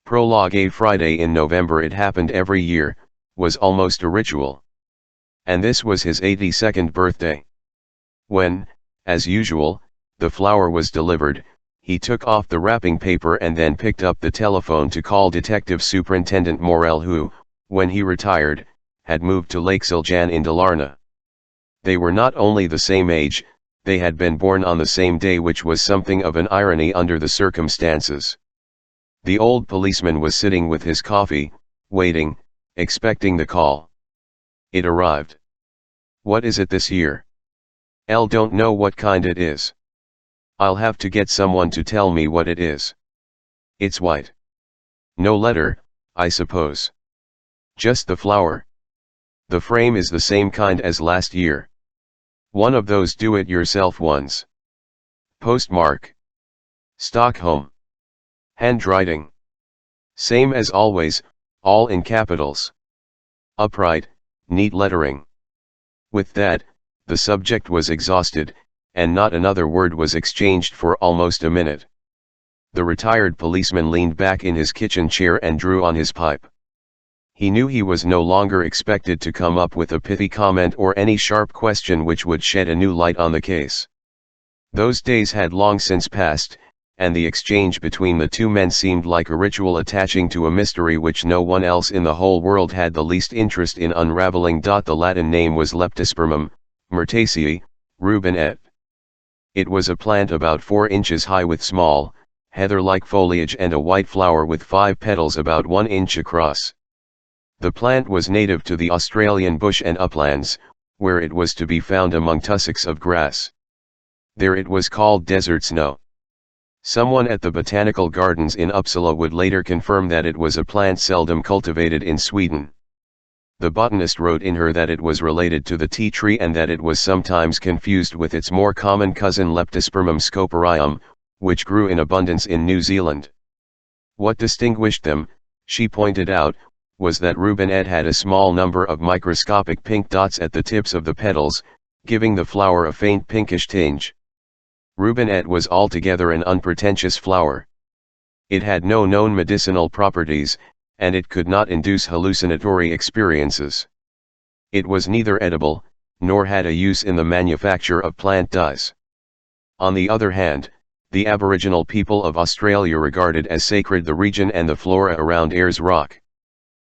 Prologue: a Friday in November. It happened every year, was almost a ritual. And this was his 82nd birthday. When, as usual, the flower was delivered, he took off the wrapping paper and then picked up the telephone to call Detective Superintendent Morel, who, when he retired, had moved to Lake Siljan in Dalarna. They were not only the same age, they had been born on the same day, which was something of an irony under the circumstances. The old policeman was sitting with his coffee, waiting, expecting the call. It arrived. "What is it this year?" "L don't know what kind it is. I'll have to get someone to tell me what it is." "It's white." "No letter, I suppose." "Just the flower. The frame is the same kind as last year. One of those do-it-yourself ones." "Postmark?" "Stockholm." "Handwriting?" "Same as always, all in capitals. Upright, neat lettering." With that, the subject was exhausted, and not another word was exchanged for almost a minute. The retired policeman leaned back in his kitchen chair and drew on his pipe. He knew he was no longer expected to come up with a pithy comment or any sharp question which would shed a new light on the case. Those days had long since passed, and the exchange between the two men seemed like a ritual attaching to a mystery which no one else in the whole world had the least interest in unraveling. The Latin name was Leptospermum, Myrtaceae, Rubinette. It was a plant about 4 inches high with small, heather-like foliage and a white flower with 5 petals about 1 inch across. The plant was native to the Australian bush and uplands, where it was to be found among tussocks of grass. There it was called desert snow. Someone at the Botanical Gardens in Uppsala would later confirm that it was a plant seldom cultivated in Sweden. The botanist wrote in her that it was related to the tea tree and that it was sometimes confused with its more common cousin Leptospermum scoparium, which grew in abundance in New Zealand. What distinguished them, she pointed out, was that Rubinette had a small number of microscopic pink dots at the tips of the petals, giving the flower a faint pinkish tinge. Rubinette was altogether an unpretentious flower. It had no known medicinal properties, and it could not induce hallucinatory experiences. It was neither edible, nor had a use in the manufacture of plant dyes. On the other hand, the Aboriginal people of Australia regarded as sacred the region and the flora around Ayers Rock.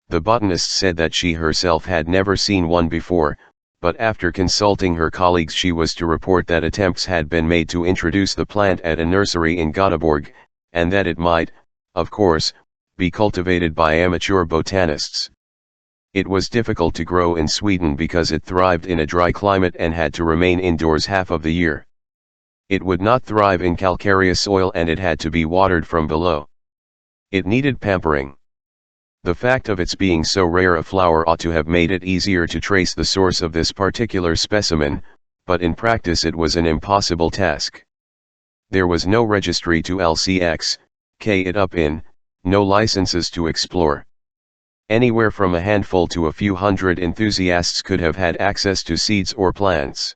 The botanist said that she herself had never seen one before, but after consulting her colleagues she was to report that attempts had been made to introduce the plant at a nursery in Göteborg, and that it might, of course, be cultivated by amateur botanists. It was difficult to grow in Sweden because it thrived in a dry climate and had to remain indoors half of the year. It would not thrive in calcareous soil and it had to be watered from below. It needed pampering. The fact of its being so rare a flower ought to have made it easier to trace the source of this particular specimen, but in practice it was an impossible task. There was no registry to LCX, it up in, no licenses to explore. Anywhere from a handful to a few hundred enthusiasts could have had access to seeds or plants.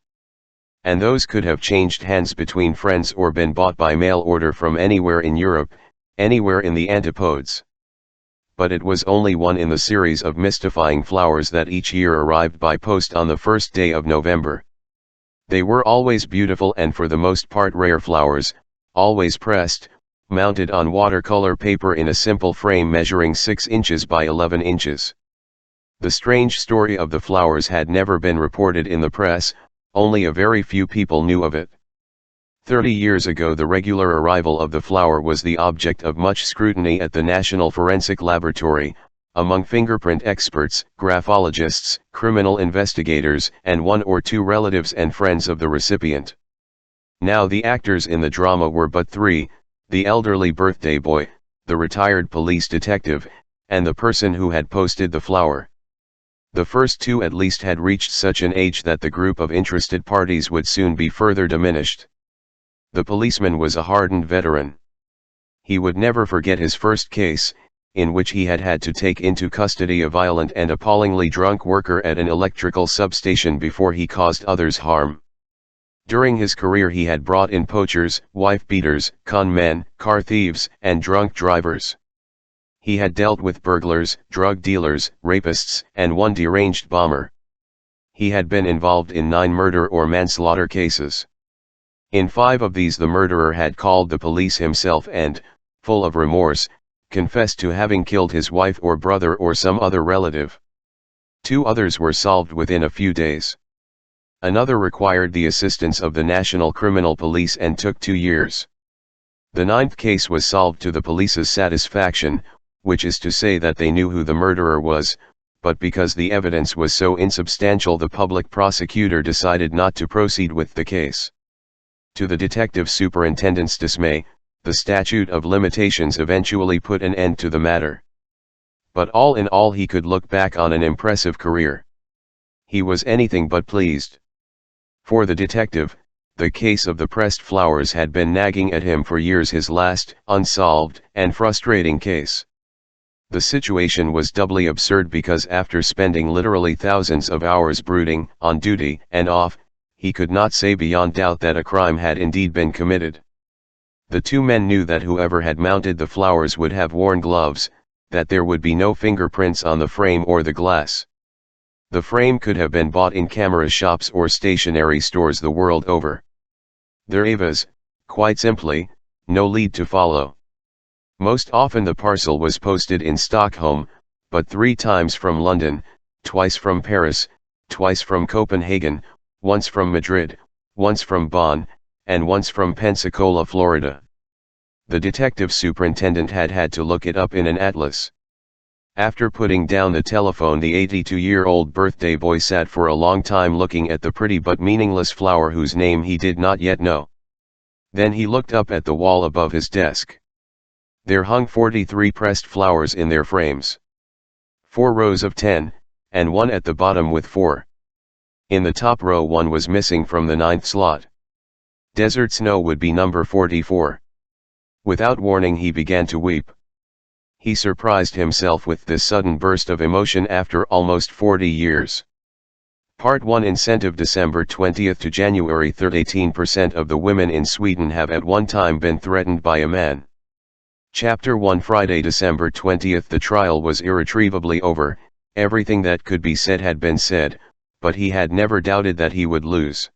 And those could have changed hands between friends or been bought by mail order from anywhere in Europe, anywhere in the antipodes. But it was only one in the series of mystifying flowers that each year arrived by post on the first day of November. They were always beautiful and for the most part rare flowers, always pressed, mounted on watercolor paper in a simple frame measuring 6 inches by 11 inches. The strange story of the flowers had never been reported in the press, only a very few people knew of it. 30 years ago the regular arrival of the flower was the object of much scrutiny at the National Forensic Laboratory, among fingerprint experts, graphologists, criminal investigators, and 1 or 2 relatives and friends of the recipient. Now the actors in the drama were but 3, the elderly birthday boy, the retired police detective, and the person who had posted the flower. The first 2 at least had reached such an age that the group of interested parties would soon be further diminished. The policeman was a hardened veteran. He would never forget his first case, in which he had had to take into custody a violent and appallingly drunk worker at an electrical substation before he caused others harm. During his career he had brought in poachers, wife-beaters, con men, car thieves, and drunk drivers. He had dealt with burglars, drug dealers, rapists, and one deranged bomber. He had been involved in 9 murder or manslaughter cases. In 5 of these the murderer had called the police himself and, full of remorse, confessed to having killed his wife or brother or some other relative. 2 others were solved within a few days. Another required the assistance of the National Criminal Police and took 2 years. The 9th case was solved to the police's satisfaction, which is to say that they knew who the murderer was, but because the evidence was so insubstantial the public prosecutor decided not to proceed with the case. To the detective superintendent's dismay, the statute of limitations eventually put an end to the matter. But all in all he could look back on an impressive career. He was anything but pleased. For the detective, the case of the pressed flowers had been nagging at him for years, his last, unsolved, and frustrating case. The situation was doubly absurd because after spending literally thousands of hours brooding, on duty and off, he could not say beyond doubt that a crime had indeed been committed. The 2 men knew that whoever had mounted the flowers would have worn gloves, that there would be no fingerprints on the frame or the glass. The frame could have been bought in camera shops or stationery stores the world over. There was, quite simply, no lead to follow. Most often the parcel was posted in Stockholm, but 3 times from London, twice from Paris, twice from Copenhagen, once from Madrid, once from Bonn, and once from Pensacola, Florida. The detective superintendent had to look it up in an atlas. After putting down the telephone, the 82-year-old birthday boy sat for a long time looking at the pretty but meaningless flower whose name he did not yet know. Then he looked up at the wall above his desk. There hung 43 pressed flowers in their frames. 4 rows of 10, and 1 at the bottom with 4. In the top row 1 was missing from the 9th slot. Desert Snow would be number 44. Without warning he began to weep. He surprised himself with this sudden burst of emotion after almost 40 years. Part 1 Incentive December 20th to January 3rd. 18% of the women in Sweden have at one time been threatened by a man. Chapter 1 Friday, December 20th. The trial was irretrievably over, everything that could be said had been said, but he had never doubted that he would lose.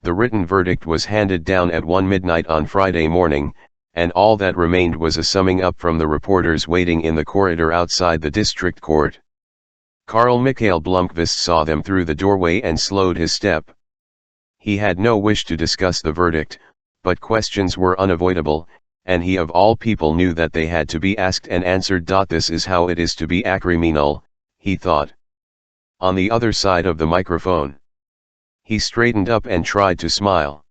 The written verdict was handed down at 1 midnight on Friday morning, and all that remained was a summing up from the reporters waiting in the corridor outside the district court. Carl Michael Blomqvist saw them through the doorway and slowed his step. He had no wish to discuss the verdict, but questions were unavoidable, and he of all people knew that they had to be asked and answered. This is how it is to be a criminal, he thought. On the other side of the microphone. He straightened up and tried to smile.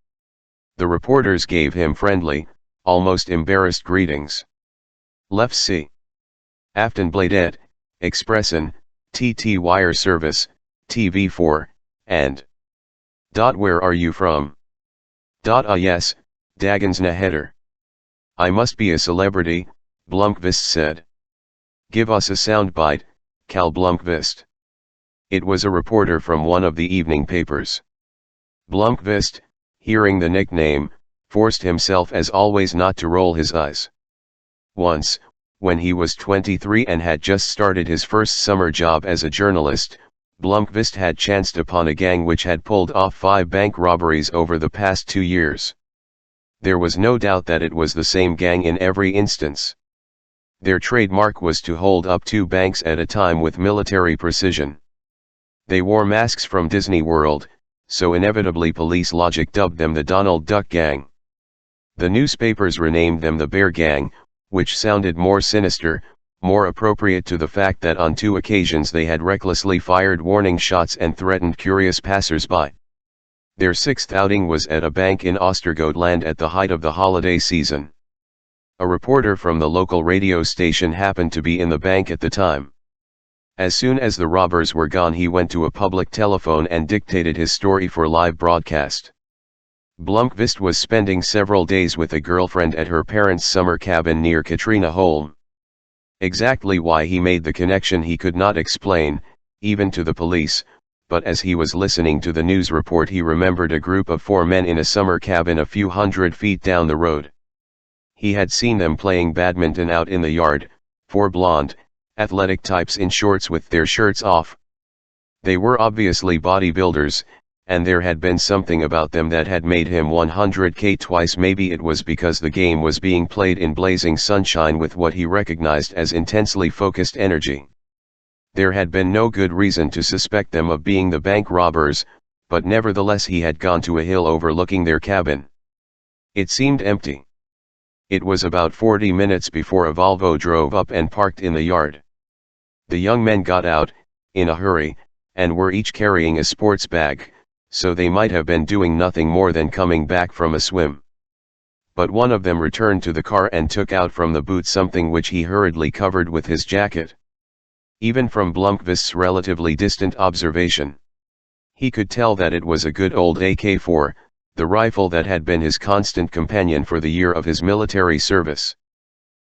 The reporters gave him friendly, almost embarrassed greetings. Left C. Aftonbladet, Expressen, TT Wire Service, TV4, and Where are you from? Yes, Dagens Nyheter. I must be a celebrity, Blomqvist said. Give us a soundbite, Carl Blomqvist. It was a reporter from one of the evening papers. Blomqvist, hearing the nickname, forced himself as always not to roll his eyes. Once, when he was 23 and had just started his first summer job as a journalist, Blomqvist had chanced upon a gang which had pulled off 5 bank robberies over the past 2 years. There was no doubt that it was the same gang in every instance. Their trademark was to hold up 2 banks at a time with military precision. They wore masks from Disney World, so inevitably police logic dubbed them the Donald Duck Gang. The newspapers renamed them the Bear Gang, which sounded more sinister, more appropriate to the fact that on 2 occasions they had recklessly fired warning shots and threatened curious passers-by. Their 6th outing was at a bank in Östergötland at the height of the holiday season. A reporter from the local radio station happened to be in the bank at the time. As soon as the robbers were gone, he went to a public telephone and dictated his story for live broadcast. Blomqvist was spending several days with a girlfriend at her parents' summer cabin near Katrineholm. Exactly why he made the connection he could not explain, even to the police, but as he was listening to the news report he remembered a group of 4 men in a summer cabin a few hundred feet down the road. He had seen them playing badminton out in the yard, 4 blonde, athletic types in shorts with their shirts off. They were obviously bodybuilders, and there had been something about them that had made him 100k twice. Maybe it was because the game was being played in blazing sunshine with what he recognized as intensely focused energy. There had been no good reason to suspect them of being the bank robbers, but nevertheless he had gone to a hill overlooking their cabin. It seemed empty. It was about 40 minutes before a Volvo drove up and parked in the yard. The young men got out, in a hurry, and were each carrying a sports bag, so they might have been doing nothing more than coming back from a swim. But one of them returned to the car and took out from the boot something which he hurriedly covered with his jacket. Even from Blomqvist's relatively distant observation, he could tell that it was a good old AK-4, the rifle that had been his constant companion for the year of his military service.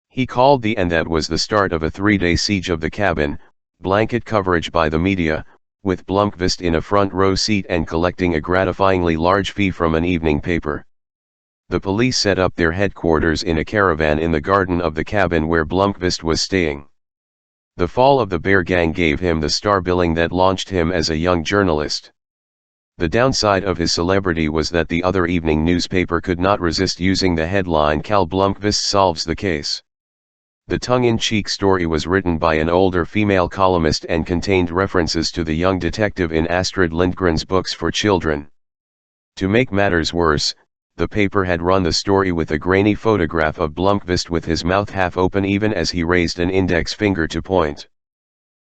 He called and that was the start of a 3-day siege of the cabin, blanket coverage by the media, with Blomqvist in a front row seat and collecting a gratifyingly large fee from an evening paper. The police set up their headquarters in a caravan in the garden of the cabin where Blomqvist was staying. The fall of the Bear Gang gave him the star billing that launched him as a young journalist. The downside of his celebrity was that the other evening newspaper could not resist using the headline "Cal Blomqvist solves the case." The tongue-in-cheek story was written by an older female columnist and contained references to the young detective in Astrid Lindgren's books for children. To make matters worse, the paper had run the story with a grainy photograph of Blomqvist with his mouth half open even as he raised an index finger to point.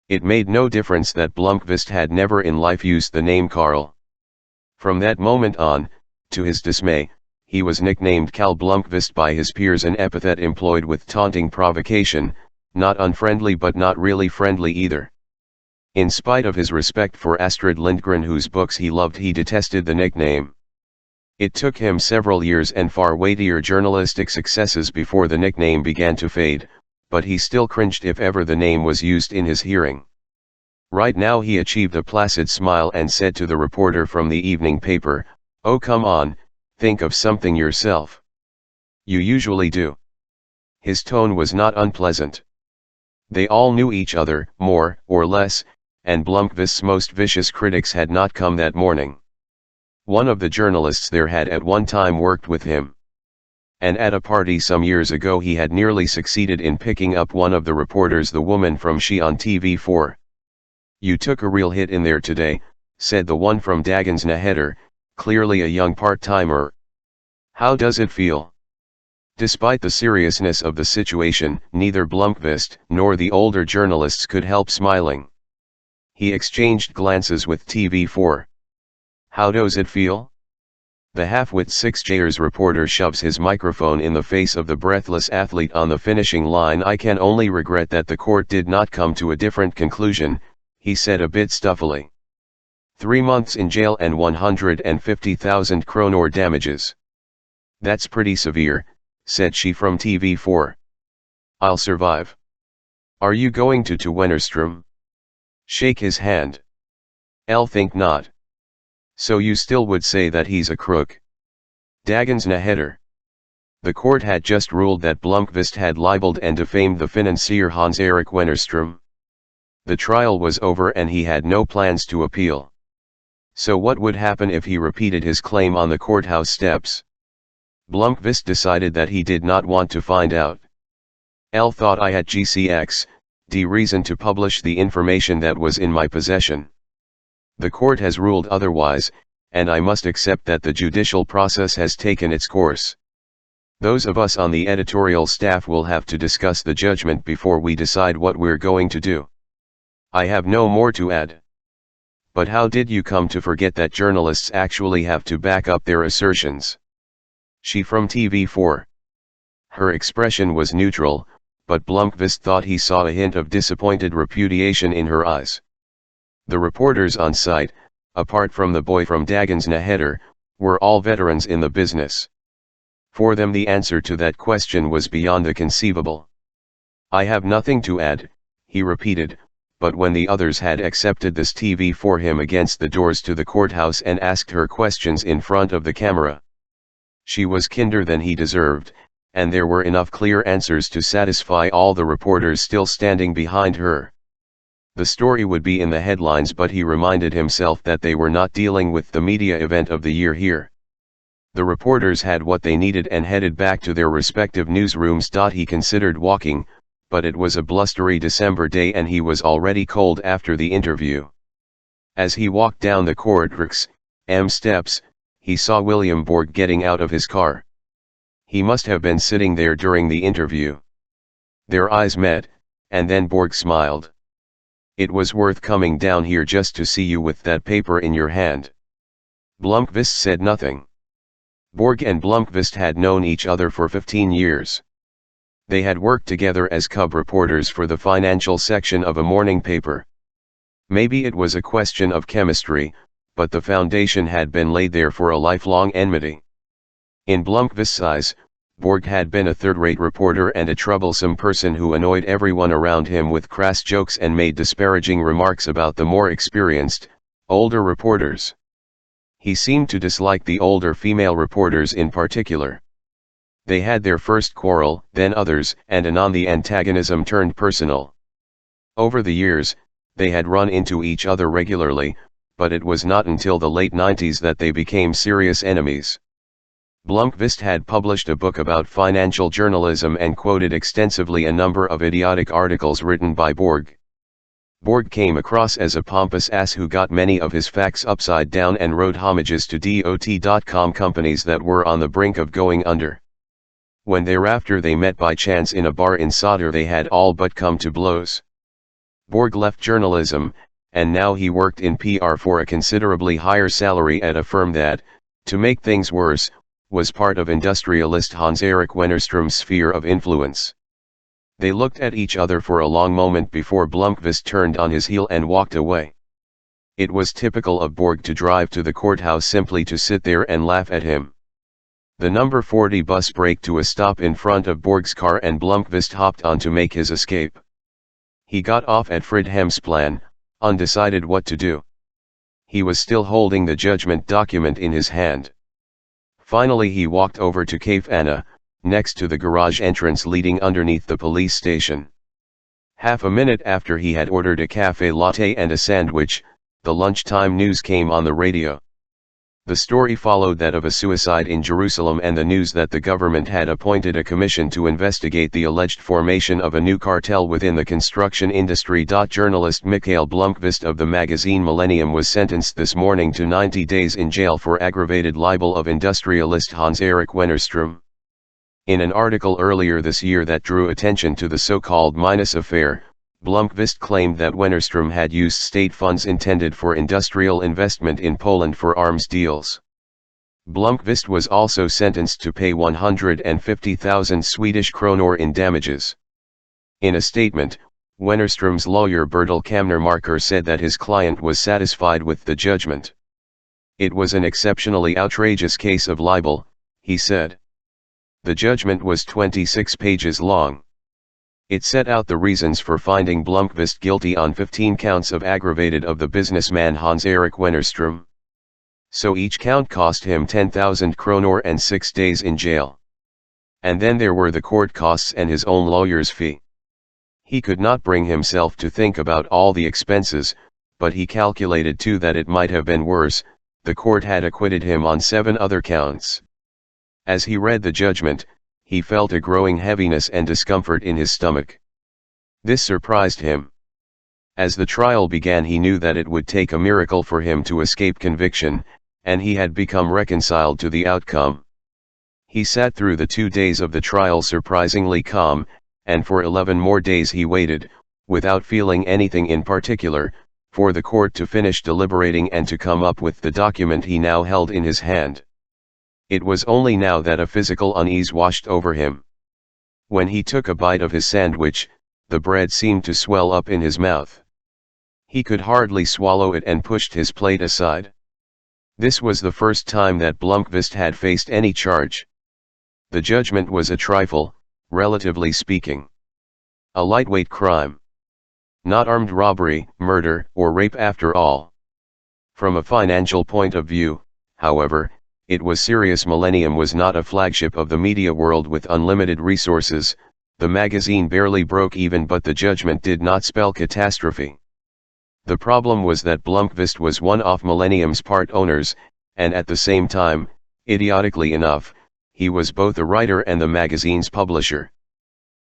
It made no difference that Blomqvist had never in life used the name Carl. From that moment on, to his dismay, he was nicknamed Cal Blomqvist by his peers, an epithet employed with taunting provocation, not unfriendly but not really friendly either. In spite of his respect for Astrid Lindgren, whose books he loved, he detested the nickname. It took him several years and far weightier journalistic successes before the nickname began to fade, but he still cringed if ever the name was used in his hearing. Right now he achieved a placid smile and said to the reporter from the evening paper, "Oh, come on, think of something yourself. You usually do." His tone was not unpleasant. They all knew each other, more or less, and Blomqvist's most vicious critics had not come that morning. One of the journalists there had at one time worked with him. And at a party some years ago he had nearly succeeded in picking up one of the reporters, the woman from She on TV4. "You took a real hit in there today," said the one from Dagens Nyheter, clearly a young part-timer. "How does it feel?" Despite the seriousness of the situation, neither Blomqvist nor the older journalists could help smiling. He exchanged glances with TV4. "How does it feel?" The half-wit 6Jers reporter shoves his microphone in the face of the breathless athlete on the finishing line. "I can only regret that the court did not come to a different conclusion," he said a bit stuffily. 3 months in jail and 150,000 kronor damages. "That's pretty severe," said she from TV4. "I'll survive." "Are you going to Wennerström?" "Shake his hand." "I'll think not." "So you still would say that he's a crook?" Dagens Nyheter. The court had just ruled that Blomqvist had libeled and defamed the financier Hans-Erik Wennerström. The trial was over and he had no plans to appeal. So what would happen if he repeated his claim on the courthouse steps? Blomqvist decided that he did not want to find out. "L thought I had GCX, reason to publish the information that was in my possession. The court has ruled otherwise, and I must accept that the judicial process has taken its course. Those of us on the editorial staff will have to discuss the judgment before we decide what we're going to do. I have no more to add." "But how did you come to forget that journalists actually have to back up their assertions?" She from TV4. Her expression was neutral, but Blomqvist thought he saw a hint of disappointed repudiation in her eyes. The reporters on site, apart from the boy from Dagens Nyheter, were all veterans in the business. For them the answer to that question was beyond the conceivable. "I have nothing to add," he repeated, but when the others had accepted this TV for him against the doors to the courthouse and asked her questions in front of the camera, she was kinder than he deserved, and there were enough clear answers to satisfy all the reporters still standing behind her. The story would be in the headlines, but he reminded himself that they were not dealing with the media event of the year here. The reporters had what they needed and headed back to their respective newsrooms. He considered walking, but it was a blustery December day and he was already cold after the interview. As he walked down the corridors, steps, he saw William Borg getting out of his car. He must have been sitting there during the interview. Their eyes met, and then Borg smiled. "It was worth coming down here just to see you with that paper in your hand." Blomqvist said nothing. Borg and Blomqvist had known each other for 15 years. They had worked together as cub reporters for the financial section of a morning paper. Maybe it was a question of chemistry, but the foundation had been laid there for a lifelong enmity. In Blomqvist's eyes, Borg had been a third-rate reporter and a troublesome person who annoyed everyone around him with crass jokes and made disparaging remarks about the more experienced, older reporters. He seemed to dislike the older female reporters in particular. They had their first quarrel, then others, and anon the antagonism turned personal. Over the years, they had run into each other regularly, but it was not until the late 90s that they became serious enemies. Blomqvist had published a book about financial journalism and quoted extensively a number of idiotic articles written by Borg. Borg came across as a pompous ass who got many of his facts upside down and wrote homages to dot-com companies that were on the brink of going under. When thereafter they met by chance in a bar in Söder, they had all but come to blows. Borg left journalism, and now he worked in PR for a considerably higher salary at a firm that, to make things worse, was part of industrialist Hans-Erik Wennerström's sphere of influence. They looked at each other for a long moment before Blomqvist turned on his heel and walked away. It was typical of Borg to drive to the courthouse simply to sit there and laugh at him. The number 40 bus braked to a stop in front of Borg's car and Blomqvist hopped on to make his escape. He got off at Fridhemsplan, undecided what to do. He was still holding the judgment document in his hand. Finally he walked over to Cafe Anna, next to the garage entrance leading underneath the police station. Half a minute after he had ordered a cafe latte and a sandwich, the lunchtime news came on the radio. The story followed that of a suicide in Jerusalem and the news that the government had appointed a commission to investigate the alleged formation of a new cartel within the construction industry. Journalist Mikhail Blomqvist of the magazine Millennium was sentenced this morning to 90 days in jail for aggravated libel of industrialist Hans-Erik Wennerström. In an article earlier this year that drew attention to the so-called Minus affair, Blomqvist claimed that Wennerström had used state funds intended for industrial investment in Poland for arms deals. Blomqvist was also sentenced to pay 150,000 Swedish kronor in damages. In a statement, Wennerström's lawyer Bertil Kamnermarker said that his client was satisfied with the judgment. "It was an exceptionally outrageous case of libel," he said. The judgment was 26 pages long. It set out the reasons for finding Blomqvist guilty on 15 counts of aggravated of the businessman Hans-Erik Wennerström. So each count cost him 10,000 kronor and 6 days in jail. And then there were the court costs and his own lawyer's fee. He could not bring himself to think about all the expenses, but he calculated too that it might have been worse. The court had acquitted him on 7 other counts. As he read the judgment, he felt a growing heaviness and discomfort in his stomach. This surprised him. As the trial began, he knew that it would take a miracle for him to escape conviction, and he had become reconciled to the outcome. He sat through the 2 days of the trial surprisingly calm, and for 11 more days he waited, without feeling anything in particular, for the court to finish deliberating and to come up with the document he now held in his hand. It was only now that a physical unease washed over him. When he took a bite of his sandwich, the bread seemed to swell up in his mouth. He could hardly swallow it and pushed his plate aside. This was the first time that Blomqvist had faced any charge. The judgment was a trifle, relatively speaking. A lightweight crime. Not armed robbery, murder, or rape after all. From a financial point of view, however, it was serious. Millennium was not a flagship of the media world with unlimited resources. The magazine barely broke even, but the judgment did not spell catastrophe. The problem was that Blomqvist was one of Millennium's part owners, and at the same time, idiotically enough, he was both a writer and the magazine's publisher.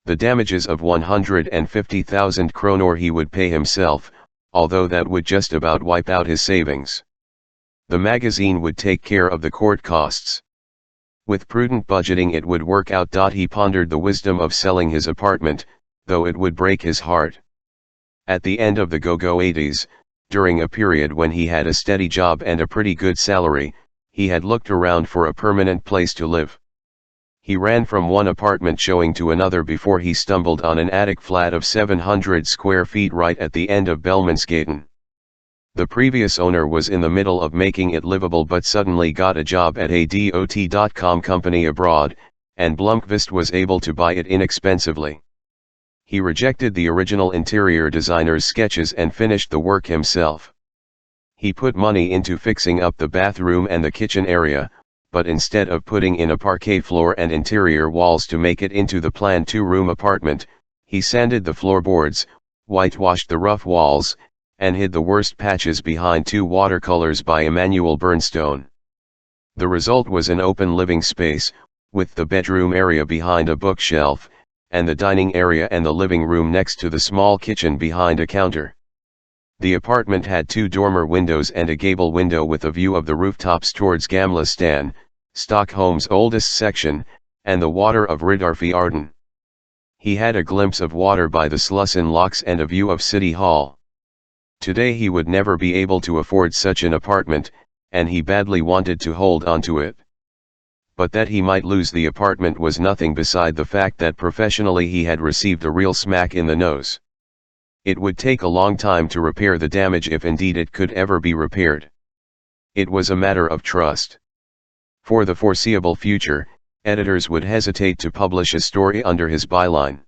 The damages of 150,000 kronor he would pay himself, although that would just about wipe out his savings. The magazine would take care of the court costs. With prudent budgeting it would work out. He pondered the wisdom of selling his apartment, though it would break his heart. At the end of the go-go 80s, during a period when he had a steady job and a pretty good salary, he had looked around for a permanent place to live. He ran from one apartment showing to another before he stumbled on an attic flat of 700 square feet right at the end of Bellmansgaten. The previous owner was in the middle of making it livable but suddenly got a job at a dot-com company abroad, and Blomqvist was able to buy it inexpensively. He rejected the original interior designer's sketches and finished the work himself. He put money into fixing up the bathroom and the kitchen area, but instead of putting in a parquet floor and interior walls to make it into the planned two-room apartment, he sanded the floorboards, whitewashed the rough walls, and hid the worst patches behind two watercolors by Emanuel Bernstone. The result was an open living space, with the bedroom area behind a bookshelf, and the dining area and the living room next to the small kitchen behind a counter. The apartment had two dormer windows and a gable window with a view of the rooftops towards Gamla stan, Stockholm's oldest section, and the water of Riddarfjärden. He had a glimpse of water by the Slussen locks and a view of City Hall. Today he would never be able to afford such an apartment, and he badly wanted to hold on to it. But that he might lose the apartment was nothing beside the fact that professionally he had received a real smack in the nose. It would take a long time to repair the damage, if indeed it could ever be repaired. It was a matter of trust. For the foreseeable future, editors would hesitate to publish a story under his byline.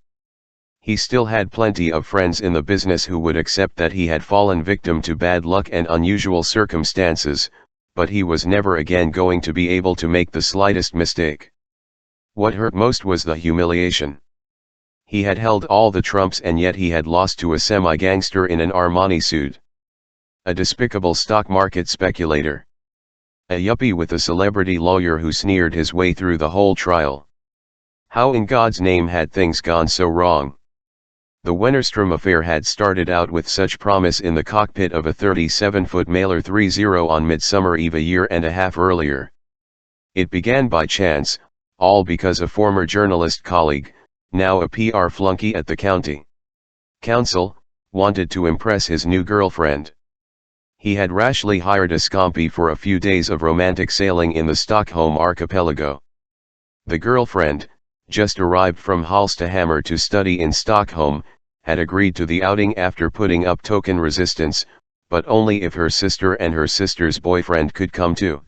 He still had plenty of friends in the business who would accept that he had fallen victim to bad luck and unusual circumstances, but he was never again going to be able to make the slightest mistake. What hurt most was the humiliation. He had held all the trumps and yet he had lost to a semi-gangster in an Armani suit. A despicable stock market speculator. A yuppie with a celebrity lawyer who sneered his way through the whole trial. How in God's name had things gone so wrong? The Wennerström affair had started out with such promise in the cockpit of a 37-foot Mailer 30 on Midsummer Eve a year and a half earlier. It began by chance, all because a former journalist colleague, now a PR flunky at the county council, wanted to impress his new girlfriend. He had rashly hired a scampi for a few days of romantic sailing in the Stockholm archipelago. The girlfriend, just arrived from Hallstahammar to study in Stockholm, had agreed to the outing after putting up token resistance, but only if her sister and her sister's boyfriend could come too.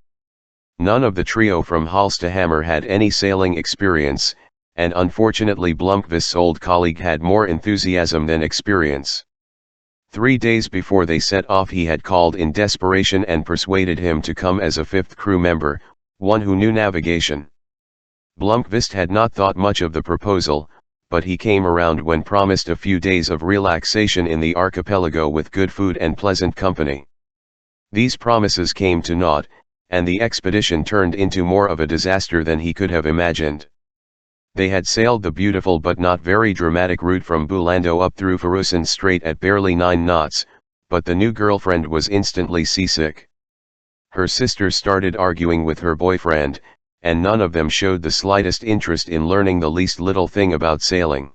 None of the trio from Hallstahammar had any sailing experience, and unfortunately Blomqvist's old colleague had more enthusiasm than experience. 3 days before they set off he had called in desperation and persuaded him to come as a fifth crew member, one who knew navigation. Blomqvist had not thought much of the proposal, but he came around when promised a few days of relaxation in the archipelago with good food and pleasant company. These promises came to naught, and the expedition turned into more of a disaster than he could have imagined. They had sailed the beautiful but not very dramatic route from Bulando up through Furusen Strait at barely 9 knots, but the new girlfriend was instantly seasick. Her sister started arguing with her boyfriend, and none of them showed the slightest interest in learning the least little thing about sailing.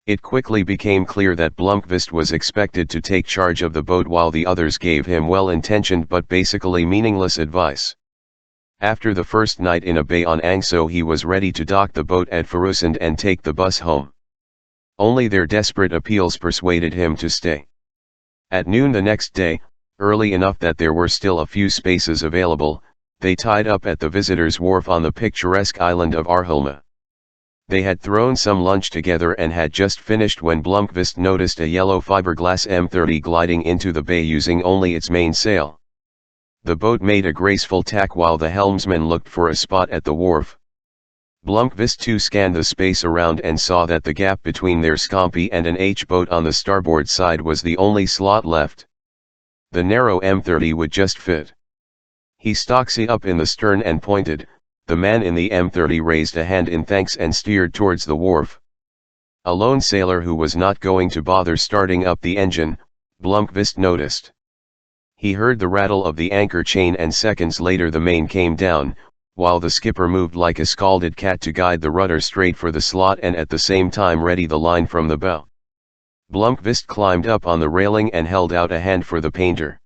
It quickly became clear that Blomqvist was expected to take charge of the boat while the others gave him well-intentioned but basically meaningless advice. After the first night in a bay on Angso he was ready to dock the boat at Furusund and take the bus home. Only their desperate appeals persuaded him to stay. At noon the next day, early enough that there were still a few spaces available, they tied up at the visitors' wharf on the picturesque island of Arholma. They had thrown some lunch together and had just finished when Blomqvist noticed a yellow fiberglass M30 gliding into the bay using only its main sail. The boat made a graceful tack while the helmsman looked for a spot at the wharf. Blomqvist too scanned the space around and saw that the gap between their scompi and an H-boat on the starboard side was the only slot left. The narrow M30 would just fit. He stocksy up in the stern and pointed. The man in the M30 raised a hand in thanks and steered towards the wharf. A lone sailor who was not going to bother starting up the engine, Blomqvist noticed. He heard the rattle of the anchor chain and seconds later the main came down, while the skipper moved like a scalded cat to guide the rudder straight for the slot and at the same time ready the line from the bow. Blomqvist climbed up on the railing and held out a hand for the painter.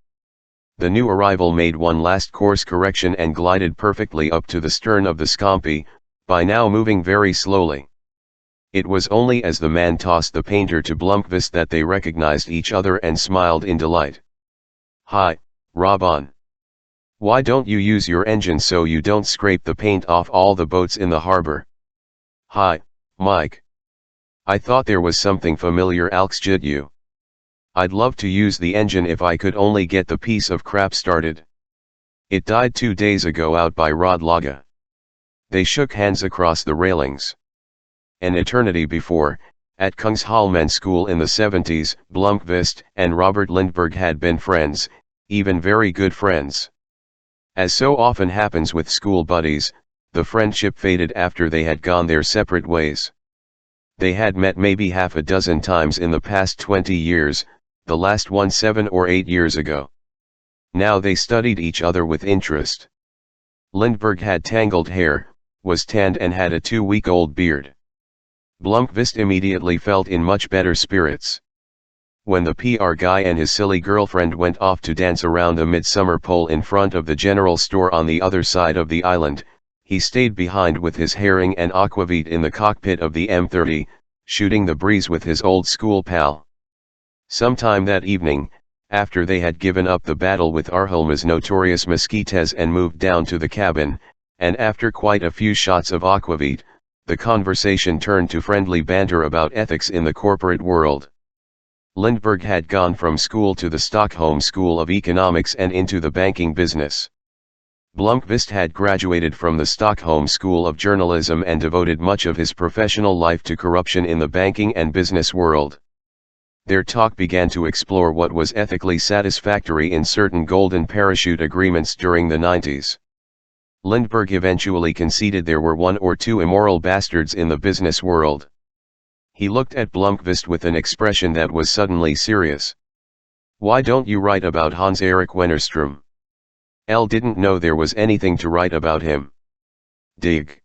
The new arrival made one last course correction and glided perfectly up to the stern of the scompi, by now moving very slowly. It was only as the man tossed the painter to Blomqvist that they recognized each other and smiled in delight. "Hi, Robon. Why don't you use your engine so you don't scrape the paint off all the boats in the harbor?" "Hi, Mike. I thought there was something familiar alxjid you. I'd love to use the engine if I could only get the piece of crap started. It died 2 days ago out by Rodlaga." They shook hands across the railings. An eternity before, at Kungsholmen School in the 70s, Blomqvist and Robert Lindberg had been friends, even very good friends. As so often happens with school buddies, the friendship faded after they had gone their separate ways. They had met maybe half a dozen times in the past 20 years, the last one 7 or 8 years ago. Now they studied each other with interest. Lindberg had tangled hair, was tanned and had a 2-week-old beard. Blomqvist immediately felt in much better spirits. When the PR guy and his silly girlfriend went off to dance around the midsummer pole in front of the general store on the other side of the island, he stayed behind with his herring and aquavit in the cockpit of the M30, shooting the breeze with his old school pal. Sometime that evening, after they had given up the battle with Arholma's notorious mosquitoes and moved down to the cabin, and after quite a few shots of aquavit, the conversation turned to friendly banter about ethics in the corporate world. Lindberg had gone from school to the Stockholm School of Economics and into the banking business. Blomqvist had graduated from the Stockholm School of Journalism and devoted much of his professional life to corruption in the banking and business world. Their talk began to explore what was ethically satisfactory in certain golden parachute agreements during the 90s. Lindberg eventually conceded there were 1 or 2 immoral bastards in the business world. He looked at Blomqvist with an expression that was suddenly serious. "Why don't you write about Hans-Erik Wennerström?" L didn't know there was anything to write about him. Dig.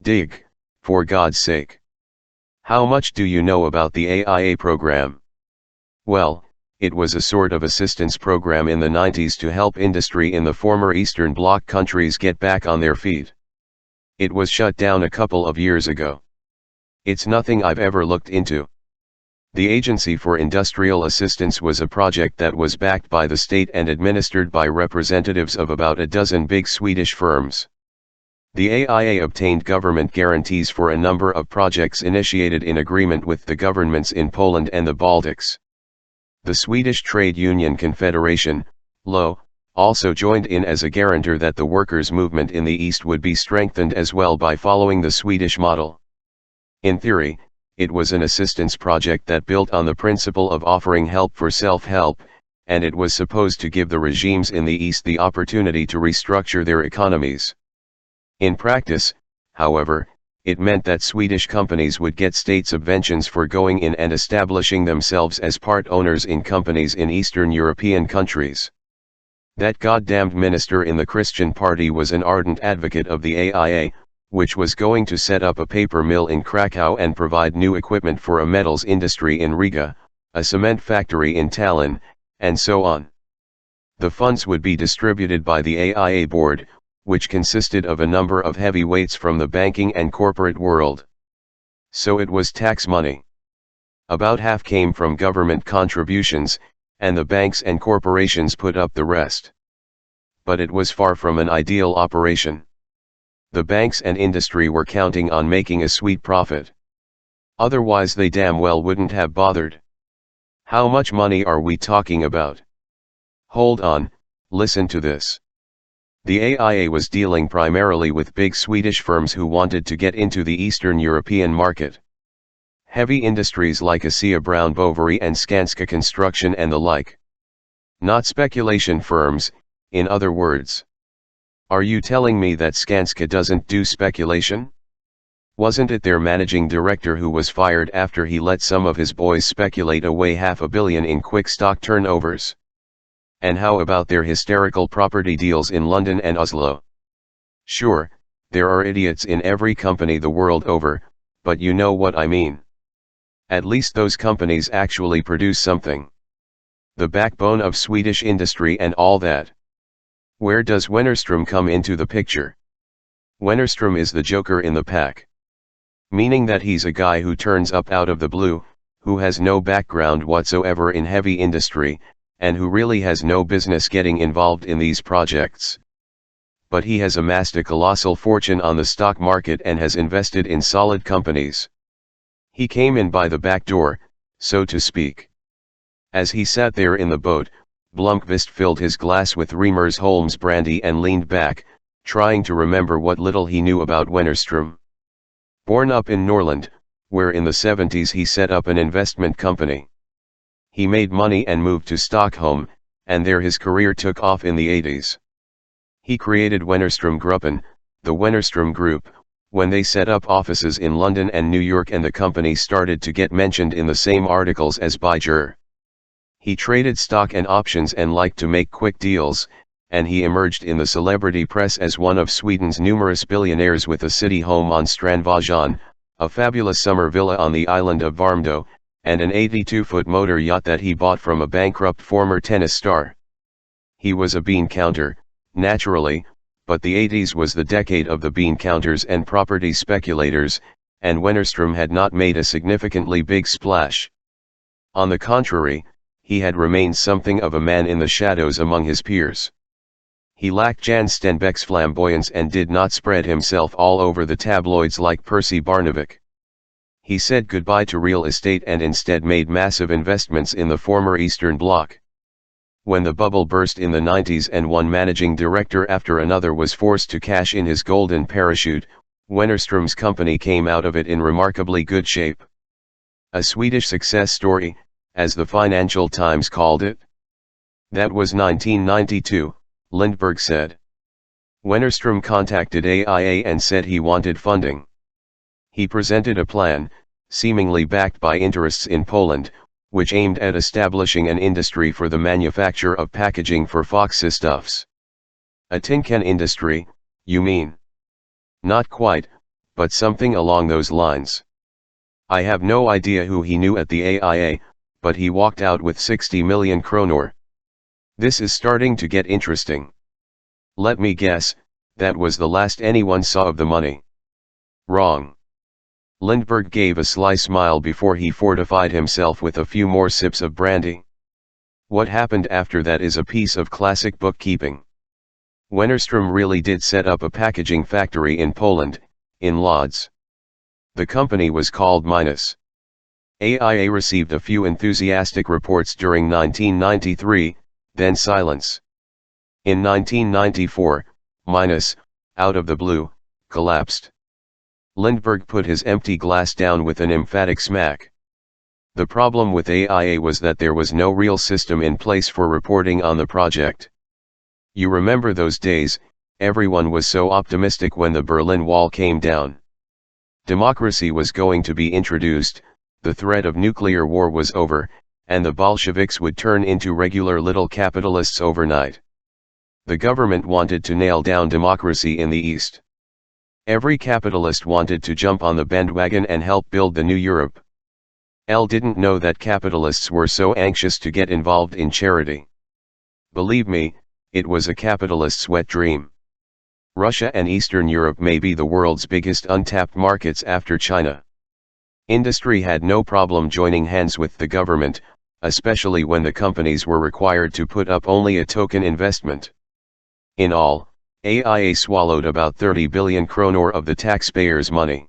Dig, for God's sake. How much do you know about the AIA program? Well, it was a sort of assistance program in the 90s to help industry in the former Eastern Bloc countries get back on their feet. It was shut down a couple of years ago. It's nothing I've ever looked into. The Agency for Industrial Assistance was a project that was backed by the state and administered by representatives of about a dozen big Swedish firms. The AIA obtained government guarantees for a number of projects initiated in agreement with the governments in Poland and the Baltics. The Swedish Trade Union Confederation, LO, also joined in as a guarantor that the workers' movement in the East would be strengthened as well by following the Swedish model. In theory, it was an assistance project that built on the principle of offering help for self-help, and it was supposed to give the regimes in the East the opportunity to restructure their economies. In practice, however, it meant that Swedish companies would get state subventions for going in and establishing themselves as part owners in companies in Eastern European countries. That goddamned minister in the Christian Party was an ardent advocate of the AIA, which was going to set up a paper mill in Krakow and provide new equipment for a metals industry in Riga, a cement factory in Tallinn, and so on. The funds would be distributed by the AIA board, which consisted of a number of heavyweights from the banking and corporate world. So it was tax money. About half came from government contributions, and the banks and corporations put up the rest. But it was far from an ideal operation. The banks and industry were counting on making a sweet profit. Otherwise they damn well wouldn't have bothered. How much money are we talking about? Hold on, Listen to this. The AIA was dealing primarily with big Swedish firms who wanted to get into the Eastern European market. Heavy industries like ASEA Brown Boveri and Skanska Construction and the like. Not speculation firms, in other words. Are you telling me that Skanska doesn't do speculation? Wasn't it their managing director who was fired after he let some of his boys speculate away $500 million in quick stock turnovers? And how about their hysterical property deals in London and Oslo? Sure, there are idiots in every company the world over, but you know what I mean. At least those companies actually produce something. The backbone of Swedish industry and all that. Where does Wennerström come into the picture? Wennerström is the joker in the pack. Meaning that he's a guy who turns up out of the blue, who has no background whatsoever in heavy industry, and who really has no business getting involved in these projects. But he has amassed a colossal fortune on the stock market and has invested in solid companies. He came in by the back door, so to speak. As he sat there in the boat, Blomqvist filled his glass with Reimersholms brandy and leaned back, trying to remember what little he knew about Wennerström. Born up in Norrland, where in the 70s he set up an investment company. He made money and moved to Stockholm, and there his career took off in the 80s. He created Wennerström Gruppen, the Wennerström Group, when they set up offices in London and New York, and the company started to get mentioned in the same articles as Beijer. He traded stock and options and liked to make quick deals, and he emerged in the celebrity press as one of Sweden's numerous billionaires with a city home on Strandvagen, a fabulous summer villa on the island of Värmdö, and an 82-foot motor yacht that he bought from a bankrupt former tennis star. He was a bean counter, naturally, but the 80s was the decade of the bean counters and property speculators, and Wennerström had not made a significantly big splash. On the contrary, he had remained something of a man in the shadows among his peers. He lacked Jan Stenbeck's flamboyance and did not spread himself all over the tabloids like Percy Barnevik. He said goodbye to real estate and instead made massive investments in the former Eastern Bloc. When the bubble burst in the 90s and one managing director after another was forced to cash in his golden parachute, Wennerström's company came out of it in remarkably good shape. A Swedish success story, as the Financial Times called it. That was 1992, Lindberg said. Wennerström contacted AIA and said he wanted funding. He presented a plan, seemingly backed by interests in Poland, which aimed at establishing an industry for the manufacture of packaging for foodstuffs. A tin can industry, you mean? Not quite, but something along those lines. I have no idea who he knew at the AIA, but he walked out with 60 million kronor. This is starting to get interesting. Let me guess, that was the last anyone saw of the money. Wrong. Lindberg gave a sly smile before he fortified himself with a few more sips of brandy. What happened after that is a piece of classic bookkeeping. Wennerström really did set up a packaging factory in Poland, in Lodz. The company was called Minus. AIA received a few enthusiastic reports during 1993, then silence. In 1994, Minus, out of the blue, collapsed. Lindberg put his empty glass down with an emphatic smack. The problem with AIA was that there was no real system in place for reporting on the project. You remember those days, everyone was so optimistic when the Berlin Wall came down. Democracy was going to be introduced, the threat of nuclear war was over, and the Bolsheviks would turn into regular little capitalists overnight. The government wanted to nail down democracy in the East. Every capitalist wanted to jump on the bandwagon and help build the new Europe. L didn't know that capitalists were so anxious to get involved in charity. Believe me, it was a capitalist's wet dream. Russia and Eastern Europe may be the world's biggest untapped markets after China. Industry had no problem joining hands with the government, especially when the companies were required to put up only a token investment. In all, AIA swallowed about 30 billion kronor of the taxpayers' money.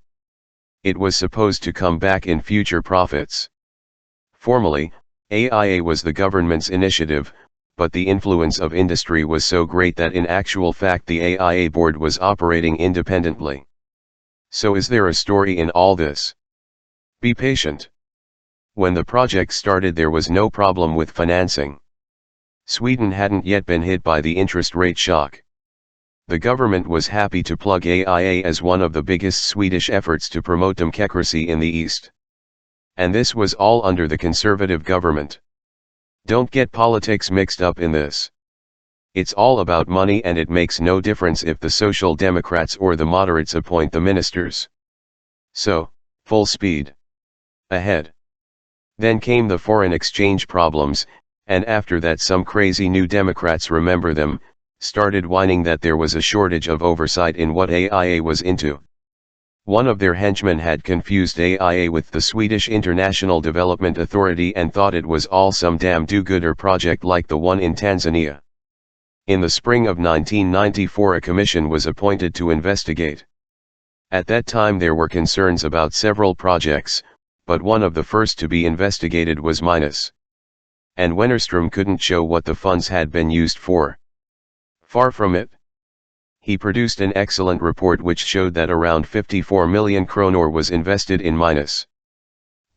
It was supposed to come back in future profits. Formally, AIA was the government's initiative, but the influence of industry was so great that in actual fact the AIA board was operating independently. So is there a story in all this? Be patient. When the project started there was no problem with financing. Sweden hadn't yet been hit by the interest rate shock. The government was happy to plug AIA as one of the biggest Swedish efforts to promote democracy in the East. And this was all under the conservative government. Don't get politics mixed up in this. It's all about money, and it makes no difference if the Social Democrats or the moderates appoint the ministers. So, full speed ahead. Then came the foreign exchange problems, and after that some crazy new Democrats, remember them, started whining that there was a shortage of oversight in what AIA was into. One of their henchmen had confused AIA with the Swedish International Development Authority and thought it was all some damn do-gooder project like the one in Tanzania. In the spring of 1994 a commission was appointed to investigate. At that time there were concerns about several projects, but one of the first to be investigated was Minus. And Wennerström couldn't show what the funds had been used for. Far from it. He produced an excellent report which showed that around 54 million kronor was invested in Minus.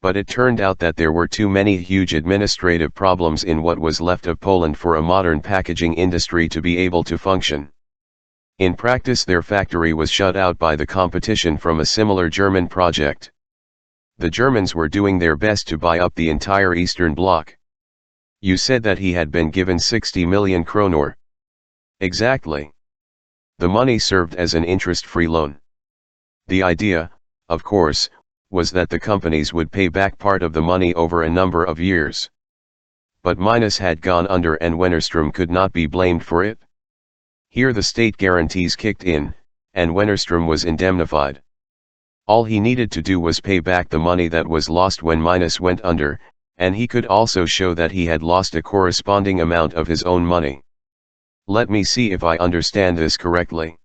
But it turned out that there were too many huge administrative problems in what was left of Poland for a modern packaging industry to be able to function. In practice their factory was shut out by the competition from a similar German project. The Germans were doing their best to buy up the entire Eastern Bloc. You said that he had been given 60 million kronor. Exactly. The money served as an interest-free loan. The idea, of course, was that the companies would pay back part of the money over a number of years. But Minus had gone under and Wennerström could not be blamed for it. Here the state guarantees kicked in, and Wennerström was indemnified. All he needed to do was pay back the money that was lost when Minus went under, and he could also show that he had lost a corresponding amount of his own money. Let me see if I understand this correctly.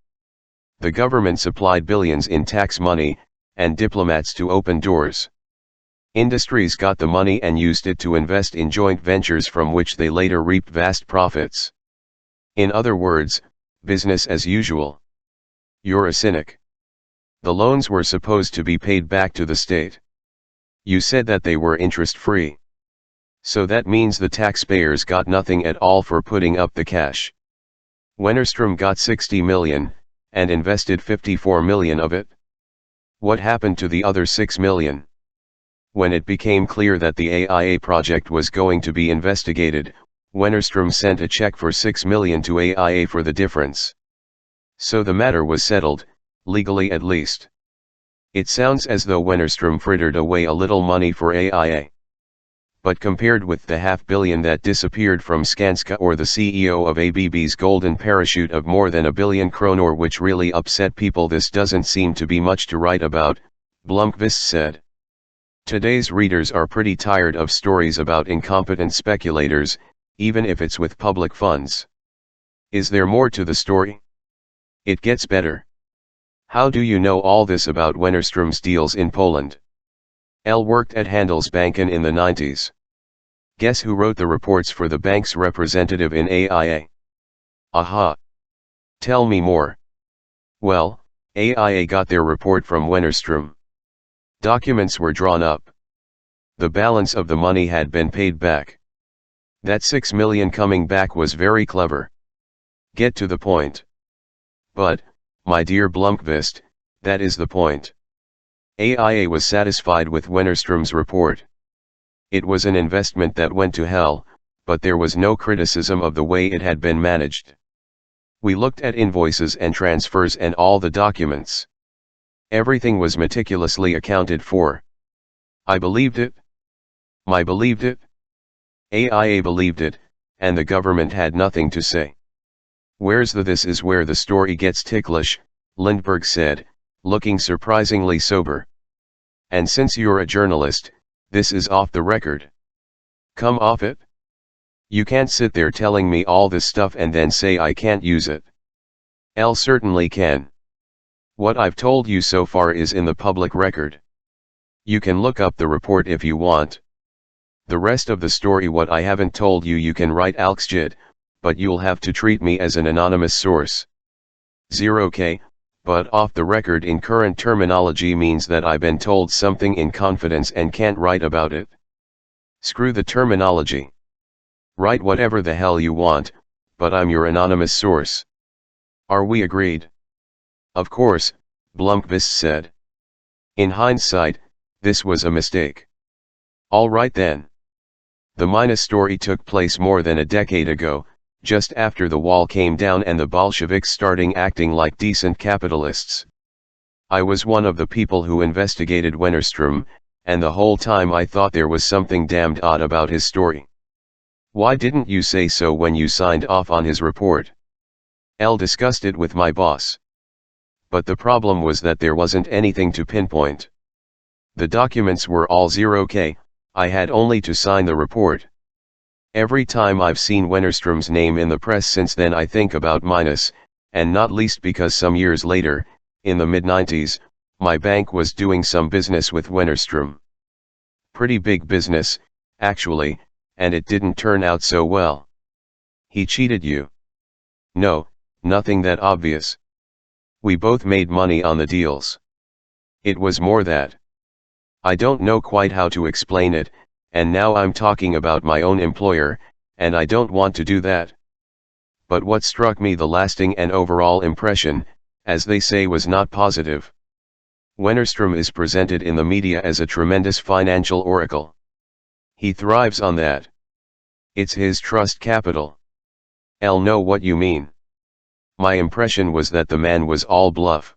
The government supplied billions in tax money, and diplomats to open doors. Industries got the money and used it to invest in joint ventures from which they later reaped vast profits. In other words, business as usual. You're a cynic. The loans were supposed to be paid back to the state. You said that they were interest-free. So that means the taxpayers got nothing at all for putting up the cash. Wennerström got 60 million, and invested 54 million of it. What happened to the other 6 million? When it became clear that the AIA project was going to be investigated, Wennerström sent a check for 6 million to AIA for the difference. So the matter was settled, legally at least. It sounds as though Wennerström frittered away a little money for AIA. But compared with the $500 million that disappeared from Skanska or the CEO of ABB's golden parachute of more than 1 billion kronor, which really upset people, this doesn't seem to be much to write about, Blomqvist said. Today's readers are pretty tired of stories about incompetent speculators, even if it's with public funds. Is there more to the story? It gets better. How do you know all this about Wennerström's deals in Poland? L worked at Handelsbanken in the 90s. Guess who wrote the reports for the bank's representative in AIA? Aha! Tell me more. Well, AIA got their report from Wennerström. Documents were drawn up. The balance of the money had been paid back. That 6 million coming back was very clever. Get to the point. But, my dear Blomqvist, that is the point. AIA was satisfied with Wennerström's report. It was an investment that went to hell, but there was no criticism of the way it had been managed. We looked at invoices and transfers and all the documents. Everything was meticulously accounted for. I believed it. I believed it. AIA believed it, and the government had nothing to say. Where's the this is where the story gets ticklish, Lindberg said, looking surprisingly sober. And since you're a journalist, this is off the record. Come off it? You can't sit there telling me all this stuff and then say I can't use it. L certainly can. What I've told you so far is in the public record. You can look up the report if you want. The rest of the story what I haven't told you you can write Alxjid, but you'll have to treat me as an anonymous source. 0k, but off the record in current terminology means that I've been told something in confidence and can't write about it. Screw the terminology. Write whatever the hell you want, but I'm your anonymous source. Are we agreed? Of course, Blomqvist said. In hindsight, this was a mistake. All right then. The Minus story took place more than a decade ago, just after the wall came down and the Bolsheviks starting acting like decent capitalists. I was one of the people who investigated Wennerström, and the whole time I thought there was something damned odd about his story. Why didn't you say so when you signed off on his report? L discussed it with my boss. But the problem was that there wasn't anything to pinpoint. The documents were all 0k, I had only to sign the report. Every time I've seen Wennerström's name in the press since then I think about Minus, and not least because some years later, in the mid-90s, my bank was doing some business with Wennerström. Pretty big business, actually, and it didn't turn out so well. He cheated you? No, nothing that obvious. We both made money on the deals. It was more that. I don't know quite how to explain it, and now I'm talking about my own employer, and I don't want to do that. But what struck me the lasting and overall impression, as they say, was not positive. Wennerström is presented in the media as a tremendous financial oracle. He thrives on that. It's his trust capital. I'll know what you mean. My impression was that the man was all bluff.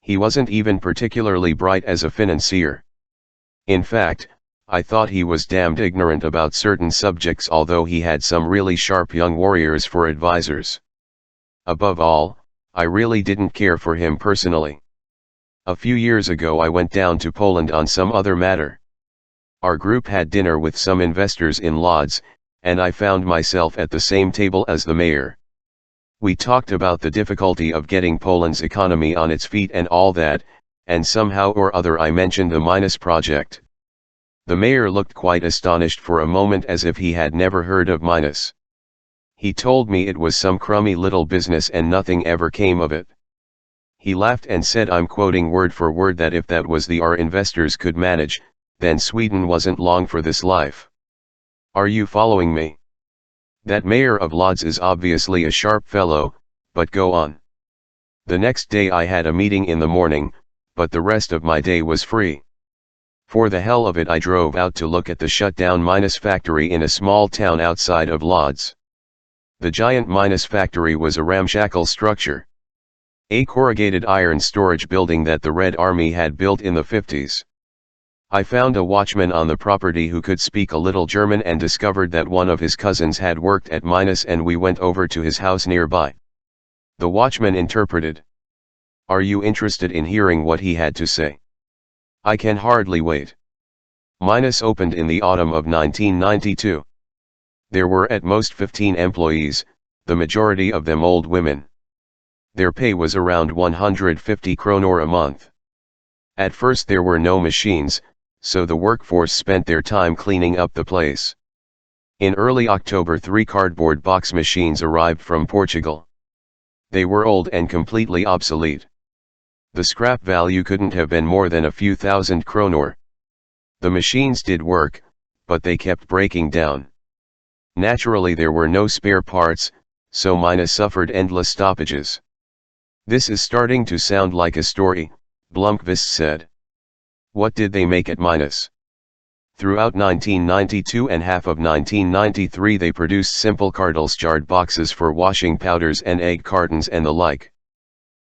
He wasn't even particularly bright as a financier. In fact, I thought he was damned ignorant about certain subjects, although he had some really sharp young warriors for advisors. Above all, I really didn't care for him personally. A few years ago I went down to Poland on some other matter. Our group had dinner with some investors in Lodz, and I found myself at the same table as the mayor. We talked about the difficulty of getting Poland's economy on its feet and all that, and somehow or other I mentioned the Minus project. The mayor looked quite astonished for a moment, as if he had never heard of Minus. He told me it was some crummy little business and nothing ever came of it. He laughed and said, I'm quoting word for word, that if that was the our investors could manage, then Sweden wasn't long for this life. Are you following me? That mayor of Lodz is obviously a sharp fellow, but go on. The next day I had a meeting in the morning, but the rest of my day was free. For the hell of it I drove out to look at the shut-down Minus factory in a small town outside of Lodz. The giant Minus factory was a ramshackle structure. A corrugated iron storage building that the Red Army had built in the 50s. I found a watchman on the property who could speak a little German and discovered that one of his cousins had worked at Minus, and we went over to his house nearby. The watchman interpreted. Are you interested in hearing what he had to say? I can hardly wait. Minus opened in the autumn of 1992. There were at most 15 employees, the majority of them old women. Their pay was around 150 kronor a month. At first there were no machines, so the workforce spent their time cleaning up the place. In early October 3 cardboard box machines arrived from Portugal. They were old and completely obsolete. The scrap value couldn't have been more than a few thousand kronor. The machines did work, but they kept breaking down. Naturally there were no spare parts, so Minus suffered endless stoppages. This is starting to sound like a story, Blomqvist said. What did they make at Minus? Throughout 1992 and half of 1993 they produced simple cartelsjard boxes for washing powders and egg cartons and the like.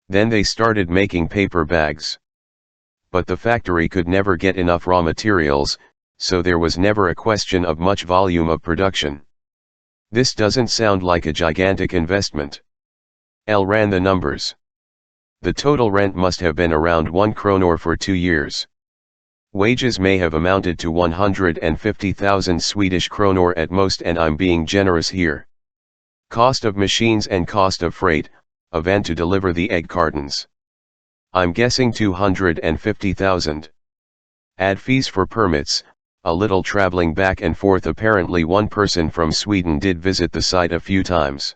Then they started making paper bags. But the factory could never get enough raw materials, so there was never a question of much volume of production. This doesn't sound like a gigantic investment. L ran the numbers. The total rent must have been around 1 kronor for 2 years. Wages may have amounted to 150,000 Swedish kronor at most, and I'm being generous here. Cost of machines and cost of freight, a van to deliver the egg cartons. I'm guessing 250,000. Add fees for permits, a little traveling back and forth. Apparently one person from Sweden did visit the site a few times.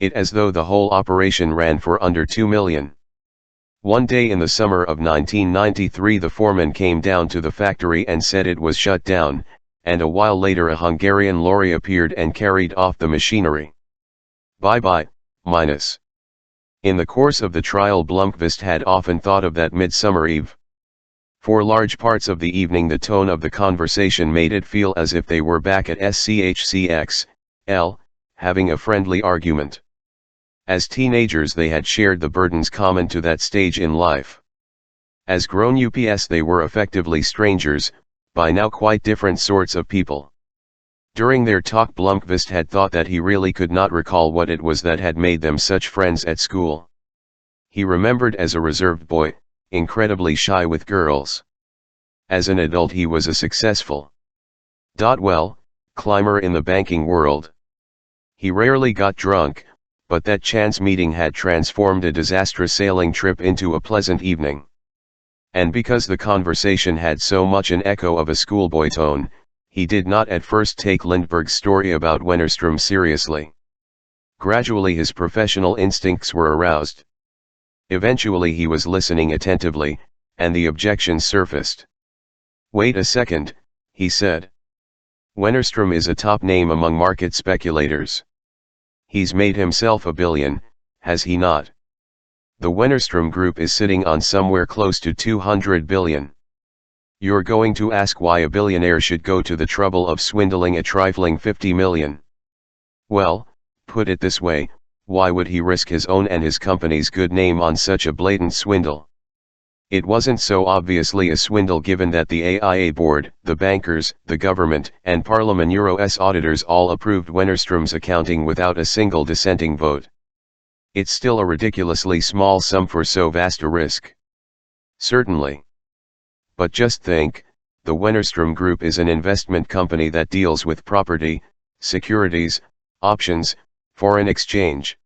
It as though the whole operation ran for under 2 million. One day in the summer of 1993 the foreman came down to the factory and said it was shut down, and a while later a Hungarian lorry appeared and carried off the machinery. Bye-bye, minus. In the course of the trial Blomqvist had often thought of that midsummer eve. For large parts of the evening the tone of the conversation made it feel as if they were back at SCHCXL, having a friendly argument. As teenagers they had shared the burdens common to that stage in life. As grown ups they were effectively strangers, by now quite different sorts of people. During their talk Blomqvist had thought that he really could not recall what it was that had made them such friends at school. He remembered as a reserved boy, incredibly shy with girls. As an adult he was a successful climber in the banking world. He rarely got drunk, but that chance meeting had transformed a disastrous sailing trip into a pleasant evening. And because the conversation had so much an echo of a schoolboy tone, he did not at first take Lindberg's story about Wennerström seriously. Gradually his professional instincts were aroused. Eventually he was listening attentively, and the objections surfaced. "Wait a second," he said. "Wennerström is a top name among market speculators. He's made himself a billion, has he not? The Wennerström Group is sitting on somewhere close to 200 billion. You're going to ask why a billionaire should go to the trouble of swindling a trifling 50 million. Well, put it this way, why would he risk his own and his company's good name on such a blatant swindle? It wasn't so obviously a swindle given that the AIA board, the bankers, the government, and Parliament Euro's auditors all approved Wennerström's accounting without a single dissenting vote. It's still a ridiculously small sum for so vast a risk. Certainly. But just think, the Wennerström Group is an investment company that deals with property, securities, options, foreign exchange.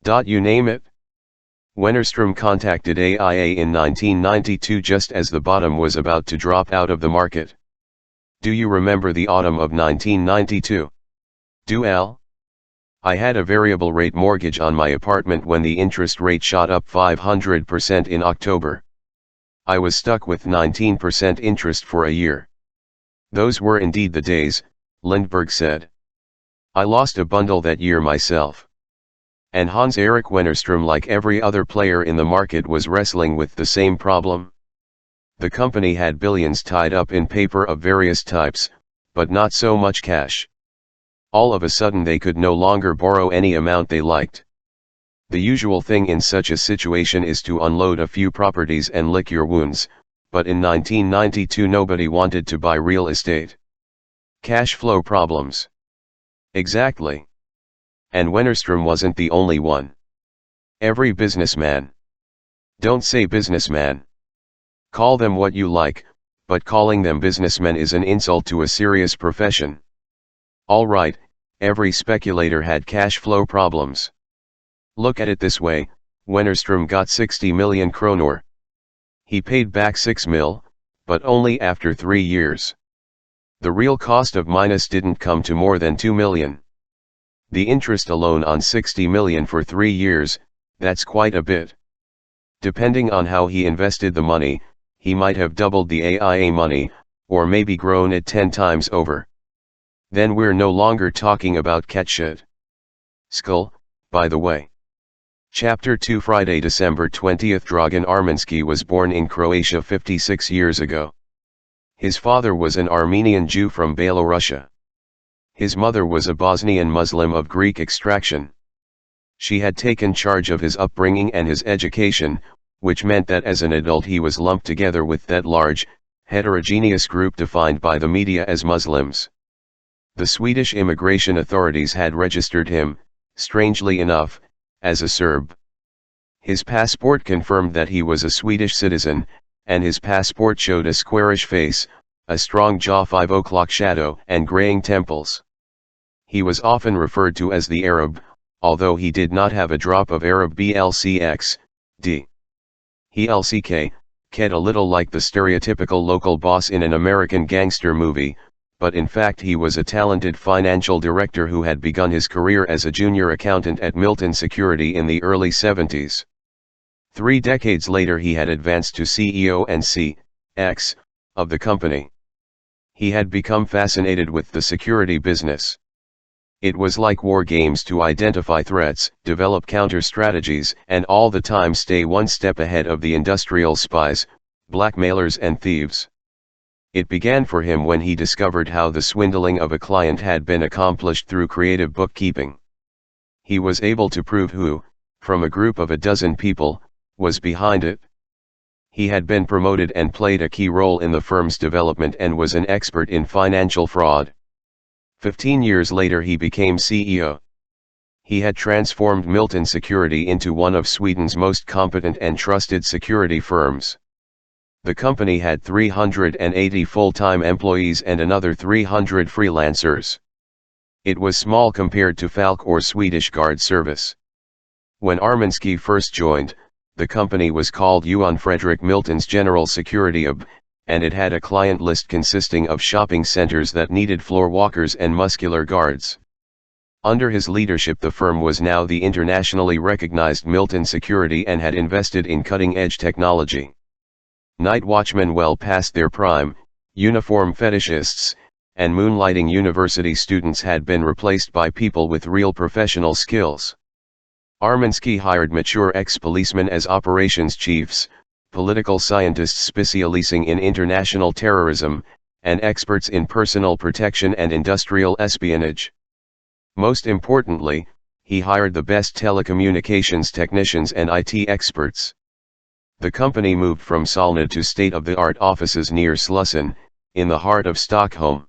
You name it. Wennerström contacted AIA in 1992 just as the bottom was about to drop out of the market. Do you remember the autumn of 1992? Do Al? I had a variable rate mortgage on my apartment when the interest rate shot up 500% in October. I was stuck with 19% interest for a year. Those were indeed the days, Lindberg said. I lost a bundle that year myself. And Hans-Erik Wennerström, like every other player in the market, was wrestling with the same problem. The company had billions tied up in paper of various types, but not so much cash. All of a sudden they could no longer borrow any amount they liked. The usual thing in such a situation is to unload a few properties and lick your wounds, but in 1992 nobody wanted to buy real estate. Cash flow problems. Exactly. And Wennerström wasn't the only one. Every businessman. Don't say businessman. Call them what you like, but calling them businessmen is an insult to a serious profession. All right, every speculator had cash flow problems. Look at it this way, Wennerström got 60 million kronor. He paid back 6 mil, but only after 3 years. The real cost of minus didn't come to more than 2 million. The interest alone on 60 million for 3 years, that's quite a bit. Depending on how he invested the money, he might have doubled the AIA money, or maybe grown it 10 times over. Then we're no longer talking about catshit. Skull, by the way. Chapter 2 Friday, December 20th. Dragan Armansky was born in Croatia 56 years ago. His father was an Armenian Jew from Belorussia. His mother was a Bosnian Muslim of Greek extraction. She had taken charge of his upbringing and his education, which meant that as an adult he was lumped together with that large, heterogeneous group defined by the media as Muslims. The Swedish immigration authorities had registered him, strangely enough, as a Serb. His passport confirmed that he was a Swedish citizen, and his passport showed a squarish face, a strong jaw, 5 o'clock shadow, and graying temples. He was often referred to as the Arab, although he did not have a drop of Arab blcx, d. He lck, Ked a little like the stereotypical local boss in an American gangster movie, but in fact he was a talented financial director who had begun his career as a junior accountant at Milton Security in the early 70s. 3 decades later he had advanced to CEO and CX of the company. He had become fascinated with the security business. It was like war games to identify threats, develop counter-strategies, and all the time stay one step ahead of the industrial spies, blackmailers and thieves. It began for him when he discovered how the swindling of a client had been accomplished through creative bookkeeping. He was able to prove who, from a group of a dozen people, was behind it. He had been promoted and played a key role in the firm's development and was an expert in financial fraud. 15 years later he became CEO. He had transformed Milton Security into one of Sweden's most competent and trusted security firms. The company had 380 full-time employees and another 300 freelancers. It was small compared to Falk or Swedish Guard Service. When Armansky first joined, the company was called Johan Fredrik Milton's General Security AB, and it had a client list consisting of shopping centers that needed floor walkers and muscular guards. Under his leadership the firm was now the internationally recognized Milton Security and had invested in cutting-edge technology. Night watchmen well past their prime, uniform fetishists, and moonlighting university students had been replaced by people with real professional skills. Armansky hired mature ex-policemen as operations chiefs, political scientists specializing in international terrorism, and experts in personal protection and industrial espionage. Most importantly, he hired the best telecommunications technicians and IT experts. The company moved from Solna to state-of-the-art offices near Slussen, in the heart of Stockholm.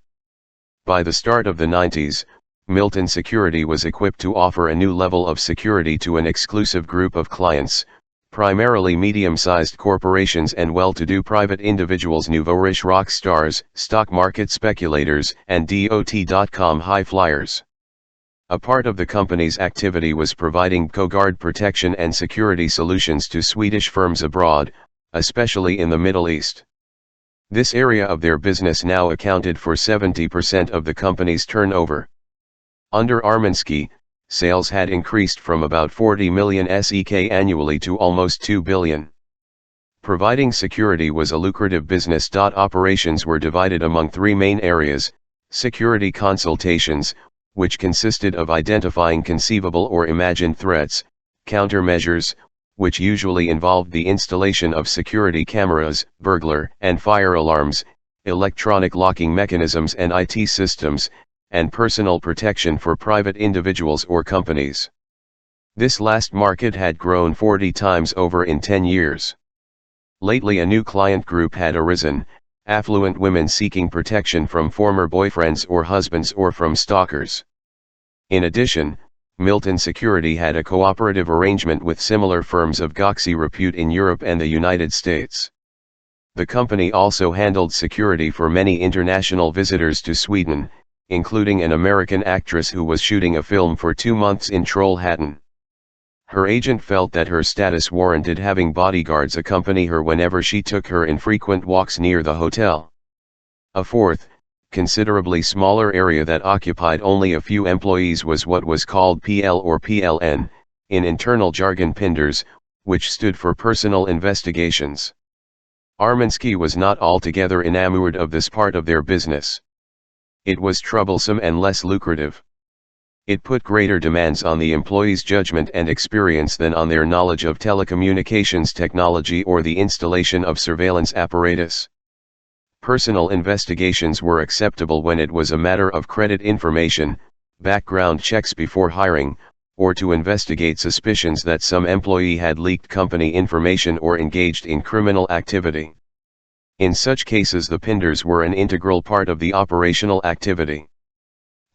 By the start of the 90s, Milton Security was equipped to offer a new level of security to an exclusive group of clients, primarily medium-sized corporations and well-to-do private individuals, nouveau-riche rock stars, stock market speculators, and dot-com high flyers. A part of the company's activity was providing co-guard protection and security solutions to Swedish firms abroad, especially in the Middle East. This area of their business now accounted for 70% of the company's turnover. Under Armansky, sales had increased from about 40 million SEK annually to almost 2 billion. Providing security was a lucrative business. Operations were divided among 3 main areas: security consultations, which consisted of identifying conceivable or imagined threats; countermeasures, which usually involved the installation of security cameras, burglar and fire alarms, electronic locking mechanisms and IT systems; and personal protection for private individuals or companies. This last market had grown 40 times over in 10 years. Lately a new client group had arisen: affluent women seeking protection from former boyfriends or husbands or from stalkers. In addition, Milton Security had a cooperative arrangement with similar firms of Goxi repute in Europe and the United States. The company also handled security for many international visitors to Sweden, including an American actress who was shooting a film for 2 months in Trollhättan. Her agent felt that her status warranted having bodyguards accompany her whenever she took her infrequent walks near the hotel. A fourth, considerably smaller area that occupied only a few employees was what was called PL or PLN, in internal jargon Pinders, which stood for Personal Investigations. Armansky was not altogether enamored of this part of their business. It was troublesome and less lucrative. It put greater demands on the employees' judgment and experience than on their knowledge of telecommunications technology or the installation of surveillance apparatus. Personal investigations were acceptable when it was a matter of credit information, background checks before hiring, or to investigate suspicions that some employee had leaked company information or engaged in criminal activity. In such cases the Pinders were an integral part of the operational activity.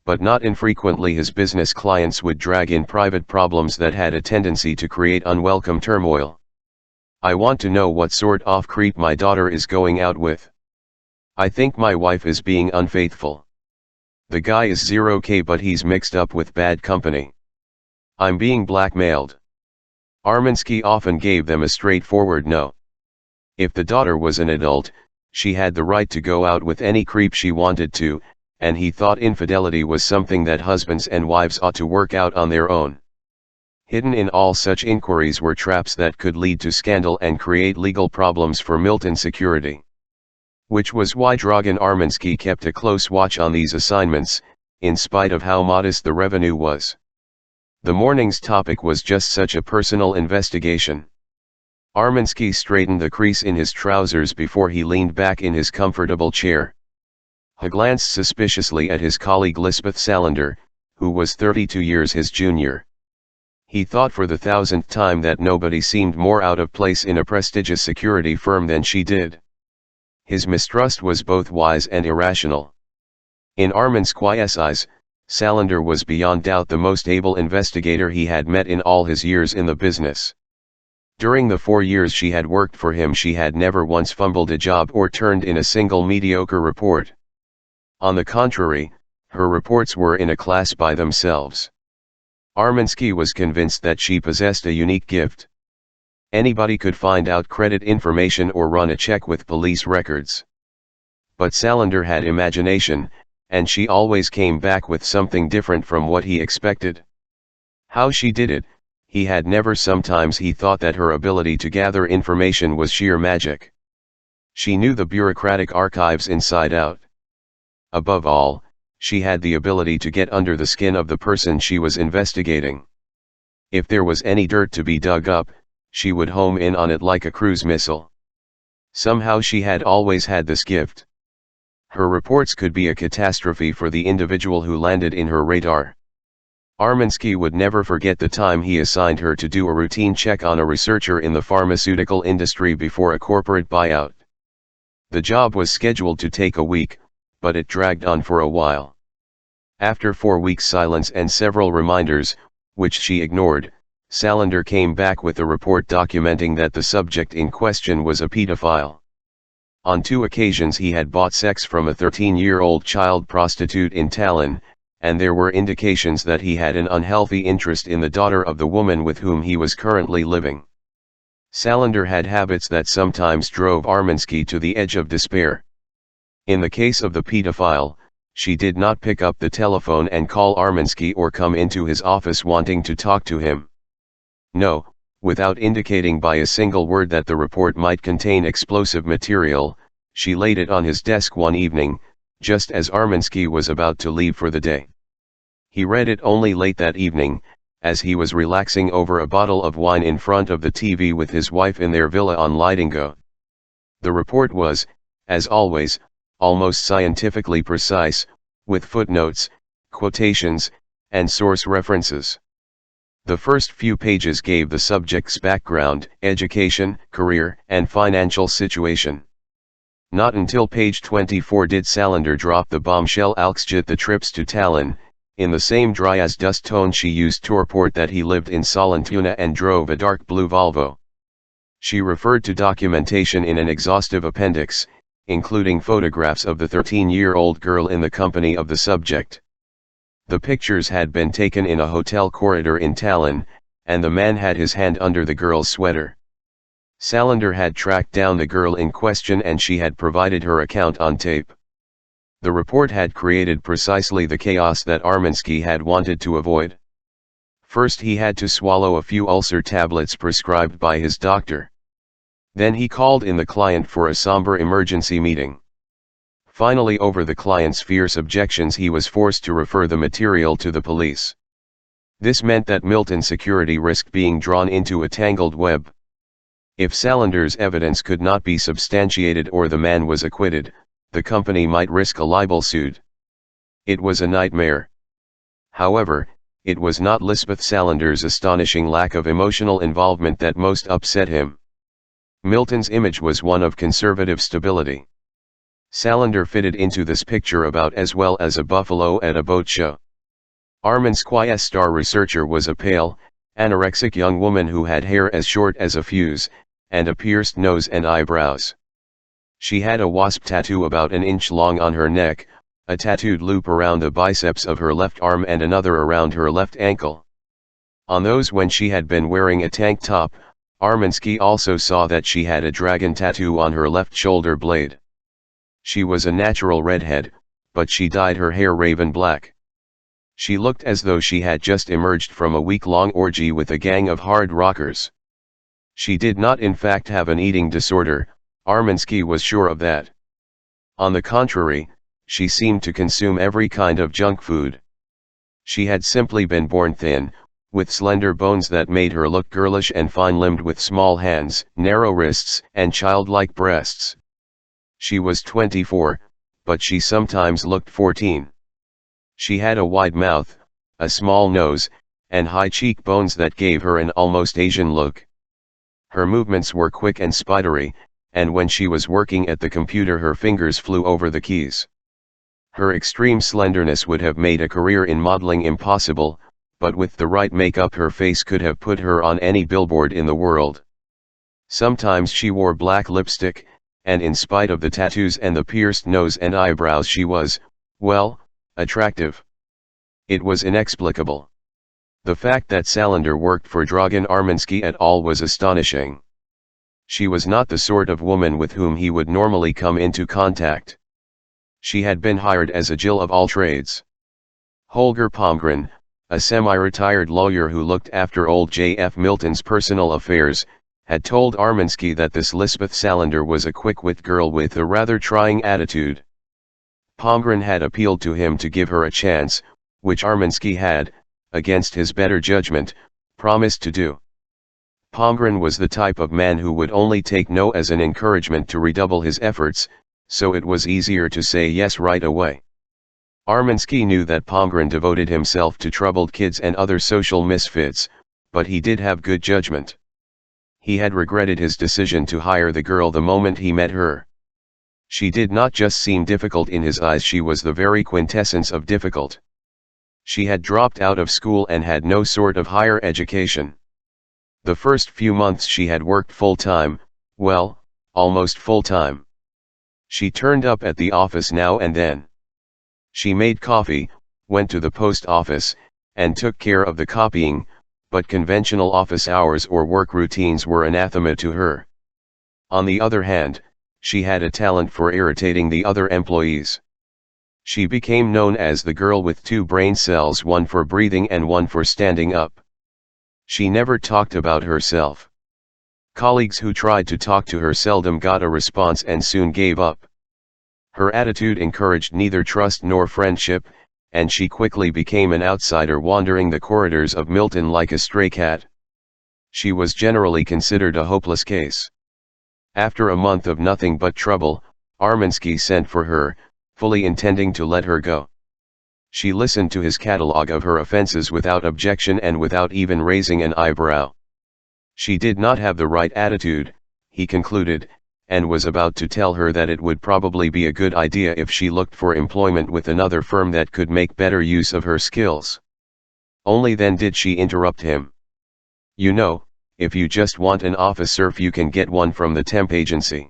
But not infrequently his business clients would drag in private problems that had a tendency to create unwelcome turmoil. "I want to know what sort of creep my daughter is going out with. I think my wife is being unfaithful. The guy is 0K but he's mixed up with bad company. I'm being blackmailed." Armansky often gave them a straightforward no. If the daughter was an adult, she had the right to go out with any creep she wanted to, and he thought infidelity was something that husbands and wives ought to work out on their own. Hidden in all such inquiries were traps that could lead to scandal and create legal problems for Milton Security. Which was why Dragan Armansky kept a close watch on these assignments, in spite of how modest the revenue was. The morning's topic was just such a personal investigation. Armansky straightened the crease in his trousers before he leaned back in his comfortable chair. He glanced suspiciously at his colleague Lisbeth Salander, who was 32 years his junior. He thought for the 1000th time that nobody seemed more out of place in a prestigious security firm than she did. His mistrust was both wise and irrational. In Armansky's eyes, Salander was beyond doubt the most able investigator he had met in all his years in the business. During the 4 years she had worked for him, she had never once fumbled a job or turned in a single mediocre report. On the contrary, her reports were in a class by themselves. Armansky was convinced that she possessed a unique gift. Anybody could find out credit information or run a check with police records. But Salander had imagination, and she always came back with something different from what he expected. How she did it, he had never. Sometimes he thought that her ability to gather information was sheer magic. She knew the bureaucratic archives inside out. Above all, she had the ability to get under the skin of the person she was investigating. If there was any dirt to be dug up, she would home in on it like a cruise missile. Somehow she had always had this gift. Her reports could be a catastrophe for the individual who landed in her radar. Armansky would never forget the time he assigned her to do a routine check on a researcher in the pharmaceutical industry before a corporate buyout. The job was scheduled to take a week, but it dragged on for a while. After 4 weeks' silence and several reminders, which she ignored, Salander came back with a report documenting that the subject in question was a pedophile. On 2 occasions he had bought sex from a 13-year-old child prostitute in Tallinn, and there were indications that he had an unhealthy interest in the daughter of the woman with whom he was currently living. Salander had habits that sometimes drove Armansky to the edge of despair. In the case of the pedophile, she did not pick up the telephone and call Armansky or come into his office wanting to talk to him. No, without indicating by a single word that the report might contain explosive material, she laid it on his desk one evening, just as Armansky was about to leave for the day. He read it only late that evening, as he was relaxing over a bottle of wine in front of the TV with his wife in their villa on Lidingö. The report was, as always, almost scientifically precise, with footnotes, quotations, and source references. The first few pages gave the subject's background, education, career, and financial situation. Not until page 24 did Salander drop the bombshell Alxjit the trips to Tallinn, in the same dry-as-dust tone she used to report that he lived in Sollentuna and drove a dark blue Volvo. She referred to documentation in an exhaustive appendix, including photographs of the 13-year-old girl in the company of the subject. The pictures had been taken in a hotel corridor in Tallinn, and the man had his hand under the girl's sweater. Salander had tracked down the girl in question and she had provided her account on tape. The report had created precisely the chaos that Armansky had wanted to avoid. First he had to swallow a few ulcer tablets prescribed by his doctor. Then he called in the client for a somber emergency meeting. Finally, over the client's fierce objections, he was forced to refer the material to the police. This meant that Milton Security risked being drawn into a tangled web. If Salander's evidence could not be substantiated or the man was acquitted, the company might risk a libel suit. It was a nightmare. However, it was not Lisbeth Salander's astonishing lack of emotional involvement that most upset him. Milton's image was one of conservative stability. Salander fitted into this picture about as well as a buffalo at a boat show. Armansky's star researcher was a pale, anorexic young woman who had hair as short as a fuse, and a pierced nose and eyebrows. She had a wasp tattoo about an inch long on her neck, a tattooed loop around the biceps of her left arm and another around her left ankle. On those when she had been wearing a tank top, Armansky also saw that she had a dragon tattoo on her left shoulder blade. She was a natural redhead, but she dyed her hair raven black. She looked as though she had just emerged from a week-long orgy with a gang of hard rockers. She did not in fact have an eating disorder, Armansky was sure of that. On the contrary, she seemed to consume every kind of junk food. She had simply been born thin, with slender bones that made her look girlish and fine-limbed with small hands, narrow wrists, and childlike breasts. She was 24, but she sometimes looked 14. She had a wide mouth, a small nose, and high cheekbones that gave her an almost Asian look. Her movements were quick and spidery, and when she was working at the computer her fingers flew over the keys. Her extreme slenderness would have made a career in modeling impossible, but with the right makeup her face could have put her on any billboard in the world. Sometimes she wore black lipstick, and in spite of the tattoos and the pierced nose and eyebrows she was, well, attractive. It was inexplicable. The fact that Salander worked for Dragan Armansky at all was astonishing. She was not the sort of woman with whom he would normally come into contact. She had been hired as a Jill of all trades. Holger Palmgren, a semi-retired lawyer who looked after old J.F. Milton's personal affairs, had told Armansky that this Lisbeth Salander was a quick-wit girl with a rather trying attitude. Palmgren had appealed to him to give her a chance, which Armansky had, against his better judgment, promised to do. Palmgren was the type of man who would only take no as an encouragement to redouble his efforts, so it was easier to say yes right away. Armansky knew that Palmgren devoted himself to troubled kids and other social misfits, but he did have good judgment. He had regretted his decision to hire the girl the moment he met her. She did not just seem difficult in his eyes, she was the very quintessence of difficult. She had dropped out of school and had no sort of higher education. The first few months she had worked full-time, well, almost full-time. She turned up at the office now and then. She made coffee, went to the post office, and took care of the copying, but conventional office hours or work routines were anathema to her. On the other hand, she had a talent for irritating the other employees. She became known as the girl with two brain cells, one for breathing and one for standing up. She never talked about herself. Colleagues who tried to talk to her seldom got a response and soon gave up. Her attitude encouraged neither trust nor friendship, and she quickly became an outsider wandering the corridors of Milton like a stray cat. She was generally considered a hopeless case. After a month of nothing but trouble, Armansky sent for her, fully intending to let her go. She listened to his catalogue of her offenses without objection and without even raising an eyebrow. She did not have the right attitude, he concluded, and was about to tell her that it would probably be a good idea if she looked for employment with another firm that could make better use of her skills. Only then did she interrupt him. "You know, if you just want an office serf you can get one from the temp agency.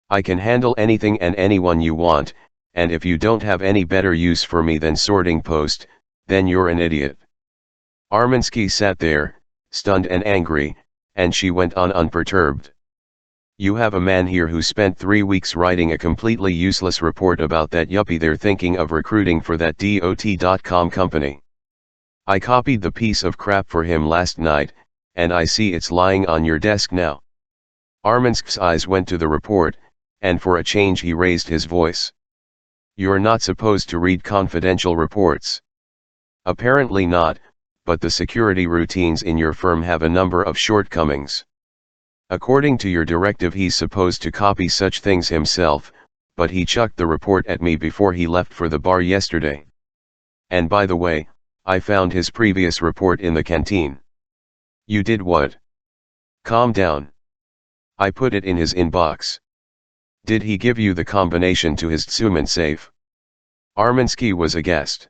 I can handle anything and anyone you want, and if you don't have any better use for me than sorting post, then you're an idiot." Armansky sat there, stunned and angry, and she went on unperturbed. "You have a man here who spent 3 weeks writing a completely useless report about that yuppie they're thinking of recruiting for that dot.com company. I copied the piece of crap for him last night, and I see it's lying on your desk now." Armansky's eyes went to the report, and for a change he raised his voice. "You're not supposed to read confidential reports." "Apparently not, but the security routines in your firm have a number of shortcomings. According to your directive he's supposed to copy such things himself, but he chucked the report at me before he left for the bar yesterday. And by the way, I found his previous report in the canteen." "You did what?" "Calm down. I put it in his inbox." "Did he give you the combination to his Tsuman safe?" Armansky was aghast.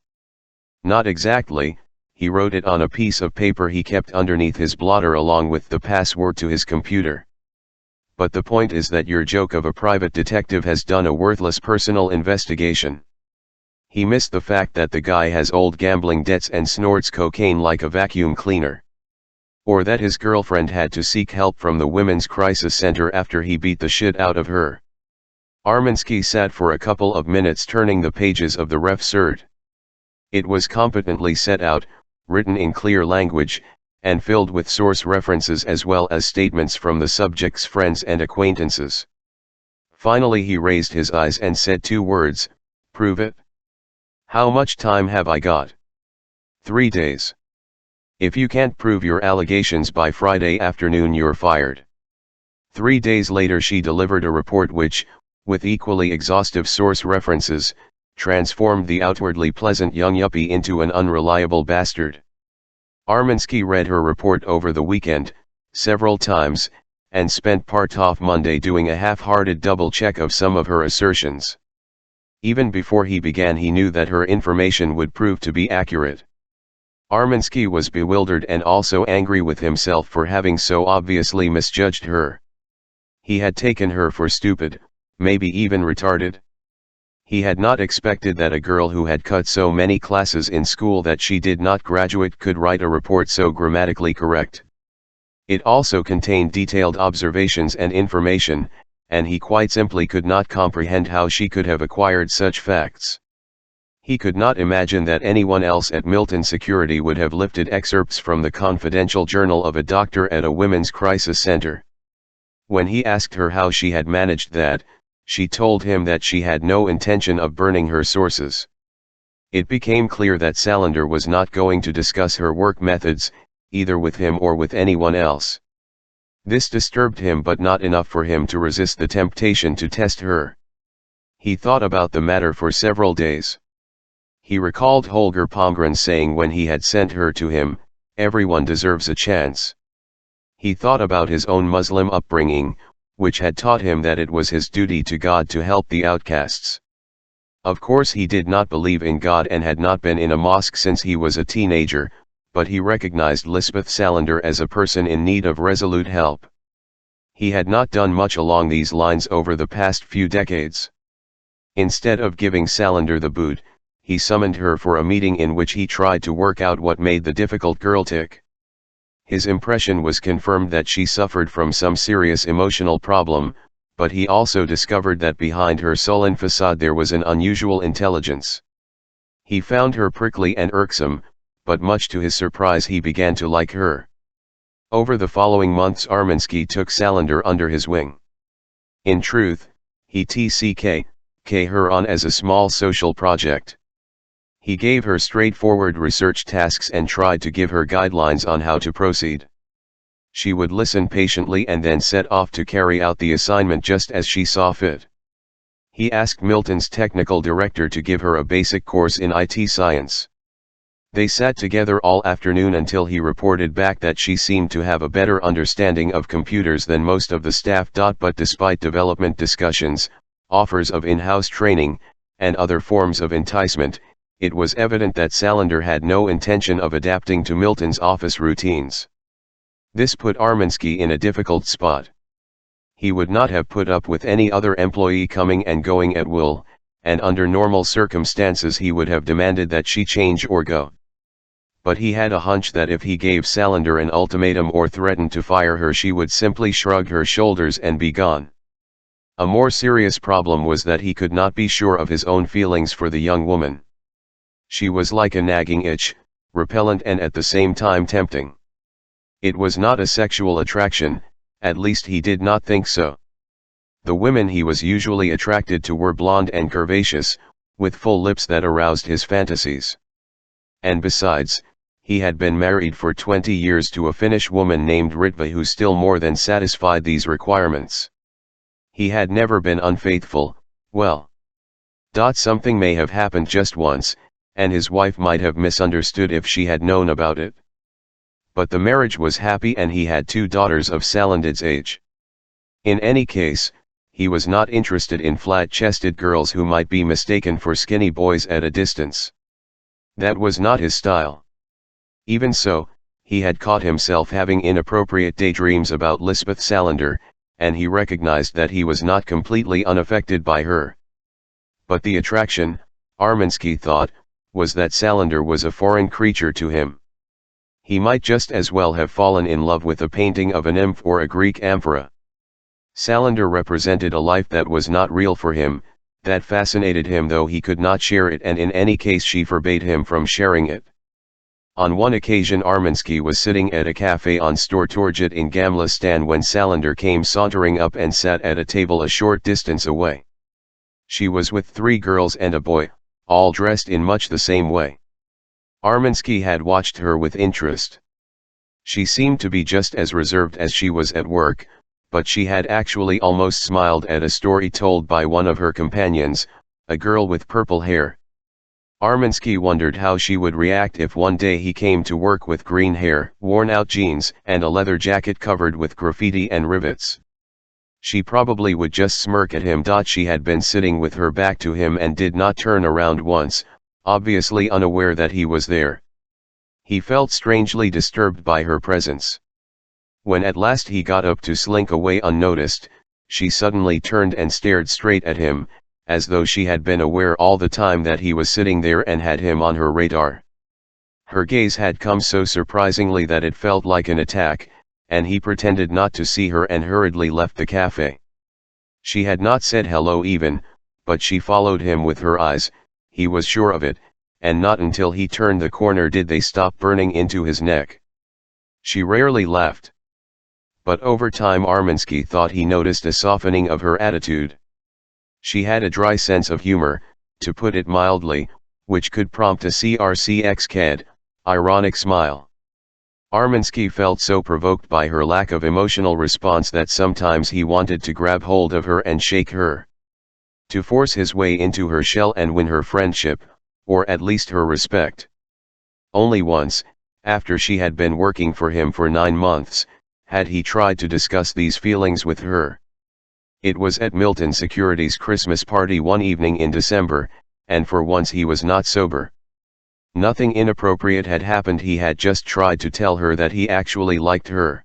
"Not exactly, he wrote it on a piece of paper he kept underneath his blotter along with the password to his computer. But the point is that your joke of a private detective has done a worthless personal investigation. He missed the fact that the guy has old gambling debts and snorts cocaine like a vacuum cleaner. Or that his girlfriend had to seek help from the women's crisis center after he beat the shit out of her. Armansky sat for a couple of minutes turning the pages of the ref cert. It was competently set out, written in clear language, and filled with source references as well as statements from the subject's friends and acquaintances. Finally he raised his eyes and said 2 words, "Prove it." "How much time have I got?" 3 days. "If you can't prove your allegations by Friday afternoon you're fired." 3 days later she delivered a report which, with equally exhaustive source references, transformed the outwardly pleasant young yuppie into an unreliable bastard. Armansky read her report over the weekend, several times, and spent part of Monday doing a half-hearted double-check of some of her assertions. Even before he began he knew that her information would prove to be accurate. Armansky was bewildered and also angry with himself for having so obviously misjudged her. He had taken her for stupid, maybe even retarded. He had not expected that a girl who had cut so many classes in school that she did not graduate could write a report so grammatically correct. It also contained detailed observations and information, and he quite simply could not comprehend how she could have acquired such facts. He could not imagine that anyone else at Milton Security would have lifted excerpts from the confidential journal of a doctor at a women's crisis center. When he asked her how she had managed that, she told him that she had no intention of burning her sources. It became clear that Salander was not going to discuss her work methods, either with him or with anyone else. This disturbed him, but not enough for him to resist the temptation to test her. He thought about the matter for several days. He recalled Holger Palmgren saying when he had sent her to him, "Everyone deserves a chance." He thought about his own Muslim upbringing, which had taught him that it was his duty to God to help the outcasts. Of course he did not believe in God and had not been in a mosque since he was a teenager, but he recognized Lisbeth Salander as a person in need of resolute help. He had not done much along these lines over the past few decades. Instead of giving Salander the boot, he summoned her for a meeting in which he tried to work out what made the difficult girl tick. His impression was confirmed that she suffered from some serious emotional problem, but he also discovered that behind her sullen facade there was an unusual intelligence. He found her prickly and irksome, but much to his surprise he began to like her. Over the following months Armansky took Salander under his wing. In truth, he took her on as a small social project. He gave her straightforward research tasks and tried to give her guidelines on how to proceed. She would listen patiently and then set off to carry out the assignment just as she saw fit. He asked Milton's technical director to give her a basic course in IT science. They sat together all afternoon until he reported back that she seemed to have a better understanding of computers than most of the staff. But despite development discussions, offers of in-house training, and other forms of enticement, it was evident that Salander had no intention of adapting to Milton's office routines. This put Armansky in a difficult spot. He would not have put up with any other employee coming and going at will, and under normal circumstances he would have demanded that she change or go. But he had a hunch that if he gave Salander an ultimatum or threatened to fire her, she would simply shrug her shoulders and be gone. A more serious problem was that he could not be sure of his own feelings for the young woman. She was like a nagging itch, repellent and at the same time tempting. It was not a sexual attraction, at least he did not think so. The women he was usually attracted to were blonde and curvaceous, with full lips that aroused his fantasies. And besides, he had been married for 20 years to a Finnish woman named Ritva who still more than satisfied these requirements. He had never been unfaithful. Well, something may have happened just once, and his wife might have misunderstood if she had known about it. But the marriage was happy and he had 2 daughters of Salander's age. In any case, he was not interested in flat-chested girls who might be mistaken for skinny boys at a distance. That was not his style. Even so, he had caught himself having inappropriate daydreams about Lisbeth Salander, and he recognized that he was not completely unaffected by her. But the attraction, Armansky thought, was that Salander was a foreign creature to him. He might just as well have fallen in love with a painting of a nymph or a Greek amphora. Salander represented a life that was not real for him, that fascinated him though he could not share it, and in any case she forbade him from sharing it. On one occasion Armansky was sitting at a cafe on Stortorget in Gamla Stan when Salander came sauntering up and sat at a table a short distance away. She was with 3 girls and a boy, all dressed in much the same way. Armansky had watched her with interest. She seemed to be just as reserved as she was at work, but she had actually almost smiled at a story told by one of her companions, a girl with purple hair. Armansky wondered how she would react if one day he came to work with green hair, worn-out jeans, and a leather jacket covered with graffiti and rivets. She probably would just smirk at him. She had been sitting with her back to him and did not turn around once, obviously unaware that he was there. He felt strangely disturbed by her presence. When at last he got up to slink away unnoticed, she suddenly turned and stared straight at him, as though she had been aware all the time that he was sitting there and had him on her radar. Her gaze had come so surprisingly that it felt like an attack, and he pretended not to see her and hurriedly left the cafe. She had not said hello even, but she followed him with her eyes, he was sure of it, and not until he turned the corner did they stop burning into his neck. She rarely laughed. But over time Armansky thought he noticed a softening of her attitude. She had a dry sense of humor, to put it mildly, which could prompt a CRCX-CAD, ironic smile. Armansky felt so provoked by her lack of emotional response that sometimes he wanted to grab hold of her and shake her. To force his way into her shell and win her friendship, or at least her respect. Only once, after she had been working for him for 9 months, had he tried to discuss these feelings with her. It was at Milton Securities' Christmas party one evening in December, and for once he was not sober. Nothing inappropriate had happened. He had just tried to tell her that he actually liked her.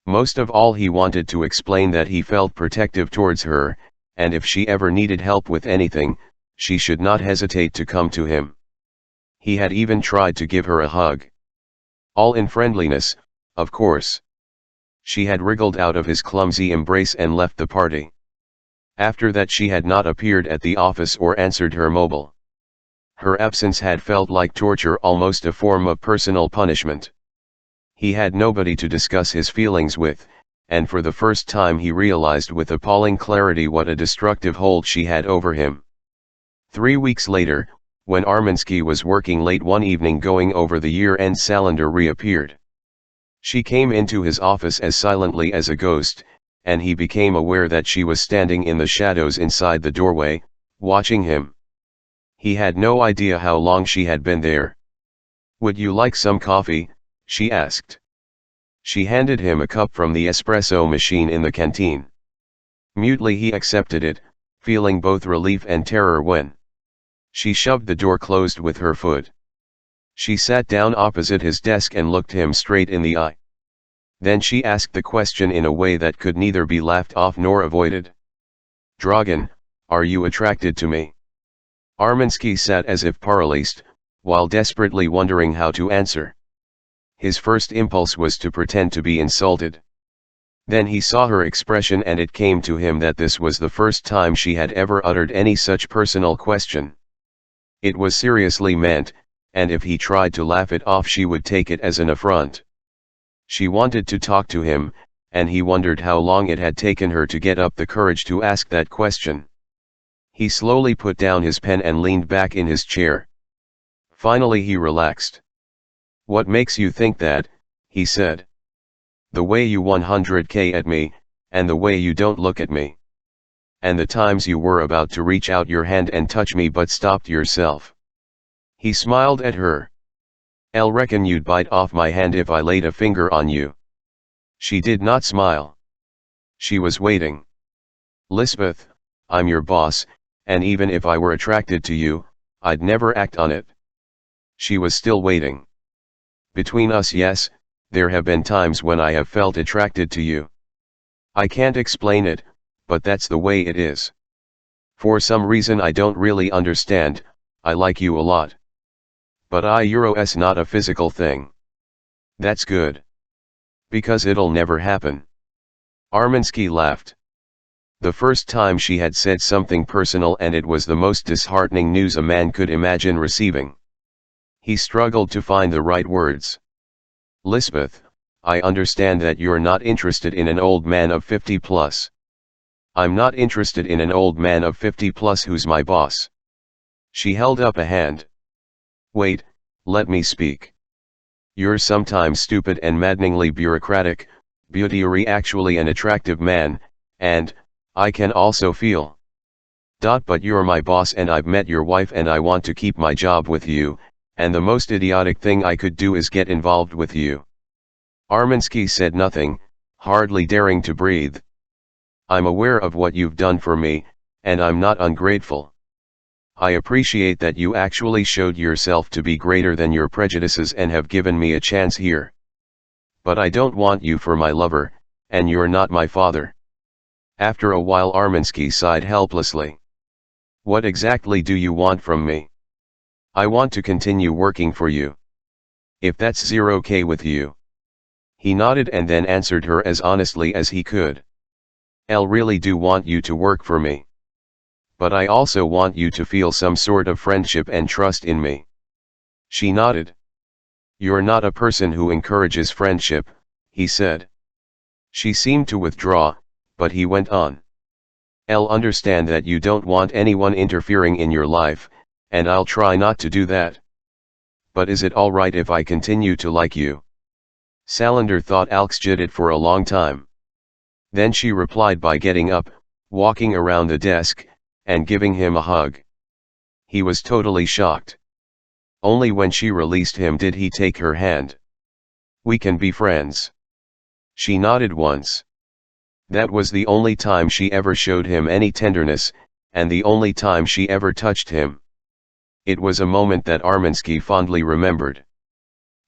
Most of all, he wanted to explain that he felt protective towards her, and if she ever needed help with anything, she should not hesitate to come to him. He had even tried to give her a hug. All in friendliness, of course. She had wriggled out of his clumsy embrace and left the party. After that she had not appeared at the office or answered her mobile. Her absence had felt like torture, almost a form of personal punishment. He had nobody to discuss his feelings with, and for the first time he realized with appalling clarity what a destructive hold she had over him. 3 weeks later, when Armansky was working late one evening going over the year-end, Salander reappeared. She came into his office as silently as a ghost, and he became aware that she was standing in the shadows inside the doorway, watching him. He had no idea how long she had been there. "Would you like some coffee?" she asked. She handed him a cup from the espresso machine in the canteen. Mutely he accepted it, feeling both relief and terror when she shoved the door closed with her foot. She sat down opposite his desk and looked him straight in the eye. Then she asked the question in a way that could neither be laughed off nor avoided. "Dragan, are you attracted to me?" Armansky sat as if paralyzed, while desperately wondering how to answer. His first impulse was to pretend to be insulted. Then he saw her expression and it came to him that this was the first time she had ever uttered any such personal question. It was seriously meant, and if he tried to laugh it off she would take it as an affront. She wanted to talk to him, and he wondered how long it had taken her to get up the courage to ask that question. He slowly put down his pen and leaned back in his chair. Finally he relaxed. "What makes you think that?" he said. "The way you 100k at me, and the way you don't look at me. And the times you were about to reach out your hand and touch me but stopped yourself." He smiled at her. "I'll reckon you'd bite off my hand if I laid a finger on you." She did not smile. She was waiting. "Lisbeth, I'm your boss, and even if I were attracted to you, I'd never act on it." She was still waiting. "Between us, yes, there have been times when I have felt attracted to you. I can't explain it, but that's the way it is. For some reason I don't really understand, I like you a lot. But you're not a physical thing. That's good. Because it'll never happen. Armansky laughed. The first time she had said something personal, and it was the most disheartening news a man could imagine receiving. He struggled to find the right words. Lisbeth, I understand that you're not interested in an old man of 50 plus. I'm not interested in an old man of 50 plus who's my boss. She held up a hand. Wait, let me speak. You're sometimes stupid and maddeningly bureaucratic, but you're actually an attractive man, and, I can also feel. But you're my boss and I've met your wife and I want to keep my job with you, and the most idiotic thing I could do is get involved with you. Armansky said nothing, hardly daring to breathe. I'm aware of what you've done for me, and I'm not ungrateful. I appreciate that you actually showed yourself to be greater than your prejudices and have given me a chance here. But I don't want you for my lover, and you're not my father. After a while Armansky sighed helplessly. What exactly do you want from me? I want to continue working for you. If that's okay with you. He nodded and then answered her as honestly as he could. I really do want you to work for me. But I also want you to feel some sort of friendship and trust in me. She nodded. You're not a person who encourages friendship, he said. She seemed to withdraw, but he went on. I'll understand that you don't want anyone interfering in your life, and I'll try not to do that. But is it alright if I continue to like you? Salander thought Alxjidit for a long time. Then she replied by getting up, walking around the desk, and giving him a hug. He was totally shocked. Only when she released him did he take her hand. We can be friends. She nodded once. That was the only time she ever showed him any tenderness, and the only time she ever touched him. It was a moment that Armansky fondly remembered.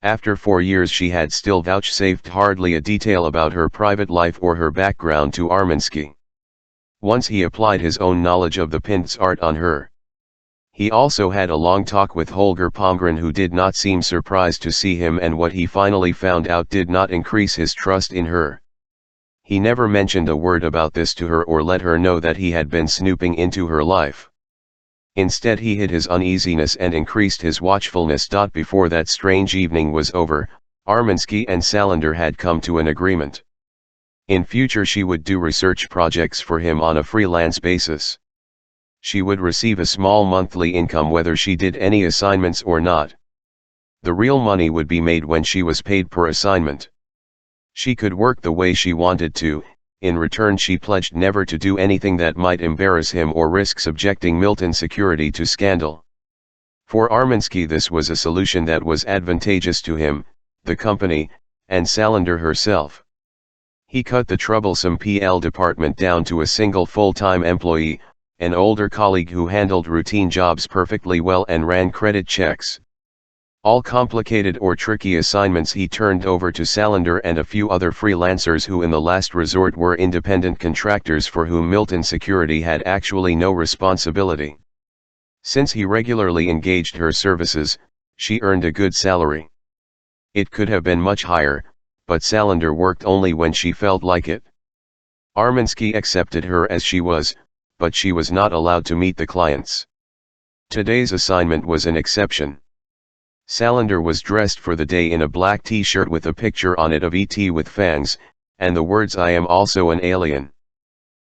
After 4 years she had still vouchsafed hardly a detail about her private life or her background to Armansky. Once he applied his own knowledge of the Pintz art on her. He also had a long talk with Holger Palmgren, who did not seem surprised to see him, and what he finally found out did not increase his trust in her. He never mentioned a word about this to her or let her know that he had been snooping into her life. Instead he hid his uneasiness and increased his watchfulness. Before that strange evening was over, Armansky and Salander had come to an agreement. In future she would do research projects for him on a freelance basis. She would receive a small monthly income whether she did any assignments or not. The real money would be made when she was paid per assignment. She could work the way she wanted to. In return she pledged never to do anything that might embarrass him or risk subjecting Milton Security to scandal. For Armansky this was a solution that was advantageous to him, the company, and Salander herself. He cut the troublesome PL department down to a single full-time employee, an older colleague who handled routine jobs perfectly well and ran credit checks. All complicated or tricky assignments he turned over to Salander and a few other freelancers who in the last resort were independent contractors for whom Milton Security had actually no responsibility. Since he regularly engaged her services, she earned a good salary. It could have been much higher, but Salander worked only when she felt like it. Armansky accepted her as she was, but she was not allowed to meet the clients. Today's assignment was an exception. Salander was dressed for the day in a black t-shirt with a picture on it of E.T. with fangs, and the words "I am also an alien."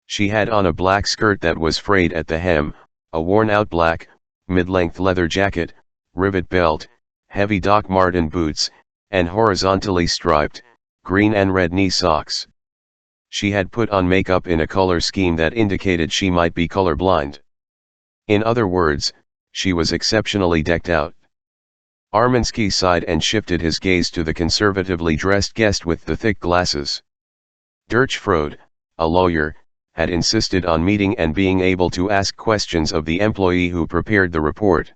She had on a black skirt that was frayed at the hem, a worn-out black, mid-length leather jacket, rivet belt, heavy Doc Marten boots, and horizontally striped, green and red knee socks. She had put on makeup in a color scheme that indicated she might be colorblind. In other words, she was exceptionally decked out. Armansky sighed and shifted his gaze to the conservatively dressed guest with the thick glasses. Dirch Frode, a lawyer, had insisted on meeting and being able to ask questions of the employee who prepared the report.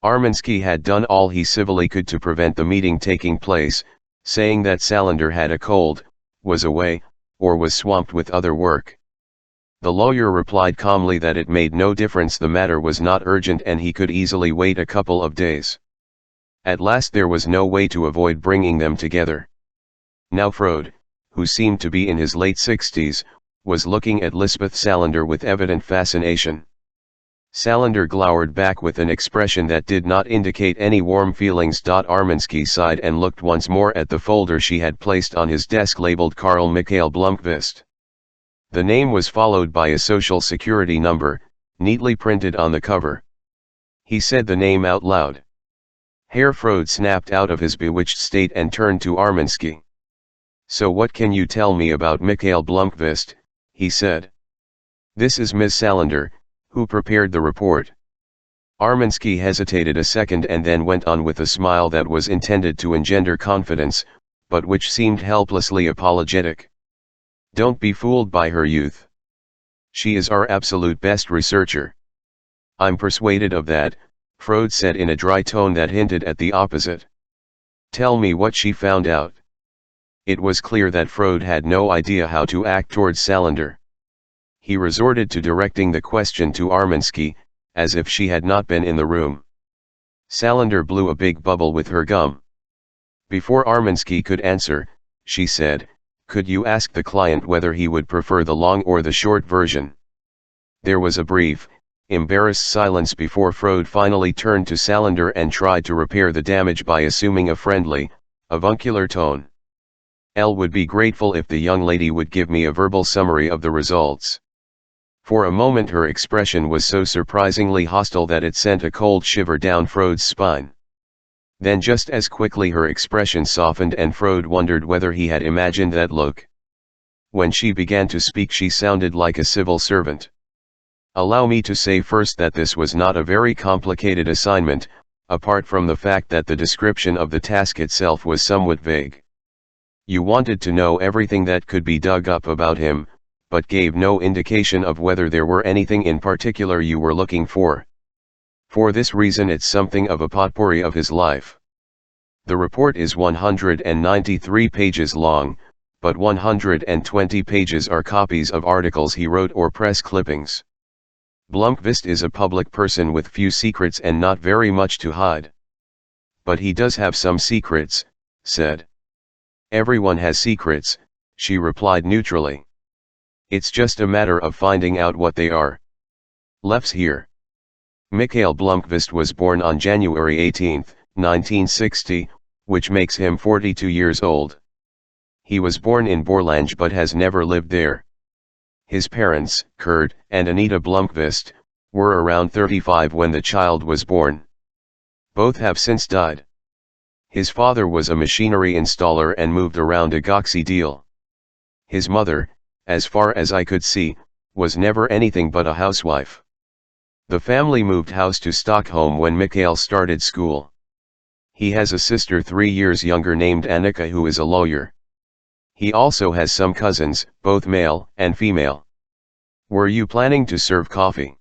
Armansky had done all he civilly could to prevent the meeting taking place, saying that Salander had a cold, was away, or was swamped with other work. The lawyer replied calmly that it made no difference, the matter was not urgent and he could easily wait a couple of days. At last there was no way to avoid bringing them together. Now Freud, who seemed to be in his late 60s, was looking at Lisbeth Salander with evident fascination. Salander glowered back with an expression that did not indicate any warm feelings. Arminsky sighed and looked once more at the folder she had placed on his desk labeled Carl Michael Blomqvist. The name was followed by a social security number, neatly printed on the cover. He said the name out loud. Herr Freud snapped out of his bewitched state and turned to Arminsky. "So what can you tell me about Michael Blomqvist?" he said. "This is Ms. Salander, who prepared the report." Arminsky hesitated a second and then went on with a smile that was intended to engender confidence, but which seemed helplessly apologetic. "Don't be fooled by her youth. She is our absolute best researcher." "I'm persuaded of that," Freud said in a dry tone that hinted at the opposite. "Tell me what she found out." It was clear that Freud had no idea how to act towards Salander. He resorted to directing the question to Arminsky, as if she had not been in the room. Salander blew a big bubble with her gum. Before Arminsky could answer, she said, "Could you ask the client whether he would prefer the long or the short version?" There was a brief, embarrassed silence before Freud finally turned to Salander and tried to repair the damage by assuming a friendly, avuncular tone. "L would be grateful if the young lady would give me a verbal summary of the results." For a moment her expression was so surprisingly hostile that it sent a cold shiver down Freud's spine. Then just as quickly her expression softened and Freud wondered whether he had imagined that look. When she began to speak she sounded like a civil servant. "Allow me to say first that this was not a very complicated assignment, apart from the fact that the description of the task itself was somewhat vague. You wanted to know everything that could be dug up about him, but gave no indication of whether there were anything in particular you were looking for. For this reason it's something of a potpourri of his life. The report is 193 pages long, but 120 pages are copies of articles he wrote or press clippings. Blomqvist is a public person with few secrets and not very much to hide. But he does have some secrets," said. "Everyone has secrets," she replied neutrally. "It's just a matter of finding out what they are. Let's hear." Michael Blomqvist was born on January 18, 1960, which makes him 42 years old. He was born in Borlange but has never lived there. His parents, Kurt and Anita Blomqvist, were around 35 when the child was born. Both have since died. His father was a machinery installer and moved around a goxy deal. His mother, as far as I could see, was never anything but a housewife. The family moved house to Stockholm when Michael started school. He has a sister 3 years younger named Annika who is a lawyer. He also has some cousins, both male and female. "Were you planning to serve coffee?"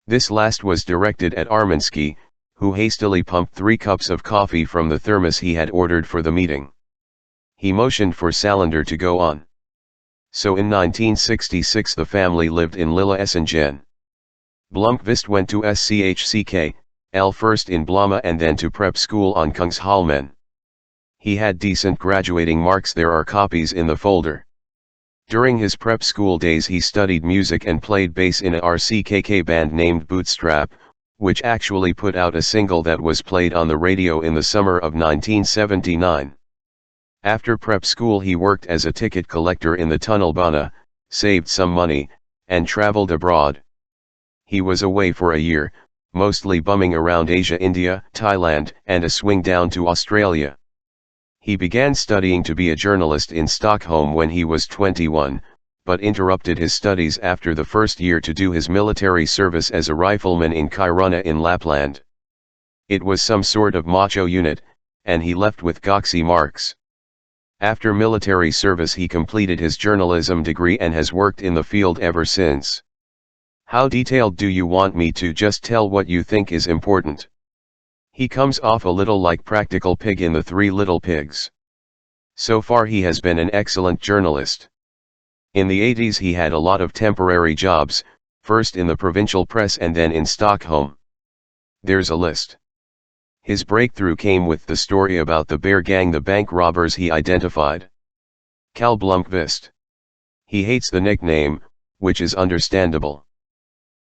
This last was directed at Arminsky, who hastily pumped 3 cups of coffee from the thermos he had ordered for the meeting. He motioned for Salander to go on. "So in 1966 the family lived in Lilla Essingen. Blomqvist went to SCHCK, first in Blomma and then to prep school on Kungsholmen. He had decent graduating marks. There are copies in the folder. During his prep school days he studied music and played bass in a RCKK band named Bootstrap, which actually put out a single that was played on the radio in the summer of 1979. After prep school he worked as a ticket collector in the Tunnelbana, saved some money, and traveled abroad. He was away for a year, mostly bumming around Asia, India, Thailand, and a swing down to Australia. He began studying to be a journalist in Stockholm when he was 21, but interrupted his studies after the first year to do his military service as a rifleman in Kiruna in Lapland. It was some sort of macho unit, and he left with goxy marks. After military service he completed his journalism degree and has worked in the field ever since. How detailed do you want me to just tell what you think is important? He comes off a little like Practical Pig in The 3 Little Pigs. So far he has been an excellent journalist. In the 80s he had a lot of temporary jobs, first in the provincial press and then in Stockholm. There's a list. His breakthrough came with the story about the bear gang, the bank robbers he identified. Cal Blomqvist. He hates the nickname, which is understandable.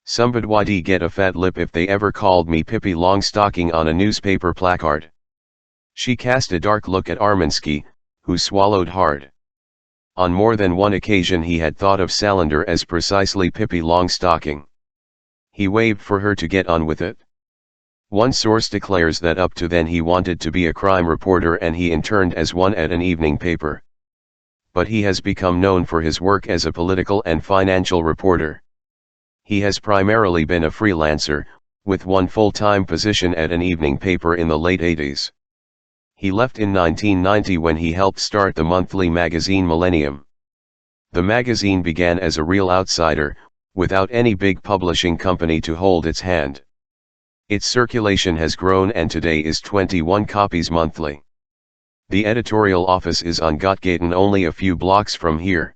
Somebody'd get a fat lip if they ever called me Pippi Longstocking on a newspaper placard. She cast a dark look at Arminsky, who swallowed hard. On more than one occasion he had thought of Salander as precisely Pippi Longstocking. He waved for her to get on with it. One source declares that up to then he wanted to be a crime reporter and he interned as one at an evening paper. But he has become known for his work as a political and financial reporter. He has primarily been a freelancer, with one full-time position at an evening paper in the late 80s. He left in 1990 when he helped start the monthly magazine Millennium. The magazine began as a real outsider, without any big publishing company to hold its hand. Its circulation has grown and today is 21 copies monthly. The editorial office is on Gottgaten, only a few blocks from here.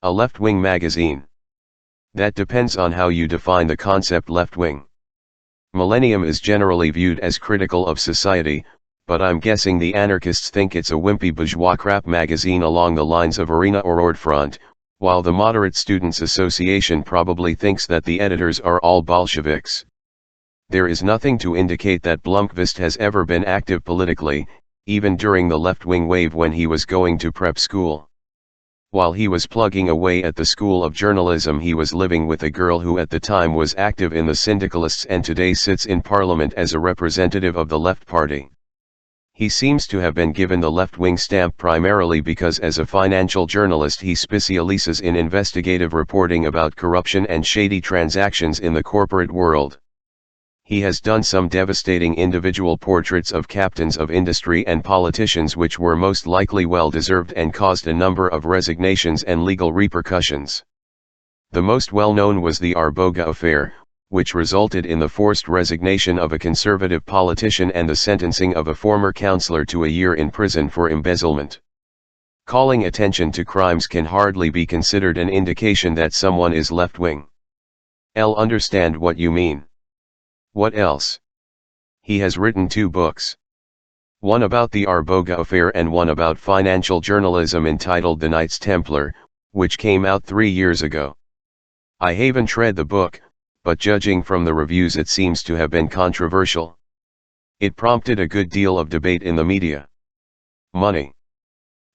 A left-wing magazine. That depends on how you define the concept left-wing. Millennium is generally viewed as critical of society, but I'm guessing the anarchists think it's a wimpy bourgeois crap magazine along the lines of Arena or Ordfront, while the Moderate Students Association probably thinks that the editors are all Bolsheviks. There is nothing to indicate that Blomqvist has ever been active politically, even during the left-wing wave when he was going to prep school. While he was plugging away at the School of Journalism, he was living with a girl who at the time was active in the Syndicalists and today sits in Parliament as a representative of the Left Party. He seems to have been given the left-wing stamp primarily because as a financial journalist he specializes in investigative reporting about corruption and shady transactions in the corporate world. He has done some devastating individual portraits of captains of industry and politicians which were most likely well-deserved and caused a number of resignations and legal repercussions. The most well-known was the Arboga affair, which resulted in the forced resignation of a conservative politician and the sentencing of a former councillor to a year in prison for embezzlement. Calling attention to crimes can hardly be considered an indication that someone is left-wing. I'll understand what you mean. What else? He has written 2 books. One about the Arboga affair and one about financial journalism entitled The Knights Templar, which came out 3 years ago. I haven't read the book, but judging from the reviews it seems to have been controversial. It prompted a good deal of debate in the media. Money.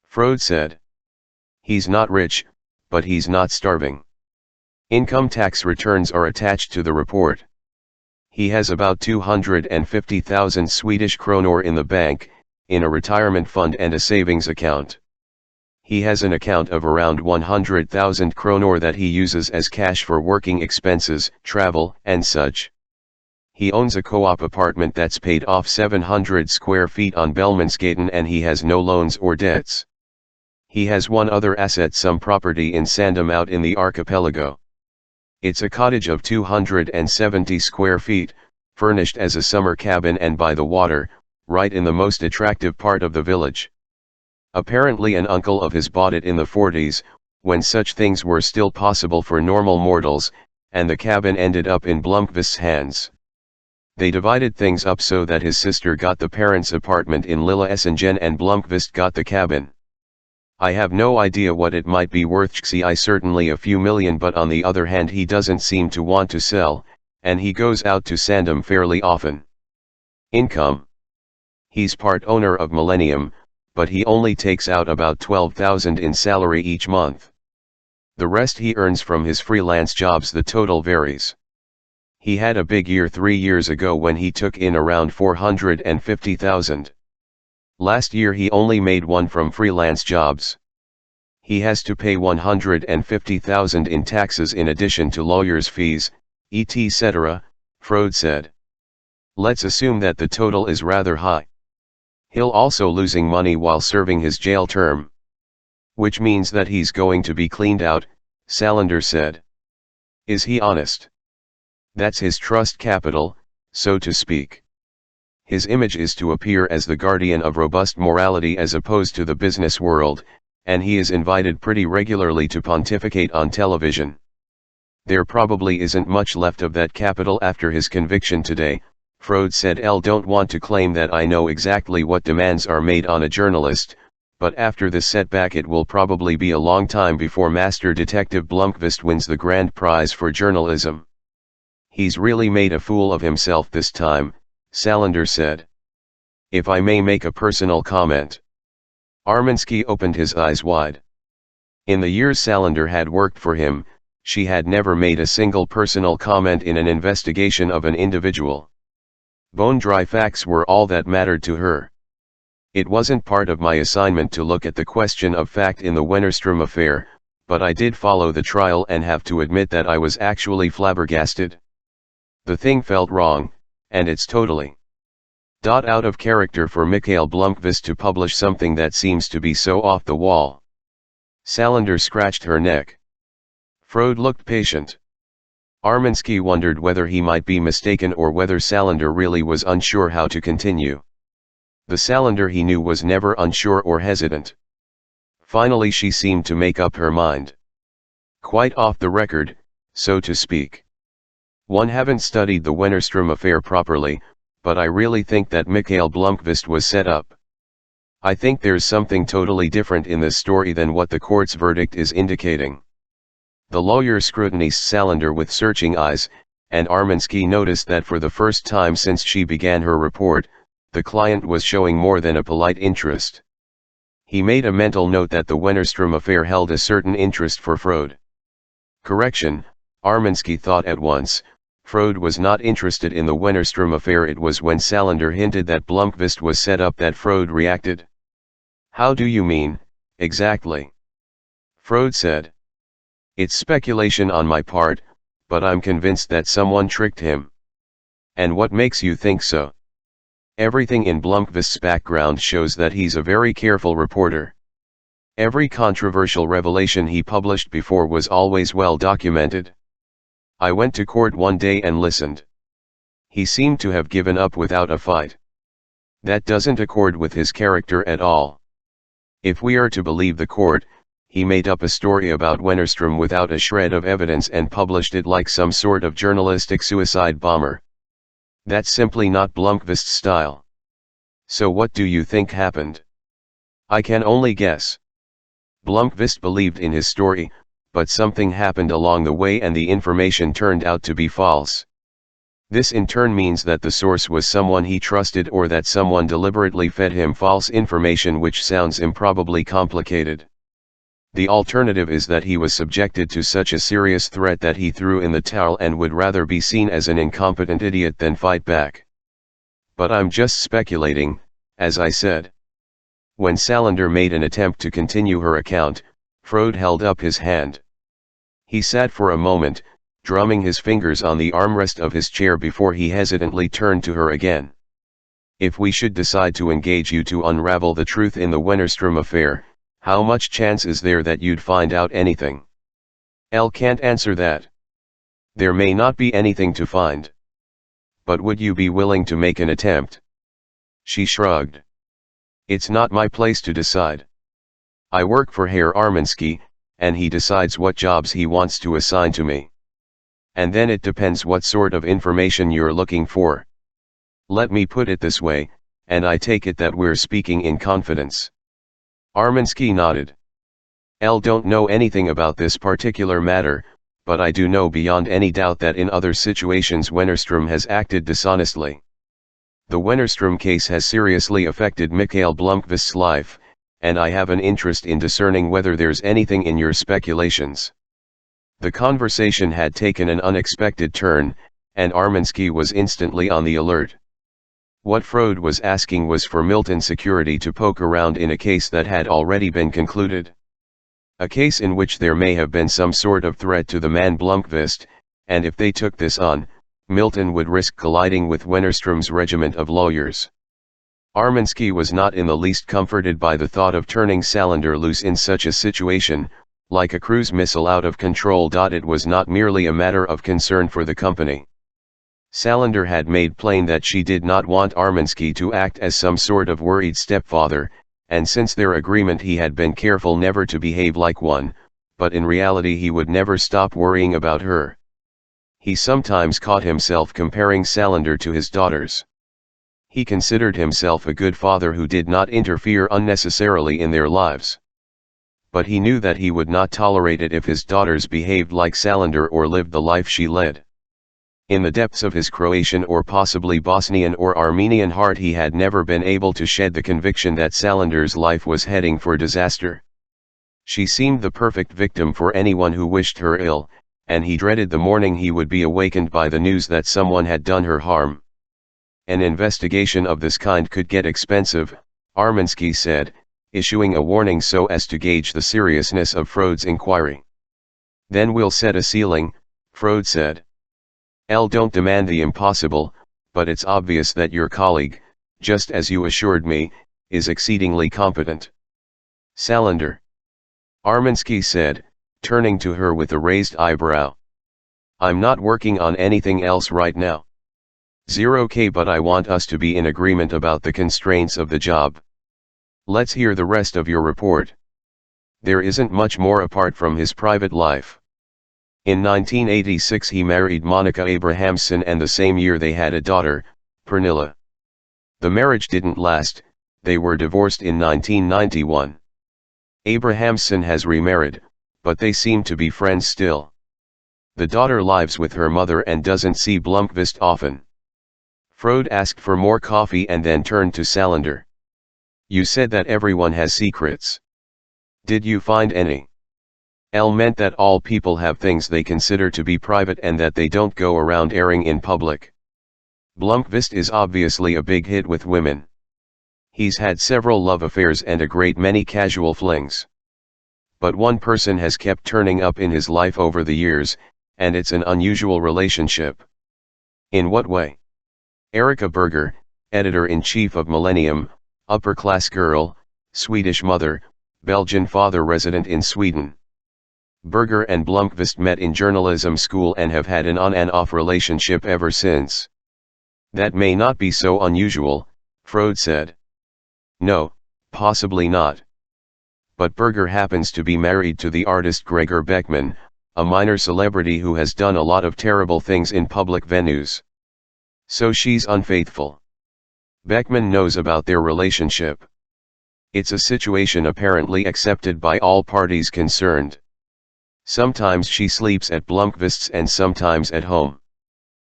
Freud said. He's not rich, but he's not starving. Income tax returns are attached to the report. He has about 250,000 Swedish kronor in the bank, in a retirement fund and a savings account. He has an account of around 100,000 kronor that he uses as cash for working expenses, travel, and such. He owns a co-op apartment that's paid off 700 square feet on Bellmansgaten and he has no loans or debts. He has one other asset, some property in Sandom out in the archipelago. It's a cottage of 270 square feet, furnished as a summer cabin and by the water, right in the most attractive part of the village. Apparently an uncle of his bought it in the 40s, when such things were still possible for normal mortals, and the cabin ended up in Blomqvist's hands. They divided things up so that his sister got the parents' apartment in Lilla Essingen and Blomqvist got the cabin. I have no idea what it might be worth, certainly a few million, but on the other hand he doesn't seem to want to sell, and he goes out to Sandom fairly often. Income. He's part owner of Millennium, but he only takes out about 12,000 in salary each month. The rest he earns from his freelance jobs. The total varies. He had a big year 3 years ago when he took in around 450,000. Last year he only made one from freelance jobs. He has to pay 150,000 in taxes in addition to lawyers' fees, etc., Freud said. Let's assume that the total is rather high. He'll also losing money while serving his jail term. Which means that he's going to be cleaned out, Salander said. Is he honest? That's his trust capital, so to speak. His image is to appear as the guardian of robust morality as opposed to the business world, and he is invited pretty regularly to pontificate on television. There probably isn't much left of that capital after his conviction today, Freud said, "I don't want to claim that I know exactly what demands are made on a journalist, but after this setback it will probably be a long time before Master Detective Blomkvist wins the grand prize for journalism. He's really made a fool of himself this time," Salander said. "If I may make a personal comment." Armansky opened his eyes wide. In the years Salander had worked for him, she had never made a single personal comment in an investigation of an individual. Bone-dry facts were all that mattered to her. "It wasn't part of my assignment to look at the question of fact in the Wennerstrom affair, but I did follow the trial and have to admit that I was actually flabbergasted. The thing felt wrong, and it's totally out of character for Mikhail Blomkvist to publish something that seems to be so off the wall." Salander scratched her neck. Freud looked patient. Armansky wondered whether he might be mistaken or whether Salander really was unsure how to continue. The Salander he knew was never unsure or hesitant. Finally she seemed to make up her mind. "Quite off the record, so to speak. One haven't studied the Wennerstrom affair properly, but I really think that Mikhail Blomkvist was set up. I think there's something totally different in this story than what the court's verdict is indicating." The lawyer scrutinized Salander with searching eyes, and Armansky noticed that for the first time since she began her report, the client was showing more than a polite interest. He made a mental note that the Wennerstrom affair held a certain interest for Freud. Correction, Armansky thought at once, Freud was not interested in the Wennerstrom affair. It was when Salander hinted that Blomkvist was set up that Freud reacted. "How do you mean, exactly?" Freud said. "It's speculation on my part, but I'm convinced that someone tricked him." "And what makes you think so?" "Everything in Blomkvist's background shows that he's a very careful reporter. Every controversial revelation he published before was always well documented. I went to court one day and listened. He seemed to have given up without a fight. That doesn't accord with his character at all. If we are to believe the court, he made up a story about Wennerstrom without a shred of evidence and published it like some sort of journalistic suicide bomber. That's simply not Blomkvist's style. So what do you think happened?" "I can only guess. Blomkvist believed in his story, but something happened along the way and the information turned out to be false. This in turn means that the source was someone he trusted or that someone deliberately fed him false information, which sounds improbably complicated. The alternative is that he was subjected to such a serious threat that he threw in the towel and would rather be seen as an incompetent idiot than fight back. But I'm just speculating, as I said." When Salander made an attempt to continue her account, Freud held up his hand. He sat for a moment, drumming his fingers on the armrest of his chair before he hesitantly turned to her again. "If we should decide to engage you to unravel the truth in the Wennerstrom affair, how much chance is there that you'd find out anything?" "I can't answer that. There may not be anything to find. But would you be willing to make an attempt?" She shrugged. "It's not my place to decide. I work for Herr Armansky, and he decides what jobs he wants to assign to me. And then it depends what sort of information you're looking for. Let me put it this way, and I take it that we're speaking in confidence." Armansky nodded. "I don't know anything about this particular matter, but I do know beyond any doubt that in other situations Wennerstrom has acted dishonestly. The Wennerstrom case has seriously affected Mikhail Blomkvist's life, and I have an interest in discerning whether there's anything in your speculations." The conversation had taken an unexpected turn, and Armansky was instantly on the alert. What Freud was asking was for Milton Security to poke around in a case that had already been concluded. A case in which there may have been some sort of threat to the man Blomkvist, and if they took this on, Milton would risk colliding with Wennerstrom's regiment of lawyers. Armansky was not in the least comforted by the thought of turning Salander loose in such a situation, like a cruise missile out of control. It was not merely a matter of concern for the company. Salander had made plain that she did not want Armansky to act as some sort of worried stepfather, and since their agreement he had been careful never to behave like one, but in reality he would never stop worrying about her. He sometimes caught himself comparing Salander to his daughters. He considered himself a good father who did not interfere unnecessarily in their lives. But he knew that he would not tolerate it if his daughters behaved like Salander or lived the life she led. In the depths of his Croatian or possibly Bosnian or Armenian heart he had never been able to shed the conviction that Salander's life was heading for disaster. She seemed the perfect victim for anyone who wished her ill, and he dreaded the morning he would be awakened by the news that someone had done her harm. An investigation of this kind could get expensive, Armansky said, issuing a warning so as to gauge the seriousness of Freud's inquiry. Then we'll set a ceiling, Freud said. Don't demand the impossible, but it's obvious that your colleague, just as you assured me, is exceedingly competent. Salander. Armansky said, turning to her with a raised eyebrow. I'm not working on anything else right now. 0K, but I want us to be in agreement about the constraints of the job. Let's hear the rest of your report. There isn't much more apart from his private life. In 1986 he married Monica Abrahamsson and the same year they had a daughter, Pernilla. The marriage didn't last, they were divorced in 1991. Abrahamsson has remarried, but they seem to be friends still. The daughter lives with her mother and doesn't see Blomqvist often. Freud asked for more coffee and then turned to Salander. You said that everyone has secrets. Did you find any? Meant that all people have things they consider to be private and that they don't go around airing in public. Blomqvist is obviously a big hit with women. He's had several love affairs and a great many casual flings. But one person has kept turning up in his life over the years, and it's an unusual relationship. In what way? Erika Berger, editor-in-chief of Millennium, upper-class girl, Swedish mother, Belgian father resident in Sweden. Berger and Blomqvist met in journalism school and have had an on and off relationship ever since. That may not be so unusual, Freud said. No, possibly not. But Berger happens to be married to the artist Gregor Beckman, a minor celebrity who has done a lot of terrible things in public venues. So she's unfaithful. Beckman knows about their relationship. It's a situation apparently accepted by all parties concerned. Sometimes she sleeps at Blomqvist's and sometimes at home.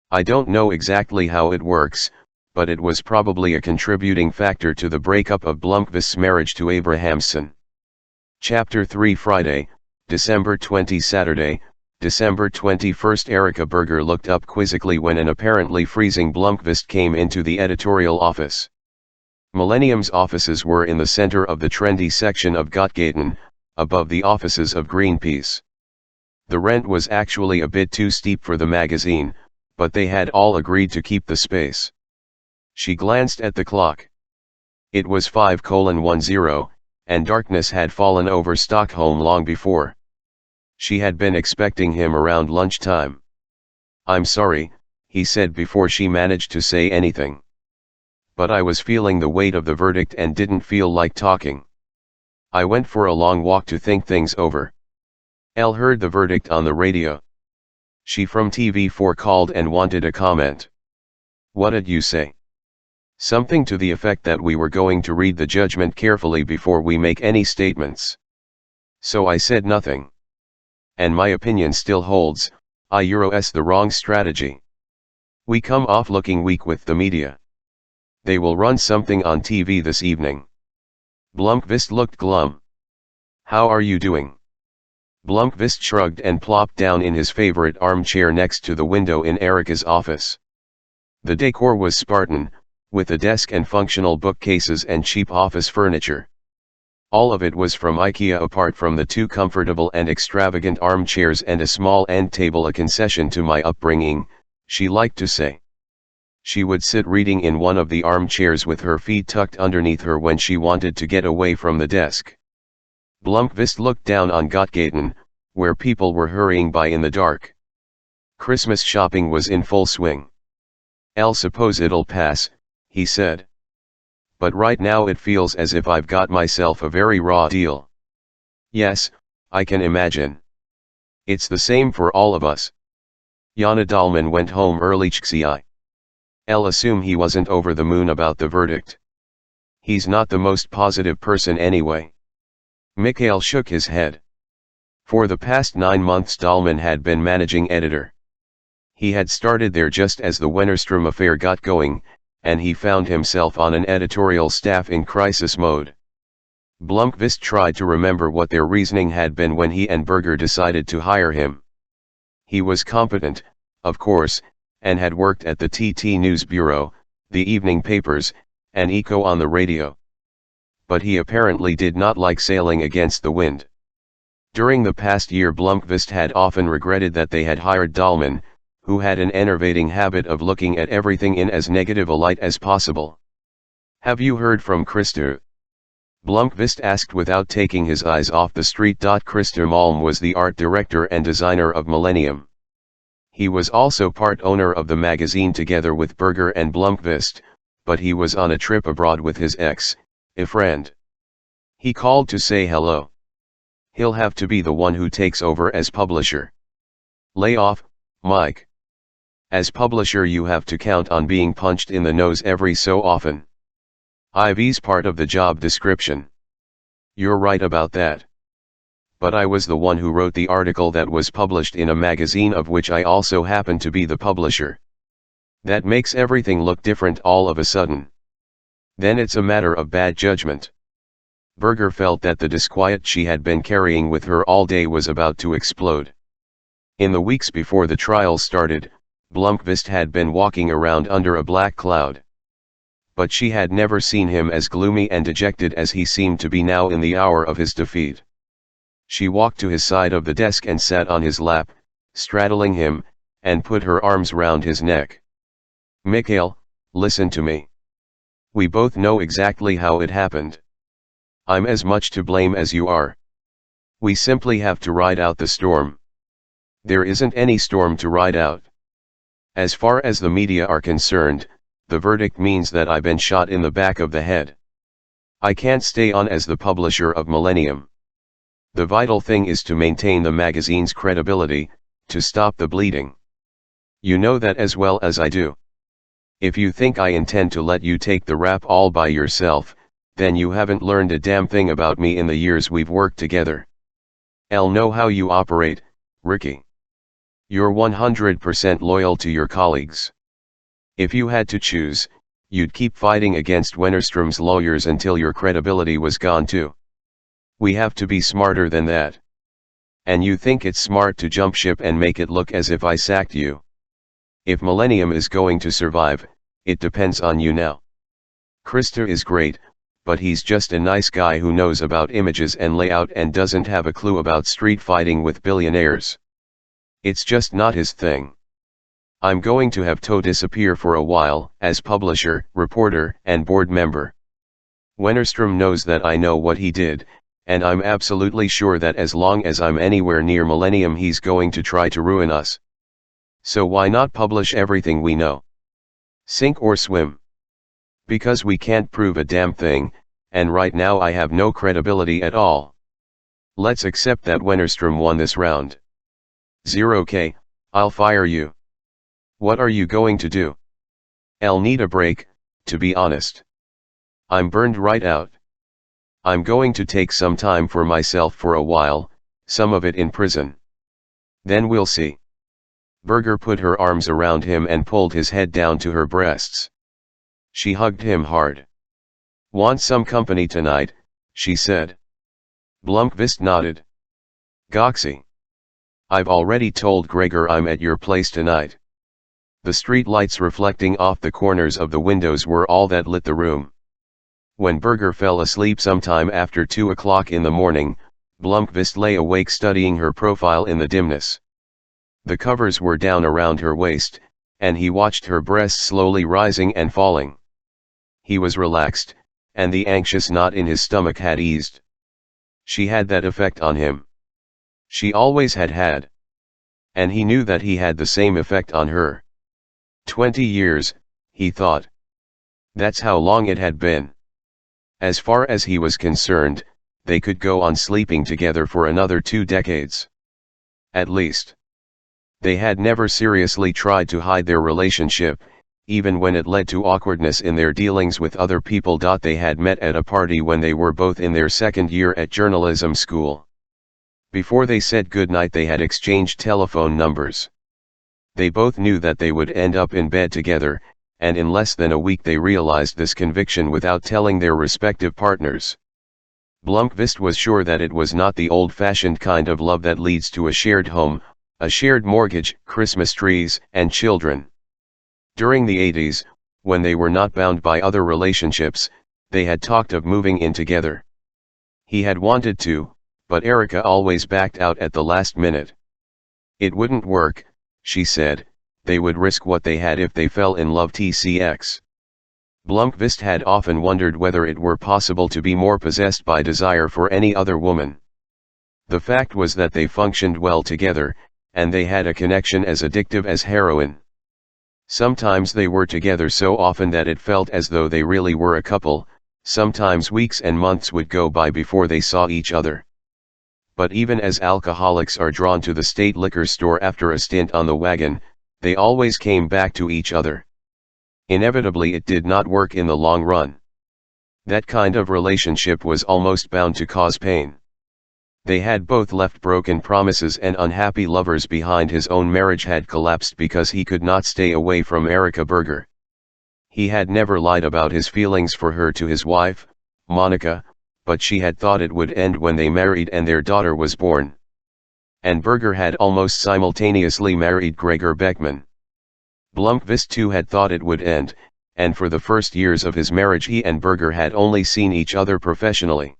I don't know exactly how it works, but it was probably a contributing factor to the breakup of Blomqvist's marriage to Abrahamsson. Chapter 3 Friday, December 20 Saturday, December 21 Erika Berger looked up quizzically when an apparently freezing Blomqvist came into the editorial office. Millennium's offices were in the center of the trendy section of Gottgaten, above the offices of Greenpeace. The rent was actually a bit too steep for the magazine, but they had all agreed to keep the space. She glanced at the clock. It was 5:10, and darkness had fallen over Stockholm long before. She had been expecting him around lunchtime. I'm sorry, he said before she managed to say anything. But I was feeling the weight of the verdict and didn't feel like talking. I went for a long walk to think things over. Heard the verdict on the radio. She from TV4 called and wanted a comment. What did you say? Something to the effect that we were going to read the judgment carefully before we make any statements. So I said nothing. And my opinion still holds, it's the wrong strategy. We come off looking weak with the media. They will run something on TV this evening. Blomqvist looked glum. How are you doing? Blomqvist shrugged and plopped down in his favorite armchair next to the window in Erika's office. The decor was Spartan, with a desk and functional bookcases and cheap office furniture. All of it was from IKEA apart from the two comfortable and extravagant armchairs and a small end table, a concession to my upbringing, she liked to say. She would sit reading in one of the armchairs with her feet tucked underneath her when she wanted to get away from the desk. Blomqvist looked down on Gottgaten, where people were hurrying by in the dark. Christmas shopping was in full swing. Suppose it'll pass, he said. But right now it feels as if I've got myself a very raw deal. Yes, I can imagine. It's the same for all of us. Jana Dahlman went home early. I'll assume he wasn't over the moon about the verdict. He's not the most positive person anyway. Mikhail shook his head. For the past 9 months Dahlman had been managing editor. He had started there just as the Wennerstrom affair got going, and he found himself on an editorial staff in crisis mode. Blomqvist tried to remember what their reasoning had been when he and Berger decided to hire him. He was competent, of course, and had worked at the TT News Bureau, the evening papers, and Eco on the radio. But he apparently did not like sailing against the wind. During the past year Blomqvist had often regretted that they had hired Dahlman, who had an enervating habit of looking at everything in as negative a light as possible. "Have you heard from Christer?" Blomqvist asked without taking his eyes off the street. Christer Malm was the art director and designer of Millennium. He was also part owner of the magazine together with Berger and Blomqvist, but he was on a trip abroad with his ex, a friend. He called to say hello. He'll have to be the one who takes over as publisher. Lay off, Mike. As publisher you have to count on being punched in the nose every so often. IV's part of the job description. You're right about that. But I was the one who wrote the article that was published in a magazine of which I also happen to be the publisher. That makes everything look different all of a sudden. Then it's a matter of bad judgment. Berger felt that the disquiet she had been carrying with her all day was about to explode. In the weeks before the trial started, Blomqvist had been walking around under a black cloud. But she had never seen him as gloomy and dejected as he seemed to be now in the hour of his defeat. She walked to his side of the desk and sat on his lap, straddling him, and put her arms round his neck. "Mikhail, listen to me. We both know exactly how it happened. I'm as much to blame as you are. We simply have to ride out the storm. There isn't any storm to ride out. As far as the media are concerned, the verdict means that I've been shot in the back of the head. I can't stay on as the publisher of Millennium. The vital thing is to maintain the magazine's credibility, to stop the bleeding. You know that as well as I do. If you think I intend to let you take the rap all by yourself, then you haven't learned a damn thing about me in the years we've worked together. I'll know how you operate, Ricky. You're 100% loyal to your colleagues. If you had to choose, you'd keep fighting against Wennerstrom's lawyers until your credibility was gone too. We have to be smarter than that. And you think it's smart to jump ship and make it look as if I sacked you. If Millennium is going to survive, it depends on you now. Christer is great, but he's just a nice guy who knows about images and layout and doesn't have a clue about street fighting with billionaires. It's just not his thing. I'm going to have Toe disappear for a while, as publisher, reporter, and board member. Wennerstrom knows that I know what he did, and I'm absolutely sure that as long as I'm anywhere near Millennium he's going to try to ruin us. So why not publish everything we know? Sink or swim? Because we can't prove a damn thing, and right now I have no credibility at all. Let's accept that Wennerstrom won this round. 0K, I'll fire you. What are you going to do? I'll need a break, to be honest. I'm burned right out. I'm going to take some time for myself for a while, some of it in prison. Then we'll see. Berger put her arms around him and pulled his head down to her breasts. She hugged him hard. Want some company tonight, she said. Blomqvist nodded. Goxie. I've already told Gregor I'm at your place tonight. The street lights reflecting off the corners of the windows were all that lit the room. When Berger fell asleep sometime after 2 o'clock in the morning, Blomqvist lay awake studying her profile in the dimness. The covers were down around her waist, and he watched her breasts slowly rising and falling. He was relaxed, and the anxious knot in his stomach had eased. She had that effect on him. She always had had. And he knew that he had the same effect on her. 20 years, he thought. That's how long it had been. As far as he was concerned, they could go on sleeping together for another 2 decades. At least. They had never seriously tried to hide their relationship, even when it led to awkwardness in their dealings with other people. They had met at a party when they were both in their second year at journalism school. Before they said goodnight, they had exchanged telephone numbers. They both knew that they would end up in bed together, and in less than a week they realized this conviction without telling their respective partners. Blomqvist was sure that it was not the old-fashioned kind of love that leads to a shared home, a shared mortgage, Christmas trees, and children. During the 80s, when they were not bound by other relationships, they had talked of moving in together. He had wanted to, but Erica always backed out at the last minute. It wouldn't work, she said. They would risk what they had if they fell in love. TCX. Blomqvist had often wondered whether it were possible to be more possessed by desire for any other woman. The fact was that they functioned well together, and they had a connection as addictive as heroin. Sometimes they were together so often that it felt as though they really were a couple. Sometimes weeks and months would go by before they saw each other. But even as alcoholics are drawn to the state liquor store after a stint on the wagon, they always came back to each other. Inevitably, it did not work in the long run. That kind of relationship was almost bound to cause pain. They had both left broken promises, and unhappy lovers behind. His own marriage had collapsed because he could not stay away from Erica Berger. He had never lied about his feelings for her to his wife, Monica, but she had thought it would end when they married and their daughter was born. And Berger had almost simultaneously married Gregor Beckman. Blomqvist too had thought it would end, and for the first years of his marriage he and Berger had only seen each other professionally.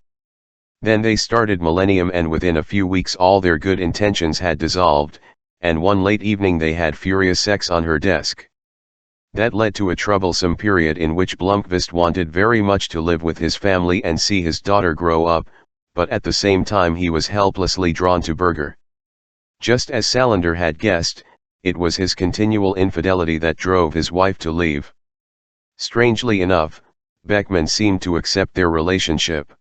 Then they started Millennium, and within a few weeks all their good intentions had dissolved, and one late evening they had furious sex on her desk. That led to a troublesome period in which Blomqvist wanted very much to live with his family and see his daughter grow up, but at the same time he was helplessly drawn to Berger. Just as Salander had guessed, it was his continual infidelity that drove his wife to leave. Strangely enough, Beckman seemed to accept their relationship.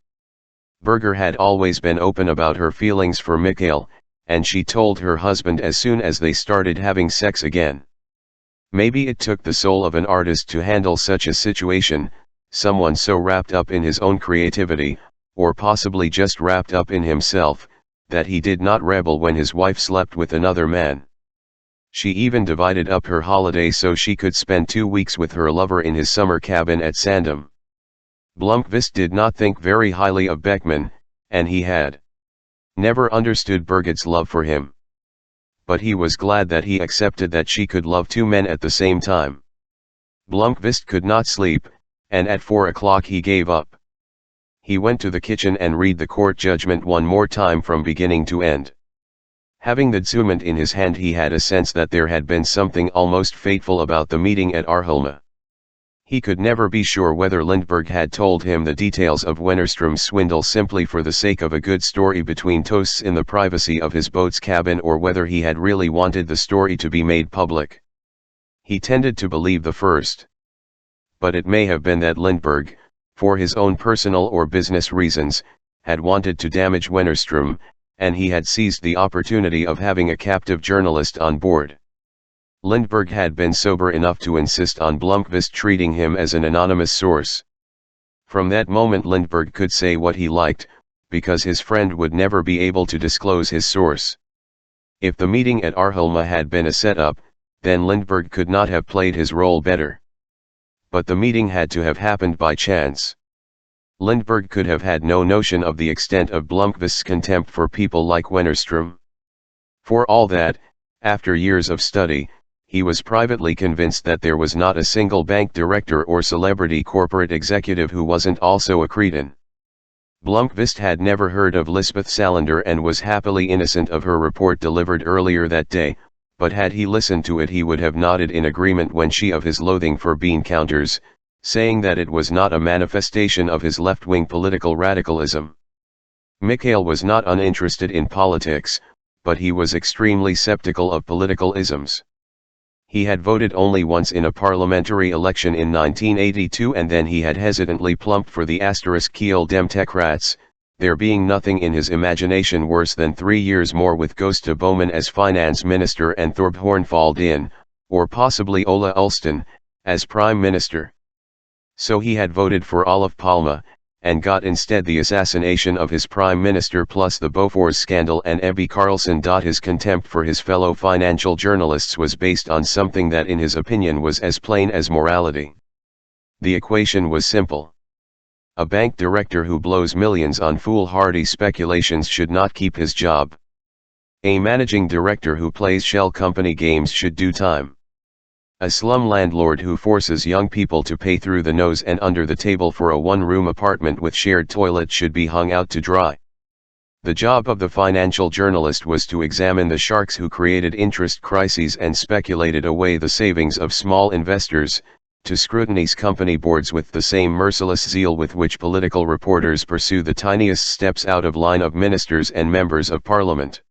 Berger had always been open about her feelings for Mikhail, and she told her husband as soon as they started having sex again. Maybe it took the soul of an artist to handle such a situation, someone so wrapped up in his own creativity, or possibly just wrapped up in himself, that he did not rebel when his wife slept with another man. She even divided up her holiday so she could spend 2 weeks with her lover in his summer cabin at Sandom. Blomqvist did not think very highly of Beckman, and he had never understood Birgit's love for him. But he was glad that he accepted that she could love 2 men at the same time. Blomqvist could not sleep, and at 4 o'clock he gave up. He went to the kitchen and read the court judgment one more time from beginning to end. Having the document in his hand, he had a sense that there had been something almost fateful about the meeting at Arholma. He could never be sure whether Lindberg had told him the details of Wennerström's swindle simply for the sake of a good story between toasts in the privacy of his boat's cabin, or whether he had really wanted the story to be made public. He tended to believe the first. But it may have been that Lindberg, for his own personal or business reasons, had wanted to damage Wennerström, and he had seized the opportunity of having a captive journalist on board. Lindberg had been sober enough to insist on Blomqvist treating him as an anonymous source. From that moment Lindberg could say what he liked, because his friend would never be able to disclose his source. If the meeting at Arholma had been a setup, then Lindberg could not have played his role better. But the meeting had to have happened by chance. Lindberg could have had no notion of the extent of Blomqvist's contempt for people like Wennerström. For all that, after years of study, he was privately convinced that there was not a single bank director or celebrity corporate executive who wasn't also a cretin. Blomqvist had never heard of Lisbeth Salander and was happily innocent of her report delivered earlier that day, but had he listened to it he would have nodded in agreement when she of his loathing for bean counters, saying that it was not a manifestation of his left-wing political radicalism. Mikhail was not uninterested in politics, but he was extremely skeptical of political isms. He had voted only once in a parliamentary election in 1982, and then he had hesitantly plumped for the *Kiel Democrats, there being nothing in his imagination worse than 3 years more with Gösta Bohman as finance minister and Thorbjörn Fälldin, or possibly Ola Ullsten, as prime minister. So he had voted for Olof Palme, and got instead the assassination of his prime minister plus the Bofors scandal and Ebbe Carlsson. His contempt for his fellow financial journalists was based on something that in his opinion was as plain as morality. The equation was simple. A bank director who blows millions on foolhardy speculations should not keep his job. A managing director who plays shell company games should do time. A slum landlord who forces young people to pay through the nose and under the table for a one-room apartment with shared toilet should be hung out to dry. The job of the financial journalist was to examine the sharks who created interest crises and speculated away the savings of small investors, to scrutinize company boards with the same merciless zeal with which political reporters pursue the tiniest steps out of line of ministers and members of parliament.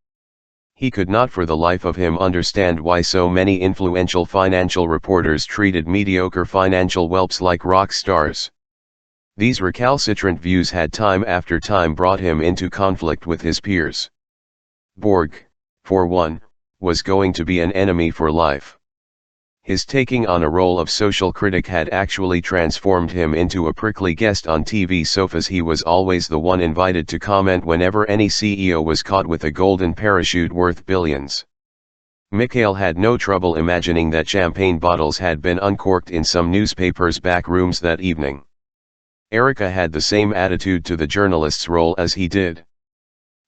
He could not for the life of him understand why so many influential financial reporters treated mediocre financial whelps like rock stars. These recalcitrant views had time after time brought him into conflict with his peers. Borg, for one, was going to be an enemy for life. His taking on a role of social critic had actually transformed him into a prickly guest on TV sofas. He was always the one invited to comment whenever any CEO was caught with a golden parachute worth billions. Mikhail had no trouble imagining that champagne bottles had been uncorked in some newspaper's back rooms that evening. Erika had the same attitude to the journalist's role as he did.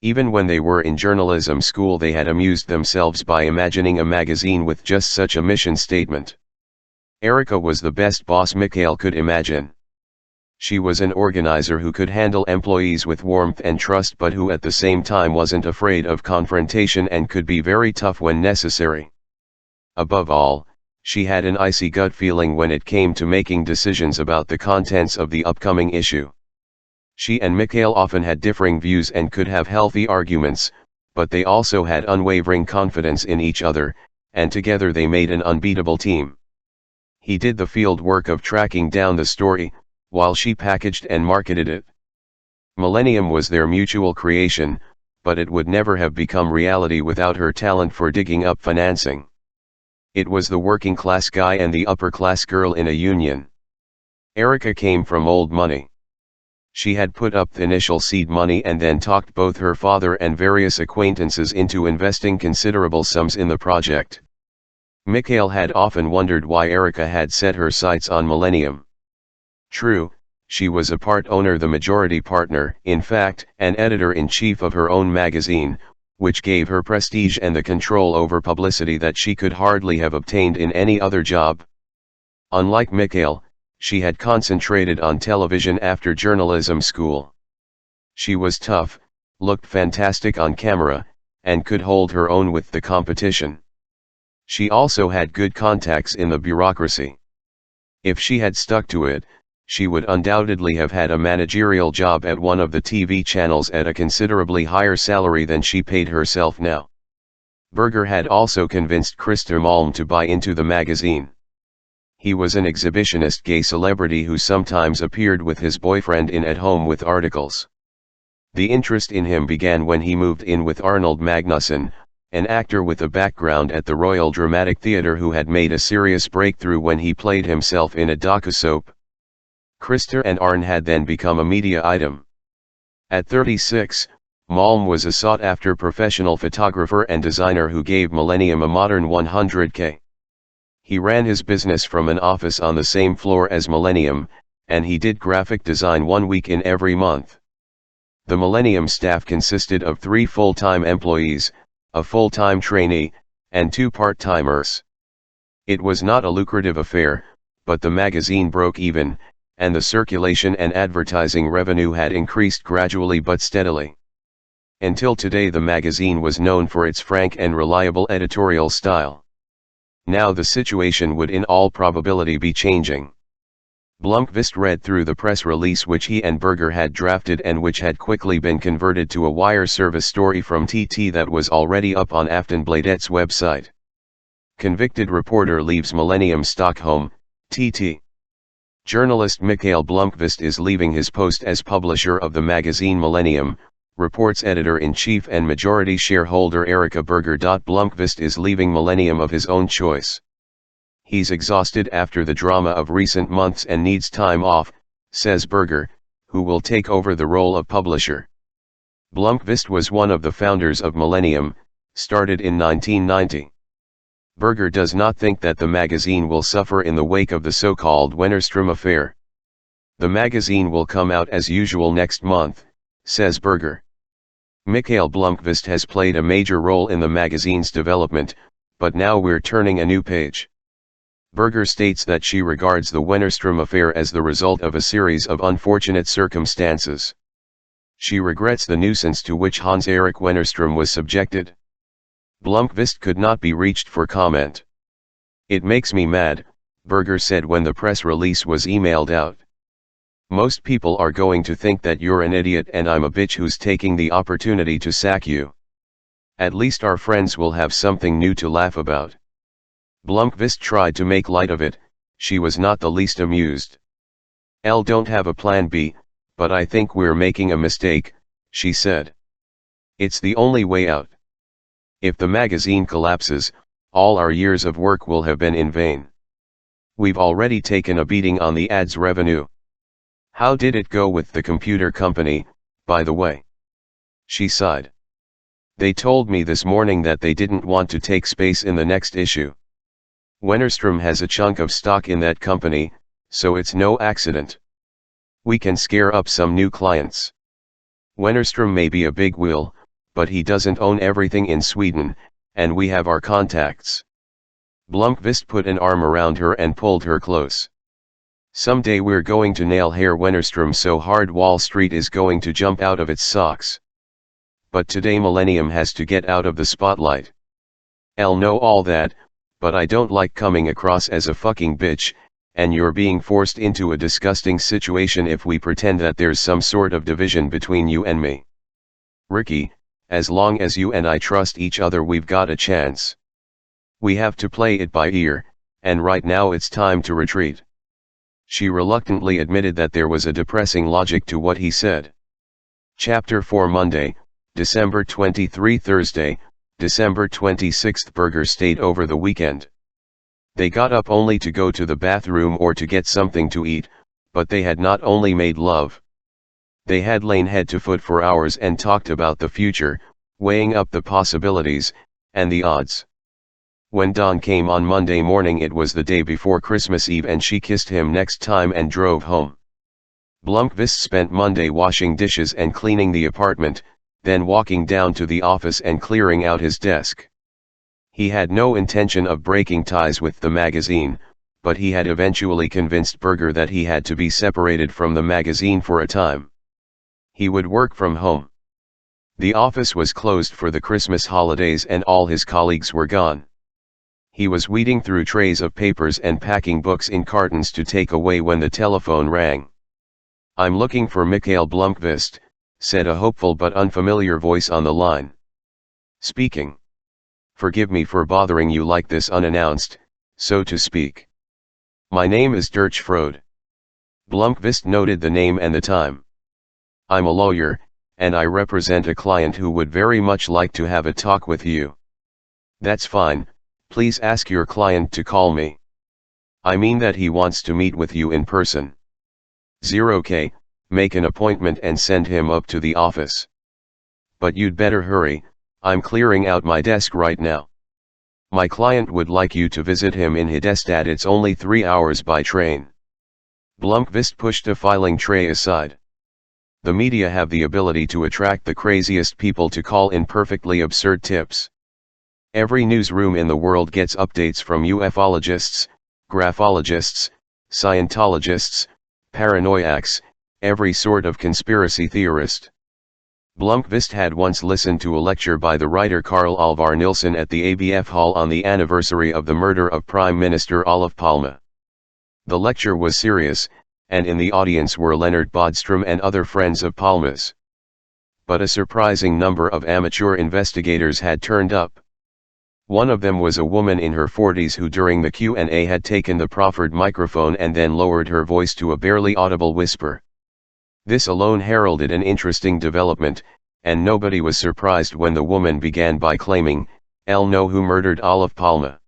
Even when they were in journalism school, they had amused themselves by imagining a magazine with just such a mission statement. Erika was the best boss Mikhail could imagine. She was an organizer who could handle employees with warmth and trust, but who at the same time wasn't afraid of confrontation and could be very tough when necessary. Above all, she had an icy gut feeling when it came to making decisions about the contents of the upcoming issue. She and Mikhail often had differing views and could have healthy arguments, but they also had unwavering confidence in each other, and together they made an unbeatable team. He did the field work of tracking down the story, while she packaged and marketed it. Millennium was their mutual creation, but it would never have become reality without her talent for digging up financing. It was the working class guy and the upper class girl in a union. Erika came from old money. She had put up the initial seed money and then talked both her father and various acquaintances into investing considerable sums in the project. Mikhail had often wondered why Erika had set her sights on Millennium. True, she was a part owner, the majority partner, in fact, an editor-in-chief of her own magazine, which gave her prestige and the control over publicity that she could hardly have obtained in any other job. Unlike Mikhail, she had concentrated on television after journalism school. She was tough, looked fantastic on camera, and could hold her own with the competition. She also had good contacts in the bureaucracy. If she had stuck to it, she would undoubtedly have had a managerial job at one of the TV channels at a considerably higher salary than she paid herself now. Berger had also convinced Christer Malm to buy into the magazine. He was an exhibitionist gay celebrity who sometimes appeared with his boyfriend in At Home with articles. The interest in him began when he moved in with Arnold Magnusson, an actor with a background at the Royal Dramatic Theatre who had made a serious breakthrough when he played himself in a docu-soap. Christer and Arn had then become a media item. At 36, Malm was a sought-after professional photographer and designer who gave Millennium a modern 100K. He ran his business from an office on the same floor as Millennium, and he did graphic design 1 week in every month. The Millennium staff consisted of 3 full-time employees, a full-time trainee, and 2 part-timers. It was not a lucrative affair, but the magazine broke even, and the circulation and advertising revenue had increased gradually but steadily. Until today the magazine was known for its frank and reliable editorial style. Now the situation would in all probability be changing. Blomqvist read through the press release which he and Berger had drafted and which had quickly been converted to a wire service story from TT that was already up on Aftonbladet's website. Convicted reporter leaves Millennium Stockholm, TT. Journalist Mikhail Blomkvist is leaving his post as publisher of the magazine Millennium, reports editor-in-chief and majority shareholder Erika Berger. Blomkvist is leaving Millennium of his own choice. He's exhausted after the drama of recent months and needs time off, says Berger, who will take over the role of publisher. Blomkvist was one of the founders of Millennium, started in 1990. Berger does not think that the magazine will suffer in the wake of the so-called Wennerstrom affair. The magazine will come out as usual next month, says Berger. Mikhail Blomkvist has played a major role in the magazine's development, but now we're turning a new page. Berger states that she regards the Wennerstrom affair as the result of a series of unfortunate circumstances. She regrets the nuisance to which Hans-Erik Wennerstrom was subjected. Blomkvist could not be reached for comment. "It makes me mad," Berger said when the press release was emailed out. "Most people are going to think that you're an idiot and I'm a bitch who's taking the opportunity to sack you. At least our friends will have something new to laugh about." Blomkvist tried to make light of it. She was not the least amused. "I don't have a plan B, but I think we're making a mistake," she said. "It's the only way out. If the magazine collapses, all our years of work will have been in vain. We've already taken a beating on the ads revenue. How did it go with the computer company, by the way?" She sighed. "They told me this morning that they didn't want to take space in the next issue. Wennerstrom has a chunk of stock in that company, so it's no accident. We can scare up some new clients. Wennerstrom may be a big wheel, but he doesn't own everything in Sweden, and we have our contacts." Blomkvist put an arm around her and pulled her close. "Someday we're going to nail Herr Wennerstrom so hard Wall Street is going to jump out of its socks. But today Millennium has to get out of the spotlight. I'll know all that, but I don't like coming across as a fucking bitch, and you're being forced into a disgusting situation if we pretend that there's some sort of division between you and me. Ricky, as long as you and I trust each other we've got a chance. We have to play it by ear, and right now it's time to retreat." She reluctantly admitted that there was a depressing logic to what he said. Chapter 4 Monday, December 23 Thursday, December 26 Berger stayed over the weekend. They got up only to go to the bathroom or to get something to eat, but they had not only made love. They had lain head to foot for hours and talked about the future, weighing up the possibilities, and the odds. When dawn came on Monday morning it was the day before Christmas Eve and she kissed him next time and drove home. Blomkvist spent Monday washing dishes and cleaning the apartment, then walking down to the office and clearing out his desk. He had no intention of breaking ties with the magazine, but he had eventually convinced Berger that he had to be separated from the magazine for a time. He would work from home. The office was closed for the Christmas holidays and all his colleagues were gone. He was weeding through trays of papers and packing books in cartons to take away when the telephone rang. "I'm looking for Mikhail Blomkvist," said a hopeful but unfamiliar voice on the line. "Speaking. Forgive me for bothering you like this unannounced, so to speak. My name is Dirch Frode." Blomkvist noted the name and the time. "I'm a lawyer, and I represent a client who would very much like to have a talk with you." "That's fine, please ask your client to call me." "I mean that he wants to meet with you in person." "0K, make an appointment and send him up to the office. But you'd better hurry, I'm clearing out my desk right now. My client would like you to visit him in Hedestad. It's only 3 hours by train." Blomkvist pushed a filing tray aside. The media have the ability to attract the craziest people to call in perfectly absurd tips. Every newsroom in the world gets updates from ufologists, graphologists, Scientologists, paranoiacs, every sort of conspiracy theorist. Blomkvist had once listened to a lecture by the writer Carl Alvar Nilsson at the ABF Hall on the anniversary of the murder of Prime Minister Olof Palme. The lecture was serious, and in the audience were Leonard Bodström and other friends of Palme's. But a surprising number of amateur investigators had turned up. One of them was a woman in her 40s who during the Q&A had taken the proffered microphone and then lowered her voice to a barely audible whisper. This alone heralded an interesting development, and nobody was surprised when the woman began by claiming, "I'll know who murdered Olive Palma."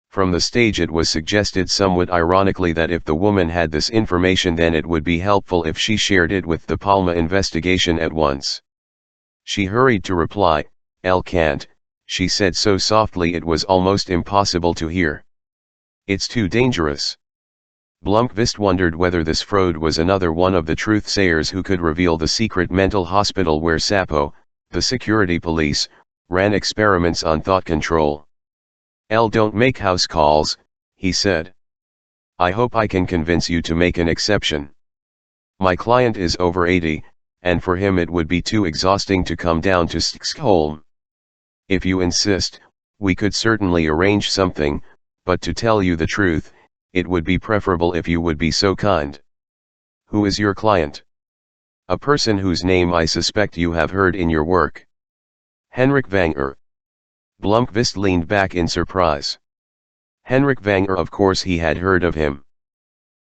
From the stage it was suggested somewhat ironically that if the woman had this information then it would be helpful if she shared it with the Palma investigation at once. She hurried to reply, "Elle can't," she said so softly it was almost impossible to hear. "It's too dangerous." Blomqvist wondered whether this Frode was another one of the truth-sayers who could reveal the secret mental hospital where Sapo, the security police, ran experiments on thought control. "Elle don't make house calls," he said. "I hope I can convince you to make an exception. My client is over 80, and for him it would be too exhausting to come down to Stockholm. If you insist, we could certainly arrange something, but to tell you the truth, it would be preferable if you would be so kind." "Who is your client?" "A person whose name I suspect you have heard in your work." "Henrik Vanger." Blomqvist leaned back in surprise. Henrik Vanger, of course he had heard of him.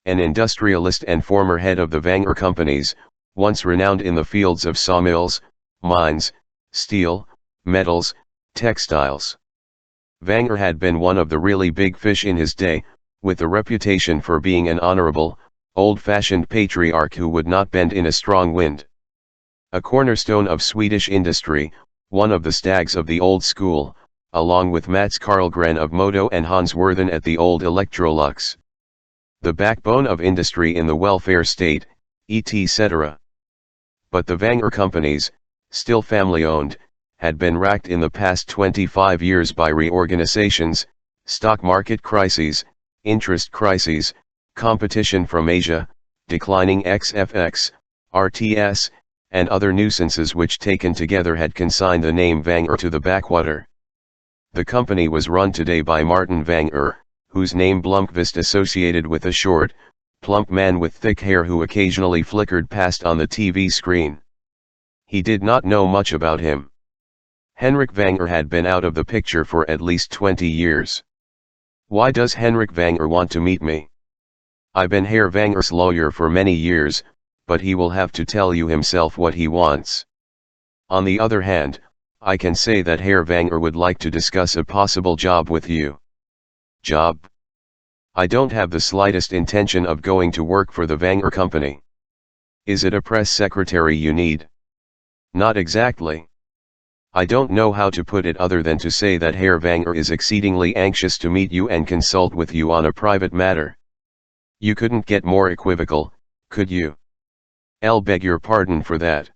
An industrialist and former head of the Vanger companies, once renowned in the fields of sawmills, mines, steel, metals, textiles. Vanger had been one of the really big fish in his day, with a reputation for being an honorable, old-fashioned patriarch who would not bend in a strong wind. A cornerstone of Swedish industry, one of the stags of the old school, along with Mats Karlgren of Modo and Hans Worthen at the old Electrolux. The backbone of industry in the welfare state, etc. But the Vanger companies, still family-owned, had been racked in the past 25 years by reorganizations, stock market crises, interest crises, competition from Asia, declining XFX, RTS, and other nuisances which taken together had consigned the name Vanger to the backwater. The company was run today by Martin Vanger, whose name Blomqvist associated with a short, plump man with thick hair who occasionally flickered past on the TV screen. He did not know much about him. Henrik Vanger had been out of the picture for at least 20 years. "Why does Henrik Vanger want to meet me? I've been Herr Vanger's lawyer for many years, but he will have to tell you himself what he wants. On the other hand, I can say that Herr Vanger would like to discuss a possible job with you." "Job?" "I don't have the slightest intention of going to work for the Vanger company." "Is it a press secretary you need?" "Not exactly. I don't know how to put it other than to say that Herr Vanger is exceedingly anxious to meet you and consult with you on a private matter." "You couldn't get more equivocal, could you?" "I'll beg your pardon for that.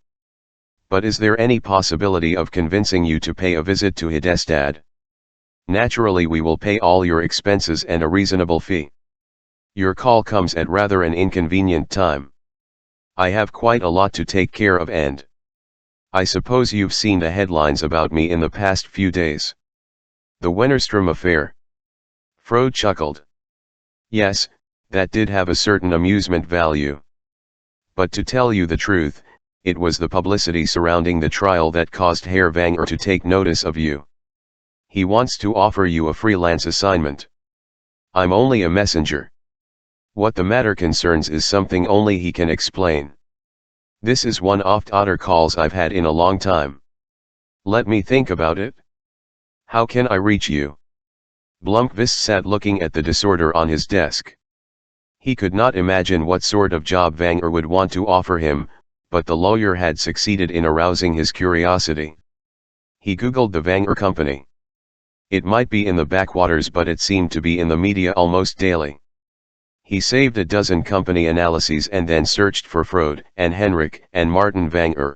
But is there any possibility of convincing you to pay a visit to Hedestad?" "Naturally we will pay all your expenses and a reasonable fee. Your call comes at rather an inconvenient time. I have quite a lot to take care of and I suppose you've seen the headlines about me in the past few days. The Wennerström affair." Frode chuckled. "Yes, that did have a certain amusement value. But to tell you the truth, it was the publicity surrounding the trial that caused Herr Vanger to take notice of you. He wants to offer you a freelance assignment." "I'm only a messenger. What the matter concerns is something only he can explain. This is one of the otter calls I've had in a long time. Let me think about it. How can I reach you?" Blomqvist sat looking at the disorder on his desk. He could not imagine what sort of job Vanger would want to offer him, but the lawyer had succeeded in arousing his curiosity. He googled the Vanger company. It might be in the backwaters, but it seemed to be in the media almost daily. He saved a dozen company analyses and then searched for Frode and Henrik and Martin Vanger.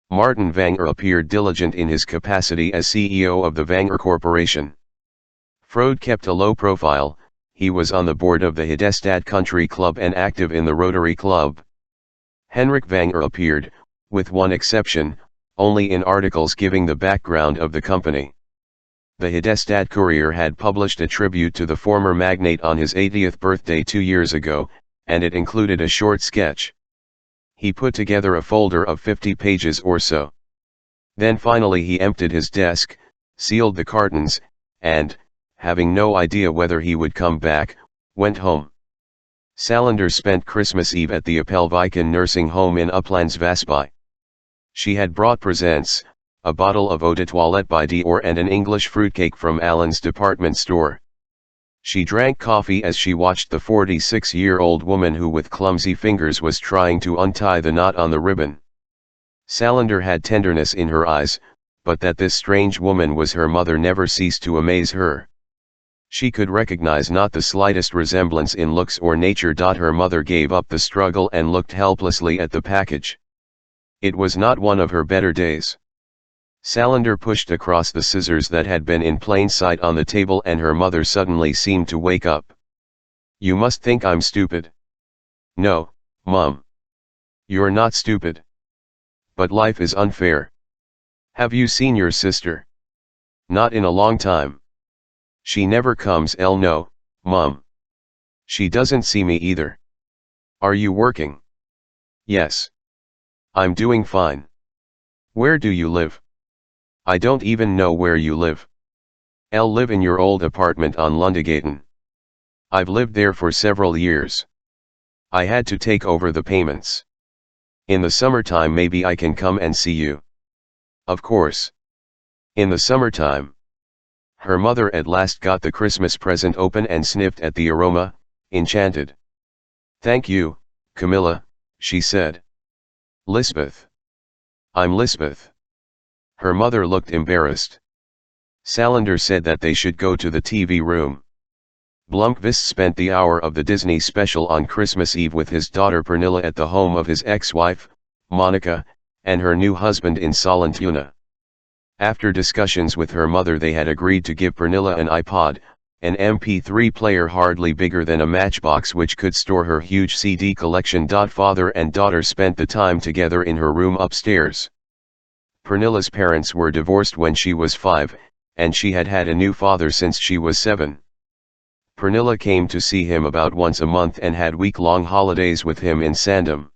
Martin Vanger appeared diligent in his capacity as CEO of the Vanger Corporation. Frode kept a low profile. He was on the board of the Hedestad Country Club and active in the Rotary Club. Henrik Vanger appeared, with one exception, only in articles giving the background of the company. The Hedestad Courier had published a tribute to the former magnate on his 80th birthday 2 years ago, and it included a short sketch. He put together a folder of 50 pages or so. Then finally he emptied his desk, sealed the cartons, and, having no idea whether he would come back, went home. Salander spent Christmas Eve at the Appelviken nursing home in Upplands Väsby. She had brought presents, a bottle of eau de toilette by Dior and an English fruitcake from Allen's department store. She drank coffee as she watched the 46-year-old woman who with clumsy fingers was trying to untie the knot on the ribbon. Salander had tenderness in her eyes, but that this strange woman was her mother never ceased to amaze her. She could recognize not the slightest resemblance in looks or nature. Her mother gave up the struggle and looked helplessly at the package. It was not one of her better days. Salander pushed across the scissors that had been in plain sight on the table, and her mother suddenly seemed to wake up. "You must think I'm stupid." "No, Mum. You're not stupid. But life is unfair. Have you seen your sister?" "Not in a long time. She never comes." "No, Mum. She doesn't see me either." "Are you working?" "Yes. I'm doing fine." "Where do you live?" "I don't even know where you live." "I'll live in your old apartment on Lundegaten. I've lived there for several years. I had to take over the payments. In the summertime maybe I can come and see you." "Of course. In the summertime." Her mother at last got the Christmas present open and sniffed at the aroma, enchanted. "Thank you, Camilla," she said. "Lisbeth." "I'm Lisbeth." Her mother looked embarrassed. Salander said that they should go to the TV room. Blomqvist spent the hour of the Disney special on Christmas Eve with his daughter Pernilla at the home of his ex-wife, Monica, and her new husband in Sollentuna. After discussions with her mother, they had agreed to give Pernilla an iPod, an MP3 player hardly bigger than a matchbox which could store her huge CD collection. Father and daughter spent the time together in her room upstairs. Pernilla's parents were divorced when she was 5, and she had had a new father since she was 7. Pernilla came to see him about once a month and had week-long holidays with him in Sandom.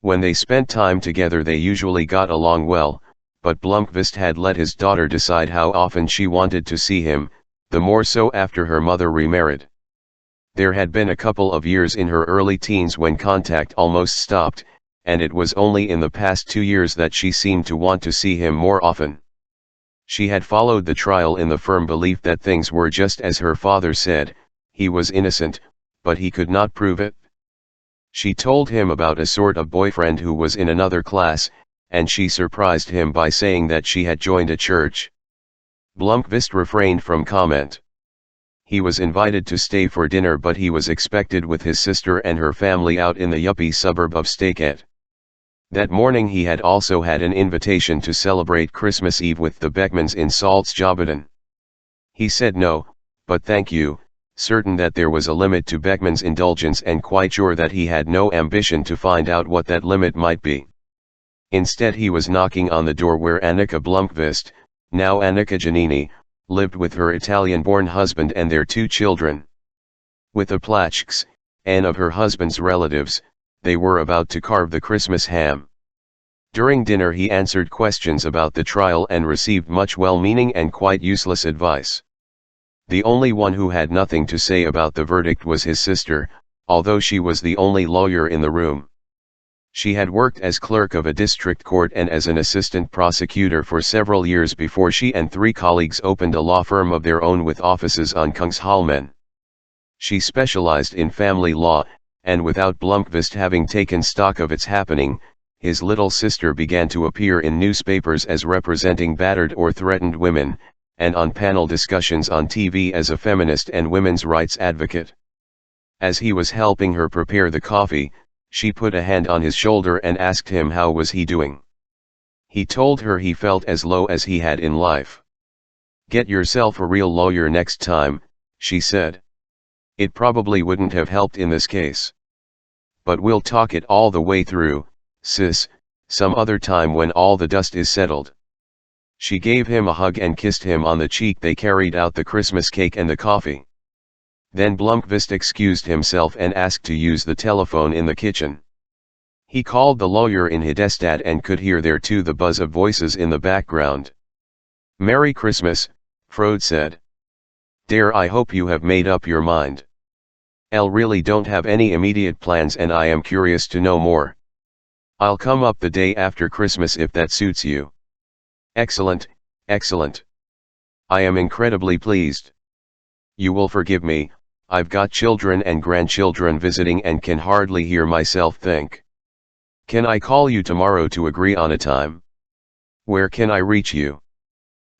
When they spent time together they usually got along well, but Blomqvist had let his daughter decide how often she wanted to see him, the more so after her mother remarried. There had been a couple of years in her early teens when contact almost stopped, and it was only in the past 2 years that she seemed to want to see him more often. She had followed the trial in the firm belief that things were just as her father said. He was innocent, but he could not prove it. She told him about a sort of boyfriend who was in another class, and she surprised him by saying that she had joined a church. Blomqvist refrained from comment. He was invited to stay for dinner, but he was expected with his sister and her family out in the yuppie suburb of Staket. That morning he had also had an invitation to celebrate Christmas Eve with the Beckmans in Saltsjöbaden. He said no, but thank you, certain that there was a limit to Beckman's indulgence and quite sure that he had no ambition to find out what that limit might be. Instead he was knocking on the door where Annika Blomqvist, now Annika Giannini, lived with her Italian-born husband and their 2 children. With the Plachks, and of her husband's relatives, they were about to carve the Christmas ham. During dinner he answered questions about the trial and received much well-meaning and quite useless advice. The only one who had nothing to say about the verdict was his sister, although she was the only lawyer in the room. She had worked as clerk of a district court and as an assistant prosecutor for several years before she and 3 colleagues opened a law firm of their own with offices on Kungsholmen. She specialized in family law, and without Blomqvist having taken stock of its happening, his little sister began to appear in newspapers as representing battered or threatened women, and on panel discussions on TV as a feminist and women's rights advocate. As he was helping her prepare the coffee, she put a hand on his shoulder and asked him how was he doing. He told her he felt as low as he had in life. "Get yourself a real lawyer next time," she said. "It probably wouldn't have helped in this case. But we'll talk it all the way through, sis, some other time when all the dust is settled." She gave him a hug and kissed him on the cheek. They carried out the Christmas cake and the coffee. Then Blomqvist excused himself and asked to use the telephone in the kitchen. He called the lawyer in Hidestad and could hear there too the buzz of voices in the background. "Merry Christmas," Frode said. Dear, I hope you have made up your mind. L really don't have any immediate plans and I am curious to know more. I'll come up the day after Christmas if that suits you. Excellent, excellent. I am incredibly pleased. You will forgive me, I've got children and grandchildren visiting and can hardly hear myself think. Can I call you tomorrow to agree on a time? Where can I reach you?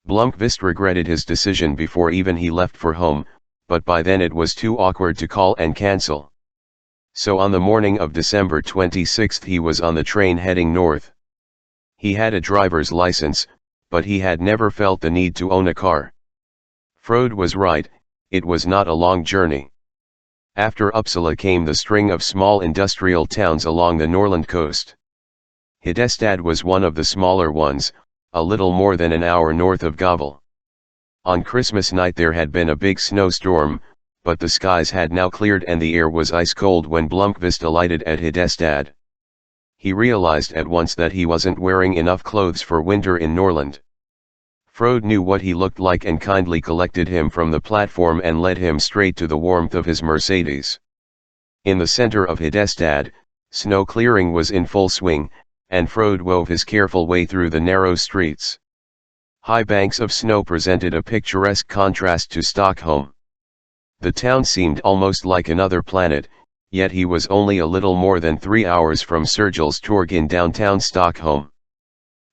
Blomqvist regretted his decision before even he left for home, but by then it was too awkward to call and cancel. So on the morning of December 26 he was on the train heading north. He had a driver's license, but he had never felt the need to own a car. Frode was right, it was not a long journey. After Uppsala came the string of small industrial towns along the Norrland coast. Hedestad was one of the smaller ones, a little more than an hour north of Gavel. On Christmas night there had been a big snowstorm, but the skies had now cleared and the air was ice cold when Blomqvist alighted at Hedestad. He realized at once that he wasn't wearing enough clothes for winter in Norrland. Frode knew what he looked like and kindly collected him from the platform and led him straight to the warmth of his Mercedes. In the center of Hedestad, snow clearing was in full swing, and Frode wove his careful way through the narrow streets. High banks of snow presented a picturesque contrast to Stockholm. The town seemed almost like another planet, yet he was only a little more than 3 hours from Sergels Torg in downtown Stockholm.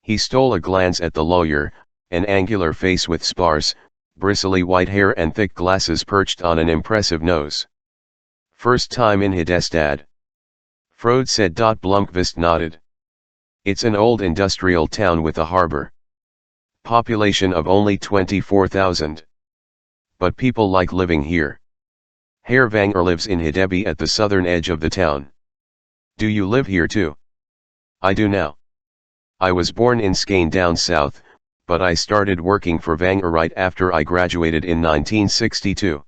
He stole a glance at the lawyer, an angular face with sparse, bristly white hair and thick glasses perched on an impressive nose. First time in Hedestad? Frode said. Blomqvist nodded. It's an old industrial town with a harbor. Population of only 24,000. But people like living here. Herr Vanger lives in Hedeby at the southern edge of the town. Do you live here too? I do now. I was born in Skane down south, but I started working for Vanger right after I graduated in 1962.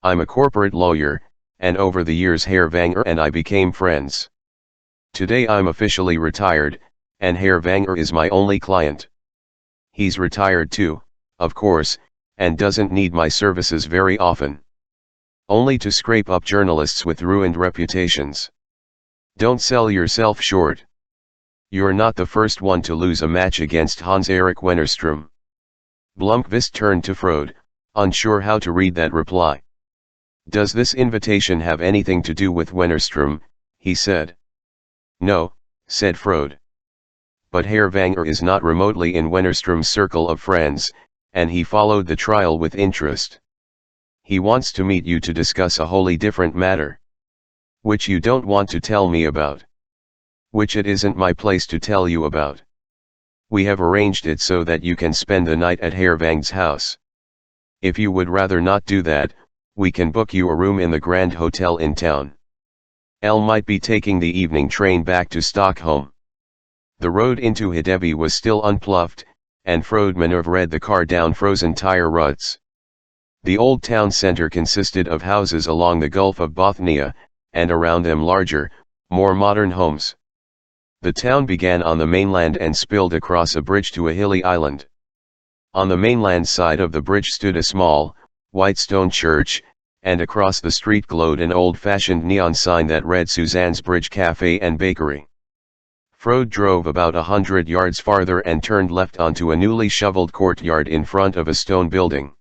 I'm a corporate lawyer, and over the years Herr Vanger and I became friends. Today I'm officially retired, and Herr Vanger is my only client. He's retired too, of course, and doesn't need my services very often. Only to scrape up journalists with ruined reputations. Don't sell yourself short. You're not the first one to lose a match against Hans-Erik Wennerström. Blomqvist turned to Frode, unsure how to read that reply. Does this invitation have anything to do with Wennerström? He said. No, said Frode. But Herr Vanger is not remotely in Wennerström's circle of friends, and he followed the trial with interest. He wants to meet you to discuss a wholly different matter. Which you don't want to tell me about. Which it isn't my place to tell you about. We have arranged it so that you can spend the night at Herr Vanger's house. If you would rather not do that, we can book you a room in the Grand Hotel in town. L might be taking the evening train back to Stockholm. The road into Hedeby was still unploughed, and Frode maneuvered the car down frozen tire ruts. The old town center consisted of houses along the Gulf of Bothnia, and around them larger, more modern homes. The town began on the mainland and spilled across a bridge to a hilly island. On the mainland side of the bridge stood a small, white stone church, and across the street glowed an old-fashioned neon sign that read Suzanne's Bridge Cafe and Bakery. Frode drove about 100 yards farther and turned left onto a newly shoveled courtyard in front of a stone building.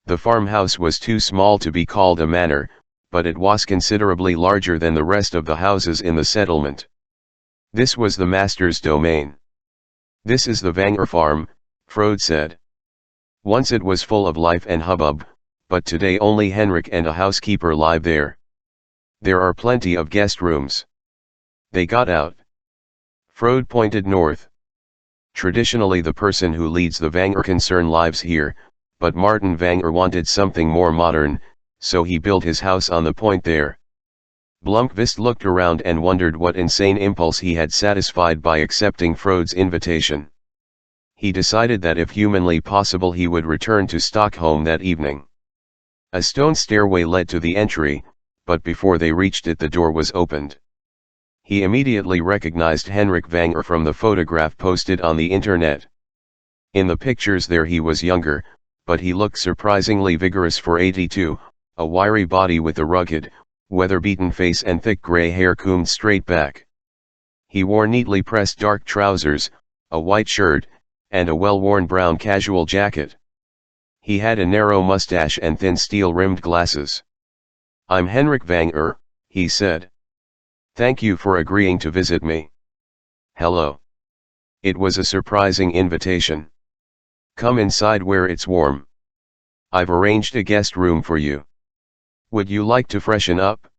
The farmhouse was too small to be called a manor, but it was considerably larger than the rest of the houses in the settlement. This was the master's domain. This is the Vanger farm, Frode said. Once it was full of life and hubbub, but today only Henrik and a housekeeper live there. There are plenty of guest rooms. They got out. Frode pointed north. Traditionally the person who leads the Vanger concern lives here, but Martin Vanger wanted something more modern, so he built his house on the point there. Blomqvist looked around and wondered what insane impulse he had satisfied by accepting Frode's invitation. He decided that if humanly possible he would return to Stockholm that evening. A stone stairway led to the entry, but before they reached it the door was opened. He immediately recognized Henrik Vanger from the photograph posted on the internet. In the pictures there he was younger, but he looked surprisingly vigorous for 82, a wiry body with a rugged, weather-beaten face and thick gray hair combed straight back. He wore neatly pressed dark trousers, a white shirt, and a well-worn brown casual jacket. He had a narrow mustache and thin steel-rimmed glasses. "I'm Henrik Vanger," he said. "Thank you for agreeing to visit me." "Hello." It was a surprising invitation. "Come inside where it's warm. I've arranged a guest room for you. Would you like to freshen up?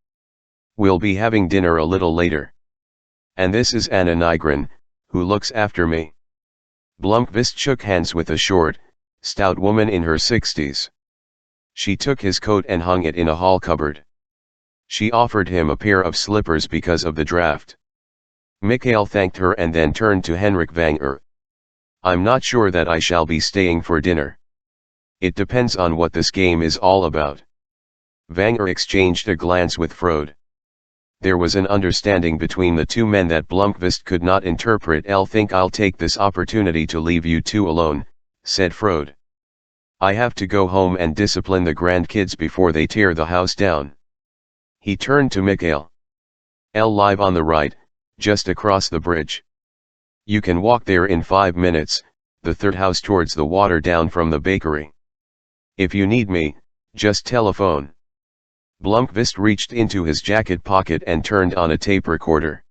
We'll be having dinner a little later. And this is Anna Nygren, who looks after me." Blomqvist shook hands with a short, stout woman in her 60s. She took his coat and hung it in a hall cupboard. She offered him a pair of slippers because of the draft. Mikael thanked her and then turned to Henrik Vanger. "I'm not sure that I shall be staying for dinner. It depends on what this game is all about." Vanger exchanged a glance with Frode. There was an understanding between the two men that Blomqvist could not interpret. "I'll think I'll take this opportunity to leave you two alone," said Frode. "I have to go home and discipline the grandkids before they tear the house down." He turned to Mikael. "L live on the right, just across the bridge. You can walk there in 5 minutes, the third house towards the water down from the bakery. If you need me, just telephone." Blomqvist reached into his jacket pocket and turned on a tape recorder.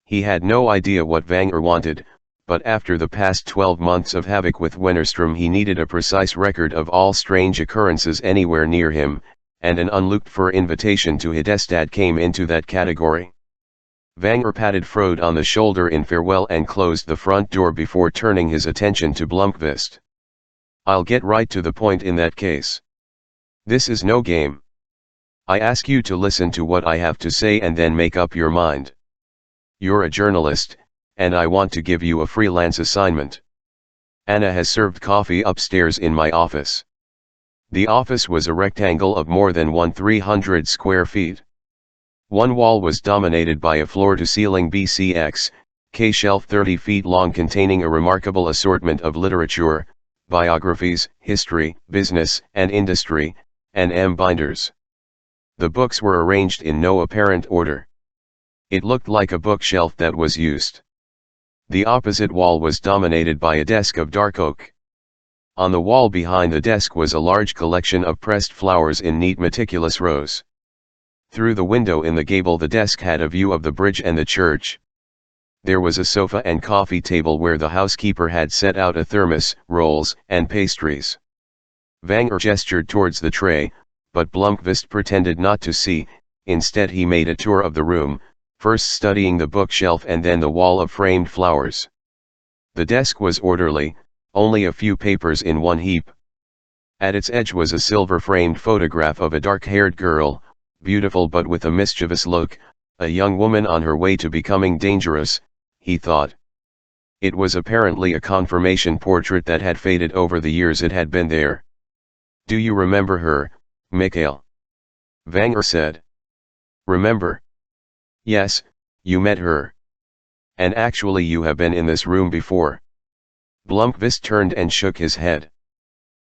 He had no idea what Vanger wanted, but after the past 12 months of havoc with Wennerström he needed a precise record of all strange occurrences anywhere near him, and an unlooked-for invitation to Hidestad came into that category. Vanger patted Frode on the shoulder in farewell and closed the front door before turning his attention to Blomqvist. "I'll get right to the point in that case. This is no game. I ask you to listen to what I have to say and then make up your mind. You're a journalist, and I want to give you a freelance assignment. Anna has served coffee upstairs in my office." The office was a rectangle of more than 1,300 square feet. One wall was dominated by a floor-to-ceiling BCX-K shelf 30 feet long containing a remarkable assortment of literature, biographies, history, business and industry, and binders. The books were arranged in no apparent order. It looked like a bookshelf that was used. The opposite wall was dominated by a desk of dark oak. On the wall behind the desk was a large collection of pressed flowers in neat meticulous rows. Through the window in the gable the desk had a view of the bridge and the church. There was a sofa and coffee table where the housekeeper had set out a thermos, rolls, and pastries. Vanger gestured towards the tray, but Blomqvist pretended not to see. Instead he made a tour of the room, first studying the bookshelf and then the wall of framed flowers. The desk was orderly, only a few papers in one heap. At its edge was a silver-framed photograph of a dark-haired girl, beautiful but with a mischievous look, a young woman on her way to becoming dangerous, he thought. It was apparently a confirmation portrait that had faded over the years it had been there. "Do you remember her, Mikael?" Vanger said. "Remember? Yes, you met her. And actually you have been in this room before." Blomqvist turned and shook his head.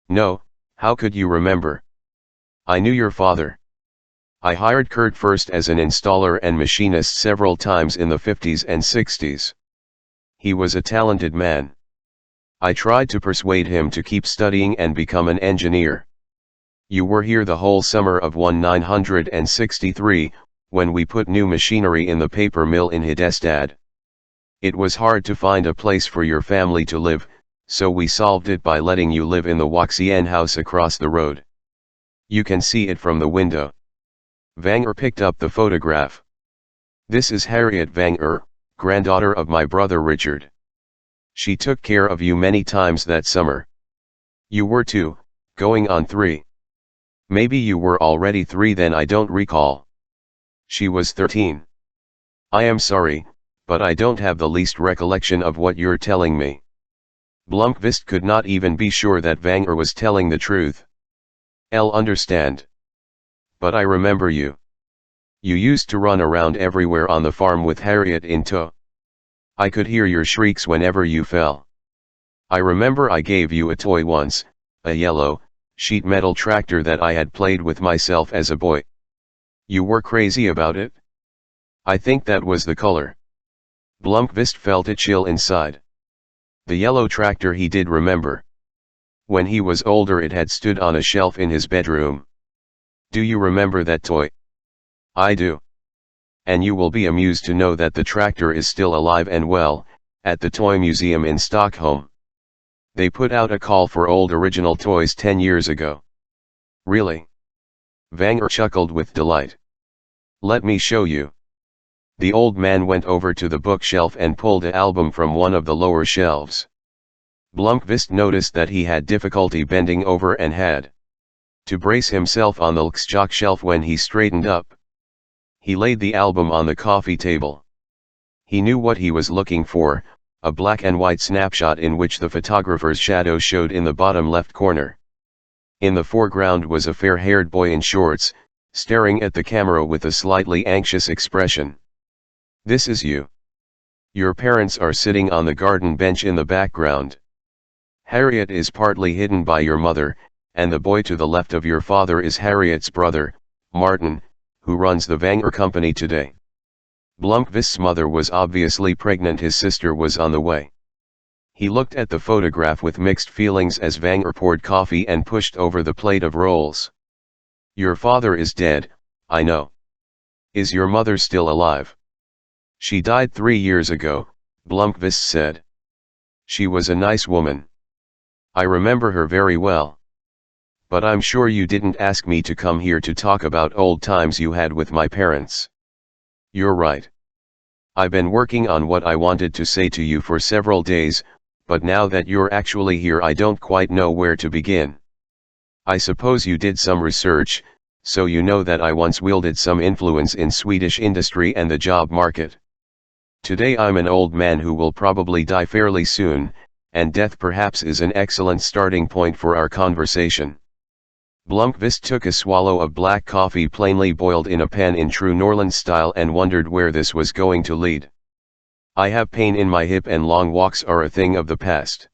"No, how could you remember? I knew your father. I hired Kurt first as an installer and machinist several times in the 50s and 60s. He was a talented man. I tried to persuade him to keep studying and become an engineer. You were here the whole summer of 1963, when we put new machinery in the paper mill in Hidestad. It was hard to find a place for your family to live, so we solved it by letting you live in the Waxien house across the road. You can see it from the window." Vanger picked up the photograph. "This is Harriet Vanger, granddaughter of my brother Richard. She took care of you many times that summer. You were 2, going on 3. Maybe you were already 3 then, I don't recall. She was 13. I am sorry, but I don't have the least recollection of what you're telling me." Blomqvist could not even be sure that Vanger was telling the truth. "I'll understand. But I remember you. You used to run around everywhere on the farm with Harriet in tow. I could hear your shrieks whenever you fell. I remember I gave you a toy once, a yellow, sheet metal tractor that I had played with myself as a boy. You were crazy about it? I think that was the color. Blomqvist felt a chill inside. The yellow tractor he did remember. When he was older it had stood on a shelf in his bedroom. Do you remember that toy? I do. And you will be amused to know that the tractor is still alive and well, at the Toy Museum in Stockholm. They put out a call for old original toys 10 years ago. Really? Vanger chuckled with delight. Let me show you. The old man went over to the bookshelf and pulled an album from one of the lower shelves. Blomqvist noticed that he had difficulty bending over and had to brace himself on the Lxjock shelf when he straightened up. He laid the album on the coffee table. He knew what he was looking for, a black and white snapshot in which the photographer's shadow showed in the bottom left corner. In the foreground was a fair-haired boy in shorts, staring at the camera with a slightly anxious expression. This is you. Your parents are sitting on the garden bench in the background. Harriet is partly hidden by your mother, and the boy to the left of your father is Harriet's brother, Martin, who runs the Vanger company today. Blomqvist's mother was obviously pregnant. His sister was on the way. He looked at the photograph with mixed feelings as Vanger poured coffee and pushed over the plate of rolls. Your father is dead, I know. Is your mother still alive? She died 3 years ago, Blomqvist said. She was a nice woman. I remember her very well. But I'm sure you didn't ask me to come here to talk about old times you had with my parents. You're right. I've been working on what I wanted to say to you for several days, but now that you're actually here I don't quite know where to begin. I suppose you did some research, so you know that I once wielded some influence in Swedish industry and the job market. Today I'm an old man who will probably die fairly soon, and death perhaps is an excellent starting point for our conversation. Blomqvist took a swallow of black coffee plainly boiled in a pan in true Norland style and wondered where this was going to lead. I have pain in my hip and long walks are a thing of the past.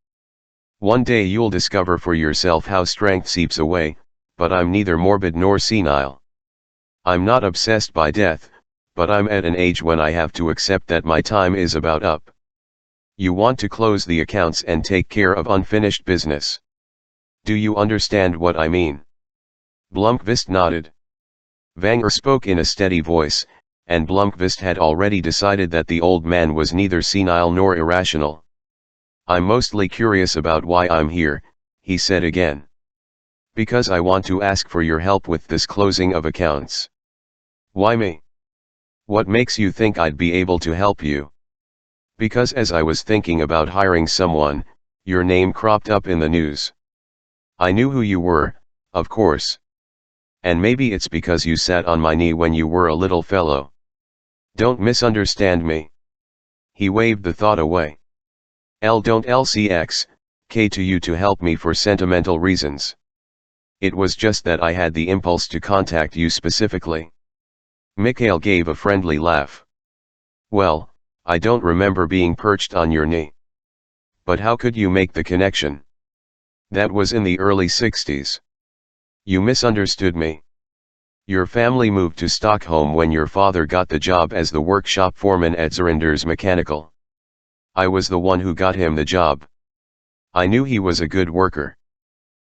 One day you'll discover for yourself how strength seeps away, but I'm neither morbid nor senile. I'm not obsessed by death, but I'm at an age when I have to accept that my time is about up. You want to close the accounts and take care of unfinished business. Do you understand what I mean? Blomqvist nodded. Vanger spoke in a steady voice, and Blomqvist had already decided that the old man was neither senile nor irrational. I'm mostly curious about why I'm here, he said again. Because I want to ask for your help with this closing of accounts. Why me? What makes you think I'd be able to help you? Because as I was thinking about hiring someone, your name cropped up in the news. I knew who you were, of course. And maybe it's because you sat on my knee when you were a little fellow. Don't misunderstand me. He waved the thought away. Don't LCX, K to you to help me for sentimental reasons. It was just that I had the impulse to contact you specifically. Mikhail gave a friendly laugh. Well, I don't remember being perched on your knee. But how could you make the connection? That was in the early 60s. You misunderstood me. Your family moved to Stockholm when your father got the job as the workshop foreman at Zorinder's Mechanical. I was the one who got him the job. I knew he was a good worker.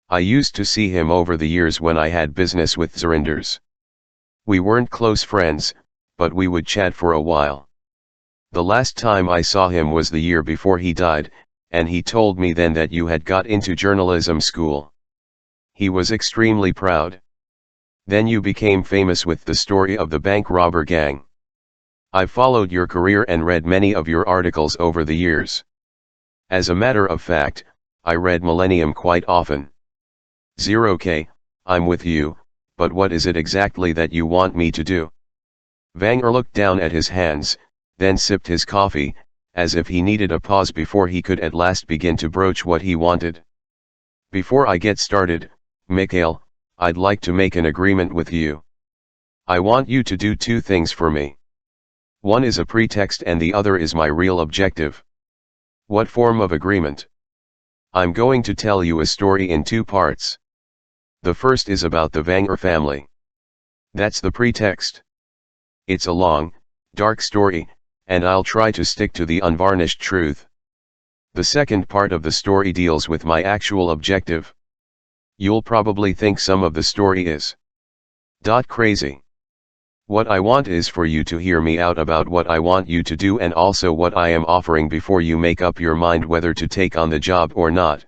I used to see him over the years when I had business with Zorinder's. We weren't close friends, but we would chat for a while. The last time I saw him was the year before he died, and he told me then that you had got into journalism school. He was extremely proud. Then you became famous with the story of the bank robber gang. I've followed your career and read many of your articles over the years. As a matter of fact, I read Millennium quite often. 0K, I'm with you, but what is it exactly that you want me to do? Vanger looked down at his hands, then sipped his coffee, as if he needed a pause before he could at last begin to broach what he wanted. Before I get started, Mikhail, I'd like to make an agreement with you. I want you to do 2 things for me. One is a pretext and the other is my real objective. What form of agreement? I'm going to tell you a story in two parts. The first is about the Wenger family. That's the pretext. It's a long, dark story, and I'll try to stick to the unvarnished truth. The second part of the story deals with my actual objective. You'll probably think some of the story is crazy. What I want is for you to hear me out about what I want you to do and also what I am offering before you make up your mind whether to take on the job or not.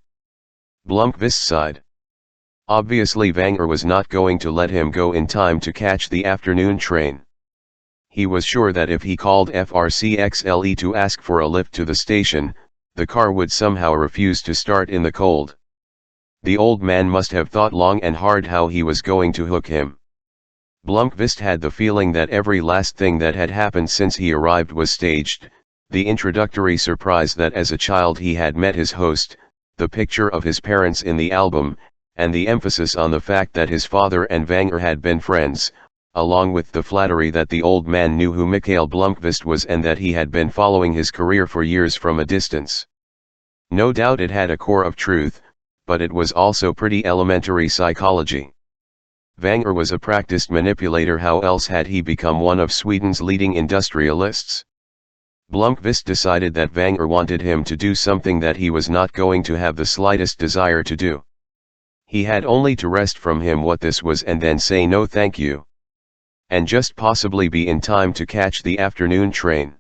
Blomqvist sighed. Obviously Wenger was not going to let him go in time to catch the afternoon train. He was sure that if he called FRCXLE to ask for a lift to the station, the car would somehow refuse to start in the cold. The old man must have thought long and hard how he was going to hook him. Blomqvist had the feeling that every last thing that had happened since he arrived was staged, the introductory surprise that as a child he had met his host, the picture of his parents in the album, and the emphasis on the fact that his father and Wenger had been friends, along with the flattery that the old man knew who Mikhail Blomqvist was and that he had been following his career for years from a distance. No doubt it had a core of truth, but it was also pretty elementary psychology. Wenger was a practiced manipulator. How else had he become one of Sweden's leading industrialists? Blomqvist decided that Wenger wanted him to do something that he was not going to have the slightest desire to do. He had only to wrest from him what this was and then say no thank you. And just possibly be in time to catch the afternoon train.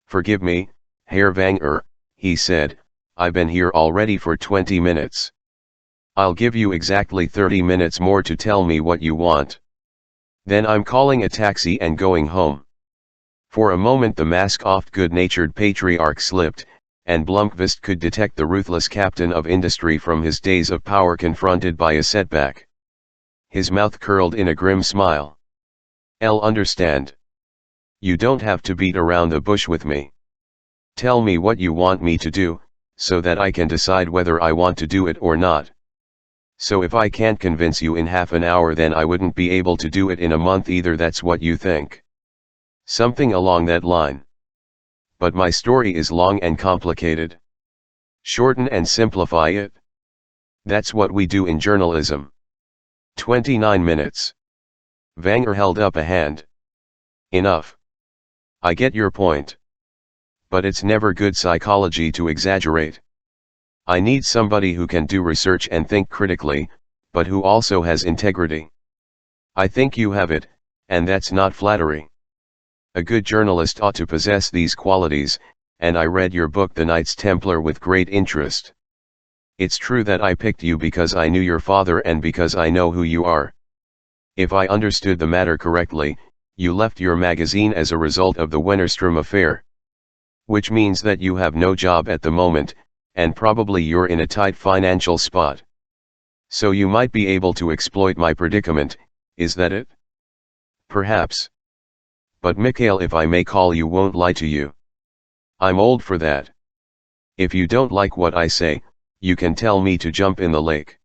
"Forgive me, Herr Wenger," he said, "I've been here already for 20 minutes. I'll give you exactly 30 minutes more to tell me what you want. Then I'm calling a taxi and going home." For a moment the mask-off good-natured patriarch slipped, and Blomqvist could detect the ruthless captain of industry from his days of power confronted by a setback. His mouth curled in a grim smile. "I'll understand. You don't have to beat around the bush with me. Tell me what you want me to do, so that I can decide whether I want to do it or not. So if I can't convince you in half an hour, then I wouldn't be able to do it in a month either. That's what you think?" "Something along that line. But my story is long and complicated. Shorten and simplify it. That's what we do in journalism." 29 minutes. Wenger held up a hand. "Enough. I get your point. But it's never good psychology to exaggerate. I need somebody who can do research and think critically, but who also has integrity. I think you have it, and that's not flattery. A good journalist ought to possess these qualities, and I read your book The Knights Templar with great interest. It's true that I picked you because I knew your father and because I know who you are. If I understood the matter correctly, you left your magazine as a result of the Wennerström affair. Which means that you have no job at the moment, and probably you're in a tight financial spot. So you might be able to exploit my predicament, is that it?" "Perhaps. But Mikhail, if I may call you, won't lie to you. I'm old for that. If you don't like what I say, you can tell me to jump in the lake.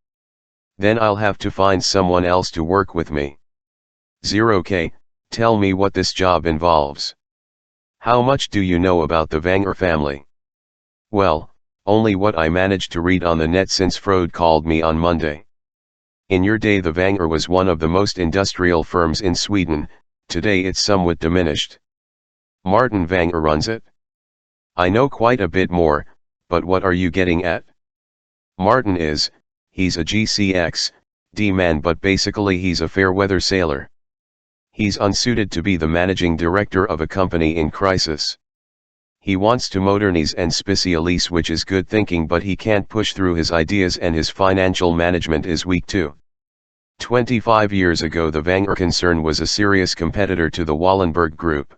Then I'll have to find someone else to work with me. 0K, tell me what this job involves. How much do you know about the Wenger family?" "Well, only what I managed to read on the net since Freud called me on Monday. In your day the Wenger was one of the most industrial firms in Sweden. Today it's somewhat diminished. Martin Wenger runs it." "I know quite a bit more, but what are you getting at?" "Martin he's a GCX, D man, but basically he's a fair-weather sailor. He's unsuited to be the managing director of a company in crisis. He wants to modernize and specialize, which is good thinking, but he can't push through his ideas and his financial management is weak too. 25 years ago the Wenger concern was a serious competitor to the Wallenberg Group.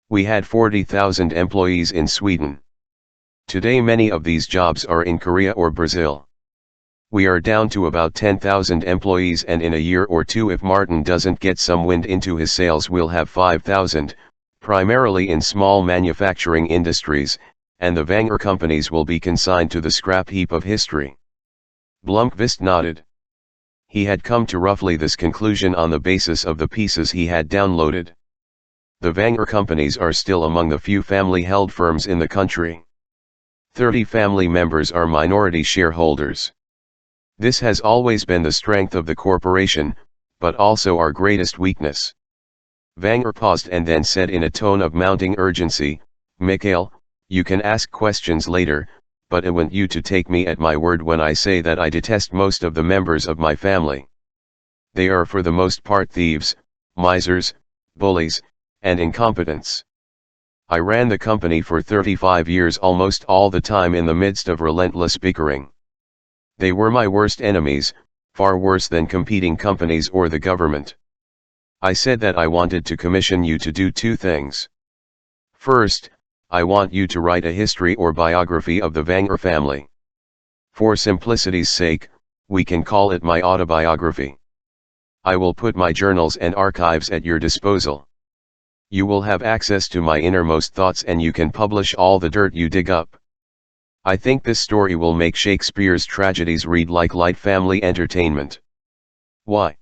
We had 40,000 employees in Sweden. Today many of these jobs are in Korea or Brazil. We are down to about 10,000 employees, and in a year or two, if Martin doesn't get some wind into his sails, we'll have 5,000, primarily in small manufacturing industries, and the Wenger companies will be consigned to the scrap heap of history." Blomqvist nodded. He had come to roughly this conclusion on the basis of the pieces he had downloaded. The Wenger companies are still among the few family-held firms in the country. 30 family members are minority shareholders. This has always been the strength of the corporation, but also our greatest weakness. Wenger paused and then said in a tone of mounting urgency, Mikhail, you can ask questions later, but I want you to take me at my word when I say that I detest most of the members of my family. They are for the most part thieves, misers, bullies, and incompetents. I ran the company for 35 years, almost all the time in the midst of relentless bickering. They were my worst enemies, far worse than competing companies or the government. I said that I wanted to commission you to do two things. First, I want you to write a history or biography of the Wenger family. For simplicity's sake, we can call it my autobiography. I will put my journals and archives at your disposal. You will have access to my innermost thoughts and you can publish all the dirt you dig up. I think this story will make Shakespeare's tragedies read like light family entertainment. Why?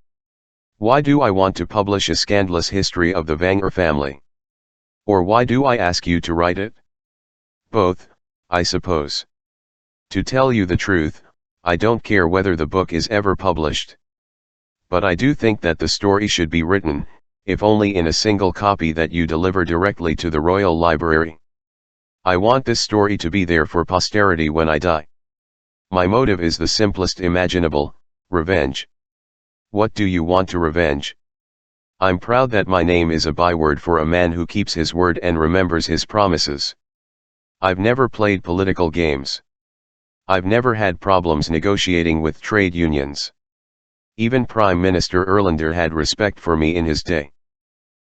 Why do I want to publish a scandalous history of the Wenger family? Or why do I ask you to write it? Both, I suppose. To tell you the truth, I don't care whether the book is ever published. But I do think that the story should be written, if only in a single copy that you deliver directly to the Royal Library. I want this story to be there for posterity when I die. My motive is the simplest imaginable, revenge. What do you want to revenge? I'm proud that my name is a byword for a man who keeps his word and remembers his promises. I've never played political games. I've never had problems negotiating with trade unions. Even Prime Minister Erlander had respect for me in his day.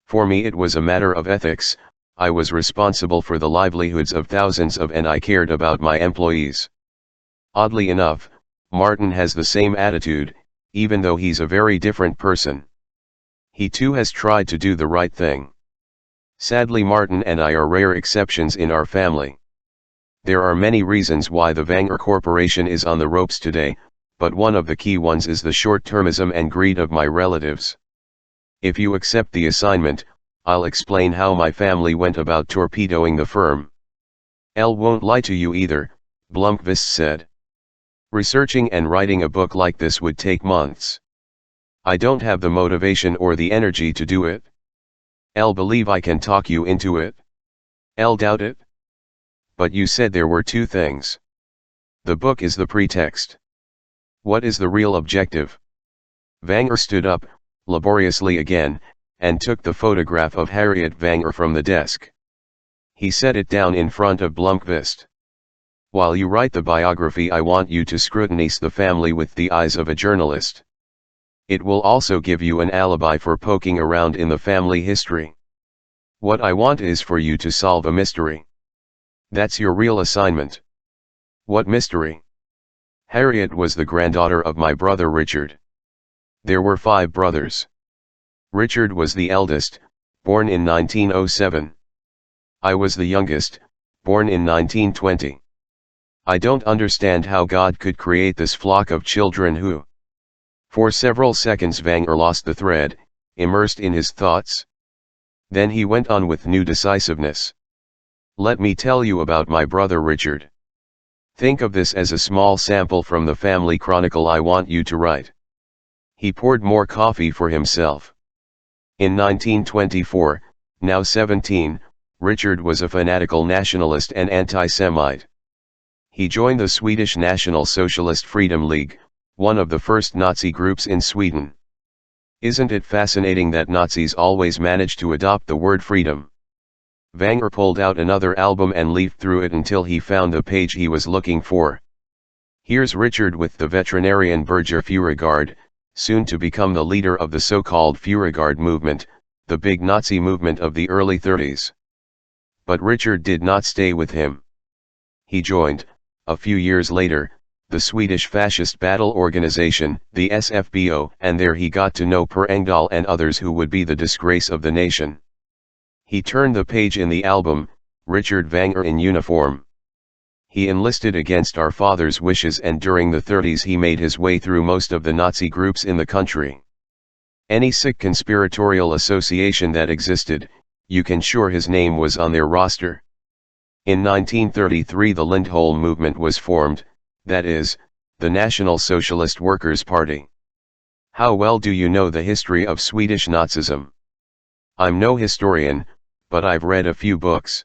For me it was a matter of ethics. I was responsible for the livelihoods of thousands and I cared about my employees. Oddly enough, Martin has the same attitude, even though he's a very different person. He too has tried to do the right thing. Sadly, Martin and I are rare exceptions in our family. There are many reasons why the Wenger Corporation is on the ropes today, but one of the key ones is the short-termism and greed of my relatives. If you accept the assignment, I'll explain how my family went about torpedoing the firm. Elle won't lie to you either, Blomqvist said. Researching and writing a book like this would take months. I don't have the motivation or the energy to do it. Elle believe I can talk you into it. Elle doubt it. But you said there were two things. The book is the pretext. What is the real objective? Wenger stood up, laboriously again, and took the photograph of Harriet Wenger from the desk. He set it down in front of Blomqvist. While you write the biography, I want you to scrutinize the family with the eyes of a journalist. It will also give you an alibi for poking around in the family history. What I want is for you to solve a mystery. That's your real assignment. What mystery? Harriet was the granddaughter of my brother Richard. There were 5 brothers. Richard was the eldest, born in 1907. I was the youngest, born in 1920. I don't understand how God could create this flock of children who... For several seconds Wenger lost the thread, immersed in his thoughts. Then he went on with new decisiveness. Let me tell you about my brother Richard. Think of this as a small sample from the family chronicle I want you to write. He poured more coffee for himself. In 1924, now 17, Richard was a fanatical nationalist and anti-Semite. He joined the Swedish National Socialist Freedom League, one of the first Nazi groups in Sweden. Isn't it fascinating that Nazis always manage to adopt the word freedom? Wenger pulled out another album and leafed through it until he found the page he was looking for. Here's Richard with the veterinarian Birger Furegard, soon to become the leader of the so-called Furegard movement, the big Nazi movement of the early 30s. But Richard did not stay with him. He joined, a few years later, the Swedish fascist battle organization, the SFBO, and there he got to know Per Engdahl and others who would be the disgrace of the nation. He turned the page in the album, Richard Wenger in uniform. He enlisted against our father's wishes, and during the 30s he made his way through most of the Nazi groups in the country. Any sick conspiratorial association that existed, you can sure his name was on their roster. In 1933 the Lindholm movement was formed, that is, the National Socialist Workers' Party. How well do you know the history of Swedish Nazism? I'm no historian, but I've read a few books.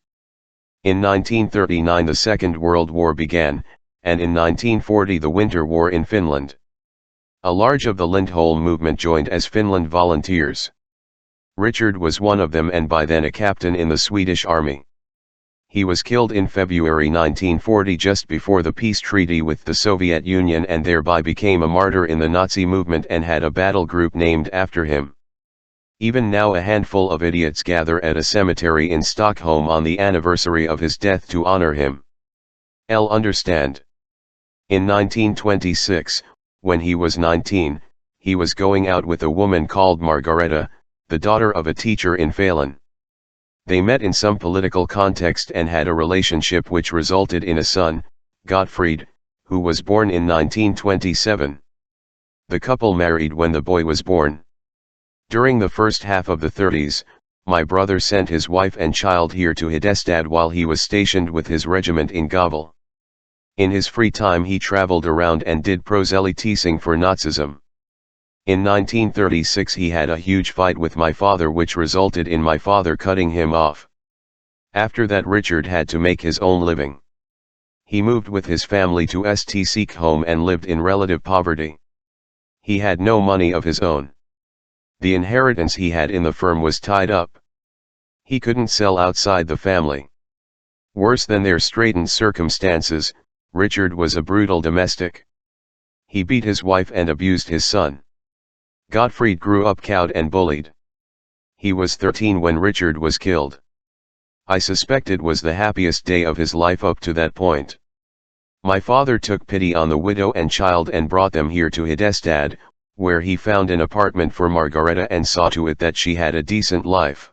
In 1939 the Second World War began, and in 1940 the Winter War in Finland. A large of the Lindholm movement joined as Finland volunteers. Richard was one of them and by then a captain in the Swedish army. He was killed in February 1940 just before the peace treaty with the Soviet Union and thereby became a martyr in the Nazi movement and had a battle group named after him. Even now a handful of idiots gather at a cemetery in Stockholm on the anniversary of his death to honor him. Understand. In 1926, when he was 19, he was going out with a woman called Margareta, the daughter of a teacher in Falun. They met in some political context and had a relationship which resulted in a son, Gottfried, who was born in 1927. The couple married when the boy was born. During the first half of the 30s, my brother sent his wife and child here to Hedestad while he was stationed with his regiment in Gavel. In his free time he traveled around and did proselytizing for Nazism. In 1936 he had a huge fight with my father which resulted in my father cutting him off. After that Richard had to make his own living. He moved with his family to Stockholm and lived in relative poverty. He had no money of his own. The inheritance he had in the firm was tied up. He couldn't sell outside the family. Worse than their straitened circumstances, Richard was a brutal domestic. He beat his wife and abused his son. Gottfried grew up cowed and bullied. He was 13 when Richard was killed. I suspect it was the happiest day of his life up to that point. My father took pity on the widow and child and brought them here to Hedestad, where he found an apartment for Margareta and saw to it that she had a decent life.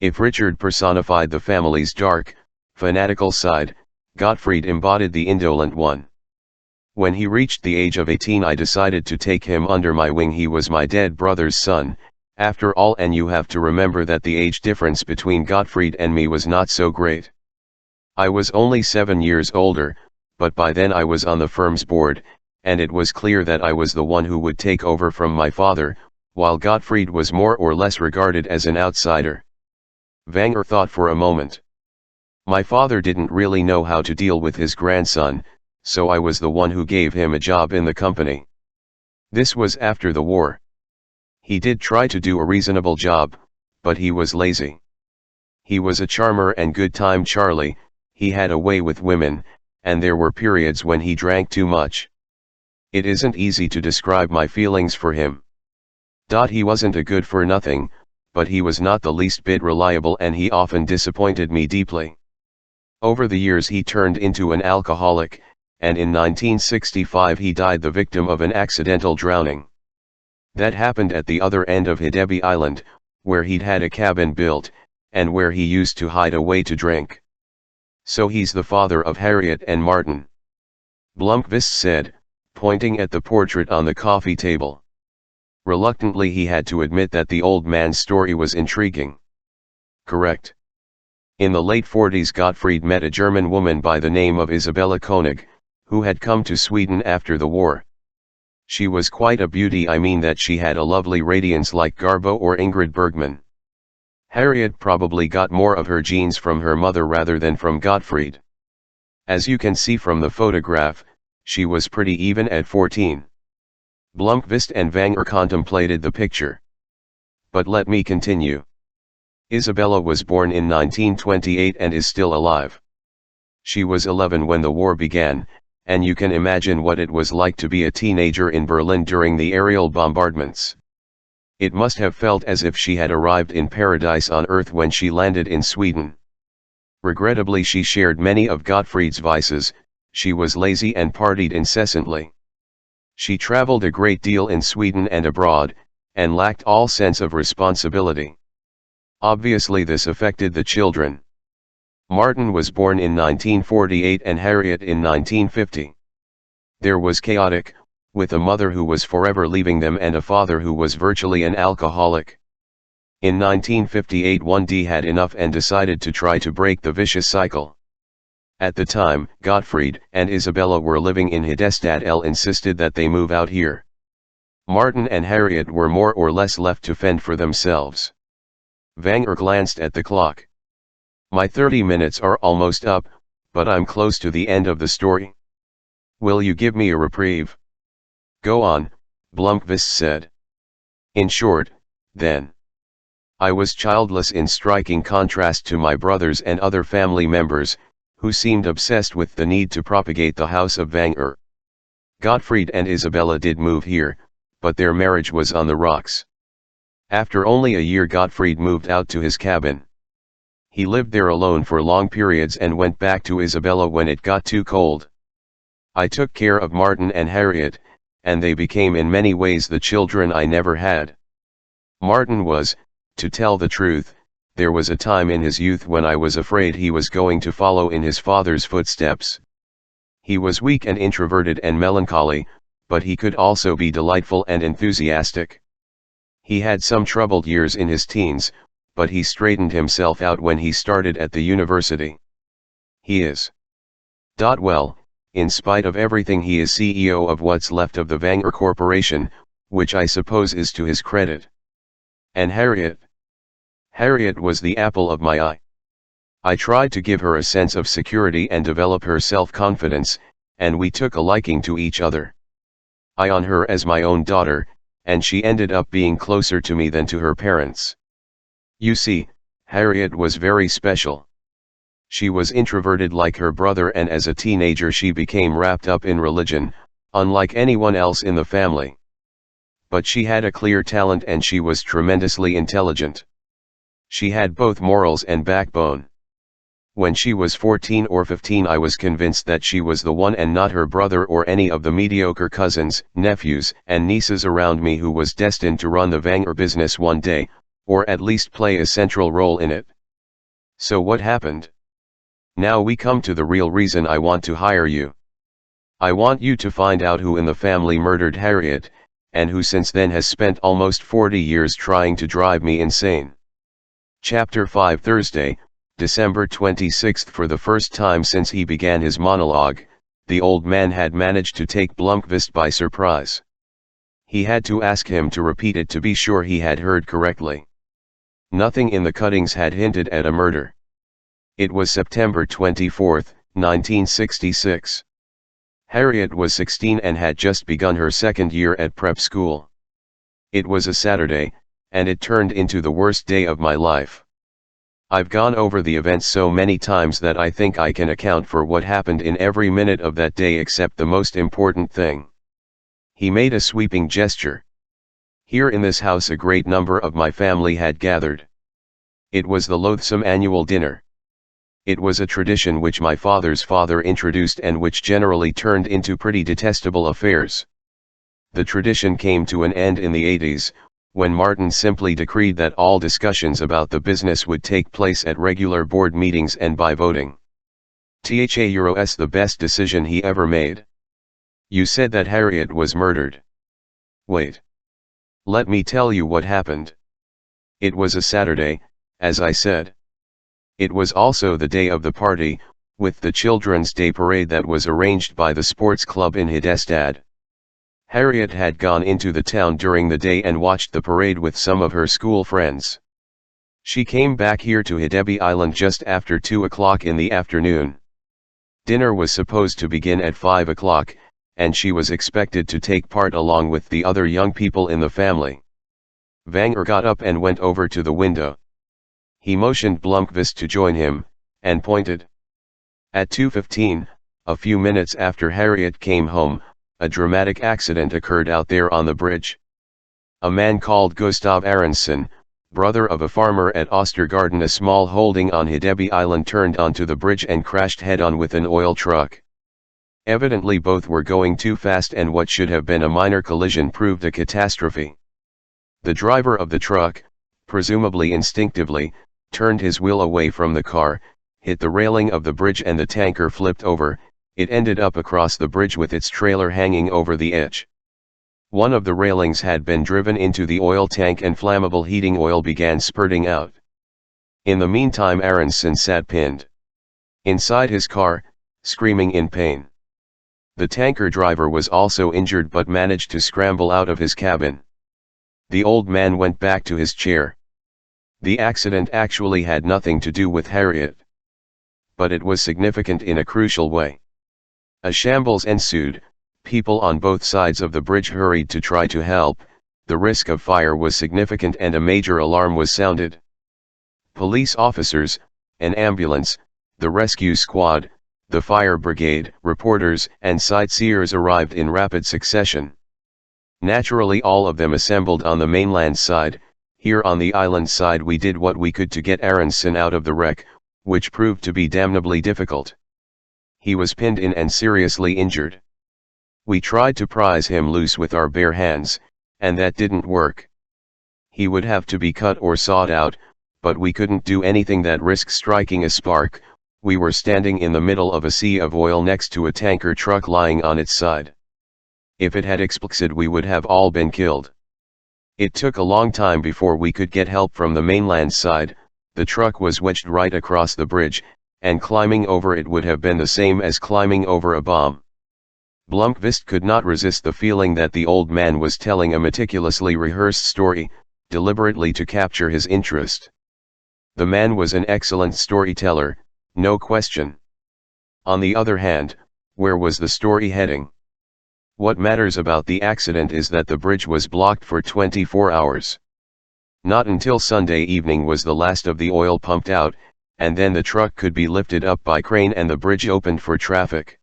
If Richard personified the family's dark, fanatical side, Gottfried embodied the indolent one. When he reached the age of 18 I decided to take him under my wing. He was my dead brother's son, after all, and you have to remember that the age difference between Gottfried and me was not so great. I was only 7 years older, but by then I was on the firm's board, and it was clear that I was the one who would take over from my father, while Gottfried was more or less regarded as an outsider. Wenger thought for a moment. My father didn't really know how to deal with his grandson, so I was the one who gave him a job in the company. This was after the war. He did try to do a reasonable job, but he was lazy. He was a charmer and good time Charlie. He had a way with women, and there were periods when he drank too much. It isn't easy to describe my feelings for him. He wasn't a good for nothing, but he was not the least bit reliable and he often disappointed me deeply. Over the years he turned into an alcoholic, and in 1965 he died the victim of an accidental drowning. That happened at the other end of Hedeby Island, where he'd had a cabin built, and where he used to hide away to drink. So he's the father of Harriet and Martin. Blomqvist said, pointing at the portrait on the coffee table. Reluctantly he had to admit that the old man's story was intriguing. Correct. In the late 40s Gottfried met a German woman by the name of Isabella Koenig, who had come to Sweden after the war. She was quite a beauty. I mean that she had a lovely radiance like Garbo or Ingrid Bergman. Harriet probably got more of her genes from her mother rather than from Gottfried. As you can see from the photograph, she was pretty even at 14. Blomqvist and Wenger contemplated the picture. But let me continue. Isabella was born in 1928 and is still alive. She was 11 when the war began, and you can imagine what it was like to be a teenager in Berlin during the aerial bombardments. It must have felt as if she had arrived in paradise on earth when she landed in Sweden. Regrettably she shared many of Gottfried's vices. She was lazy and partied incessantly. She traveled a great deal in Sweden and abroad, and lacked all sense of responsibility. Obviously this affected the children. Martin was born in 1948 and Harriet in 1950. There was chaotic, with a mother who was forever leaving them and a father who was virtually an alcoholic. In 1958 1D had enough and decided to try to break the vicious cycle. At the time, Gottfried and Isabella were living in Hidestad. L insisted that they move out here. Martin and Harriet were more or less left to fend for themselves. Wagner glanced at the clock. My 30 minutes are almost up, but I'm close to the end of the story. Will you give me a reprieve? Go on, Blomqvist said. In short, then. I was childless in striking contrast to my brothers and other family members, who seemed obsessed with the need to propagate the house of Wagner. Gottfried and Isabella did move here, but their marriage was on the rocks. After only a year, Gottfried moved out to his cabin. He lived there alone for long periods and went back to Isabella when it got too cold. I took care of Martin and Harriet, and they became in many ways the children I never had. Martin was, to tell the truth, there was a time in his youth when I was afraid he was going to follow in his father's footsteps. He was weak and introverted and melancholy, but he could also be delightful and enthusiastic. He had some troubled years in his teens, but he straightened himself out when he started at the university. He is. Well, in spite of everything, he is CEO of what's left of the Wagner Corporation, which I suppose is to his credit. And Harriet? Harriet was the apple of my eye. I tried to give her a sense of security and develop her self-confidence, and we took a liking to each other. I on her as my own daughter, and she ended up being closer to me than to her parents. You see, Harriet was very special. She was introverted like her brother, and as a teenager she became wrapped up in religion, unlike anyone else in the family. But she had a clear talent and she was tremendously intelligent. She had both morals and backbone. When she was 14 or 15, I was convinced that she was the one and not her brother or any of the mediocre cousins, nephews, and nieces around me who was destined to run the Wagner business one day, or at least play a central role in it. So what happened? Now we come to the real reason I want to hire you. I want you to find out who in the family murdered Harriet, and who since then has spent almost 40 years trying to drive me insane. Chapter 5, Thursday, December 26. For the first time since he began his monologue, the old man had managed to take Blomqvist by surprise. He had to ask him to repeat it to be sure he had heard correctly. Nothing in the cuttings had hinted at a murder. It was September 24, 1966. Harriet was 16 and had just begun her second year at prep school. It was a Saturday, and it turned into the worst day of my life. I've gone over the events so many times that I think I can account for what happened in every minute of that day except the most important thing. He made a sweeping gesture. Here in this house a great number of my family had gathered. It was the loathsome annual dinner. It was a tradition which my father's father introduced and which generally turned into pretty detestable affairs. The tradition came to an end in the 80s, when Martin simply decreed that all discussions about the business would take place at regular board meetings and by voting. That's the best decision he ever made. You said that Harriet was murdered. Wait. Let me tell you what happened. It was a Saturday, as I said. It was also the day of the party, with the Children's Day parade that was arranged by the sports club in Hidestad. Harriet had gone into the town during the day and watched the parade with some of her school friends. She came back here to Hidebi Island just after 2 o'clock in the afternoon. Dinner was supposed to begin at 5 o'clock, and she was expected to take part along with the other young people in the family. Wagner got up and went over to the window. He motioned Blomqvist to join him, and pointed. At 2:15, a few minutes after Harriet came home, a dramatic accident occurred out there on the bridge. A man called Gustav Aronsson, brother of a farmer at Ostergarden, a small holding on Hidebi Island, turned onto the bridge and crashed head-on with an oil truck. Evidently both were going too fast, and what should have been a minor collision proved a catastrophe. The driver of the truck, presumably instinctively, turned his wheel away from the car, hit the railing of the bridge, and the tanker flipped over. It ended up across the bridge with its trailer hanging over the edge. One of the railings had been driven into the oil tank and flammable heating oil began spurting out. In the meantime Aronsson sat pinned. Inside his car, screaming in pain. The tanker driver was also injured but managed to scramble out of his cabin. The old man went back to his chair. The accident actually had nothing to do with Harriet. But it was significant in a crucial way. A shambles ensued, people on both sides of the bridge hurried to try to help, the risk of fire was significant and a major alarm was sounded. Police officers, an ambulance, the rescue squad, the fire brigade, reporters and sightseers arrived in rapid succession. Naturally all of them assembled on the mainland side. Here on the island side we did what we could to get Aronson out of the wreck, which proved to be damnably difficult. He was pinned in and seriously injured. We tried to prise him loose with our bare hands, and that didn't work. He would have to be cut or sawed out, but we couldn't do anything that risked striking a spark. We were standing in the middle of a sea of oil next to a tanker truck lying on its side. If it had exploded we would have all been killed. It took a long time before we could get help from the mainland side. The truck was wedged right across the bridge, and climbing over it would have been the same as climbing over a bomb. Blomqvist could not resist the feeling that the old man was telling a meticulously rehearsed story, deliberately to capture his interest. The man was an excellent storyteller, no question. On the other hand, where was the story heading? What matters about the accident is that the bridge was blocked for 24 hours. Not until Sunday evening was the last of the oil pumped out, and then the truck could be lifted up by crane and the bridge opened for traffic.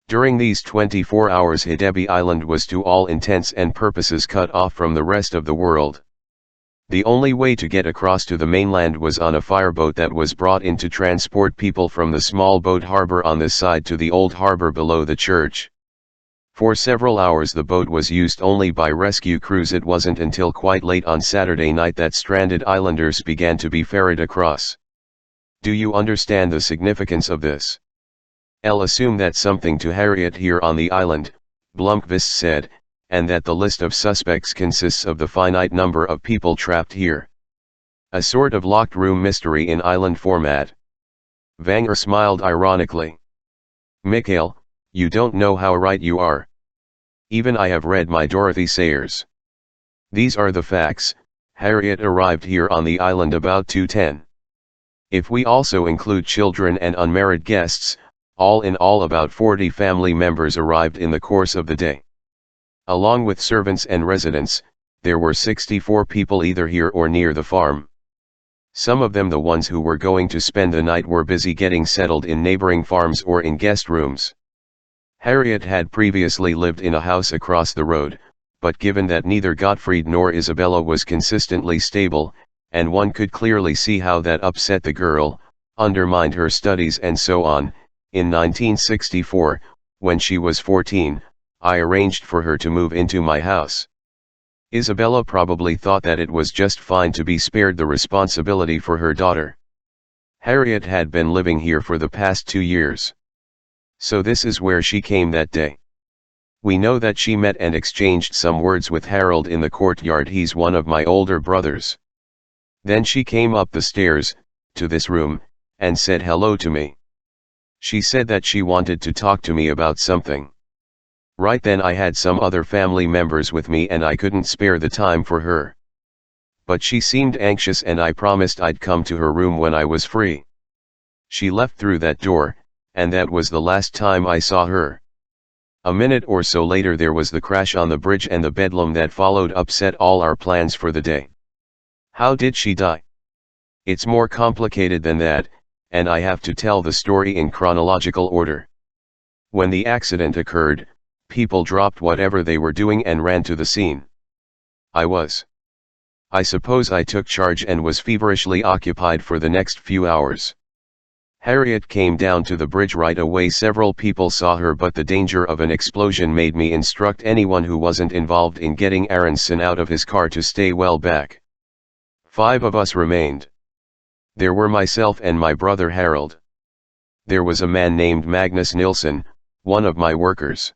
During these 24 hours Hidebi Island was to all intents and purposes cut off from the rest of the world. The only way to get across to the mainland was on a fireboat that was brought in to transport people from the small boat harbor on this side to the old harbor below the church. For several hours the boat was used only by rescue crews. It wasn't until quite late on Saturday night that stranded islanders began to be ferried across. Do you understand the significance of this? I'll assume that's something to Harriet here on the island, Blomqvist said, and that the list of suspects consists of the finite number of people trapped here. A sort of locked room mystery in island format. Vanger smiled ironically. Mikhail, you don't know how right you are. Even I have read my Dorothy Sayers. These are the facts. Harriet arrived here on the island about 2:10. If we also include children and unmarried guests, all in all about 40 family members arrived in the course of the day. Along with servants and residents, there were 64 people either here or near the farm. Some of them, the ones who were going to spend the night, were busy getting settled in neighboring farms or in guest rooms. Harriet had previously lived in a house across the road, but given that neither Gottfried nor Isabella was consistently stable, and one could clearly see how that upset the girl, undermined her studies and so on, in 1964, when she was 14, I arranged for her to move into my house. Isabella probably thought that it was just fine to be spared the responsibility for her daughter. Harriet had been living here for the past 2 years. So this is where she came that day. We know that she met and exchanged some words with Harold in the courtyard. He's one of my older brothers. Then she came up the stairs, to this room, and said hello to me. She said that she wanted to talk to me about something. Right then I had some other family members with me and I couldn't spare the time for her. But she seemed anxious and I promised I'd come to her room when I was free. She left through that door, and that was the last time I saw her. A minute or so later there was the crash on the bridge, and the bedlam that followed upset all our plans for the day. How did she die? It's more complicated than that, and I have to tell the story in chronological order. When the accident occurred, people dropped whatever they were doing and ran to the scene. I suppose I took charge and was feverishly occupied for the next few hours. Harriet came down to the bridge right away. Several people saw her, but the danger of an explosion made me instruct anyone who wasn't involved in getting Aronson out of his car to stay well back. 5 of us remained. There were myself and my brother Harold. There was a man named Magnus Nilsson, one of my workers.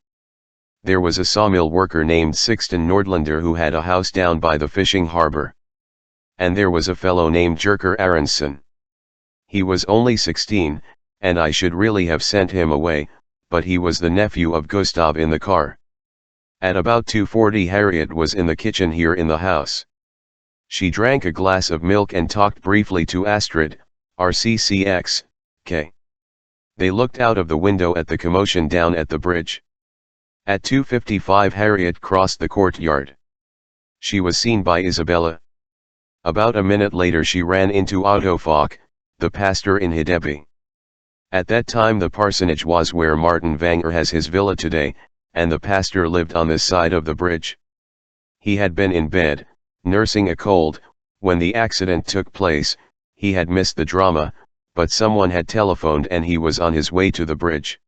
There was a sawmill worker named Sixten Nordlander who had a house down by the fishing harbor. And there was a fellow named Jerker Aronson. He was only 16, and I should really have sent him away, but he was the nephew of Gustav in the car. At about 2:40 Harriet was in the kitchen here in the house. She drank a glass of milk and talked briefly to Astrid, RCCX, K. They looked out of the window at the commotion down at the bridge. At 2:55 Harriet crossed the courtyard. She was seen by Isabella. About a minute later she ran into Otto Falk, the pastor in Hedeby. At that time the parsonage was where Martin Vanger has his villa today, and the pastor lived on this side of the bridge. He had been in bed, nursing a cold, when the accident took place. He had missed the drama, but someone had telephoned and he was on his way to the bridge.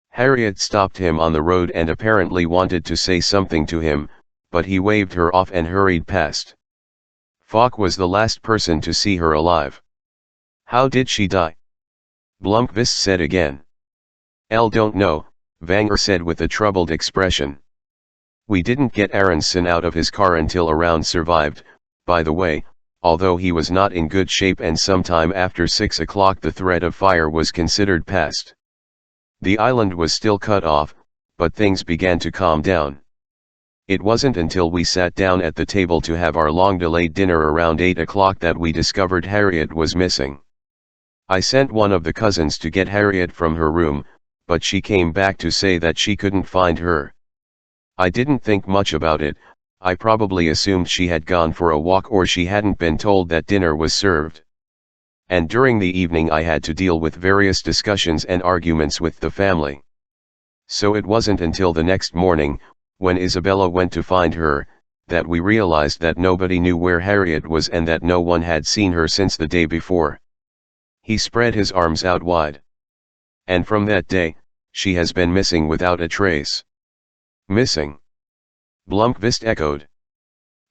Harriet stopped him on the road and apparently wanted to say something to him, but he waved her off and hurried past. Falk was the last person to see her alive. How did she die? Blomqvist said again. Don't know, Vanger said with a troubled expression. We didn't get Aronson out of his car until around survived, by the way, although he was not in good shape, and sometime after 6 o'clock the threat of fire was considered past. The island was still cut off, but things began to calm down. It wasn't until we sat down at the table to have our long-delayed dinner around 8 o'clock that we discovered Harriet was missing. I sent one of the cousins to get Harriet from her room, but she came back to say that she couldn't find her. I didn't think much about it. I probably assumed she had gone for a walk or she hadn't been told that dinner was served. And during the evening I had to deal with various discussions and arguments with the family. So it wasn't until the next morning, when Isabella went to find her, that we realized that nobody knew where Harriet was and that no one had seen her since the day before. He spread his arms out wide. And from that day, she has been missing without a trace. Missing? Blomqvist echoed.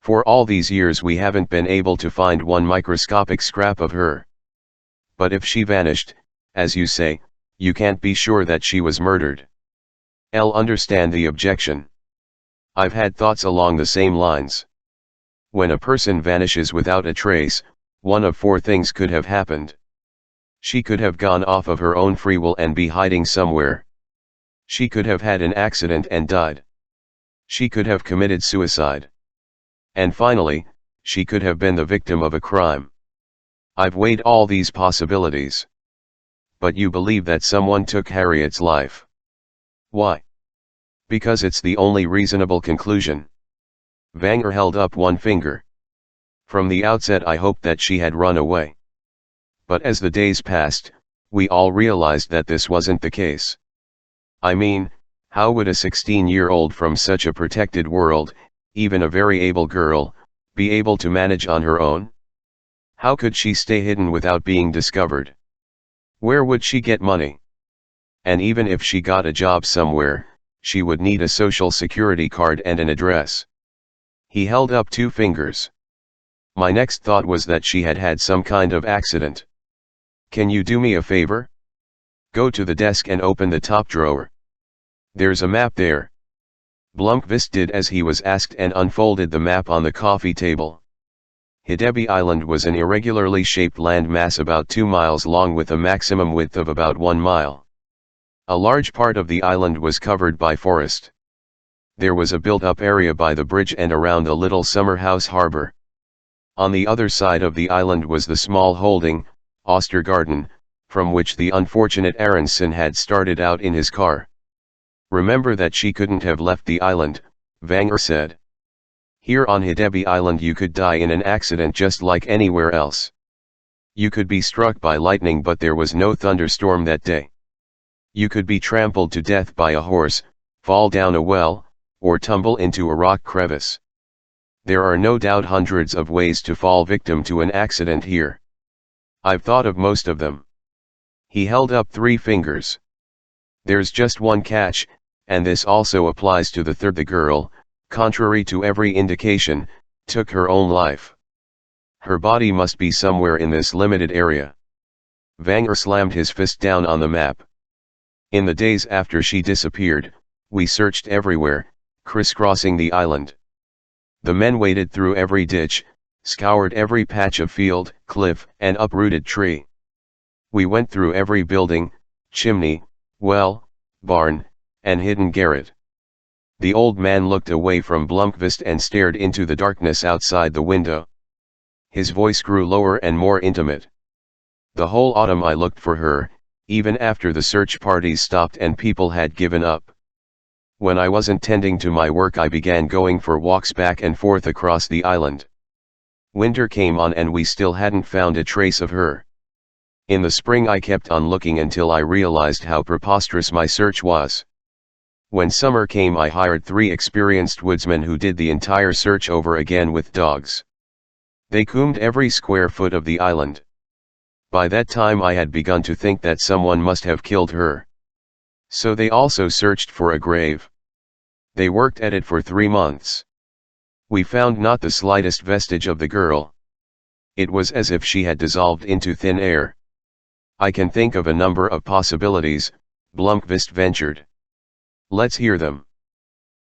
For all these years we haven't been able to find one microscopic scrap of her. But if she vanished, as you say, you can't be sure that she was murdered. Understand the objection. I've had thoughts along the same lines. When a person vanishes without a trace, one of four things could have happened. She could have gone off of her own free will and be hiding somewhere. She could have had an accident and died. She could have committed suicide. And finally, she could have been the victim of a crime. I've weighed all these possibilities. But you believe that someone took Harriet's life. Why? Because it's the only reasonable conclusion. Vanger held up one finger. From the outset I hoped that she had run away. But as the days passed, we all realized that this wasn't the case. I mean, how would a 16-year-old from such a protected world, even a very able girl, be able to manage on her own? How could she stay hidden without being discovered? Where would she get money? And even if she got a job somewhere, she would need a social security card and an address. He held up two fingers. My next thought was that she had had some kind of accident. Can you do me a favor? Go to the desk and open the top drawer. There's a map there. Blomqvist did as he was asked and unfolded the map on the coffee table. Hedeby Island was an irregularly shaped land mass about 2 miles long with a maximum width of about 1 mile. A large part of the island was covered by forest. There was a built-up area by the bridge and around the little summer house harbor. On the other side of the island was the small holding, Ostergarden, from which the unfortunate Aronson had started out in his car. Remember that she couldn't have left the island, Vanger said. Here on Hedeby Island you could die in an accident just like anywhere else. You could be struck by lightning, but there was no thunderstorm that day. You could be trampled to death by a horse, fall down a well, or tumble into a rock crevice. There are no doubt hundreds of ways to fall victim to an accident here. I've thought of most of them. He held up 3 fingers. There's just one catch, and this also applies to the third. The girl, contrary to every indication, took her own life. Her body must be somewhere in this limited area. Vanger slammed his fist down on the map. In the days after she disappeared, we searched everywhere, crisscrossing the island. The men waded through every ditch, scoured every patch of field, cliff, and uprooted tree. We went through every building, chimney, well, barn, and hidden garret. The old man looked away from Blomqvist and stared into the darkness outside the window. His voice grew lower and more intimate. The whole autumn I looked for her, even after the search parties stopped and people had given up. When I wasn't tending to my work, I began going for walks back and forth across the island. Winter came on and we still hadn't found a trace of her. In the spring I kept on looking until I realized how preposterous my search was. When summer came, I hired 3 experienced woodsmen who did the entire search over again with dogs. They combed every square foot of the island. By that time I had begun to think that someone must have killed her. So they also searched for a grave. They worked at it for 3 months. We found not the slightest vestige of the girl. It was as if she had dissolved into thin air. I can think of a number of possibilities, Blomqvist ventured. Let's hear them.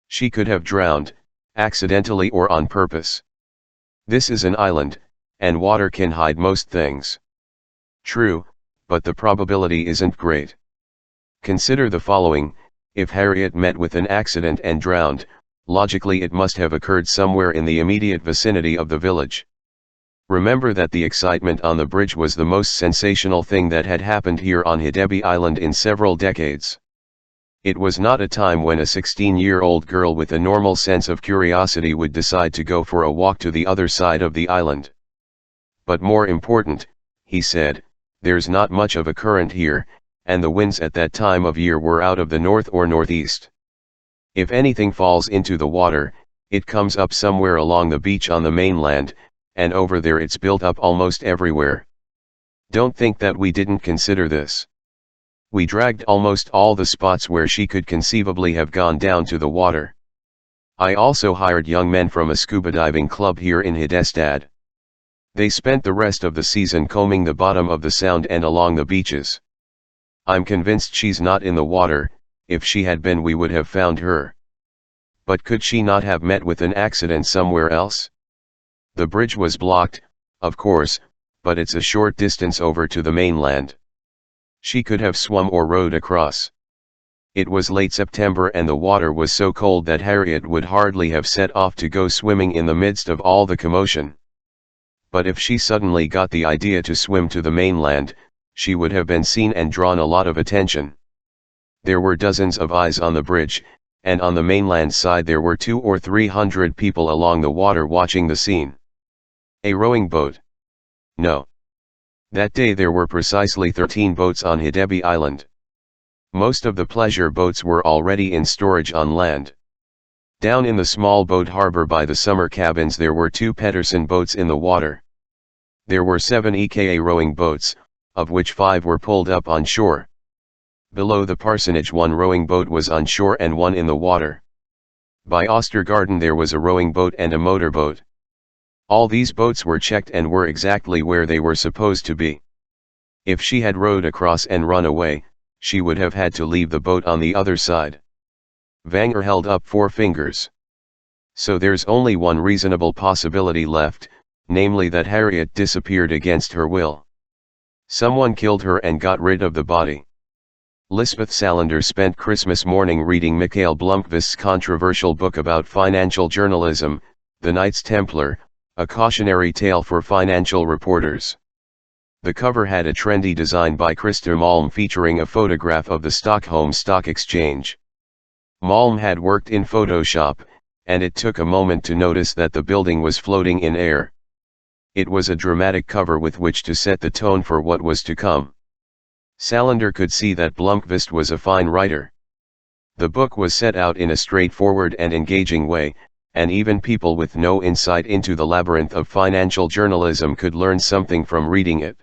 She could have drowned, accidentally or on purpose. This is an island, and water can hide most things. True, but the probability isn't great. Consider the following: if Harriet met with an accident and drowned, logically it must have occurred somewhere in the immediate vicinity of the village. Remember that the excitement on the bridge was the most sensational thing that had happened here on Hidebi Island in several decades. It was not a time when a 16-year-old girl with a normal sense of curiosity would decide to go for a walk to the other side of the island. But more important, he said, there's not much of a current here, and the winds at that time of year were out of the north or northeast. If anything falls into the water, it comes up somewhere along the beach on the mainland, and over there it's built up almost everywhere. Don't think that we didn't consider this. We dragged almost all the spots where she could conceivably have gone down to the water. I also hired young men from a scuba diving club here in Hidestad. They spent the rest of the season combing the bottom of the sound and along the beaches. I'm convinced she's not in the water. If she had been, we would have found her. But could she not have met with an accident somewhere else? The bridge was blocked, of course, but it's a short distance over to the mainland. She could have swum or rowed across. It was late September and the water was so cold that Harriet would hardly have set off to go swimming in the midst of all the commotion. But if she suddenly got the idea to swim to the mainland, she would have been seen and drawn a lot of attention. There were dozens of eyes on the bridge, and on the mainland side there were 200 or 300 people along the water watching the scene. A rowing boat? No. That day there were precisely 13 boats on Hidebi Island. Most of the pleasure boats were already in storage on land. Down in the small boat harbor by the summer cabins there were 2 Pedersen boats in the water. There were 7 EKA rowing boats, of which 5 were pulled up on shore. Below the parsonage 1 rowing boat was on shore and 1 in the water. By Ostergarden there was a rowing boat and a motorboat. All these boats were checked and were exactly where they were supposed to be. If she had rowed across and run away, she would have had to leave the boat on the other side. Vanger held up 4 fingers. So there's only one reasonable possibility left, namely that Harriet disappeared against her will. Someone killed her and got rid of the body. Lisbeth Salander spent Christmas morning reading Mikhail Blomqvist's controversial book about financial journalism, The Knights Templar, a cautionary tale for financial reporters. The cover had a trendy design by Christer Malm featuring a photograph of the Stockholm Stock Exchange. Malm had worked in Photoshop, and it took a moment to notice that the building was floating in air. It was a dramatic cover with which to set the tone for what was to come. Salander could see that Blomqvist was a fine writer. The book was set out in a straightforward and engaging way, and even people with no insight into the labyrinth of financial journalism could learn something from reading it.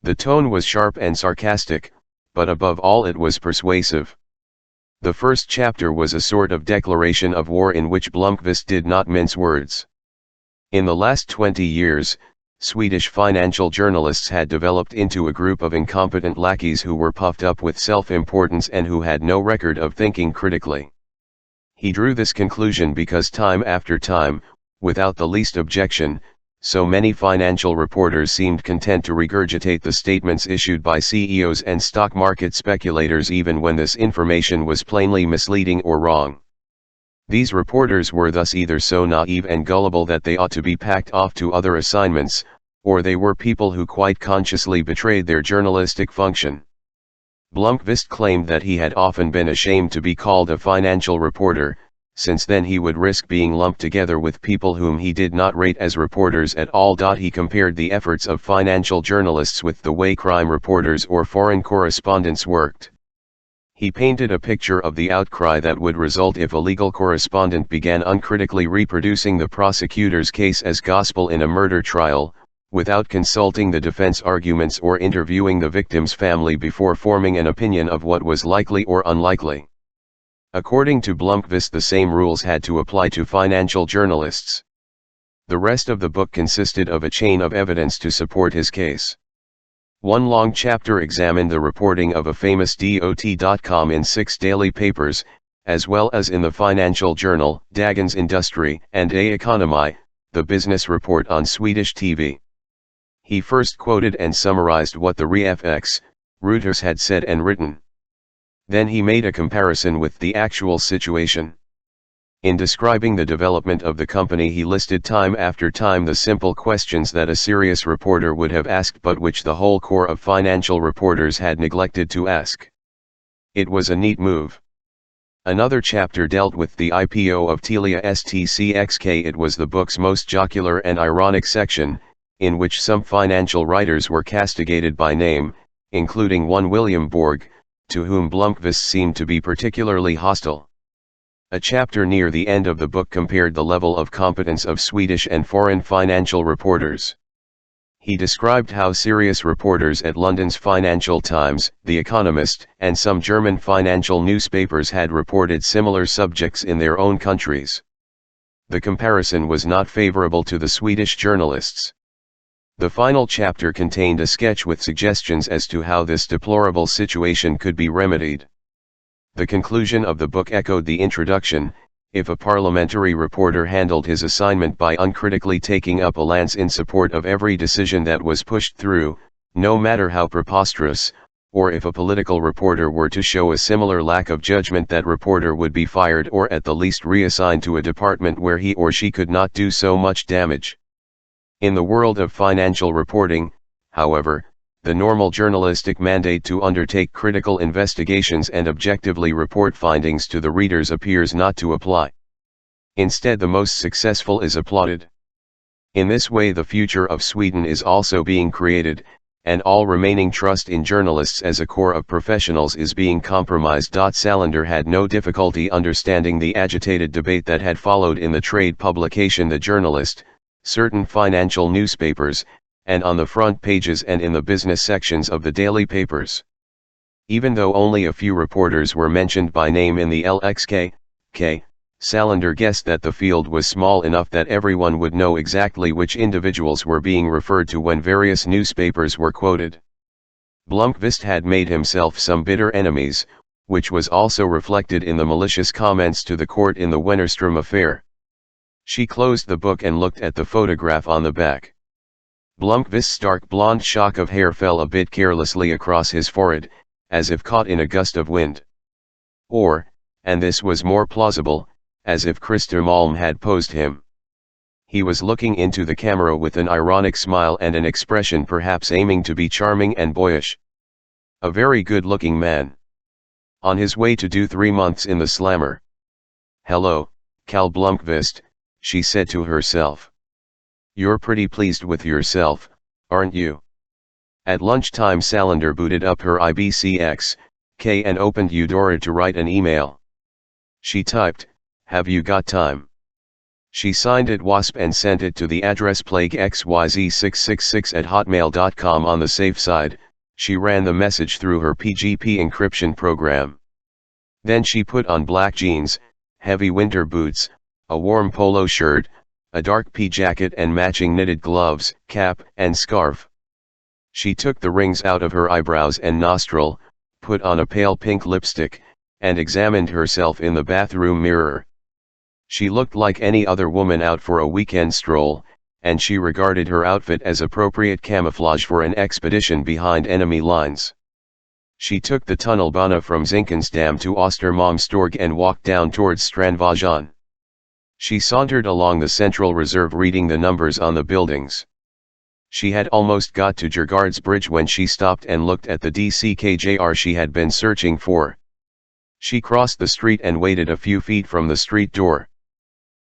The tone was sharp and sarcastic, but above all it was persuasive. The first chapter was a sort of declaration of war in which Blomqvist did not mince words. In the last 20 years, Swedish financial journalists had developed into a group of incompetent lackeys who were puffed up with self-importance and who had no record of thinking critically. He drew this conclusion because time after time, without the least objection, so many financial reporters seemed content to regurgitate the statements issued by CEOs and stock market speculators even when this information was plainly misleading or wrong. These reporters were thus either so naive and gullible that they ought to be packed off to other assignments, or they were people who quite consciously betrayed their journalistic function. Blomqvist claimed that he had often been ashamed to be called a financial reporter, since then he would risk being lumped together with people whom he did not rate as reporters at all. He compared the efforts of financial journalists with the way crime reporters or foreign correspondents worked. He painted a picture of the outcry that would result if a legal correspondent began uncritically reproducing the prosecutor's case as gospel in a murder trial, without consulting the defense arguments or interviewing the victim's family before forming an opinion of what was likely or unlikely. According to Blomqvist, the same rules had to apply to financial journalists. The rest of the book consisted of a chain of evidence to support his case. One long chapter examined the reporting of a famous dot.com in 6 daily papers, as well as in the financial journal, Dagens Industri, and A Ekonomi, the business report on Swedish TV. He first quoted and summarized what the RFX, Reuters had said and written. Then he made a comparison with the actual situation. In describing the development of the company, he listed time after time the simple questions that a serious reporter would have asked but which the whole corps of financial reporters had neglected to ask. It was a neat move. Another chapter dealt with the IPO of Telia STCXK. It was the book's most jocular and ironic section, in which some financial writers were castigated by name, including one William Borg, to whom Blomqvist seemed to be particularly hostile. A chapter near the end of the book compared the level of competence of Swedish and foreign financial reporters. He described how serious reporters at London's Financial Times, The Economist, and some German financial newspapers had reported similar subjects in their own countries. The comparison was not favorable to the Swedish journalists. The final chapter contained a sketch with suggestions as to how this deplorable situation could be remedied. The conclusion of the book echoed the introduction: if a parliamentary reporter handled his assignment by uncritically taking up a lance in support of every decision that was pushed through, no matter how preposterous, or if a political reporter were to show a similar lack of judgment, that reporter would be fired or at the least reassigned to a department where he or she could not do so much damage. In the world of financial reporting, however, the normal journalistic mandate to undertake critical investigations and objectively report findings to the readers appears not to apply. Instead, the most successful is applauded. In this way, the future of Sweden is also being created, and all remaining trust in journalists as a corps of professionals is being compromised. Salander had no difficulty understanding the agitated debate that had followed in the trade publication The Journalist, certain financial newspapers, and on the front pages and in the business sections of the daily papers. Even though only a few reporters were mentioned by name in the LXK, Salander guessed that the field was small enough that everyone would know exactly which individuals were being referred to when various newspapers were quoted. Blomqvist had made himself some bitter enemies, which was also reflected in the malicious comments to the court in the Wennerström affair. She closed the book and looked at the photograph on the back. Blomqvist's stark blonde shock of hair fell a bit carelessly across his forehead, as if caught in a gust of wind. Or, and this was more plausible, as if Christer Malm had posed him. He was looking into the camera with an ironic smile and an expression perhaps aiming to be charming and boyish. A very good-looking man. On his way to do 3 months in the slammer. "Hello, Carl Blomqvist," she said to herself. "You're pretty pleased with yourself, aren't you?" At lunchtime Salander booted up her IBCX-K and opened Eudora to write an email. She typed, "Have you got time?" She signed it WASP and sent it to the address plaguexyz666@hotmail.com. On the safe side, she ran the message through her PGP encryption program. Then she put on black jeans, heavy winter boots, a warm polo shirt, a dark pea jacket and matching knitted gloves, cap, and scarf. She took the rings out of her eyebrows and nostril, put on a pale pink lipstick, and examined herself in the bathroom mirror. She looked like any other woman out for a weekend stroll, and she regarded her outfit as appropriate camouflage for an expedition behind enemy lines. She took the tunnelbana from Zinkensdamm to Ostermalmstorg and walked down towards Strandvagen. She sauntered along the Central Reserve reading the numbers on the buildings. She had almost got to Djurgårds Bridge when she stopped and looked at the DCKJR she had been searching for. She crossed the street and waited a few feet from the street door.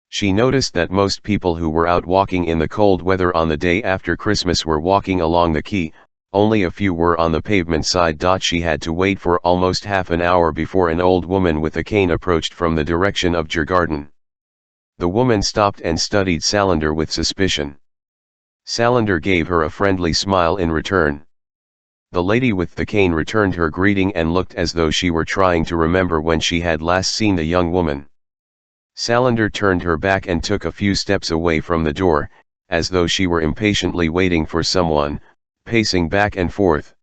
She noticed that most people who were out walking in the cold weather on the day after Christmas were walking along the quay, only a few were on the pavement side. She had to wait for almost half an hour before an old woman with a cane approached from the direction of Djurgården. The woman stopped and studied Salander with suspicion. Salander gave her a friendly smile in return. The lady with the cane returned her greeting and looked as though she were trying to remember when she had last seen the young woman. Salander turned her back and took a few steps away from the door, as though she were impatiently waiting for someone, pacing back and forth.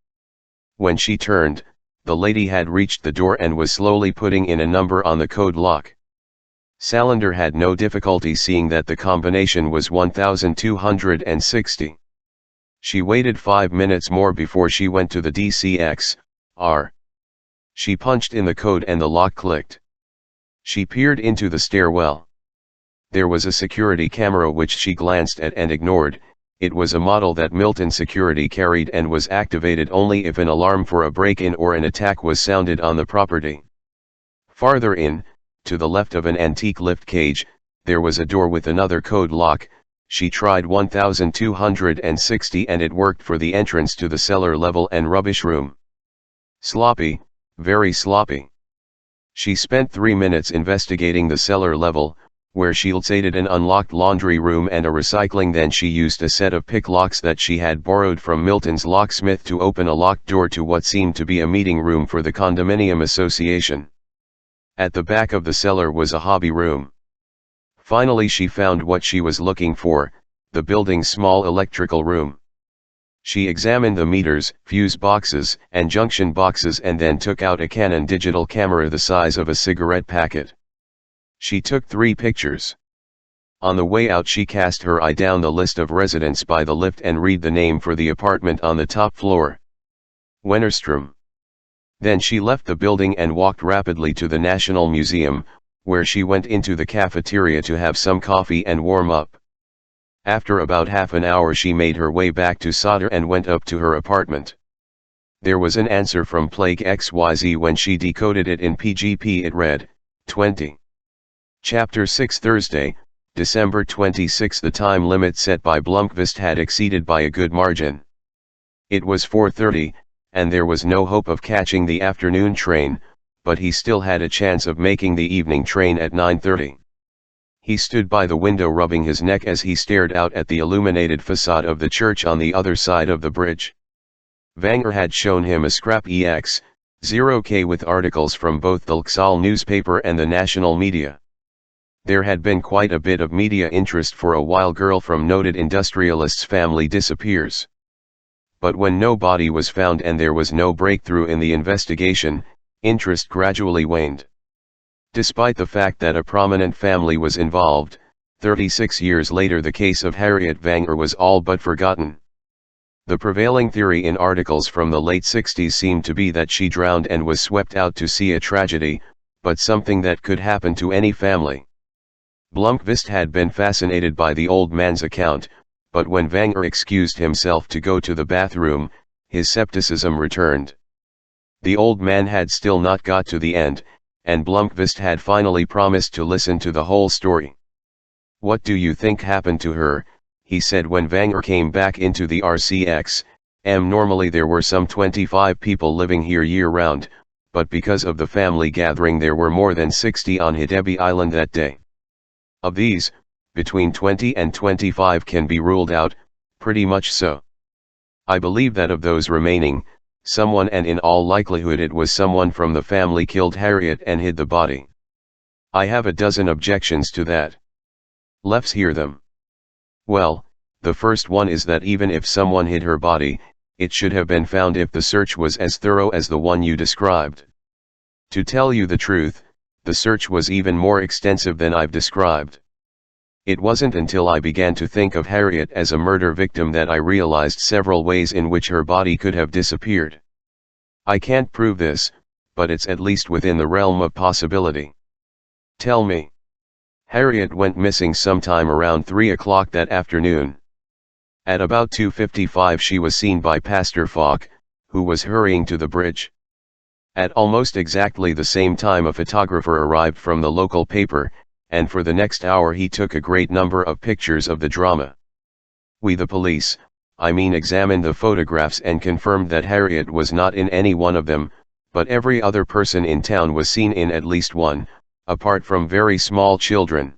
When she turned, the lady had reached the door and was slowly putting in a number on the code lock. Salander had no difficulty seeing that the combination was 1260. She waited 5 minutes more before she went to the DCX-R. She punched in the code and the lock clicked. She peered into the stairwell. There was a security camera which she glanced at and ignored. It was a model that Milton Security carried and was activated only if an alarm for a break-in or an attack was sounded on the property. Farther in, to the left of an antique lift cage, there was a door with another code lock. She tried 1260 and it worked for the entrance to the cellar level and rubbish room. Sloppy, very sloppy. She spent 3 minutes investigating the cellar level, where she located an unlocked laundry room and a recycling. Then she used a set of pick locks that she had borrowed from Milton's locksmith to open a locked door to what seemed to be a meeting room for the condominium association. At the back of the cellar was a hobby room. Finally she found what she was looking for, the building's small electrical room. She examined the meters, fuse boxes, and junction boxes and then took out a Canon digital camera the size of a cigarette packet. She took 3 pictures. On the way out she cast her eye down the list of residents by the lift and read the name for the apartment on the top floor. Wennerstrom. Then she left the building and walked rapidly to the National Museum, where she went into the cafeteria to have some coffee and warm up. After about half an hour she made her way back to Soder and went up to her apartment. There was an answer from Plague XYZ. When she decoded it in PGP it read, 20. Chapter 6 Thursday, December 26. The time limit set by Blomqvist had exceeded by a good margin. It was 4:30, and there was no hope of catching the afternoon train, but he still had a chance of making the evening train at 9:30. He stood by the window rubbing his neck as he stared out at the illuminated facade of the church on the other side of the bridge. Wenger had shown him a scrap EX-0K with articles from both the Lxal newspaper and the national media. There had been quite a bit of media interest for a while. Girl from noted industrialist's family disappears. But when no body was found and there was no breakthrough in the investigation, interest gradually waned. Despite the fact that a prominent family was involved, 36 years later the case of Harriet Wenger was all but forgotten. The prevailing theory in articles from the late 60s seemed to be that she drowned and was swept out to sea, a tragedy, but something that could happen to any family. Blomqvist had been fascinated by the old man's account, but when Wenger excused himself to go to the bathroom, his skepticism returned. The old man had still not got to the end, and Blomqvist had finally promised to listen to the whole story. "What do you think happened to her?" he said when Wenger came back into the RCX. Normally there were some 25 people living here year-round, but because of the family gathering there were more than 60 on Hidebi Island that day. Of these, between 20 and 25 can be ruled out, pretty much so. I believe that of those remaining, someone, and in all likelihood it was someone from the family, killed Harriet and hid the body. I have a dozen objections to that. Let's hear them. Well, the first one is that even if someone hid her body, it should have been found if the search was as thorough as the one you described. To tell you the truth, the search was even more extensive than I've described. It wasn't until I began to think of Harriet as a murder victim that I realized several ways in which her body could have disappeared. I can't prove this, but it's at least within the realm of possibility. Tell me. Harriet went missing sometime around 3 o'clock that afternoon. At about 2:55 she was seen by Pastor Falk, who was hurrying to the bridge. At almost exactly the same time a photographer arrived from the local paper, and for the next hour he took a great number of pictures of the drama. We, the police, examined the photographs and confirmed that Harriet was not in any one of them, but every other person in town was seen in at least one, apart from very small children.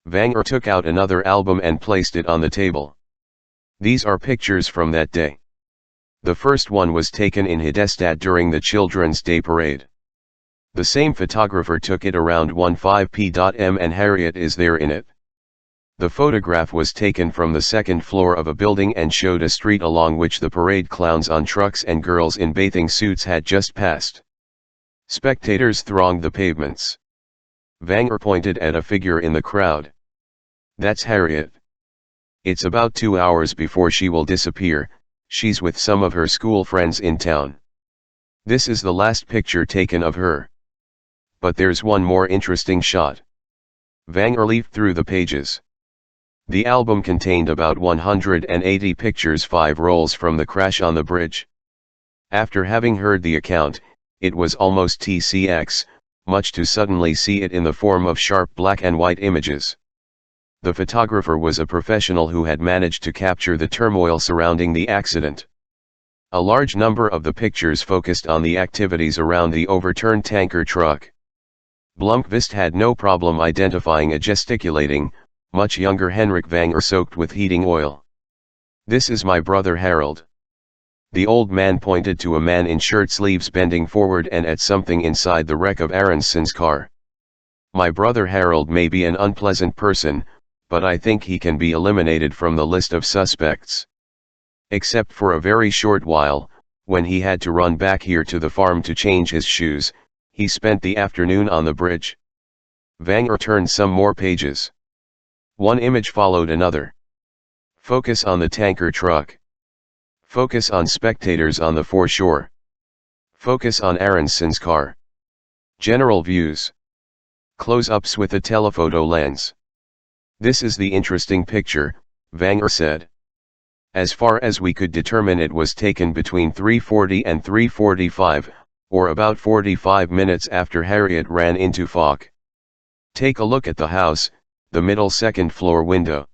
Vanger took out another album and placed it on the table. These are pictures from that day. The first one was taken in Hidestad during the Children's Day Parade. The same photographer took it around 15 p.m. and Harriet is there in it. The photograph was taken from the second floor of a building and showed a street along which the parade clowns on trucks and girls in bathing suits had just passed. Spectators thronged the pavements. Vanger pointed at a figure in the crowd. That's Harriet. It's about 2 hours before she will disappear. She's with some of her school friends in town. This is the last picture taken of her. But there's one more interesting shot. Vanger leafed through the pages. The album contained about 180 pictures, 5 rolls from the crash on the bridge. After having heard the account, it was almost TCX, much to suddenly see it in the form of sharp black and white images. The photographer was a professional who had managed to capture the turmoil surrounding the accident. A large number of the pictures focused on the activities around the overturned tanker truck. Blomqvist had no problem identifying a gesticulating, much younger Henrik Vanger soaked with heating oil. This is my brother Harold. The old man pointed to a man in shirt sleeves bending forward and at something inside the wreck of Aronsson's car. My brother Harold may be an unpleasant person, but I think he can be eliminated from the list of suspects. Except for a very short while, when he had to run back here to the farm to change his shoes, he spent the afternoon on the bridge. Vanger turned some more pages. One image followed another. Focus on the tanker truck. Focus on spectators on the foreshore. Focus on Aronsson's car. General views. Close-ups with a telephoto lens. This is the interesting picture, Vanger said. As far as we could determine it was taken between 3:40 and 3:45, or about 45 minutes after Harriet ran into Falk. Take a look at the house, the middle second floor window.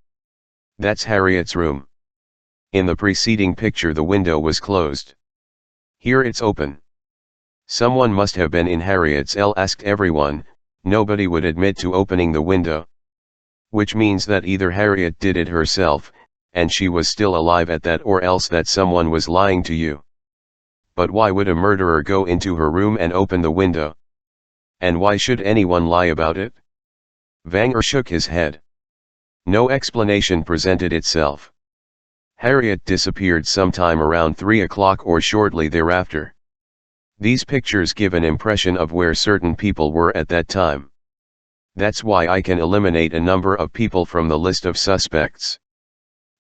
That's Harriet's room. In the preceding picture the window was closed. Here it's open. Someone must have been in Harriet's cell, asked everyone. Nobody would admit to opening the window. Which means that either Harriet did it herself, and she was still alive at that, or else that someone was lying to you. But why would a murderer go into her room and open the window? And why should anyone lie about it? Vanger shook his head. No explanation presented itself. Harriet disappeared sometime around 3 o'clock or shortly thereafter. These pictures give an impression of where certain people were at that time. That's why I can eliminate a number of people from the list of suspects.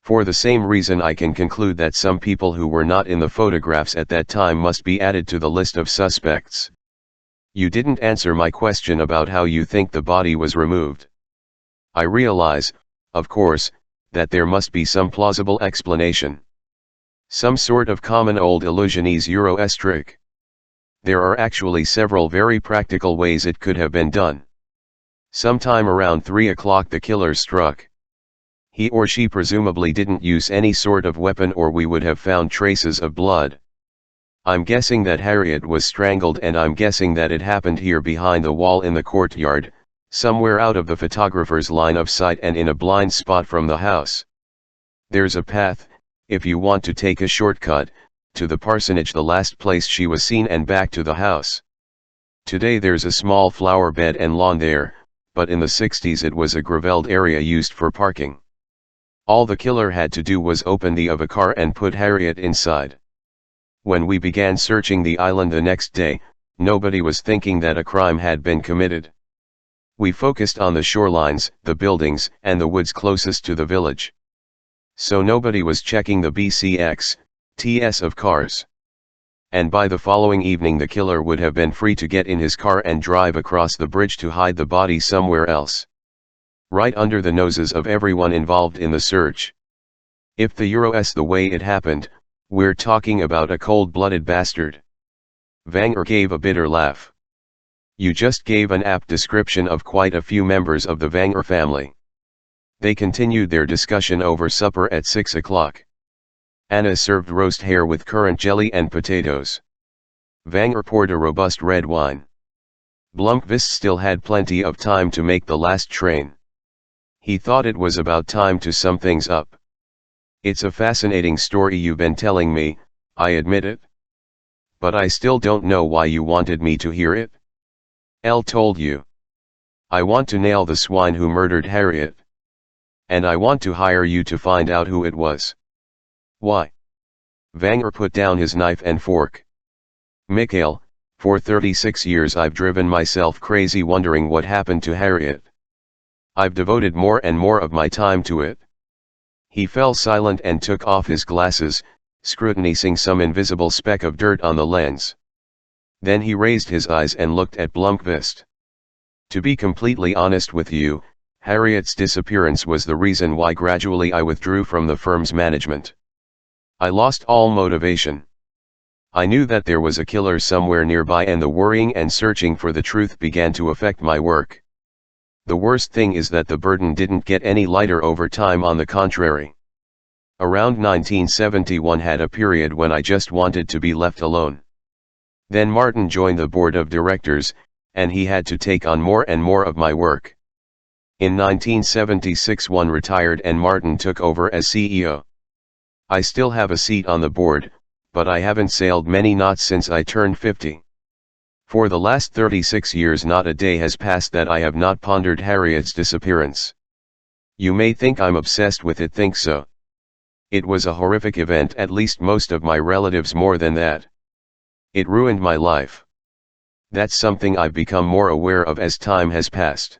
For the same reason I can conclude that some people who were not in the photographs at that time must be added to the list of suspects. You didn't answer my question about how you think the body was removed. I realize, of course, that there must be some plausible explanation. Some sort of common old illusionese Euro-esque trick. There are actually several very practical ways it could have been done. Sometime around 3 o'clock the killer struck. He or she presumably didn't use any sort of weapon or we would have found traces of blood. I'm guessing that Harriet was strangled, and I'm guessing that it happened here behind the wall in the courtyard, somewhere out of the photographer's line of sight and in a blind spot from the house. There's a path, if you want to take a shortcut, to the parsonage, the last place she was seen, and back to the house. Today there's a small flower bed and lawn there, but in the 60s it was a gravelled area used for parking. All the killer had to do was open the of a car and put Harriet inside. When we began searching the island the next day, nobody was thinking that a crime had been committed. We focused on the shorelines, the buildings, and the woods closest to the village. So nobody was checking the BCX, TS of cars. And by the following evening the killer would have been free to get in his car and drive across the bridge to hide the body somewhere else. Right under the noses of everyone involved in the search. If the Euro's the way it happened, we're talking about a cold-blooded bastard. Wenger gave a bitter laugh. You just gave an apt description of quite a few members of the Wenger family. They continued their discussion over supper at 6 o'clock. Anna served roast hare with currant jelly and potatoes. Wenger poured a robust red wine. Blomqvist still had plenty of time to make the last train. He thought it was about time to sum things up. It's a fascinating story you've been telling me, I admit it. But I still don't know why you wanted me to hear it. Elle told you. I want to nail the swine who murdered Harriet. And I want to hire you to find out who it was. Why? Wenger put down his knife and fork. Mikhail, for 36 years I've driven myself crazy wondering what happened to Harriet. I've devoted more and more of my time to it. He fell silent and took off his glasses, scrutinizing some invisible speck of dirt on the lens. Then he raised his eyes and looked at Blomqvist. To be completely honest with you, Harriet's disappearance was the reason why gradually I withdrew from the firm's management. I lost all motivation. I knew that there was a killer somewhere nearby and the worrying and searching for the truth began to affect my work. The worst thing is that the burden didn't get any lighter over time, on the contrary. Around 1971 had a period when I just wanted to be left alone. Then Martin joined the board of directors, and he had to take on more and more of my work. In 1976 one retired and Martin took over as CEO. I still have a seat on the board, but I haven't sailed many knots since I turned 50. For the last 36 years not a day has passed that I have not pondered Harriet's disappearance. You may think I'm obsessed with it, think so. It was a horrific event, at least most of my relatives more than that. It ruined my life. That's something I've become more aware of as time has passed.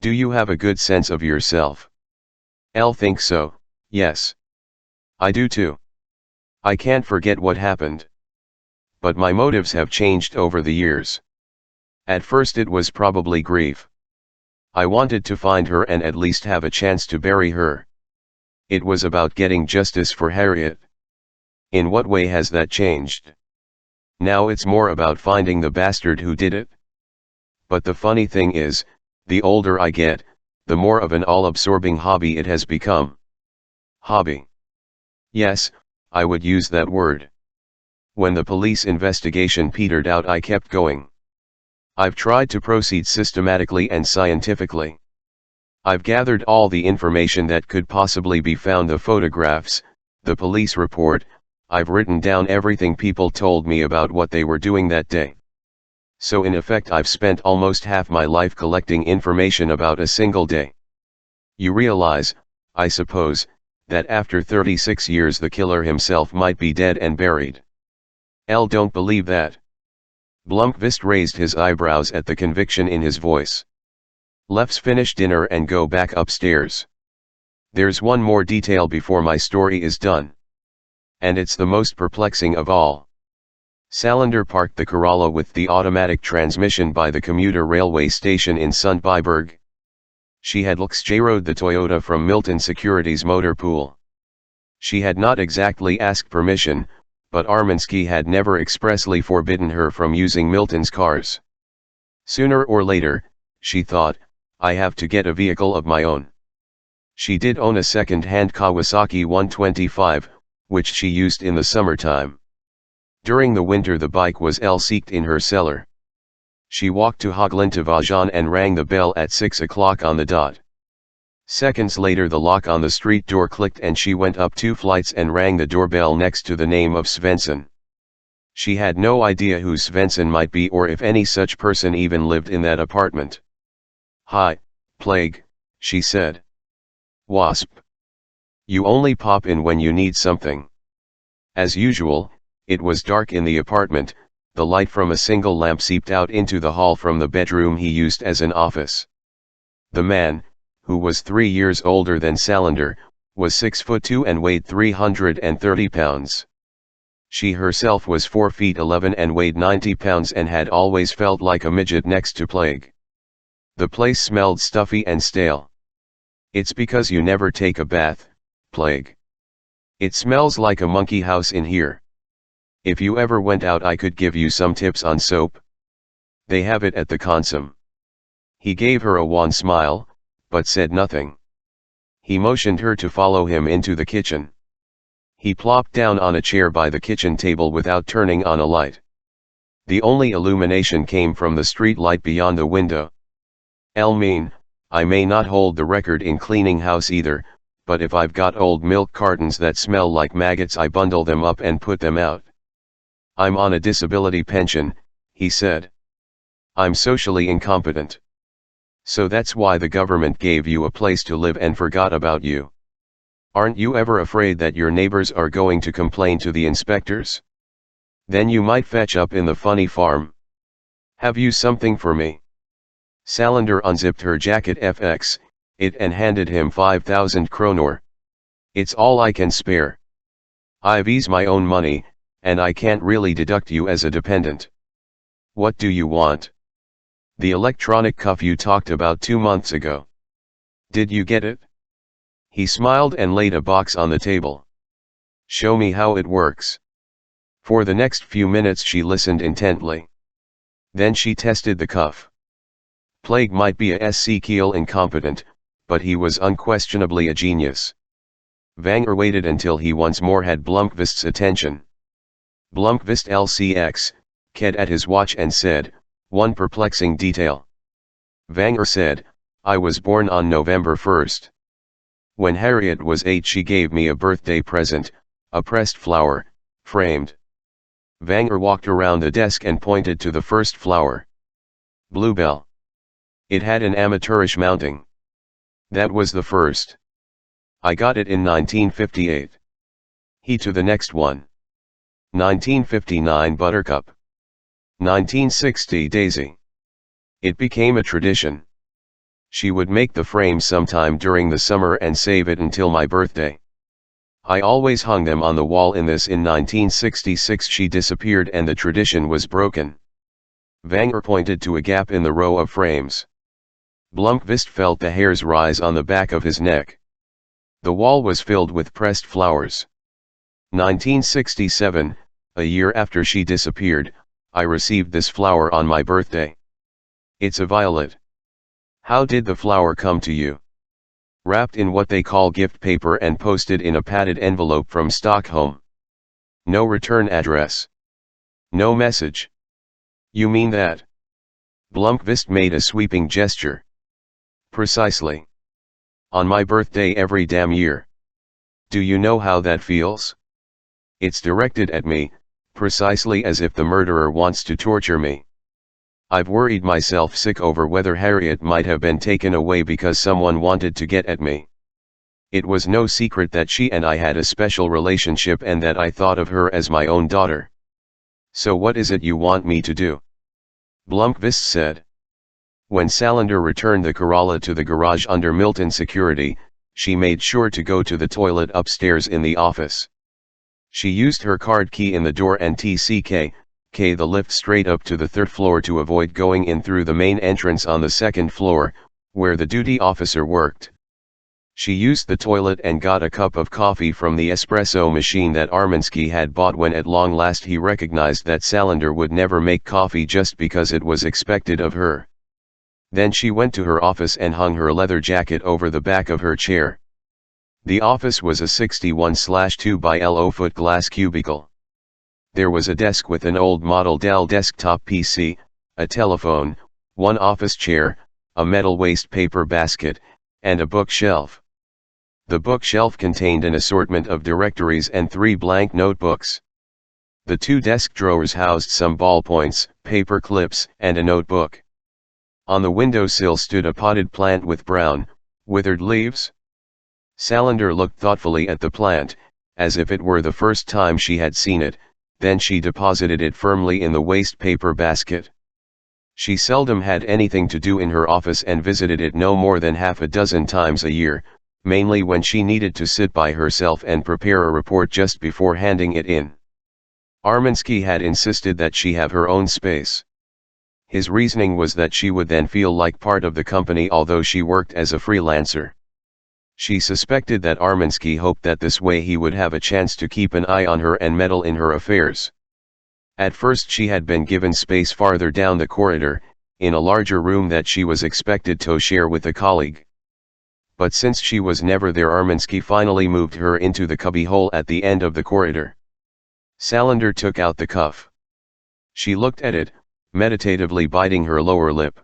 Do you have a good sense of yourself? Elle thinks so, yes. I do too. I can't forget what happened. But my motives have changed over the years. At first it was probably grief. I wanted to find her and at least have a chance to bury her. It was about getting justice for Harriet. In what way has that changed? Now it's more about finding the bastard who did it. But the funny thing is, the older I get, the more of an all-absorbing hobby it has become. Hobby. Yes, I would use that word. When the police investigation petered out I kept going. I've tried to proceed systematically and scientifically. I've gathered all the information that could possibly be found, the photographs, the police report. I've written down everything people told me about what they were doing that day. So in effect I've spent almost half my life collecting information about a single day. You realize, I suppose, that after 36 years the killer himself might be dead and buried. Elle don't believe that. Blomqvist raised his eyebrows at the conviction in his voice. Let's finish dinner and go back upstairs. There's one more detail before my story is done. And it's the most perplexing of all. Salander parked the Corolla with the automatic transmission by the commuter railway station in Sundbyberg. She had luxjeroed the Toyota from Milton Securities motor pool. She had not exactly asked permission, but Arminsky had never expressly forbidden her from using Milton's cars. Sooner or later, she thought, I have to get a vehicle of my own. She did own a second-hand Kawasaki 125, which she used in the summertime. During the winter the bike was seeked in her cellar. She walked to Haglintavajan and rang the bell at 6 o'clock on the dot. Seconds later the lock on the street door clicked and she went up 2 flights and rang the doorbell next to the name of Svensson. She had no idea who Svensson might be or if any such person even lived in that apartment. "Hi, Plague," she said. "Wasp. You only pop in when you need something." As usual, it was dark in the apartment, the light from a single lamp seeped out into the hall from the bedroom he used as an office. The man, who was 3 years older than Salander, was 6'2" and weighed 330 pounds. She herself was 4'11" and weighed 90 pounds and had always felt like a midget next to Plague. The place smelled stuffy and stale. "It's because you never take a bath, Plague. It smells like a monkey house in here. If you ever went out I could give you some tips on soap. They have it at the consom." He gave her a wan smile, but said nothing. He motioned her to follow him into the kitchen. He plopped down on a chair by the kitchen table without turning on a light. The only illumination came from the street light beyond the window. "El mean, I may not hold the record in cleaning house either, but if I've got old milk cartons that smell like maggots I bundle them up and put them out. I'm on a disability pension," he said. "I'm socially incompetent. So that's why the government gave you a place to live and forgot about you. Aren't you ever afraid that your neighbors are going to complain to the inspectors? Then you might fetch up in the funny farm. Have you something for me?" Salander unzipped her jacket and handed him 5,000 kronor. "It's all I can spare. I've eased my own money, and I can't really deduct you as a dependent. What do you want?" "The electronic cuff you talked about 2 months ago. Did you get it?" He smiled and laid a box on the table. "Show me how it works." For the next few minutes she listened intently. Then she tested the cuff. Plague might be a SC incompetent, but he was unquestionably a genius. Vanger waited until he once more had Blomqvist's attention. Blomqvist LCX, ked at his watch and said, "One perplexing detail." Vanger said, "I was born on November 1st. When Harriet was 8 she gave me a birthday present, a pressed flower, framed." Vanger walked around the desk and pointed to the first flower. "Bluebell. It had an amateurish mounting. That was the first. I got it in 1958. He to the next one. 1959 Buttercup. 1960 Daisy. It became a tradition. She would make the frame sometime during the summer and save it until my birthday. I always hung them on the wall in this. In 1966 she disappeared and the tradition was broken." Vanger pointed to a gap in the row of frames. Blomqvist felt the hairs rise on the back of his neck. The wall was filled with pressed flowers. 1967, a year after she disappeared, I received this flower on my birthday. It's a violet. How did the flower come to you? Wrapped in what they call gift paper and posted in a padded envelope from Stockholm. No return address. No message. You mean that? Blomqvist made a sweeping gesture. Precisely. On my birthday every damn year. Do you know how that feels? It's directed at me, precisely as if the murderer wants to torture me. I've worried myself sick over whether Harriet might have been taken away because someone wanted to get at me. It was no secret that she and I had a special relationship and that I thought of her as my own daughter. So what is it you want me to do? Blomqvist said. When Salander returned the Corolla to the garage under Milton security, she made sure to go to the toilet upstairs in the office. She used her card key in the door and TCK the lift straight up to the 3rd floor to avoid going in through the main entrance on the 2nd floor, where the duty officer worked. She used the toilet and got a cup of coffee from the espresso machine that Arminsky had bought when at long last he recognized that Salander would never make coffee just because it was expected of her. Then she went to her office and hung her leather jacket over the back of her chair. The office was a 61/2 by LO foot glass cubicle. There was a desk with an old model Dell desktop PC, a telephone, one office chair, a metal waste paper basket, and a bookshelf. The bookshelf contained an assortment of directories and 3 blank notebooks. The 2 desk drawers housed some ballpoints, paper clips, and a notebook. On the windowsill stood a potted plant with brown, withered leaves. Salander looked thoughtfully at the plant, as if it were the first time she had seen it, then she deposited it firmly in the waste paper basket. She seldom had anything to do in her office and visited it no more than half a dozen times a year, mainly when she needed to sit by herself and prepare a report just before handing it in. Armansky had insisted that she have her own space. His reasoning was that she would then feel like part of the company although she worked as a freelancer. She suspected that Armansky hoped that this way he would have a chance to keep an eye on her and meddle in her affairs. At first she had been given space farther down the corridor, in a larger room that she was expected to share with a colleague. But since she was never there, Armansky finally moved her into the cubbyhole at the end of the corridor. Salander took out the cuff. She looked at it, meditatively biting her lower lip.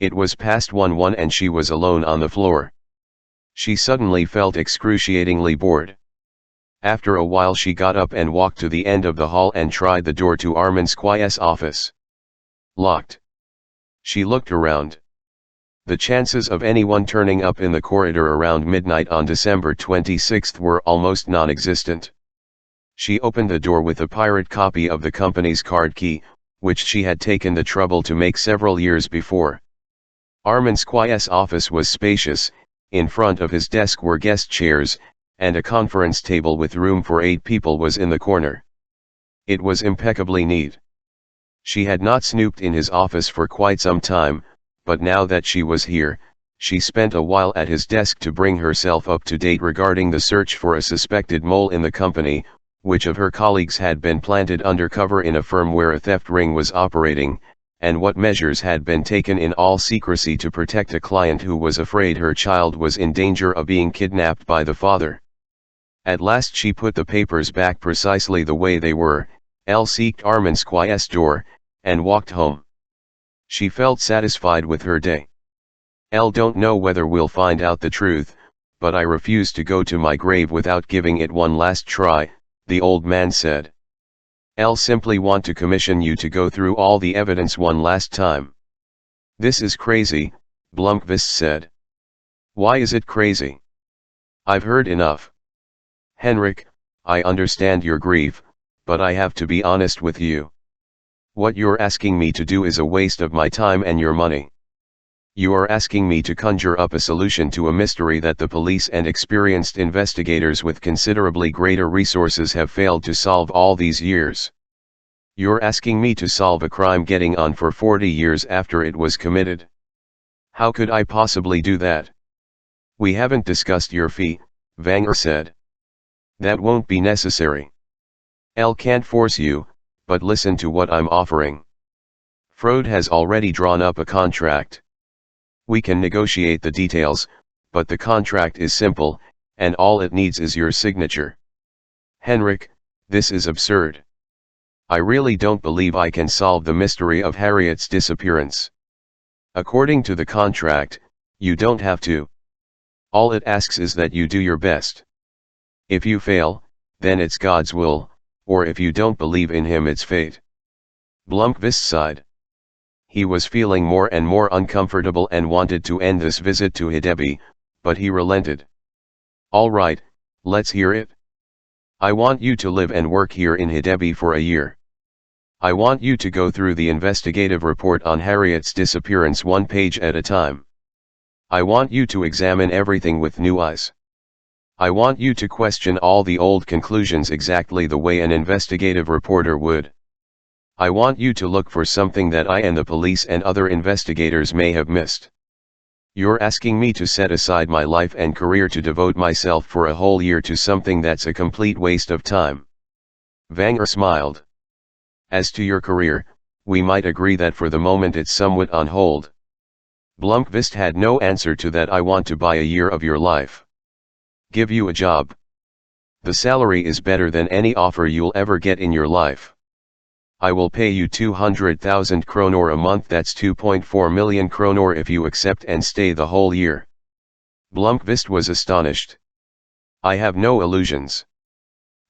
It was past 1:1 and she was alone on the floor. She suddenly felt excruciatingly bored. After a while she got up and walked to the end of the hall and tried the door to Armansky's office. Locked. She looked around. The chances of anyone turning up in the corridor around midnight on December 26 were almost non-existent. She opened the door with a pirate copy of the company's card key, which she had taken the trouble to make several years before. Armansky's office was spacious. In front of his desk were guest chairs, and a conference table with room for 8 people was in the corner. It was impeccably neat. She had not snooped in his office for quite some time, but now that she was here, she spent a while at his desk to bring herself up to date regarding the search for a suspected mole in the company, which of her colleagues had been planted undercover in a firm where a theft ring was operating, and what measures had been taken in all secrecy to protect a client who was afraid her child was in danger of being kidnapped by the father. At last she put the papers back precisely the way they were, seeked Armansky's door, and walked home. She felt satisfied with her day. Don't know whether we'll find out the truth, but I refuse to go to my grave without giving it one last try, the old man said. Simply want to commission you to go through all the evidence one last time. This is crazy, Blomqvist said. Why is it crazy? I've heard enough. Henrik, I understand your grief, but I have to be honest with you. What you're asking me to do is a waste of my time and your money. You are asking me to conjure up a solution to a mystery that the police and experienced investigators with considerably greater resources have failed to solve all these years. You're asking me to solve a crime getting on for 40 years after it was committed. How could I possibly do that? We haven't discussed your fee, Wenger said. That won't be necessary. Can't force you, but listen to what I'm offering. Freud has already drawn up a contract. We can negotiate the details, but the contract is simple, and all it needs is your signature. Henrik, this is absurd. I really don't believe I can solve the mystery of Harriet's disappearance. According to the contract, you don't have to. All it asks is that you do your best. If you fail, then it's God's will, or if you don't believe in him it's fate. Blomqvist sighed. He was feeling more and more uncomfortable and wanted to end this visit to Hedeby, but he relented. All right, let's hear it. I want you to live and work here in Hedeby for a year. I want you to go through the investigative report on Harriet's disappearance one page at a time. I want you to examine everything with new eyes. I want you to question all the old conclusions exactly the way an investigative reporter would. I want you to look for something that I and the police and other investigators may have missed. You're asking me to set aside my life and career to devote myself for a whole year to something that's a complete waste of time. Wenger smiled. As to your career, we might agree that for the moment it's somewhat on hold. Blomqvist had no answer to that. I want to buy a year of your life. Give you a job. The salary is better than any offer you'll ever get in your life. I will pay you 200,000 kronor a month, that's 2.4 million kronor if you accept and stay the whole year. Blomqvist was astonished. I have no illusions.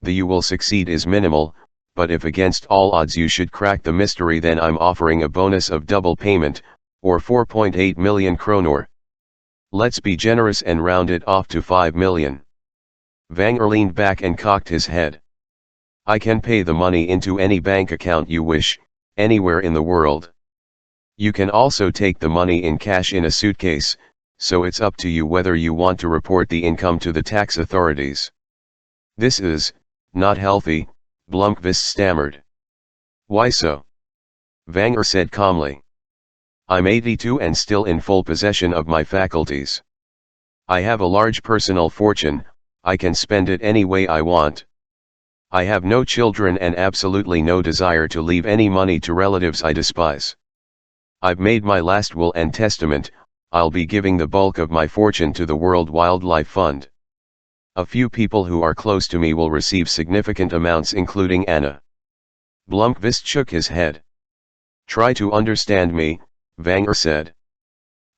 The you will succeed is minimal, but if against all odds you should crack the mystery, then I'm offering a bonus of double payment, or 4.8 million kronor. Let's be generous and round it off to 5 million. Wenger leaned back and cocked his head. I can pay the money into any bank account you wish, anywhere in the world. You can also take the money in cash in a suitcase, so it's up to you whether you want to report the income to the tax authorities. This is not healthy, Blomqvist stammered. Why so? Wenger said calmly. I'm 82 and still in full possession of my faculties. I have a large personal fortune, I can spend it any way I want. I have no children and absolutely no desire to leave any money to relatives I despise. I've made my last will and testament, I'll be giving the bulk of my fortune to the World Wildlife Fund. A few people who are close to me will receive significant amounts including Anna. Blomqvist shook his head. Try to understand me, Wenger said.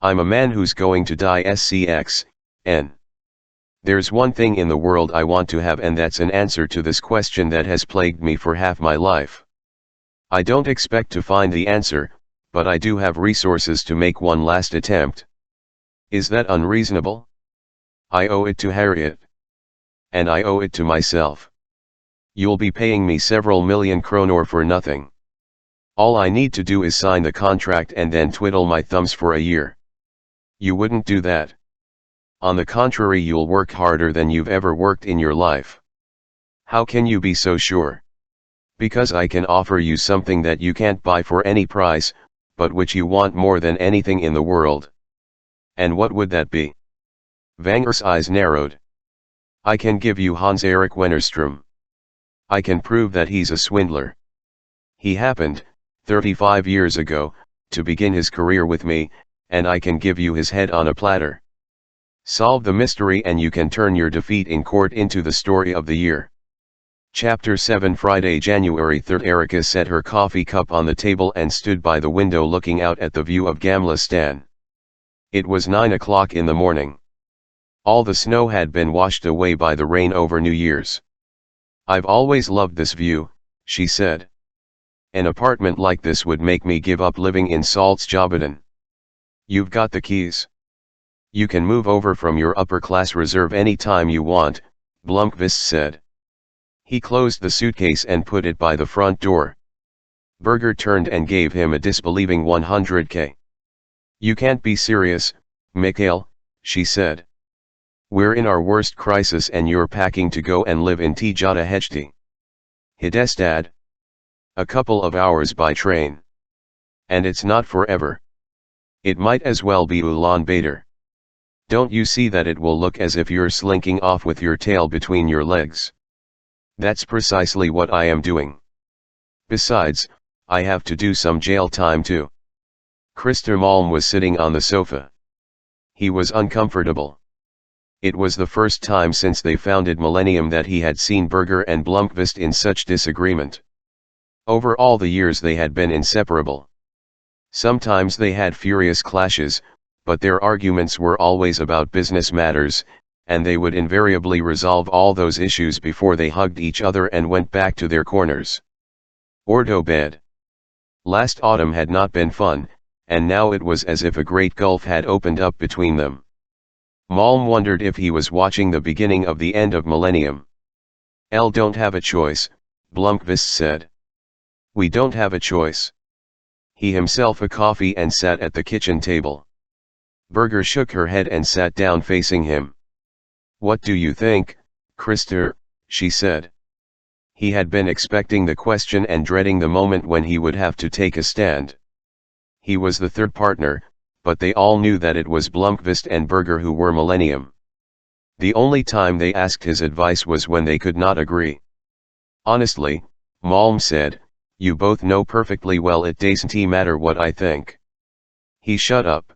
I'm a man who's going to die SCXN. There's one thing in the world I want to have, and that's an answer to this question that has plagued me for half my life. I don't expect to find the answer, but I do have resources to make one last attempt. Is that unreasonable? I owe it to Harriet. And I owe it to myself. You'll be paying me several million kronor for nothing. All I need to do is sign the contract and then twiddle my thumbs for a year. You wouldn't do that. On the contrary, you'll work harder than you've ever worked in your life. How can you be so sure? Because I can offer you something that you can't buy for any price, but which you want more than anything in the world. And what would that be? Wenger's eyes narrowed. I can give you Hans-Erik Wennerström. I can prove that he's a swindler. He happened, 35 years ago, to begin his career with me, and I can give you his head on a platter. Solve the mystery and you can turn your defeat in court into the story of the year. Chapter 7 Friday, January 3. Erika set her coffee cup on the table and stood by the window looking out at the view of Gamla Stan. It was 9 o'clock in the morning. All the snow had been washed away by the rain over New Year's. I've always loved this view, she said. An apartment like this would make me give up living in Saltsjöbaden. You've got the keys. You can move over from your upper-class reserve any time you want, Blomqvist said. He closed the suitcase and put it by the front door. Berger turned and gave him a disbelieving 100k. You can't be serious, Mikael, she said. We're in our worst crisis and you're packing to go and live in Tjata Hidestad. A couple of hours by train. And it's not forever. It might as well be Ulaanbaatar. Don't you see that it will look as if you're slinking off with your tail between your legs? That's precisely what I am doing. Besides, I have to do some jail time too. Christer Malm was sitting on the sofa. He was uncomfortable. It was the first time since they founded Millennium that he had seen Berger and Blomqvist in such disagreement. Over all the years they had been inseparable. Sometimes they had furious clashes, but their arguments were always about business matters, and they would invariably resolve all those issues before they hugged each other and went back to their corners. Ordo bed. Last autumn had not been fun, and now it was as if a great gulf had opened up between them. Malm wondered if he was watching the beginning of the end of Millennium. Don't have a choice, Blomqvist said. We don't have a choice. He himself a coffee and sat at the kitchen table. Berger shook her head and sat down facing him. What do you think, Christer? She said. He had been expecting the question and dreading the moment when he would have to take a stand. He was the third partner, but they all knew that it was Blomqvist and Berger who were Millennium. The only time they asked his advice was when they could not agree. Honestly, Malm said, you both know perfectly well it doesn't matter what I think. He shut up.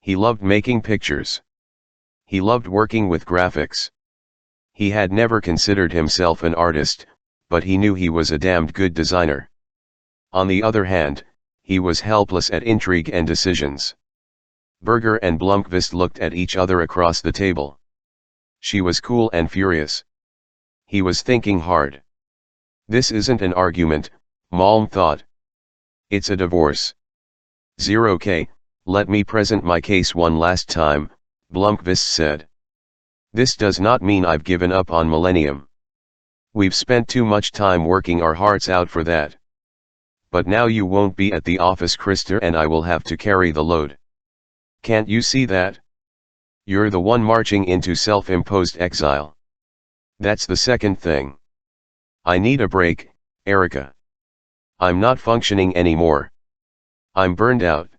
He loved making pictures. He loved working with graphics. He had never considered himself an artist, but he knew he was a damned good designer. On the other hand, he was helpless at intrigue and decisions. Berger and Blomqvist looked at each other across the table. She was cool and furious. He was thinking hard. This isn't an argument, Malm thought. It's a divorce. 0k, let me present my case one last time, Blomqvist said. This does not mean I've given up on Millennium. We've spent too much time working our hearts out for that. But now you won't be at the office, Krister, and I will have to carry the load. Can't you see that? You're the one marching into self-imposed exile. That's the second thing. I need a break, Erica. I'm not functioning anymore. I'm burned out.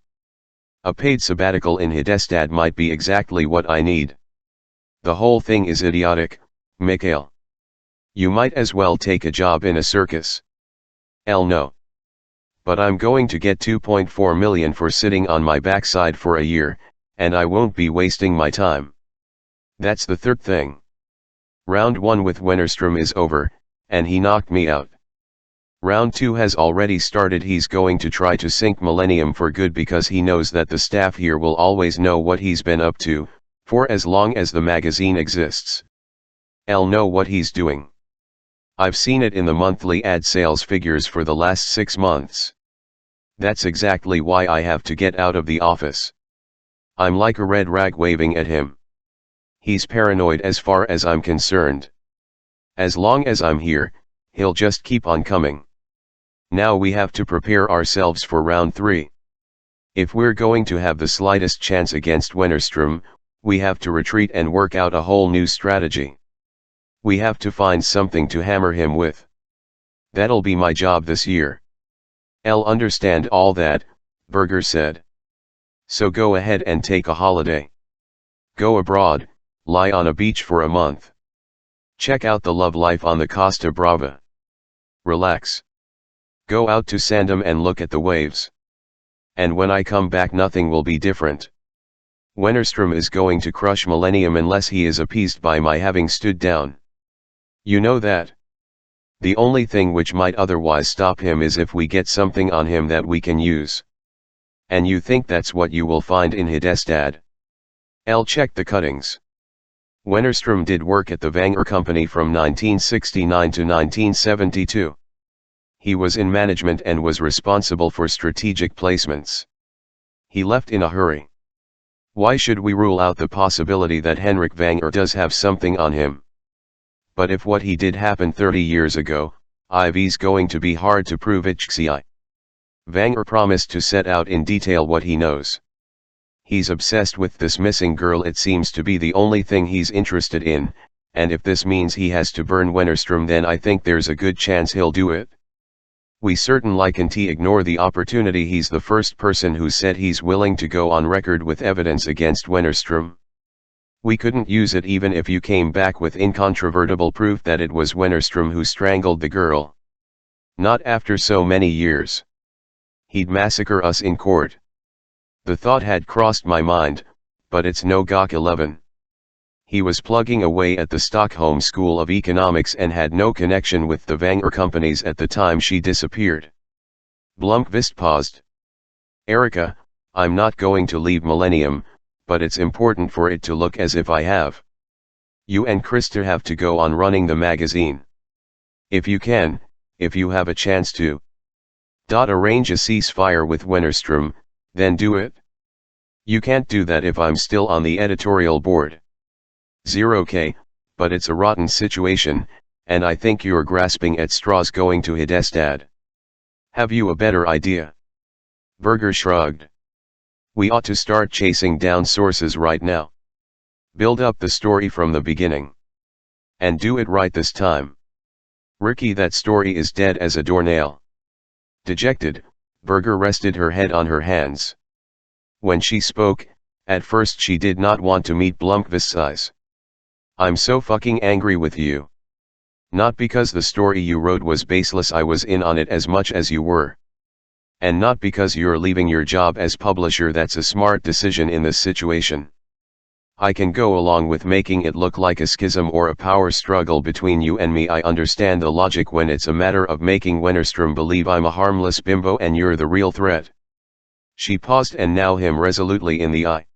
A paid sabbatical in Hidestad might be exactly what I need. The whole thing is idiotic, Mikhail. You might as well take a job in a circus. No. But I'm going to get 2.4 million for sitting on my backside for a year, and I won't be wasting my time. That's the third thing. Round 1 with Wennerstrom is over, and he knocked me out. Round 2 has already started. He's going to try to sink Millennium for good because he knows that the staff here will always know what he's been up to, for as long as the magazine exists. I'll know what he's doing. I've seen it in the monthly ad sales figures for the last 6 months. That's exactly why I have to get out of the office. I'm like a red rag waving at him. He's paranoid as far as I'm concerned. As long as I'm here, he'll just keep on coming. Now we have to prepare ourselves for round 3. If we're going to have the slightest chance against Wennerstrom, we have to retreat and work out a whole new strategy. We have to find something to hammer him with. That'll be my job this year. I'll understand all that, Berger said. So go ahead and take a holiday. Go abroad, lie on a beach for a month. Check out the love life on the Costa Brava. Relax. Go out to Sandam and look at the waves. And when I come back, nothing will be different. Wennerstrom is going to crush Millennium unless he is appeased by my having stood down. You know that. The only thing which might otherwise stop him is if we get something on him that we can use. And you think that's what you will find in Hidestad? I'll check the cuttings. Wennerstrom did work at the Wenger Company from 1969 to 1972. He was in management and was responsible for strategic placements. He left in a hurry. Why should we rule out the possibility that Henrik Wenger does have something on him? But if what he did happened 30 years ago, it's going to be hard to prove it. Wenger promised to set out in detail what he knows. He's obsessed with this missing girl. It seems to be the only thing he's interested in, and if this means he has to burn Wennerstrom, then I think there's a good chance he'll do it. We certainly can't ignore the opportunity. He's the first person who said he's willing to go on record with evidence against Wennerstrom. We couldn't use it even if you came back with incontrovertible proof that it was Wennerstrom who strangled the girl. Not after so many years. He'd massacre us in court. The thought had crossed my mind, but it's no Gok 11. He was plugging away at the Stockholm School of Economics and had no connection with the Wenger companies at the time she disappeared. Blomqvist paused. Erica, I'm not going to leave Millennium, but it's important for it to look as if I have. You and Krister have to go on running the magazine. If you can, if you have a chance to. Arrange a ceasefire with Wennerstrom, then do it. You can't do that if I'm still on the editorial board. 0k, but it's a rotten situation, and I think you're grasping at straws going to Hidestad. Have you a better idea? Berger shrugged. We ought to start chasing down sources right now. Build up the story from the beginning. And do it right this time. Ricky, that story is dead as a doornail. Dejected, Berger rested her head on her hands. When she spoke, at first she did not want to meet Blomqvist's eyes. I'm so fucking angry with you. Not because the story you wrote was baseless, I was in on it as much as you were. And not because you're leaving your job as publisher, that's a smart decision in this situation. I can go along with making it look like a schism or a power struggle between you and me. I understand the logic when it's a matter of making Wennerstrom believe I'm a harmless bimbo and you're the real threat. She paused and now him resolutely in the eye.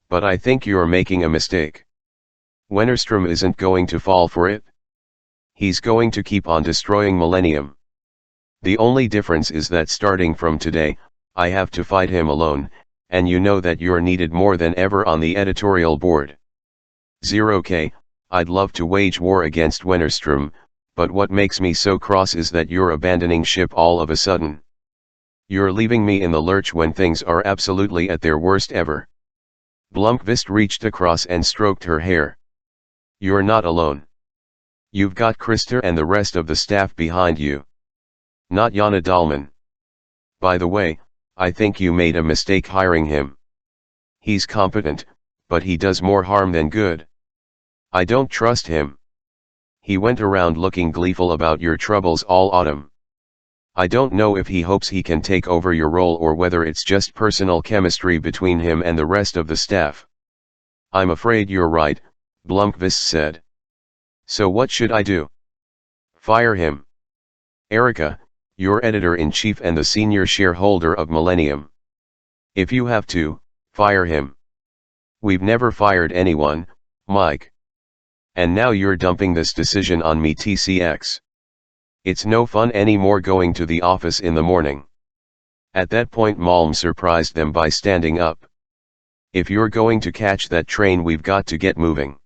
But I think you're making a mistake. Wennerstrom isn't going to fall for it. He's going to keep on destroying Millennium. The only difference is that starting from today, I have to fight him alone, and you know that you're needed more than ever on the editorial board. 0k, I'd love to wage war against Wennerstrom, but what makes me so cross is that you're abandoning ship all of a sudden. You're leaving me in the lurch when things are absolutely at their worst ever. Blomqvist reached across and stroked her hair. You're not alone. You've got Krister and the rest of the staff behind you. Not Jana Dahlman. By the way, I think you made a mistake hiring him. He's competent, but he does more harm than good. I don't trust him. He went around looking gleeful about your troubles all autumn. I don't know if he hopes he can take over your role or whether it's just personal chemistry between him and the rest of the staff. I'm afraid you're right, Blomqvist said. So what should I do? Fire him. Erica, you're editor-in-chief and the senior shareholder of Millennium. If you have to, fire him. We've never fired anyone, Mike. And now you're dumping this decision on me, TCX. It's no fun anymore going to the office in the morning. At that point Malm surprised them by standing up. If you're going to catch that train, we've got to get moving.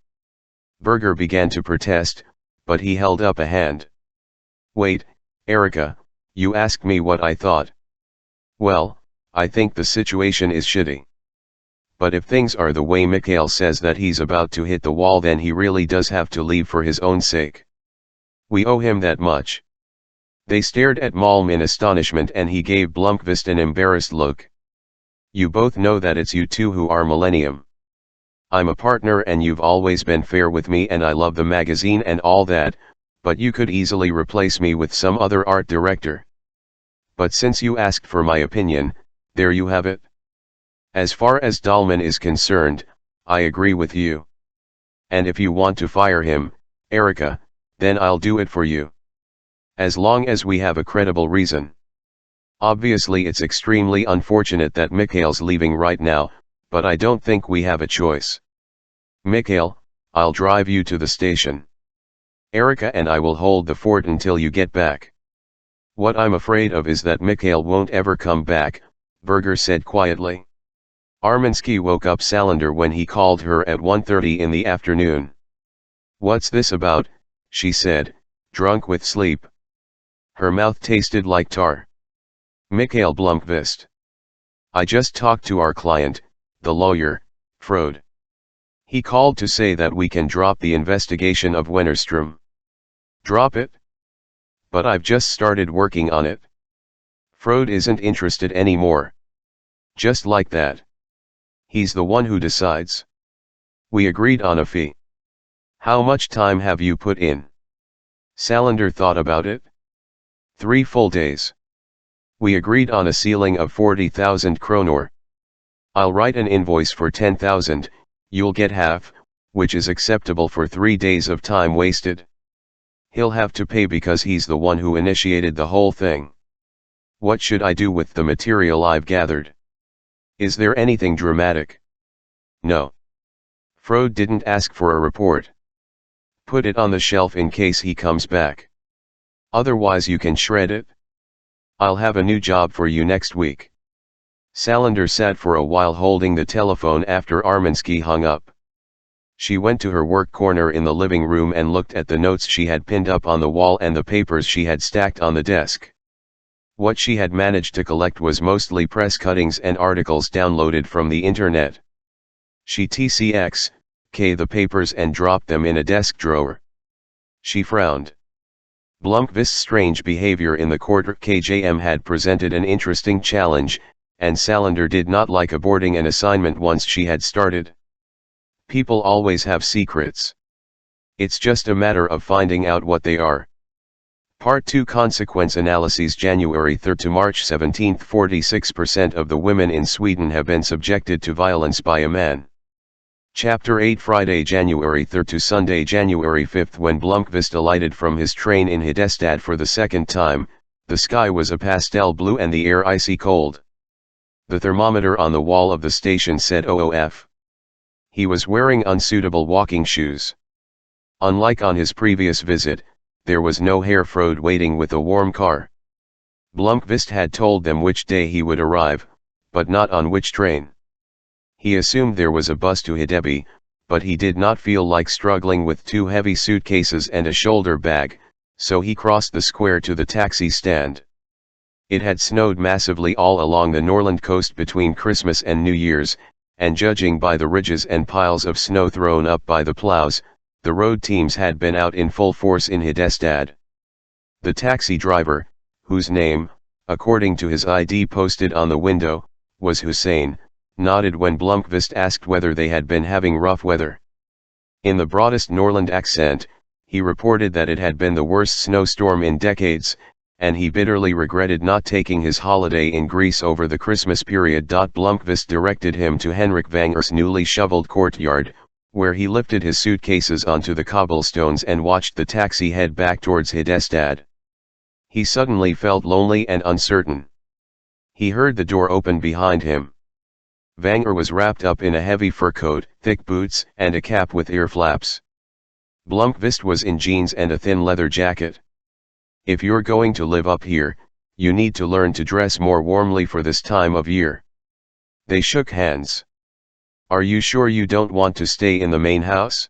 Berger began to protest, but he held up a hand. Wait, Erica, you asked me what I thought. Well, I think the situation is shitty. But if things are the way Mikhail says that he's about to hit the wall, then he really does have to leave for his own sake. We owe him that much. They stared at Malm in astonishment and he gave Blomqvist an embarrassed look. You both know that it's you two who are Millennium. I'm a partner and you've always been fair with me and I love the magazine and all that, but you could easily replace me with some other art director. But since you asked for my opinion, there you have it. As far as Dahlman is concerned, I agree with you. And if you want to fire him, Erica, then I'll do it for you. As long as we have a credible reason. Obviously it's extremely unfortunate that Mikhail's leaving right now, but I don't think we have a choice. Mikhail, I'll drive you to the station. Erica and I will hold the fort until you get back. What I'm afraid of is that Mikhail won't ever come back, Berger said quietly. Arminsky woke up Salander when he called her at 1:30 in the afternoon. What's this about, she said, drunk with sleep. Her mouth tasted like tar. Mikhail Blomqvist. I just talked to our client, the lawyer, Frode. He called to say that we can drop the investigation of Wennerstrom. Drop it? But I've just started working on it. Frode isn't interested anymore. Just like that. He's the one who decides. We agreed on a fee. How much time have you put in? Salander thought about it. 3 full days. We agreed on a ceiling of 40,000 kronor. I'll write an invoice for 10,000, you'll get half, which is acceptable for 3 days of time wasted. He'll have to pay because he's the one who initiated the whole thing. What should I do with the material I've gathered? Is there anything dramatic? No. Frode didn't ask for a report. Put it on the shelf in case he comes back. Otherwise you can shred it. I'll have a new job for you next week. Salander sat for a while holding the telephone after Arminsky hung up. She went to her work corner in the living room and looked at the notes she had pinned up on the wall and the papers she had stacked on the desk. What she had managed to collect was mostly press cuttings and articles downloaded from the internet. She TCX, the papers and dropped them in a desk drawer. She frowned. Blomqvist's strange behavior in the court KJM had presented an interesting challenge, and Salander did not like aborting an assignment once she had started. People always have secrets. It's just a matter of finding out what they are. Part 2 Consequence Analyses January 3 to March 17 46% of the women in Sweden have been subjected to violence by a man. Chapter 8 Friday, January 3 to Sunday, January 5. When Blomqvist alighted from his train in Hedestad for the second time, the sky was a pastel blue and the air icy cold. The thermometer on the wall of the station said OOF. He was wearing unsuitable walking shoes. Unlike on his previous visit, there was no Herr Frode waiting with a warm car. Blomqvist had told them which day he would arrive, but not on which train. He assumed there was a bus to Hedeby, but he did not feel like struggling with 2 heavy suitcases and a shoulder bag, So he crossed the square to the taxi stand. It had snowed massively all along the Norland coast between Christmas and New Year's, and judging by the ridges and piles of snow thrown up by the plows, the road teams had been out in full force in Hedestad. The taxi driver, whose name, according to his ID posted on the window, was Hussein, nodded when Blomqvist asked whether they had been having rough weather. In the broadest Norland accent, he reported that it had been the worst snowstorm in decades, and he bitterly regretted not taking his holiday in Greece over the Christmas period. Blomqvist directed him to Henrik Vanger's newly shoveled courtyard, where he lifted his suitcases onto the cobblestones and watched the taxi head back towards Hedestad. He suddenly felt lonely and uncertain. He heard the door open behind him. Vanger was wrapped up in a heavy fur coat, thick boots, and a cap with ear flaps. Blomqvist was in jeans and a thin leather jacket. "If you're going to live up here, you need to learn to dress more warmly for this time of year." They shook hands. "Are you sure you don't want to stay in the main house?"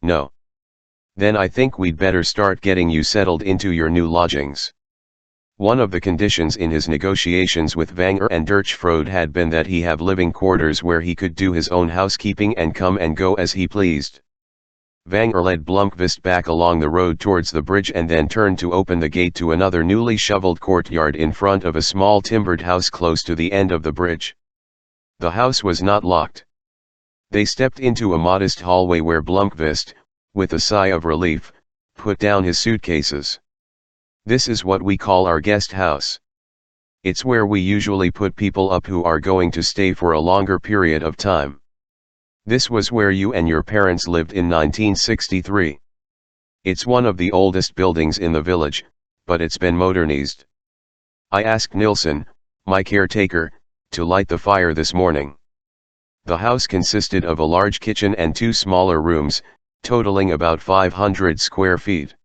"No." "Then I think we'd better start getting you settled into your new lodgings." One of the conditions in his negotiations with Vanger and Dirchfrode had been that he have living quarters where he could do his own housekeeping and come and go as he pleased. Vanger led Blomqvist back along the road towards the bridge and then turned to open the gate to another newly shoveled courtyard in front of a small timbered house close to the end of the bridge. The house was not locked. They stepped into a modest hallway where Blomqvist, with a sigh of relief, put down his suitcases. "This is what we call our guest house. It's where we usually put people up who are going to stay for a longer period of time. This was where you and your parents lived in 1963. It's one of the oldest buildings in the village, but it's been modernized. I asked Nilsson, my caretaker, to light the fire this morning." The house consisted of a large kitchen and two smaller rooms, totaling about 500 square feet.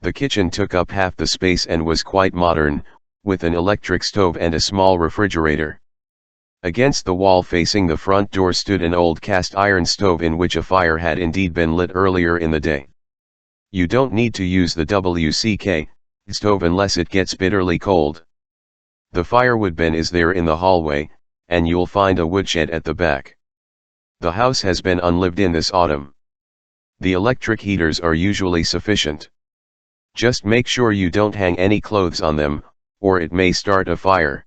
The kitchen took up half the space and was quite modern, with an electric stove and a small refrigerator. Against the wall facing the front door stood an old cast iron stove in which a fire had indeed been lit earlier in the day. You don't need to use the WCK stove unless it gets bitterly cold. The firewood bin is there in the hallway, and you'll find a woodshed at the back. The house has been unlived in this autumn. The electric heaters are usually sufficient. Just make sure you don't hang any clothes on them, or it may start a fire.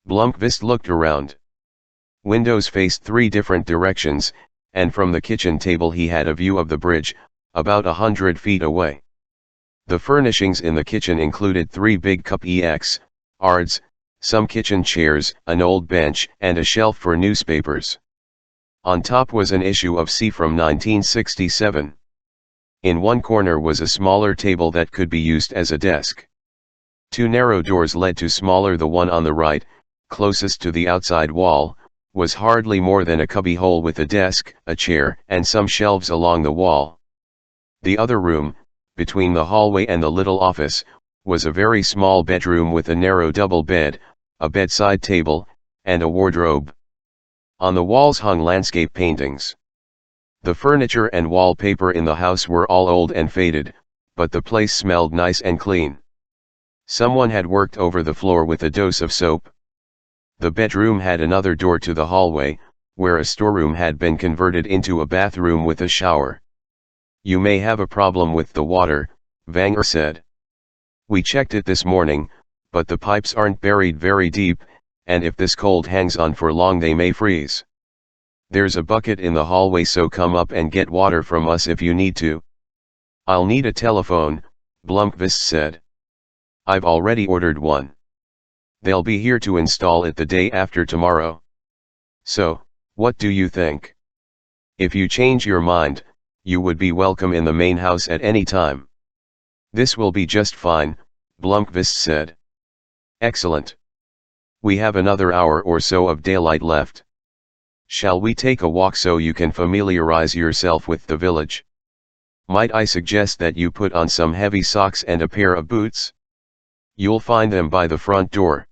Blomqvist looked around. Windows faced 3 different directions, and from the kitchen table he had a view of the bridge, about 100 feet away. The furnishings in the kitchen included 3 big cup-ex, ards, some kitchen chairs, an old bench, and a shelf for newspapers. On top was an issue of C from 1967. In one corner was a smaller table that could be used as a desk. 2 narrow doors led to smaller. The one on the right, closest to the outside wall, was hardly more than a cubbyhole with a desk, a chair, and some shelves along the wall. The other room, between the hallway and the little office, was a very small bedroom with a narrow double bed, a bedside table, and a wardrobe. On the walls hung landscape paintings. The furniture and wallpaper in the house were all old and faded, but the place smelled nice and clean. Someone had worked over the floor with a dose of soap. The bedroom had another door to the hallway, where a storeroom had been converted into a bathroom with a shower. "You may have a problem with the water," Vanger said. "We checked it this morning, but the pipes aren't buried very deep, and if this cold hangs on for long they may freeze. There's a bucket in the hallway, so come up and get water from us if you need to." "I'll need a telephone," Blomqvist said. "I've already ordered one. They'll be here to install it the day after tomorrow. So, what do you think? If you change your mind, you would be welcome in the main house at any time." "This will be just fine," Blomqvist said. "Excellent. We have another hour or so of daylight left. Shall we take a walk so you can familiarize yourself with the village? Might I suggest that you put on some heavy socks and a pair of boots? You'll find them by the front door."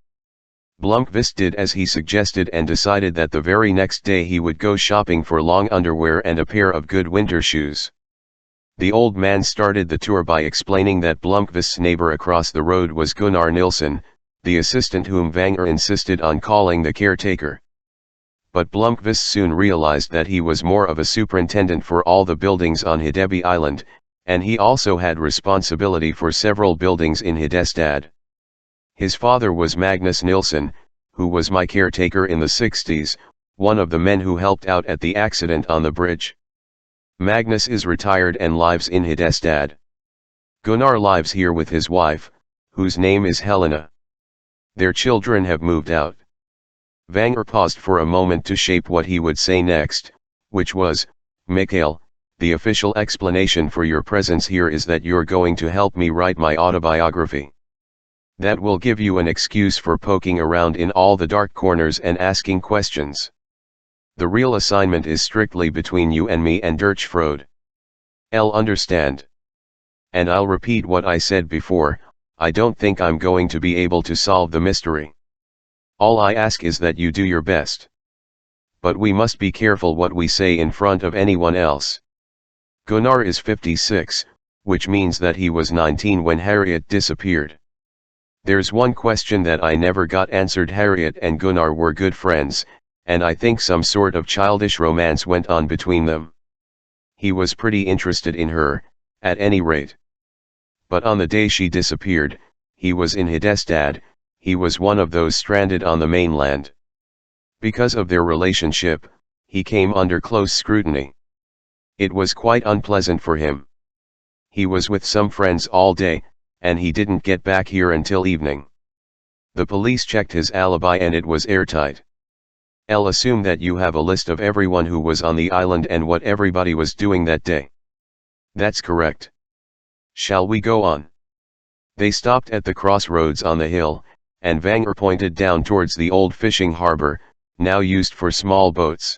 Blomqvist did as he suggested and decided that the very next day he would go shopping for long underwear and a pair of good winter shoes. The old man started the tour by explaining that Blomqvist's neighbor across the road was Gunnar Nilsson, the assistant whom Vanger insisted on calling the caretaker. But Blomqvist soon realized that he was more of a superintendent for all the buildings on Hedeby Island, and he also had responsibility for several buildings in Hedestad. His father was Magnus Nilsson, who was my caretaker in the 60s, one of the men who helped out at the accident on the bridge. Magnus is retired and lives in Hedestad. Gunnar lives here with his wife, whose name is Helena. Their children have moved out. Vanger paused for a moment to shape what he would say next, which was, "Mikhail, the official explanation for your presence here is that you're going to help me write my autobiography. That will give you an excuse for poking around in all the dark corners and asking questions. The real assignment is strictly between you and me and Dirchfrode. I'll understand. And I'll repeat what I said before, I don't think I'm going to be able to solve the mystery. All I ask is that you do your best. But we must be careful what we say in front of anyone else. Gunnar is 56, which means that he was 19 when Harriet disappeared. There's one question that I never got answered. Harriet and Gunnar were good friends, and I think some sort of childish romance went on between them. He was pretty interested in her, at any rate. But on the day she disappeared, he was in Hedestad. He was one of those stranded on the mainland. Because of their relationship, he came under close scrutiny. It was quite unpleasant for him. He was with some friends all day, and he didn't get back here until evening. The police checked his alibi and it was airtight. I'll assume that you have a list of everyone who was on the island and what everybody was doing that day. That's correct. Shall we go on? They stopped at the crossroads on the hill, and Vanger pointed down towards the old fishing harbor, now used for small boats.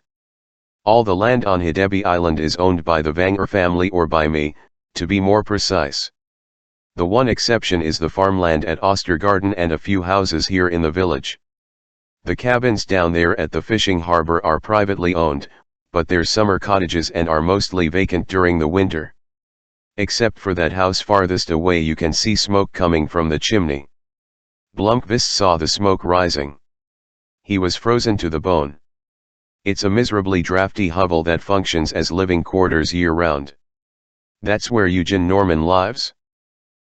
All the land on Hedeby Island is owned by the Vanger family, or by me, to be more precise. The one exception is the farmland at Ostergarden and a few houses here in the village. The cabins down there at the fishing harbor are privately owned, but they're summer cottages and are mostly vacant during the winter. Except for that house farthest away, you can see smoke coming from the chimney. Blomqvist saw the smoke rising. He was frozen to the bone. It's a miserably drafty hovel that functions as living quarters year-round. That's where Eugen Norman lives?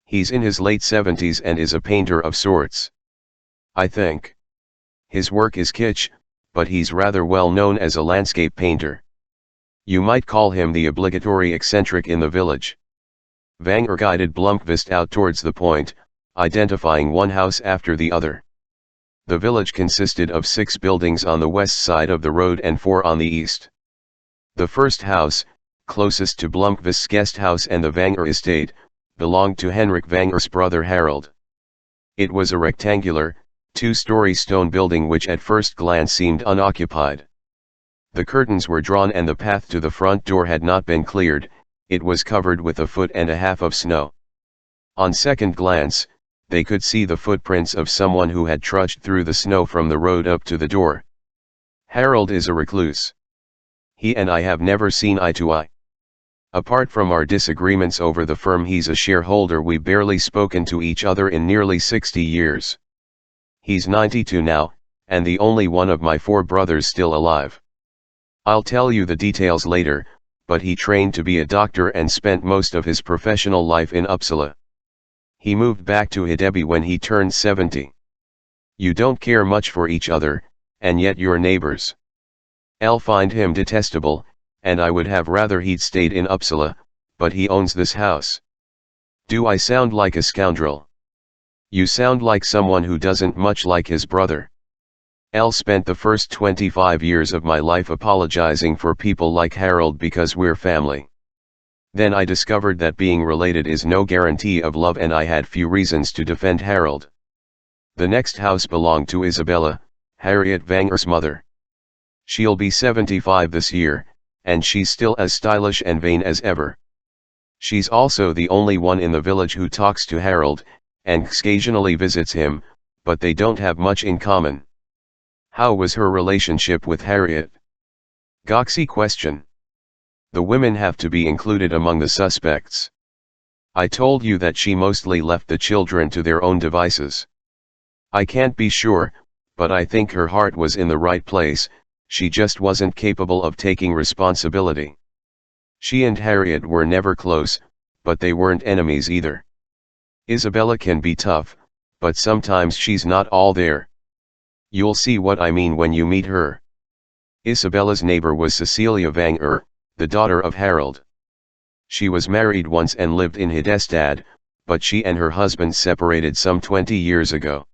He's in his late 70s and is a painter of sorts. I think. His work is kitsch, but he's rather well known as a landscape painter. You might call him the obligatory eccentric in the village. Vanger guided Blomqvist out towards the point, identifying one house after the other. The village consisted of 6 buildings on the west side of the road and 4 on the east. The first house, closest to Blomqvist's guest house and the Vanger estate, belonged to Henrik Vanger's brother Harold. It was a rectangular, 2-story stone building which at first glance seemed unoccupied. The curtains were drawn and the path to the front door had not been cleared. It was covered with 1.5 feet of snow. On second glance, they could see the footprints of someone who had trudged through the snow from the road up to the door. Harold is a recluse. He and I have never seen eye to eye. Apart from our disagreements over the firm he's a shareholder, we've barely spoken to each other in nearly 60 years. He's 92 now, and the only one of my 4 brothers still alive. I'll tell you the details later, but he trained to be a doctor and spent most of his professional life in Uppsala. He moved back to Hedeby when he turned 70. You don't care much for each other, and yet you're neighbors. I'll find him detestable, and I would have rather he'd stayed in Uppsala, but he owns this house. Do I sound like a scoundrel? You sound like someone who doesn't much like his brother. I'll spent the first 25 years of my life apologizing for people like Harold because we're family. Then I discovered that being related is no guarantee of love, and I had few reasons to defend Harold. The next house belonged to Isabella, Harriet Vanger's mother. She'll be 75 this year, and she's still as stylish and vain as ever. She's also the only one in the village who talks to Harold, and occasionally visits him, but they don't have much in common. How was her relationship with Harriet? Goxy question. The women have to be included among the suspects. I told you that she mostly left the children to their own devices. I can't be sure, but I think her heart was in the right place, she just wasn't capable of taking responsibility. She and Harriet were never close, but they weren't enemies either. Isabella can be tough, but sometimes she's not all there. You'll see what I mean when you meet her. Isabella's neighbor was Cecilia Vanger, the daughter of Harold. She was married once and lived in Hidestad, but she and her husband separated some 20 years ago.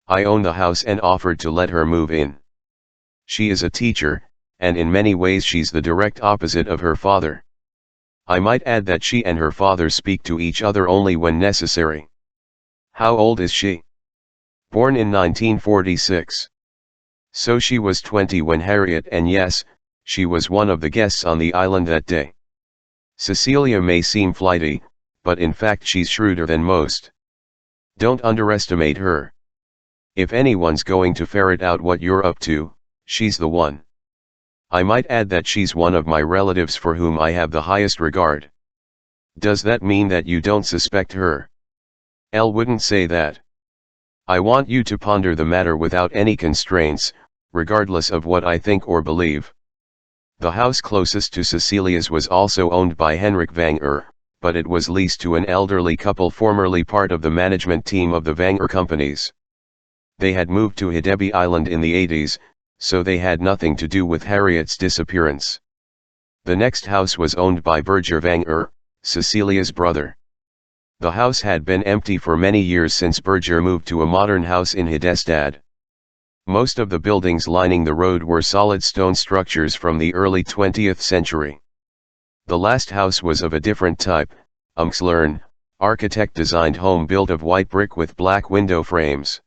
I own the house and offered to let her move in. She is a teacher, and in many ways she's the direct opposite of her father. I might add that she and her father speak to each other only when necessary. How old is she? Born in 1946. So she was 20 when Harriet, and yes, she was one of the guests on the island that day. Cecilia may seem flighty, but in fact she's shrewder than most. Don't underestimate her. If anyone's going to ferret out what you're up to, she's the one. I might add that she's one of my relatives for whom I have the highest regard. Does that mean that you don't suspect her? Elle wouldn't say that. I want you to ponder the matter without any constraints, regardless of what I think or believe. The house closest to Cecilia's was also owned by Henrik Vanger, but it was leased to an elderly couple formerly part of the management team of the Vanger companies. They had moved to Hidebi Island in the 80s, so they had nothing to do with Harriet's disappearance. The next house was owned by Birger Vanger, Cecilia's brother. The house had been empty for many years since Birger moved to a modern house in Hidestad. Most of the buildings lining the road were solid stone structures from the early 20th century. The last house was of a different type, Umxlern, architect-designed home built of white brick with black window frames.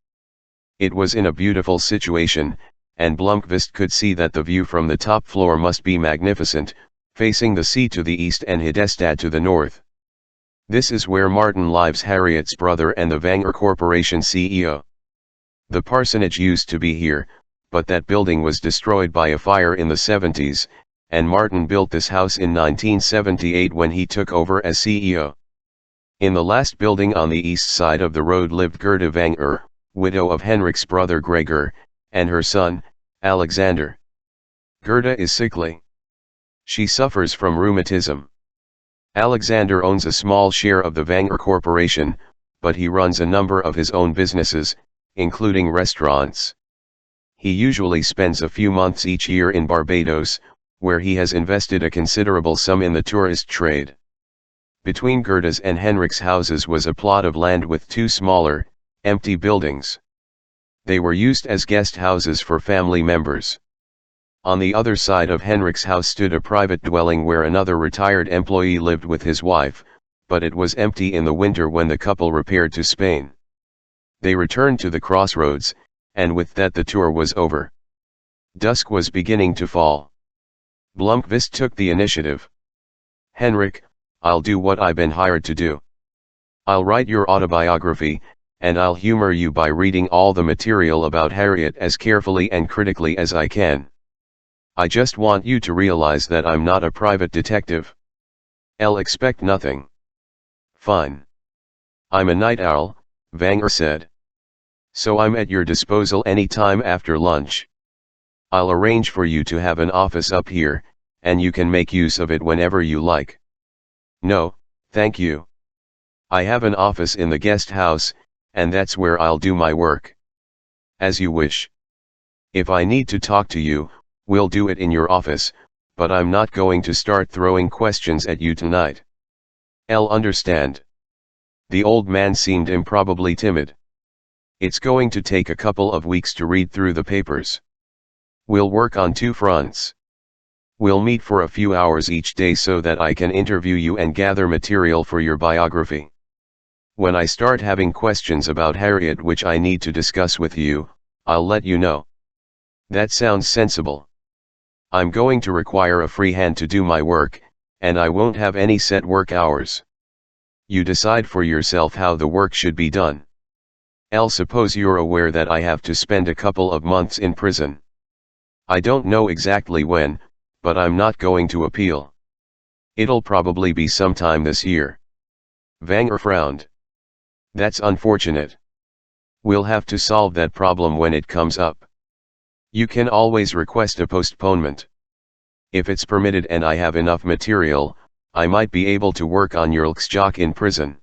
It was in a beautiful situation, and Blomqvist could see that the view from the top floor must be magnificent, facing the sea to the east and Hidestad to the north. This is where Martin lives, Harriet's brother and the Vanger Corporation CEO. The parsonage used to be here, but that building was destroyed by a fire in the 70s, and Martin built this house in 1978 when he took over as CEO. In the last building on the east side of the road lived Gerda Vanger, widow of Henrik's brother Gregor, and her son, Alexander. Gerda is sickly. She suffers from rheumatism. Alexander owns a small share of the Vanger Corporation, but he runs a number of his own businesses, including restaurants. He usually spends a few months each year in Barbados, where he has invested a considerable sum in the tourist trade. Between Gerda's and Henrik's houses was a plot of land with two smaller, empty buildings. They were used as guest houses for family members. On the other side of Henrik's house stood a private dwelling where another retired employee lived with his wife, but it was empty in the winter when the couple repaired to Spain. They returned to the crossroads, and with that the tour was over. Dusk was beginning to fall. Blomqvist took the initiative. "Henrik, I'll do what I've been hired to do. I'll write your autobiography, and I'll humor you by reading all the material about Harriet as carefully and critically as I can. I just want you to realize that I'm not a private detective. I'll expect nothing." "Fine. I'm a night owl," Vanger said. "So I'm at your disposal any time after lunch. I'll arrange for you to have an office up here, and you can make use of it whenever you like." "No, thank you. I have an office in the guest house, and that's where I'll do my work." "As you wish. If I need to talk to you, we'll do it in your office, but I'm not going to start throwing questions at you tonight." "I'll understand." The old man seemed improbably timid. "It's going to take a couple of weeks to read through the papers. We'll work on two fronts. We'll meet for a few hours each day so that I can interview you and gather material for your biography. When I start having questions about Harriet which I need to discuss with you, I'll let you know." "That sounds sensible. I'm going to require a free hand to do my work, and I won't have any set work hours. You decide for yourself how the work should be done. I'll suppose you're aware that I have to spend a couple of months in prison. I don't know exactly when, but I'm not going to appeal. It'll probably be sometime this year. Wenger frowned. That's unfortunate. We'll have to solve that problem when it comes up. You can always request a postponement. If it's permitted and I have enough material, I might be able to work on your job in prison.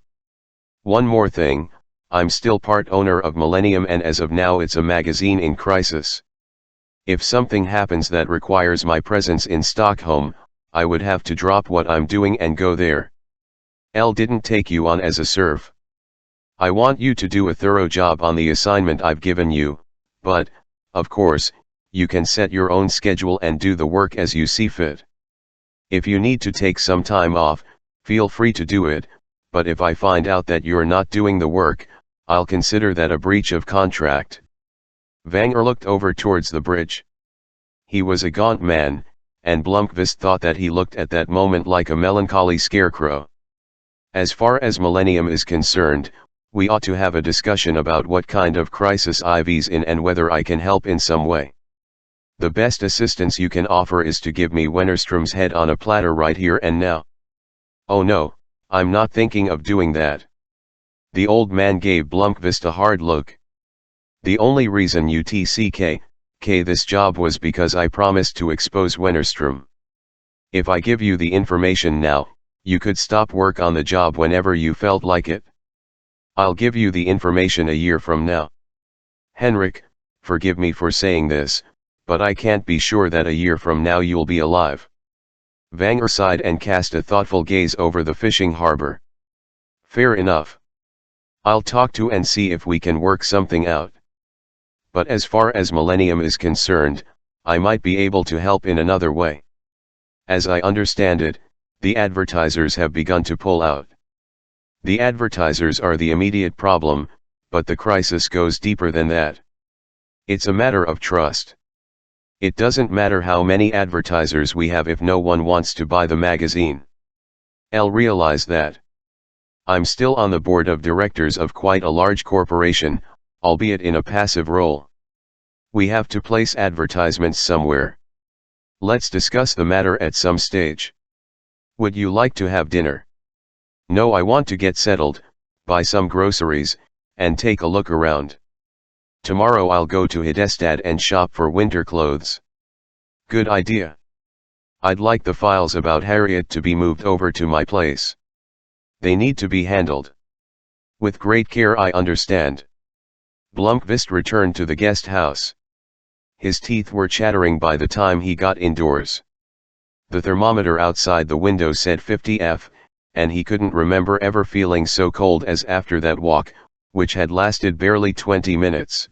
One more thing, I'm still part owner of Millennium and as of now it's a magazine in crisis. If something happens that requires my presence in Stockholm, I would have to drop what I'm doing and go there. L didn't take you on as a serf. I want you to do a thorough job on the assignment I've given you, but, of course, you can set your own schedule and do the work as you see fit. If you need to take some time off, feel free to do it, but if I find out that you're not doing the work, I'll consider that a breach of contract. Wenger looked over towards the bridge. He was a gaunt man, and Blomqvist thought that he looked at that moment like a melancholy scarecrow. As far as Millennium is concerned, we ought to have a discussion about what kind of crisis Ivy's in and whether I can help in some way. The best assistance you can offer is to give me Wennerström's head on a platter right here and now. Oh no, I'm not thinking of doing that. The old man gave Blomqvist a hard look. The only reason you took this job was because I promised to expose Wennerström. If I give you the information now, you could stop work on the job whenever you felt like it. I'll give you the information a year from now. Henrik, forgive me for saying this, but I can't be sure that a year from now you'll be alive. Wenger sighed and cast a thoughtful gaze over the fishing harbor. Fair enough. I'll talk to and see if we can work something out. But as far as Millennium is concerned, I might be able to help in another way. As I understand it, the advertisers have begun to pull out. The advertisers are the immediate problem, but the crisis goes deeper than that. It's a matter of trust. It doesn't matter how many advertisers we have if no one wants to buy the magazine. L realized that. I'm still on the board of directors of quite a large corporation, albeit in a passive role. We have to place advertisements somewhere. Let's discuss the matter at some stage. Would you like to have dinner? No, I want to get settled, buy some groceries, and take a look around. Tomorrow I'll go to Hedestad and shop for winter clothes. Good idea. I'd like the files about Harriet to be moved over to my place. They need to be handled with great care, I understand. Blomqvist returned to the guest house. His teeth were chattering by the time he got indoors. The thermometer outside the window said 50 F, and he couldn't remember ever feeling so cold as after that walk, which had lasted barely 20 minutes.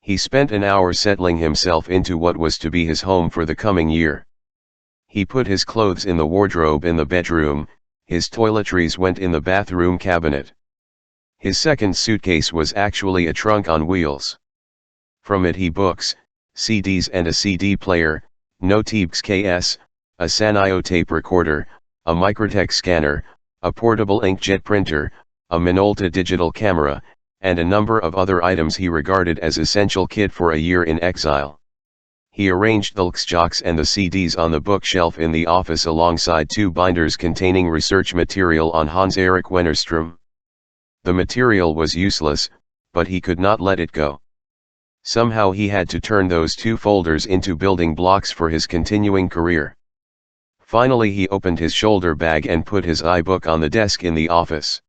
He spent an hour settling himself into what was to be his home for the coming year. He put his clothes in the wardrobe in the bedroom, his toiletries went in the bathroom cabinet. His second suitcase was actually a trunk on wheels. From it he books, CDs and a CD player, notebooks KS, a Sanyo tape recorder, a Microtech scanner, a portable inkjet printer, a Minolta digital camera, and a number of other items he regarded as essential kit for a year in exile. He arranged the jocks and the CDs on the bookshelf in the office alongside two binders containing research material on Hans-Erik Wennerström. The material was useless, but he could not let it go. Somehow he had to turn those two folders into building blocks for his continuing career. Finally he opened his shoulder bag and put his iBook on the desk in the office.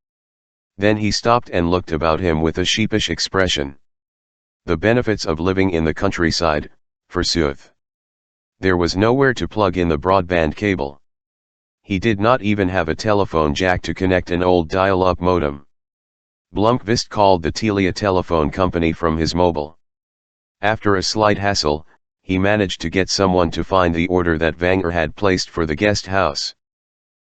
Then he stopped and looked about him with a sheepish expression. The benefits of living in the countryside, forsooth. There was nowhere to plug in the broadband cable. He did not even have a telephone jack to connect an old dial-up modem. Blomqvist called the Telia telephone company from his mobile. After a slight hassle, he managed to get someone to find the order that Wenger had placed for the guest house.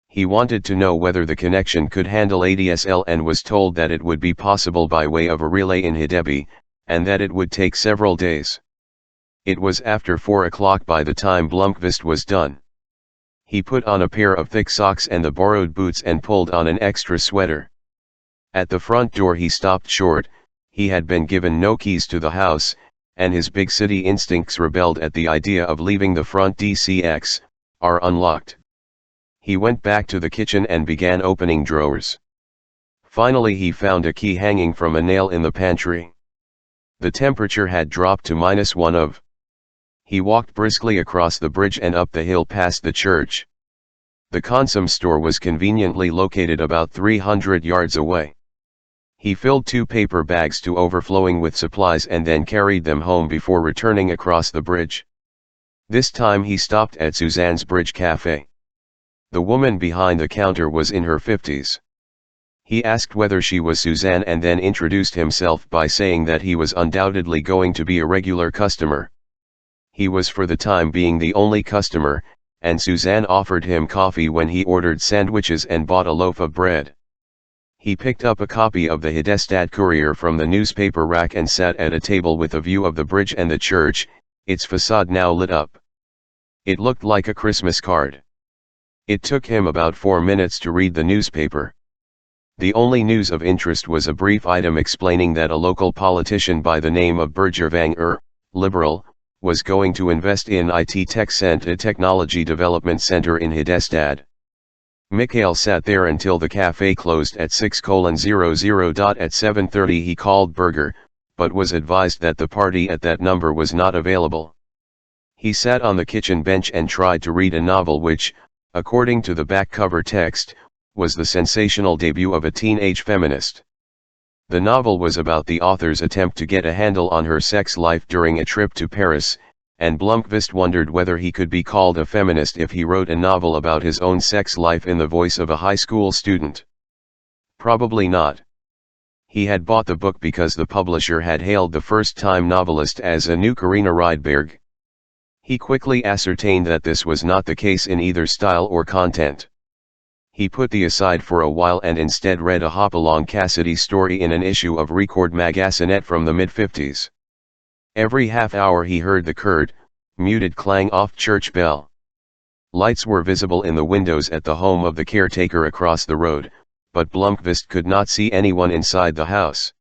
He wanted to know whether the connection could handle ADSL and was told that it would be possible by way of a relay in Hedeby, and that it would take several days. It was after 4 o'clock by the time Blomqvist was done. He put on a pair of thick socks and the borrowed boots and pulled on an extra sweater. At the front door he stopped short. He had been given no keys to the house, and his big city instincts rebelled at the idea of leaving the front DCX, unlocked. He went back to the kitchen and began opening drawers. Finally he found a key hanging from a nail in the pantry. The temperature had dropped to -1. He walked briskly across the bridge and up the hill past the church. The Consum store was conveniently located about 300 yards away. He filled 2 paper bags to overflowing with supplies and then carried them home before returning across the bridge. This time he stopped at Suzanne's Bridge Cafe. The woman behind the counter was in her 50s. He asked whether she was Suzanne and then introduced himself by saying that he was undoubtedly going to be a regular customer. He was for the time being the only customer, and Suzanne offered him coffee when he ordered sandwiches and bought a loaf of bread. He picked up a copy of the Hedestad Courier from the newspaper rack and sat at a table with a view of the bridge and the church, its facade now lit up. It looked like a Christmas card. It took him about 4 minutes to read the newspaper. The only news of interest was a brief item explaining that a local politician by the name of Bergervanger, Liberal, was going to invest in IT Tech Center Technology Development Center in Hedestad. Mikhail sat there until the cafe closed at 6:00. At 7:30 he called Berger, but was advised that the party at that number was not available. He sat on the kitchen bench and tried to read a novel which, according to the back cover text, was the sensational debut of a teenage feminist. The novel was about the author's attempt to get a handle on her sex life during a trip to Paris, and Blomqvist wondered whether he could be called a feminist if he wrote a novel about his own sex life in the voice of a high school student. Probably not. He had bought the book because the publisher had hailed the first-time novelist as a new Carina Rydberg. He quickly ascertained that this was not the case in either style or content. He put the aside for a while and instead read a Hopalong Cassidy story in an issue of Record Magasinet from the mid-50s. Every half hour he heard the curt, muted clang off church bell. Lights were visible in the windows at the home of the caretaker across the road, but Blomqvist could not see anyone inside the house.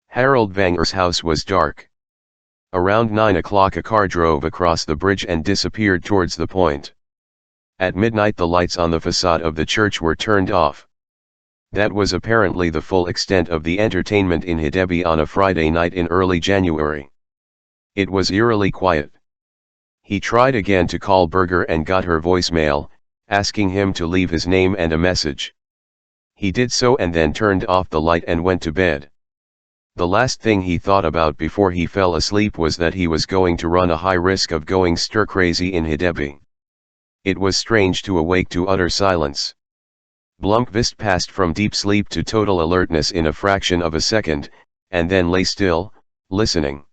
Harold Vanger's house was dark. Around 9 o'clock a car drove across the bridge and disappeared towards the point. At midnight the lights on the facade of the church were turned off. That was apparently the full extent of the entertainment in Hedeby on a Friday night in early January. It was eerily quiet. He tried again to call Berger and got her voicemail, asking him to leave his name and a message. He did so and then turned off the light and went to bed. The last thing he thought about before he fell asleep was that he was going to run a high risk of going stir-crazy in Hedeby. It was strange to awake to utter silence. Blomqvist passed from deep sleep to total alertness in a fraction of a second, and then lay still, listening.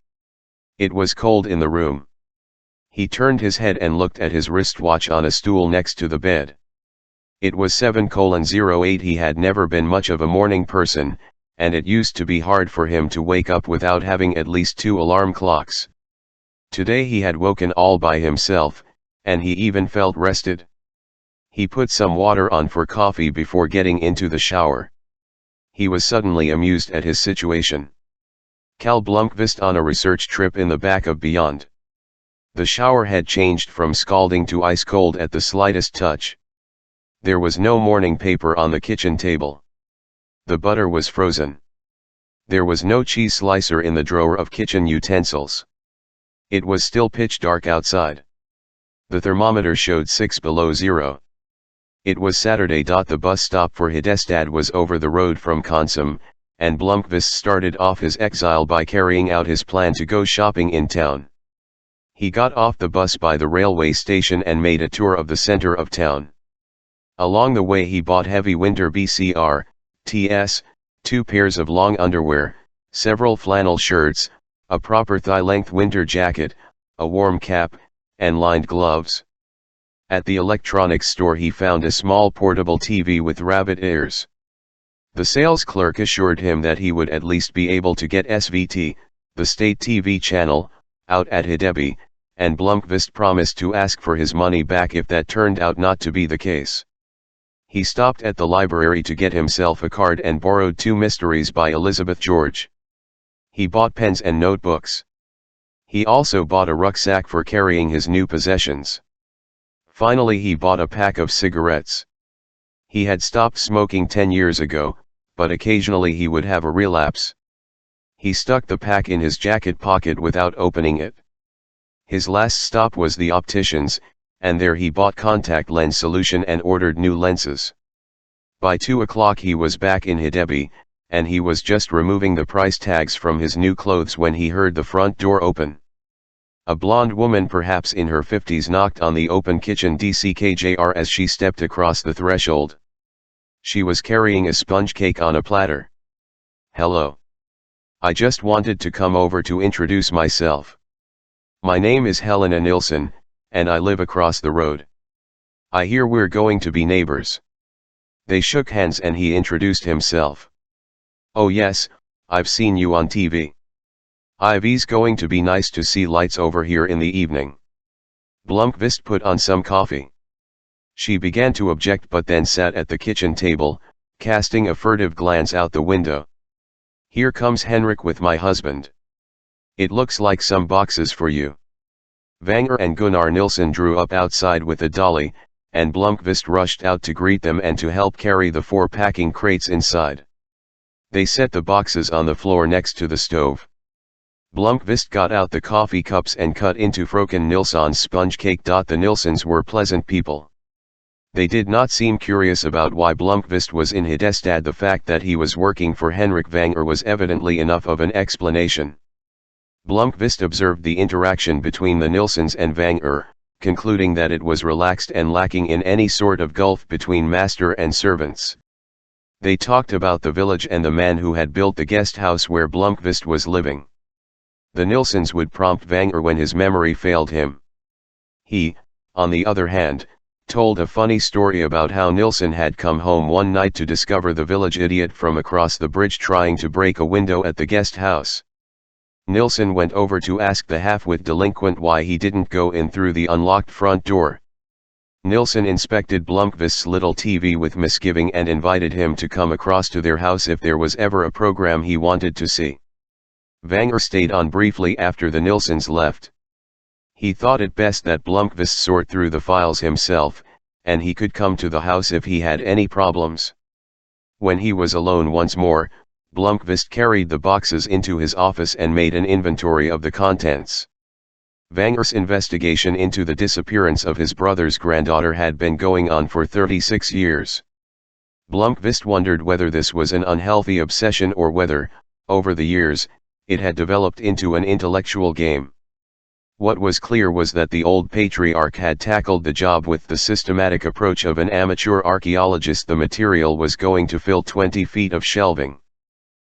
It was cold in the room. He turned his head and looked at his wristwatch on a stool next to the bed. It was 7:08. He had never been much of a morning person, and it used to be hard for him to wake up without having at least 2 alarm clocks. Today he had woken all by himself, and he even felt rested. He put some water on for coffee before getting into the shower. He was suddenly amused at his situation. Cal Blomqvist on a research trip in the back of Beyond. The shower had changed from scalding to ice cold at the slightest touch. There was no morning paper on the kitchen table. The butter was frozen. There was no cheese slicer in the drawer of kitchen utensils. It was still pitch dark outside. The thermometer showed 6 below zero. It was Saturday. The bus stop for Hedestad was over the road from Consum, and Blomqvist started off his exile by carrying out his plan to go shopping in town. He got off the bus by the railway station and made a tour of the center of town. Along the way he bought heavy winter BCR/TS, 2 pairs of long underwear, several flannel shirts, a proper thigh-length winter jacket, a warm cap, and lined gloves. At the electronics store he found a small portable TV with rabbit ears. The sales clerk assured him that he would at least be able to get SVT, the state TV channel, out at Hedeby, and Blomqvist promised to ask for his money back if that turned out not to be the case. He stopped at the library to get himself a card and borrowed 2 mysteries by Elizabeth George. He bought pens and notebooks. He also bought a rucksack for carrying his new possessions. Finally he bought a pack of cigarettes. He had stopped smoking 10 years ago, but occasionally he would have a relapse. He stuck the pack in his jacket pocket without opening it. His last stop was the optician's, and there he bought contact lens solution and ordered new lenses. By 2 o'clock he was back in Hidebi, and he was just removing the price tags from his new clothes when he heard the front door open. A blonde woman perhaps in her 50s knocked on the open kitchen door as she stepped across the threshold. She was carrying a sponge cake on a platter. "Hello. I just wanted to come over to introduce myself. My name is Helena Nilsson, and I live across the road. I hear we're going to be neighbors." They shook hands and he introduced himself. "Oh yes, I've seen you on TV. Ivy's going to be nice to see lights over here in the evening." Blomqvist put on some coffee. She began to object but then sat at the kitchen table, casting a furtive glance out the window. "Here comes Henrik with my husband. It looks like some boxes for you." Vanger and Gunnar Nilsson drew up outside with a dolly, and Blomqvist rushed out to greet them and to help carry the 4 packing crates inside. They set the boxes on the floor next to the stove. Blomqvist got out the coffee cups and cut into Fröken Nilsson's sponge cake. The Nilssons were pleasant people. They did not seem curious about why Blomqvist was in Hedestad. The fact that he was working for Henrik Vanger was evidently enough of an explanation. Blomqvist observed the interaction between the Nilssons and Vanger, concluding that it was relaxed and lacking in any sort of gulf between master and servants. They talked about the village and the man who had built the guest house where Blomqvist was living. The Nilssons would prompt Vanger when his memory failed him. He, on the other hand, told a funny story about how Nilsson had come home one night to discover the village idiot from across the bridge trying to break a window at the guest house. Nilsson went over to ask the half-wit delinquent why he didn't go in through the unlocked front door. Nilsson inspected Blomqvist's little TV with misgiving and invited him to come across to their house if there was ever a program he wanted to see. Vanger stayed on briefly after the Nilssons left. He thought it best that Blomqvist sort through the files himself, and he could come to the house if he had any problems. When he was alone once more, Blomqvist carried the boxes into his office and made an inventory of the contents. Vanger's investigation into the disappearance of his brother's granddaughter had been going on for 36 years. Blomqvist wondered whether this was an unhealthy obsession or whether, over the years, it had developed into an intellectual game. What was clear was that the old patriarch had tackled the job with the systematic approach of an amateur archaeologist. The material was going to fill 20 feet of shelving.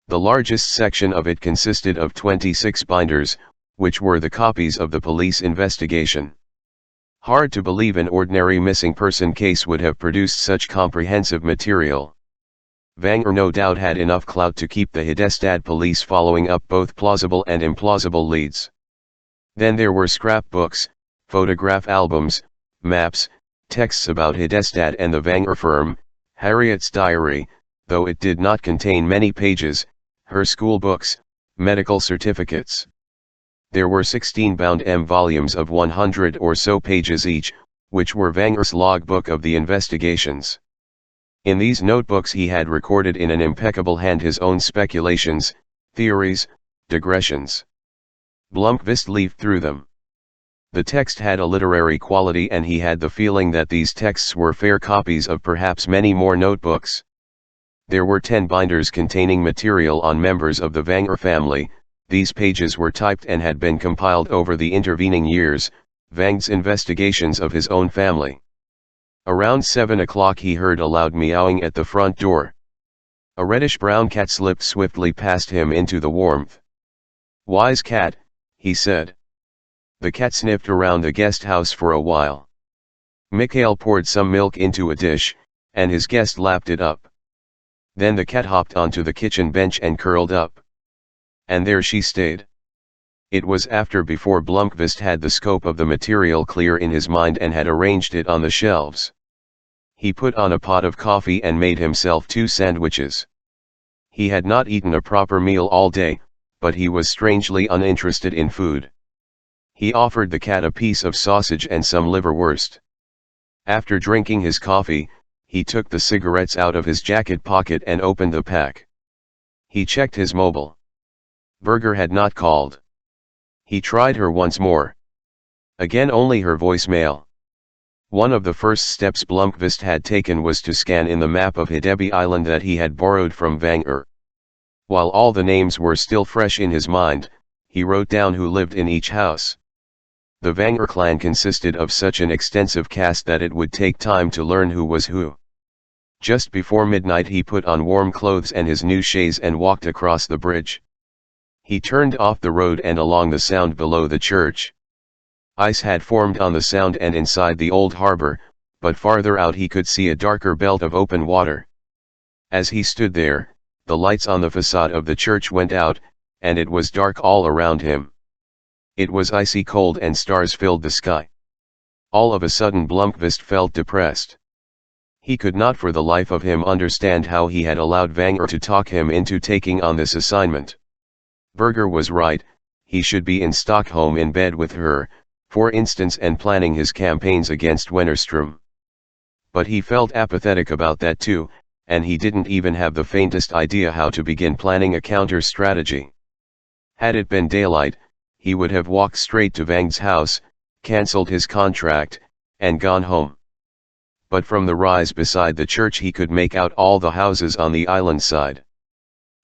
The largest section of it consisted of 26 binders, which were the copies of the police investigation. Hard to believe an ordinary missing person case would have produced such comprehensive material. Vanger no doubt had enough clout to keep the Hedestad police following up both plausible and implausible leads. Then there were scrapbooks, photograph albums, maps, texts about Hedestad and the Vanger firm, Harriet's diary, though it did not contain many pages, her school books, medical certificates. There were 16 bound volumes of 100 or so pages each, which were Vanger's logbook of the investigations. In these notebooks he had recorded in an impeccable hand his own speculations, theories, digressions. Blomqvist leafed through them. The text had a literary quality and he had the feeling that these texts were fair copies of perhaps many more notebooks. There were 10 binders containing material on members of the Vanger family. These pages were typed and had been compiled over the intervening years, Vanger's investigations of his own family. Around 7 o'clock he heard a loud meowing at the front door. A reddish-brown cat slipped swiftly past him into the warmth. "Wise cat," he said. The cat sniffed around the guest house for a while. Mikhail poured some milk into a dish, and his guest lapped it up. Then the cat hopped onto the kitchen bench and curled up. And there she stayed. It was before Blomqvist had the scope of the material clear in his mind and had arranged it on the shelves. He put on a pot of coffee and made himself 2 sandwiches. He had not eaten a proper meal all day, but he was strangely uninterested in food. He offered the cat a piece of sausage and some liverwurst. After drinking his coffee, he took the cigarettes out of his jacket pocket and opened the pack. He checked his mobile. Berger had not called. He tried her once more. Again only her voicemail. One of the first steps Blomqvist had taken was to scan in the map of Hedeby Island that he had borrowed from Vanger. While all the names were still fresh in his mind, he wrote down who lived in each house. The Vanger clan consisted of such an extensive cast that it would take time to learn who was who. Just before midnight he put on warm clothes and his new chaise and walked across the bridge. He turned off the road and along the sound below the church. Ice had formed on the sound and inside the old harbor, but farther out he could see a darker belt of open water. As he stood there, the lights on the facade of the church went out, and it was dark all around him. It was icy cold and stars filled the sky. All of a sudden Blomqvist felt depressed. He could not for the life of him understand how he had allowed Vanger to talk him into taking on this assignment. Berger was right, he should be in Stockholm in bed with her, for instance, and planning his campaigns against Wennerström. But he felt apathetic about that too, and he didn't even have the faintest idea how to begin planning a counter-strategy. Had it been daylight, he would have walked straight to Vang's house, cancelled his contract, and gone home. But from the rise beside the church he could make out all the houses on the island side.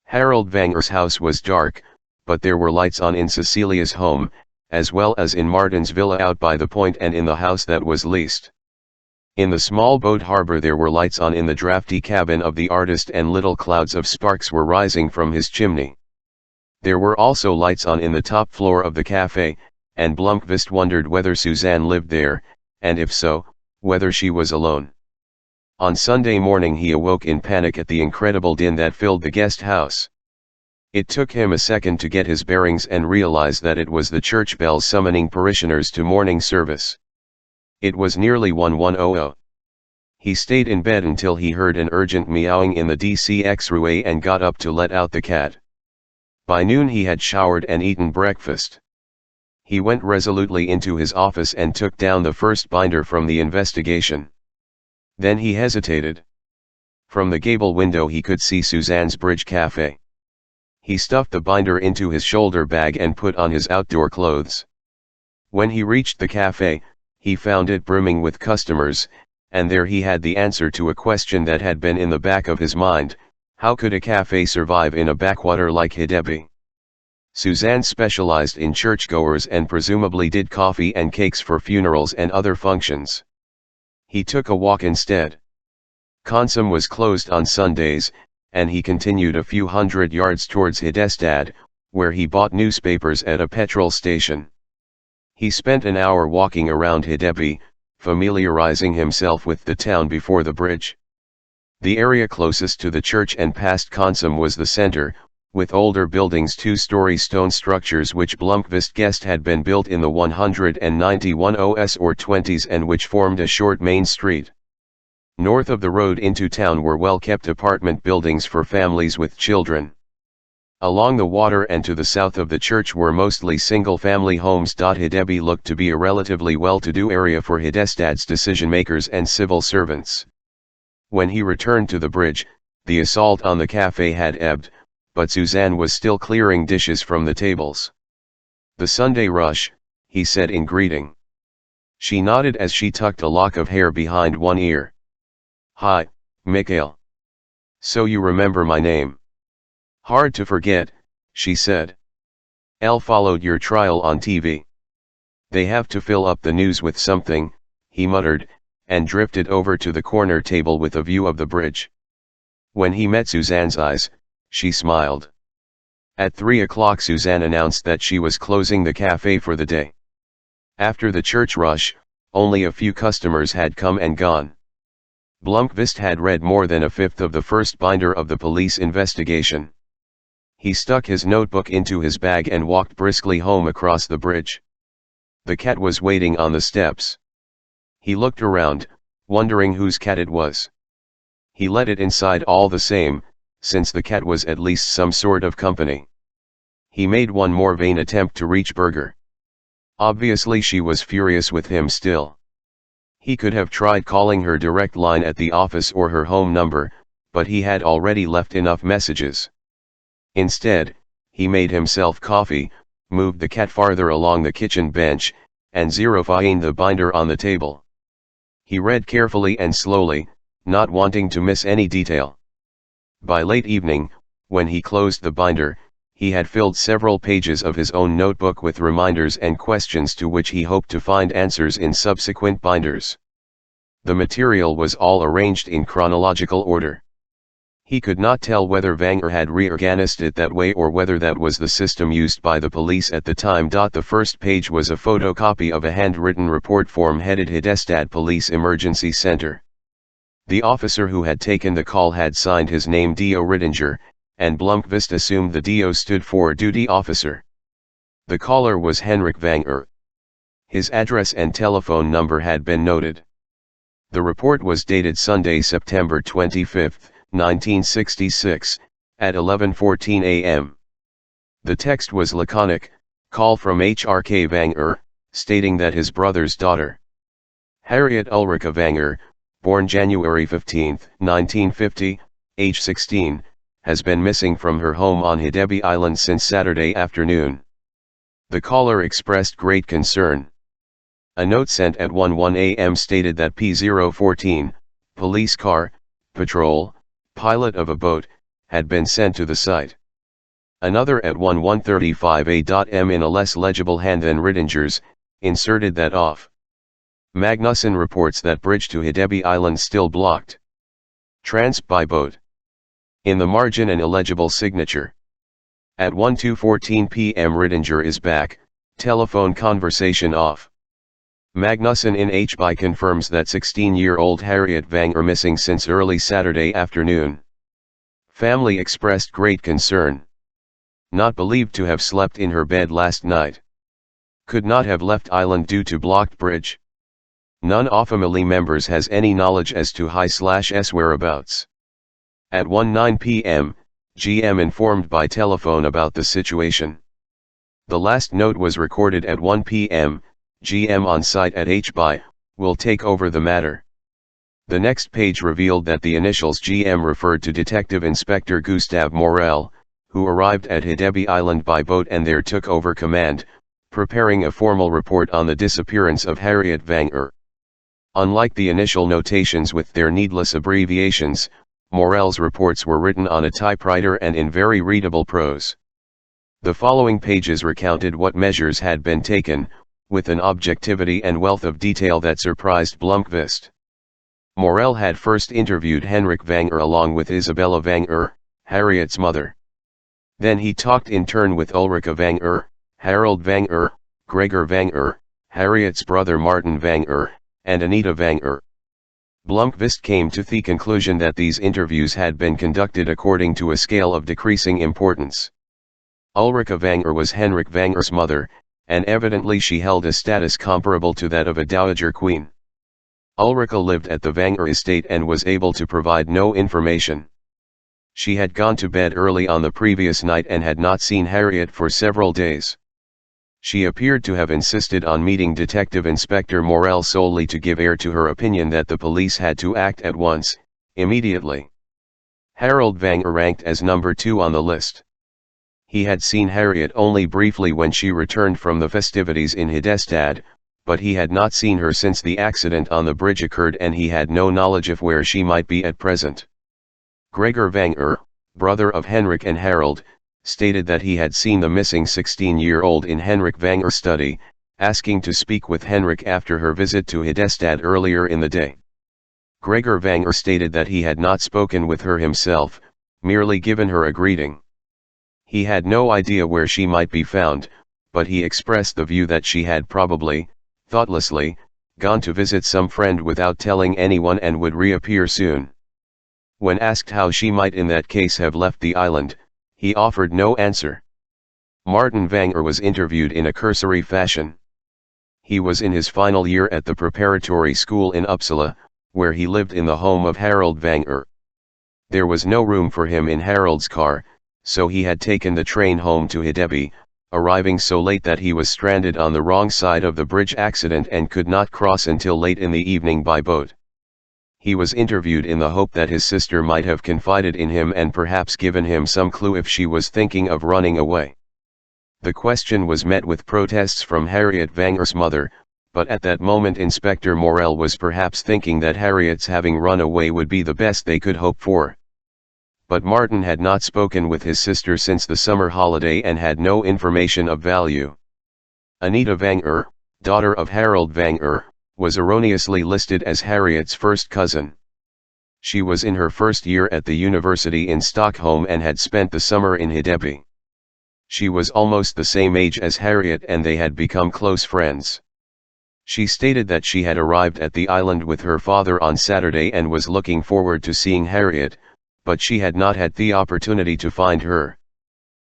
Harold Vanger's house was dark, but there were lights on in Cecilia's home, as well as in Martin's villa out by the point and in the house that was leased. In the small boat harbor there were lights on in the drafty cabin of the artist and little clouds of sparks were rising from his chimney. There were also lights on in the top floor of the cafe, and Blomqvist wondered whether Suzanne lived there, and if so, whether she was alone. On Sunday morning he awoke in panic at the incredible din that filled the guest house. It took him a second to get his bearings and realize that it was the church bells summoning parishioners to morning service. It was nearly 11:00. He stayed in bed until he heard an urgent meowing in the DCX Rue and got up to let out the cat. By noon he had showered and eaten breakfast. He went resolutely into his office and took down the first binder from the investigation. Then he hesitated. From the gable window he could see Suzanne's Bridge Cafe. He stuffed the binder into his shoulder bag and put on his outdoor clothes. When he reached the cafe, he found it brimming with customers, and there he had the answer to a question that had been in the back of his mind: how could a cafe survive in a backwater like Hedeby? Suzanne specialized in churchgoers and presumably did coffee and cakes for funerals and other functions. He took a walk instead. Konsum was closed on Sundays, and he continued a few hundred yards towards Hedestad, where he bought newspapers at a petrol station. He spent an hour walking around Hedeby, familiarizing himself with the town before the bridge. The area closest to the church and past Konsum was the center, with older buildings, two-story stone structures which Blomqvist guessed had been built in the 191s or 20s and which formed a short main street. North of the road into town were well-kept apartment buildings for families with children. Along the water and to the south of the church were mostly single-family homes. Hedeby looked to be a relatively well-to-do area for Hedestad's decision-makers and civil servants. When he returned to the bridge, the assault on the cafe had ebbed, but Suzanne was still clearing dishes from the tables. "The Sunday rush," he said in greeting. She nodded as she tucked a lock of hair behind one ear. "Hi, Mikhail. So you remember my name." "Hard to forget," she said. "Elle followed your trial on TV. They have to fill up the news with something," he muttered, and drifted over to the corner table with a view of the bridge. When he met Suzanne's eyes, she smiled. At 3 o'clock Suzanne announced that she was closing the cafe for the day. After the church rush, only a few customers had come and gone. Blomqvist had read more than a fifth of the first binder of the police investigation. He stuck his notebook into his bag and walked briskly home across the bridge. The cat was waiting on the steps. He looked around, wondering whose cat it was. He let it inside all the same, since the cat was at least some sort of company. He made one more vain attempt to reach Berger. Obviously she was furious with him still. He could have tried calling her direct line at the office or her home number, but he had already left enough messages. Instead, he made himself coffee, moved the cat farther along the kitchen bench, and zeroed the binder on the table. He read carefully and slowly, not wanting to miss any detail. By late evening, when he closed the binder, he had filled several pages of his own notebook with reminders and questions to which he hoped to find answers in subsequent binders. The material was all arranged in chronological order. He could not tell whether Wenger had reorganized it that way or whether that was the system used by the police at the time. The first page was a photocopy of a handwritten report form headed Hedestad Police Emergency Center. The officer who had taken the call had signed his name Dio Rittinger, and Blomqvist assumed the Dio stood for duty officer. The caller was Henrik Wenger. His address and telephone number had been noted. The report was dated Sunday, September 25, 1966, at 11:14 a.m. The text was laconic: call from HRK Wenger, stating that his brother's daughter, Harriet Ulrika Wenger, born January 15, 1950, age 16, has been missing from her home on Hedeby Island since Saturday afternoon. The caller expressed great concern. A note sent at 1:01 a.m. stated that P014, police car, patrol, pilot of a boat, had been sent to the site. Another at 1:35 a.m. in a less legible hand than Rittinger's, inserted that off. Magnusson reports that bridge to Hedeby Island still blocked. Trans by boat. In the margin an illegible signature. At 1:14 p.m. Rittinger is back, telephone conversation off. Magnusson in HBI confirms that 16-year-old Harriet Wenger missing since early Saturday afternoon. Family expressed great concern. Not believed to have slept in her bed last night. Could not have left island due to blocked bridge. None of family members has any knowledge as to H/S whereabouts. At 1:09 p.m., GM informed by telephone about the situation. The last note was recorded at 1 p.m., GM on site at HBI, will take over the matter. The next page revealed that the initials GM referred to Detective Inspector Gustav Morell, who arrived at Hedeby Island by boat and there took over command, preparing a formal report on the disappearance of Harriet Wenger. Unlike the initial notations with their needless abbreviations, Morell's reports were written on a typewriter and in very readable prose. The following pages recounted what measures had been taken, with an objectivity and wealth of detail that surprised Blomqvist. Morell had first interviewed Henrik Wenger along with Isabella Wenger, Harriet's mother. Then he talked in turn with Ulrika Wenger, Harold Wenger, Gregor Wenger, Harriet's brother Martin Wenger, and Anita Wenger. Blomqvist came to the conclusion that these interviews had been conducted according to a scale of decreasing importance. Ulrika Wenger was Henrik Wenger's mother, and evidently she held a status comparable to that of a dowager queen. Ulrika lived at the Wenger estate and was able to provide no information. She had gone to bed early on the previous night and had not seen Harriet for several days. She appeared to have insisted on meeting Detective Inspector Morell solely to give air to her opinion that the police had to act at once, immediately. Harold Wenger ranked as number 2 on the list. He had seen Harriet only briefly when she returned from the festivities in Hedestad, but he had not seen her since the accident on the bridge occurred and he had no knowledge of where she might be at present. Gregor Wenger, brother of Henrik and Harold, stated that he had seen the missing 16-year-old in Henrik Wenger's study, asking to speak with Henrik after her visit to Hedestad earlier in the day. Gregor Wenger stated that he had not spoken with her himself, merely given her a greeting. He had no idea where she might be found, but he expressed the view that she had probably, thoughtlessly, gone to visit some friend without telling anyone and would reappear soon. When asked how she might in that case have left the island, he offered no answer. Martin Wenger was interviewed in a cursory fashion. He was in his final year at the preparatory school in Uppsala, where he lived in the home of Harold Wenger. There was no room for him in Harold's car, so he had taken the train home to Hedeby, arriving so late that he was stranded on the wrong side of the bridge accident and could not cross until late in the evening by boat. He was interviewed in the hope that his sister might have confided in him and perhaps given him some clue if she was thinking of running away. The question was met with protests from Harriet Vanger's mother, but at that moment Inspector Morel was perhaps thinking that Harriet's having run away would be the best they could hope for. But Martin had not spoken with his sister since the summer holiday and had no information of value. Anita Vanger, daughter of Harold Vanger, was erroneously listed as Harriet's first cousin. She was in her first year at the university in Stockholm and had spent the summer in Hedeby. She was almost the same age as Harriet and they had become close friends. She stated that she had arrived at the island with her father on Saturday and was looking forward to seeing Harriet, but she had not had the opportunity to find her.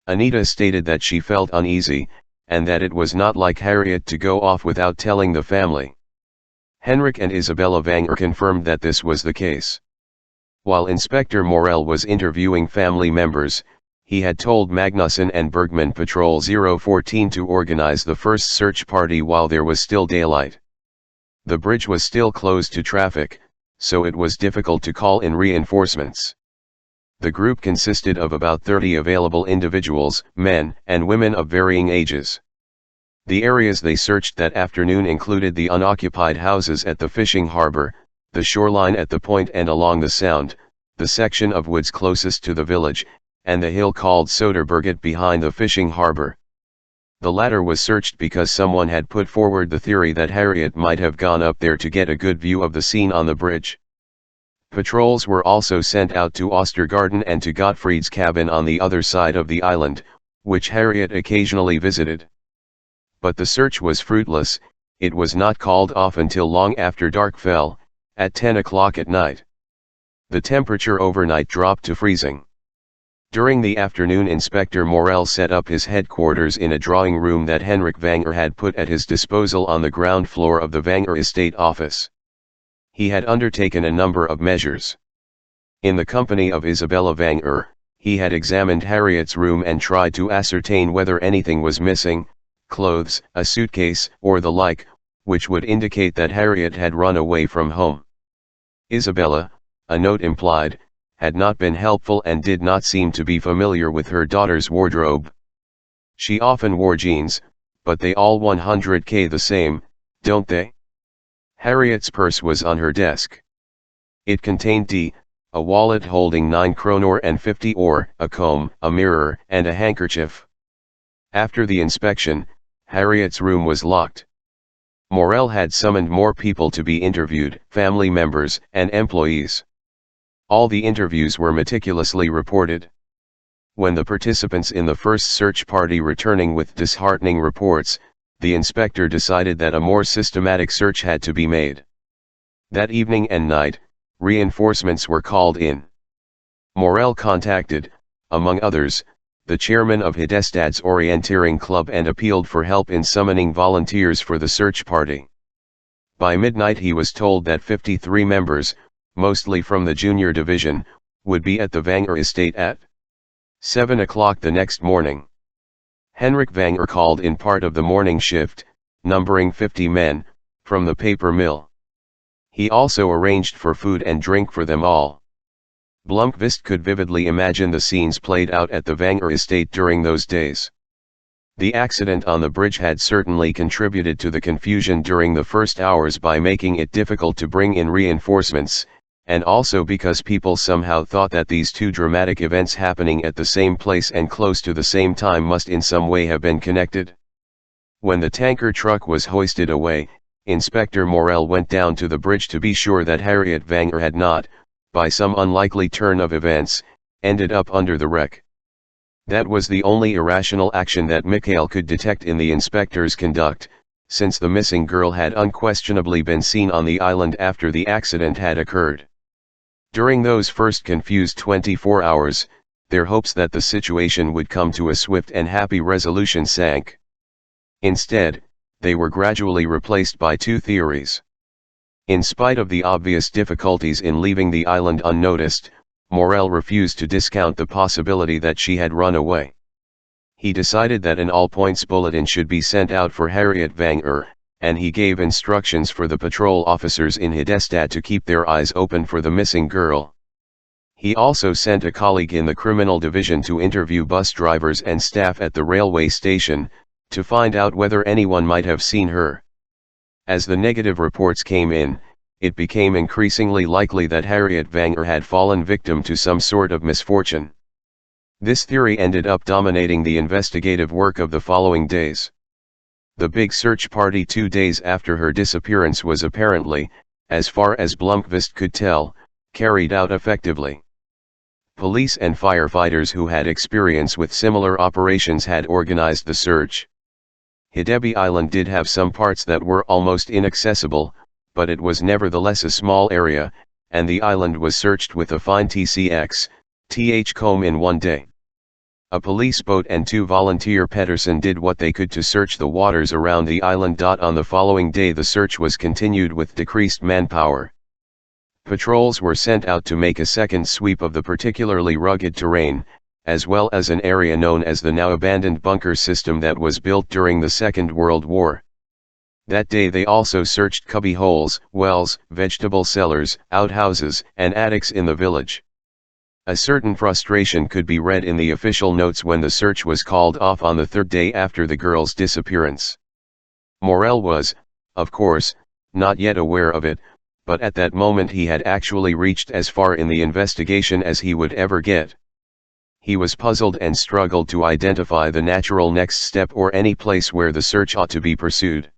Anita stated that she felt uneasy, and that it was not like Harriet to go off without telling the family. Henrik and Isabella Vanger confirmed that this was the case. While Inspector Morel was interviewing family members, he had told Magnusson and Bergman Patrol 014 to organize the first search party while there was still daylight. The bridge was still closed to traffic, so it was difficult to call in reinforcements. The group consisted of about 30 available individuals, men and women of varying ages. The areas they searched that afternoon included the unoccupied houses at the fishing harbor, the shoreline at the point and along the sound, the section of woods closest to the village, and the hill called Soderberget behind the fishing harbor. The latter was searched because someone had put forward the theory that Harriet might have gone up there to get a good view of the scene on the bridge. Patrols were also sent out to Ostergarden and to Gottfried's cabin on the other side of the island, which Harriet occasionally visited. But the search was fruitless. It was not called off until long after dark fell, at 10 o'clock at night. The temperature overnight dropped to freezing. During the afternoon Inspector Morel set up his headquarters in a drawing room that Henrik Vanger had put at his disposal on the ground floor of the Vanger estate office. He had undertaken a number of measures. In the company of Isabella Vanger, he had examined Harriet's room and tried to ascertain whether anything was missing, clothes, a suitcase, or the like, which would indicate that Harriet had run away from home. Isabella, a note implied, had not been helpful and did not seem to be familiar with her daughter's wardrobe. She often wore jeans, but they all 100k the same, don't they? Harriet's purse was on her desk. It contained a wallet holding 9 kronor and 50 öre, a comb, a mirror, and a handkerchief. After the inspection, Harriet's room was locked. Morel had summoned more people to be interviewed, family members and employees. All the interviews were meticulously reported. When the participants in the first search party returning with disheartening reports, the inspector decided that a more systematic search had to be made. That evening and night, reinforcements were called in. Morel contacted, among others, the chairman of Hedestad's Orienteering Club and appealed for help in summoning volunteers for the search party. By midnight he was told that 53 members, mostly from the junior division, would be at the Vanger estate at 7 o'clock the next morning. Henrik Vanger called in part of the morning shift, numbering 50 men, from the paper mill. He also arranged for food and drink for them all. Blomqvist could vividly imagine the scenes played out at the Vanger estate during those days. The accident on the bridge had certainly contributed to the confusion during the first hours by making it difficult to bring in reinforcements, and also because people somehow thought that these two dramatic events happening at the same place and close to the same time must in some way have been connected. When the tanker truck was hoisted away, Inspector Morel went down to the bridge to be sure that Harriet Vanger had not, by some unlikely turn of events, ended up under the wreck. That was the only irrational action that Mikael could detect in the inspector's conduct, since the missing girl had unquestionably been seen on the island after the accident had occurred. During those first confused 24 hours, their hopes that the situation would come to a swift and happy resolution sank. Instead, they were gradually replaced by two theories. In spite of the obvious difficulties in leaving the island unnoticed, Morel refused to discount the possibility that she had run away. He decided that an all-points bulletin should be sent out for Harriet Vanger, and he gave instructions for the patrol officers in Hidestad to keep their eyes open for the missing girl. He also sent a colleague in the criminal division to interview bus drivers and staff at the railway station, to find out whether anyone might have seen her. As the negative reports came in, it became increasingly likely that Harriet Vanger had fallen victim to some sort of misfortune. This theory ended up dominating the investigative work of the following days. The big search party 2 days after her disappearance was apparently, as far as Blomqvist could tell, carried out effectively. Police and firefighters who had experience with similar operations had organized the search. Hideby Island did have some parts that were almost inaccessible, but it was nevertheless a small area, and the island was searched with a fine th comb in 1 day. A police boat and 2 volunteer Pedersen did what they could to search the waters around the island. On the following day the search was continued with decreased manpower. Patrols were sent out to make a second sweep of the particularly rugged terrain, as well as an area known as the now abandoned bunker system that was built during the Second World War. That day they also searched cubby holes, wells, vegetable cellars, outhouses, and attics in the village. A certain frustration could be read in the official notes when the search was called off on the 3rd day after the girl's disappearance. Morel was, of course, not yet aware of it, but at that moment he had actually reached as far in the investigation as he would ever get. He was puzzled and struggled to identify the natural next step or any place where the search ought to be pursued.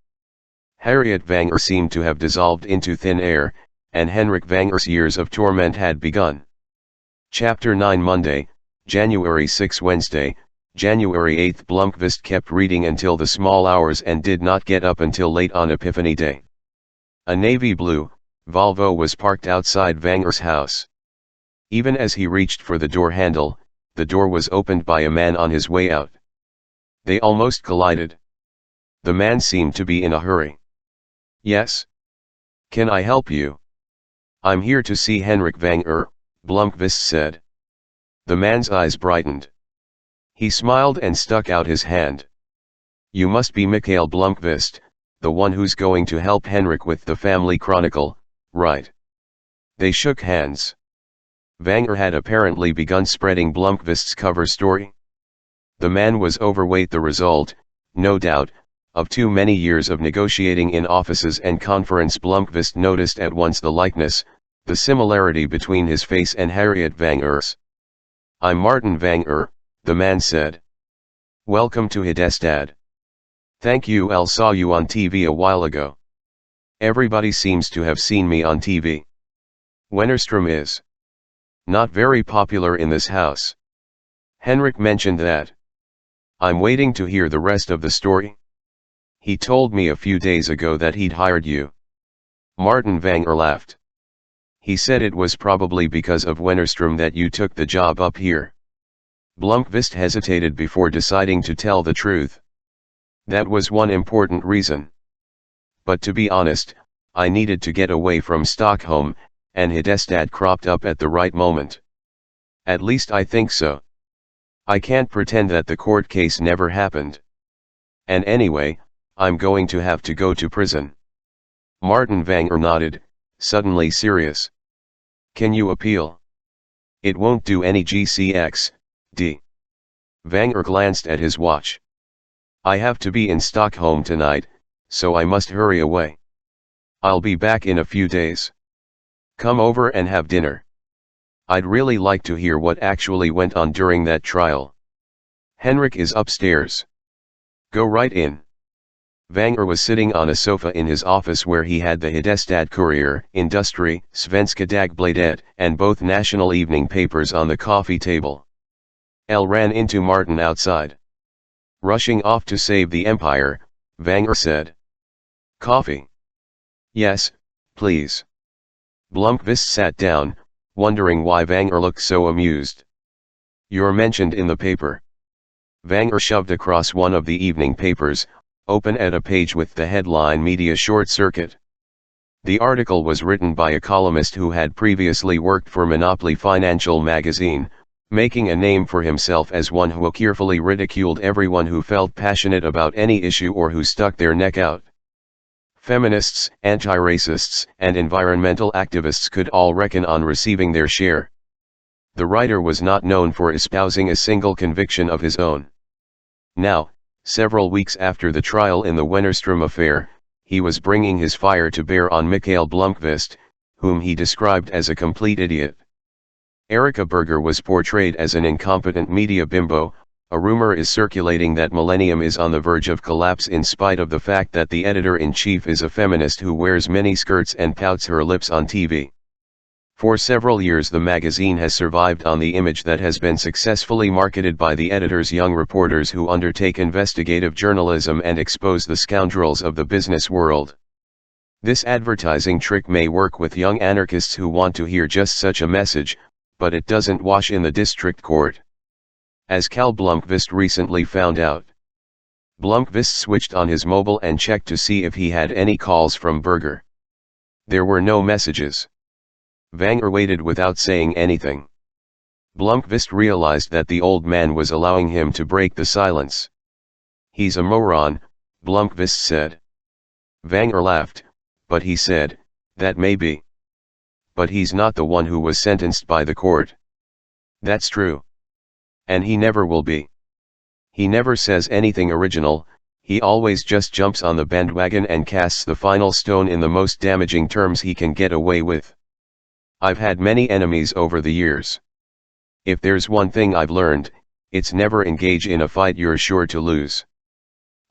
Harriet Vanger seemed to have dissolved into thin air, and Henrik Vanger's years of torment had begun. Chapter 9 Monday, January 6 Wednesday, January 8 Blomqvist kept reading until the small hours and did not get up until late on Epiphany Day. A navy blue Volvo was parked outside Vanger's house. Even as he reached for the door handle, the door was opened by a man on his way out. They almost collided. The man seemed to be in a hurry. "Yes? Can I help you?" "I'm here to see Henrik Vanger," Blomqvist said. The man's eyes brightened. He smiled and stuck out his hand. "You must be Mikael Blomqvist, the one who's going to help Henrik with the family chronicle, right?" They shook hands. Vanger had apparently begun spreading Blomqvist's cover story. The man was overweight, the result, no doubt, of too many years of negotiating in offices and conference. Blomqvist noticed at once the likeness, the similarity between his face and Harriet Vanger's. "I'm Martin Vanger," the man said. "Welcome to Hidestad." "Thank you. I saw you on TV a while ago." "Everybody seems to have seen me on TV. Wennerström is not very popular in this house." Henrik mentioned that. "I'm waiting to hear the rest of the story. He told me a few days ago that he'd hired you." Martin Vanger laughed. "He said it was probably because of Wennerström that you took the job up here." Blomqvist hesitated before deciding to tell the truth. "That was one important reason. But to be honest, I needed to get away from Stockholm, and Hidestad cropped up at the right moment. At least I think so. I can't pretend that the court case never happened. And anyway, I'm going to have to go to prison." Martin Vanger nodded, suddenly serious. "Can you appeal?" "It won't do any GCX-D." Vanger glanced at his watch. "I have to be in Stockholm tonight, so I must hurry away. I'll be back in a few days. Come over and have dinner. I'd really like to hear what actually went on during that trial. Henrik is upstairs. Go right in." Vanger was sitting on a sofa in his office where he had the Hidestad Courier, Industri, Svenska Dagbladet, and both national evening papers on the coffee table. Elle ran into Martin outside. Rushing off to save the empire, Vanger said. "Coffee?" "Yes, please." Blomqvist sat down, wondering why Vanger looked so amused. "You're mentioned in the paper." Vanger shoved across one of the evening papers, open at a page with the headline "Media Short Circuit." The article was written by a columnist who had previously worked for Monopoly Financial magazine, making a name for himself as one who carefully ridiculed everyone who felt passionate about any issue or who stuck their neck out. Feminists, anti-racists, and environmental activists could all reckon on receiving their share. The writer was not known for espousing a single conviction of his own. Now, several weeks after the trial in the Wennerstrom affair, he was bringing his fire to bear on Mikhail Blomkvist, whom he described as a complete idiot. Erika Berger was portrayed as an incompetent media bimbo. A rumor is circulating that Millennium is on the verge of collapse in spite of the fact that the editor-in-chief is a feminist who wears mini-skirts and pouts her lips on TV. For several years the magazine has survived on the image that has been successfully marketed by the editor's young reporters who undertake investigative journalism and expose the scoundrels of the business world. This advertising trick may work with young anarchists who want to hear just such a message, but it doesn't wash in the district court. As Cal Blomkvist recently found out. Blomkvist switched on his mobile and checked to see if he had any calls from Berger. There were no messages. Wenger waited without saying anything. Blomkvist realized that the old man was allowing him to break the silence. "He's a moron," Blomkvist said. Wenger laughed, but he said, "That may be. But he's not the one who was sentenced by the court." "That's true. And he never will be. He never says anything original, he always just jumps on the bandwagon and casts the final stone in the most damaging terms he can get away with. I've had many enemies over the years. If there's one thing I've learned, it's never engage in a fight you're sure to lose.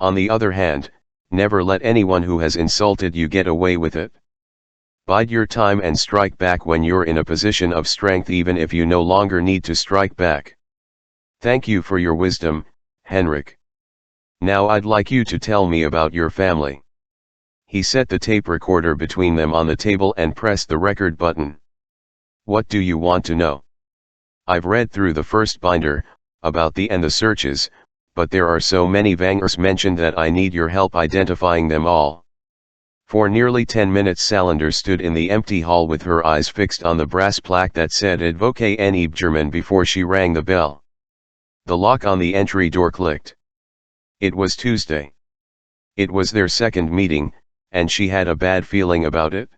On the other hand, never let anyone who has insulted you get away with it. Bide your time and strike back when you're in a position of strength, even if you no longer need to strike back. Thank you for your wisdom, Henrik. Now I'd like you to tell me about your family." He set the tape recorder between them on the table and pressed the record button. "What do you want to know?" "I've read through the first binder, about the and the searches, but there are so many Wengers mentioned that I need your help identifying them all." For nearly 10 minutes Salander stood in the empty hall with her eyes fixed on the brass plaque that said Advocate N. German before she rang the bell. The lock on the entry door clicked. It was Tuesday. It was their second meeting, and she had a bad feeling about it.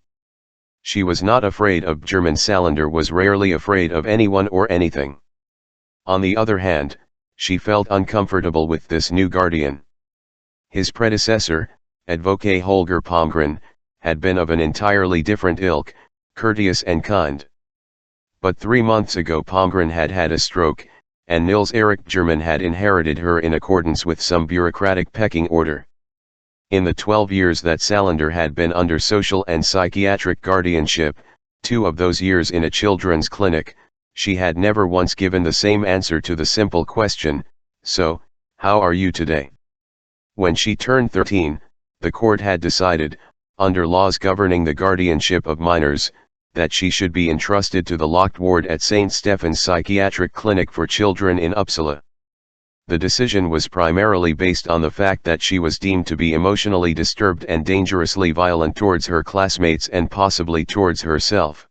She was not afraid of German. Salander was rarely afraid of anyone or anything. On the other hand, she felt uncomfortable with this new guardian. His predecessor, Advocate Holger Palmgren, had been of an entirely different ilk, courteous and kind. But 3 months ago Palmgren had had a stroke, and Nils Erik German had inherited her in accordance with some bureaucratic pecking order. In the 12 years that Salander had been under social and psychiatric guardianship, 2 of those years in a children's clinic, she had never once given the same answer to the simple question, "So, how are you today?" When she turned 13, the court had decided, under laws governing the guardianship of minors, that she should be entrusted to the locked ward at St. Stephen's Psychiatric Clinic for Children in Uppsala. The decision was primarily based on the fact that she was deemed to be emotionally disturbed and dangerously violent towards her classmates and possibly towards herself.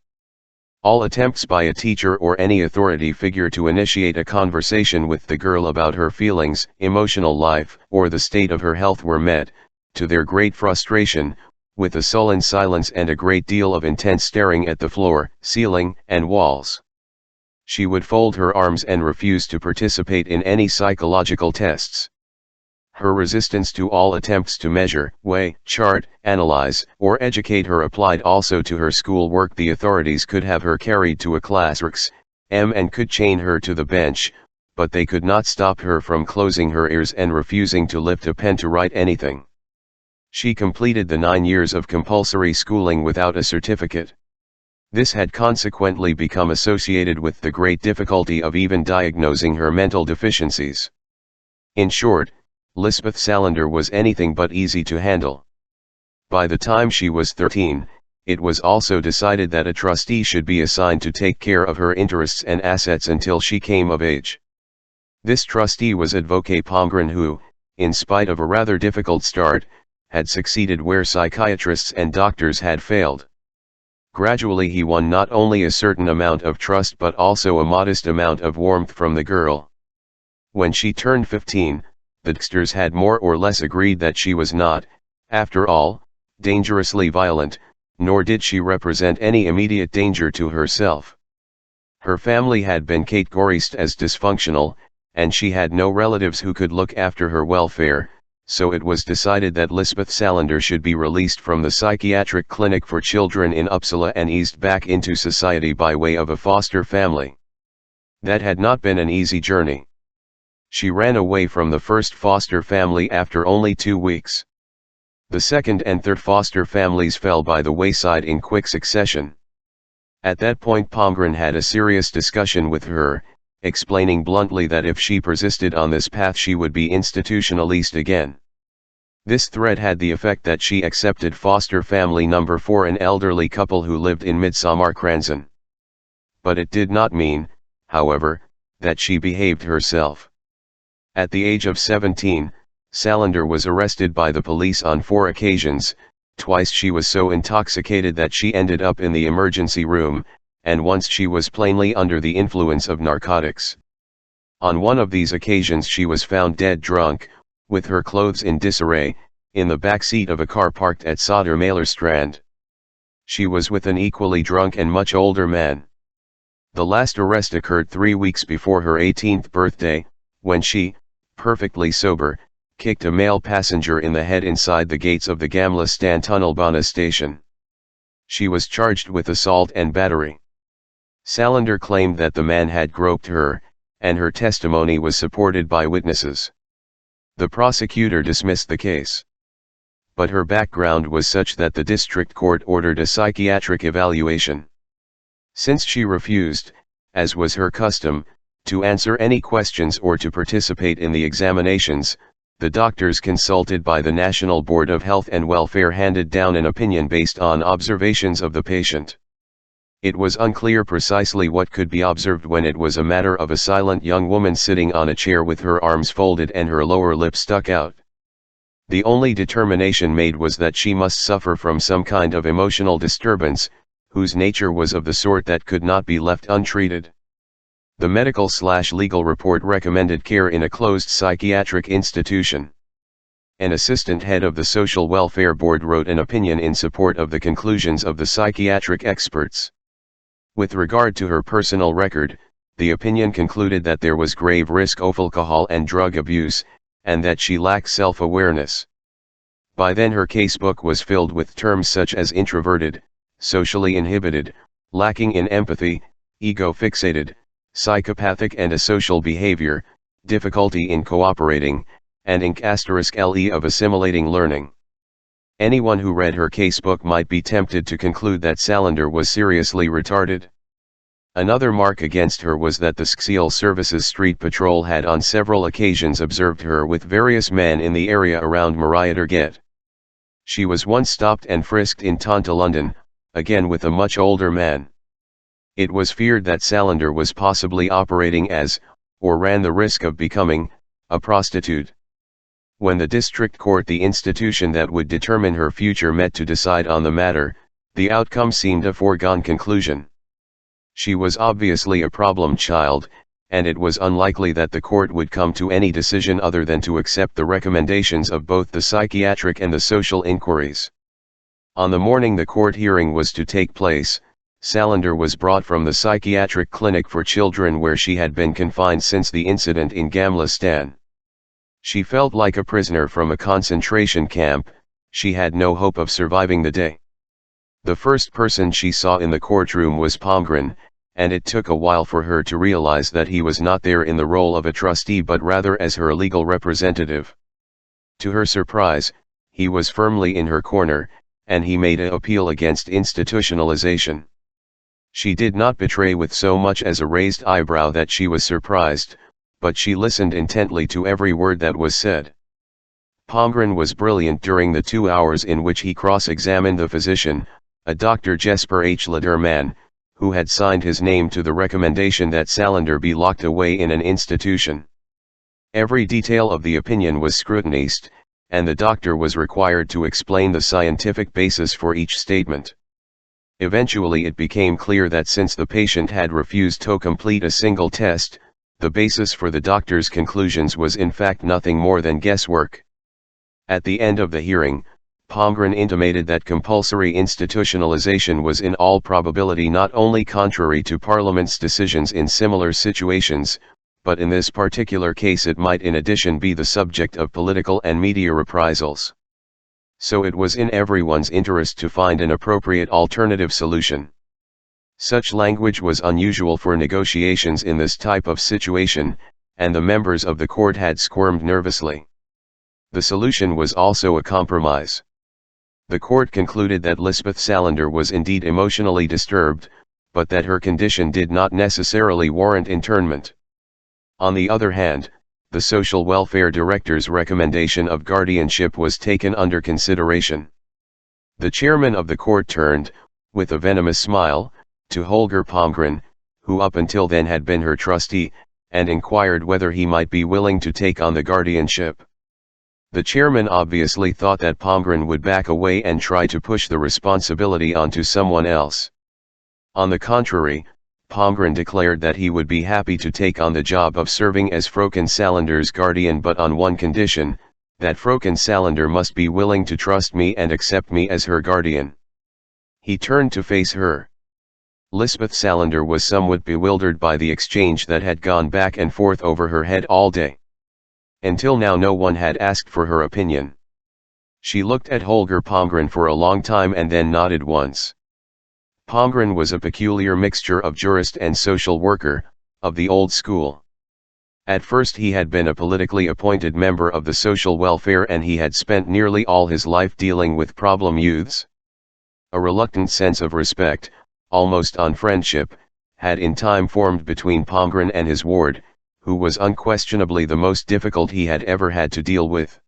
All attempts by a teacher or any authority figure to initiate a conversation with the girl about her feelings, emotional life, or the state of her health were met, to their great frustration, with a sullen silence and a great deal of intense staring at the floor, ceiling, and walls. She would fold her arms and refuse to participate in any psychological tests. Her resistance to all attempts to measure, weigh, chart, analyze, or educate her applied also to her school work. The authorities could have her carried to a classroom and could chain her to the bench, but they could not stop her from closing her ears and refusing to lift a pen to write anything. She completed the 9 years of compulsory schooling without a certificate. This had consequently become associated with the great difficulty of even diagnosing her mental deficiencies. In short, Lisbeth Salander was anything but easy to handle. By the time she was 13, it was also decided that a trustee should be assigned to take care of her interests and assets until she came of age. This trustee was Advocate Palmgren, who, in spite of a rather difficult start, had succeeded where psychiatrists and doctors had failed. Gradually he won not only a certain amount of trust but also a modest amount of warmth from the girl. When she turned 15, the Dexters had more or less agreed that she was not, after all, dangerously violent, nor did she represent any immediate danger to herself. Her family had been categorized as dysfunctional, and she had no relatives who could look after her welfare, so it was decided that Lisbeth Salander should be released from the psychiatric clinic for children in Uppsala and eased back into society by way of a foster family. That had not been an easy journey. She ran away from the first foster family after only 2 weeks. The second and third foster families fell by the wayside in quick succession. At that point Palmgren had a serious discussion with her, explaining bluntly that if she persisted on this path she would be institutionalized again. This threat had the effect that she accepted foster family number 4, an elderly couple who lived in Midsommarkransen. But it did not mean, however, that she behaved herself. At the age of 17, Salander was arrested by the police on 4 occasions. Twice she was so intoxicated that she ended up in the emergency room, and once she was plainly under the influence of narcotics. On one of these occasions she was found dead drunk, with her clothes in disarray, in the back seat of a car parked at Södermälarstrand. She was with an equally drunk and much older man. The last arrest occurred 3 weeks before her 18th birthday, when she, perfectly sober, kicked a male passenger in the head inside the gates of the Gamla Stan Tunnelbana station. She was charged with assault and battery. Salander claimed that the man had groped her, and her testimony was supported by witnesses. The prosecutor dismissed the case. But her background was such that the district court ordered a psychiatric evaluation. Since she refused, as was her custom, to answer any questions or to participate in the examinations, the doctors consulted by the National Board of Health and Welfare handed down an opinion based on observations of the patient. It was unclear precisely what could be observed when it was a matter of a silent young woman sitting on a chair with her arms folded and her lower lip stuck out. The only determination made was that she must suffer from some kind of emotional disturbance, whose nature was of the sort that could not be left untreated. The medical/legal report recommended care in a closed psychiatric institution. An assistant head of the Social Welfare Board wrote an opinion in support of the conclusions of the psychiatric experts. With regard to her personal record, the opinion concluded that there was grave risk of alcohol and drug abuse, and that she lacked self-awareness. By then her casebook was filled with terms such as introverted, socially inhibited, lacking in empathy, ego-fixated, psychopathic and asocial behavior, difficulty in cooperating, and *le of assimilating learning. Anyone who read her casebook might be tempted to conclude that Salander was seriously retarded. Another mark against her was that the Social Services Street Patrol had on several occasions observed her with various men in the area around Mariatorget. She was once stopped and frisked in Tonta, London, again with a much older man. It was feared that Salander was possibly operating as, or ran the risk of becoming, a prostitute. When the district court, the institution that would determine her future, met to decide on the matter, the outcome seemed a foregone conclusion. She was obviously a problem child, and it was unlikely that the court would come to any decision other than to accept the recommendations of both the psychiatric and the social inquiries. On the morning the court hearing was to take place, Salander was brought from the psychiatric clinic for children where she had been confined since the incident in Gamla Stan. She felt like a prisoner from a concentration camp. She had no hope of surviving the day. The first person she saw in the courtroom was Palmgren, and it took a while for her to realize that he was not there in the role of a trustee but rather as her legal representative. To her surprise, he was firmly in her corner, and he made an appeal against institutionalization. She did not betray with so much as a raised eyebrow that she was surprised, but she listened intently to every word that was said. Palmgren was brilliant during the 2 hours in which he cross-examined the physician, a Dr. Jesper H. Lederman, who had signed his name to the recommendation that Salander be locked away in an institution. Every detail of the opinion was scrutinized, and the doctor was required to explain the scientific basis for each statement. Eventually it became clear that since the patient had refused to complete a single test, the basis for the doctor's conclusions was in fact nothing more than guesswork. At the end of the hearing, Palmgren intimated that compulsory institutionalization was in all probability not only contrary to Parliament's decisions in similar situations, but in this particular case it might in addition be the subject of political and media reprisals. So it was in everyone's interest to find an appropriate alternative solution. Such language was unusual for negotiations in this type of situation, and the members of the court had squirmed nervously. The solution was also a compromise. The court concluded that Lisbeth Salander was indeed emotionally disturbed, but that her condition did not necessarily warrant internment. On the other hand, the Social Welfare Director's recommendation of guardianship was taken under consideration. The chairman of the court turned, with a venomous smile, to Holger Palmgren, who up until then had been her trustee, and inquired whether he might be willing to take on the guardianship. The chairman obviously thought that Palmgren would back away and try to push the responsibility onto someone else. On the contrary, Palmgren declared that he would be happy to take on the job of serving as Fröken Salander's guardian, but on one condition, that Fröken Salander must be willing to trust me and accept me as her guardian. He turned to face her. Lisbeth Salander was somewhat bewildered by the exchange that had gone back and forth over her head all day. Until now no one had asked for her opinion. She looked at Holger Palmgren for a long time and then nodded once. Palmgren was a peculiar mixture of jurist and social worker, of the old school. At first he had been a politically appointed member of the social welfare, and he had spent nearly all his life dealing with problem youths. A reluctant sense of respect, almost on friendship, had in time formed between Palmgren and his ward, who was unquestionably the most difficult he had ever had to deal with.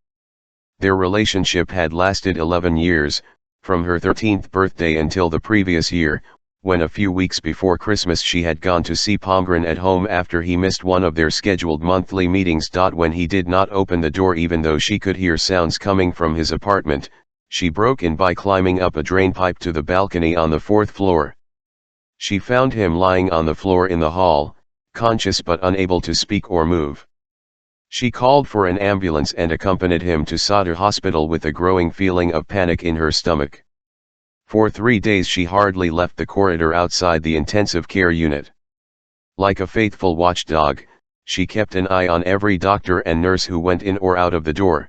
Their relationship had lasted 11 years, from her 13th birthday until the previous year, when a few weeks before Christmas she had gone to see Palmgren at home after he missed one of their scheduled monthly meetings. When he did not open the door even though she could hear sounds coming from his apartment, she broke in by climbing up a drainpipe to the balcony on the 4th floor. She found him lying on the floor in the hall, conscious but unable to speak or move. She called for an ambulance and accompanied him to Sadr Hospital with a growing feeling of panic in her stomach. For 3 days she hardly left the corridor outside the intensive care unit. Like a faithful watchdog, she kept an eye on every doctor and nurse who went in or out of the door.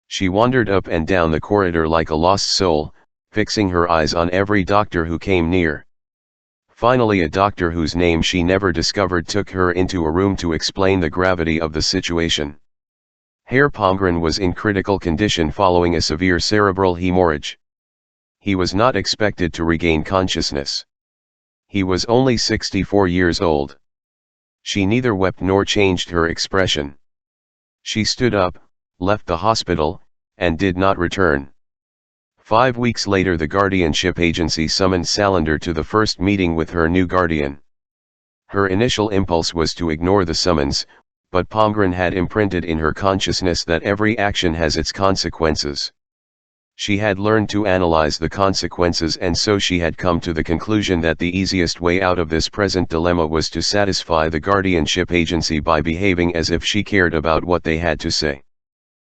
She wandered up and down the corridor like a lost soul, fixing her eyes on every doctor who came near. Finally, a doctor whose name she never discovered took her into a room to explain the gravity of the situation. Herr Palmgren was in critical condition following a severe cerebral hemorrhage. He was not expected to regain consciousness. He was only 64 years old. She neither wept nor changed her expression. She stood up, left the hospital, and did not return. 5 weeks later the guardianship agency summoned Salander to the first meeting with her new guardian. Her initial impulse was to ignore the summons, but Palmgren had imprinted in her consciousness that every action has its consequences. She had learned to analyze the consequences, and so she had come to the conclusion that the easiest way out of this present dilemma was to satisfy the guardianship agency by behaving as if she cared about what they had to say.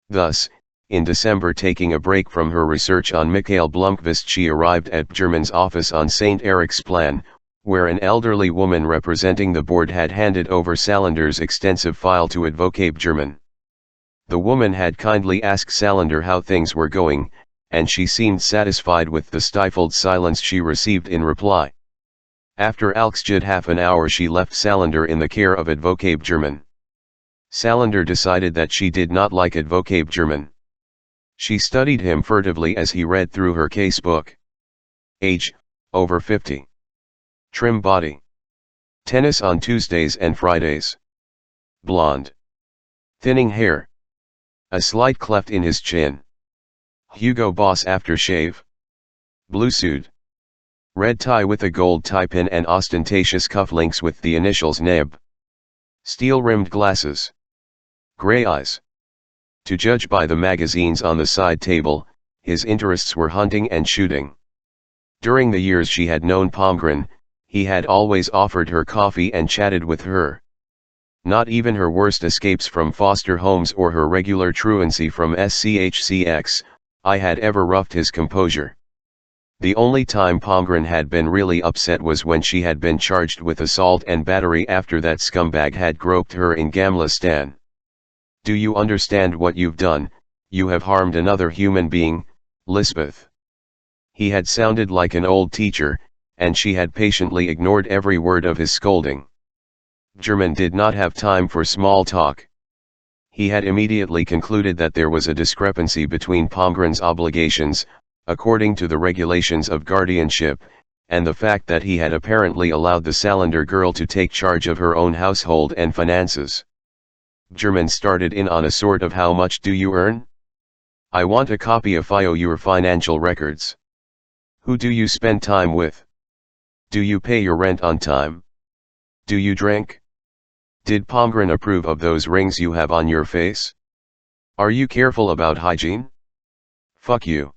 Thus, in December, taking a break from her research on Michael Blomqvist, she arrived at Bjurman's office on St. Eriksplan, where an elderly woman representing the board had handed over Salander's extensive file to Advocate Bjurman. The woman had kindly asked Salander how things were going, and she seemed satisfied with the stifled silence she received in reply. After alxjud half an hour she left Salander in the care of Advocate Bjurman. Salander decided that she did not like Advocate Bjurman. She studied him furtively as he read through her case book. Age, over 50. Trim body. Tennis on Tuesdays and Fridays. Blonde. Thinning hair. A slight cleft in his chin. Hugo Boss aftershave. Blue suit. Red tie with a gold tie pin and ostentatious cufflinks with the initials NEB. Steel-rimmed glasses. Gray eyes. To judge by the magazines on the side table, his interests were hunting and shooting. During the years she had known Palmgren, he had always offered her coffee and chatted with her. Not even her worst escapes from foster homes or her regular truancy from SCHCX, I had ever roughed his composure. The only time Palmgren had been really upset was when she had been charged with assault and battery after that scumbag had groped her in Gamlistan. Do you understand what you've done? You have harmed another human being, Lisbeth. He had sounded like an old teacher, and she had patiently ignored every word of his scolding. German did not have time for small talk. He had immediately concluded that there was a discrepancy between Palmgren's obligations, according to the regulations of guardianship, and the fact that he had apparently allowed the Salander girl to take charge of her own household and finances. German started in on a sort of "How much do you earn? I want a copy of your financial records. Who do you spend time with? Do you pay your rent on time? Do you drink? Did Palmgren approve of those rings you have on your face? Are you careful about hygiene? Fuck you."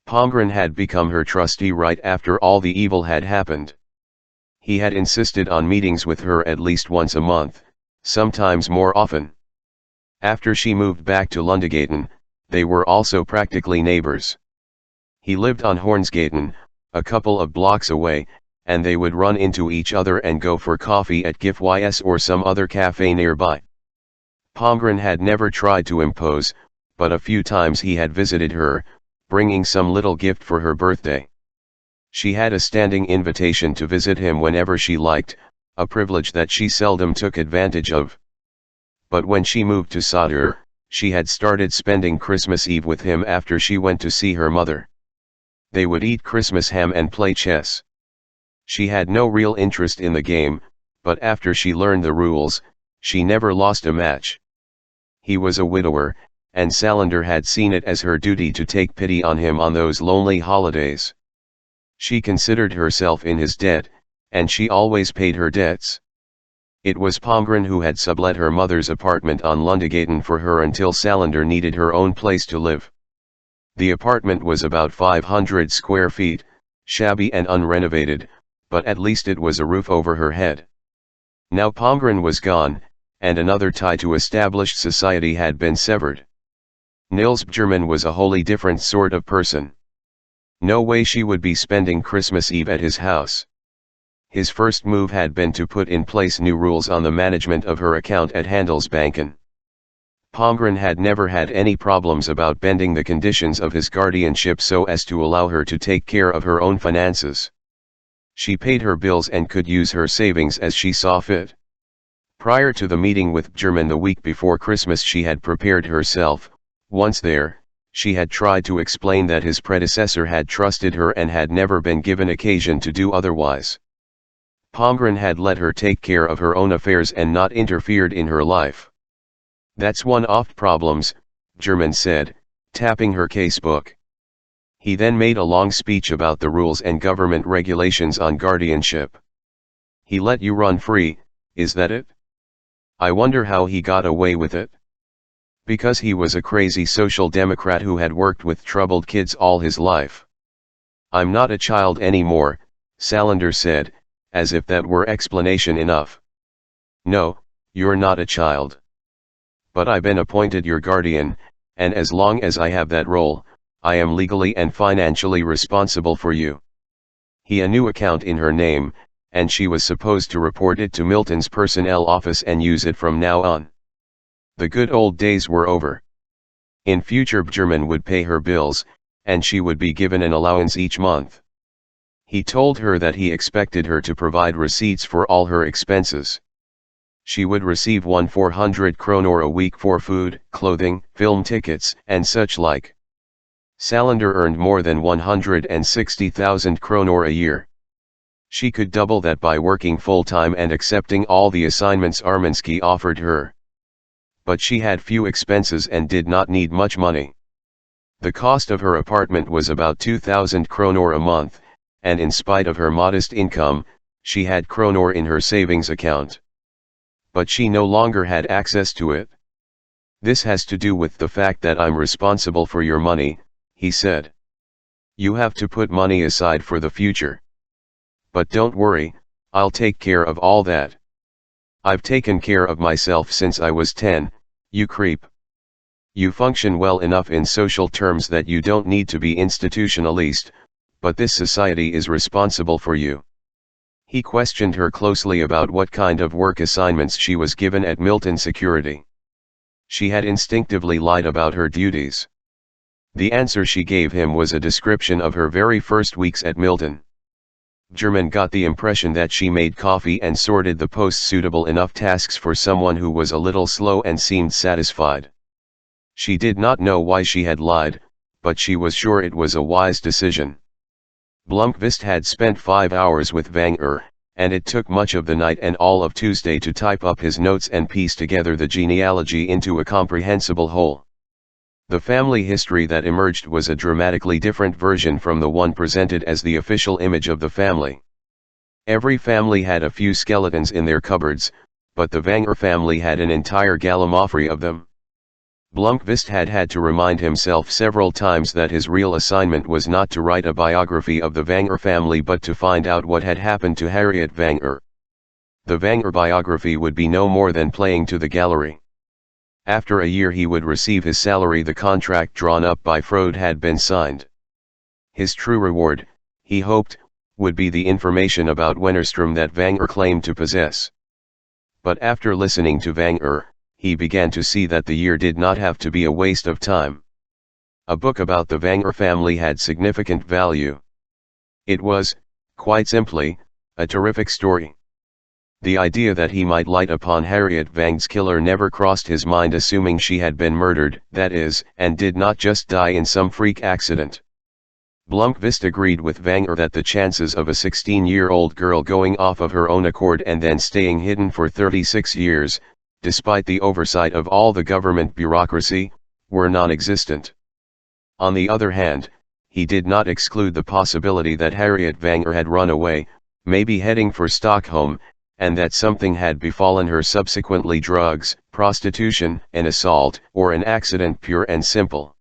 Palmgren had become her trustee right after all the evil had happened. He had insisted on meetings with her at least once a month, sometimes more often. After she moved back to Lundegaten, they were also practically neighbors. He lived on Hornsgaten, a couple of blocks away, and they would run into each other and go for coffee at GIFYS or some other cafe nearby. Palmgren had never tried to impose, but a few times he had visited her, bringing some little gift for her birthday. She had a standing invitation to visit him whenever she liked, a privilege that she seldom took advantage of. But when she moved to Sadr, she had started spending Christmas Eve with him after she went to see her mother. They would eat Christmas ham and play chess. She had no real interest in the game, but after she learned the rules, she never lost a match. He was a widower, and Salander had seen it as her duty to take pity on him on those lonely holidays. She considered herself in his debt, and she always paid her debts. It was Palmgren who had sublet her mother's apartment on Lundegaten for her until Salander needed her own place to live. The apartment was about 500 square feet, shabby and unrenovated, but at least it was a roof over her head. Now Palmgren was gone, and another tie to established society had been severed. Nils Bjerman was a wholly different sort of person. No way she would be spending Christmas Eve at his house. His first move had been to put in place new rules on the management of her account at Handelsbanken. Palmgren had never had any problems about bending the conditions of his guardianship so as to allow her to take care of her own finances. She paid her bills and could use her savings as she saw fit. Prior to the meeting with Bjerman the week before Christmas, she had prepared herself. Once there, she had tried to explain that his predecessor had trusted her and had never been given occasion to do otherwise. Palmgren had let her take care of her own affairs and not interfered in her life. "That's one-off problems," Bjerman said, tapping her casebook. He then made a long speech about the rules and government regulations on guardianship. "He let you run free, is that it? I wonder how he got away with it. Because he was a crazy social democrat who had worked with troubled kids all his life." "I'm not a child anymore," Salander said, as if that were explanation enough. "No, you're not a child. But I've been appointed your guardian, and as long as I have that role, I am legally and financially responsible for you." He a new account in her name, and she was supposed to report it to Milton's personnel office and use it from now on. The good old days were over. In future Bjerman would pay her bills, and she would be given an allowance each month. He told her that he expected her to provide receipts for all her expenses. She would receive 400 kronor a week for food, clothing, film tickets, and such like. Salander earned more than 160,000 kronor a year. She could double that by working full-time and accepting all the assignments Arminsky offered her. But she had few expenses and did not need much money. The cost of her apartment was about 2,000 kronor a month, and in spite of her modest income, she had kronor in her savings account. But she no longer had access to it. "This has to do with the fact that I'm responsible for your money," he said. You have to put money aside for the future. But don't worry, I'll take care of all that. I've taken care of myself since I was 10, you creep. You function well enough in social terms that you don't need to be institutionalized, but this society is responsible for you. He questioned her closely about what kind of work assignments she was given at Milton Security. She had instinctively lied about her duties. The answer she gave him was a description of her very first weeks at Milton. German got the impression that she made coffee and sorted the post suitable enough tasks for someone who was a little slow and seemed satisfied. She did not know why she had lied, but she was sure it was a wise decision. Blomqvist had spent 5 hours with Wenger, and it took much of the night and all of Tuesday to type up his notes and piece together the genealogy into a comprehensible whole. The family history that emerged was a dramatically different version from the one presented as the official image of the family. Every family had a few skeletons in their cupboards, but the Wenger family had an entire gallimaufry of them. Blomqvist had had to remind himself several times that his real assignment was not to write a biography of the Wenger family but to find out what had happened to Harriet Wenger. The Wenger biography would be no more than playing to the gallery. After a year he would receive his salary. The contract drawn up by Freud had been signed. His true reward, he hoped, would be the information about Wennerstrom that Wenger claimed to possess. But after listening to Wenger, he began to see that the year did not have to be a waste of time. A book about the Wenger family had significant value. It was, quite simply, a terrific story. The idea that he might light upon Harriet Wenger's killer never crossed his mind, assuming she had been murdered, that is, and did not just die in some freak accident. Blomqvist agreed with Wenger that the chances of a 16-year-old girl going off of her own accord and then staying hidden for 36 years, despite the oversight of all the government bureaucracy, were non-existent. On the other hand, he did not exclude the possibility that Harriet Wenger had run away, maybe heading for Stockholm, and that something had befallen her subsequently: drugs, prostitution, an assault, or an accident pure and simple.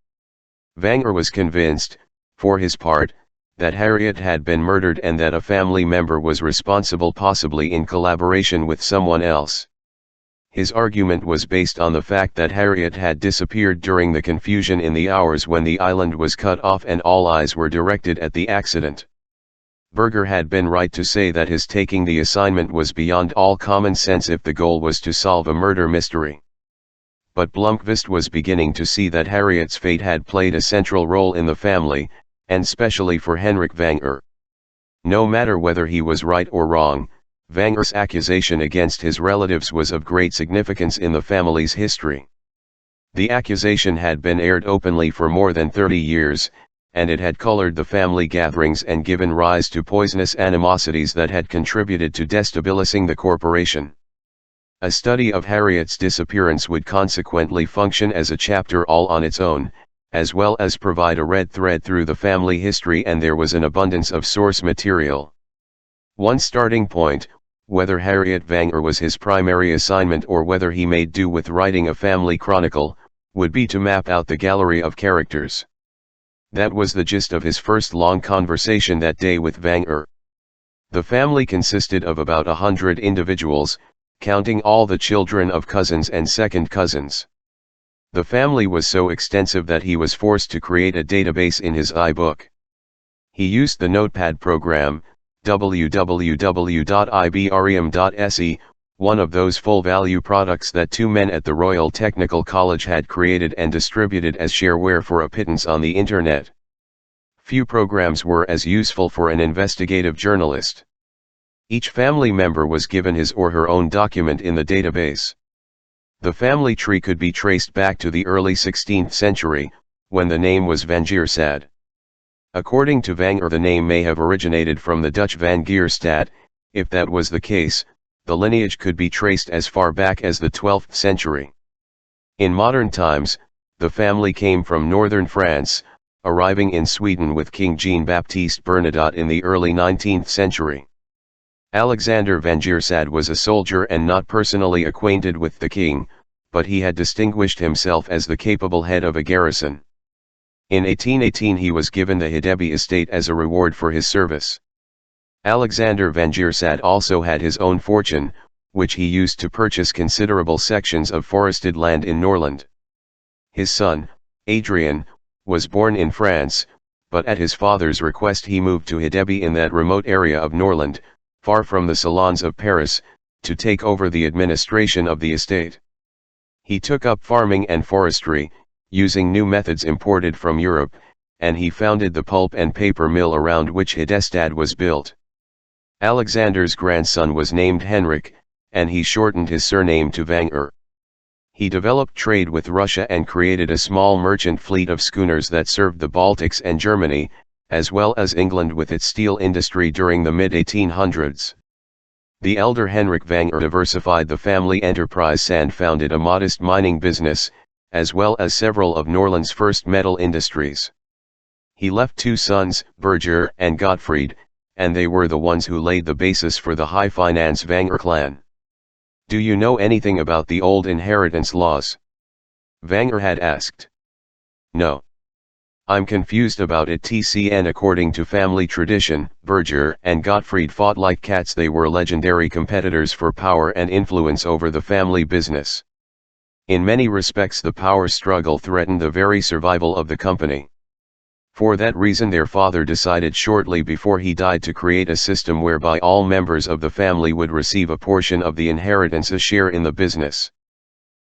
Wenger was convinced, for his part, that Harriet had been murdered and that a family member was responsible, possibly in collaboration with someone else. His argument was based on the fact that Harriet had disappeared during the confusion in the hours when the island was cut off and all eyes were directed at the accident. Berger had been right to say that his taking the assignment was beyond all common sense if the goal was to solve a murder mystery. But Blomqvist was beginning to see that Harriet's fate had played a central role in the family, and especially for Henrik Wenger. No matter whether he was right or wrong, Wenger's accusation against his relatives was of great significance in the family's history. The accusation had been aired openly for more than 30 years, and it had colored the family gatherings and given rise to poisonous animosities that had contributed to destabilizing the corporation. A study of Harriet's disappearance would consequently function as a chapter all on its own, as well as provide a red thread through the family history, and there was an abundance of source material. One starting point, whether Harriet Wenger was his primary assignment or whether he made do with writing a family chronicle, would be to map out the gallery of characters. That was the gist of his first long conversation that day with Wenger. The family consisted of about 100 individuals, counting all the children of cousins and second cousins. The family was so extensive that he was forced to create a database in his iBook. He used the Notepad program, www.ibrem.se, one of those full-value products that two men at the Royal Technical College had created and distributed as shareware for a pittance on the internet. Few programs were as useful for an investigative journalist. Each family member was given his or her own document in the database. The family tree could be traced back to the early 16th century, when the name was Van Giersad. According to Wenger, the name may have originated from the Dutch Van Gierstad. If that was the case, the lineage could be traced as far back as the 12th century. In modern times, the family came from northern France, arriving in Sweden with King Jean-Baptiste Bernadotte in the early 19th century. Alexander Van Giersad was a soldier and not personally acquainted with the king, but he had distinguished himself as the capable head of a garrison. In 1818 he was given the Hidebi estate as a reward for his service. Alexander van Giersad also had his own fortune, which he used to purchase considerable sections of forested land in Norland. His son, Adrian, was born in France, but at his father's request he moved to Hidebi in that remote area of Norland, far from the salons of Paris, to take over the administration of the estate. He took up farming and forestry, using new methods imported from Europe, and he founded the pulp and paper mill around which Hidestad was built. Alexander's grandson was named Henrik, and he shortened his surname to Vanger. He developed trade with Russia and created a small merchant fleet of schooners that served the Baltics and Germany, as well as England with its steel industry during the mid-1800s. The elder Henrik Vanger diversified the family enterprise and founded a modest mining business, as well as several of Norland's first metal industries. He left two sons, Birger and Gottfried, and they were the ones who laid the basis for the high-finance Vanger clan. "Do you know anything about the old inheritance laws?" Vanger had asked. "No. I'm confused about it tcn according to family tradition, Birger and Gottfried fought like cats. They were legendary competitors for power and influence over the family business. In many respects the power struggle threatened the very survival of the company. For that reason their father decided shortly before he died to create a system whereby all members of the family would receive a portion of the inheritance, a share in the business.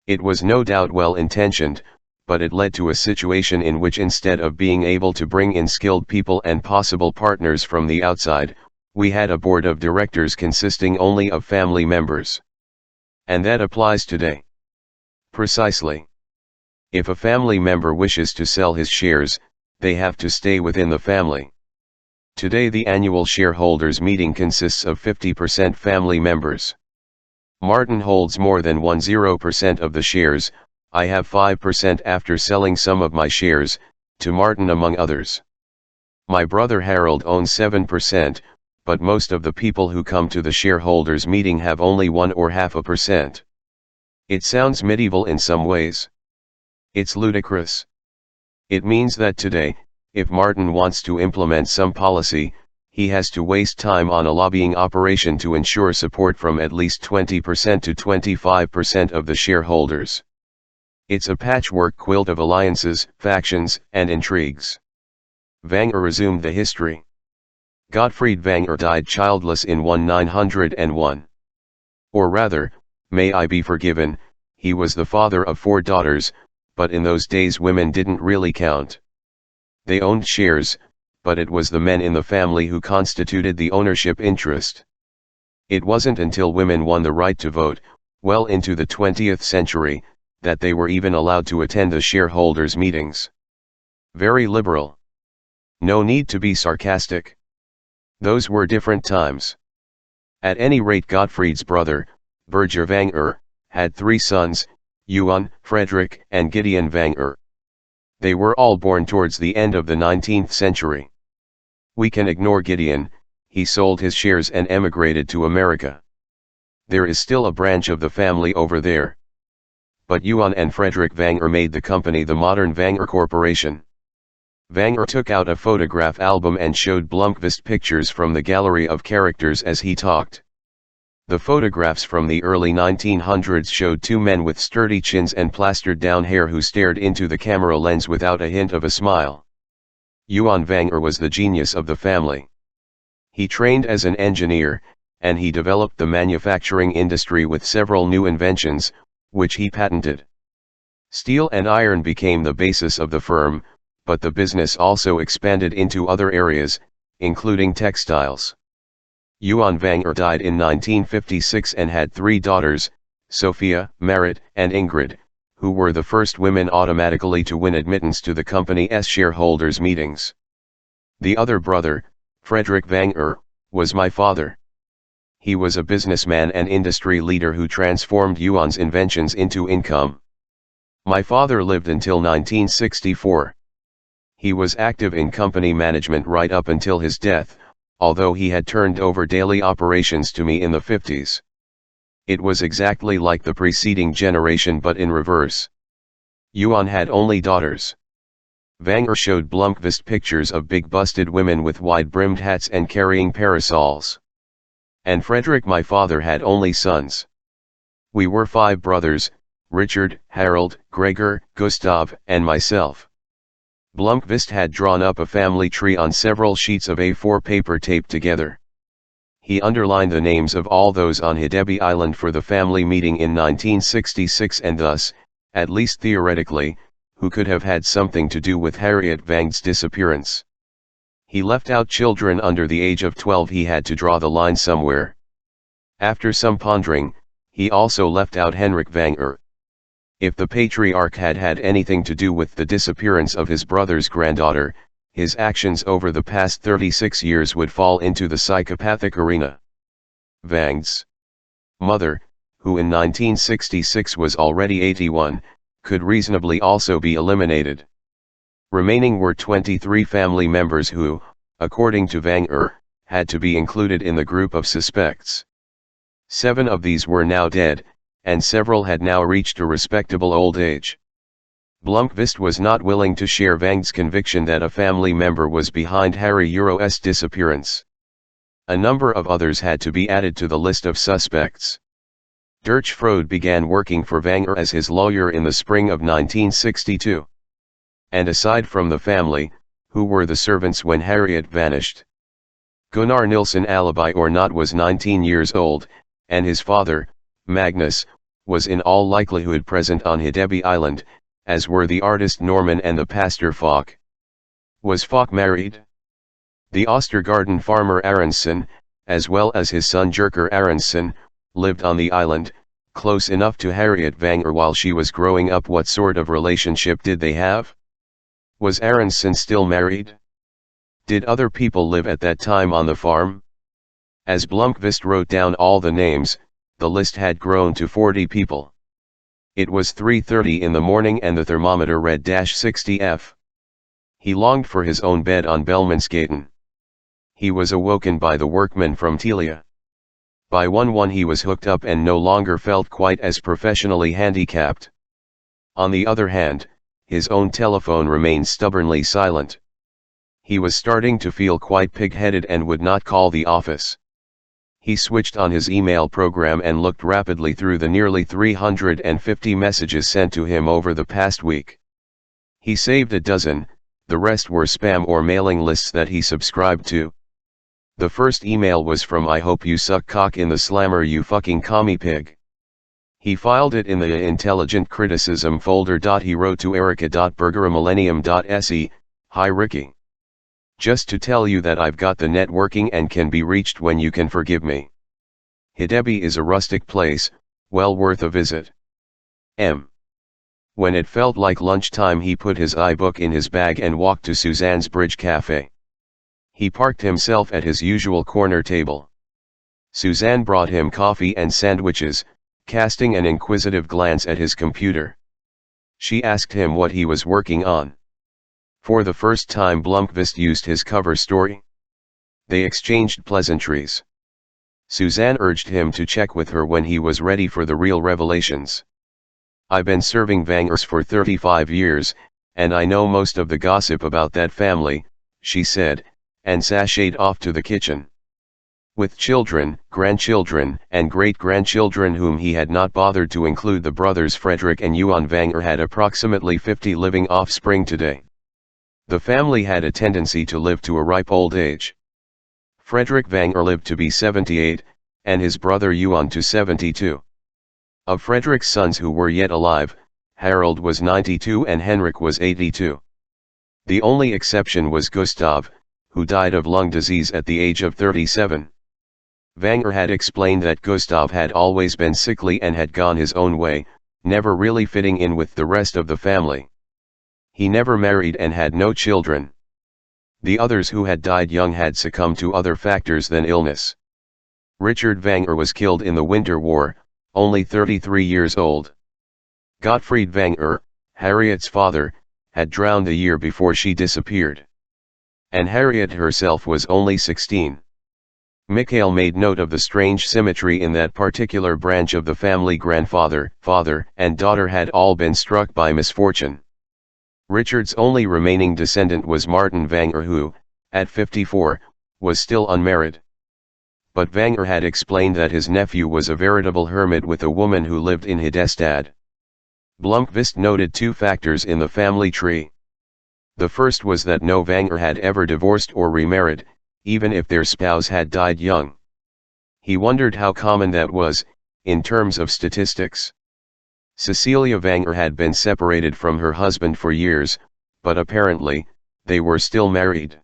It was no doubt well intentioned, but it led to a situation in which instead of being able to bring in skilled people and possible partners from the outside, we had a board of directors consisting only of family members. And that applies today. Precisely. If a family member wishes to sell his shares, they have to stay within the family. Today the annual shareholders meeting consists of 50% family members. Martin holds more than 10% of the shares. I have 5% after selling some of my shares, to Martin among others. My brother Harold owns 7%, but most of the people who come to the shareholders meeting have only 1 or 0.5%. It sounds medieval in some ways. It's ludicrous. It means that today, if Martin wants to implement some policy, he has to waste time on a lobbying operation to ensure support from at least 20% to 25% of the shareholders. It's a patchwork quilt of alliances, factions, and intrigues. Vanger resumed the history. Gottfried Vanger died childless in 1901. Or rather, may I be forgiven, he was the father of 4 daughters, but in those days women didn't really count. They owned shares, but it was the men in the family who constituted the ownership interest. It wasn't until women won the right to vote, well into the 20th century, that they were even allowed to attend the shareholders' meetings. Very liberal. No need to be sarcastic. Those were different times. At any rate, Gottfried's brother, Birger Vanger, had 3 sons, Johan, Frederick, and Gideon Vanger. They were all born towards the end of the 19th century. We can ignore Gideon, he sold his shares and emigrated to America. There is still a branch of the family over there. But Johan and Frederick Vanger made the company the modern Vanger Corporation. Vanger took out a photograph album and showed Blomqvist pictures from the gallery of characters as he talked. The photographs from the early 1900s showed 2 men with sturdy chins and plastered down hair who stared into the camera lens without a hint of a smile. Johan Vanger was the genius of the family. He trained as an engineer, and he developed the manufacturing industry with several new inventions, which he patented. Steel and iron became the basis of the firm, but the business also expanded into other areas, including textiles. Johan Vanger died in 1956 and had 3 daughters, Sophia, Marit, and Ingrid, who were the first women automatically to win admittance to the company's shareholders' meetings. The other brother, Frederick Vanger, was my father. He was a businessman and industry leader who transformed Johan's inventions into income. My father lived until 1964. He was active in company management right up until his death, although he had turned over daily operations to me in the 50s. It was exactly like the preceding generation but in reverse. Johan had only daughters. Wenger showed Blomqvist pictures of big busted women with wide-brimmed hats and carrying parasols. And Frederick, my father, had only sons. We were 5 brothers, Richard, Harold, Gregor, Gustav, and myself. Blomqvist had drawn up a family tree on several sheets of A4 paper taped together. He underlined the names of all those on Hidebi Island for the family meeting in 1966 and thus, at least theoretically, who could have had something to do with Harriet Vang's disappearance. He left out children under the age of 12. He had to draw the line somewhere. After some pondering, he also left out Henrik Wenger. If the patriarch had had anything to do with the disappearance of his brother's granddaughter, his actions over the past 36 years would fall into the psychopathic arena. Vang's mother, who in 1966 was already 81, could reasonably also be eliminated. Remaining were 23 family members who, according to Wenger, had to be included in the group of suspects. 7 of these were now dead, and several had now reached a respectable old age. Blomqvist was not willing to share Vang's conviction that a family member was behind Harry Euro's disappearance. A number of others had to be added to the list of suspects. Dirk Frode began working for Wenger as his lawyer in the spring of 1962. And aside from the family, who were the servants when Harriet vanished? Gunnar Nilsson, alibi or not, was 19 years old, and his father, Magnus, was in all likelihood present on Hidebi Island, as were the artist Norman and the pastor Falk. Was Falk married? The Ostergarden farmer Aronsson, as well as his son Jerker Aronsson, lived on the island, close enough to Harriet Wenger while she was growing up. What sort of relationship did they have? Was Aronsson still married? Did other people live at that time on the farm? As Blomqvist wrote down all the names, the list had grown to 40 people. It was 3:30 in the morning and the thermometer read -60°F. He longed for his own bed on Bellmansgaten. He was awoken by the workmen from Telia. By 1:01 he was hooked up and no longer felt quite as professionally handicapped. On the other hand, his own telephone remained stubbornly silent. He was starting to feel quite pig-headed and would not call the office. He switched on his email program and looked rapidly through the nearly 350 messages sent to him over the past week. He saved a dozen, the rest were spam or mailing lists that he subscribed to. The first email was from "I hope you suck cock in the slammer, you fucking commie pig." He filed it in the intelligent criticism folder. He wrote to erica.bergeramillennium.se, "Hi Ricky. Just to tell you that I've got the net working and can be reached when you can forgive me. Hidebi is a rustic place, well worth a visit. M." When it felt like lunchtime he put his iBook in his bag and walked to Suzanne's Bridge Cafe. He parked himself at his usual corner table. Suzanne brought him coffee and sandwiches, casting an inquisitive glance at his computer. She asked him what he was working on. For the first time Blomqvist used his cover story. They exchanged pleasantries. Suzanne urged him to check with her when he was ready for the real revelations. "I've been serving Wengers for 35 years, and I know most of the gossip about that family," she said, and sashayed off to the kitchen. With children, grandchildren, and great-grandchildren whom he had not bothered to include, the brothers Frederick and Johan Wenger had approximately 50 living offspring today. The family had a tendency to live to a ripe old age. Frederick Wenger lived to be 78, and his brother Johan to 72. Of Frederick's sons who were yet alive, Harold was 92 and Henrik was 82. The only exception was Gustav, who died of lung disease at the age of 37. Wenger had explained that Gustav had always been sickly and had gone his own way, never really fitting in with the rest of the family. He never married and had no children. The others who had died young had succumbed to other factors than illness. Richard Wenger was killed in the Winter War, only 33 years old. Gottfried Wenger, Harriet's father, had drowned a year before she disappeared. And Harriet herself was only 16. Mikhail made note of the strange symmetry in that particular branch of the family. Grandfather, father, and daughter had all been struck by misfortune. Richard's only remaining descendant was Martin Vanger who, at 54, was still unmarried. But Vanger had explained that his nephew was a veritable hermit with a woman who lived in Hedestad. Blomqvist noted two factors in the family tree. The first was that no Vanger had ever divorced or remarried, even if their spouse had died young. He wondered how common that was, in terms of statistics. Cecilia Vanger had been separated from her husband for years, but apparently, they were still married.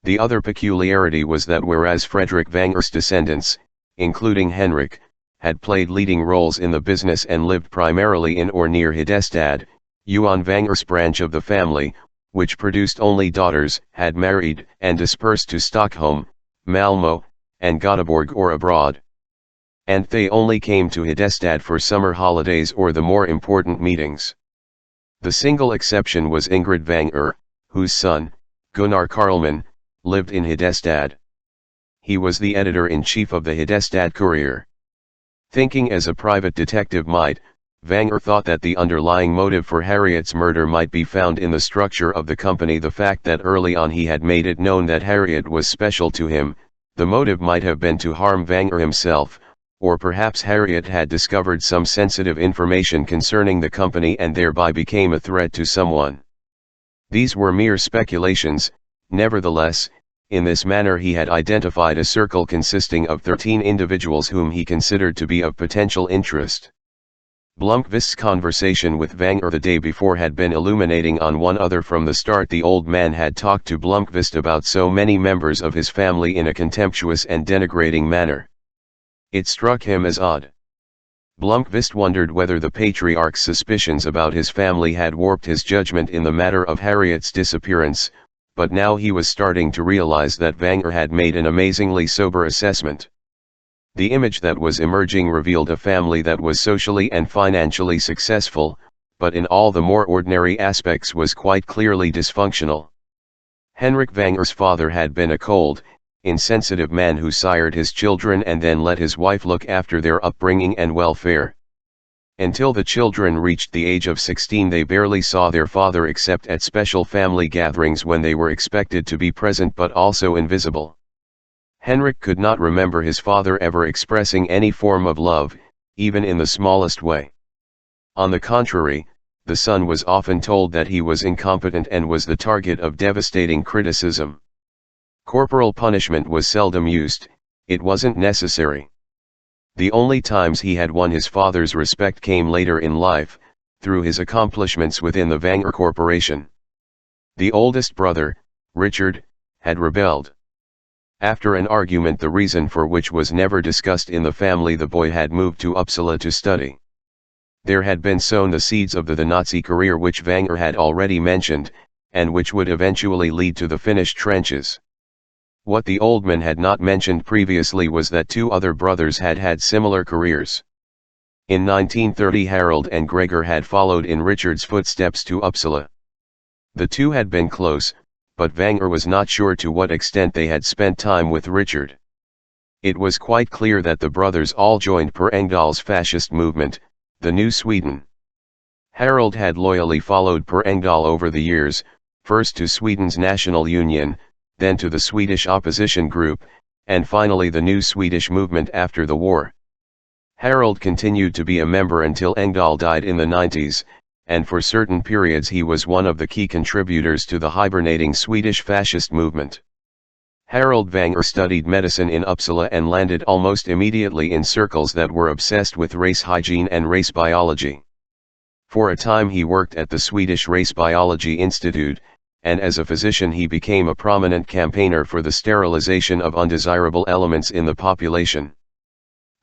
The other peculiarity was that whereas Frederick Vanger's descendants, including Henrik, had played leading roles in the business and lived primarily in or near Hedestad, Johan Vanger's branch of the family, which produced only daughters, had married and dispersed to Stockholm, Malmö, and Göteborg or abroad. And they only came to Hedestad for summer holidays or the more important meetings. The single exception was Ingrid Vanger, whose son, Gunnar Karlman, lived in Hedestad. He was the editor-in-chief of the Hedestad Courier. Thinking as a private detective might, Vanger thought that the underlying motive for Harriet's murder might be found in the structure of the company. The fact that early on he had made it known that Harriet was special to him, the motive might have been to harm Vanger himself, or perhaps Harriet had discovered some sensitive information concerning the company and thereby became a threat to someone. These were mere speculations. Nevertheless, in this manner he had identified a circle consisting of 13 individuals whom he considered to be of potential interest. Blomqvist's conversation with Vanger the day before had been illuminating on one other. From the start the old man had talked to Blomqvist about so many members of his family in a contemptuous and denigrating manner. It struck him as odd. Blomqvist wondered whether the patriarch's suspicions about his family had warped his judgment in the matter of Harriet's disappearance, but now he was starting to realize that Vanger had made an amazingly sober assessment. The image that was emerging revealed a family that was socially and financially successful, but in all the more ordinary aspects was quite clearly dysfunctional. Henrik Vanger's father had been a cold, insensitive man who sired his children and then let his wife look after their upbringing and welfare. Until the children reached the age of 16 they barely saw their father except at special family gatherings when they were expected to be present but also invisible. Henrik could not remember his father ever expressing any form of love, even in the smallest way. On the contrary, the son was often told that he was incompetent and was the target of devastating criticism. Corporal punishment was seldom used, it wasn't necessary. The only times he had won his father's respect came later in life, through his accomplishments within the Vanger Corporation. The oldest brother, Richard, had rebelled. After an argument the reason for which was never discussed in the family, the boy had moved to Uppsala to study. There had been sown the seeds of the Nazi career which Vanger had already mentioned, and which would eventually lead to the Finnish trenches. What the old man had not mentioned previously was that two other brothers had had similar careers. In 1930 Harold and Gregor had followed in Richard's footsteps to Uppsala. The two had been close, but Vanger was not sure to what extent they had spent time with Richard. It was quite clear that the brothers all joined Per Engdahl's fascist movement, the New Sweden. Harold had loyally followed Per Engdahl over the years, first to Sweden's National Union, then to the Swedish opposition group, and finally the New Swedish movement after the war. Harold continued to be a member until Engdahl died in the 90s, and for certain periods he was one of the key contributors to the hibernating Swedish fascist movement. Harold Vanger studied medicine in Uppsala and landed almost immediately in circles that were obsessed with race hygiene and race biology. For a time he worked at the Swedish Race Biology Institute, and as a physician he became a prominent campaigner for the sterilization of undesirable elements in the population.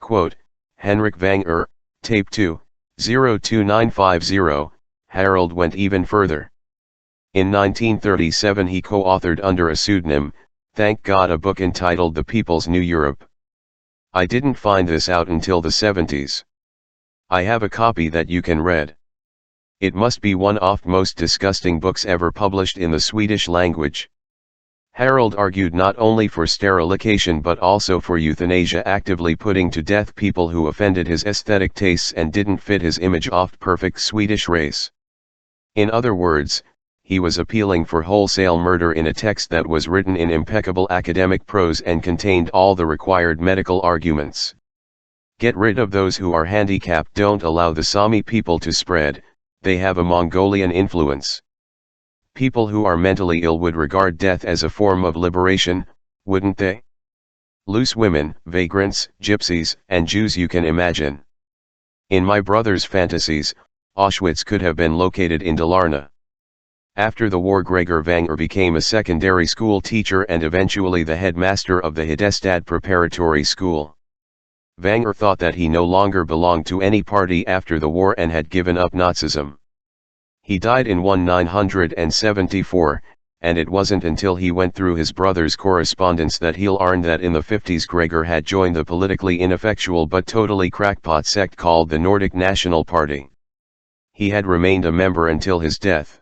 Quote, Henrik Vanger, Tape 2, 02950, Harold went even further. In 1937 he co-authored under a pseudonym, Thank God, a book entitled The People's New Europe. I didn't find this out until the 70s. I have a copy that you can read. It must be one of most disgusting books ever published in the Swedish language. Harold argued not only for sterilization but also for euthanasia, actively putting to death people who offended his aesthetic tastes and didn't fit his image of perfect Swedish race. In other words, he was appealing for wholesale murder in a text that was written in impeccable academic prose and contained all the required medical arguments. Get rid of those who are handicapped. Don't allow the Sami people to spread, they have a Mongolian influence. People who are mentally ill would regard death as a form of liberation, wouldn't they? Loose women, vagrants, gypsies, and Jews, you can imagine. In my brother's fantasies, Auschwitz could have been located in Dalarna. After the war, Gregor Wenger became a secondary school teacher and eventually the headmaster of the Hedestad Preparatory School. Wenger thought that he no longer belonged to any party after the war and had given up Nazism. He died in 1974, and it wasn't until he went through his brother's correspondence that he learned that in the 50s Gregor had joined the politically ineffectual but totally crackpot sect called the Nordic National Party. He had remained a member until his death.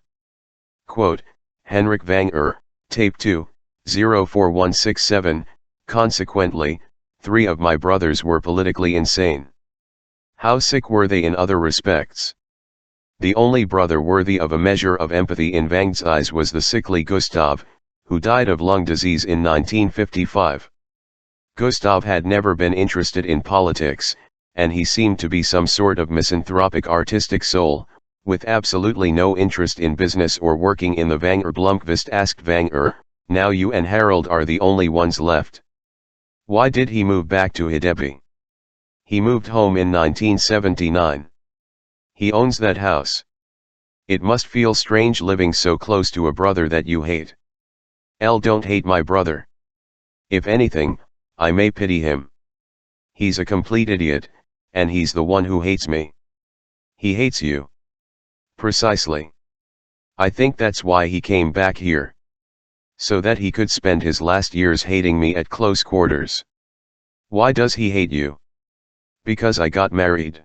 Quote, Henrik Wenger, Tape 2, 04167, consequently, 3 of my brothers were politically insane. How sick were they in other respects? The only brother worthy of a measure of empathy in Wenger's eyes was the sickly Gustav, who died of lung disease in 1955. Gustav had never been interested in politics, and he seemed to be some sort of misanthropic artistic soul, with absolutely no interest in business or working in the Wenger. Blomqvist asked Wenger, now you and Harold are the only ones left. Why did he move back to Hedeby? He moved home in 1979. He owns that house. It must feel strange living so close to a brother that you hate. Don't hate my brother. If anything, I may pity him. He's a complete idiot, and he's the one who hates me. He hates you. Precisely. I think that's why he came back here. So that he could spend his last years hating me at close quarters. Why does he hate you? Because I got married.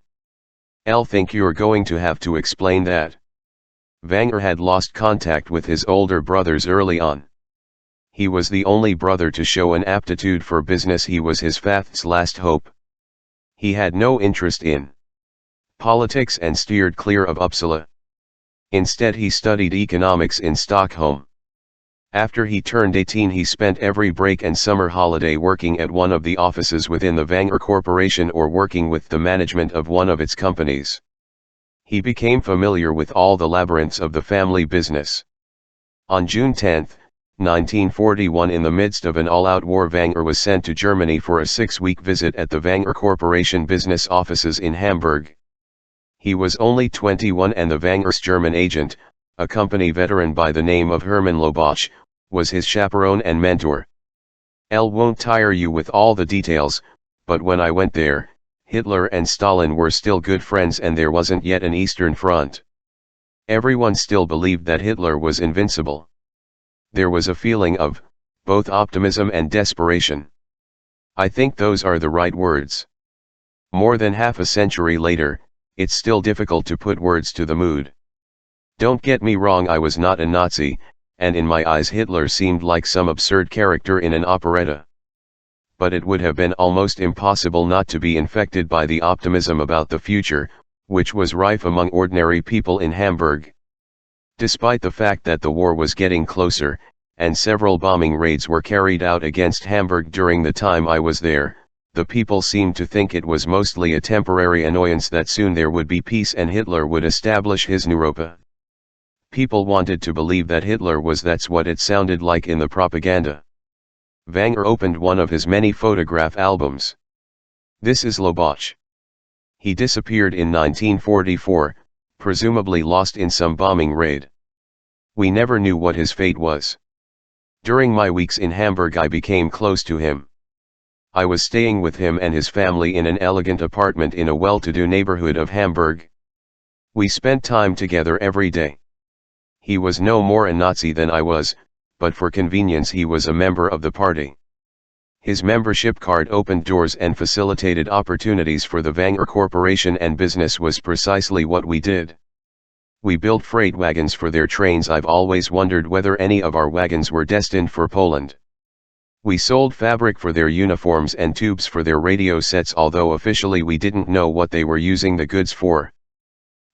Think you're going to have to explain that. Wenger had lost contact with his older brothers early on. He was the only brother to show an aptitude for business. He was his father's last hope. He had no interest in politics and steered clear of Uppsala. Instead he studied economics in Stockholm. After he turned 18 he spent every break and summer holiday working at one of the offices within the Wenger Corporation or working with the management of one of its companies. He became familiar with all the labyrinths of the family business. On June 10, 1941, in the midst of an all-out war, Wenger was sent to Germany for a 6-week visit at the Wenger Corporation business offices in Hamburg. He was only 21 and the Wenger's German agent, a company veteran by the name of Hermann Lobach, was his chaperone and mentor. Won't tire you with all the details, but when I went there, Hitler and Stalin were still good friends and there wasn't yet an Eastern Front. Everyone still believed that Hitler was invincible. There was a feeling of both optimism and desperation. I think those are the right words. More than half a century later, it's still difficult to put words to the mood. Don't get me wrong, I was not a Nazi, and in my eyes Hitler seemed like some absurd character in an operetta. But it would have been almost impossible not to be infected by the optimism about the future, which was rife among ordinary people in Hamburg. Despite the fact that the war was getting closer, and several bombing raids were carried out against Hamburg during the time I was there, the people seemed to think it was mostly a temporary annoyance, that soon there would be peace and Hitler would establish his Europa. People wanted to believe that Hitler was. That's what it sounded like in the propaganda. Wenger opened one of his many photograph albums. This is Lobach. He disappeared in 1944, presumably lost in some bombing raid. We never knew what his fate was. During my weeks in Hamburg I became close to him. I was staying with him and his family in an elegant apartment in a well-to-do neighborhood of Hamburg. We spent time together every day. He was no more a Nazi than I was, but for convenience he was a member of the party. His membership card opened doors and facilitated opportunities for the Wenger Corporation, and business was precisely what we did. We built freight wagons for their trains. I've always wondered whether any of our wagons were destined for Poland. We sold fabric for their uniforms and tubes for their radio sets, although officially we didn't know what they were using the goods for.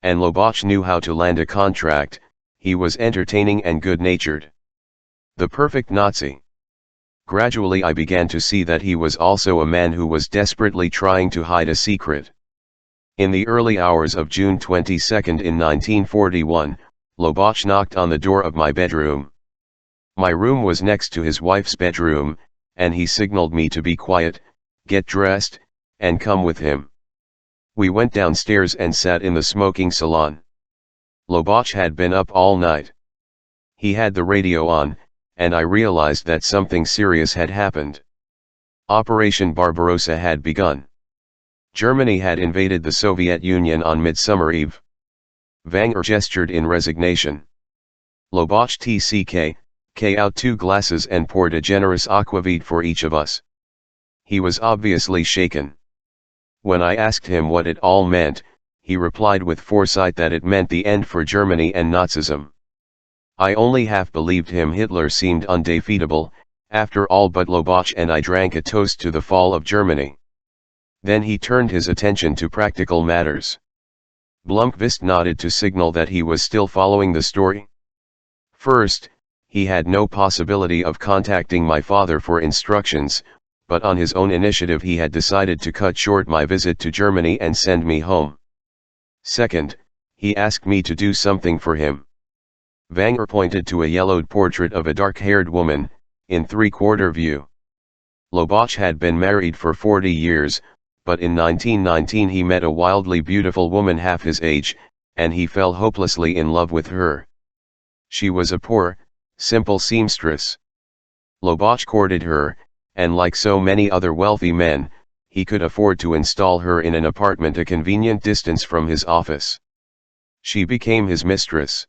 And Lobach knew how to land a contract, he was entertaining and good-natured. The perfect Nazi. Gradually I began to see that he was also a man who was desperately trying to hide a secret. In the early hours of June 22 in 1941, Lubach knocked on the door of my bedroom. My room was next to his wife's bedroom, and he signaled me to be quiet, get dressed, and come with him. We went downstairs and sat in the smoking salon. Lubach had been up all night. He had the radio on, and I realized that something serious had happened. Operation Barbarossa had begun. Germany had invaded the Soviet Union on Midsummer Eve. Wenger gestured in resignation. Lubach took out 2 glasses and poured a generous aquavit for each of us. He was obviously shaken. When I asked him what it all meant, he replied with foresight that it meant the end for Germany and Nazism. I only half believed him. Hitler seemed undefeatable, after all, but Lubach and I drank a toast to the fall of Germany. Then he turned his attention to practical matters. Blomqvist nodded to signal that he was still following the story. First, he had no possibility of contacting my father for instructions, but on his own initiative he had decided to cut short my visit to Germany and send me home. Second, he asked me to do something for him. Wenger pointed to a yellowed portrait of a dark-haired woman, in three-quarter view. Lubach had been married for 40 years, but in 1919 he met a wildly beautiful woman half his age, and he fell hopelessly in love with her. She was a poor, simple seamstress. Lubach courted her, and like so many other wealthy men, he could afford to install her in an apartment a convenient distance from his office. She became his mistress.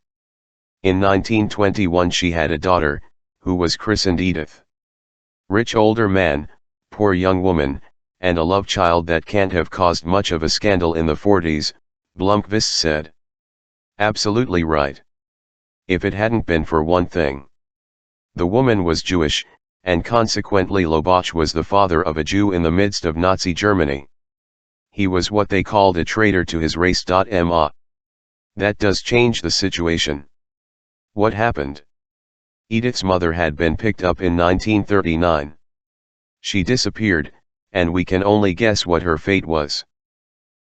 In 1921 she had a daughter, who was christened Edith. Rich older man, poor young woman, and a love child that can't have caused much of a scandal in the 40s, Blomqvist said. Absolutely right. If it hadn't been for one thing. The woman was Jewish, and consequently Lubach was the father of a Jew in the midst of Nazi Germany. He was what they called a traitor to his race. That does change the situation. What happened? Edith's mother had been picked up in 1939. She disappeared, and we can only guess what her fate was.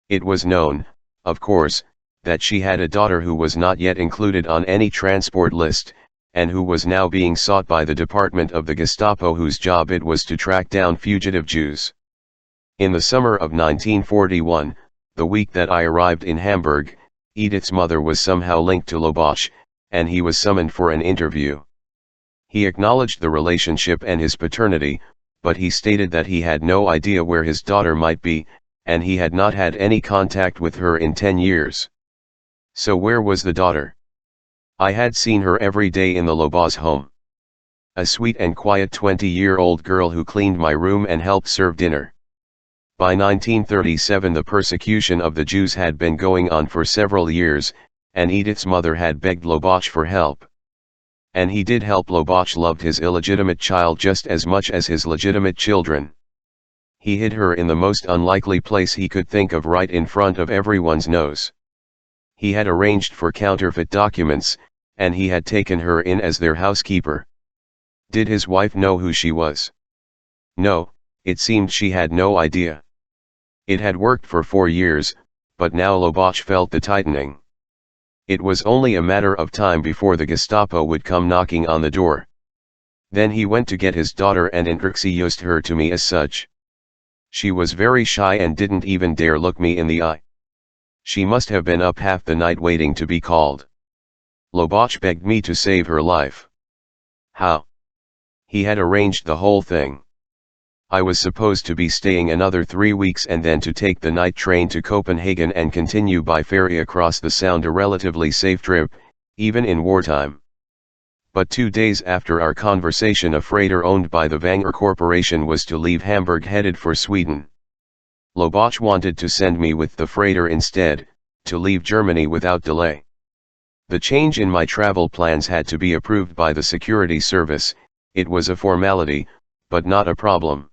It was known, of course, that she had a daughter who was not yet included on any transport list, and who was now being sought by the department of the Gestapo, whose job it was to track down fugitive Jews. In the summer of 1941, the week that I arrived in Hamburg, Edith's mother was somehow linked to Lubach, and he was summoned for an interview. He acknowledged the relationship and his paternity, but he stated that he had no idea where his daughter might be, and he had not had any contact with her in 10 years. So where was the daughter? I had seen her every day in the Lubach home. A sweet and quiet 20-year-old girl who cleaned my room and helped serve dinner. By 1937 the persecution of the Jews had been going on for several years, and Edith's mother had begged Lubach for help. And he did help. Lubach loved his illegitimate child just as much as his legitimate children. He hid her in the most unlikely place he could think of, right in front of everyone's nose. He had arranged for counterfeit documents, and he had taken her in as their housekeeper. Did his wife know who she was? No, it seemed she had no idea. It had worked for 4 years, but now Lubach felt the tightening. It was only a matter of time before the Gestapo would come knocking on the door. Then he went to get his daughter and introduced her to me as such. She was very shy and didn't even dare look me in the eye. She must have been up half the night waiting to be called. Lubach begged me to save her life. How? He had arranged the whole thing. I was supposed to be staying another 3 weeks and then to take the night train to Copenhagen and continue by ferry across the Sound, a relatively safe trip, even in wartime. But 2 days after our conversation, a freighter owned by the Wenger Corporation was to leave Hamburg headed for Sweden. Lubach wanted to send me with the freighter instead, to leave Germany without delay. The change in my travel plans had to be approved by the security service. It was a formality, but not a problem.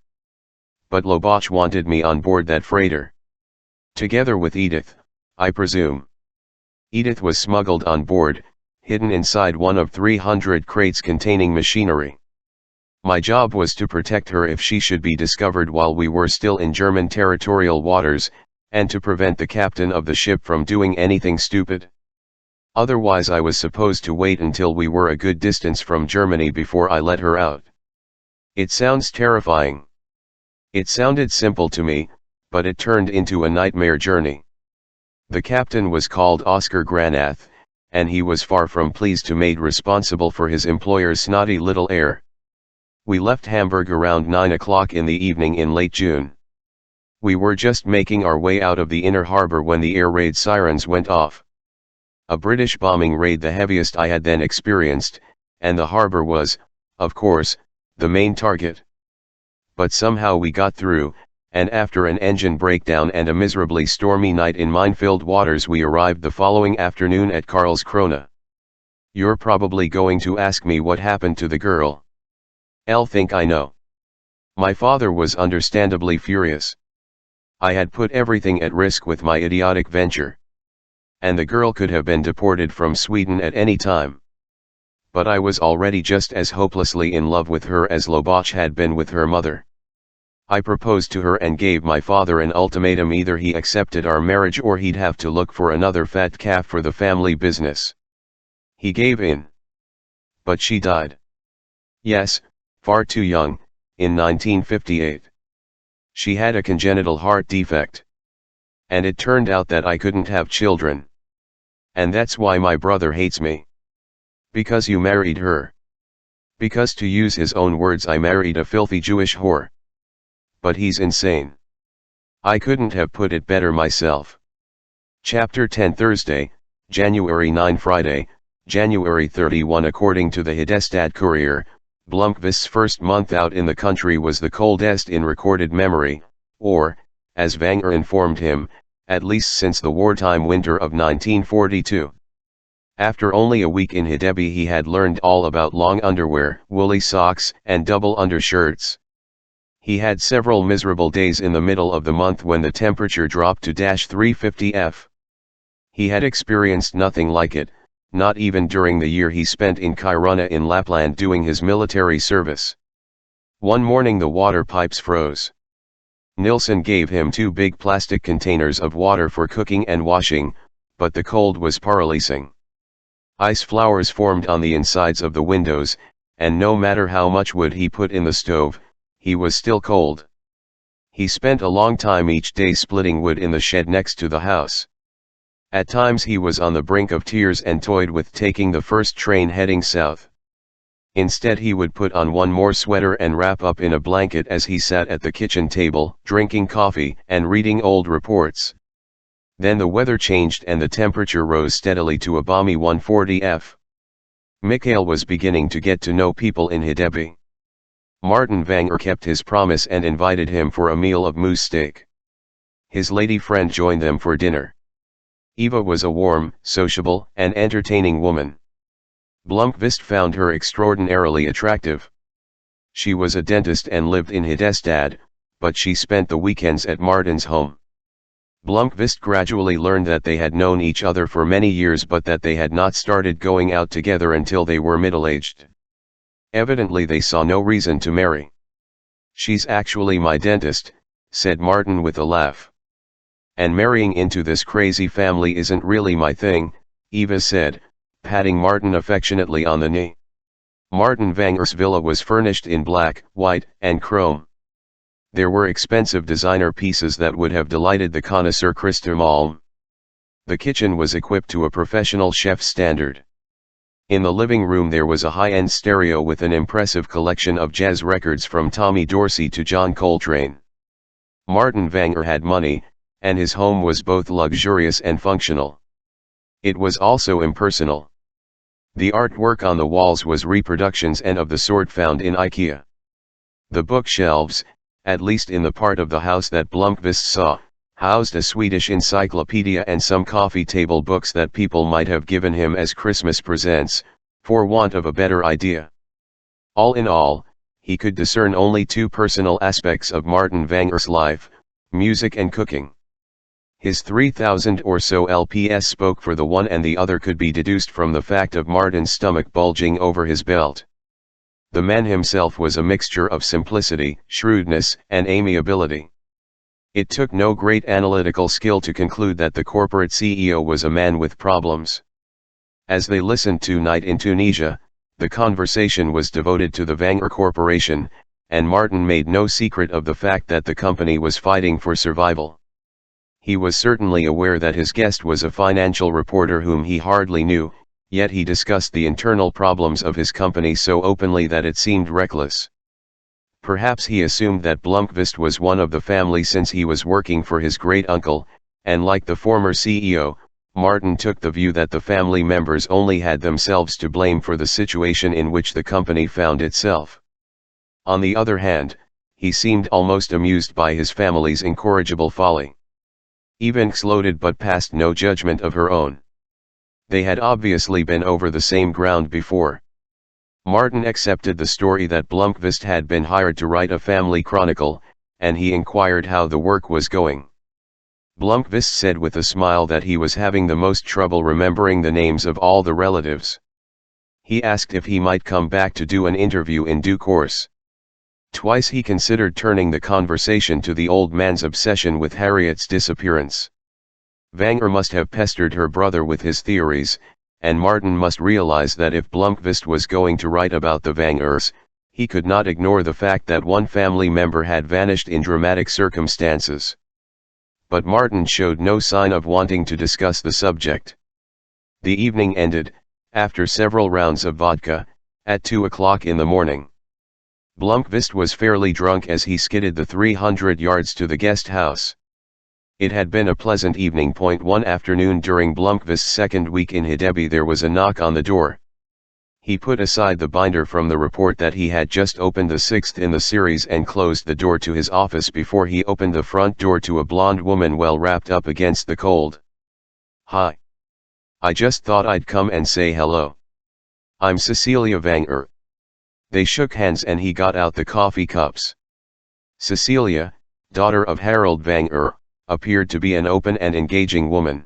But Lubach wanted me on board that freighter. Together with Edith, I presume. Edith was smuggled on board, hidden inside one of 300 crates containing machinery. My job was to protect her if she should be discovered while we were still in German territorial waters, and to prevent the captain of the ship from doing anything stupid. Otherwise I was supposed to wait until we were a good distance from Germany before I let her out. It sounds terrifying. It sounded simple to me, but it turned into a nightmare journey. The captain was called Oscar Granath, and he was far from pleased to be made responsible for his employer's snotty little air. We left Hamburg around 9 o'clock in the evening in late June. We were just making our way out of the inner harbor when the air raid sirens went off. A British bombing raid, the heaviest I had then experienced, and the harbor was, of course, the main target. But somehow we got through, and after an engine breakdown and a miserably stormy night in mine-filled waters, we arrived the following afternoon at Karlskrona. You're probably going to ask me what happened to the girl. I'll think I know. My father was understandably furious. I had put everything at risk with my idiotic venture. And the girl could have been deported from Sweden at any time. But I was already just as hopelessly in love with her as Lobach had been with her mother. I proposed to her and gave my father an ultimatum: either he accepted our marriage or he'd have to look for another fat calf for the family business. He gave in. But she died. Yes, far too young, in 1958. She had a congenital heart defect. And it turned out that I couldn't have children. And that's why my brother hates me. Because you married her. Because, to use his own words, I married a filthy Jewish whore. But he's insane. I couldn't have put it better myself. Chapter 10, Thursday, January 9. Friday, January 31. According to the Hedestad Courier, Blomqvist's first month out in the country was the coldest in recorded memory, or, as Wenger informed him, at least since the wartime winter of 1942. After only a week in Hedeby, he had learned all about long underwear, woolly socks, and double undershirts. He had several miserable days in the middle of the month when the temperature dropped to -350 F. He had experienced nothing like it, not even during the year he spent in Kiruna in Lapland doing his military service. One morning the water pipes froze. Nilsson gave him 2 big plastic containers of water for cooking and washing, but the cold was paralyzing. Ice flowers formed on the insides of the windows, and no matter how much wood he put in the stove, he was still cold. He spent a long time each day splitting wood in the shed next to the house. At times he was on the brink of tears and toyed with taking the first train heading south. Instead, he would put on one more sweater and wrap up in a blanket as he sat at the kitchen table, drinking coffee and reading old reports. Then the weather changed and the temperature rose steadily to a balmy 140 F. Mikhail was beginning to get to know people in Hedeby. Martin Wenger kept his promise and invited him for a meal of moose steak. His lady friend joined them for dinner. Eva was a warm, sociable, and entertaining woman. Blomqvist found her extraordinarily attractive. She was a dentist and lived in Hedestad, but she spent the weekends at Martin's home. Blomqvist gradually learned that they had known each other for many years, but that they had not started going out together until they were middle-aged. Evidently they saw no reason to marry. "She's actually my dentist," said Martin with a laugh. "And marrying into this crazy family isn't really my thing," Eva said, patting Martin affectionately on the knee. Martin Wenger's villa was furnished in black, white, and chrome. There were expensive designer pieces that would have delighted the connoisseur Christer Malm. The kitchen was equipped to a professional chef's standard. In the living room there was a high-end stereo with an impressive collection of jazz records from Tommy Dorsey to John Coltrane. Martin Wenger had money, and his home was both luxurious and functional. It was also impersonal. The artwork on the walls was reproductions and of the sort found in IKEA. The bookshelves, at least in the part of the house that Blomqvist saw, housed a Swedish encyclopedia and some coffee table books that people might have given him as Christmas presents, for want of a better idea. All in all, he could discern only 2 personal aspects of Martin Wenger's life: music and cooking. His 3,000 or so LPS spoke for the one, and the other could be deduced from the fact of Martin's stomach bulging over his belt. The man himself was a mixture of simplicity, shrewdness, and amiability. It took no great analytical skill to conclude that the corporate CEO was a man with problems. As they listened to Night in Tunisia, the conversation was devoted to the Wenger Corporation, and Martin made no secret of the fact that the company was fighting for survival. He was certainly aware that his guest was a financial reporter whom he hardly knew, yet he discussed the internal problems of his company so openly that it seemed reckless. Perhaps he assumed that Blomqvist was one of the family since he was working for his great-uncle, and like the former CEO, Martin took the view that the family members only had themselves to blame for the situation in which the company found itself. On the other hand, he seemed almost amused by his family's incorrigible folly. Even gloated but passed no judgment of her own. They had obviously been over the same ground before. Martin accepted the story that Blomqvist had been hired to write a family chronicle, and he inquired how the work was going. Blomqvist said with a smile that he was having the most trouble remembering the names of all the relatives. He asked if he might come back to do an interview in due course. Twice he considered turning the conversation to the old man's obsession with Harriet's disappearance. Wenger must have pestered her brother with his theories, and Martin must realize that if Blomqvist was going to write about the Wengers, he could not ignore the fact that one family member had vanished in dramatic circumstances. But Martin showed no sign of wanting to discuss the subject. The evening ended, after several rounds of vodka, at 2 o'clock in the morning. Blomqvist was fairly drunk as he skidded the 300 yards to the guest house. It had been a pleasant evening. One afternoon during Blomqvist's second week in Hedeby there was a knock on the door. He put aside the binder from the report that he had just opened, the sixth in the series, and closed the door to his office before he opened the front door to a blonde woman well wrapped up against the cold. "Hi. I just thought I'd come and say hello. I'm Cecilia Wenger." They shook hands and he got out the coffee cups. Cecilia, daughter of Harold Wenger, appeared to be an open and engaging woman.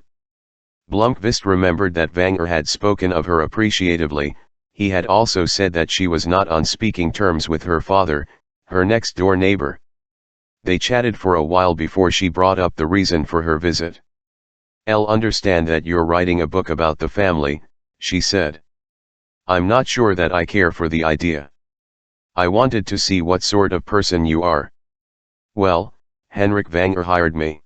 Blomqvist remembered that Wenger had spoken of her appreciatively. He had also said that she was not on speaking terms with her father, her next-door neighbor. They chatted for a while before she brought up the reason for her visit. "I'll understand that you're writing a book about the family," she said. "I'm not sure that I care for the idea. I wanted to see what sort of person you are." "Well, Henrik Wenger hired me.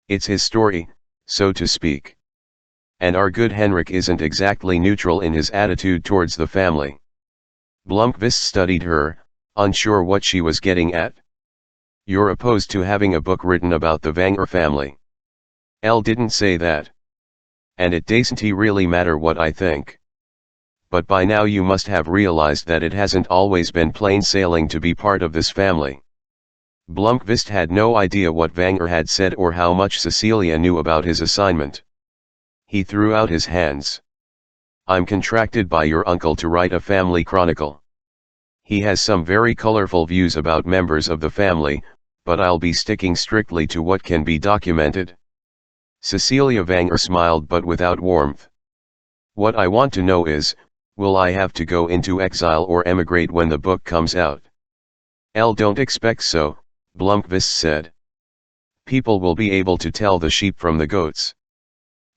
It's his story, so to speak. And our good Henrik isn't exactly neutral in his attitude towards the family." Blomqvist studied her, unsure what she was getting at. "You're opposed to having a book written about the Wenger family." "Elle didn't say that. And it doesn't really matter what I think. But by now you must have realized that it hasn't always been plain sailing to be part of this family." Blomqvist had no idea what Wenger had said or how much Cecilia knew about his assignment. He threw out his hands. "I'm contracted by your uncle to write a family chronicle. He has some very colorful views about members of the family, but I'll be sticking strictly to what can be documented." Cecilia Wenger smiled but without warmth. "What I want to know is, will I have to go into exile or emigrate when the book comes out?" "Elle don't expect so," Blomqvist said. "People will be able to tell the sheep from the goats.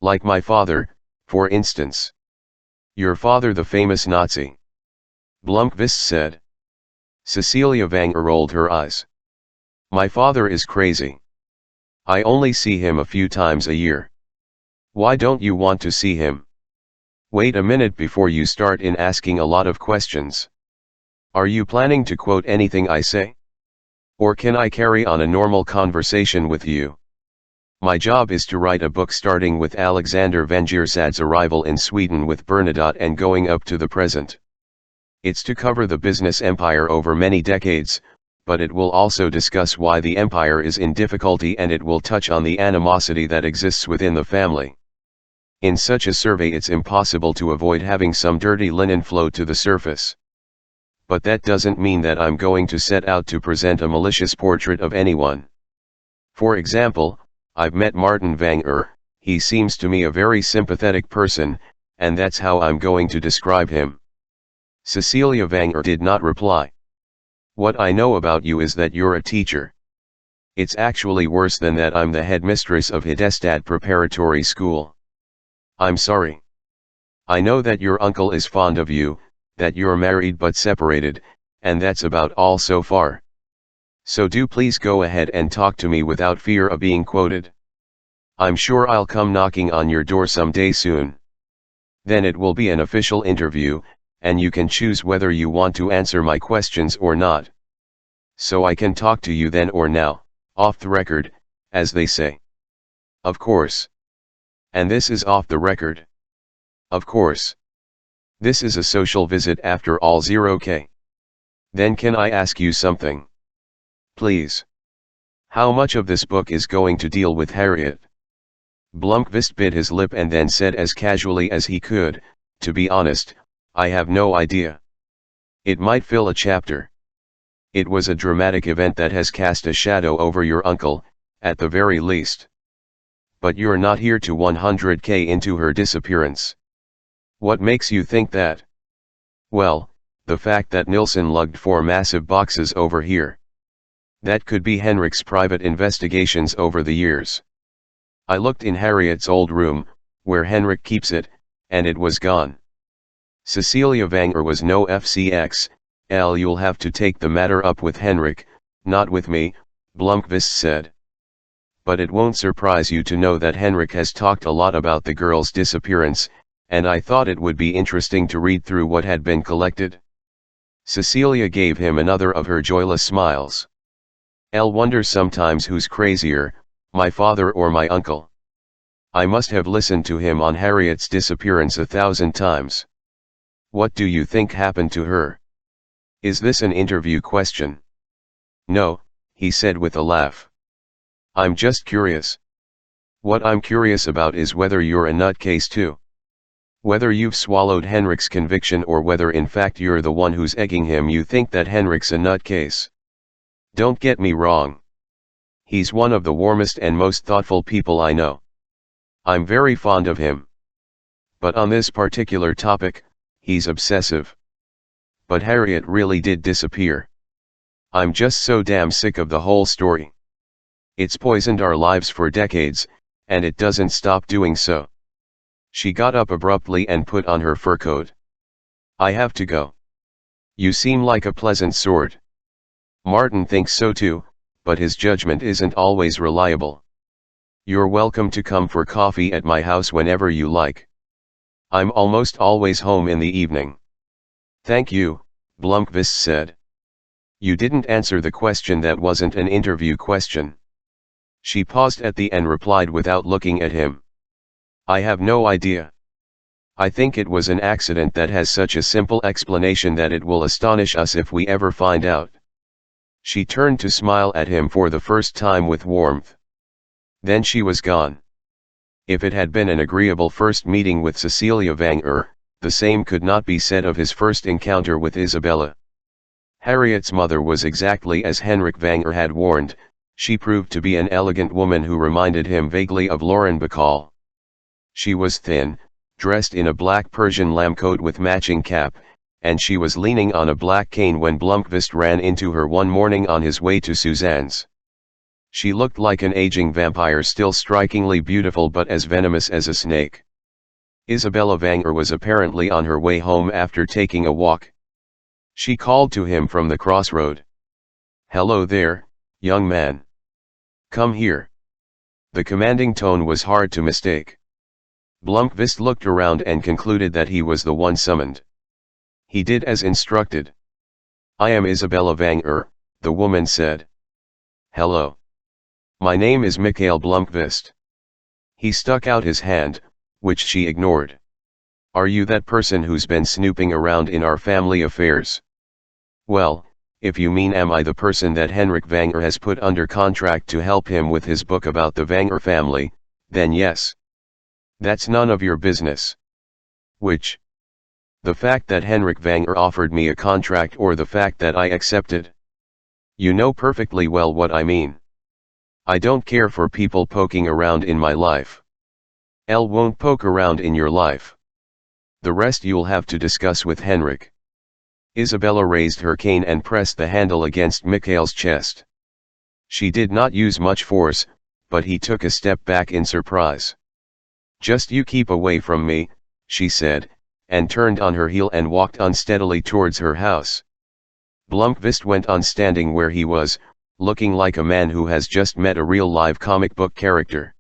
Like my father, for instance." "Your father, the famous Nazi?" Blomqvist said. Cecilia Wenger rolled her eyes. "My father is crazy. I only see him a few times a year." "Why don't you want to see him?" "Wait a minute before you start in asking a lot of questions. Are you planning to quote anything I say? Or can I carry on a normal conversation with you? My job is to write a book starting with Alexander Vengersad's arrival in Sweden with Bernadotte and going up to the present. It's to cover the business empire over many decades, but it will also discuss why the empire is in difficulty, and it will touch on the animosity that exists within the family. In such a survey it's impossible to avoid having some dirty linen float to the surface. But that doesn't mean that I'm going to set out to present a malicious portrait of anyone. For example, I've met Martin Vanger, he seems to me a very sympathetic person, and that's how I'm going to describe him. Cecilia Vanger did not reply. What I know about you is that you're a teacher. It's actually worse than that, I'm the headmistress of Hidestad Preparatory School. I'm sorry. I know that your uncle is fond of you, that you're married but separated, and that's about all so far. So do please go ahead and talk to me without fear of being quoted. I'm sure I'll come knocking on your door someday soon. Then it will be an official interview, and you can choose whether you want to answer my questions or not. So I can talk to you then or now, off the record, as they say. Of course. And this is off the record. Of course. This is a social visit after all. 0K. Then can I ask you something? Please. How much of this book is going to deal with Harriet? Blomqvist bit his lip and then said as casually as he could, to be honest, I have no idea. It might fill a chapter. It was a dramatic event that has cast a shadow over your uncle, at the very least. But you're not here to 100K into her disappearance. What makes you think that? Well, the fact that Nilsson lugged 4 massive boxes over here. That could be Henrik's private investigations over the years. I looked in Harriet's old room, where Henrik keeps it, and it was gone. Cecilia Vanger was no FCX, you'll have to take the matter up with Henrik, not with me, Blomqvist said. But it won't surprise you to know that Henrik has talked a lot about the girl's disappearance, and I thought it would be interesting to read through what had been collected. Cecilia gave him another of her joyless smiles. I'll wonder sometimes who's crazier, my father or my uncle. I must have listened to him on Harriet's disappearance 1,000 times. What do you think happened to her? Is this an interview question? No, he said with a laugh. I'm just curious. What I'm curious about is whether you're a nutcase too. Whether you've swallowed Henrik's conviction or whether in fact you're the one who's egging him. You think that Henrik's a nutcase. Don't get me wrong. He's one of the warmest and most thoughtful people I know. I'm very fond of him. But on this particular topic, he's obsessive. But Harriet really did disappear. I'm just so damn sick of the whole story. It's poisoned our lives for decades, and it doesn't stop doing so. She got up abruptly and put on her fur coat. I have to go. You seem like a pleasant sort. Martin thinks so too, but his judgment isn't always reliable. You're welcome to come for coffee at my house whenever you like. I'm almost always home in the evening. Thank you, Blomqvist said. You didn't answer the question. That wasn't an interview question. She paused at the end, replied without looking at him. I have no idea. I think it was an accident that has such a simple explanation that it will astonish us if we ever find out. She turned to smile at him for the first time with warmth. Then she was gone. If it had been an agreeable first meeting with Cecilia Vanger, the same could not be said of his first encounter with Isabella. Harriet's mother was exactly as Henrik Vanger had warned. She proved to be an elegant woman who reminded him vaguely of Lauren Bacall. She was thin, dressed in a black Persian lamb coat with matching cap, and she was leaning on a black cane when Blomqvist ran into her one morning on his way to Suzanne's. She looked like an aging vampire, still strikingly beautiful but as venomous as a snake. Isabella Vanger was apparently on her way home after taking a walk. She called to him from the crossroad. Hello there, young man. Come here. The commanding tone was hard to mistake. Blomqvist looked around and concluded that he was the one summoned. He did as instructed. I am Isabella Vanger, the woman said. Hello. My name is Mikhail Blomqvist. He stuck out his hand, which she ignored. Are you that person who's been snooping around in our family affairs? Well, if you mean am I the person that Henrik Vanger has put under contract to help him with his book about the Vanger family, then yes. That's none of your business. Which? The fact that Henrik Vanger offered me a contract or the fact that I accepted? You know perfectly well what I mean. I don't care for people poking around in my life. Elle won't poke around in your life. The rest you'll have to discuss with Henrik. Isabella raised her cane and pressed the handle against Mikhail's chest. She did not use much force, but he took a step back in surprise. Just you keep away from me, she said, and turned on her heel and walked unsteadily towards her house. Blomqvist went on standing where he was, looking like a man who has just met a real live comic book character.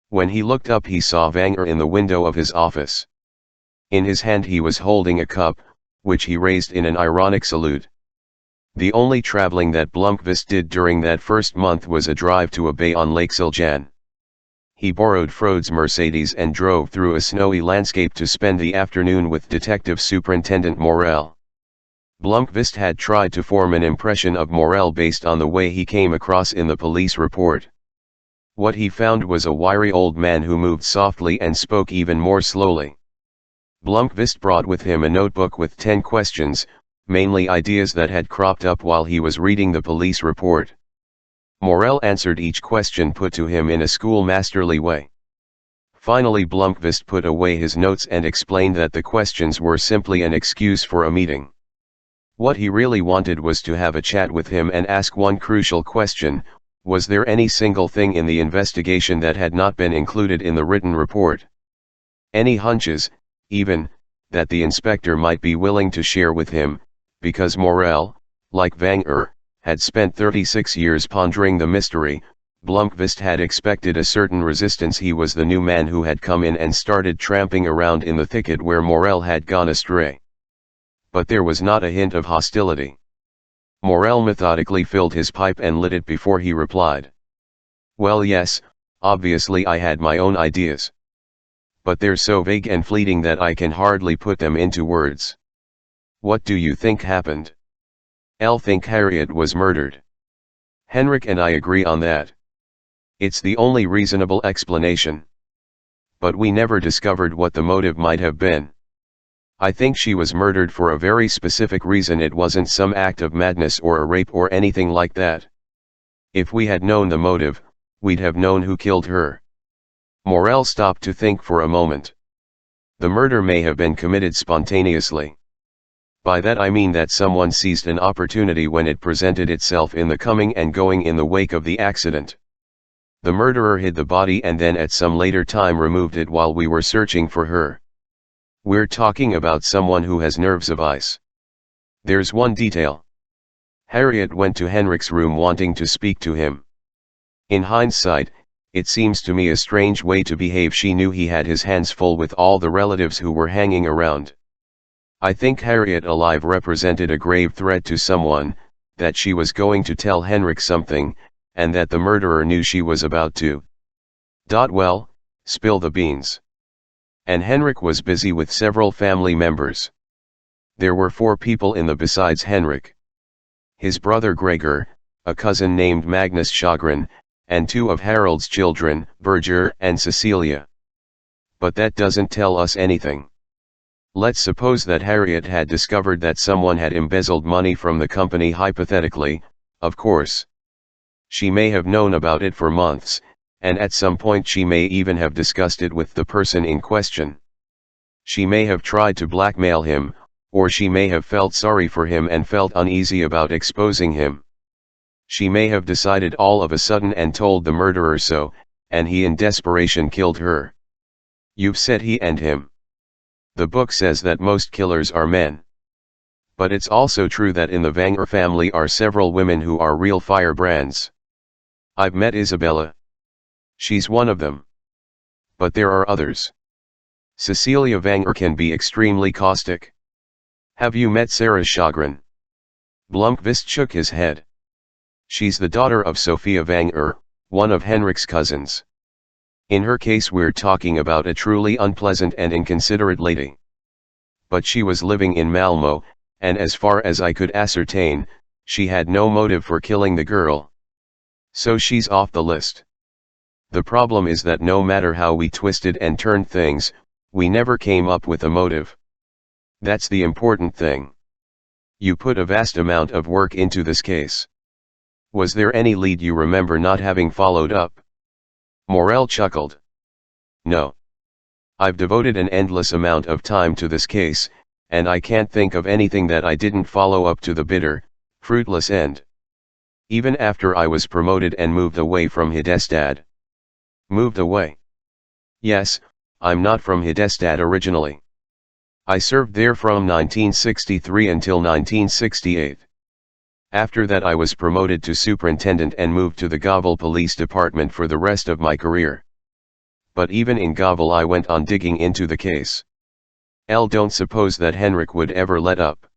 When he looked up he saw Vanger in the window of his office. In his hand he was holding a cup, which he raised in an ironic salute. The only traveling that Blomqvist did during that first month was a drive to a bay on Lake Siljan. He borrowed Frode's Mercedes and drove through a snowy landscape to spend the afternoon with Detective Superintendent Morel. Blomqvist had tried to form an impression of Morel based on the way he came across in the police report. What he found was a wiry old man who moved softly and spoke even more slowly. Blomqvist brought with him a notebook with 10 questions, mainly ideas that had cropped up while he was reading the police report. Morel answered each question put to him in a schoolmasterly way. Finally Blomqvist put away his notes and explained that the questions were simply an excuse for a meeting. What he really wanted was to have a chat with him and ask one crucial question: was there any single thing in the investigation that had not been included in the written report? Any hunches, even, that the inspector might be willing to share with him, because Morel, like Vanger, had spent 36 years pondering the mystery. Blomqvist had expected a certain resistance. He was the new man who had come in and started tramping around in the thicket where Morel had gone astray. But there was not a hint of hostility. Morel methodically filled his pipe and lit it before he replied. Well, yes, obviously I had my own ideas. But they're so vague and fleeting that I can hardly put them into words. What do you think happened? Elle think Harriet was murdered. Henrik and I agree on that. It's the only reasonable explanation. But we never discovered what the motive might have been. I think she was murdered for a very specific reason. It wasn't some act of madness or a rape or anything like that. If we had known the motive, we'd have known who killed her. Morel stopped to think for a moment. The murder may have been committed spontaneously. By that I mean that someone seized an opportunity when it presented itself in the coming and going in the wake of the accident. The murderer hid the body and then at some later time removed it while we were searching for her. We're talking about someone who has nerves of ice. There's one detail. Harriet went to Henrik's room wanting to speak to him. In hindsight, it seems to me a strange way to behave. She knew he had his hands full with all the relatives who were hanging around. I think Harriet alive represented a grave threat to someone, that she was going to tell Henrik something, and that the murderer knew she was about to. Well, spill the beans. And Henrik was busy with several family members. There were 4 people in the besides Henrik. His brother Gregor, a cousin named Magnus Sjögren, and 2 of Harold's children, Birger and Cecilia. But that doesn't tell us anything. Let's suppose that Harriet had discovered that someone had embezzled money from the company. Hypothetically, of course. She may have known about it for months, and at some point she may even have discussed it with the person in question. She may have tried to blackmail him, or she may have felt sorry for him and felt uneasy about exposing him. She may have decided all of a sudden and told the murderer so, and he in desperation killed her. You've said he and him. The book says that most killers are men. But it's also true that in the Vanger family are several women who are real firebrands. I've met Isabella. She's one of them. But there are others. Cecilia Vanger can be extremely caustic. Have you met Sarah Sjögren? Blomqvist shook his head. She's the daughter of Sophia Vanger, one of Henrik's cousins. In her case we're talking about a truly unpleasant and inconsiderate lady. But she was living in Malmö, and as far as I could ascertain, she had no motive for killing the girl. So she's off the list. The problem is that no matter how we twisted and turned things, we never came up with a motive. That's the important thing. You put a vast amount of work into this case. Was there any lead you remember not having followed up? Morel chuckled. No. I've devoted an endless amount of time to this case, and I can't think of anything that I didn't follow up to the bitter, fruitless end. Even after I was promoted and moved away from Hidestad. Moved away? Yes, I'm not from Hidestad originally. I served there from 1963 until 1968. After that I was promoted to superintendent and moved to the Gavel Police Department for the rest of my career. But even in Gavel I went on digging into the case. Don't suppose that Henrik would ever let up.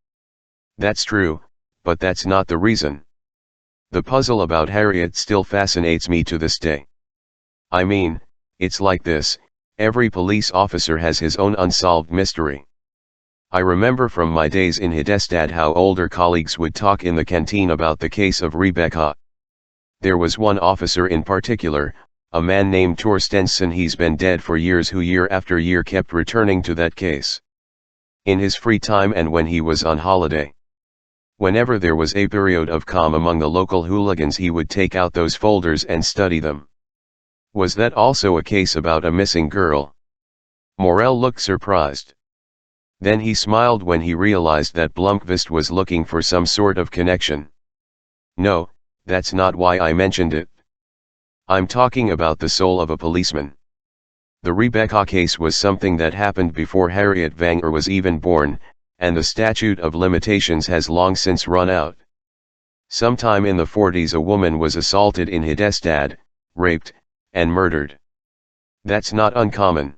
That's true, but that's not the reason. The puzzle about Harriet still fascinates me to this day. I mean, it's like this, every police officer has his own unsolved mystery. I remember from my days in Hidestad how older colleagues would talk in the canteen about the case of Rebecca. There was one officer in particular, a man named Torstensson, he's been dead for years, who year after year kept returning to that case. In his free time and when he was on holiday. Whenever there was a period of calm among the local hooligans, he would take out those folders and study them. Was that also a case about a missing girl? Morel looked surprised. Then he smiled when he realized that Blomqvist was looking for some sort of connection. No, that's not why I mentioned it. I'm talking about the soul of a policeman. The Rebecca case was something that happened before Harriet Vanger was even born, and the statute of limitations has long since run out. Sometime in the 40s a woman was assaulted in Hidestad, raped, and murdered. That's not uncommon.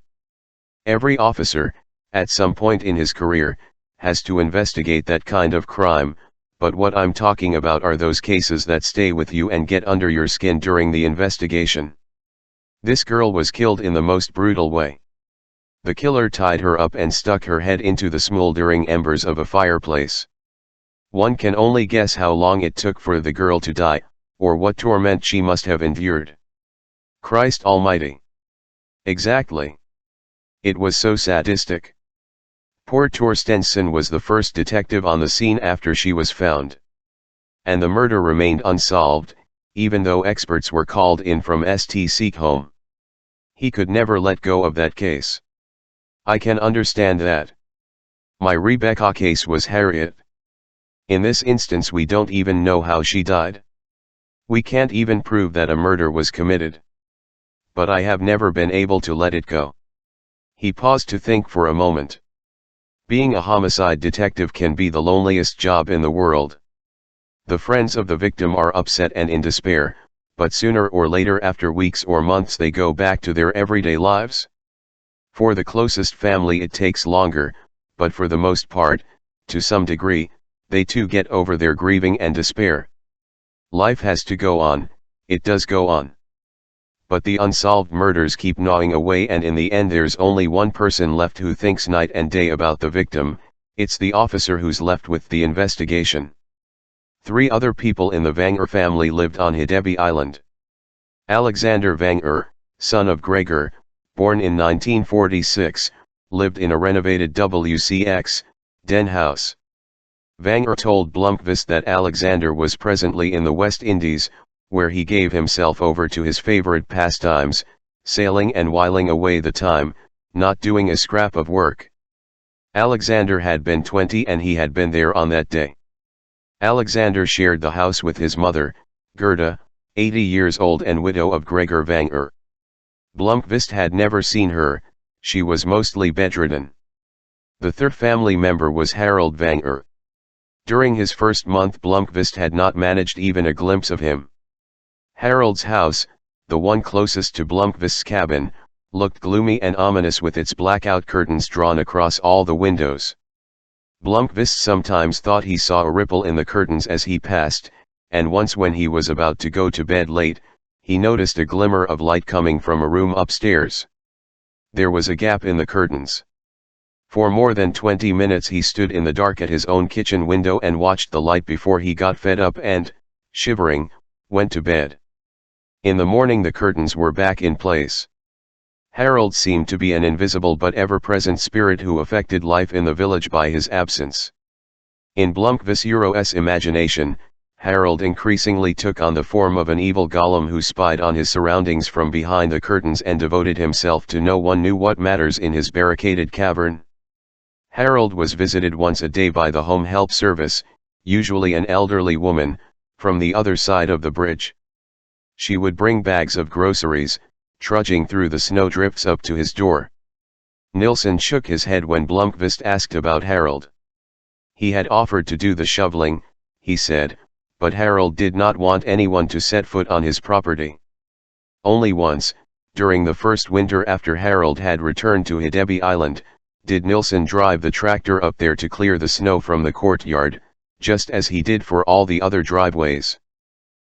Every officer, at some point in his career, has to investigate that kind of crime, but what I'm talking about are those cases that stay with you and get under your skin during the investigation. This girl was killed in the most brutal way. The killer tied her up and stuck her head into the smoldering embers of a fireplace. One can only guess how long it took for the girl to die, or what torment she must have endured. Christ Almighty! Exactly. It was so sadistic. Poor Torstensson was the first detective on the scene after she was found. And the murder remained unsolved, even though experts were called in from St. Sikholm. He could never let go of that case. I can understand that. My Rebecca case was Harriet. In this instance we don't even know how she died. We can't even prove that a murder was committed. But I have never been able to let it go. He paused to think for a moment. Being a homicide detective can be the loneliest job in the world. The friends of the victim are upset and in despair, but sooner or later, after weeks or months, they go back to their everyday lives. For the closest family it takes longer, but for the most part, to some degree, they too get over their grieving and despair. Life has to go on, it does go on. But the unsolved murders keep gnawing away, and in the end there's only one person left who thinks night and day about the victim. It's the officer who's left with the investigation. 3 other people in the Vanger family lived on Hidebi Island. Alexander Vanger, son of Gregor, born in 1946, lived in a renovated WCX, den house. Vanger told Blomqvist that Alexander was presently in the West Indies, where he gave himself over to his favorite pastimes, sailing and whiling away the time, not doing a scrap of work. Alexander had been 20 and he had been there on that day. Alexander shared the house with his mother, Gerda, 80 years old and widow of Gregor Vanger. Blomqvist had never seen her, she was mostly bedridden. The third family member was Harold Vanger. During his first month Blomqvist had not managed even a glimpse of him. Harold's house, the one closest to Blomqvist's cabin, looked gloomy and ominous with its blackout curtains drawn across all the windows. Blomqvist sometimes thought he saw a ripple in the curtains as he passed, and once when he was about to go to bed late, he noticed a glimmer of light coming from a room upstairs. There was a gap in the curtains. For more than 20 minutes he stood in the dark at his own kitchen window and watched the light before he got fed up and, shivering, went to bed. In the morning the curtains were back in place. Harold seemed to be an invisible but ever-present spirit who affected life in the village by his absence. In Blomqvist's imagination, Harold increasingly took on the form of an evil golem who spied on his surroundings from behind the curtains and devoted himself to no one knew what matters in his barricaded cavern. Harold was visited once a day by the home help service, usually an elderly woman, from the other side of the bridge. She would bring bags of groceries, trudging through the snowdrifts up to his door. Nilsson shook his head when Blomqvist asked about Harold. He had offered to do the shoveling, he said, but Harold did not want anyone to set foot on his property. Only once, during the first winter after Harold had returned to Hidebi Island, did Nilsson drive the tractor up there to clear the snow from the courtyard, just as he did for all the other driveways.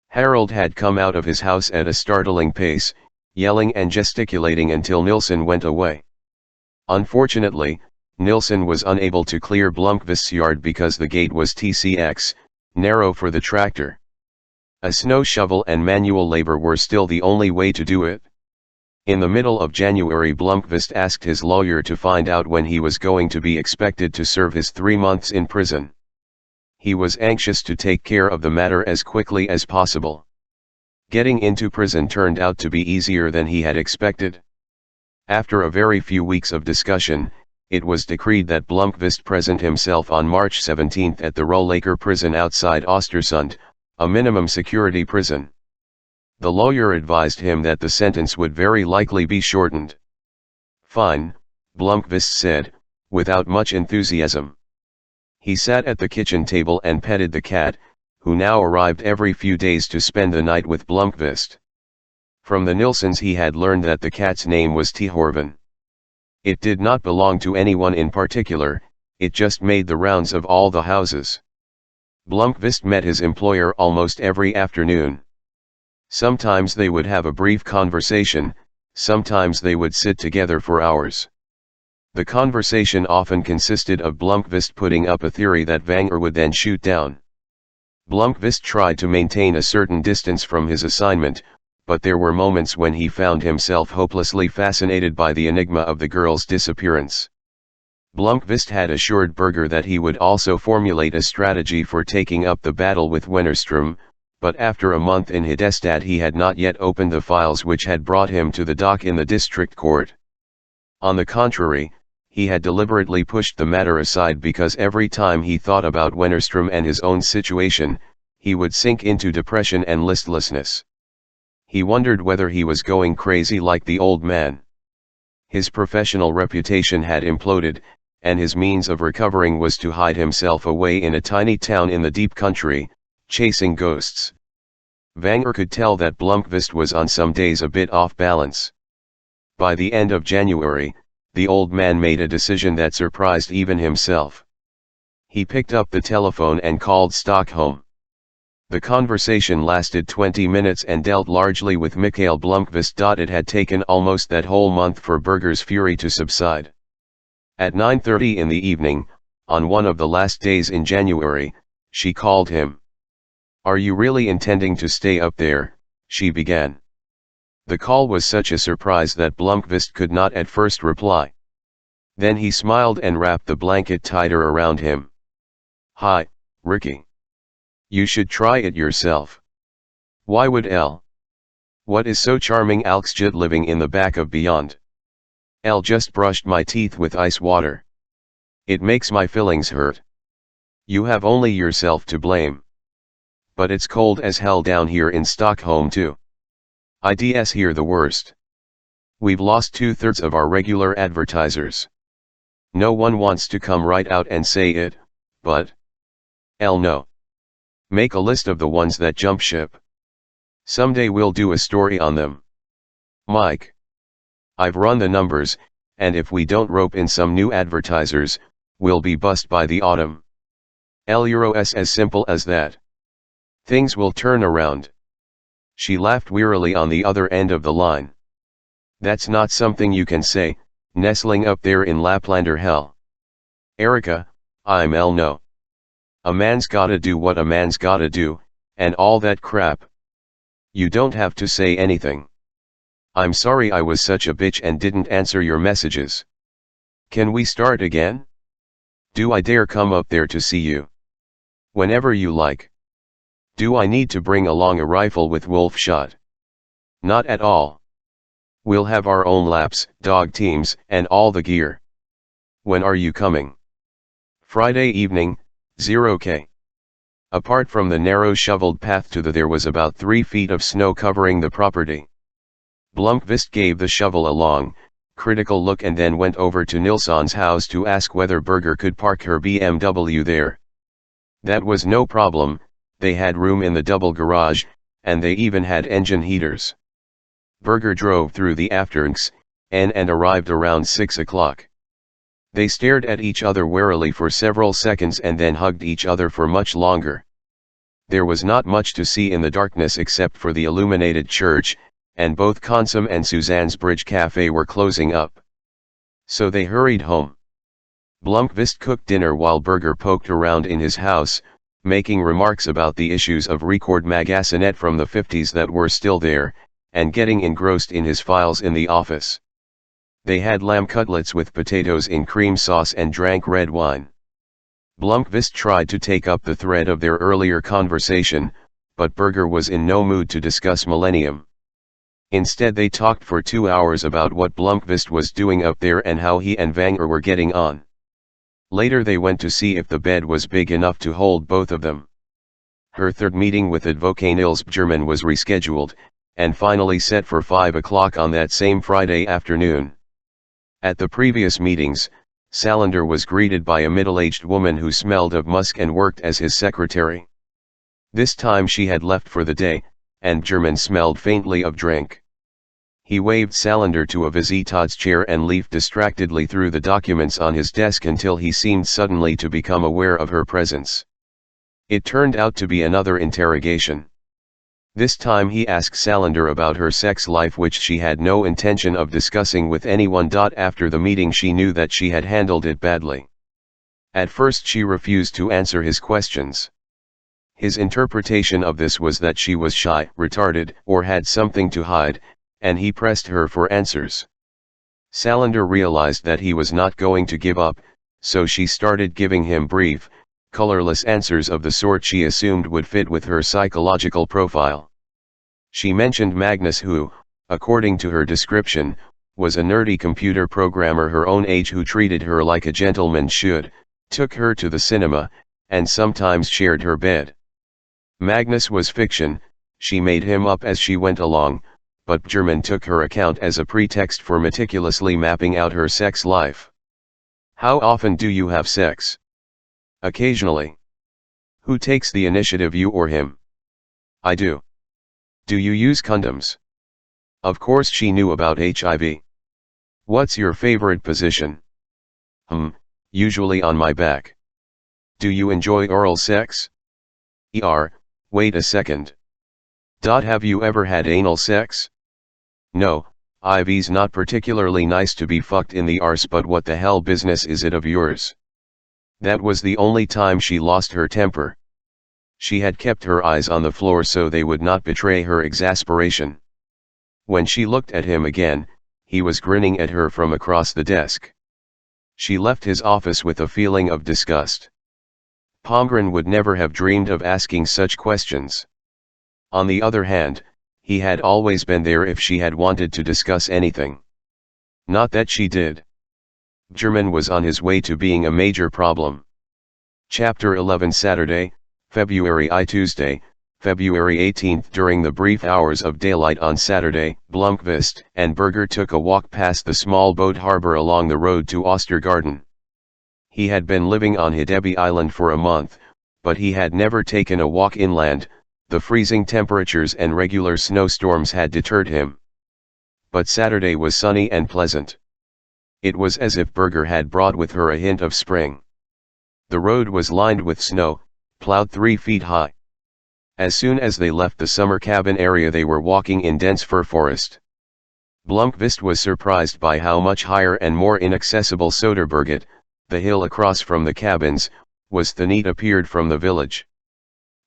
Harold had come out of his house at a startling pace, yelling and gesticulating until Nilsson went away. Unfortunately, Nilsson was unable to clear Blomqvist's yard because the gate was tcx, narrow for the tractor. A snow shovel and manual labor were still the only way to do it. In the middle of January, Blomqvist asked his lawyer to find out when he was going to be expected to serve his 3 months in prison. He was anxious to take care of the matter as quickly as possible. Getting into prison turned out to be easier than he had expected. After a very few weeks of discussion, it was decreed that Blomqvist present himself on March 17 at the Rollaker prison outside Östersund, a minimum security prison. The lawyer advised him that the sentence would very likely be shortened. "Fine," Blomqvist said, without much enthusiasm. He sat at the kitchen table and petted the cat, who now arrived every few days to spend the night with Blomqvist. From the Nilssons he had learned that the cat's name was Tehorvan. It did not belong to anyone in particular, it just made the rounds of all the houses. Blomqvist met his employer almost every afternoon. Sometimes they would have a brief conversation, sometimes they would sit together for hours. The conversation often consisted of Blomqvist putting up a theory that Vanger would then shoot down. Blomqvist tried to maintain a certain distance from his assignment, but there were moments when he found himself hopelessly fascinated by the enigma of the girl's disappearance. Blomqvist had assured Berger that he would also formulate a strategy for taking up the battle with Wennerström, but after a month in Hedestad he had not yet opened the files which had brought him to the dock in the district court. On the contrary, he had deliberately pushed the matter aside because every time he thought about Wennerström and his own situation, he would sink into depression and listlessness. He wondered whether he was going crazy like the old man. His professional reputation had imploded, and his means of recovering was to hide himself away in a tiny town in the deep country, chasing ghosts. Vanger could tell that Blomqvist was on some days a bit off balance. By the end of January, the old man made a decision that surprised even himself. He picked up the telephone and called Stockholm. The conversation lasted 20 minutes and dealt largely with Mikael Blomqvist. It had taken almost that whole month for Berger's fury to subside. At 9:30 in the evening, on one of the last days in January, she called him. "Are you really intending to stay up there?" she began. The call was such a surprise that Blomqvist could not at first reply. Then he smiled and wrapped the blanket tighter around him. "Hi, Ricky. You should try it yourself." "Why would L? What is so charming?" Alxjit living in the back of Beyond. "L just brushed my teeth with ice water. It makes my fillings hurt. You have only yourself to blame. But it's cold as hell down here in Stockholm too. It's here the worst. We've lost 2/3 of our regular advertisers. No one wants to come right out and say it, but L no. Make a list of the ones that jump ship. Someday we'll do a story on them. Mike. I've run the numbers, and if we don't rope in some new advertisers, we'll be bust by the autumn. Euros as simple as that. Things will turn around." She laughed wearily on the other end of the line. "That's not something you can say, nestling up there in Laplander hell. Erica, I'm L no. A man's gotta do what a man's gotta do, and all that crap. You don't have to say anything. I'm sorry I was such a bitch and didn't answer your messages. Can we start again? Do I dare come up there to see you? Whenever you like." Do I need to bring along a rifle with wolf shot? Not at all. We'll have our own laps, dog teams, and all the gear. When are you coming? Friday evening, 0K. Apart from the narrow shoveled path to there was about 3 feet of snow covering the property. Blomqvist gave the shovel a long, critical look and then went over to Nilsson's house to ask whether Birger could park her BMW there. That was no problem, they had room in the double garage, and they even had engine heaters. Birger drove through the afternoons, and arrived around 6 o'clock. They stared at each other warily for several seconds and then hugged each other for much longer. There was not much to see in the darkness except for the illuminated church, and both Consum and Suzanne's Bridge Cafe were closing up. So they hurried home. Blomqvist cooked dinner while Birger poked around in his house, making remarks about the issues of Record Magasinet from the 50s that were still there, and getting engrossed in his files in the office. They had lamb cutlets with potatoes in cream sauce and drank red wine. Blomqvist tried to take up the thread of their earlier conversation, but Birger was in no mood to discuss Millennium. Instead they talked for 2 hours about what Blomqvist was doing up there and how he and Vanger were getting on. Later they went to see if the bed was big enough to hold both of them. Her third meeting with Advocate Nils Bjerman was rescheduled, and finally set for 5 o'clock on that same Friday afternoon. At the previous meetings, Salander was greeted by a middle-aged woman who smelled of musk and worked as his secretary. This time she had left for the day, and Bjerman smelled faintly of drink. He waved Salander to a visitad's chair and leafed distractedly through the documents on his desk until he seemed suddenly to become aware of her presence. It turned out to be another interrogation. This time he asked Salander about her sex life, which she had no intention of discussing with anyone. After the meeting she knew that she had handled it badly. At first she refused to answer his questions. His interpretation of this was that she was shy, retarded, or had something to hide, and he pressed her for answers. Salander realized that he was not going to give up, so she started giving him brief, colorless answers of the sort she assumed would fit with her psychological profile. She mentioned Magnus who, according to her description, was a nerdy computer programmer her own age who treated her like a gentleman should, took her to the cinema, and sometimes shared her bed. Magnus was fiction, she made him up as she went along, but Bjerman took her account as a pretext for meticulously mapping out her sex life. How often do you have sex? Occasionally. Who takes the initiative, you or him? I do. Do you use condoms? Of course she knew about HIV. What's your favorite position? Usually on my back. Do you enjoy oral sex? Wait a second. Have you ever had anal sex? No, IV's not particularly nice to be fucked in the arse, but what the hell business is it of yours? That was the only time she lost her temper. She had kept her eyes on the floor so they would not betray her exasperation. When she looked at him again, he was grinning at her from across the desk. She left his office with a feeling of disgust. Palmgren would never have dreamed of asking such questions. On the other hand, he had always been there if she had wanted to discuss anything. Not that she did. Bjerman was on his way to being a major problem. Chapter 11 Saturday, February Tuesday, February 18. During the brief hours of daylight on Saturday, Blomqvist and Birger took a walk past the small boat harbor along the road to Ostergarden. He had been living on Hedeby Island for a month, but he had never taken a walk inland. The freezing temperatures and regular snowstorms had deterred him. But Saturday was sunny and pleasant. It was as if Birger had brought with her a hint of spring. The road was lined with snow, plowed 3 feet high. As soon as they left the summer cabin area they were walking in dense fir forest. Blomqvist was surprised by how much higher and more inaccessible Soderberget, the hill across from the cabins, was than it appeared from the village.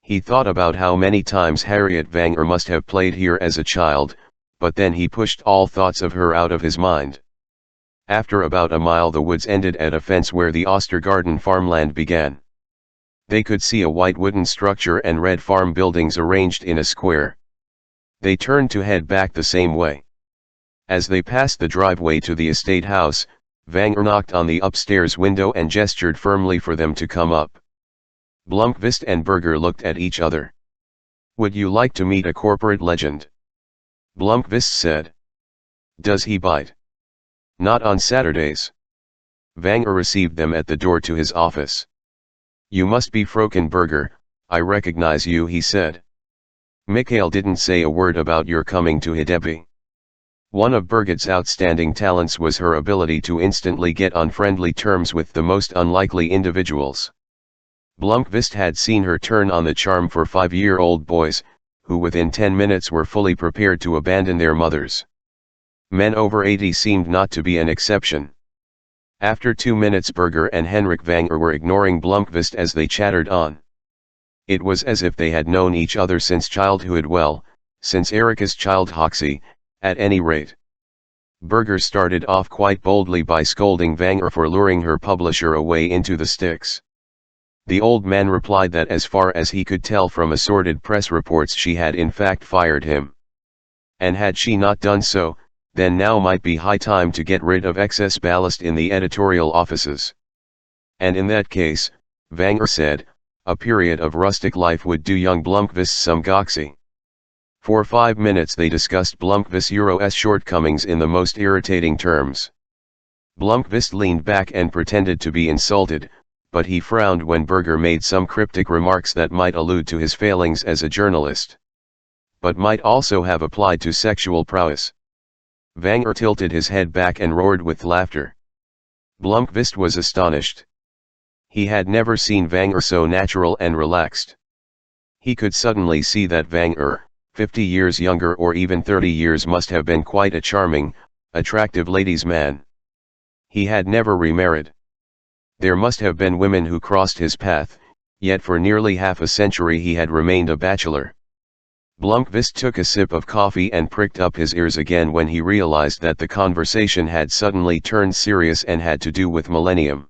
He thought about how many times Harriet Vanger must have played here as a child, but then he pushed all thoughts of her out of his mind. After about a mile the woods ended at a fence where the Ostergarden farmland began. They could see a white wooden structure and red farm buildings arranged in a square. They turned to head back the same way. As they passed the driveway to the estate house, Vanger knocked on the upstairs window and gestured firmly for them to come up. Blomqvist and Berger looked at each other. "Would you like to meet a corporate legend?" Blomqvist said. "Does he bite?" "Not on Saturdays." Vanger received them at the door to his office. "You must be Fröken Berger, I recognize you," he said. "Mikael didn't say a word about your coming to Hedeby." One of Birgit's outstanding talents was her ability to instantly get on friendly terms with the most unlikely individuals. Blomqvist had seen her turn on the charm for 5-year-old boys, who within 10 minutes were fully prepared to abandon their mothers. Men over 80 seemed not to be an exception. After 2 minutes Berger and Henrik Vanger were ignoring Blomqvist as they chattered on. It was as if they had known each other since childhood, well, since Erika's childhoxy, at any rate. Berger started off quite boldly by scolding Vanger for luring her publisher away into the sticks. The old man replied that as far as he could tell from assorted press reports she had in fact fired him. And had she not done so, then now might be high time to get rid of excess ballast in the editorial offices. And in that case, Vanger said, a period of rustic life would do young Blomqvist some goxy. For 5 minutes they discussed Blomqvist's shortcomings in the most irritating terms. Blomqvist leaned back and pretended to be insulted, but he frowned when Berger made some cryptic remarks that might allude to his failings as a journalist, but might also have applied to sexual prowess. Vanger tilted his head back and roared with laughter. Blomqvist was astonished. He had never seen Vanger so natural and relaxed. He could suddenly see that Vanger, 50 years younger or even 30 years, must have been quite a charming, attractive ladies' man. He had never remarried. There must have been women who crossed his path, yet for nearly half a century he had remained a bachelor. Blomqvist took a sip of coffee and pricked up his ears again when he realized that the conversation had suddenly turned serious and had to do with Millennium.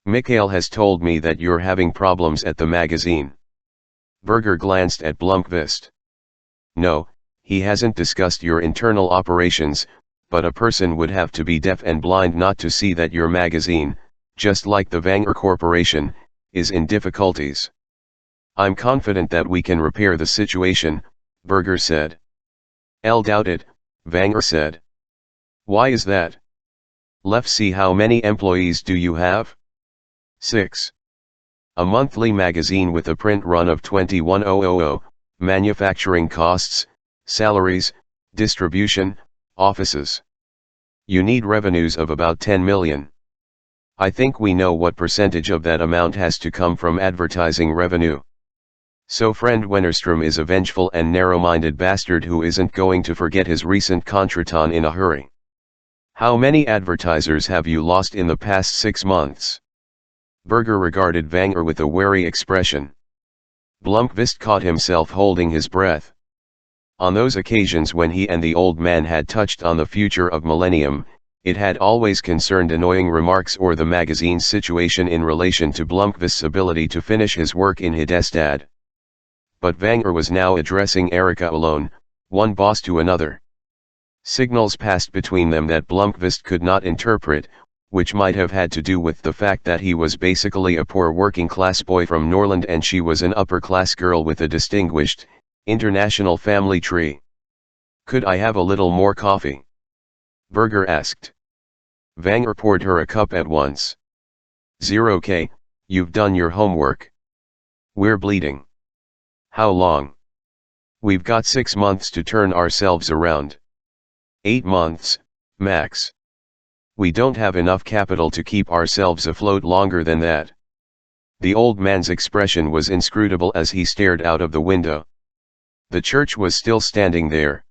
"Mikael has told me that you're having problems at the magazine." Berger glanced at Blomqvist. "No, he hasn't discussed your internal operations, but a person would have to be deaf and blind not to see that your magazine, just like the Vanger Corporation, is in difficulties." "I'm confident that we can repair the situation," Berger said. "I'll doubt it," Vanger said. "Why is that?" "Let's see, how many employees do you have?" 6. A monthly magazine with a print run of 21,000, manufacturing costs, salaries, distribution, offices. You need revenues of about 10 million. I think we know what percentage of that amount has to come from advertising revenue. So friend Wennerstrom is a vengeful and narrow-minded bastard who isn't going to forget his recent contretemps in a hurry. How many advertisers have you lost in the past 6 months? Berger regarded Vanger with a wary expression. Blomqvist caught himself holding his breath. On those occasions when he and the old man had touched on the future of Millennium, it had always concerned annoying remarks or the magazine's situation in relation to Blomqvist's ability to finish his work in Hedestad. But Vanger was now addressing Erika alone, one boss to another. Signals passed between them that Blomqvist could not interpret, which might have had to do with the fact that he was basically a poor working-class boy from Norrland and she was an upper-class girl with a distinguished, international family tree. "Could I have a little more coffee?" Berger asked. Vanger poured her a cup at once. 0K, you've done your homework. We're bleeding. How long? We've got 6 months to turn ourselves around. 8 months, max. We don't have enough capital to keep ourselves afloat longer than that. The old man's expression was inscrutable as he stared out of the window. The church was still standing there.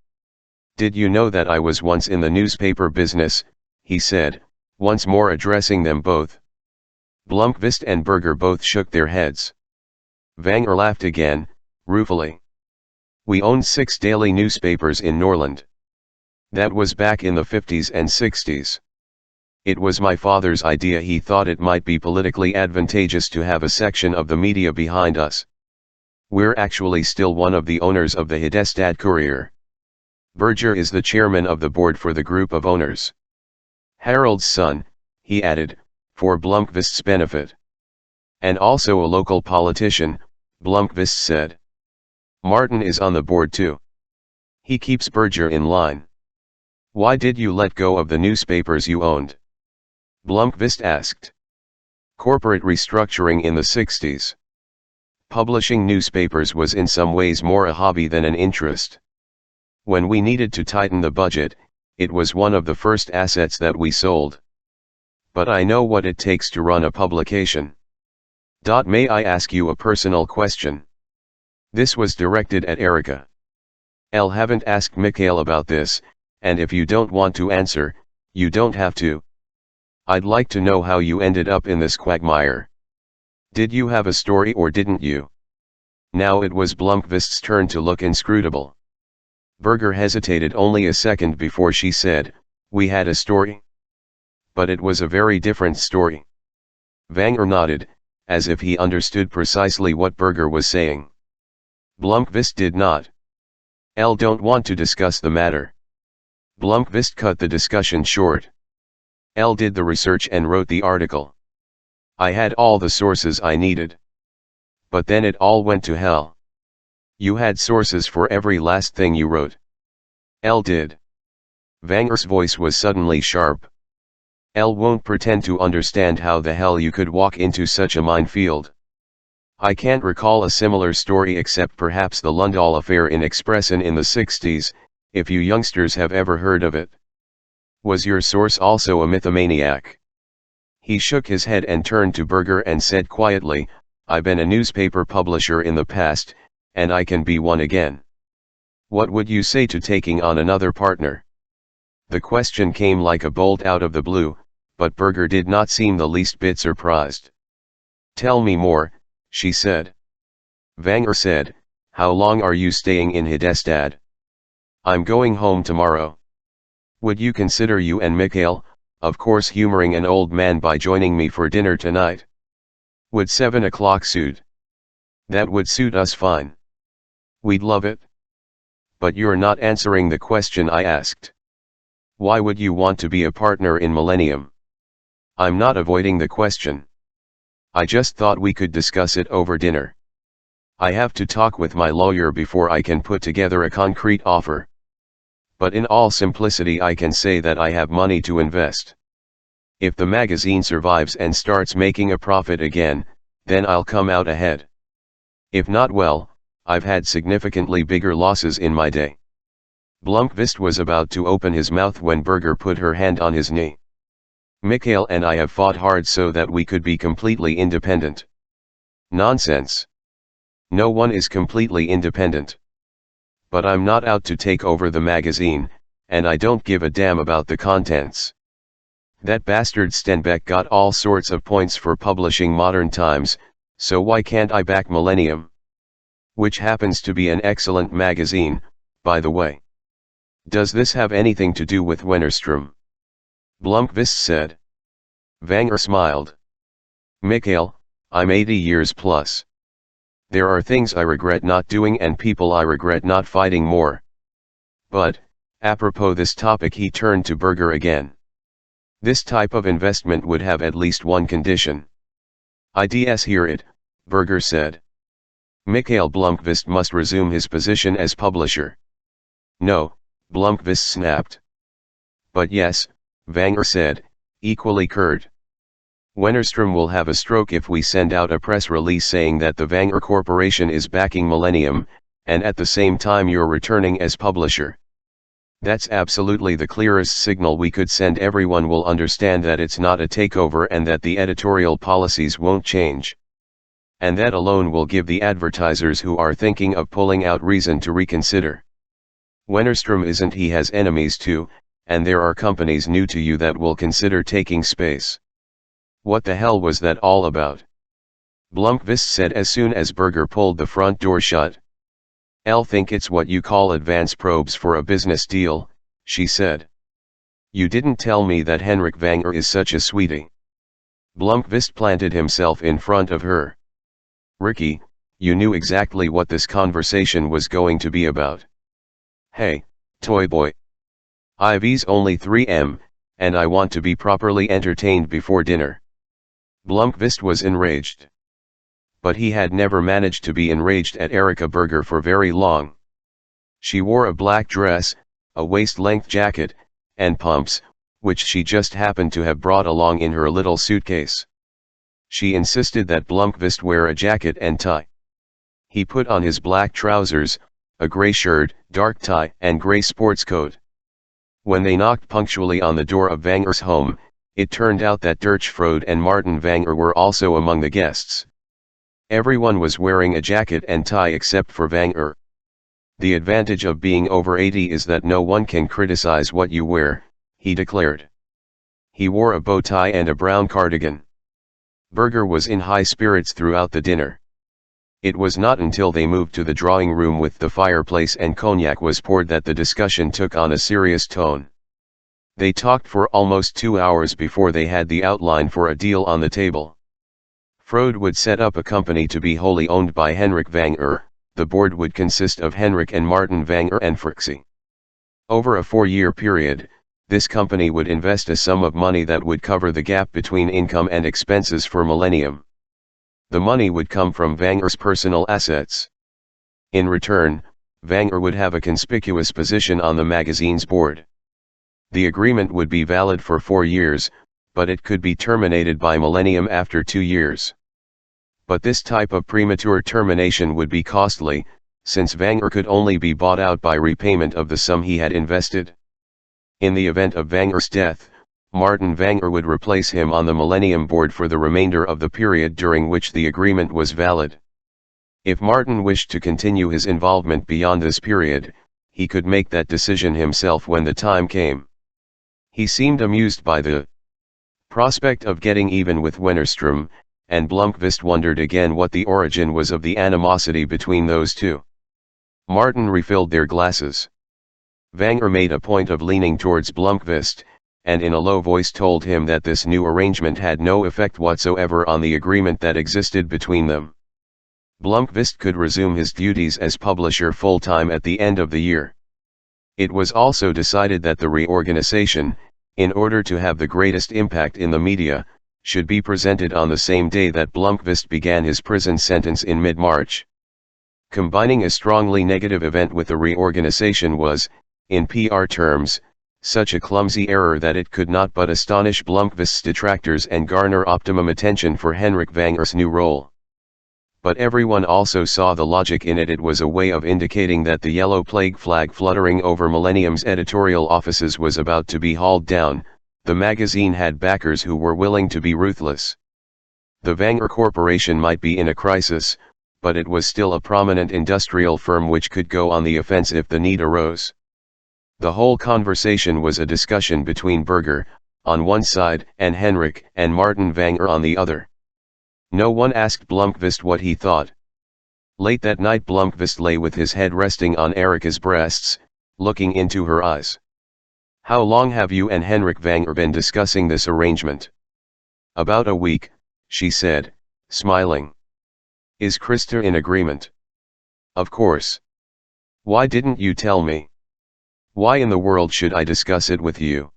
"Did you know that I was once in the newspaper business?" he said, once more addressing them both. Blomqvist and Berger both shook their heads. Vanger laughed again, ruefully. "We owned 6 daily newspapers in Norrland. That was back in the 50s and 60s. It was my father's idea. He thought it might be politically advantageous to have a section of the media behind us. We're actually still one of the owners of the Hedestad Courier. Birger is the chairman of the board for the group of owners. Harold's son, he added, for Blomqvist's benefit. And also a local politician, Blomqvist said. Martin is on the board too. He keeps Birger in line. Why did you let go of the newspapers you owned? Blomqvist asked. Corporate restructuring in the 60s. Publishing newspapers was in some ways more a hobby than an interest. When we needed to tighten the budget, it was one of the first assets that we sold. But I know what it takes to run a publication. May I ask you a personal question? This was directed at Erica. Elle haven't asked Mikhail about this, and if you don't want to answer, you don't have to. I'd like to know how you ended up in this quagmire. Did you have a story or didn't you? Now it was Blomqvist's turn to look inscrutable. Birger hesitated only a second before she said, we had a story. But it was a very different story. Vanger nodded, as if he understood precisely what Birger was saying. Blomqvist did not. Elle don't want to discuss the matter. Blomqvist cut the discussion short. Elle did the research and wrote the article. I had all the sources I needed. But then it all went to hell. You had sources for every last thing you wrote. Elle did. Vanger's voice was suddenly sharp. Elle won't pretend to understand how the hell you could walk into such a minefield. I can't recall a similar story except perhaps the Lundahl affair in Expressen in the 60s, if you youngsters have ever heard of it. Was your source also a mythomaniac? He shook his head and turned to Birger and said quietly, I've been a newspaper publisher in the past, and I can be one again. What would you say to taking on another partner? The question came like a bolt out of the blue, but Birger did not seem the least bit surprised. Tell me more, she said. Vanger said, how long are you staying in Hedestad? I'm going home tomorrow. Would you consider you and Mikhail, of course humoring an old man by joining me for dinner tonight? Would 7 o'clock suit? That would suit us fine. We'd love it. But you're not answering the question I asked. Why would you want to be a partner in Millennium? I'm not avoiding the question. I just thought we could discuss it over dinner. I have to talk with my lawyer before I can put together a concrete offer. But in all simplicity I can say that I have money to invest. If the magazine survives and starts making a profit again, then I'll come out ahead. If not, well, I've had significantly bigger losses in my day. Blomqvist was about to open his mouth when Birger put her hand on his knee. Mikhail and I have fought hard so that we could be completely independent. Nonsense. No one is completely independent. But I'm not out to take over the magazine, and I don't give a damn about the contents. That bastard Stenbeck got all sorts of points for publishing Modern Times, so why can't I back Millennium? Which happens to be an excellent magazine, by the way. Does this have anything to do with Wennerstrom? Blomqvist said. Vanger smiled. Mikhail, I'm 80 years plus. There are things I regret not doing and people I regret not fighting more. But, apropos this topic, he turned to Birger again. This type of investment would have at least one condition. IDS hear it, Birger said. Mikhail Blomqvist must resume his position as publisher. No, Blomqvist snapped. But yes, Vanger said, equally curt. Wennerstrom will have a stroke if we send out a press release saying that the Vanger Corporation is backing Millennium, and at the same time you're returning as publisher. That's absolutely the clearest signal we could send. Everyone will understand that it's not a takeover and that the editorial policies won't change. And that alone will give the advertisers who are thinking of pulling out reason to reconsider. Wennerstrom isn't, he has enemies too, and there are companies new to you that will consider taking space. What the hell was that all about? Blomqvist said as soon as Birger pulled the front door shut. I'll think it's what you call advance probes for a business deal, she said. You didn't tell me that Henrik Vanger is such a sweetie. Blomqvist planted himself in front of her. Ricky, you knew exactly what this conversation was going to be about. Hey, toy boy. IV's only 3M, and I want to be properly entertained before dinner. Blomqvist was enraged. But he had never managed to be enraged at Erika Berger for very long. She wore a black dress, a waist-length jacket, and pumps, which she just happened to have brought along in her little suitcase. She insisted that Blomqvist wear a jacket and tie. He put on his black trousers, a grey shirt, dark tie, and grey sports coat. When they knocked punctually on the door of Vanger's home, it turned out that Dirk Frode and Martin Vanger were also among the guests. Everyone was wearing a jacket and tie except for Vanger. The advantage of being over 80 is that no one can criticize what you wear, he declared. He wore a bow tie and a brown cardigan. Berger was in high spirits throughout the dinner. It was not until they moved to the drawing room with the fireplace and cognac was poured that the discussion took on a serious tone. They talked for almost 2 hours before they had the outline for a deal on the table. Frode would set up a company to be wholly owned by Henrik Vanger. The board would consist of Henrik and Martin Vanger and Frixie. Over a 4-year period, this company would invest a sum of money that would cover the gap between income and expenses for Millennium. The money would come from Vanger's personal assets. In return, Vanger would have a conspicuous position on the magazine's board. The agreement would be valid for 4 years, but it could be terminated by Millennium after 2 years. But this type of premature termination would be costly, since Vanger could only be bought out by repayment of the sum he had invested. In the event of Vanger's death, Martin Vanger would replace him on the Millennium board for the remainder of the period during which the agreement was valid. If Martin wished to continue his involvement beyond this period, he could make that decision himself when the time came. He seemed amused by the prospect of getting even with Wennerström, and Blomqvist wondered again what the origin was of the animosity between those two. Martin refilled their glasses. Vanger made a point of leaning towards Blomqvist, and in a low voice told him that this new arrangement had no effect whatsoever on the agreement that existed between them. Blomqvist could resume his duties as publisher full-time at the end of the year. It was also decided that the reorganization, in order to have the greatest impact in the media, should be presented on the same day that Blomqvist began his prison sentence in mid-March. Combining a strongly negative event with the reorganization was, in PR terms, such a clumsy error that it could not but astonish Blomqvist's detractors and garner optimum attention for Henrik Vanger's new role. But everyone also saw the logic in it. It was a way of indicating that the yellow plague flag fluttering over Millennium's editorial offices was about to be hauled down. The magazine had backers who were willing to be ruthless. The Vanger Corporation might be in a crisis, but it was still a prominent industrial firm which could go on the offense if the need arose. The whole conversation was a discussion between Berger, on one side, and Henrik and Martin Vanger on the other. No one asked Blomqvist what he thought. Late that night Blomqvist lay with his head resting on Erika's breasts, looking into her eyes. "How long have you and Henrik Vanger been discussing this arrangement?" "About a week," she said, smiling. "Is Krista in agreement?" "Of course. Why didn't you tell me? Why in the world should I discuss it with you?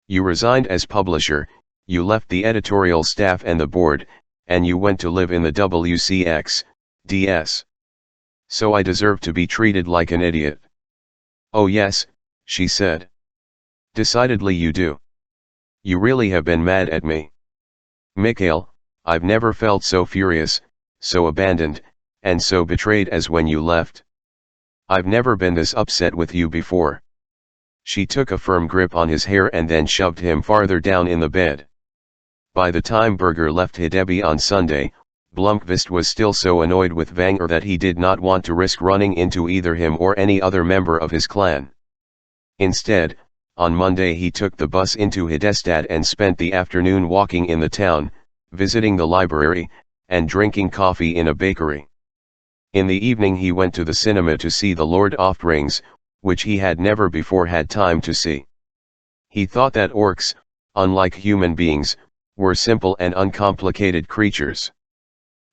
You resigned as publisher, you left the editorial staff and the board, and you went to live in the WCX, DS. So I deserve to be treated like an idiot." "Oh yes," she said. "Decidedly you do. You really have been mad at me. Mikhail, I've never felt so furious, so abandoned, and so betrayed as when you left. I've never been this upset with you before." She took a firm grip on his hair and then shoved him farther down in the bed. By the time Berger left Hedeby on Sunday, Blomqvist was still so annoyed with Vanger that he did not want to risk running into either him or any other member of his clan. Instead, on Monday he took the bus into Hedestad and spent the afternoon walking in the town, visiting the library, and drinking coffee in a bakery. In the evening he went to the cinema to see The Lord of Rings, which he had never before had time to see. He thought that orcs, unlike human beings, were simple and uncomplicated creatures.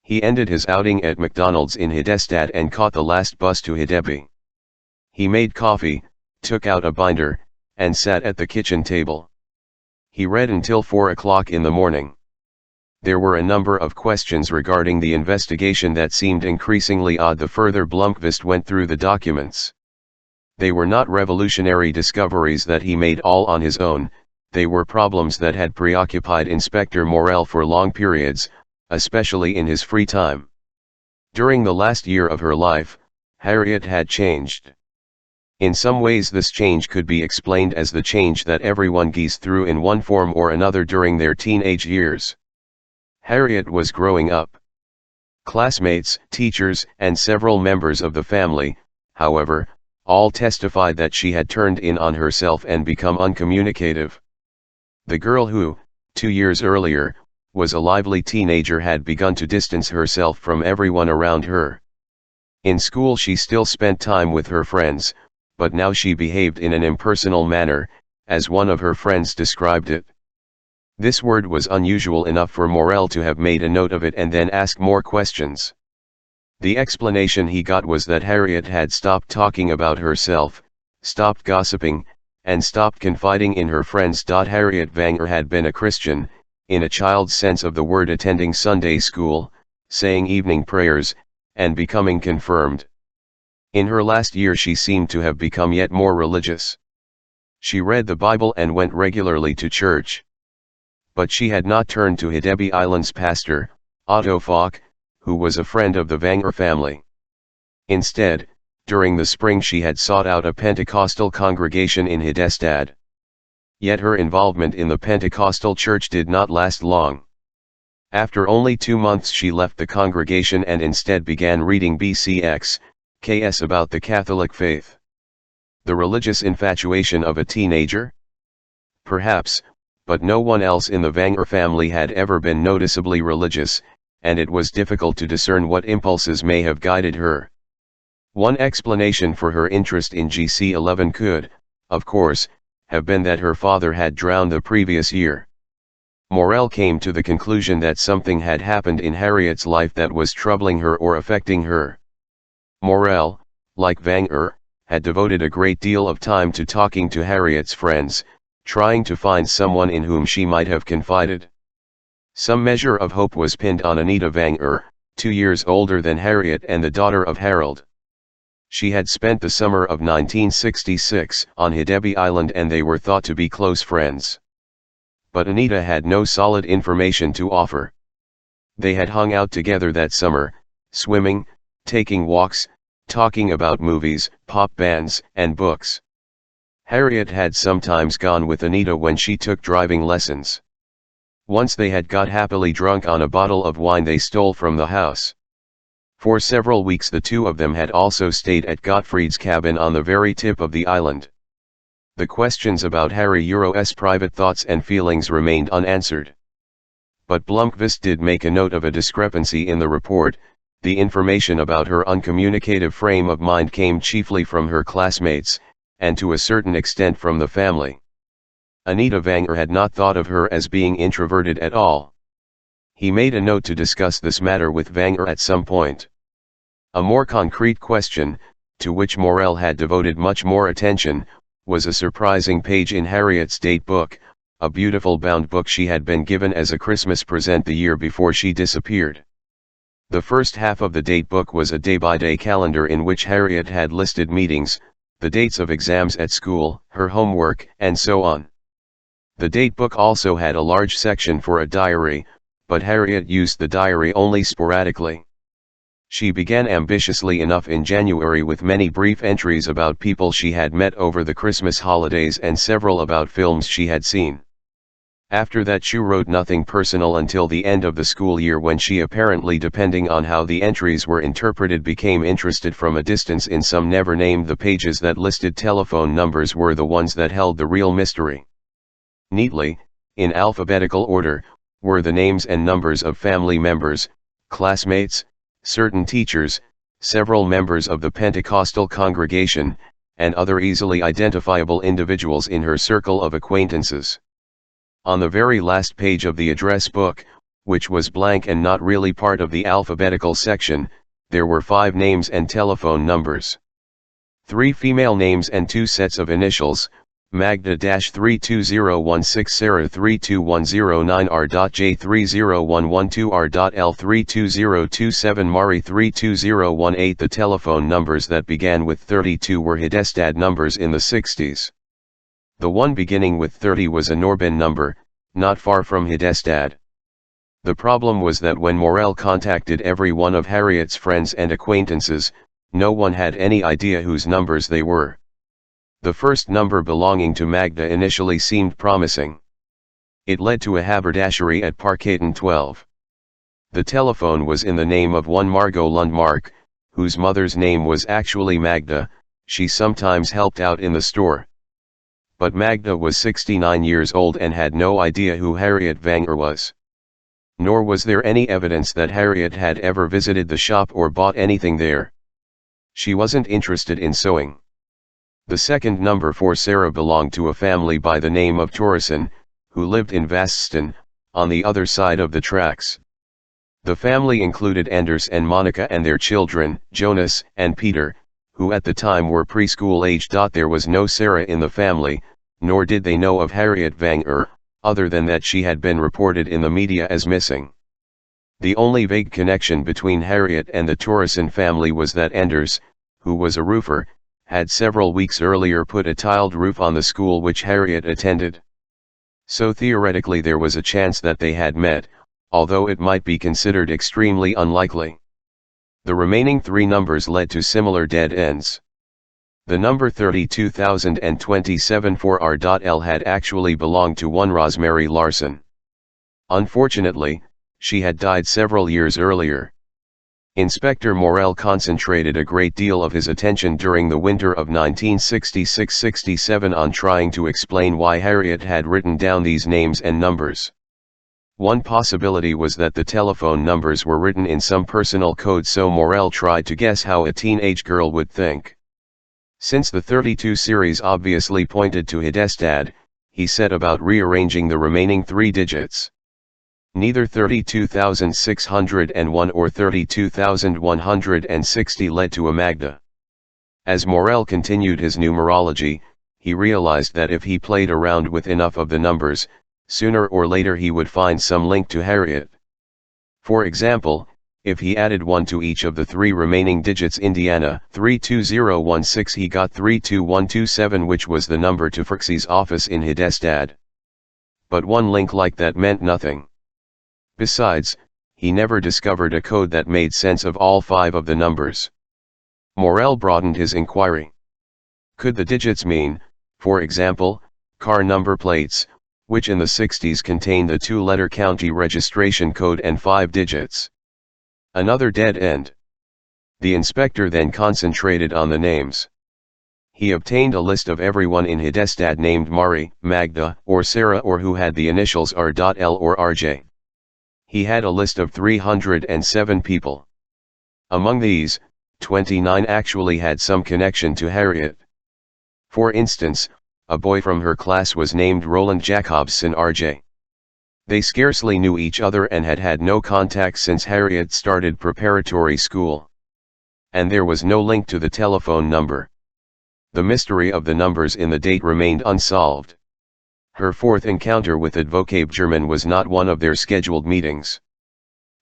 He ended his outing at McDonald's in Hidestad and caught the last bus to Hidebi. He made coffee, took out a binder, and sat at the kitchen table. He read until 4 o'clock in the morning. There were a number of questions regarding the investigation that seemed increasingly odd the further Blomqvist went through the documents. They were not revolutionary discoveries that he made all on his own, they were problems that had preoccupied Inspector Morel for long periods, especially in his free time. During the last year of her life, Harriet had changed. In some ways this change could be explained as the change that everyone goes through in one form or another during their teenage years. Harriet was growing up. Classmates, teachers, and several members of the family, however, all testified that she had turned in on herself and become uncommunicative. The girl who, 2 years earlier, was a lively teenager had begun to distance herself from everyone around her. In school she still spent time with her friends, but now she behaved in an impersonal manner, as one of her friends described it. This word was unusual enough for Morel to have made a note of it and then ask more questions. The explanation he got was that Harriet had stopped talking about herself, stopped gossiping, and stopped confiding in her friends. Harriet Vanger had been a Christian, in a child's sense of the word, attending Sunday school, saying evening prayers, and becoming confirmed. In her last year she seemed to have become yet more religious. She read the Bible and went regularly to church. But she had not turned to Hidebi Island's pastor, Otto Falk, who was a friend of the Vanger family. Instead, during the spring she had sought out a Pentecostal congregation in Hidestad. Yet her involvement in the Pentecostal church did not last long. After only 2 months she left the congregation and instead began reading BCX/KS about the Catholic faith. The religious infatuation of a teenager? Perhaps, but no one else in the Vanger family had ever been noticeably religious, and it was difficult to discern what impulses may have guided her. One explanation for her interest in GC11 could, of course, have been that her father had drowned the previous year. Morel came to the conclusion that something had happened in Harriet's life that was troubling her or affecting her. Morel, like Vanger, had devoted a great deal of time to talking to Harriet's friends, trying to find someone in whom she might have confided. Some measure of hope was pinned on Anita Vanger, 2 years older than Harriet and the daughter of Harold. She had spent the summer of 1966 on Hidebi Island and they were thought to be close friends. But Anita had no solid information to offer. They had hung out together that summer, swimming, taking walks, talking about movies, pop bands, and books. Harriet had sometimes gone with Anita when she took driving lessons. Once they had got happily drunk on a bottle of wine they stole from the house. For several weeks the two of them had also stayed at Gottfried's cabin on the very tip of the island. The questions about Harriet's private thoughts and feelings remained unanswered. But Blomqvist did make a note of a discrepancy in the report. The information about her uncommunicative frame of mind came chiefly from her classmates, and to a certain extent from the family. Anita Vanger had not thought of her as being introverted at all. He made a note to discuss this matter with Vanger at some point. A more concrete question, to which Morel had devoted much more attention, was a surprising page in Harriet's date book, a beautiful bound book she had been given as a Christmas present the year before she disappeared. The first half of the date book was a day-by-day calendar in which Harriet had listed meetings, the dates of exams at school, her homework, and so on. The date book also had a large section for a diary, but Harriet used the diary only sporadically. She began ambitiously enough in January with many brief entries about people she had met over the Christmas holidays and several about films she had seen. After that she wrote nothing personal until the end of the school year, when she, apparently depending on how the entries were interpreted, became interested from a distance in some never named. The pages that listed telephone numbers were the ones that held the real mystery. Neatly, in alphabetical order, were the names and numbers of family members, classmates, certain teachers, several members of the Pentecostal congregation, and other easily identifiable individuals in her circle of acquaintances. On the very last page of the address book, which was blank and not really part of the alphabetical section, there were 5 names and telephone numbers. 3 female names and 2 sets of initials: Magda-32016 Sarah 32109 R.J30112 R.L32027 Mari 32018. The telephone numbers that began with 32 were Hidestad numbers in the 60s. The one beginning with 30 was a Norben number, not far from Hidestad. The problem was that when Morel contacted every one of Harriet's friends and acquaintances, no one had any idea whose numbers they were. The first number belonging to Magda initially seemed promising. It led to a haberdashery at Parkhaten 12. The telephone was in the name of one Margot Lundmark, whose mother's name was actually Magda. She sometimes helped out in the store. But Magda was 69 years old and had no idea who Harriet Wenger was. Nor was there any evidence that Harriet had ever visited the shop or bought anything there. She wasn't interested in sewing. The second number for Sarah belonged to a family by the name of Torreson, who lived in Vastston, on the other side of the tracks. The family included Anders and Monica and their children, Jonas and Peter, who at the time were preschool age. There was no Sarah in the family, nor did they know of Harriet Wenger, other than that she had been reported in the media as missing. The only vague connection between Harriet and the Torreson family was that Anders, who was a roofer, had several weeks earlier put a tiled roof on the school which Harriet attended. So theoretically there was a chance that they had met, although it might be considered extremely unlikely. The remaining 3 numbers led to similar dead ends. The number 32,027 for R.L. had actually belonged to one Rosemary Larson. Unfortunately, she had died several years earlier. Inspector Morel concentrated a great deal of his attention during the winter of 1966-67 on trying to explain why Harriet had written down these names and numbers. One possibility was that the telephone numbers were written in some personal code, so Morel tried to guess how a teenage girl would think. Since the 32 series obviously pointed to Hidestad, he set about rearranging the remaining 3 digits. Neither 32,601 or 32,160 led to a Magda. As Morel continued his numerology, he realized that if he played around with enough of the numbers, sooner or later he would find some link to Harriet. For example, if he added 1 to each of the 3 remaining digits Indiana 32016, he got 32127, which was the number to Frixie's office in Hidestad. But one link like that meant nothing. Besides, he never discovered a code that made sense of all 5 of the numbers. Morel broadened his inquiry. Could the digits mean, for example, car number plates, which in the 60s contained the 2-letter county registration code and 5 digits? Another dead end. The inspector then concentrated on the names. He obtained a list of everyone in Hidestad named Mari, Magda, or Sarah, or who had the initials R.L. or R.J. He had a list of 307 people. Among these, 29 actually had some connection to Harriet. For instance, a boy from her class was named Roland Jacobson R.J. They scarcely knew each other and had had no contact since Harriet started preparatory school. And there was no link to the telephone number. The mystery of the numbers in the date remained unsolved. Her 4th encounter with Advocate German was not one of their scheduled meetings.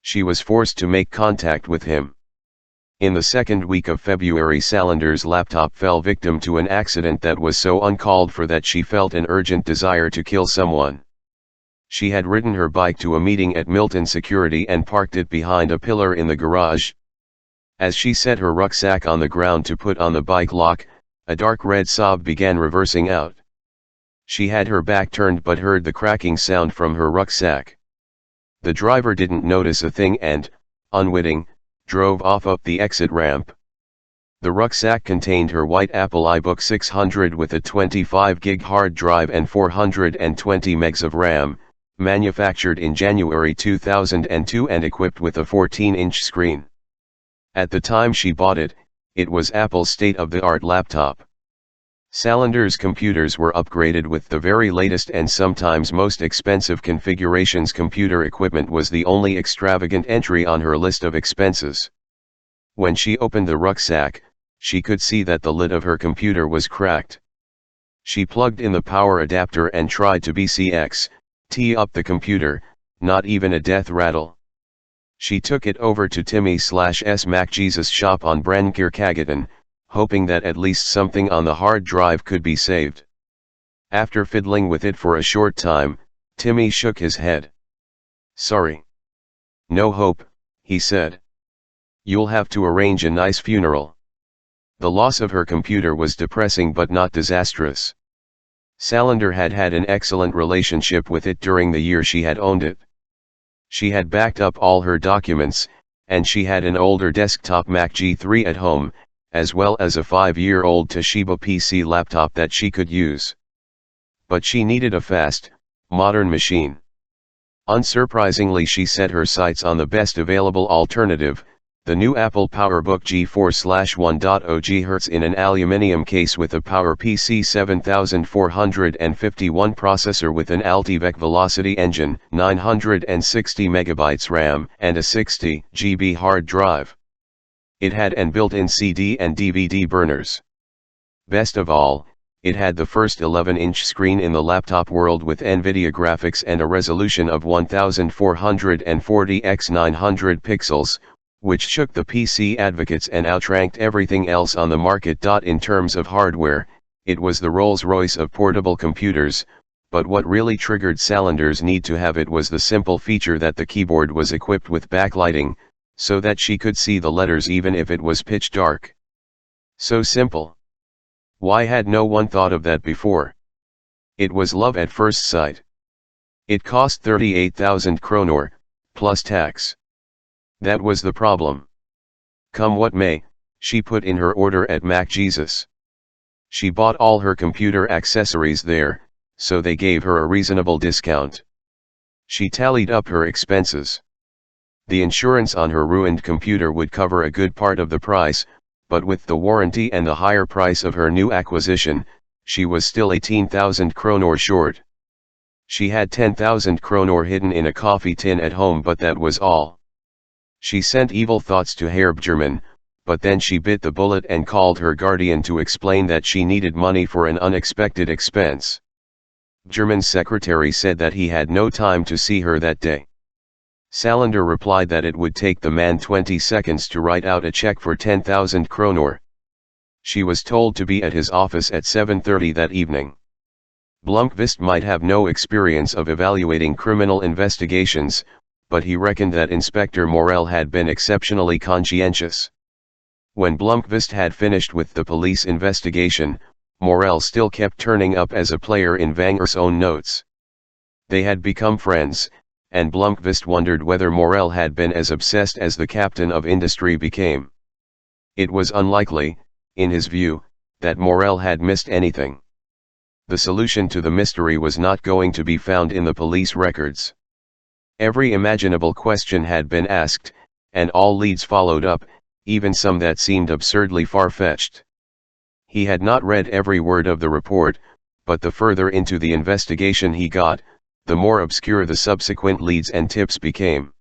She was forced to make contact with him. In the second week of February, Salander's laptop fell victim to an accident that was so uncalled for that she felt an urgent desire to kill someone. She had ridden her bike to a meeting at Milton Security and parked it behind a pillar in the garage. As she set her rucksack on the ground to put on the bike lock, a dark red Saab began reversing out. She had her back turned but heard the cracking sound from her rucksack. The driver didn't notice a thing and, unwitting, drove off up the exit ramp. The rucksack contained her white Apple iBook 600 with a 25 gig hard drive and 420 megs of RAM, manufactured in January 2002 and equipped with a 14-inch screen. At the time she bought it, it was Apple's state-of-the-art laptop. Salander's computers were upgraded with the very latest and sometimes most expensive configurations. Computer equipment was the only extravagant entry on her list of expenses. When she opened the rucksack, she could see that the lid of her computer was cracked. She plugged in the power adapter and tried to tee up the computer, not even a death rattle. She took it over to Timmy/S MacJesus shop on Brankirkagaton, hoping that at least something on the hard drive could be saved. After fiddling with it for a short time, Timmy shook his head. "Sorry. No hope," he said. "You'll have to arrange a nice funeral." The loss of her computer was depressing but not disastrous. Salander had had an excellent relationship with it during the year she had owned it. She had backed up all her documents, and she had an older desktop Mac G3 at home, as well as a 5-year-old Toshiba PC laptop that she could use. But she needed a fast, modern machine. Unsurprisingly, she set her sights on the best available alternative, the new Apple PowerBook G4/1.0 GHz in an aluminium case with a PowerPC 7451 processor with an Altivec Velocity engine, 960 MB RAM, and a 60 GB hard drive. It had an built-in CD and DVD burners. Best of all, it had the first 11-inch screen in the laptop world with NVIDIA graphics and a resolution of 1440 x 900 pixels, which shook the PC advocates and outranked everything else on the market. In terms of hardware, it was the Rolls-Royce of portable computers, but what really triggered Salander's need to have it was the simple feature that the keyboard was equipped with backlighting, so that she could see the letters even if it was pitch dark. So simple. Why had no one thought of that before? It was love at first sight. It cost 38,000 kronor, plus tax. That was the problem. Come what may, she put in her order at MacJesus. She bought all her computer accessories there, so they gave her a reasonable discount. She tallied up her expenses. The insurance on her ruined computer would cover a good part of the price, but with the warranty and the higher price of her new acquisition, she was still 18,000 kronor short. She had 10,000 kronor hidden in a coffee tin at home, but that was all. She sent evil thoughts to Herr Bjerman, but then she bit the bullet and called her guardian to explain that she needed money for an unexpected expense. Bjerman's secretary said that he had no time to see her that day. Salander replied that it would take the man 20 seconds to write out a check for 10,000 kronor. She was told to be at his office at 7:30 that evening. Blomqvist might have no experience of evaluating criminal investigations, but he reckoned that Inspector Morell had been exceptionally conscientious. When Blomqvist had finished with the police investigation, Morell still kept turning up as a player in Wanger's own notes. They had become friends, and Blomqvist wondered whether Morell had been as obsessed as the captain of industry became. It was unlikely, in his view, that Morell had missed anything. The solution to the mystery was not going to be found in the police records. Every imaginable question had been asked, and all leads followed up, even some that seemed absurdly far-fetched. He had not read every word of the report, but the further into the investigation he got, the more obscure the subsequent leads and tips became.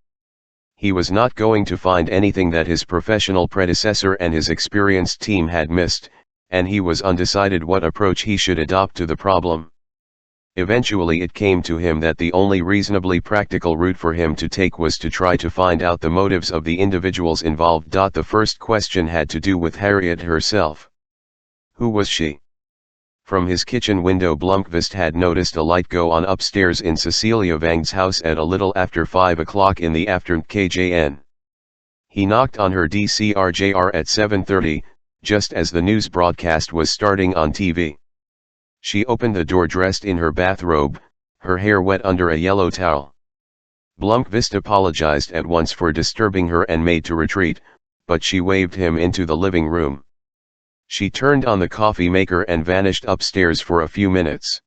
He was not going to find anything that his professional predecessor and his experienced team had missed, and he was undecided what approach he should adopt to the problem. Eventually it came to him that the only reasonably practical route for him to take was to try to find out the motives of the individuals involved. The first question had to do with Harriet herself. Who was she? From his kitchen window Blomqvist had noticed a light go on upstairs in Cecilia Wang's house at a little after 5 o'clock in the afternoon KJN. He knocked on her DCRJR at 7:30, just as the news broadcast was starting on TV. She opened the door dressed in her bathrobe, her hair wet under a yellow towel. Blomqvist apologized at once for disturbing her and made to retreat, but she waved him into the living room. She turned on the coffee maker and vanished upstairs for a few minutes.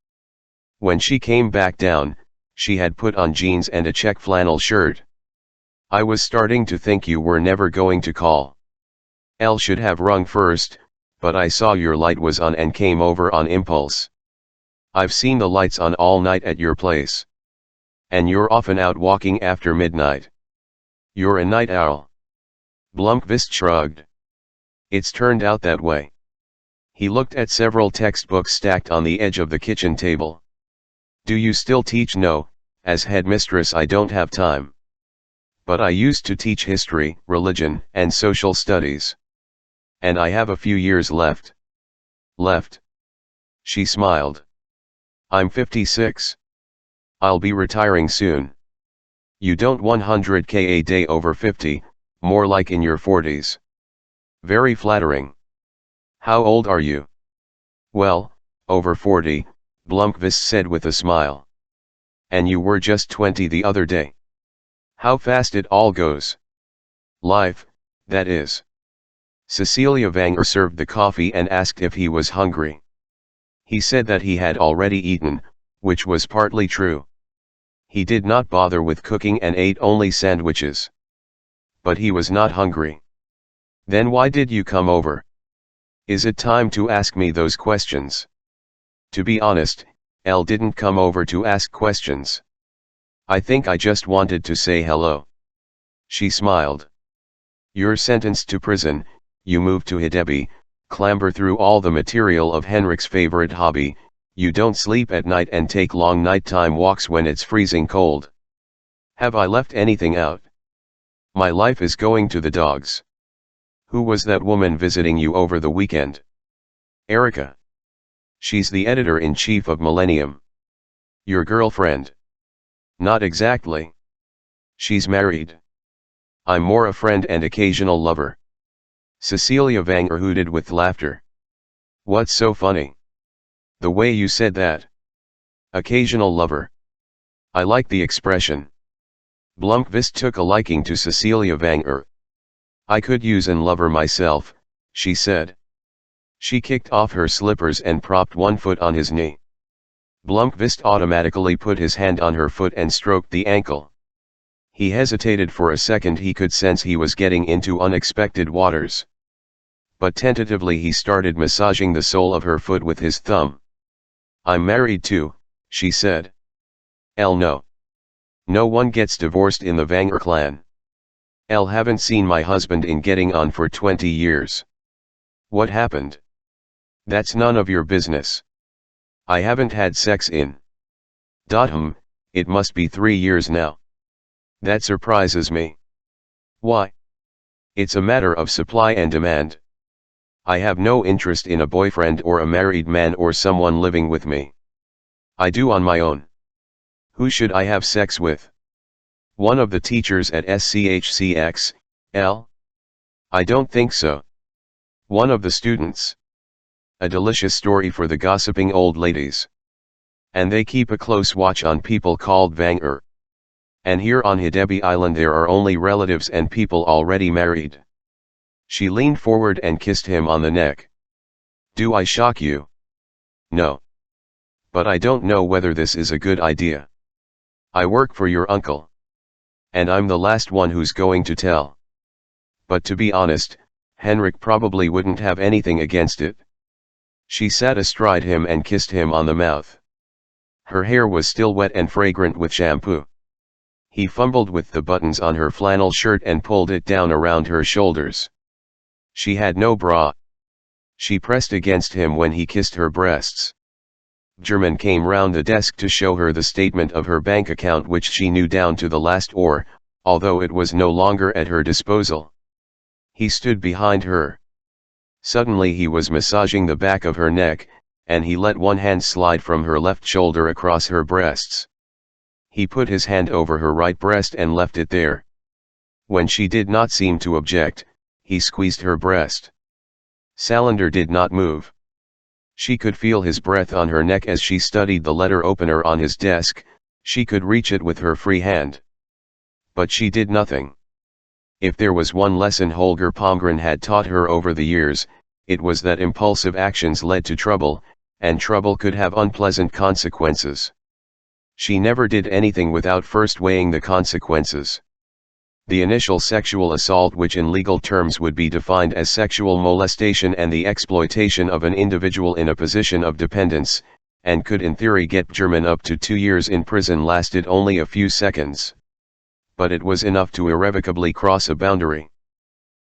When she came back down, she had put on jeans and a check flannel shirt. "I was starting to think you were never going to call. Elle should have rung first, but I saw your light was on and came over on impulse. I've seen the lights on all night at your place. And you're often out walking after midnight. You're a night owl. Blomqvist shrugged. It's turned out that way. He looked at several textbooks stacked on the edge of the kitchen table. Do you still teach? No, as headmistress I don't have time. But I used to teach history, religion, and social studies. And I have a few years left. Left? She smiled. I'm 56. I'll be retiring soon. You don't 100K a day over 50, more like in your 40s. Very flattering. How old are you? Well, over 40, Blomqvist said with a smile. And you were just 20 the other day. How fast it all goes. Life, that is. Cecilia Vanger served the coffee and asked if he was hungry. He said that he had already eaten, which was partly true. He did not bother with cooking and ate only sandwiches. But he was not hungry. Then why did you come over? Is it time to ask me those questions? To be honest, Elle didn't come over to ask questions. I think I just wanted to say hello. She smiled. You're sentenced to prison, you move to Hedeby, clamber through all the material of Henrik's favorite hobby, you don't sleep at night and take long nighttime walks when it's freezing cold. Have I left anything out? My life is going to the dogs. Who was that woman visiting you over the weekend? Erica. She's the editor-in-chief of Millennium. Your girlfriend? Not exactly. She's married. I'm more a friend and occasional lover. Cecilia Vanger hooted with laughter. What's so funny? The way you said that. Occasional lover. I like the expression. Blomqvist took a liking to Cecilia Vanger. I could use an lover myself, she said. She kicked off her slippers and propped one foot on his knee. Blomqvist automatically put his hand on her foot and stroked the ankle. He hesitated for a second. He could sense he was getting into unexpected waters. But tentatively he started massaging the sole of her foot with his thumb. I'm married too, she said. No. No one gets divorced in the Vanger clan. Haven't seen my husband in getting on for 20 years. What happened? That's none of your business. I haven't had sex in. It must be 3 years now. That surprises me. Why? It's a matter of supply and demand. I have no interest in a boyfriend or a married man or someone living with me. I do on my own. Who should I have sex with? One of the teachers at SCHCX, L? I don't think so. One of the students. A delicious story for the gossiping old ladies. And they keep a close watch on people called Vanger. And here on Hedeby Island there are only relatives and people already married. She leaned forward and kissed him on the neck. Do I shock you? No. But I don't know whether this is a good idea. I work for your uncle. And I'm the last one who's going to tell. But to be honest, Henrik probably wouldn't have anything against it. She sat astride him and kissed him on the mouth. Her hair was still wet and fragrant with shampoo. He fumbled with the buttons on her flannel shirt and pulled it down around her shoulders. She had no bra. She pressed against him when he kissed her breasts. German came round the desk to show her the statement of her bank account, which she knew down to the last oar, although it was no longer at her disposal. He stood behind her. Suddenly he was massaging the back of her neck, and he let one hand slide from her left shoulder across her breasts. He put his hand over her right breast and left it there. When she did not seem to object, he squeezed her breast. Salander did not move. She could feel his breath on her neck as she studied the letter opener on his desk. She could reach it with her free hand. But she did nothing. If there was one lesson Holger Palmgren had taught her over the years, it was that impulsive actions led to trouble, and trouble could have unpleasant consequences. She never did anything without first weighing the consequences. the initial sexual assault, which in legal terms would be defined as sexual molestation and the exploitation of an individual in a position of dependence, and could in theory get German up to 2 years in prison, lasted only a few seconds. But it was enough to irrevocably cross a boundary.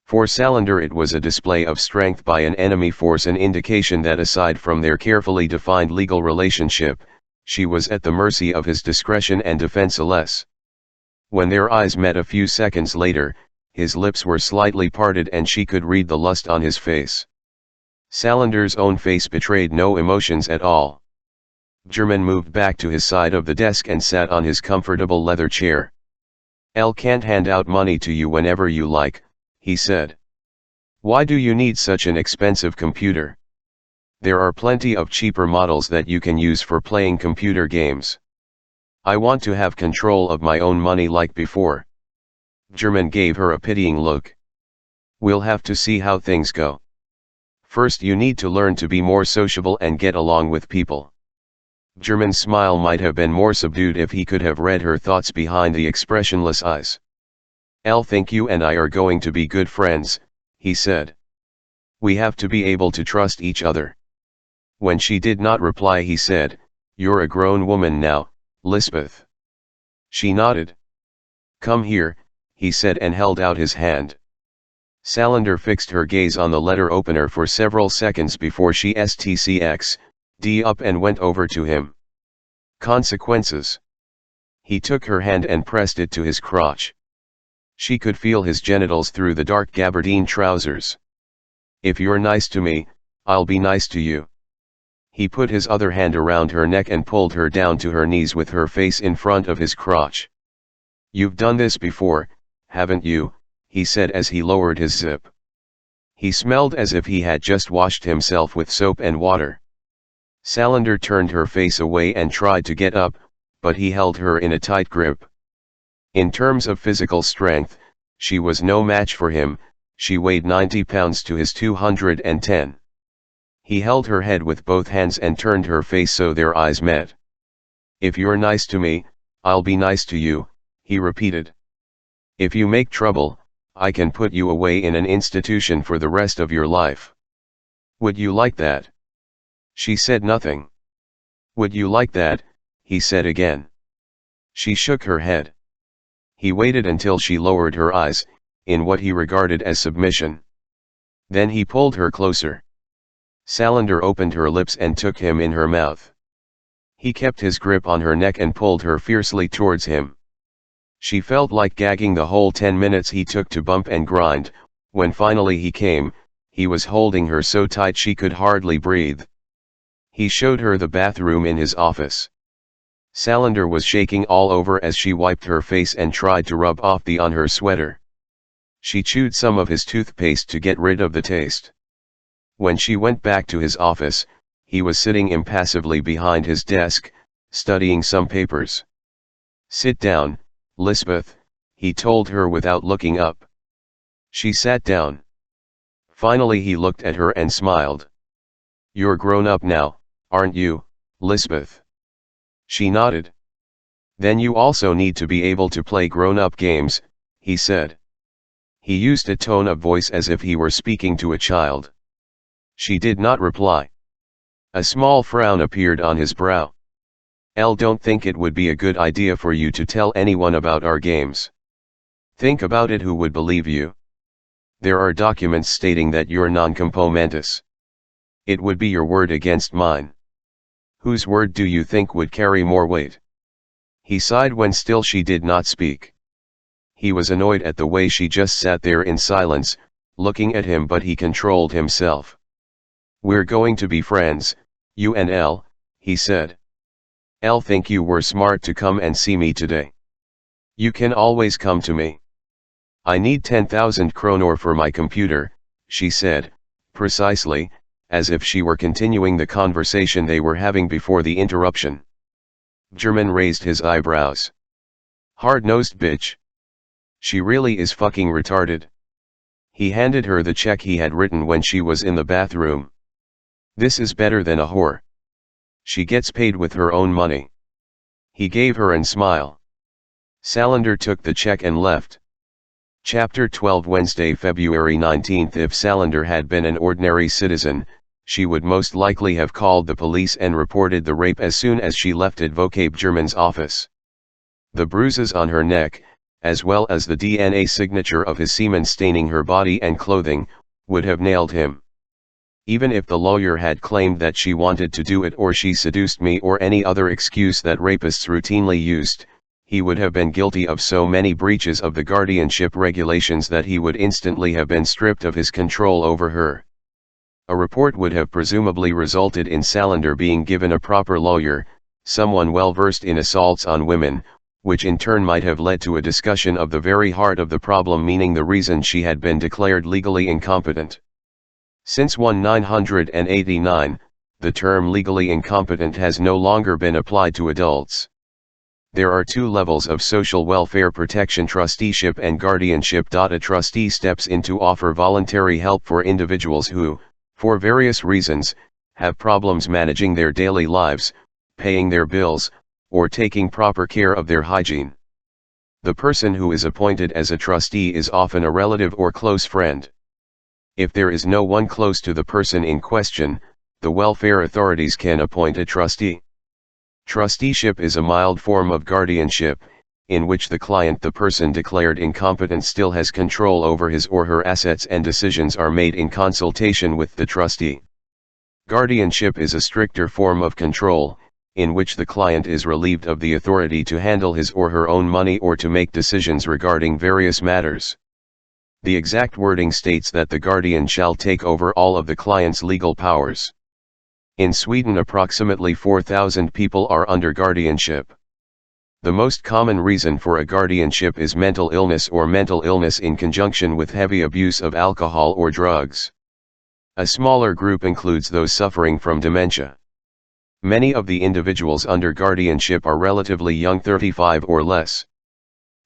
For Salander it was a display of strength by an enemy force, an indication that aside from their carefully defined legal relationship, she was at the mercy of his discretion and defenseless. When their eyes met a few seconds later, his lips were slightly parted and she could read the lust on his face. Salander's own face betrayed no emotions at all. German moved back to his side of the desk and sat on his comfortable leather chair. "Elle can't hand out money to you whenever you like," he said. "Why do you need such an expensive computer? There are plenty of cheaper models that you can use for playing computer games. I want to have control of my own money like before." German gave her a pitying look. "We'll have to see how things go. First you need to learn to be more sociable and get along with people." German's smile might have been more subdued if he could have read her thoughts behind the expressionless eyes. "Elle think you and I are going to be good friends," he said. "We have to be able to trust each other." When she did not reply, he said, "You're a grown woman now, Lisbeth." She nodded. "Come here," he said and held out his hand. Salander fixed her gaze on the letter opener for several seconds before she stcx'd up and went over to him. "Consequences." He took her hand and pressed it to his crotch. She could feel his genitals through the dark gabardine trousers. "If you're nice to me, I'll be nice to you." He put his other hand around her neck and pulled her down to her knees with her face in front of his crotch. "You've done this before, haven't you?" he said as he lowered his zip. He smelled as if he had just washed himself with soap and water. Salander turned her face away and tried to get up, but he held her in a tight grip. In terms of physical strength, she was no match for him. She weighed 90 pounds to his 210. He held her head with both hands and turned her face so their eyes met. "If you're nice to me, I'll be nice to you," he repeated. "If you make trouble, I can put you away in an institution for the rest of your life. Would you like that?" She said nothing. "Would you like that?" he said again. She shook her head. He waited until she lowered her eyes, in what he regarded as submission. Then he pulled her closer. Salander opened her lips and took him in her mouth. He kept his grip on her neck and pulled her fiercely towards him. She felt like gagging the whole 10 minutes he took to bump and grind. When finally he came, he was holding her so tight she could hardly breathe. He showed her the bathroom in his office. Salander was shaking all over as she wiped her face and tried to rub off on her sweater. She chewed some of his toothpaste to get rid of the taste. When she went back to his office, he was sitting impassively behind his desk, studying some papers. "Sit down, Lisbeth," he told her without looking up. She sat down. Finally he looked at her and smiled. "You're grown up now, aren't you, Lisbeth?" She nodded. "Then you also need to be able to play grown-up games," he said. He used a tone of voice as if he were speaking to a child. She did not reply. A small frown appeared on his brow. "Elle don't think it would be a good idea for you to tell anyone about our games. Think about it, who would believe you? There are documents stating that you're non-compos mentis. It would be your word against mine. Whose word do you think would carry more weight?" He sighed when still she did not speak. He was annoyed at the way she just sat there in silence, looking at him, but he controlled himself. "We're going to be friends, you and Elle," he said. "Elle think you were smart to come and see me today. You can always come to me." "I need 10,000 kronor for my computer," she said, precisely, as if she were continuing the conversation they were having before the interruption. German raised his eyebrows. "Hard-nosed bitch. She really is fucking retarded." He handed her the check he had written when she was in the bathroom. "This is better than a whore. She gets paid with her own money." He gave her an smile. Salander took the check and left. Chapter 12 Wednesday, February 19. If Salander had been an ordinary citizen, she would most likely have called the police and reported the rape as soon as she left Advocate German's office. The bruises on her neck, as well as the DNA signature of his semen staining her body and clothing, would have nailed him. Even if the lawyer had claimed that she wanted to do it or she seduced me or any other excuse that rapists routinely used, he would have been guilty of so many breaches of the guardianship regulations that he would instantly have been stripped of his control over her. A report would have presumably resulted in Salander being given a proper lawyer, someone well versed in assaults on women, which in turn might have led to a discussion of the very heart of the problem, meaning the reason she had been declared legally incompetent. Since 1989, the term legally incompetent has no longer been applied to adults. There are two levels of social welfare protection: trusteeship and guardianship. A trustee steps in to offer voluntary help for individuals who, for various reasons, have problems managing their daily lives, paying their bills, or taking proper care of their hygiene. The person who is appointed as a trustee is often a relative or close friend. If there is no one close to the person in question, the welfare authorities can appoint a trustee. Trusteeship is a mild form of guardianship, in which the client, the person declared incompetent, still has control over his or her assets and decisions are made in consultation with the trustee. Guardianship is a stricter form of control, in which the client is relieved of the authority to handle his or her own money or to make decisions regarding various matters. The exact wording states that the guardian shall take over all of the client's legal powers. In Sweden, approximately 4,000 people are under guardianship. The most common reason for a guardianship is mental illness or mental illness in conjunction with heavy abuse of alcohol or drugs. A smaller group includes those suffering from dementia. Many of the individuals under guardianship are relatively young, 35 or less.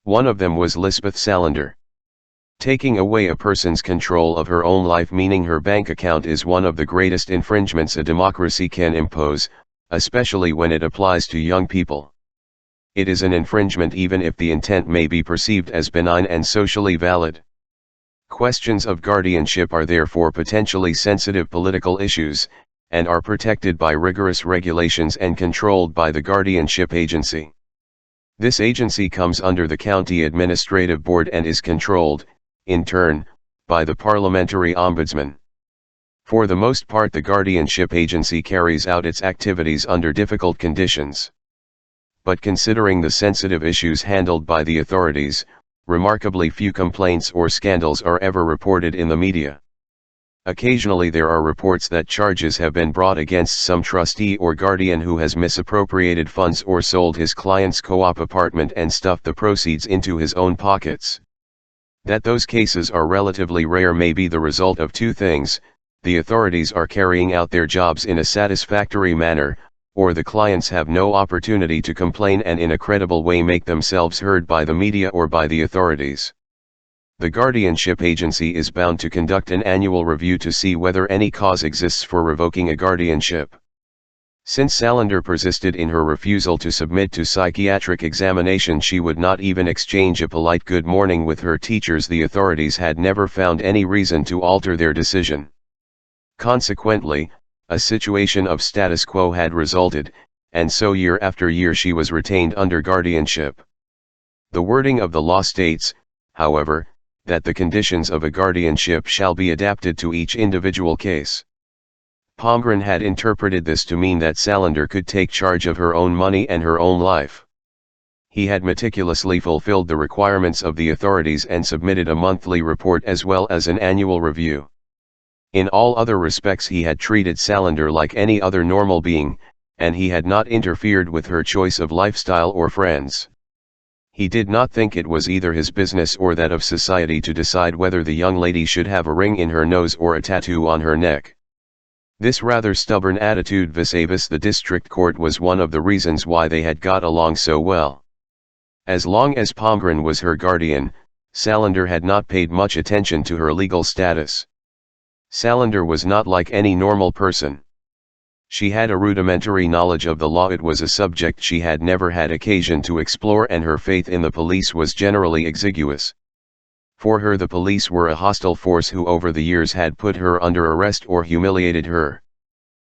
One of them was Lisbeth Salander. Taking away a person's control of her own life, meaning her bank account, is one of the greatest infringements a democracy can impose, especially when it applies to young people. It is an infringement even if the intent may be perceived as benign and socially valid. Questions of guardianship are therefore potentially sensitive political issues, and are protected by rigorous regulations and controlled by the guardianship agency. This agency comes under the County Administrative Board and is controlled, in turn, by the Parliamentary Ombudsman. For the most part, the guardianship agency carries out its activities under difficult conditions. But considering the sensitive issues handled by the authorities, remarkably few complaints or scandals are ever reported in the media. Occasionally there are reports that charges have been brought against some trustee or guardian who has misappropriated funds or sold his client's co-op apartment and stuffed the proceeds into his own pockets. That those cases are relatively rare may be the result of two things: the authorities are carrying out their jobs in a satisfactory manner, or the clients have no opportunity to complain and in a credible way make themselves heard by the media or by the authorities. The guardianship agency is bound to conduct an annual review to see whether any cause exists for revoking a guardianship. Since Salander persisted in her refusal to submit to psychiatric examination, she would not even exchange a polite good morning with her teachers. The authorities had never found any reason to alter their decision. Consequently, a situation of status quo had resulted, and so year after year she was retained under guardianship. The wording of the law states, however, that the conditions of a guardianship shall be adapted to each individual case. Palmgren had interpreted this to mean that Salander could take charge of her own money and her own life. He had meticulously fulfilled the requirements of the authorities and submitted a monthly report as well as an annual review. In all other respects he had treated Salander like any other normal being, and he had not interfered with her choice of lifestyle or friends. He did not think it was either his business or that of society to decide whether the young lady should have a ring in her nose or a tattoo on her neck. This rather stubborn attitude vis-a-vis the district court was one of the reasons why they had got along so well. As long as Palmgren was her guardian, Salander had not paid much attention to her legal status. Salander was not like any normal person. She had a rudimentary knowledge of the law. It was a subject she had never had occasion to explore, and her faith in the police was generally exiguous. For her the police were a hostile force who over the years had put her under arrest or humiliated her.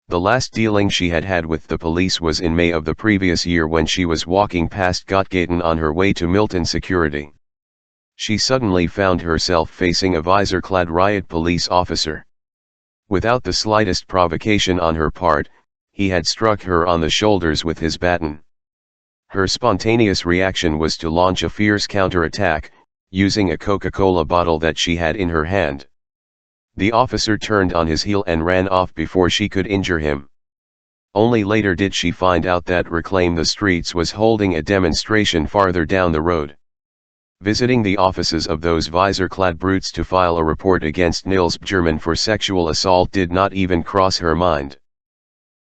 The last dealing she had had with the police was in May of the previous year when she was walking past Gottgaten on her way to Milton Security. She suddenly found herself facing a visor-clad riot police officer. Without the slightest provocation on her part, he had struck her on the shoulders with his baton. Her spontaneous reaction was to launch a fierce counterattack, using a Coca-Cola bottle that she had in her hand. The officer turned on his heel and ran off before she could injure him. Only later did she find out that Reclaim the Streets was holding a demonstration farther down the road. Visiting the offices of those visor-clad brutes to file a report against Nils Bjerman for sexual assault did not even cross her mind.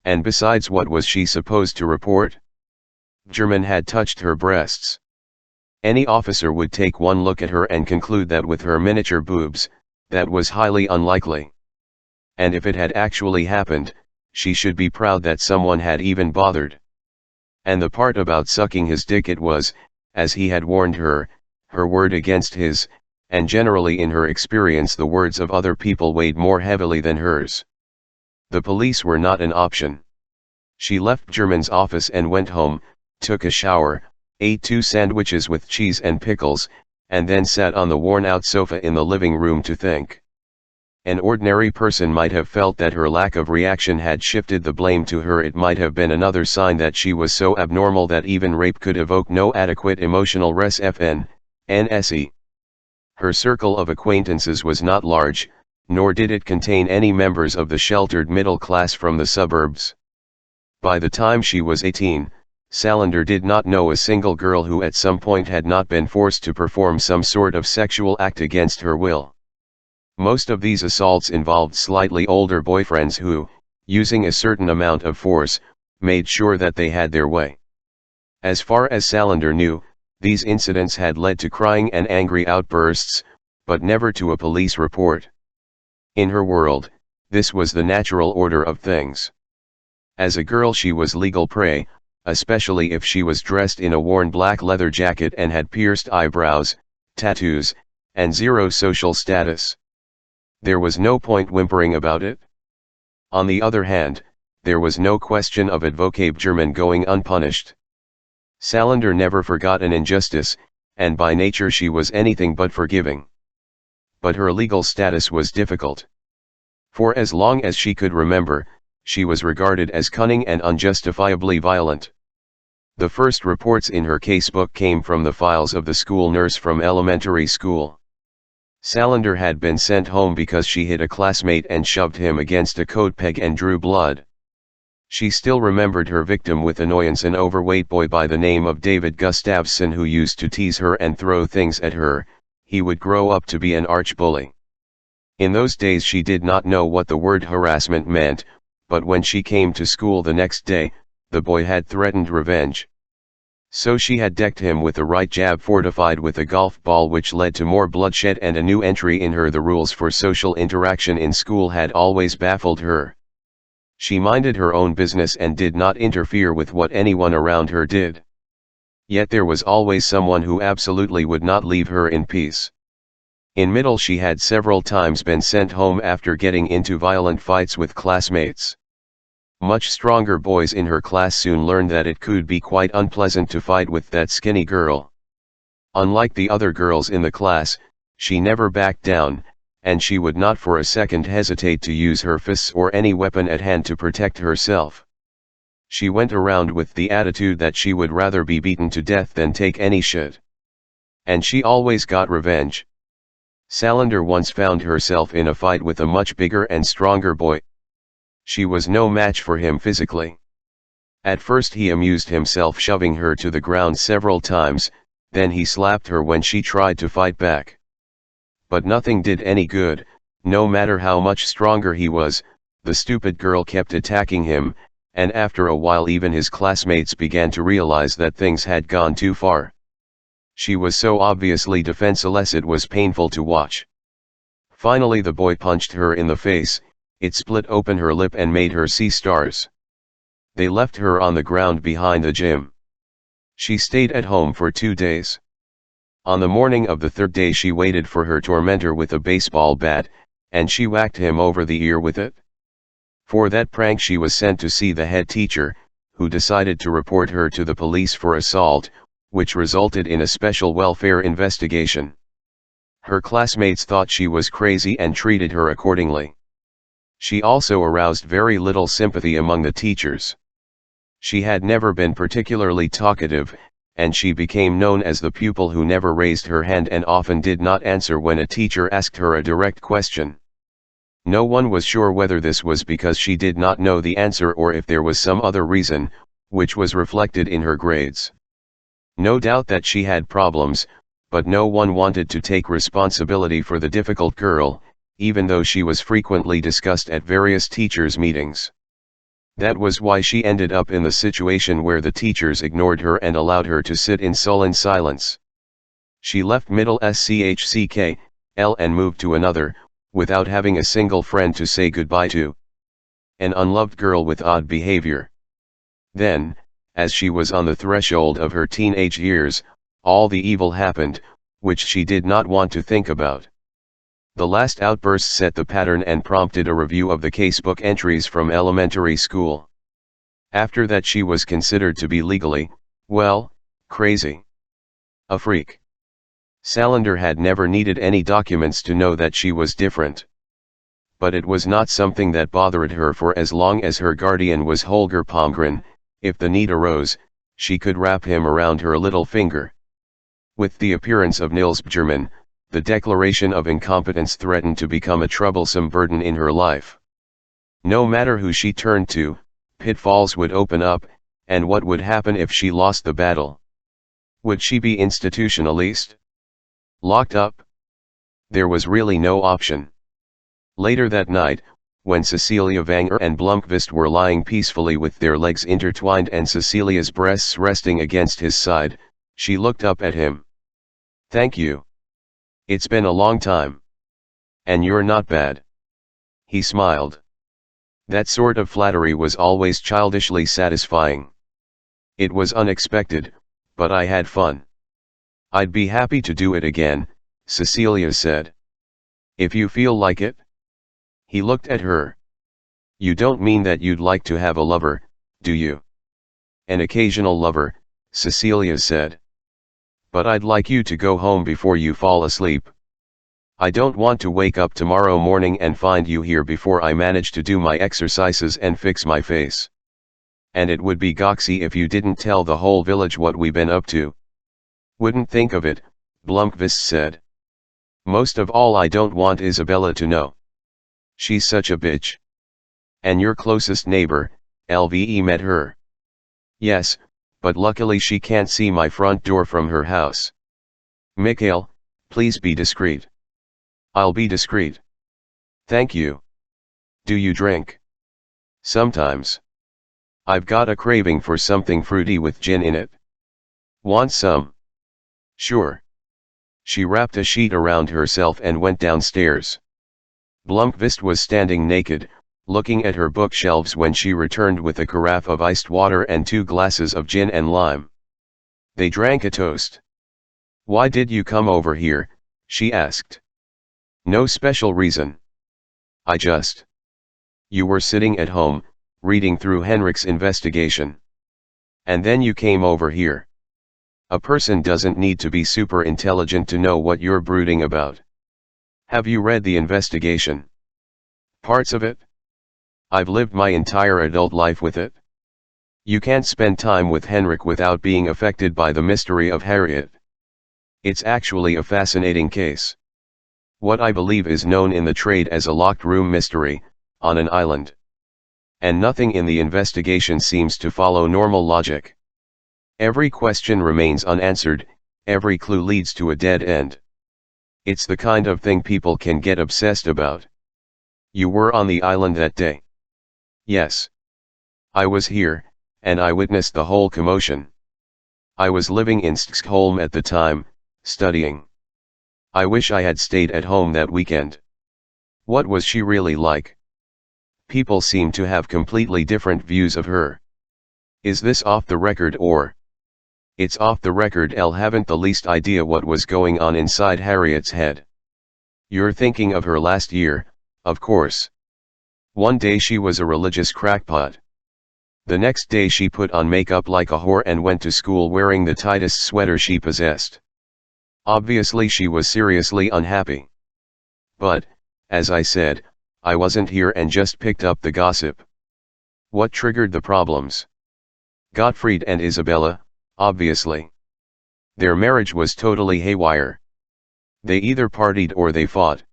And besides, what was she supposed to report? Bjerman had touched her breasts. Any officer would take one look at her and conclude that with her miniature boobs, that was highly unlikely. And if it had actually happened, she should be proud that someone had even bothered. And the part about sucking his dick, it was, as he had warned her word against his, and generally in her experience the words of other people weighed more heavily than hers. The police were not an option. She left Bjerman's office and went home, took a shower, ate 2 sandwiches with cheese and pickles, and then sat on the worn-out sofa in the living room to think. An ordinary person might have felt that her lack of reaction had shifted the blame to her. It might have been another sign that she was so abnormal that even rape could evoke no adequate emotional response. Her circle of acquaintances was not large, nor did it contain any members of the sheltered middle class from the suburbs. By the time she was 18, Salander did not know a single girl who at some point had not been forced to perform some sort of sexual act against her will. Most of these assaults involved slightly older boyfriends who, using a certain amount of force, made sure that they had their way. As far as Salander knew, these incidents had led to crying and angry outbursts, but never to a police report. In her world, this was the natural order of things. As a girl she was legal prey, especially if she was dressed in a worn black leather jacket and had pierced eyebrows, tattoos, and zero social status. There was no point whimpering about it. On the other hand, there was no question of Advocate Bjerman going unpunished. Salander never forgot an injustice, and by nature she was anything but forgiving. But her legal status was difficult. For as long as she could remember, she was regarded as cunning and unjustifiably violent. The first reports in her casebook came from the files of the school nurse from elementary school. Salander had been sent home because she hit a classmate and shoved him against a coat peg and drew blood. She still remembered her victim with annoyance, an overweight boy by the name of David Gustafsson who used to tease her and throw things at her. He would grow up to be an arch-bully. In those days she did not know what the word harassment meant, but when she came to school the next day, the boy had threatened revenge. So she had decked him with a right jab fortified with a golf ball, which led to more bloodshed and a new entry in her. The rules for social interaction in school had always baffled her. She minded her own business and did not interfere with what anyone around her did. Yet there was always someone who absolutely would not leave her in peace. In middle she had several times been sent home after getting into violent fights with classmates. Much stronger boys in her class soon learned that it could be quite unpleasant to fight with that skinny girl. Unlike the other girls in the class, she never backed down, and she would not for a second hesitate to use her fists or any weapon at hand to protect herself. She went around with the attitude that she would rather be beaten to death than take any shit. And she always got revenge. Salander once found herself in a fight with a much bigger and stronger boy. She was no match for him physically. At first he amused himself shoving her to the ground several times, then he slapped her when she tried to fight back. But nothing did any good. No matter how much stronger he was, the stupid girl kept attacking him, and after a while even his classmates began to realize that things had gone too far. She was so obviously defenseless it was painful to watch. Finally the boy punched her in the face. It split open her lip and made her see stars. They left her on the ground behind the gym. She stayed at home for 2 days. On the morning of the third day she waited for her tormentor with a baseball bat, and she whacked him over the ear with it. For that prank she was sent to see the head teacher, who decided to report her to the police for assault, which resulted in a special welfare investigation. Her classmates thought she was crazy and treated her accordingly. She also aroused very little sympathy among the teachers. She had never been particularly talkative, and she became known as the pupil who never raised her hand and often did not answer when a teacher asked her a direct question. No one was sure whether this was because she did not know the answer or if there was some other reason, which was reflected in her grades. No doubt that she had problems, but no one wanted to take responsibility for the difficult girl, even though she was frequently discussed at various teachers' meetings. That was why she ended up in the situation where the teachers ignored her and allowed her to sit in sullen silence. She left middle SCHCK, L and moved to another, without having a single friend to say goodbye to. An unloved girl with odd behavior. Then, as she was on the threshold of her teenage years, all the evil happened, which she did not want to think about. The last outburst set the pattern and prompted a review of the casebook entries from elementary school. After that she was considered to be legally, well, crazy. A freak. Salander had never needed any documents to know that she was different. But it was not something that bothered her, for as long as her guardian was Holger Palmgren, if the need arose, she could wrap him around her little finger. With the appearance of Nils Bjerman, the declaration of incompetence threatened to become a troublesome burden in her life. No matter who she turned to, pitfalls would open up, and what would happen if she lost the battle? Would she be institutionalized? Locked up? There was really no option. Later that night, when Cecilia Vanger and Blomqvist were lying peacefully with their legs intertwined and Cecilia's breasts resting against his side, she looked up at him. "Thank you. It's been a long time. And you're not bad." He smiled. That sort of flattery was always childishly satisfying. It was unexpected, but I had fun. "I'd be happy to do it again," Cecilia said. "If you feel like it." He looked at her. "You don't mean that you'd like to have a lover, do you?" "An occasional lover," Cecilia said. "But I'd like you to go home before you fall asleep. I don't want to wake up tomorrow morning and find you here before I manage to do my exercises and fix my face. And it would be goxy if you didn't tell the whole village what we been up to." "Wouldn't think of it," Blomqvist said. "Most of all I don't want Isabella to know. She's such a bitch." "And your closest neighbor, Lve met her." "Yes, but luckily she can't see my front door from her house." "Mikhail, please be discreet." "I'll be discreet." "Thank you." "Do you drink?" "Sometimes. I've got a craving for something fruity with gin in it." "Want some?" "Sure." She wrapped a sheet around herself and went downstairs. Blomqvist was standing naked, looking at her bookshelves when she returned with a carafe of iced water and 2 glasses of gin and lime. They drank a toast. "Why did you come over here?" she asked. "No special reason. I just..." "You were sitting at home, reading through Henrik's investigation. And then you came over here. A person doesn't need to be super intelligent to know what you're brooding about. Have you read the investigation?" "Parts of it. I've lived my entire adult life with it." "You can't spend time with Henrik without being affected by the mystery of Harriet. It's actually a fascinating case. What I believe is known in the trade as a locked room mystery, on an island. And nothing in the investigation seems to follow normal logic. Every question remains unanswered, every clue leads to a dead end. It's the kind of thing people can get obsessed about." "You were on the island that day?" "Yes. I was here, and I witnessed the whole commotion. I was living in Stockholm at the time, studying. I wish I had stayed at home that weekend." "What was she really like?" "People seem to have completely different views of her." "Is this off the record or?" It's off the record, Elle haven't the least idea what was going on inside Harriet's head. You're thinking of her last year, of course. One day she was a religious crackpot. The next day she put on makeup like a whore and went to school wearing the tightest sweater she possessed. Obviously she was seriously unhappy. But, as I said, I wasn't here and just picked up the gossip. What triggered the problems? Gottfried and Isabella, obviously. Their marriage was totally haywire. They either partied or they fought.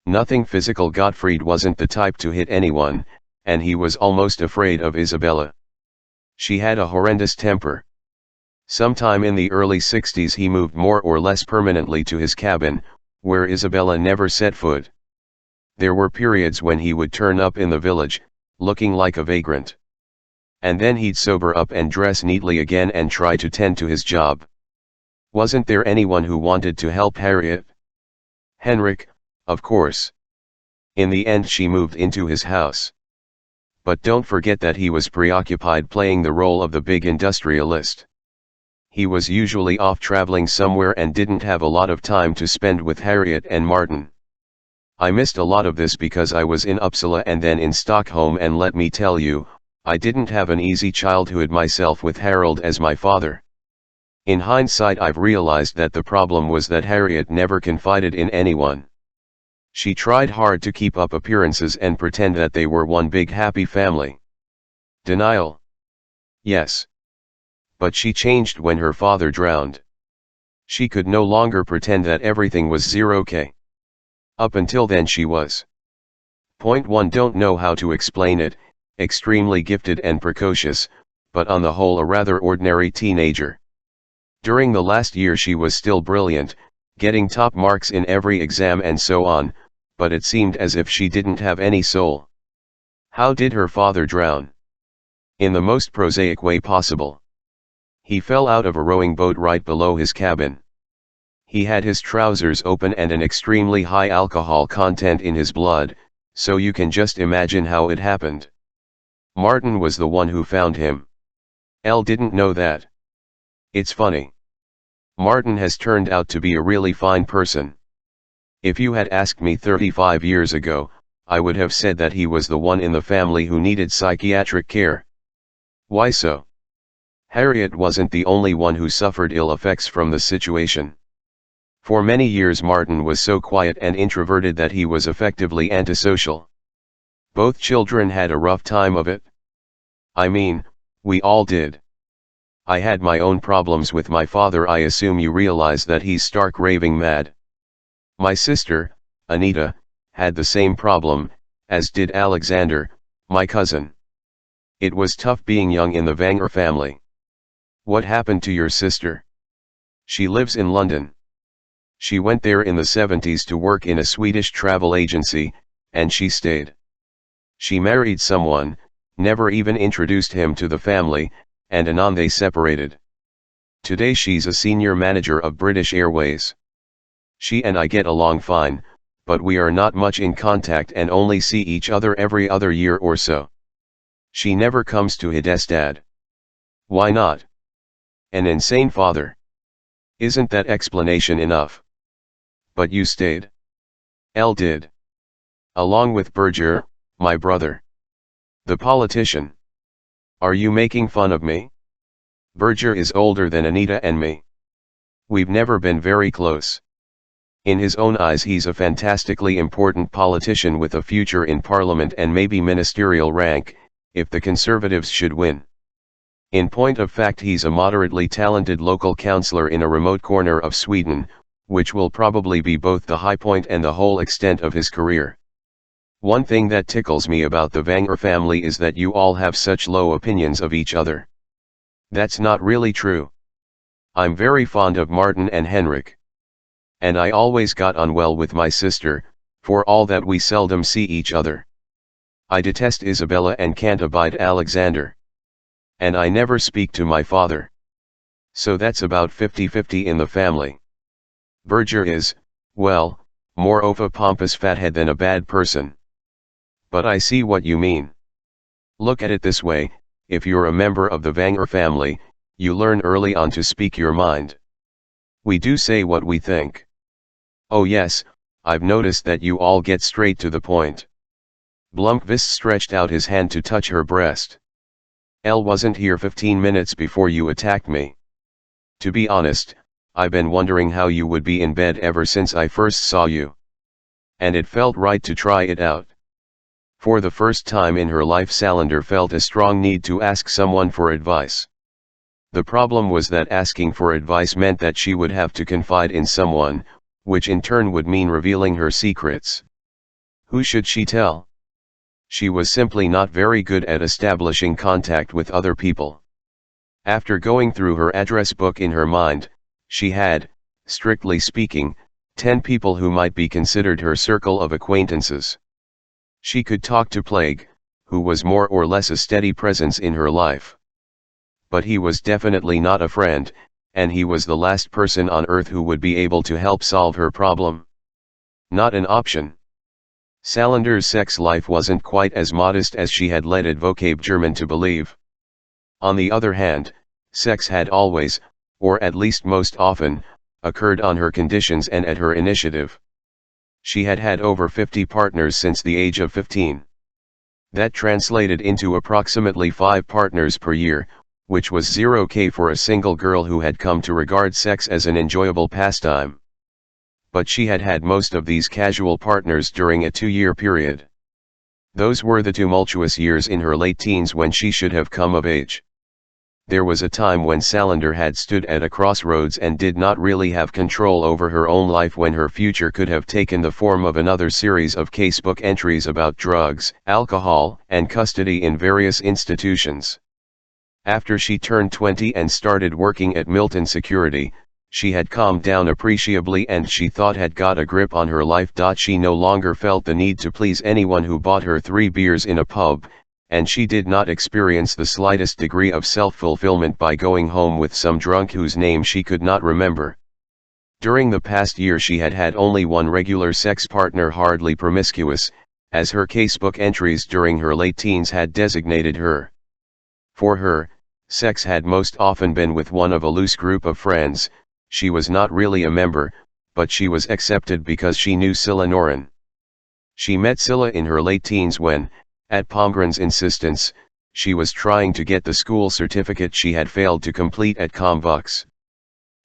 Nothing physical. Gottfried wasn't the type to hit anyone, and he was almost afraid of Isabella. She had a horrendous temper. Sometime in the early 60s he moved more or less permanently to his cabin, where Isabella never set foot. There were periods when he would turn up in the village, looking like a vagrant. And then he'd sober up and dress neatly again and try to tend to his job. Wasn't there anyone who wanted to help Harriet? Henrik, of course. In the end she moved into his house. But don't forget that he was preoccupied playing the role of the big industrialist. He was usually off traveling somewhere and didn't have a lot of time to spend with Harriet and Martin. I missed a lot of this because I was in Uppsala and then in Stockholm, and let me tell you, I didn't have an easy childhood myself with Harold as my father. In hindsight I've realized that the problem was that Harriet never confided in anyone. She tried hard to keep up appearances and pretend that they were one big happy family. Denial. Yes. But she changed when her father drowned. She could no longer pretend that everything was zero-K. Up until then she was. Point 1. Don't know how to explain it, extremely gifted and precocious, but on the whole a rather ordinary teenager. During the last year she was still brilliant, getting top marks in every exam and so on, but it seemed as if she didn't have any soul. How did her father drown? In the most prosaic way possible. He fell out of a rowing boat right below his cabin. He had his trousers open and an extremely high alcohol content in his blood, so you can just imagine how it happened. Martin was the one who found him. Elle didn't know that. It's funny. Martin has turned out to be a really fine person. If you had asked me 35 years ago, I would have said that he was the one in the family who needed psychiatric care. Why so? Harriet wasn't the only one who suffered ill effects from the situation. For many years Martin was so quiet and introverted that he was effectively antisocial. Both children had a rough time of it. I mean, we all did. I had my own problems with my father. I assume you realize that he's stark raving mad. My sister, Anita, had the same problem, as did Alexander, my cousin. It was tough being young in the Wenger family. What happened to your sister? She lives in London. She went there in the 70s to work in a Swedish travel agency, and she stayed. She married someone, never even introduced him to the family, and anon they separated. Today she's a senior manager of British Airways. She and I get along fine, but we are not much in contact and only see each other every other year or so. She never comes to Hidestad. Why not? An insane father. Isn't that explanation enough? But you stayed. Elle did. Along with Birger, my brother. The politician. Are you making fun of me? Birger is older than Anita and me. We've never been very close. In his own eyes he's a fantastically important politician with a future in parliament and maybe ministerial rank, if the Conservatives should win. In point of fact he's a moderately talented local councillor in a remote corner of Sweden, which will probably be both the high point and the whole extent of his career. One thing that tickles me about the Wenger family is that you all have such low opinions of each other. That's not really true. I'm very fond of Martin and Henrik. And I always got on well with my sister, for all that we seldom see each other. I detest Isabella and can't abide Alexander. And I never speak to my father. So that's about 50-50 in the family. Birger is, well, more of a pompous fathead than a bad person. But I see what you mean. Look at it this way, if you're a member of the Wenger family, You learn early on to speak your mind. We do say what we think. Oh yes, I've noticed that you all get straight to the point. Blomqvist stretched out his hand to touch her breast. Elle wasn't here 15 minutes before you attacked me. To be honest, I've been wondering how you would be in bed ever since I first saw you. And it felt right to try it out. For the first time in her life, Salander felt a strong need to ask someone for advice. The problem was that asking for advice meant that she would have to confide in someone, which in turn would mean revealing her secrets. Who should she tell? She was simply not very good at establishing contact with other people. After going through her address book in her mind, she had, strictly speaking, 10 people who might be considered her circle of acquaintances. She could talk to Plague, who was more or less a steady presence in her life. But he was definitely not a friend, and he was the last person on earth who would be able to help solve her problem. Not an option. Salander's sex life wasn't quite as modest as she had led Advocate German to believe. On the other hand, sex had always, or at least most often, occurred on her conditions and at her initiative. She had had over 50 partners since the age of 15. That translated into approximately 5 partners per year, which was 0k for a single girl who had come to regard sex as an enjoyable pastime. But she had had most of these casual partners during a 2-year period. Those were the tumultuous years in her late teens when she should have come of age. There was a time when Salander had stood at a crossroads and did not really have control over her own life, when her future could have taken the form of another series of casebook entries about drugs, alcohol, and custody in various institutions. After she turned 20 and started working at Milton Security, she had calmed down appreciably and she thought had got a grip on her life. She no longer felt the need to please anyone who bought her 3 beers in a pub, and she did not experience the slightest degree of self-fulfillment by going home with some drunk whose name she could not remember. During the past year she had had only one regular sex partner, hardly promiscuous, as her casebook entries during her late teens had designated her. For her, sex had most often been with one of a loose group of friends. She was not really a member, but she was accepted because she knew Scylla Noren. She met Scylla in her late teens when, at Palmgren's insistence, she was trying to get the school certificate she had failed to complete at Comvux.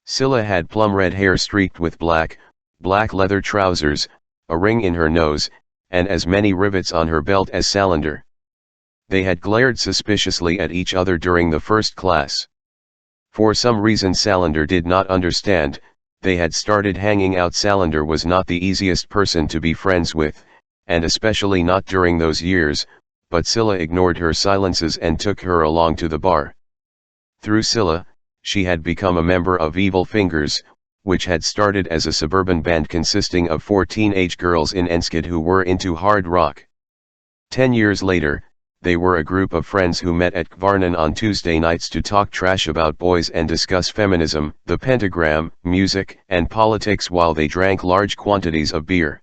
Scylla had plum red hair streaked with black leather trousers, a ring in her nose, and as many rivets on her belt as Salander. They had glared suspiciously at each other during the first class. For some reason Salander did not understand, they had started hanging out. Salander was not the easiest person to be friends with, and especially not during those years, but Scylla ignored her silences and took her along to the bar. Through Scylla, she had become a member of Evil Fingers, which had started as a suburban band consisting of 4 teenage girls in Enskede who were into hard rock. 10 years later, they were a group of friends who met at Kvarnen on Tuesday nights to talk trash about boys and discuss feminism, the pentagram, music, and politics while they drank large quantities of beer.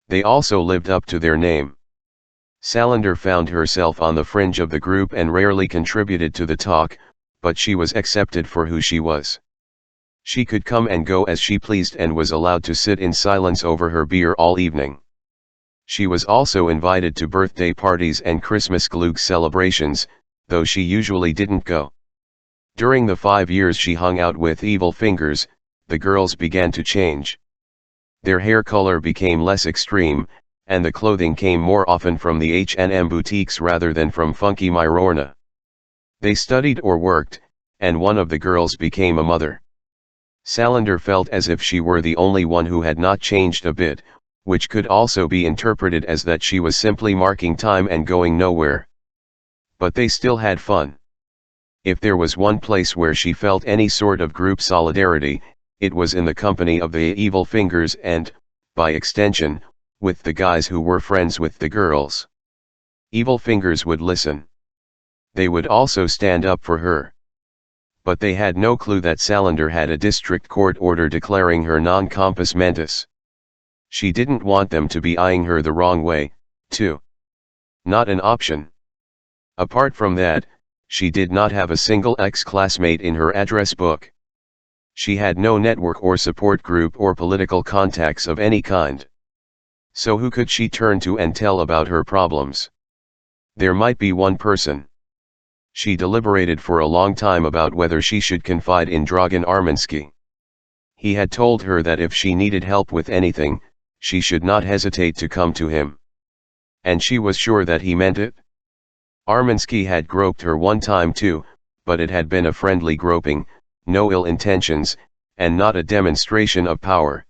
They also lived up to their name. Salander found herself on the fringe of the group and rarely contributed to the talk, but she was accepted for who she was. She could come and go as she pleased and was allowed to sit in silence over her beer all evening. She was also invited to birthday parties and Christmas glück celebrations, though she usually didn't go. During the 5 years she hung out with Evil Fingers, the girls began to change. Their hair color became less extreme, and the clothing came more often from the H&M boutiques rather than from funky Myrorna. They studied or worked, and one of the girls became a mother. Salander felt as if she were the only one who had not changed a bit, which could also be interpreted as that she was simply marking time and going nowhere. But they still had fun. If there was one place where she felt any sort of group solidarity, it was in the company of the Evil Fingers and, by extension, with the guys who were friends with the girls. Evil Fingers would listen. They would also stand up for her. But they had no clue that Salander had a district court order declaring her non compos mentis. She didn't want them to be eyeing her the wrong way, too. Not an option. Apart from that, She did not have a single ex-classmate in her address book. She had no network or support group or political contacts of any kind. So who could she turn to and tell about her problems? There might be one person. She deliberated for a long time about whether she should confide in Dragan Armansky. He had told her that if she needed help with anything, she should not hesitate to come to him. And she was sure that he meant it. Armansky had groped her one time too, but it had been a friendly groping, no ill intentions, and not a demonstration of power.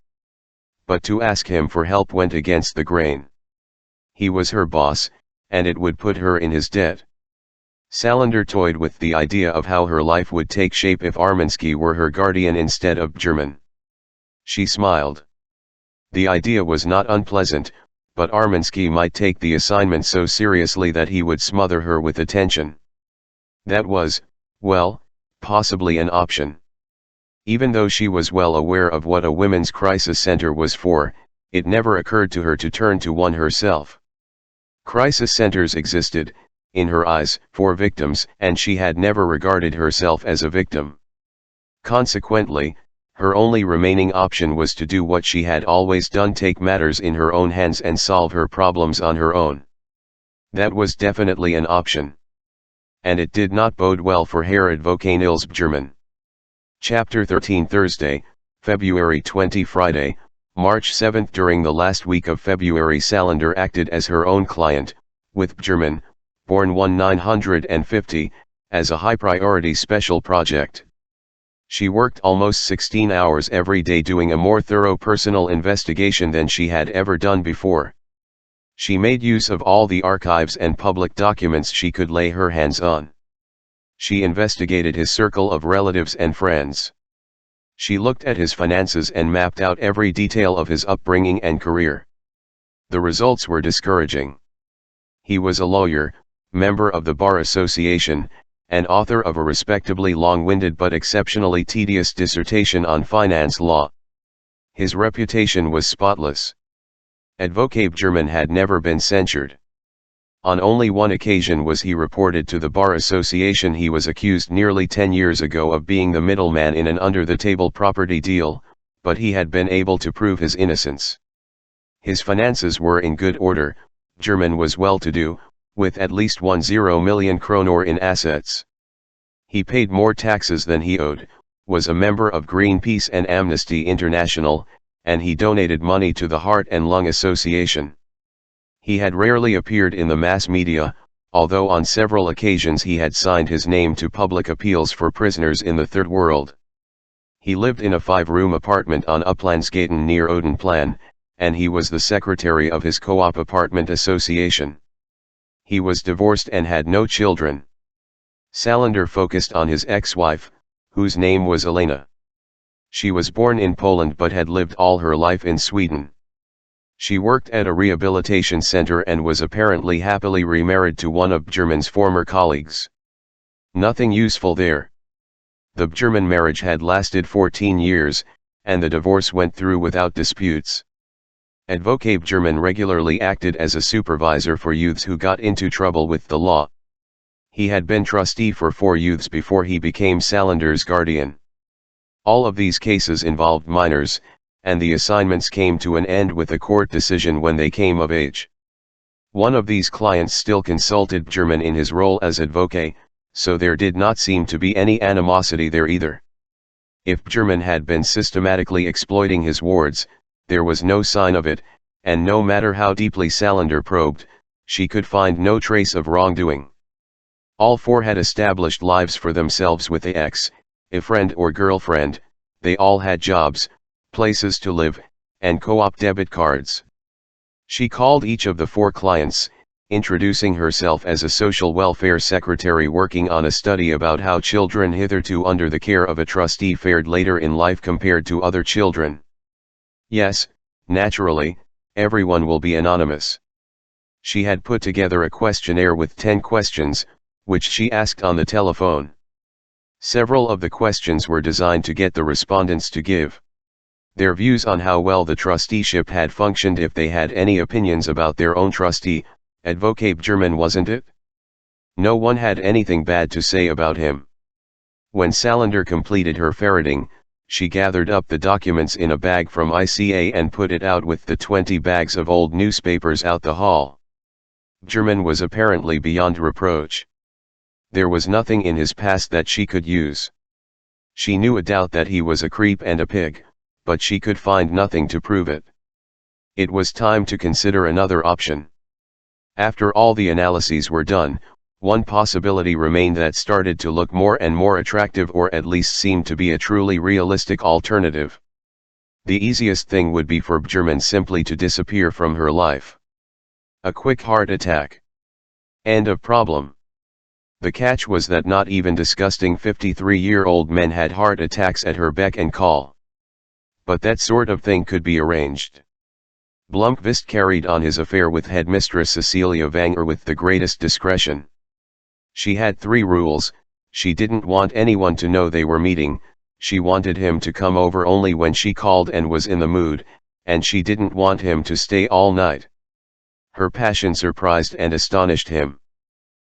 But to ask him for help went against the grain. He was her boss, and it would put her in his debt. Salander toyed with the idea of how her life would take shape if Armansky were her guardian instead of German. She smiled. The idea was not unpleasant, but Armansky might take the assignment so seriously that he would smother her with attention. That was, well, possibly an option. Even though she was well aware of what a women's crisis center was for, it never occurred to her to turn to one herself. Crisis centers existed, in her eyes, for victims, and she had never regarded herself as a victim. Consequently, her only remaining option was to do what she had always done: take matters in her own hands and solve her problems on her own. That was definitely an option. And it did not bode well for Herr Advocate Nils Bjerman. Chapter 13 Thursday, February 20 Friday, March 7. During the last week of February, Salander acted as her own client, with Bjerman, born 1950, as a high-priority special project. She worked almost 16 hours every day doing a more thorough personal investigation than she had ever done before. She made use of all the archives and public documents she could lay her hands on. She investigated his circle of relatives and friends. She looked at his finances and mapped out every detail of his upbringing and career. The results were discouraging. He was a lawyer, member of the Bar Association, and author of a respectably long-winded but exceptionally tedious dissertation on finance law. His reputation was spotless. Advocate Bjerman had never been censured. On only one occasion was he reported to the Bar Association. He was accused nearly 10 years ago of being the middleman in an under-the-table property deal, but he had been able to prove his innocence. His finances were in good order. Bjerman was well-to-do, with at least 10 million kronor in assets. He paid more taxes than he owed, was a member of Greenpeace and Amnesty International, and he donated money to the Heart and Lung Association. He had rarely appeared in the mass media, although on several occasions he had signed his name to public appeals for prisoners in the Third World. He lived in a 5-room apartment on Upplandsgaten near Odenplan, and he was the secretary of his co-op apartment association. He was divorced and had no children. Salander focused on his ex-wife, whose name was Elena. She was born in Poland but had lived all her life in Sweden. She worked at a rehabilitation center and was apparently happily remarried to one of Bjerman's former colleagues. Nothing useful there. The Bjerman marriage had lasted 14 years, and the divorce went through without disputes. Advocate Bjerman regularly acted as a supervisor for youths who got into trouble with the law. He had been trustee for 4 youths before he became Salander's guardian. All of these cases involved minors, and the assignments came to an end with a court decision when they came of age. One of these clients still consulted Bjerman in his role as advocate, so there did not seem to be any animosity there either. If Bjerman had been systematically exploiting his wards, there was no sign of it, and no matter how deeply Salander probed, she could find no trace of wrongdoing. All 4 had established lives for themselves with a friend or girlfriend. They all had jobs, places to live, and co-op debit cards. She called each of the 4 clients, introducing herself as a social welfare secretary working on a study about how children hitherto under the care of a trustee fared later in life compared to other children. Yes, naturally, everyone will be anonymous. She had put together a questionnaire with 10 questions, which she asked on the telephone. Several of the questions were designed to get the respondents to give their views on how well the trusteeship had functioned, if they had any opinions about their own trustee. Advocate Bjerman, wasn't it? No one had anything bad to say about him. When Salander completed her ferreting, she gathered up the documents in a bag from ICA and put it out with the 20 bags of old newspapers out the hall. German was apparently beyond reproach. There was nothing in his past that she could use. She knew a doubt that he was a creep and a pig, but she could find nothing to prove it. It was time to consider another option. After all the analyses were done, one possibility remained that started to look more and more attractive, or at least seemed to be a truly realistic alternative. The easiest thing would be for Bjerman simply to disappear from her life. A quick heart attack. End of problem. The catch was that not even disgusting 53-year-old men had heart attacks at her beck and call. But that sort of thing could be arranged. Blomqvist carried on his affair with headmistress Cecilia Vanger with the greatest discretion. She had 3 rules: she didn't want anyone to know they were meeting, she wanted him to come over only when she called and was in the mood, and she didn't want him to stay all night. Her passion surprised and astonished him.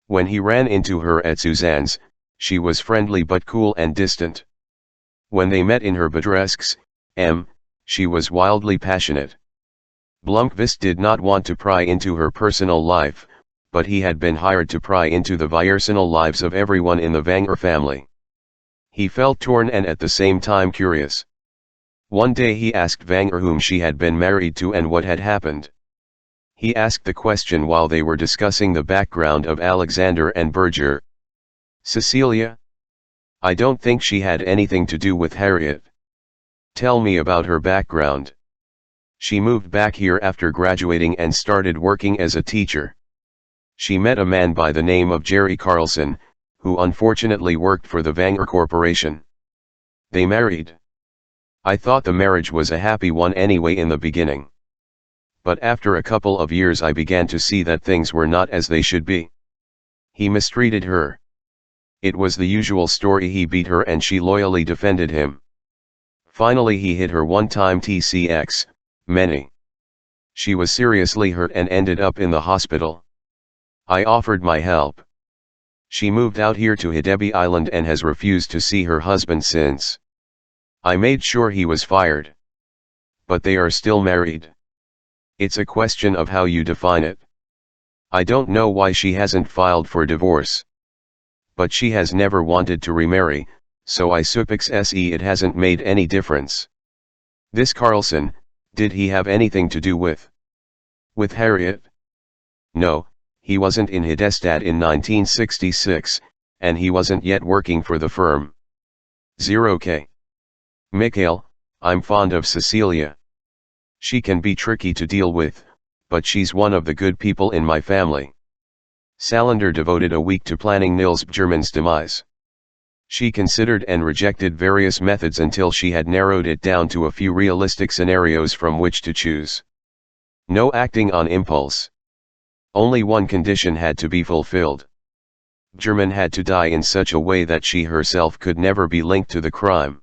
When he ran into her at Suzanne's, she was friendly but cool and distant. When they met in her Badresques, she was wildly passionate. Blomqvist did not want to pry into her personal life, but he had been hired to pry into the personal lives of everyone in the Vanger family. He felt torn and at the same time curious. One day he asked Vanger whom she had been married to and what had happened. He asked the question while they were discussing the background of Alexander and Berger. Cecilia? I don't think she had anything to do with Harriet. Tell me about her background. She moved back here after graduating and started working as a teacher. She met a man by the name of Jerry Carlson, who unfortunately worked for the Vanger Corporation. They married. I thought the marriage was a happy one anyway in the beginning. But after a couple of years I began to see that things were not as they should be. He mistreated her. It was the usual story: he beat her and she loyally defended him. Finally he hit her one time, TCX, many. She was seriously hurt and ended up in the hospital. I offered my help. She moved out here to Hidebi Island and has refused to see her husband since. I made sure he was fired. But they are still married. It's a question of how you define it. I don't know why she hasn't filed for divorce. But she has never wanted to remarry, so I suppose it hasn't made any difference. This Carlson, did he have anything to do with Harriet? No, he wasn't in Hidestad in 1966, and he wasn't yet working for the firm. 0K. Mikhail, I'm fond of Cecilia. She can be tricky to deal with, but she's one of the good people in my family. Salander devoted a week to planning Nils Bjerman's demise. She considered and rejected various methods until she had narrowed it down to a few realistic scenarios from which to choose. No acting on impulse. Only one condition had to be fulfilled. Bjerman had to die in such a way that she herself could never be linked to the crime.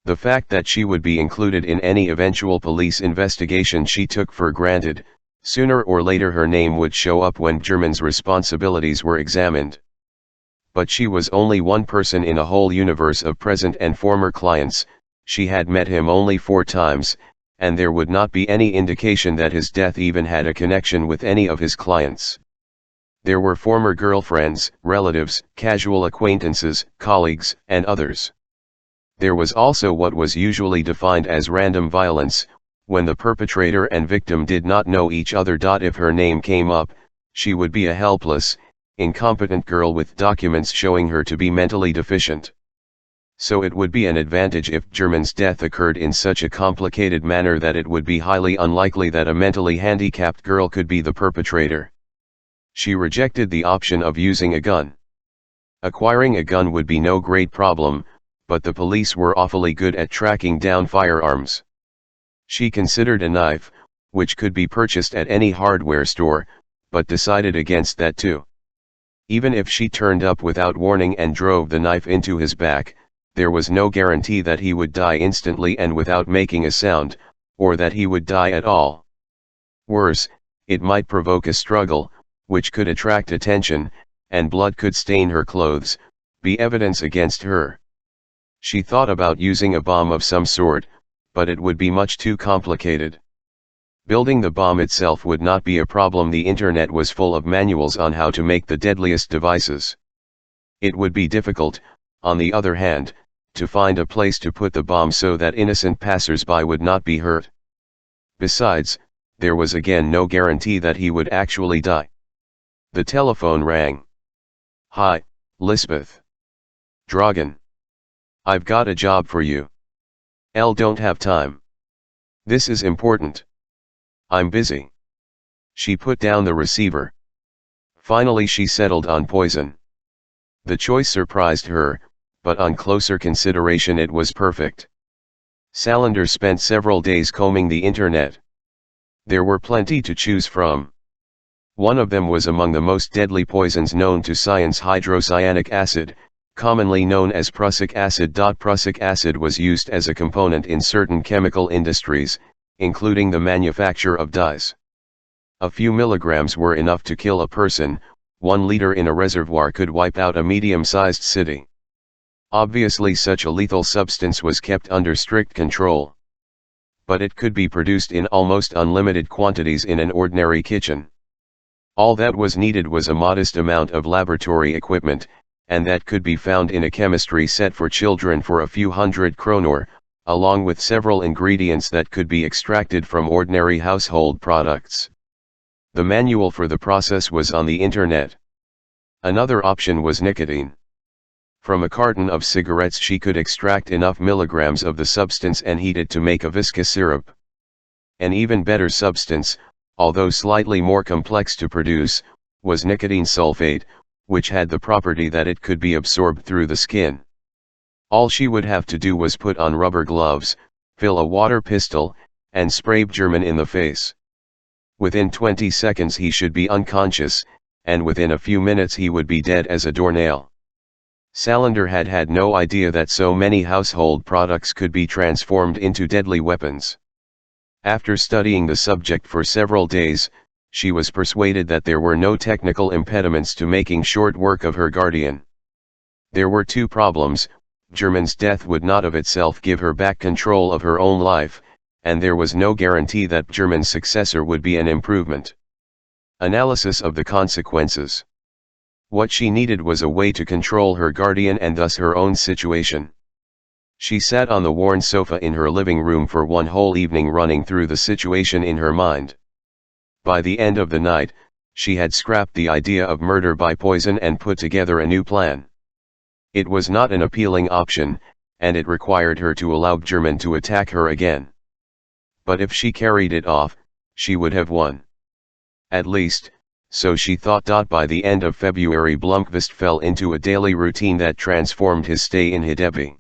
The fact that she would be included in any eventual police investigation she took for granted. Sooner or later her name would show up when Bjerman's responsibilities were examined. But she was only one person in a whole universe of present and former clients. She had met him only 4 times, and there would not be any indication that his death even had a connection with any of his clients. There were former girlfriends, relatives, casual acquaintances, colleagues, and others. There was also what was usually defined as random violence, when the perpetrator and victim did not know each other. If her name came up, she would be a helpless, incompetent girl with documents showing her to be mentally deficient. So it would be an advantage if Bjerman's death occurred in such a complicated manner that it would be highly unlikely that a mentally handicapped girl could be the perpetrator. She rejected the option of using a gun. Acquiring a gun would be no great problem, but the police were awfully good at tracking down firearms. She considered a knife, which could be purchased at any hardware store, but decided against that too. Even if she turned up without warning and drove the knife into his back, there was no guarantee that he would die instantly and without making a sound, or that he would die at all. Worse, it might provoke a struggle, which could attract attention, and blood could stain her clothes, be evidence against her. She thought about using a bomb of some sort, but it would be much too complicated. Building the bomb itself would not be a problem. The internet was full of manuals on how to make the deadliest devices. It would be difficult, on the other hand, to find a place to put the bomb so that innocent passers-by would not be hurt. Besides, there was again no guarantee that he would actually die. The telephone rang. "Hi, Lisbeth. Dragan. I've got a job for you. Don't have time. This is important. I'm busy." She put down the receiver. Finally she settled on poison. The choice surprised her, but on closer consideration it was perfect. Salander spent several days combing the internet. There were plenty to choose from. One of them was among the most deadly poisons known to science: hydrocyanic acid, commonly known as prussic acid. Prussic acid was used as a component in certain chemical industries, including the manufacture of dyes. A few milligrams were enough to kill a person. 1 liter in a reservoir could wipe out a medium-sized city. Obviously such a lethal substance was kept under strict control. But it could be produced in almost unlimited quantities in an ordinary kitchen. All that was needed was a modest amount of laboratory equipment, and that could be found in a chemistry set for children for a few hundred kronor, along with several ingredients that could be extracted from ordinary household products. The manual for the process was on the internet. Another option was nicotine. From a carton of cigarettes she could extract enough milligrams of the substance and heat it to make a viscous syrup. An even better substance, although slightly more complex to produce, was nicotine sulfate, which had the property that it could be absorbed through the skin. All she would have to do was put on rubber gloves, fill a water pistol, and spray German in the face. Within 20 seconds he should be unconscious, and within a few minutes he would be dead as a doornail. Salander had had no idea that so many household products could be transformed into deadly weapons. After studying the subject for several days, she was persuaded that there were no technical impediments to making short work of her guardian. There were two problems: German's death would not of itself give her back control of her own life, and there was no guarantee that German's successor would be an improvement. Analysis of the consequences. What she needed was a way to control her guardian and thus her own situation. She sat on the worn sofa in her living room for one whole evening running through the situation in her mind. By the end of the night, she had scrapped the idea of murder by poison and put together a new plan. It was not an appealing option, and it required her to allow German to attack her again. But if she carried it off, she would have won. At least, so she thought. By the end of February Blomqvist fell into a daily routine that transformed his stay in Hedeby.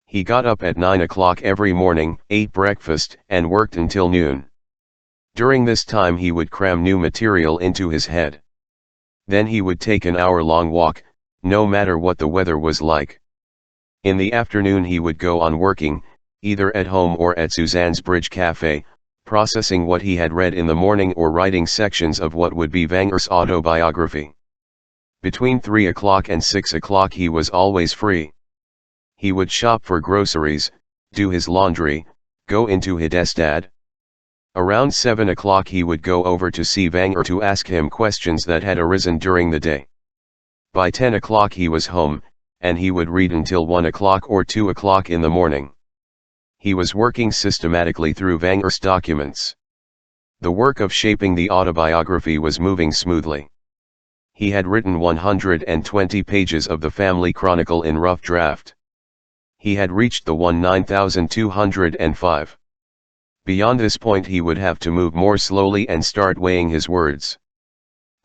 He got up at 9 o'clock every morning, ate breakfast, and worked until noon. During this time he would cram new material into his head. Then he would take an hour-long walk, no matter what the weather was like. In the afternoon he would go on working, either at home or at Suzanne's Bridge Cafe, processing what he had read in the morning or writing sections of what would be Wanger's autobiography. Between 3 o'clock and 6 o'clock he was always free. He would shop for groceries, do his laundry, go into Hedestad. Around 7 o'clock he would go over to see Wanger to ask him questions that had arisen during the day. By 10 o'clock he was home, and he would read until 1 o'clock or 2 o'clock in the morning. He was working systematically through Wanger's documents. The work of shaping the autobiography was moving smoothly. He had written 120 pages of the family chronicle in rough draft. He had reached the 9205. Beyond this point he would have to move more slowly and start weighing his words.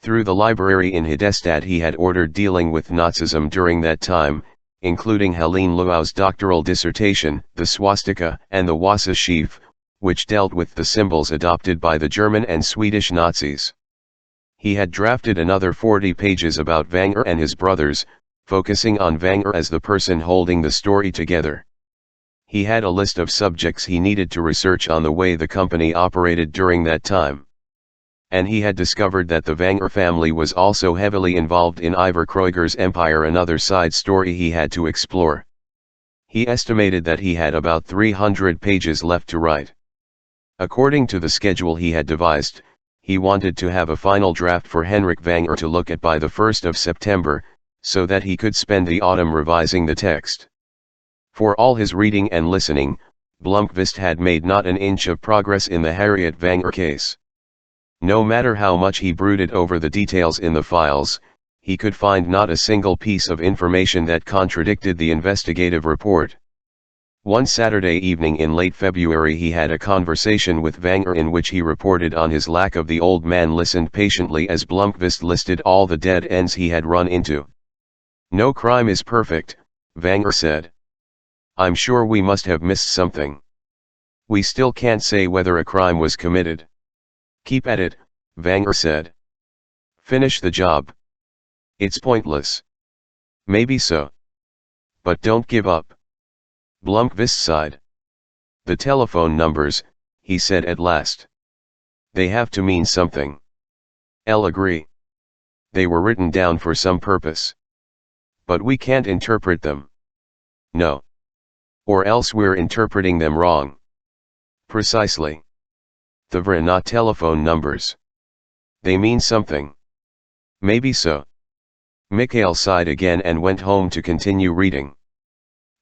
Through the library in Hedestad he had ordered dealing with Nazism during that time, including Helene Luau's doctoral dissertation, the swastika, and the Wasserschief, which dealt with the symbols adopted by the German and Swedish Nazis. He had drafted another 40 pages about Wanger and his brothers, focusing on Wanger as the person holding the story together. He had a list of subjects he needed to research on the way the company operated during that time. And he had discovered that the Wenger family was also heavily involved in Ivar Kreuger's empire, another side story he had to explore. He estimated that he had about 300 pages left to write. According to the schedule he had devised, he wanted to have a final draft for Henrik Wenger to look at by the 1st of September, so that he could spend the autumn revising the text. For all his reading and listening, Blomqvist had made not an inch of progress in the Harriet Wenger case. No matter how much he brooded over the details in the files, he could find not a single piece of information that contradicted the investigative report. One Saturday evening in late February he had a conversation with Wenger in which he reported on his lack of. The old man listened patiently as Blomqvist listed all the dead ends he had run into. "No crime is perfect," Wenger said. "I'm sure we must have missed something. We still can't say whether a crime was committed." "Keep at it," Wenger said. "Finish the job. It's pointless." "Maybe so. But don't give up." Blomqvist sighed. "The telephone numbers," he said at last. "They have to mean something." "I'll agree. They were written down for some purpose. But we can't interpret them." "No. Or else we're interpreting them wrong." "Precisely. They were not telephone numbers. They mean something." "Maybe so." Mikhail sighed again and went home to continue reading.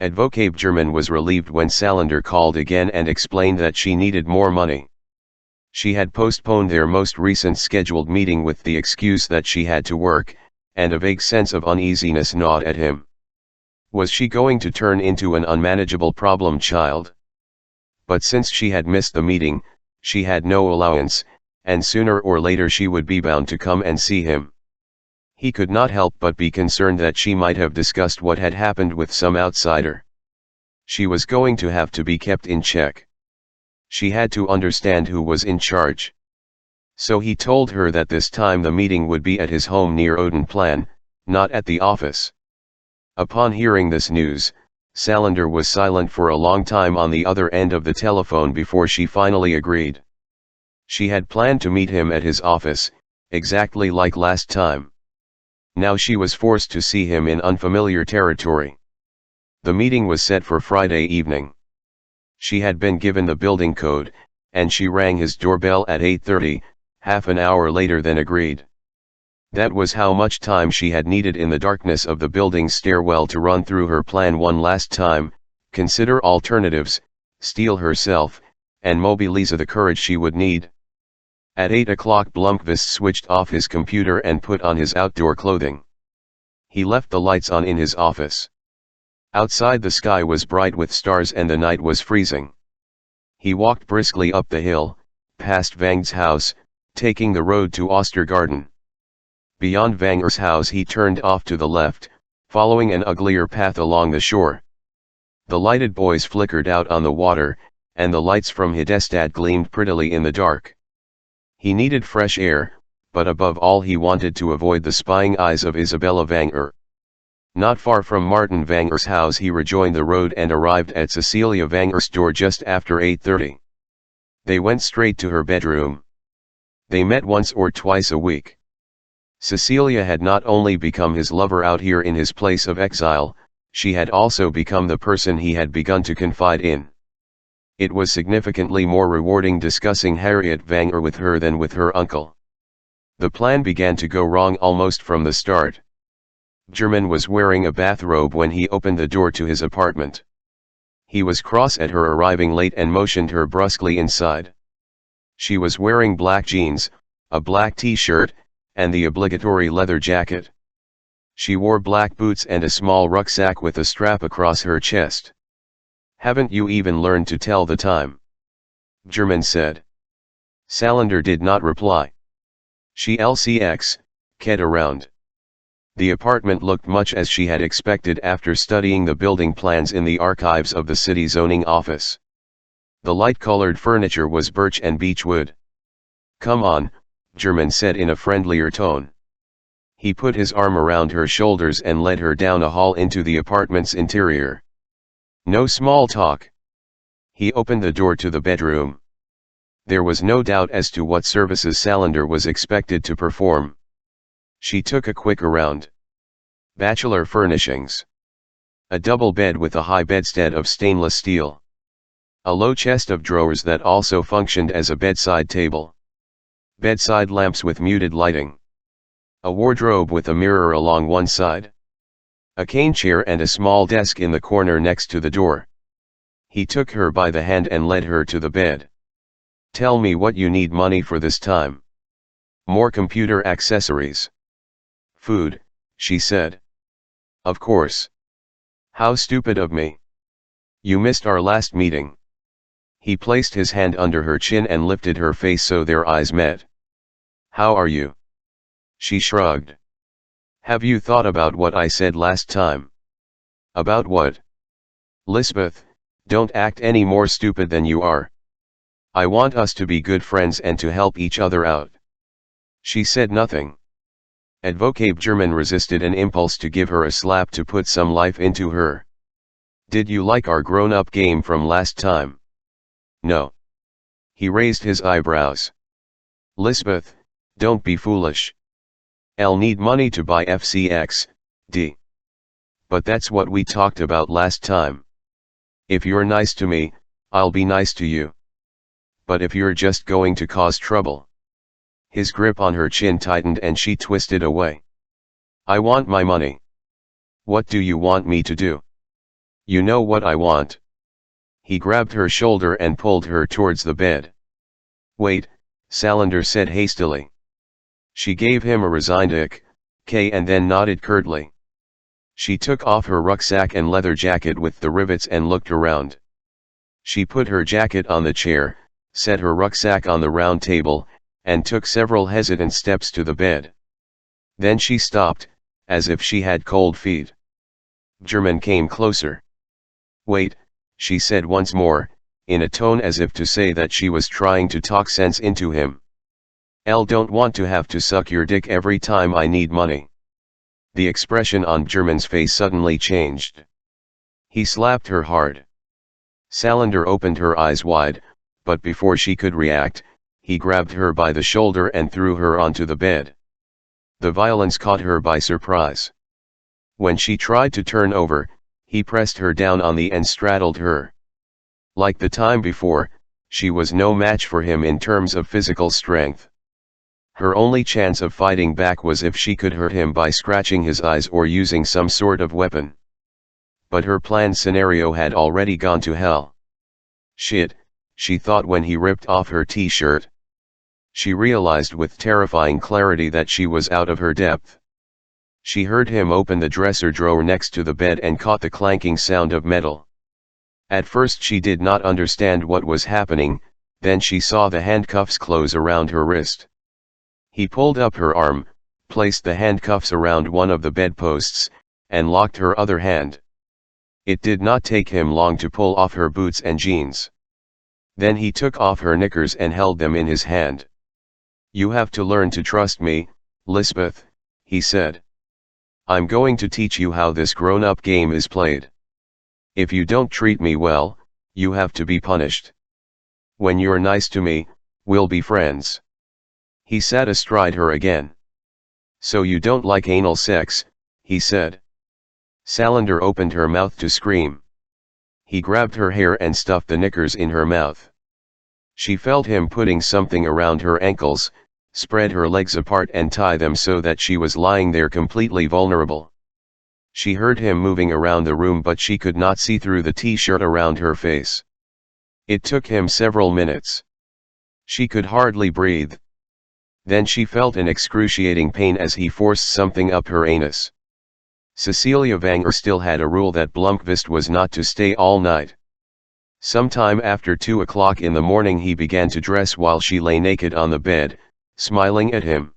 Advocate German was relieved when Salander called again and explained that she needed more money. She had postponed their most recent scheduled meeting with the excuse that she had to work, and a vague sense of uneasiness gnawed at him. Was she going to turn into an unmanageable problem child? But since she had missed the meeting, she had no allowance, and sooner or later she would be bound to come and see him. He could not help but be concerned that she might have discussed what had happened with some outsider. She was going to have to be kept in check. She had to understand who was in charge. So he told her that this time the meeting would be at his home near Odenplan, not at the office. Upon hearing this news, Salander was silent for a long time on the other end of the telephone before she finally agreed. She had planned to meet him at his office, exactly like last time. Now she was forced to see him in unfamiliar territory. The meeting was set for Friday evening. She had been given the building code, and she rang his doorbell at 8:30, half an hour later than agreed. That was how much time she had needed in the darkness of the building's stairwell to run through her plan one last time, consider alternatives, steel herself, and mobilize the courage she would need. At 8 o'clock Blomqvist switched off his computer and put on his outdoor clothing. He left the lights on in his office. Outside the sky was bright with stars and the night was freezing. He walked briskly up the hill, past Wang's house, taking the road to Ostergarden. Beyond Wanger's house he turned off to the left, following an uglier path along the shore. The lighted buoys flickered out on the water, and the lights from Hidestad gleamed prettily in the dark. He needed fresh air, but above all he wanted to avoid the spying eyes of Isabella Wenger. Not far from Martin Wanger's house he rejoined the road and arrived at Cecilia Wanger's door just after 8:30. They went straight to her bedroom. They met once or twice a week. Cecilia had not only become his lover out here in his place of exile, she had also become the person he had begun to confide in. It was significantly more rewarding discussing Harriet Wenger with her than with her uncle. The plan began to go wrong almost from the start. German was wearing a bathrobe when he opened the door to his apartment. He was cross at her arriving late and motioned her brusquely inside. She was wearing black jeans, a black t-shirt, and the obligatory leather jacket. She wore black boots and a small rucksack with a strap across her chest. "Haven't you even learned to tell the time?" German said. Salander did not reply. She LCX, ked around. The apartment looked much as she had expected after studying the building plans in the archives of the city zoning office. The light-colored furniture was birch and beech wood. "Come on," German said in a friendlier tone. He put his arm around her shoulders and led her down a hall into the apartment's interior. "No small talk." He opened the door to the bedroom. There was no doubt as to what services Salander was expected to perform. She took a quick around. Bachelor furnishings. A double bed with a high bedstead of stainless steel. A low chest of drawers that also functioned as a bedside table. Bedside lamps with muted lighting. A wardrobe with a mirror along one side. A cane chair and a small desk in the corner next to the door. He took her by the hand and led her to the bed. Tell me what you need money for this time. More computer accessories. Food, she said. Of course. How stupid of me. You missed our last meeting. He placed his hand under her chin and lifted her face so their eyes met. How are you? She shrugged. Have you thought about what I said last time? About what? Lisbeth, don't act any more stupid than you are. I want us to be good friends and to help each other out. She said nothing. Advocate German resisted an impulse to give her a slap to put some life into her. Did you like our grown-up game from last time? No. He raised his eyebrows. Lisbeth, don't be foolish. I'll need money to buy FCX, D. But that's what we talked about last time. If you're nice to me, I'll be nice to you. But if you're just going to cause trouble. His grip on her chin tightened and she twisted away. I want my money. What do you want me to do? You know what I want. He grabbed her shoulder and pulled her towards the bed. Wait, Salander said hastily. She gave him a resigned "k" and then nodded curtly. She took off her rucksack and leather jacket with the rivets and looked around. She put her jacket on the chair, set her rucksack on the round table, and took several hesitant steps to the bed. Then she stopped, as if she had cold feet. German came closer. Wait, she said once more, in a tone as if to say that she was trying to talk sense into him. I don't want to have to suck your dick every time I need money. The expression on German's face suddenly changed. He slapped her hard. Salander opened her eyes wide, but before she could react, he grabbed her by the shoulder and threw her onto the bed. The violence caught her by surprise. When she tried to turn over, he pressed her down on the and straddled her. Like the time before, she was no match for him in terms of physical strength. Her only chance of fighting back was if she could hurt him by scratching his eyes or using some sort of weapon. But her planned scenario had already gone to hell. Shit, she thought when he ripped off her t-shirt. She realized with terrifying clarity that she was out of her depth. She heard him open the dresser drawer next to the bed and caught the clanking sound of metal. At first she did not understand what was happening, then she saw the handcuffs close around her wrist. He pulled up her arm, placed the handcuffs around one of the bedposts, and locked her other hand. It did not take him long to pull off her boots and jeans. Then he took off her knickers and held them in his hand. You have to learn to trust me, Lisbeth, he said. I'm going to teach you how this grown-up game is played. If you don't treat me well, you have to be punished. When you're nice to me, we'll be friends. He sat astride her again. So you don't like anal sex, he said. Salander opened her mouth to scream. He grabbed her hair and stuffed the knickers in her mouth. She felt him putting something around her ankles, spread her legs apart and tie them so that she was lying there completely vulnerable. She heard him moving around the room but she could not see through the t-shirt around her face. It took him several minutes. She could hardly breathe. Then she felt an excruciating pain as he forced something up her anus. Cecilia Vanger still had a rule that Blomqvist was not to stay all night. Sometime after 2 o'clock in the morning he began to dress while she lay naked on the bed, smiling at him.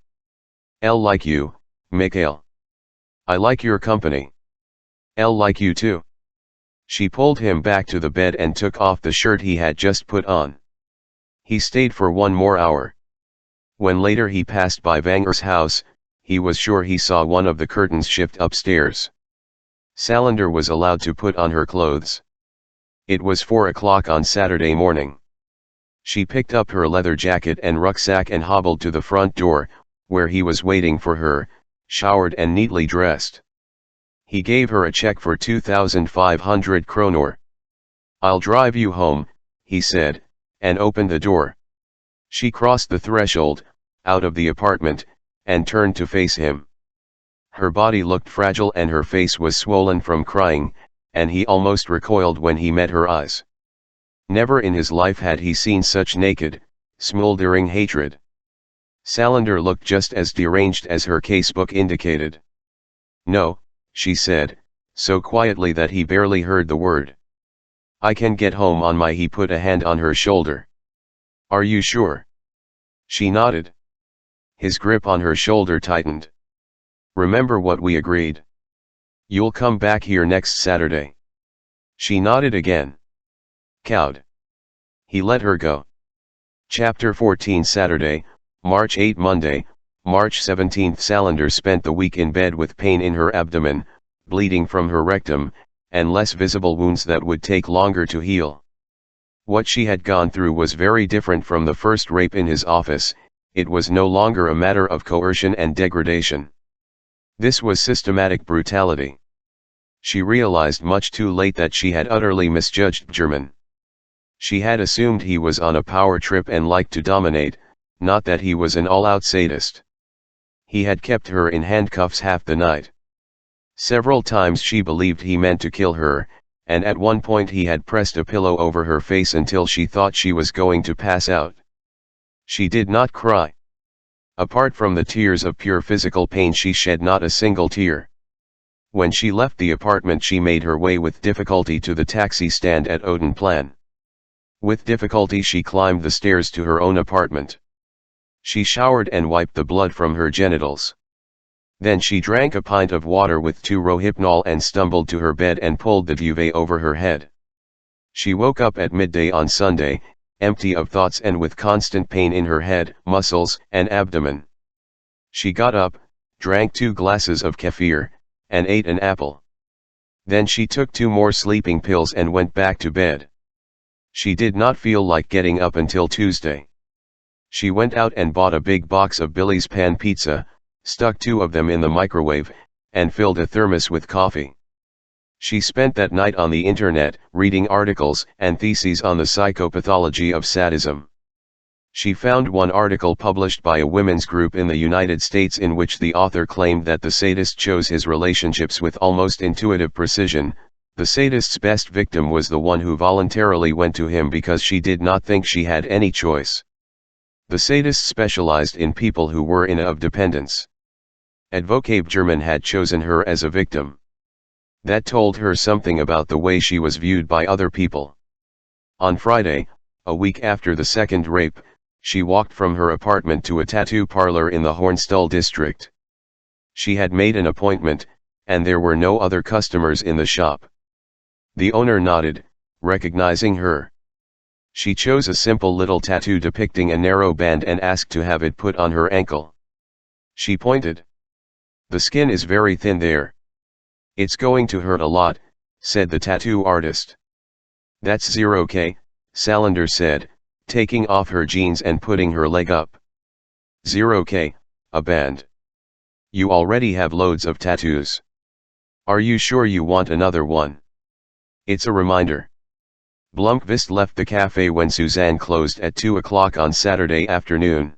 I'll like you, Mikhail. I like your company. I'll like you too. She pulled him back to the bed and took off the shirt he had just put on. He stayed for 1 more hour. When later he passed by Vanger's house, he was sure he saw one of the curtains shift upstairs. Salander was allowed to put on her clothes. It was 4 o'clock on Saturday morning. She picked up her leather jacket and rucksack and hobbled to the front door, where he was waiting for her, showered and neatly dressed. He gave her a check for 2,500 kronor. "I'll drive you home," he said, and opened the door. She crossed the threshold, out of the apartment, and turned to face him. Her body looked fragile and her face was swollen from crying, and he almost recoiled when he met her eyes. Never in his life had he seen such naked, smoldering hatred. Salander looked just as deranged as her casebook indicated. "No," she said, so quietly that he barely heard the word. "I can get home on my." He put a hand on her shoulder. "Are you sure?" She nodded. His grip on her shoulder tightened. "Remember what we agreed? You'll come back here next Saturday." She nodded again. Cowed. He let her go. Chapter 14 Saturday, March 8 Monday, March 17 Salander spent the week in bed with pain in her abdomen, bleeding from her rectum, and less visible wounds that would take longer to heal. What she had gone through was very different from the first rape in his office. It was no longer a matter of coercion and degradation. This was systematic brutality. She realized much too late that she had utterly misjudged German. She had assumed he was on a power trip and liked to dominate, not that he was an all-out sadist. He had kept her in handcuffs half the night. Several times she believed he meant to kill her, and at one point he had pressed a pillow over her face until she thought she was going to pass out. She did not cry. Apart from the tears of pure physical pain, she shed not a single tear. When she left the apartment, she made her way with difficulty to the taxi stand at Odenplan. With difficulty she climbed the stairs to her own apartment. She showered and wiped the blood from her genitals. Then she drank a pint of water with 2 Rohypnol and stumbled to her bed and pulled the duvet over her head. She woke up at midday on Sunday, empty of thoughts and with constant pain in her head, muscles, and abdomen. She got up, drank 2 glasses of kefir, and ate an apple. Then she took 2 more sleeping pills and went back to bed. She did not feel like getting up until Tuesday. She went out and bought a big box of Billy's pan pizza, stuck 2 of them in the microwave, and filled a thermos with coffee. She spent that night on the internet, reading articles and theses on the psychopathology of sadism. She found one article published by a women's group in the United States in which the author claimed that the sadist chose his relationships with almost intuitive precision. The sadist's best victim was the one who voluntarily went to him because she did not think she had any choice. The sadist specialized in people who were in of dependence. Advocate German had chosen her as a victim. That told her something about the way she was viewed by other people. On Friday, a week after the second rape, she walked from her apartment to a tattoo parlor in the Hornstull district. She had made an appointment, and there were no other customers in the shop. The owner nodded, recognizing her. She chose a simple little tattoo depicting a narrow band and asked to have it put on her ankle. She pointed. "The skin is very thin there. It's going to hurt a lot," said the tattoo artist. "That's 0k, Salander said, taking off her jeans and putting her leg up. 0k, a band. You already have loads of tattoos. Are you sure you want another one? It's a reminder." Blomqvist left the cafe when Suzanne closed at 2 o'clock on Saturday afternoon.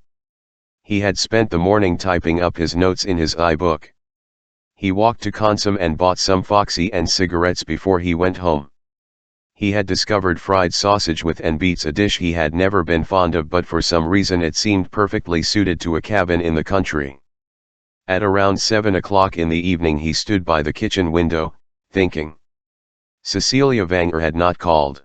He had spent the morning typing up his notes in his iBook. He walked to Konsum and bought some Foxy and cigarettes before he went home. He had discovered fried sausage with and beets, a dish he had never been fond of, but for some reason it seemed perfectly suited to a cabin in the country. At around 7 o'clock in the evening he stood by the kitchen window, thinking. Cecilia Vanger had not called.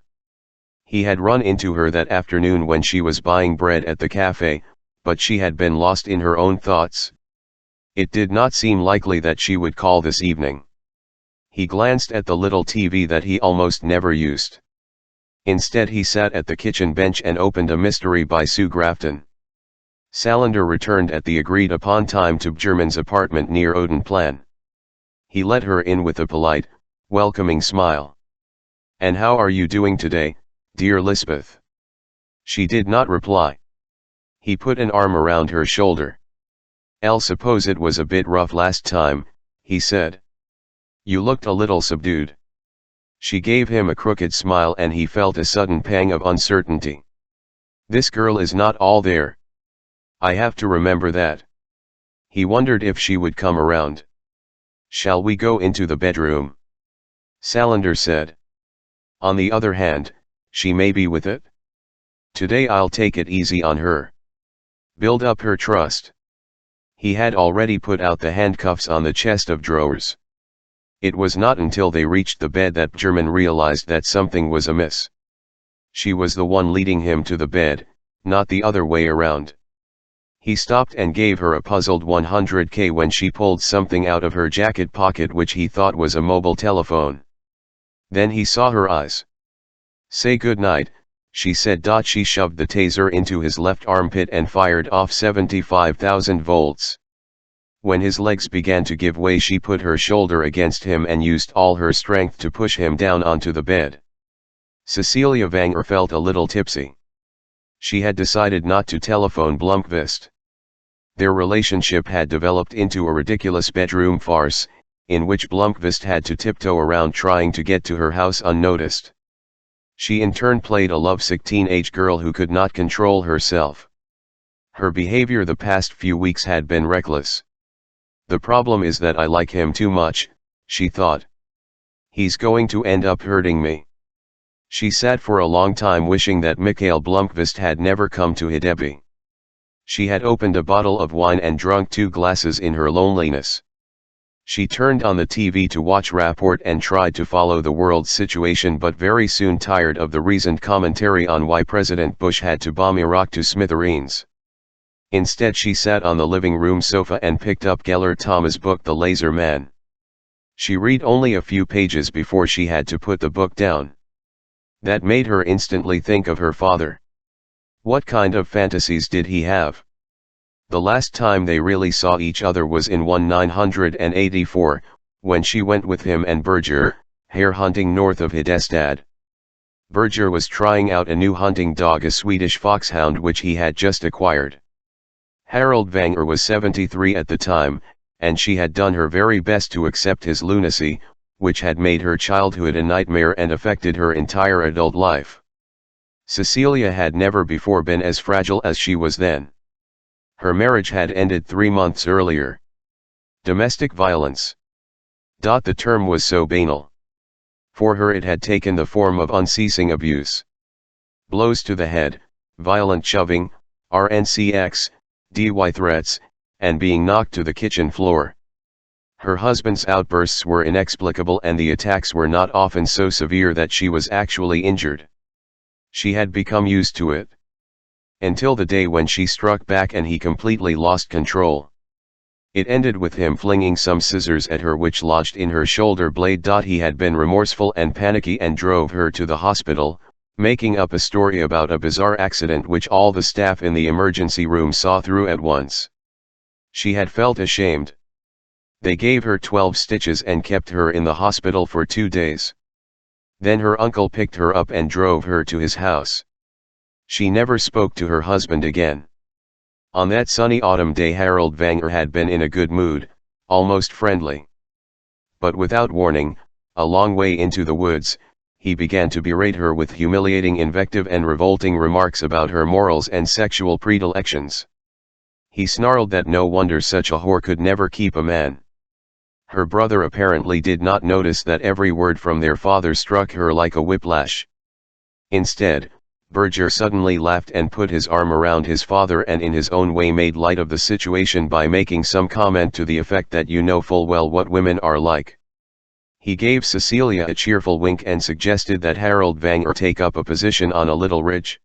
He had run into her that afternoon when she was buying bread at the cafe, but she had been lost in her own thoughts. It did not seem likely that she would call this evening. He glanced at the little TV that he almost never used. Instead he sat at the kitchen bench and opened A Mystery by Sue Grafton. Salander returned at the agreed upon time to German's apartment near Odenplan. He let her in with a polite, welcoming smile. "And how are you doing today, dear Lisbeth?" She did not reply. He put an arm around her shoulder. "I'll suppose it was a bit rough last time," he said. "You looked a little subdued." She gave him a crooked smile and he felt a sudden pang of uncertainty. This girl is not all there. I have to remember that. He wondered if she would come around. "Shall we go into the bedroom?" Salander said. "On the other hand, she may be with it. Today I'll take it easy on her. Build up her trust." He had already put out the handcuffs on the chest of drawers. It was not until they reached the bed that German realized that something was amiss. She was the one leading him to the bed, not the other way around. He stopped and gave her a puzzled 100k when she pulled something out of her jacket pocket which he thought was a mobile telephone. Then he saw her eyes. "Say good night," she said. She shoved the taser into his left armpit and fired off 75,000 volts. When his legs began to give way, she put her shoulder against him and used all her strength to push him down onto the bed. Cecilia Wenger felt a little tipsy. She had decided not to telephone Blomqvist. Their relationship had developed into a ridiculous bedroom farce, in which Blomqvist had to tiptoe around trying to get to her house unnoticed. She in turn played a lovesick teenage girl who could not control herself. Her behavior the past few weeks had been reckless. "The problem is that I like him too much," she thought. "He's going to end up hurting me." She sat for a long time wishing that Mikhail Blomqvist had never come to Hedeby. She had opened a bottle of wine and drunk 2 glasses in her loneliness. She turned on the TV to watch Rapport and tried to follow the world's situation, but very soon tired of the reasoned commentary on why President Bush had to bomb Iraq to smithereens. Instead she sat on the living room sofa and picked up Gellert Thomas' book The Laser Man. She read only a few pages before she had to put the book down. That made her instantly think of her father. What kind of fantasies did he have? The last time they really saw each other was in 1984, when she went with him and Berger, hare hunting north of Hedestad. Berger was trying out a new hunting dog, a Swedish foxhound which he had just acquired. Harold Wenger was 73 at the time, and she had done her very best to accept his lunacy, which had made her childhood a nightmare and affected her entire adult life. Cecilia had never before been as fragile as she was then. Her marriage had ended 3 months earlier. Domestic violence. The term was so banal. For her it had taken the form of unceasing abuse. Blows to the head, violent shoving, RNCX, DY threats, and being knocked to the kitchen floor. Her husband's outbursts were inexplicable and the attacks were not often so severe that she was actually injured. She had become used to it. Until the day when she struck back and he completely lost control. It ended with him flinging some scissors at her which lodged in her shoulder blade. He had been remorseful and panicky and drove her to the hospital, making up a story about a bizarre accident which all the staff in the emergency room saw through at once. She had felt ashamed. They gave her 12 stitches and kept her in the hospital for 2 days. Then her uncle picked her up and drove her to his house. She never spoke to her husband again. On that sunny autumn day Harold Wenger had been in a good mood, almost friendly. But without warning, a long way into the woods, he began to berate her with humiliating invective and revolting remarks about her morals and sexual predilections. He snarled that no wonder such a whore could never keep a man. Her brother apparently did not notice that every word from their father struck her like a whiplash. Instead, Berger suddenly laughed and put his arm around his father and in his own way made light of the situation by making some comment to the effect that you know full well what women are like. He gave Cecilia a cheerful wink and suggested that Harold Wenger take up a position on a little ridge.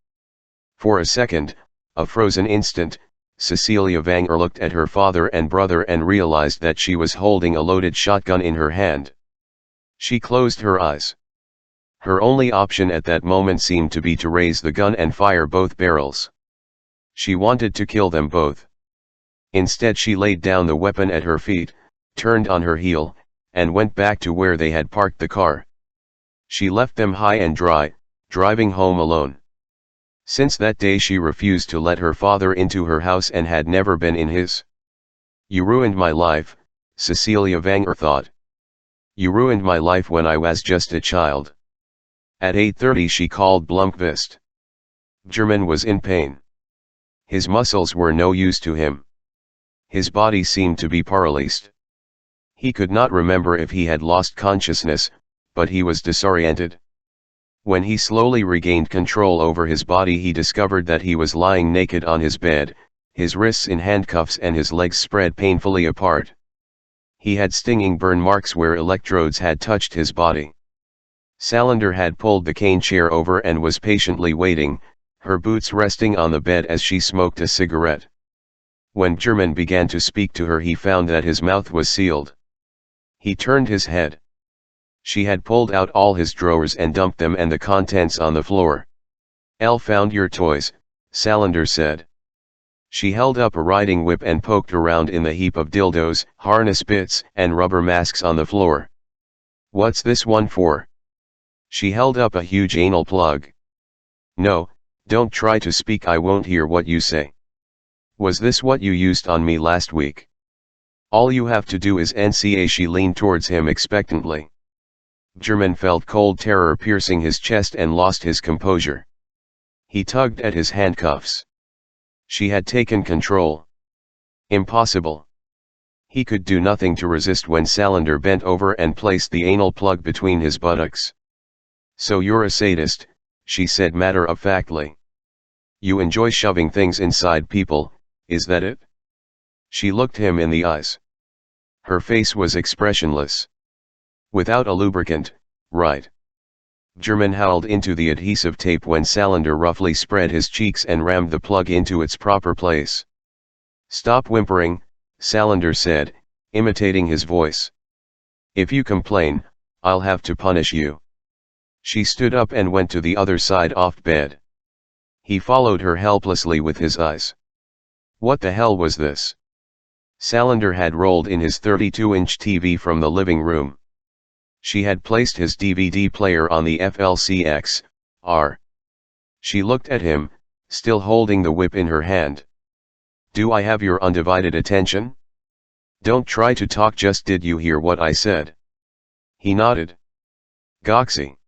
For a second, a frozen instant, Cecilia Wenger looked at her father and brother and realized that she was holding a loaded shotgun in her hand. She closed her eyes. Her only option at that moment seemed to be to raise the gun and fire both barrels. She wanted to kill them both. Instead she laid down the weapon at her feet, turned on her heel, and went back to where they had parked the car. She left them high and dry, driving home alone. Since that day she refused to let her father into her house and had never been in his. You ruined my life, Cecilia Vanger thought. You ruined my life when I was just a child. At 8:30 she called Blomqvist. German was in pain. His muscles were no use to him. His body seemed to be paralyzed. He could not remember if he had lost consciousness, but he was disoriented. When he slowly regained control over his body, he discovered that he was lying naked on his bed, his wrists in handcuffs and his legs spread painfully apart. He had stinging burn marks where electrodes had touched his body. Salander had pulled the cane chair over and was patiently waiting, her boots resting on the bed as she smoked a cigarette. When German began to speak to her, he found that his mouth was sealed. He turned his head. She had pulled out all his drawers and dumped them and the contents on the floor. "Elle found your toys," Salander said. She held up a riding whip and poked around in the heap of dildos, harness bits, and rubber masks on the floor. "What's this one for?" She held up a huge anal plug. "No, don't try to speak, I won't hear what you say. Was this what you used on me last week? All you have to do is NCA." She leaned towards him expectantly. German felt cold terror piercing his chest and lost his composure. He tugged at his handcuffs. She had taken control. Impossible. He could do nothing to resist when Salander bent over and placed the anal plug between his buttocks. "So you're a sadist," she said matter-of-factly. "You enjoy shoving things inside people, is that it?" She looked him in the eyes. Her face was expressionless. "Without a lubricant, right?" German howled into the adhesive tape when Salander roughly spread his cheeks and rammed the plug into its proper place. "Stop whimpering," Salander said, imitating his voice. "If you complain, I'll have to punish you." She stood up and went to the other side off bed. He followed her helplessly with his eyes. What the hell was this? Salander had rolled in his 32-inch TV from the living room. She had placed his DVD player on the FLCX-R. She looked at him, still holding the whip in her hand. "Do I have your undivided attention? Don't try to talk, just did you hear what I said?" He nodded. "Goxie."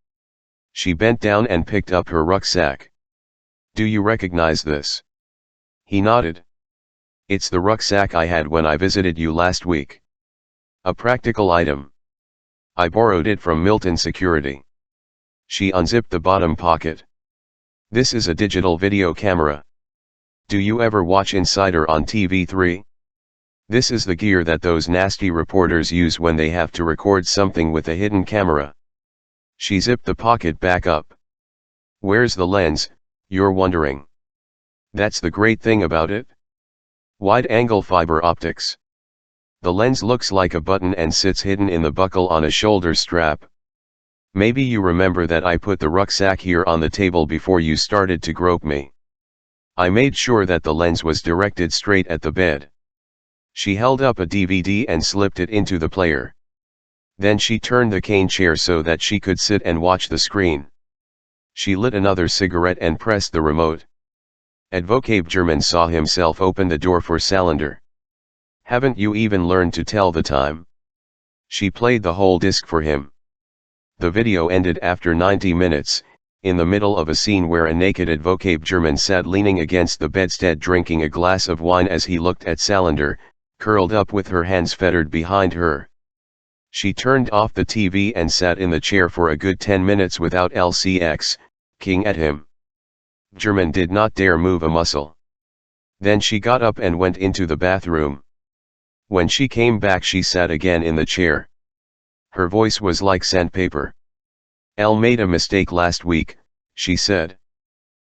She bent down and picked up her rucksack. "Do you recognize this?" He nodded. "It's the rucksack I had when I visited you last week. A practical item. I borrowed it from Milton Security." She unzipped the bottom pocket. "This is a digital video camera. Do you ever watch Insider on TV3? This is the gear that those nasty reporters use when they have to record something with a hidden camera." She zipped the pocket back up. "Where's the lens, you're wondering? That's the great thing about it. Wide-angle fiber optics. The lens looks like a button and sits hidden in the buckle on a shoulder strap. Maybe you remember that I put the rucksack here on the table before you started to grope me. I made sure that the lens was directed straight at the bed." She held up a DVD and slipped it into the player. Then she turned the cane chair so that she could sit and watch the screen. She lit another cigarette and pressed the remote. Advocate German saw himself open the door for Salander. "Haven't you even learned to tell the time?" She played the whole disc for him. The video ended after 90 minutes, in the middle of a scene where a naked Advocate German sat leaning against the bedstead drinking a glass of wine as he looked at Salander, curled up with her hands fettered behind her. She turned off the TV and sat in the chair for a good 10 minutes without LCX, king at him. German did not dare move a muscle. Then she got up and went into the bathroom. When she came back she sat again in the chair. Her voice was like sandpaper. "Elle made a mistake last week," she said.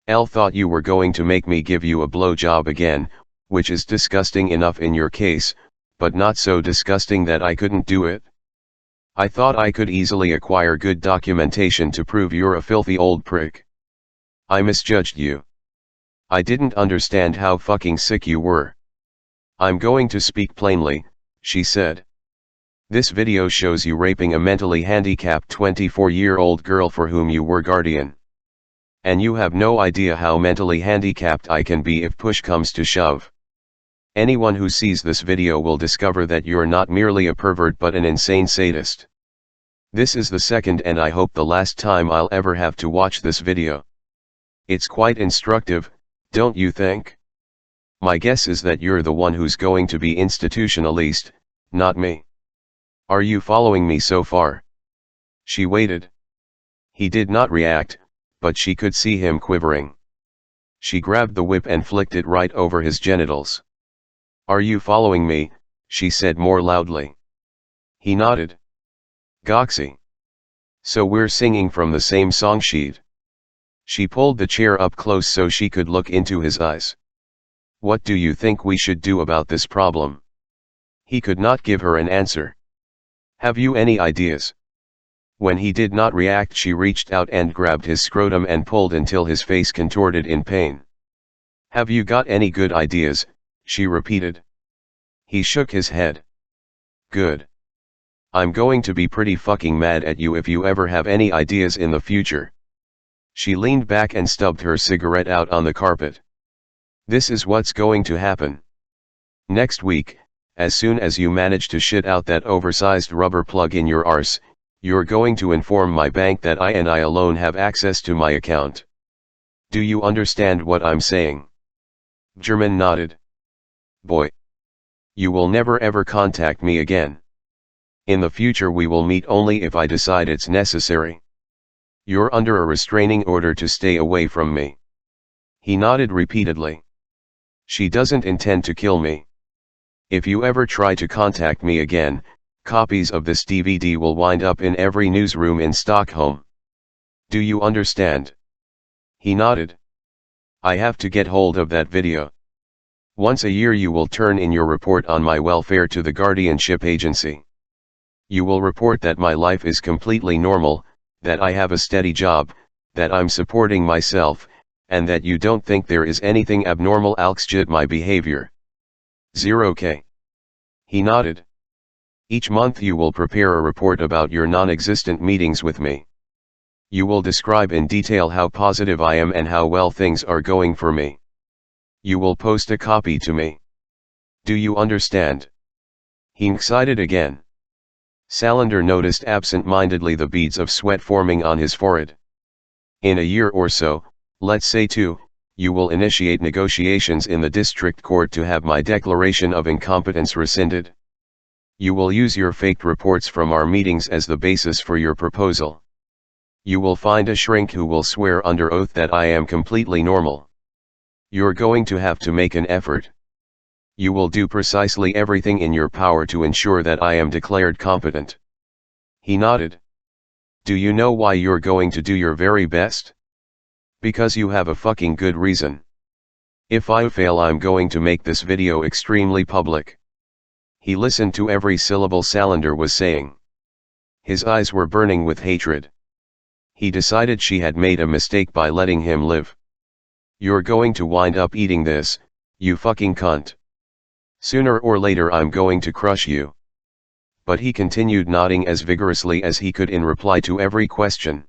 "Elle thought you were going to make me give you a blowjob again, which is disgusting enough in your case, but not so disgusting that I couldn't do it. I thought I could easily acquire good documentation to prove you're a filthy old prick. I misjudged you. I didn't understand how fucking sick you were. I'm going to speak plainly," she said. "This video shows you raping a mentally handicapped 24-year-old girl for whom you were guardian. And you have no idea how mentally handicapped I can be if push comes to shove. Anyone who sees this video will discover that you're not merely a pervert but an insane sadist. This is the second and I hope the last time I'll ever have to watch this video. It's quite instructive, don't you think? My guess is that you're the one who's going to be institutionalized, not me. Are you following me so far? She waited. He did not react, but she could see him quivering. She grabbed the whip and flicked it right over his genitals. Are you following me? She said more loudly. He nodded. Goxie. So we're singing from the same song sheet. She pulled the chair up close so she could look into his eyes. What do you think we should do about this problem? He could not give her an answer. Have you any ideas? When he did not react, she reached out and grabbed his scrotum and pulled until his face contorted in pain. Have you got any good ideas? She repeated. He shook his head. Good. I'm going to be pretty fucking mad at you if you ever have any ideas in the future. She leaned back and stubbed her cigarette out on the carpet. This is what's going to happen. Next week, as soon as you manage to shit out that oversized rubber plug in your arse, you're going to inform my bank that I and I alone have access to my account. Do you understand what I'm saying? German nodded. Boy. You will never ever contact me again. In the future we will meet only if I decide it's necessary. You're under a restraining order to stay away from me. He nodded repeatedly. She doesn't intend to kill me. If you ever try to contact me again, copies of this DVD will wind up in every newsroom in Stockholm. Do you understand? He nodded. I have to get hold of that video. Once a year you will turn in your report on my welfare to the guardianship agency. You will report that my life is completely normal, that I have a steady job, that I'm supporting myself, and that you don't think there is anything abnormal alxjit my behavior. 0K. He nodded. Each month you will prepare a report about your non-existent meetings with me. You will describe in detail how positive I am and how well things are going for me. You will post a copy to me. Do you understand? He excited again. Salander noticed absent-mindedly the beads of sweat forming on his forehead. In a year or so, let's say 2, you will initiate negotiations in the district court to have my declaration of incompetence rescinded. You will use your faked reports from our meetings as the basis for your proposal. You will find a shrink who will swear under oath that I am completely normal. You're going to have to make an effort. You will do precisely everything in your power to ensure that I am declared competent. He nodded. Do you know why you're going to do your very best? Because you have a fucking good reason. If I fail, I'm going to make this video extremely public. He listened to every syllable Salander was saying. His eyes were burning with hatred. He decided she had made a mistake by letting him live. You're going to wind up eating this, you fucking cunt. Sooner or later I'm going to crush you. But he continued nodding as vigorously as he could in reply to every question.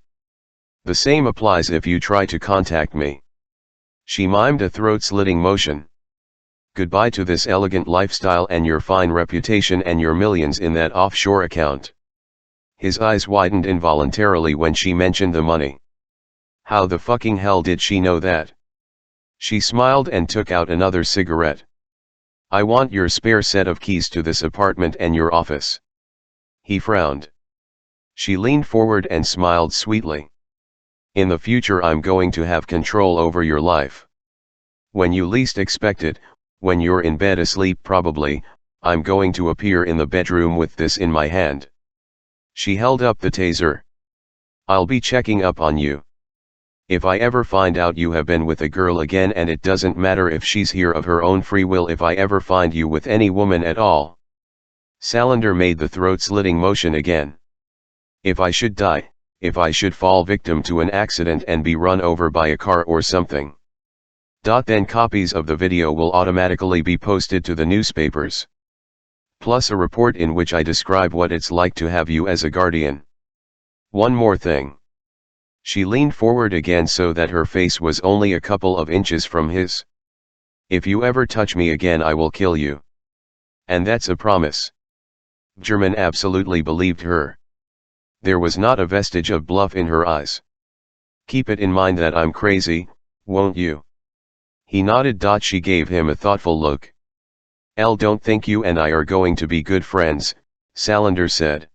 The same applies if you try to contact me. She mimed a throat-slitting motion. Goodbye to this elegant lifestyle and your fine reputation and your millions in that offshore account. His eyes widened involuntarily when she mentioned the money. How the fucking hell did she know that? She smiled and took out another cigarette. I want your spare set of keys to this apartment and your office. He frowned. She leaned forward and smiled sweetly. In the future I'm going to have control over your life. When you least expect it, when you're in bed asleep probably, I'm going to appear in the bedroom with this in my hand. She held up the taser. I'll be checking up on you. If I ever find out you have been with a girl again, and it doesn't matter if she's here of her own free will, if I ever find you with any woman at all. Salander made the throat-slitting motion again. If I should die, if I should fall victim to an accident and be run over by a car or something. Then copies of the video will automatically be posted to the newspapers. Plus a report in which I describe what it's like to have you as a guardian. One more thing. She leaned forward again so that her face was only a couple of inches from his. "If you ever touch me again I will kill you. And that's a promise." German absolutely believed her. There was not a vestige of bluff in her eyes. "Keep it in mind that I'm crazy, won't you?" He nodded. She gave him a thoughtful look. Don't think you and I are going to be good friends," Salander said.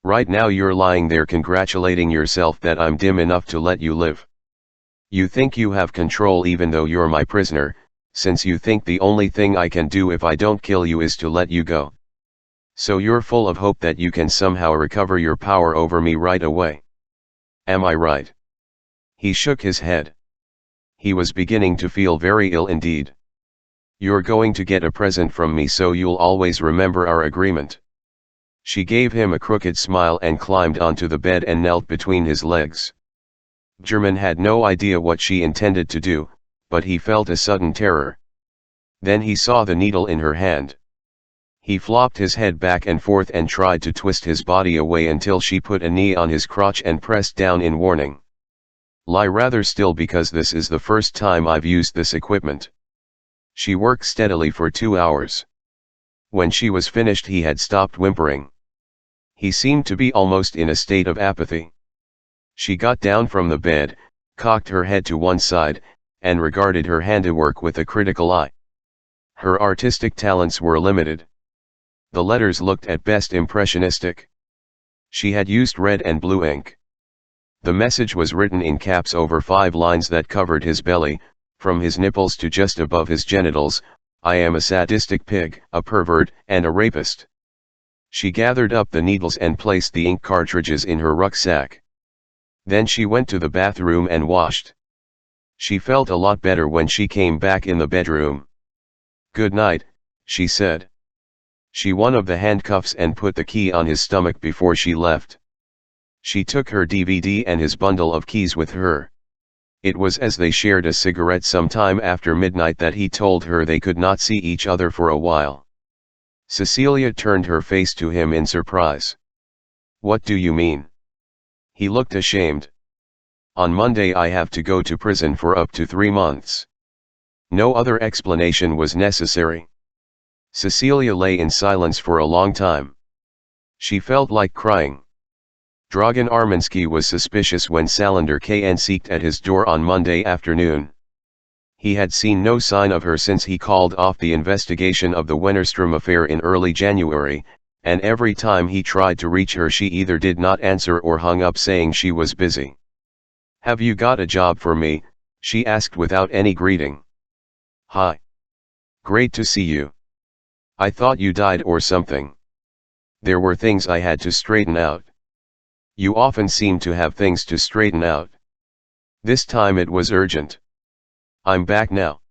"Right now you're lying there congratulating yourself that I'm dim enough to let you live. You think you have control even though you're my prisoner, since you think the only thing I can do if I don't kill you is to let you go. So you're full of hope that you can somehow recover your power over me right away. Am I right?" He shook his head. He was beginning to feel very ill indeed. "You're going to get a present from me so you'll always remember our agreement." She gave him a crooked smile and climbed onto the bed and knelt between his legs. German had no idea what she intended to do, but he felt a sudden terror. Then he saw the needle in her hand. He flopped his head back and forth and tried to twist his body away until she put a knee on his crotch and pressed down in warning. "Lie rather still because this is the first time I've used this equipment." She worked steadily for 2 hours. When she was finished he had stopped whimpering. He seemed to be almost in a state of apathy. She got down from the bed, cocked her head to one side, and regarded her handiwork with a critical eye. Her artistic talents were limited. The letters looked at best impressionistic. She had used red and blue ink. The message was written in caps over 5 lines that covered his belly, from his nipples to just above his genitals: "I am a sadistic pig, a pervert, and a rapist." She gathered up the needles and placed the ink cartridges in her rucksack. Then she went to the bathroom and washed. She felt a lot better when she came back in the bedroom. "Good night," she said. She won of the handcuffs and put the key on his stomach before she left. She took her DVD and his bundle of keys with her. It was as they shared a cigarette sometime after midnight that he told her they could not see each other for a while. Cecilia turned her face to him in surprise. "What do you mean?" He looked ashamed. "On Monday I have to go to prison for up to 3 months. No other explanation was necessary." Cecilia lay in silence for a long time. She felt like crying. Dragan Armansky was suspicious when Salander knocked at his door on Monday afternoon. He had seen no sign of her since he called off the investigation of the Wennerstrom affair in early January, and every time he tried to reach her she either did not answer or hung up saying she was busy. "Have you got a job for me?" she asked without any greeting. "Hi. Great to see you. I thought you died or something. There were things I had to straighten out." "You often seem to have things to straighten out. This time it was urgent." "I'm back now.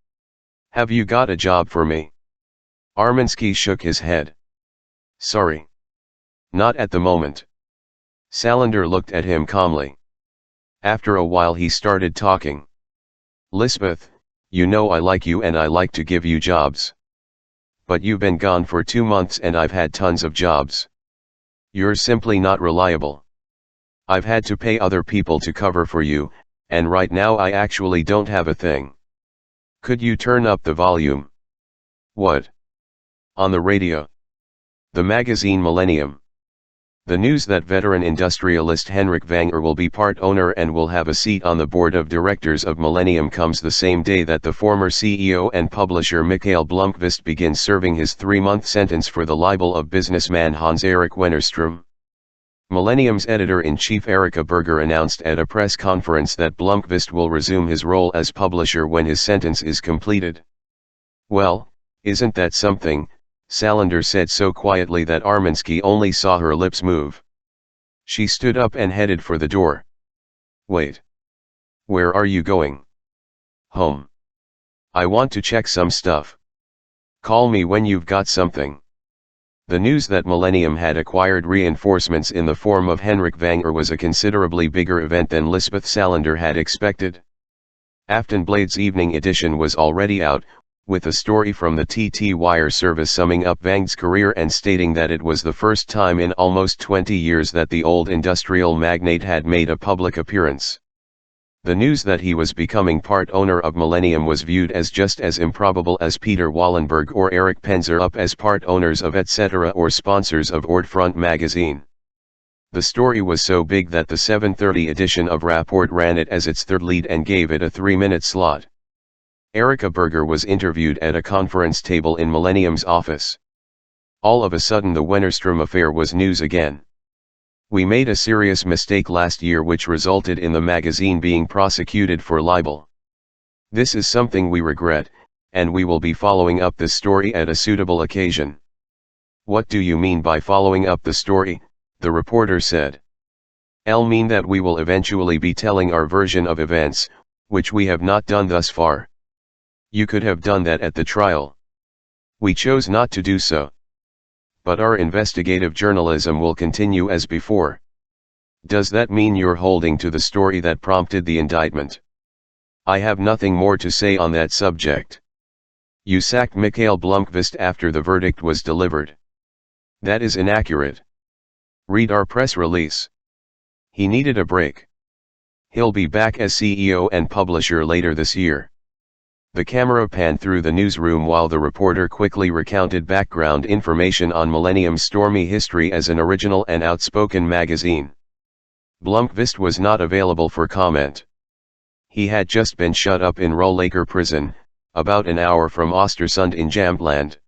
Have you got a job for me?" Armansky shook his head. "Sorry. Not at the moment." Salander looked at him calmly. After a while he started talking. "Lisbeth, you know I like you and I like to give you jobs. But you've been gone for 2 months and I've had tons of jobs. You're simply not reliable. I've had to pay other people to cover for you, and right now I actually don't have a thing. Could you turn up the volume?" "What?" "On the radio. The magazine Millennium. The news that veteran industrialist Henrik Vanger will be part owner and will have a seat on the board of directors of Millennium comes the same day that the former CEO and publisher Mikael Blomqvist begins serving his 3-month sentence for the libel of businessman Hans-Erik Wennerstrom. Millennium's editor-in-chief Erika Berger announced at a press conference that Blomqvist will resume his role as publisher when his sentence is completed. "Well, isn't that something?" Salander said so quietly that Armansky only saw her lips move. She stood up and headed for the door. "Wait. Where are you going?" "Home. I want to check some stuff. Call me when you've got something." The news that Millennium had acquired reinforcements in the form of Henrik Vanger was a considerably bigger event than Lisbeth Salander had expected. Aftonblad's evening edition was already out, with a story from the TT Wire service summing up Vang's career and stating that it was the first time in almost 20 years that the old industrial magnate had made a public appearance. The news that he was becoming part owner of Millennium was viewed as just as improbable as Peter Wallenberg or Eric Penzer up as part owners of etc. or sponsors of Ordfront magazine. The story was so big that the 7:30 edition of Rapport ran it as its third lead and gave it a 3-minute slot. Erica Berger was interviewed at a conference table in Millennium's office. All of a sudden the Wennerstrom affair was news again. We made a serious mistake last year which resulted in the magazine being prosecuted for libel. This is something we regret, and we will be following up this story at a suitable occasion. What do you mean by following up the story? The reporter said. I'll mean that we will eventually be telling our version of events, which we have not done thus far. You could have done that at the trial. We chose not to do so. But our investigative journalism will continue as before. Does that mean you're holding to the story that prompted the indictment? I have nothing more to say on that subject. You sacked Mikhail Blomkvist after the verdict was delivered. That is inaccurate. Read our press release. He needed a break. He'll be back as CEO and publisher later this year. The camera panned through the newsroom while the reporter quickly recounted background information on Millennium's stormy history as an original and outspoken magazine. Blomkvist was not available for comment. He had just been shut up in Rollaker prison, about an hour from Östersund in Jämtland.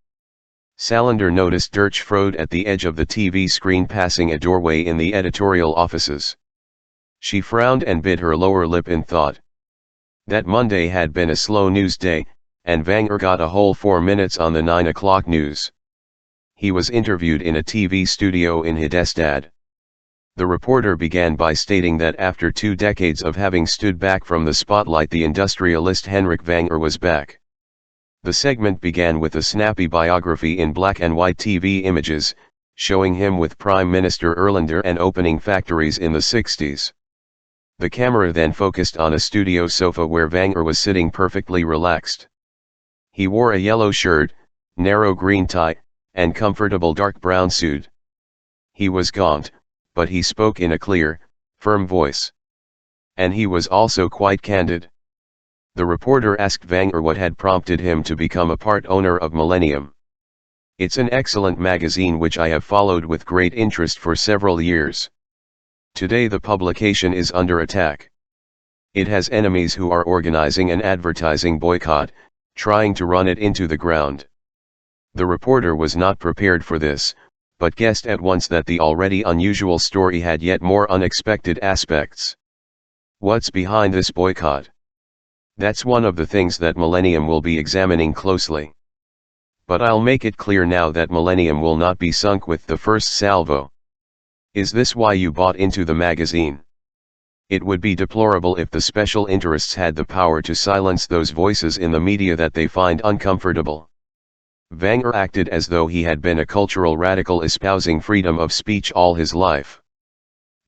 Salander noticed Dirch Frode at the edge of the TV screen passing a doorway in the editorial offices. She frowned and bit her lower lip in thought. That Monday had been a slow news day, and Vanger got a whole 4 minutes on the 9 o'clock news. He was interviewed in a TV studio in Hedestad. The reporter began by stating that after 2 decades of having stood back from the spotlight, the industrialist Henrik Vanger was back. The segment began with a snappy biography in black and white TV images, showing him with Prime Minister Erlander and opening factories in the 60s. The camera then focused on a studio sofa where Vanger was sitting perfectly relaxed. He wore a yellow shirt, narrow green tie, and comfortable dark brown suit. He was gaunt, but he spoke in a clear, firm voice. And he was also quite candid. The reporter asked Vanger what had prompted him to become a part owner of Millennium. It's an excellent magazine which I have followed with great interest for several years. Today the publication is under attack. It has enemies who are organizing an advertising boycott, trying to run it into the ground. The reporter was not prepared for this, but guessed at once that the already unusual story had yet more unexpected aspects. What's behind this boycott? That's one of the things that Millennium will be examining closely. But I'll make it clear now that Millennium will not be sunk with the first salvo. Is this why you bought into the magazine? It would be deplorable if the special interests had the power to silence those voices in the media that they find uncomfortable. Vanger acted as though he had been a cultural radical espousing freedom of speech all his life.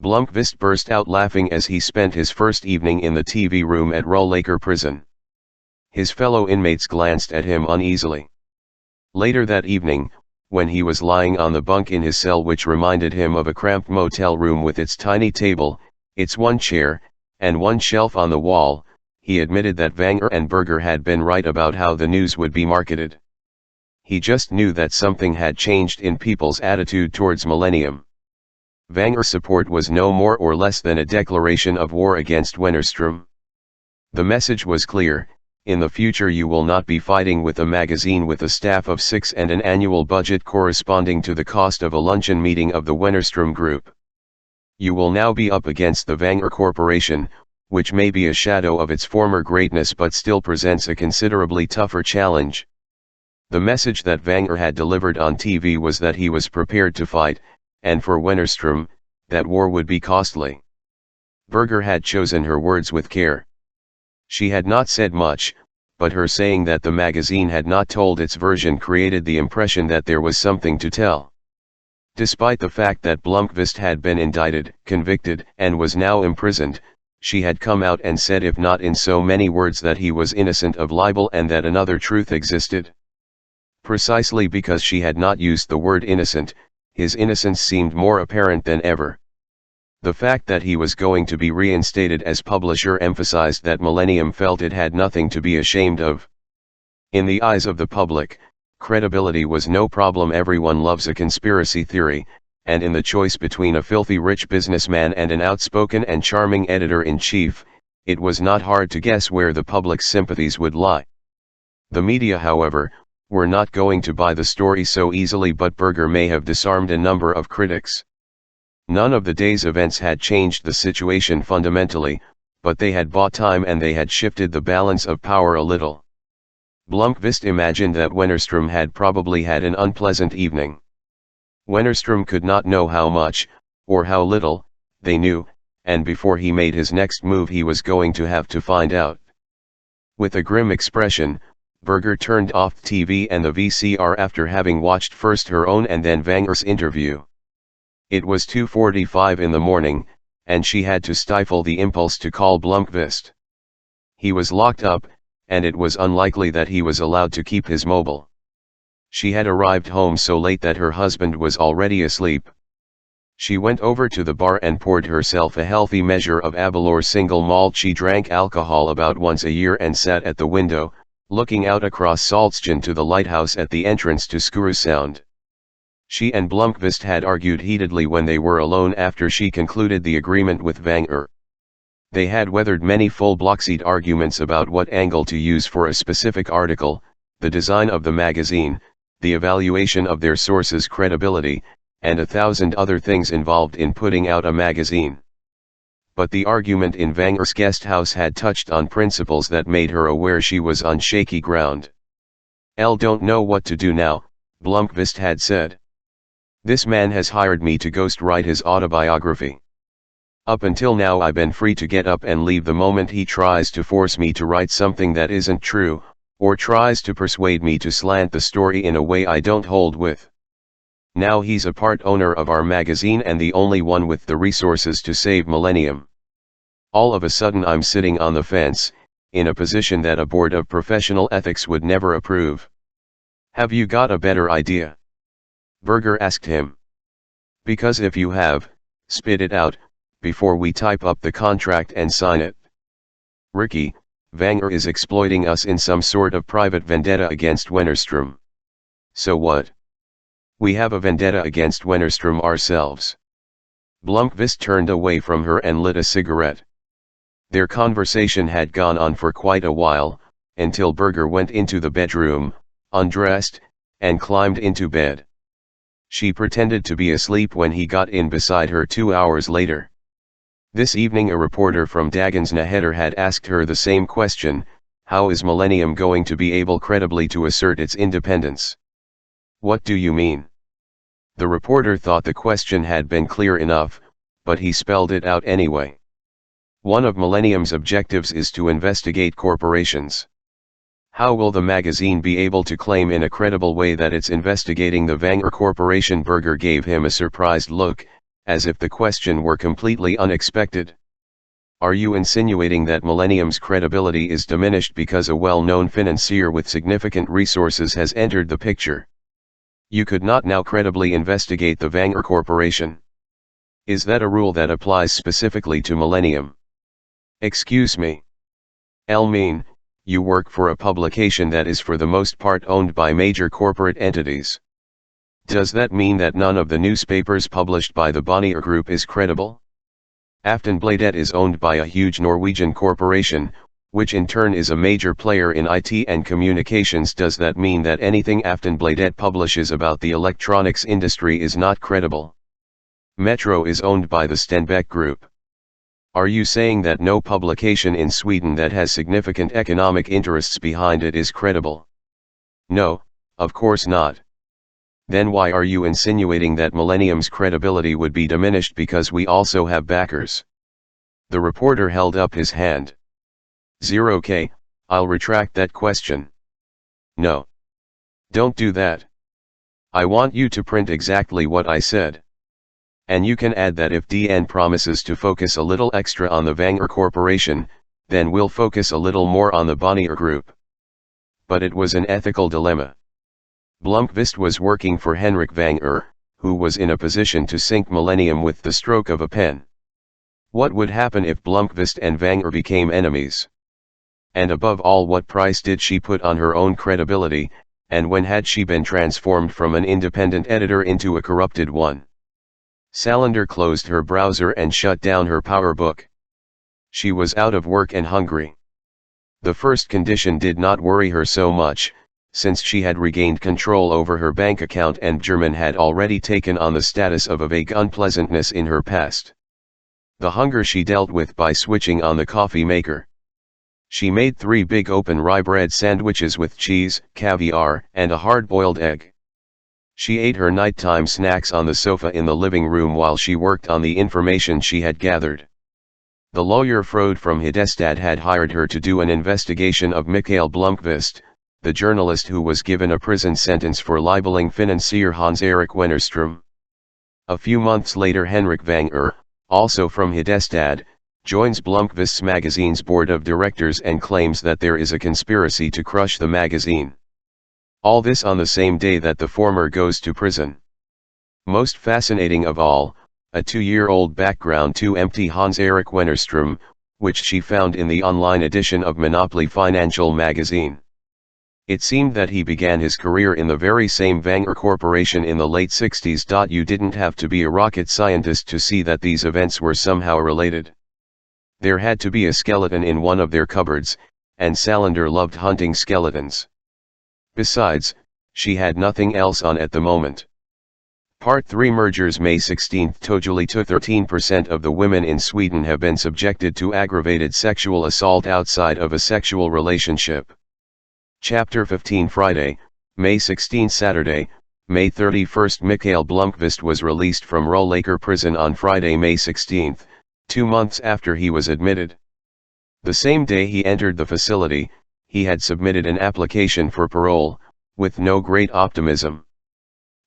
Blomkvist burst out laughing as he spent his first evening in the TV room at Rollaker prison. His fellow inmates glanced at him uneasily. Later that evening, when he was lying on the bunk in his cell, which reminded him of a cramped motel room with its tiny table, its one chair, and one shelf on the wall, he admitted that Vanger and Berger had been right about how the news would be marketed. He just knew that something had changed in people's attitude towards Millennium. Vanger's support was no more or less than a declaration of war against Wennerstrom. The message was clear: in the future you will not be fighting with a magazine with a staff of 6 and an annual budget corresponding to the cost of a luncheon meeting of the Wennerstrom Group. You will now be up against the Vanger Corporation, which may be a shadow of its former greatness but still presents a considerably tougher challenge. The message that Vanger had delivered on TV was that he was prepared to fight, and for Wennerstrom, that war would be costly. Berger had chosen her words with care. She had not said much, but her saying that the magazine had not told its version created the impression that there was something to tell. Despite the fact that Blomkvist had been indicted, convicted, and was now imprisoned, she had come out and said, if not in so many words, that he was innocent of libel and that another truth existed. Precisely because she had not used the word innocent, his innocence seemed more apparent than ever. The fact that he was going to be reinstated as publisher emphasized that Millennium felt it had nothing to be ashamed of. In the eyes of the public, credibility was no problem. Everyone loves a conspiracy theory, and in the choice between a filthy rich businessman and an outspoken and charming editor-in-chief, it was not hard to guess where the public's sympathies would lie. The media, however, were not going to buy the story so easily, but Berger may have disarmed a number of critics. None of the day's events had changed the situation fundamentally, but they had bought time and they had shifted the balance of power a little. Blomqvist imagined that Wennerström had probably had an unpleasant evening. Wennerström could not know how much, or how little, they knew, and before he made his next move he was going to have to find out. With a grim expression, Berger turned off TV and the VCR after having watched first her own and then Wanger's interview. It was 2:45 in the morning, and she had to stifle the impulse to call Blomqvist. He was locked up, and it was unlikely that he was allowed to keep his mobile. She had arrived home so late that her husband was already asleep. She went over to the bar and poured herself a healthy measure of Abalor single malt. She drank alcohol about once a year and sat at the window, looking out across Saltsjön to the lighthouse at the entrance to Skuru Sound. She and Blomqvist had argued heatedly when they were alone after she concluded the agreement with Wanger. They had weathered many full block-seat arguments about what angle to use for a specific article, the design of the magazine, the evaluation of their sources' credibility, and 1,000 other things involved in putting out a magazine. But the argument in Wanger's guest house had touched on principles that made her aware she was on shaky ground. "I don't know what to do now," Blomqvist had said. "This man has hired me to ghostwrite his autobiography. Up until now I've been free to get up and leave the moment he tries to force me to write something that isn't true, or tries to persuade me to slant the story in a way I don't hold with. Now he's a part owner of our magazine and the only one with the resources to save Millennium. All of a sudden I'm sitting on the fence, in a position that a board of professional ethics would never approve. Have you got a better idea?" Berger asked him. "Because if you have, spit it out, before we type up the contract and sign it." "Ricky, Wanger is exploiting us in some sort of private vendetta against Wennerström." "So what? We have a vendetta against Wennerström ourselves." Blomqvist turned away from her and lit a cigarette. Their conversation had gone on for quite a while, until Berger went into the bedroom, undressed, and climbed into bed. She pretended to be asleep when he got in beside her 2 hours later. This evening a reporter from Dagens Nyheter had asked her the same question: how is Millennium going to be able credibly to assert its independence? "What do you mean?" The reporter thought the question had been clear enough, but he spelled it out anyway. "One of Millennium's objectives is to investigate corporations. How will the magazine be able to claim in a credible way that it's investigating the Wanger Corporation?" Berger gave him a surprised look, as if the question were completely unexpected. "Are you insinuating that Millennium's credibility is diminished because a well-known financier with significant resources has entered the picture? You could not now credibly investigate the Wanger Corporation. Is that a rule that applies specifically to Millennium?" "Excuse me. I mean, you work for a publication that is for the most part owned by major corporate entities. Does that mean that none of the newspapers published by the Bonnier Group is credible? Aftenbladet is owned by a huge Norwegian corporation, which in turn is a major player in IT and communications. Does that mean that anything Aftenbladet publishes about the electronics industry is not credible? Metro is owned by the Stenbeck Group. Are you saying that no publication in Sweden that has significant economic interests behind it is credible?" "No, of course not." "Then why are you insinuating that Millennium's credibility would be diminished because we also have backers?" The reporter held up his hand. "0K, I'll retract that question." "No. Don't do that. I want you to print exactly what I said." And you can add that if DN promises to focus a little extra on the Wenger Corporation, then we'll focus a little more on the Bonnier Group. But it was an ethical dilemma. Blomqvist was working for Henrik Wenger, who was in a position to sink Millennium with the stroke of a pen. What would happen if Blomqvist and Wenger became enemies? And above all, what price did she put on her own credibility, and when had she been transformed from an independent editor into a corrupted one? Salander closed her browser and shut down her PowerBook. She was out of work and hungry. The first condition did not worry her so much, since she had regained control over her bank account and German had already taken on the status of a vague unpleasantness in her past. The hunger she dealt with by switching on the coffee maker. She made 3 big open rye bread sandwiches with cheese, caviar, and a hard-boiled egg. She ate her nighttime snacks on the sofa in the living room while she worked on the information she had gathered. The lawyer Frode from Hidestad had hired her to do an investigation of Mikael Blomqvist, the journalist who was given a prison sentence for libeling financier Hans-Erik Wennerström. A few months later, Henrik Wenger, also from Hidestad, joins Blomqvist's magazine's board of directors and claims that there is a conspiracy to crush the magazine. All this on the same day that the former goes to prison. Most fascinating of all, a 2-year-old background to empty Hans-Erik Wennerström, which she found in the online edition of Monopoly Financial magazine. It seemed that he began his career in the very same Wenger Corporation in the late 60s. You didn't have to be a rocket scientist to see that these events were somehow related. There had to be a skeleton in one of their cupboards, and Salander loved hunting skeletons. Besides, she had nothing else on at the moment. Part 3 Mergers May 16. Totally to 13% of the women in Sweden have been subjected to aggravated sexual assault outside of a sexual relationship. Chapter 15 Friday, May 16. Saturday, May 31. Mikael Blomqvist was released from Rålåker prison on Friday, May 16, 2 months after he was admitted. The same day he entered the facility, he had submitted an application for parole, with no great optimism.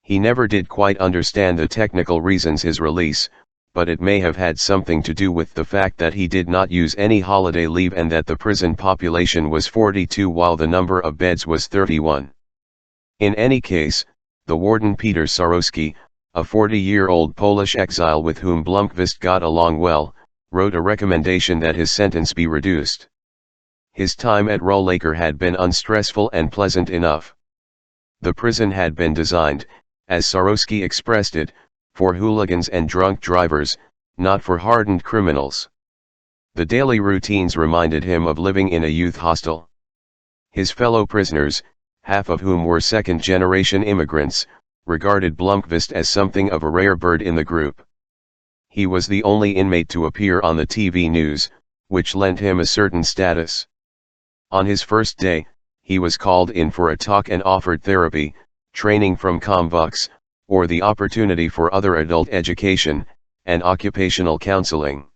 He never did quite understand the technical reasons his release, but it may have had something to do with the fact that he did not use any holiday leave and that the prison population was 42 while the number of beds was 31. In any case, the warden Peter Sarowski, a 40-year-old Polish exile with whom Blomqvist got along well, wrote a recommendation that his sentence be reduced. His time at Rålåker had been unstressful and pleasant enough. The prison had been designed, as Sarowski expressed it, for hooligans and drunk drivers, not for hardened criminals. The daily routines reminded him of living in a youth hostel. His fellow prisoners, half of whom were second-generation immigrants, regarded Blomqvist as something of a rare bird in the group. He was the only inmate to appear on the TV news, which lent him a certain status. On his first day, he was called in for a talk and offered therapy, training from Komvux, or the opportunity for other adult education, and occupational counseling.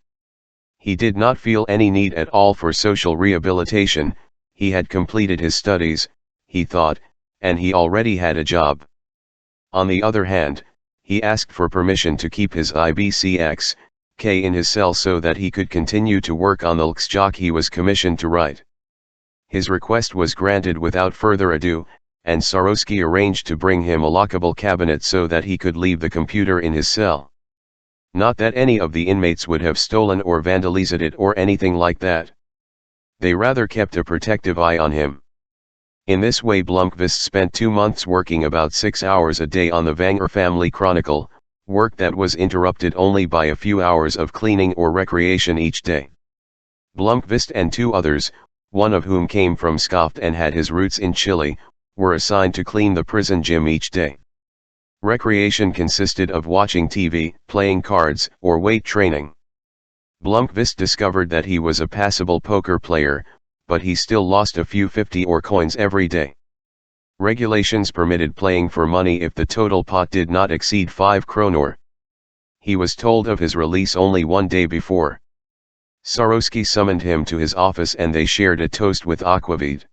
He did not feel any need at all for social rehabilitation. He had completed his studies, he thought, and he already had a job. On the other hand, he asked for permission to keep his IBCX-K in his cell so that he could continue to work on the Lxjock he was commissioned to write. His request was granted without further ado, and Sarowski arranged to bring him a lockable cabinet so that he could leave the computer in his cell. Not that any of the inmates would have stolen or vandalized it or anything like that. They rather kept a protective eye on him. In this way Blomqvist spent 2 months working about 6 hours a day on the Wenger Family Chronicle, work that was interrupted only by a few hours of cleaning or recreation each day. Blomqvist and 2 others, one of whom came from Skövde and had his roots in Chile, were assigned to clean the prison gym each day. Recreation consisted of watching TV, playing cards, or weight training. Blomqvist discovered that he was a passable poker player, but he still lost a few 50 or coins every day. Regulations permitted playing for money if the total pot did not exceed 5 kronor. He was told of his release only 1 day before. Sarowski summoned him to his office and they shared a toast with aquavit.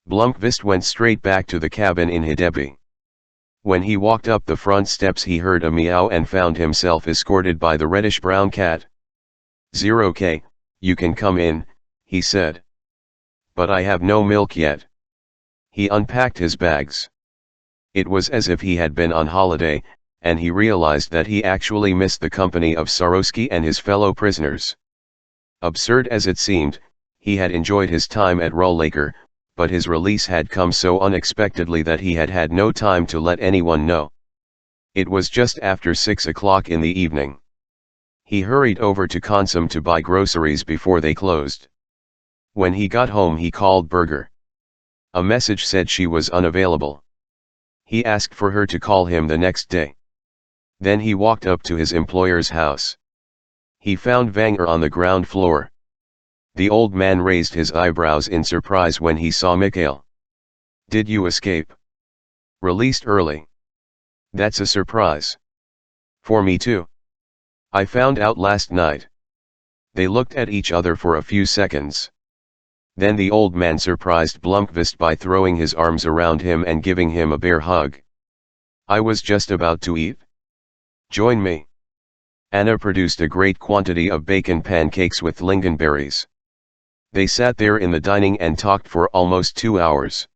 Blomqvist went straight back to the cabin in Hedeby. When he walked up the front steps he heard a meow and found himself escorted by the reddish-brown cat. 0K, you can come in, he said. But I have no milk yet. He unpacked his bags. It was as if he had been on holiday, and he realized that he actually missed the company of Sarosky and his fellow prisoners. Absurd as it seemed, he had enjoyed his time at Rollaker, but his release had come so unexpectedly that he had had no time to let anyone know. It was just after 6 o'clock in the evening. He hurried over to Consum to buy groceries before they closed. When he got home he called Berger. A message said she was unavailable. He asked for her to call him the next day. Then he walked up to his employer's house. He found Vanger on the ground floor. The old man raised his eyebrows in surprise when he saw Mikhail. Did you escape? Released early. That's a surprise. For me too. I found out last night. They looked at each other for a few seconds. Then the old man surprised Blomqvist by throwing his arms around him and giving him a bear hug. I was just about to eat. Join me. Anna produced a great quantity of bacon pancakes with lingonberries. They sat there in the dining and talked for almost 2 hours.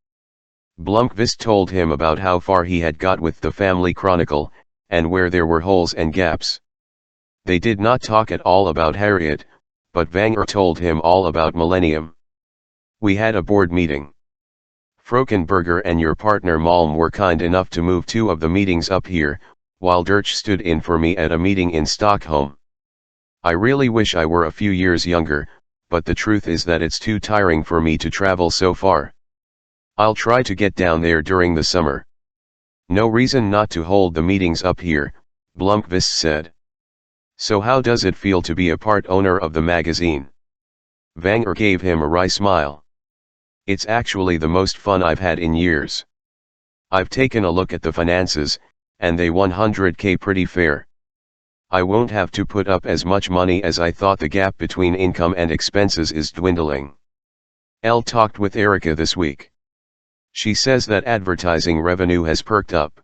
Blomqvist told him about how far he had got with the family chronicle, and where there were holes and gaps. They did not talk at all about Harriet, but Vanger told him all about Millennium. We had a board meeting. Frockenberger and your partner Malm were kind enough to move 2 of the meetings up here, while Dirch stood in for me at a meeting in Stockholm. I really wish I were a few years younger, but the truth is that it's too tiring for me to travel so far. I'll try to get down there during the summer. No reason not to hold the meetings up here, Blomqvist said. So how does it feel to be a part owner of the magazine? Vanger gave him a wry smile. It's actually the most fun I've had in years. I've taken a look at the finances, and they 100K pretty fair. I won't have to put up as much money as I thought. The gap between income and expenses is dwindling. Elle talked with Erica this week. She says that advertising revenue has perked up.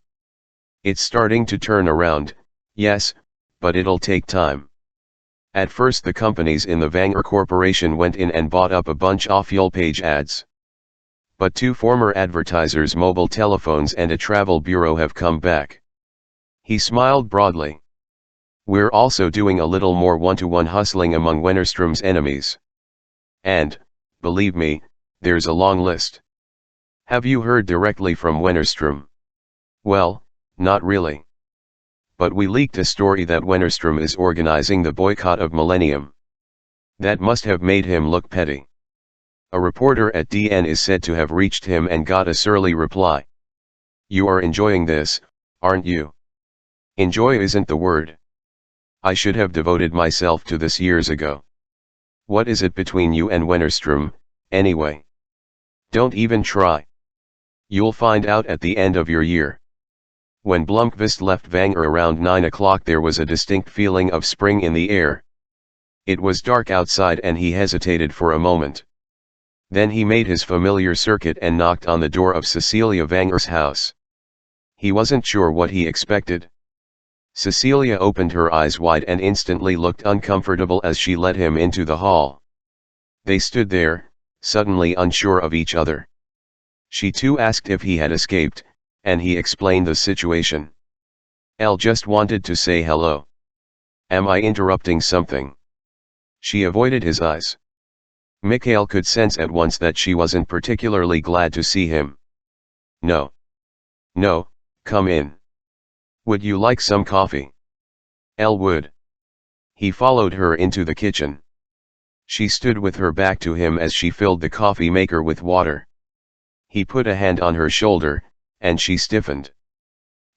It's starting to turn around, yes, but it'll take time. At first the companies in the Vanger Corporation went in and bought up a bunch of full-page ads. But 2 former advertisers' mobile telephones and a travel bureau have come back. He smiled broadly. We're also doing a little more one-to-one hustling among Wennerström's enemies. And, believe me, there's a long list. Have you heard directly from Wennerström? Well, not really. But we leaked a story that Wennerström is organizing the boycott of Millennium. That must have made him look petty. A reporter at DN is said to have reached him and got a surly reply. You are enjoying this, aren't you? Enjoy isn't the word. I should have devoted myself to this years ago. What is it between you and Wennerström, anyway? Don't even try. You'll find out at the end of your year. When Blomqvist left Vanger around 9 o'clock there was a distinct feeling of spring in the air. It was dark outside and he hesitated for a moment. Then he made his familiar circuit and knocked on the door of Cecilia Vanger's house. He wasn't sure what he expected. Cecilia opened her eyes wide and instantly looked uncomfortable as she led him into the hall. They stood there, suddenly unsure of each other. She too asked if he had escaped, and he explained the situation. Elle just wanted to say hello. Am I interrupting something? She avoided his eyes. Mikhail could sense at once that she wasn't particularly glad to see him. No. No, come in. Would you like some coffee? Elle would. He followed her into the kitchen. She stood with her back to him as she filled the coffee maker with water. He put a hand on her shoulder, and she stiffened.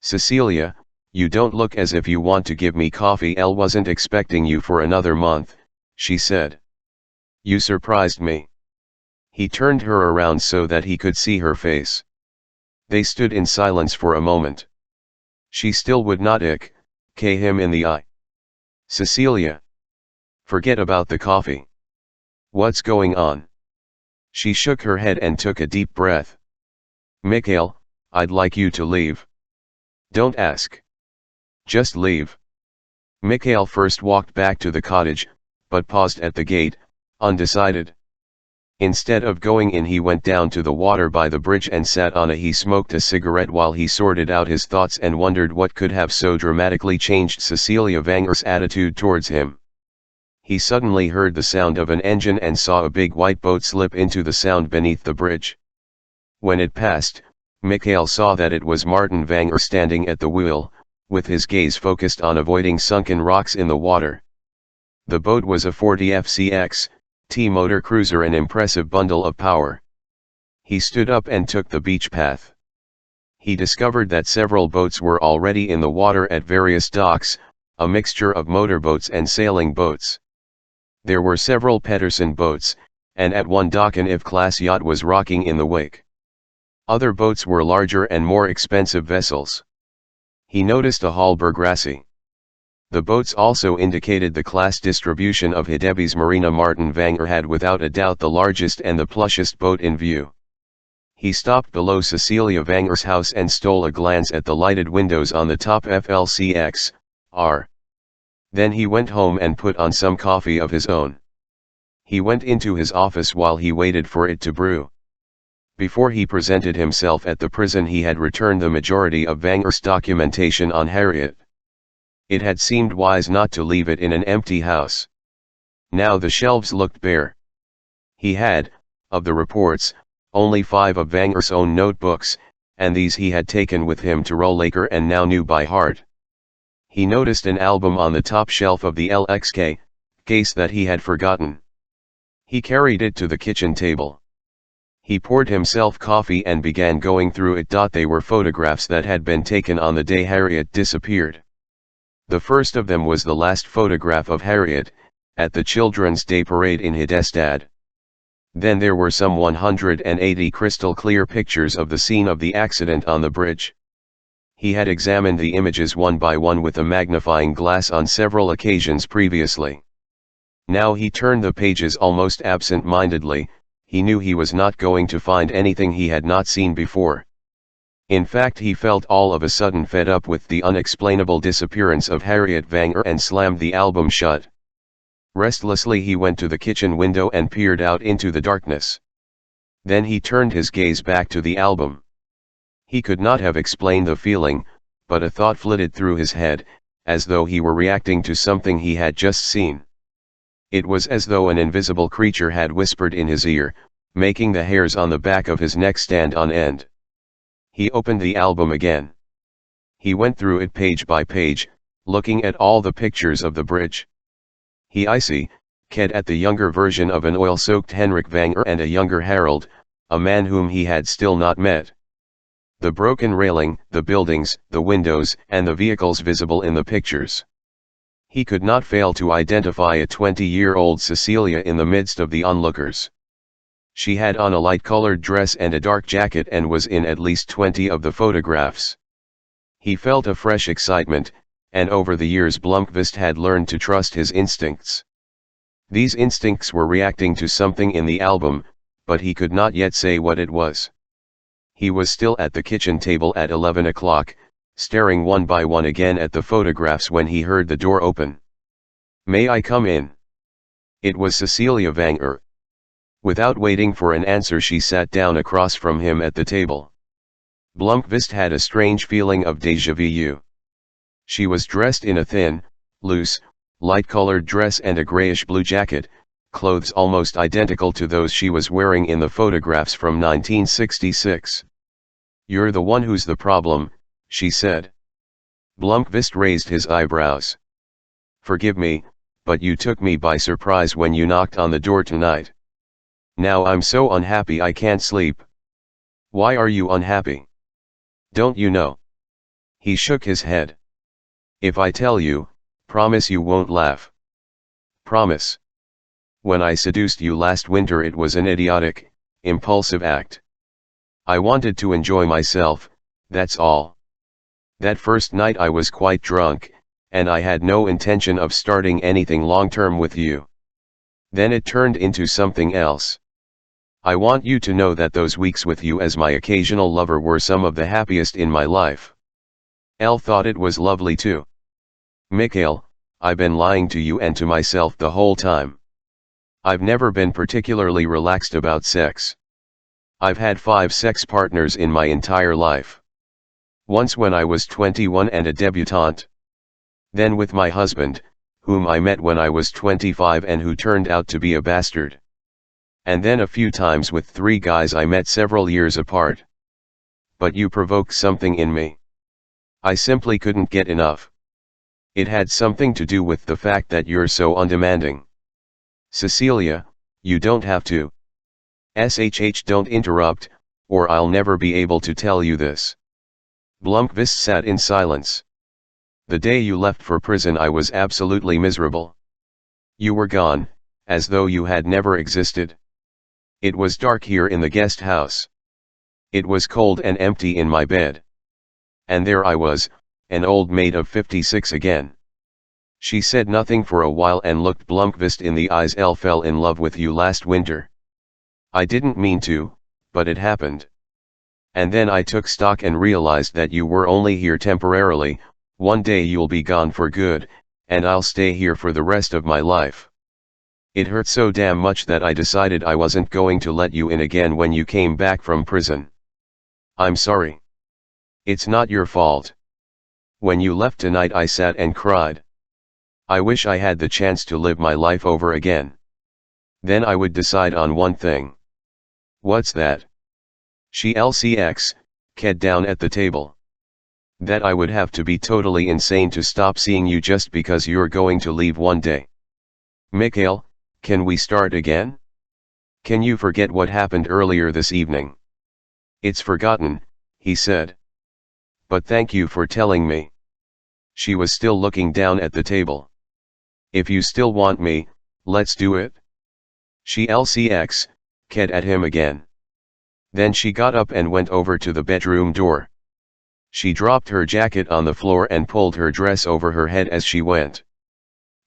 Cecilia, you don't look as if you want to give me coffee. Elle wasn't expecting you for another month, she said. You surprised me. He turned her around so that he could see her face. They stood in silence for a moment. She still would not look him in the eye. Cecilia. Forget about the coffee. What's going on? She shook her head and took a deep breath. Mikhail, I'd like you to leave. Don't ask. Just leave. Mikhail first walked back to the cottage, but paused at the gate, undecided. Instead of going in, he went down to the water by the bridge and sat on it. He smoked a cigarette while he sorted out his thoughts and wondered what could have so dramatically changed Cecilia Vanger's attitude towards him. He suddenly heard the sound of an engine and saw a big white boat slip into the Sound beneath the bridge. When it passed, Mikhail saw that it was Martin Vanger standing at the wheel, with his gaze focused on avoiding sunken rocks in the water. The boat was a 40 FCX T-motor cruiser, an impressive bundle of power. He stood up and took the beach path. He discovered that several boats were already in the water at various docks, a mixture of motorboats and sailing boats. There were several Pedersen boats, and at one dock an IV-class yacht was rocking in the wake. Other boats were larger and more expensive vessels. He noticed a Hallberg Rasse. The boats also indicated the class distribution of Hidebi's Marina. Martin Vanger had without a doubt the largest and the plushest boat in view. He stopped below Cecilia Vanger's house and stole a glance at the lighted windows on the top FLCX, R. Then he went home and put on some coffee of his own. He went into his office while he waited for it to brew. Before he presented himself at the prison, he had returned the majority of Vanger's documentation on Harriet. It had seemed wise not to leave it in an empty house. Now the shelves looked bare. He had, of the reports, only 5 of Vanger's own notebooks, and these he had taken with him to Rollaker and now knew by heart. He noticed an album on the top shelf of the LXK case that he had forgotten. He carried it to the kitchen table. He poured himself coffee and began going through it. They were photographs that had been taken on the day Harriet disappeared. The first of them was the last photograph of Harriet, at the Children's Day Parade in Hidestad. Then there were some 180 crystal clear pictures of the scene of the accident on the bridge. He had examined the images one by one with a magnifying glass on several occasions previously. Now he turned the pages almost absent-mindedly. He knew he was not going to find anything he had not seen before. In fact, he felt all of a sudden fed up with the unexplainable disappearance of Harriet Vanger and slammed the album shut. Restlessly he went to the kitchen window and peered out into the darkness. Then he turned his gaze back to the album. He could not have explained the feeling, but a thought flitted through his head, as though he were reacting to something he had just seen. It was as though an invisible creature had whispered in his ear, making the hairs on the back of his neck stand on end. He opened the album again. He went through it page by page, looking at all the pictures of the bridge. He ked at the younger version of an oil-soaked Henrik Vanger and a younger Harold, a man whom he had still not met. The broken railing, the buildings, the windows, and the vehicles visible in the pictures. He could not fail to identify a 20-year-old Cecilia in the midst of the onlookers. She had on a light-colored dress and a dark jacket and was in at least 20 of the photographs. He felt a fresh excitement, and over the years Blomqvist had learned to trust his instincts. These instincts were reacting to something in the album, but he could not yet say what it was. He was still at the kitchen table at 11 o'clock, staring one by one again at the photographs when he heard the door open. "May I come in?" It was Cecilia Vanger. Without waiting for an answer, she sat down across from him at the table. Blomqvist had a strange feeling of déjà vu. She was dressed in a thin, loose, light-colored dress and a grayish-blue jacket, clothes almost identical to those she was wearing in the photographs from 1966. "You're the one who's the problem," she said. Blomqvist raised his eyebrows. "Forgive me, but you took me by surprise when you knocked on the door tonight. Now I'm so unhappy I can't sleep." "Why are you unhappy? Don't you know?" He shook his head. "If I tell you, promise you won't laugh." "Promise." "When I seduced you last winter it was an idiotic, impulsive act. I wanted to enjoy myself, that's all. That first night I was quite drunk, and I had no intention of starting anything long-term with you. Then it turned into something else. I want you to know that those weeks with you as my occasional lover were some of the happiest in my life. Elle thought it was lovely too. Mikhail, I've been lying to you and to myself the whole time. I've never been particularly relaxed about sex. I've had 5 sex partners in my entire life. Once when I was 21 and a debutante. Then with my husband, whom I met when I was 25 and who turned out to be a bastard. And then a few times with 3 guys I met several years apart. But you provoked something in me. I simply couldn't get enough. It had something to do with the fact that you're so undemanding. Cecilia, you don't have to. Don't interrupt, or I'll never be able to tell you this. Blomqvist sat in silence. The day you left for prison I was absolutely miserable. You were gone, as though you had never existed. It was dark here in the guest house. It was cold and empty in my bed. And there I was, an old maid of 56 again. She said nothing for a while and looked Blomqvist in the eyes. Elle fell in love with you last winter. I didn't mean to, but it happened. And then I took stock and realized that you were only here temporarily. One day you'll be gone for good, and I'll stay here for the rest of my life. It hurt so damn much that I decided I wasn't going to let you in again when you came back from prison. I'm sorry. It's not your fault. When you left tonight I sat and cried. I wish I had the chance to live my life over again. Then I would decide on one thing. What's that? She LCX, ked down at the table. That I would have to be totally insane to stop seeing you just because you're going to leave one day. Mikhail, can we start again? Can you forget what happened earlier this evening? It's forgotten, he said. But thank you for telling me. She was still looking down at the table. If you still want me, let's do it. She LCX, ked at him again. Then she got up and went over to the bedroom door. She dropped her jacket on the floor and pulled her dress over her head as she went.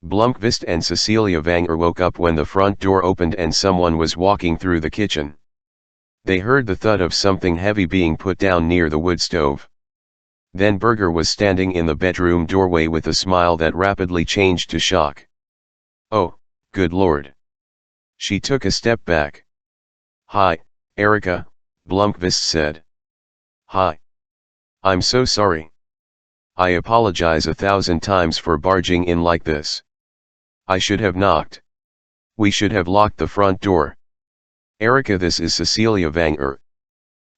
Blomqvist and Cecilia Vanger woke up when the front door opened and someone was walking through the kitchen. They heard the thud of something heavy being put down near the wood stove. Then Berger was standing in the bedroom doorway with a smile that rapidly changed to shock. Oh, good Lord. She took a step back. Hi, Erika, Blomqvist said. Hi. I'm so sorry. I apologize 1,000 times for barging in like this. I should have knocked. We should have locked the front door. Erika, this is Cecilia Vanger.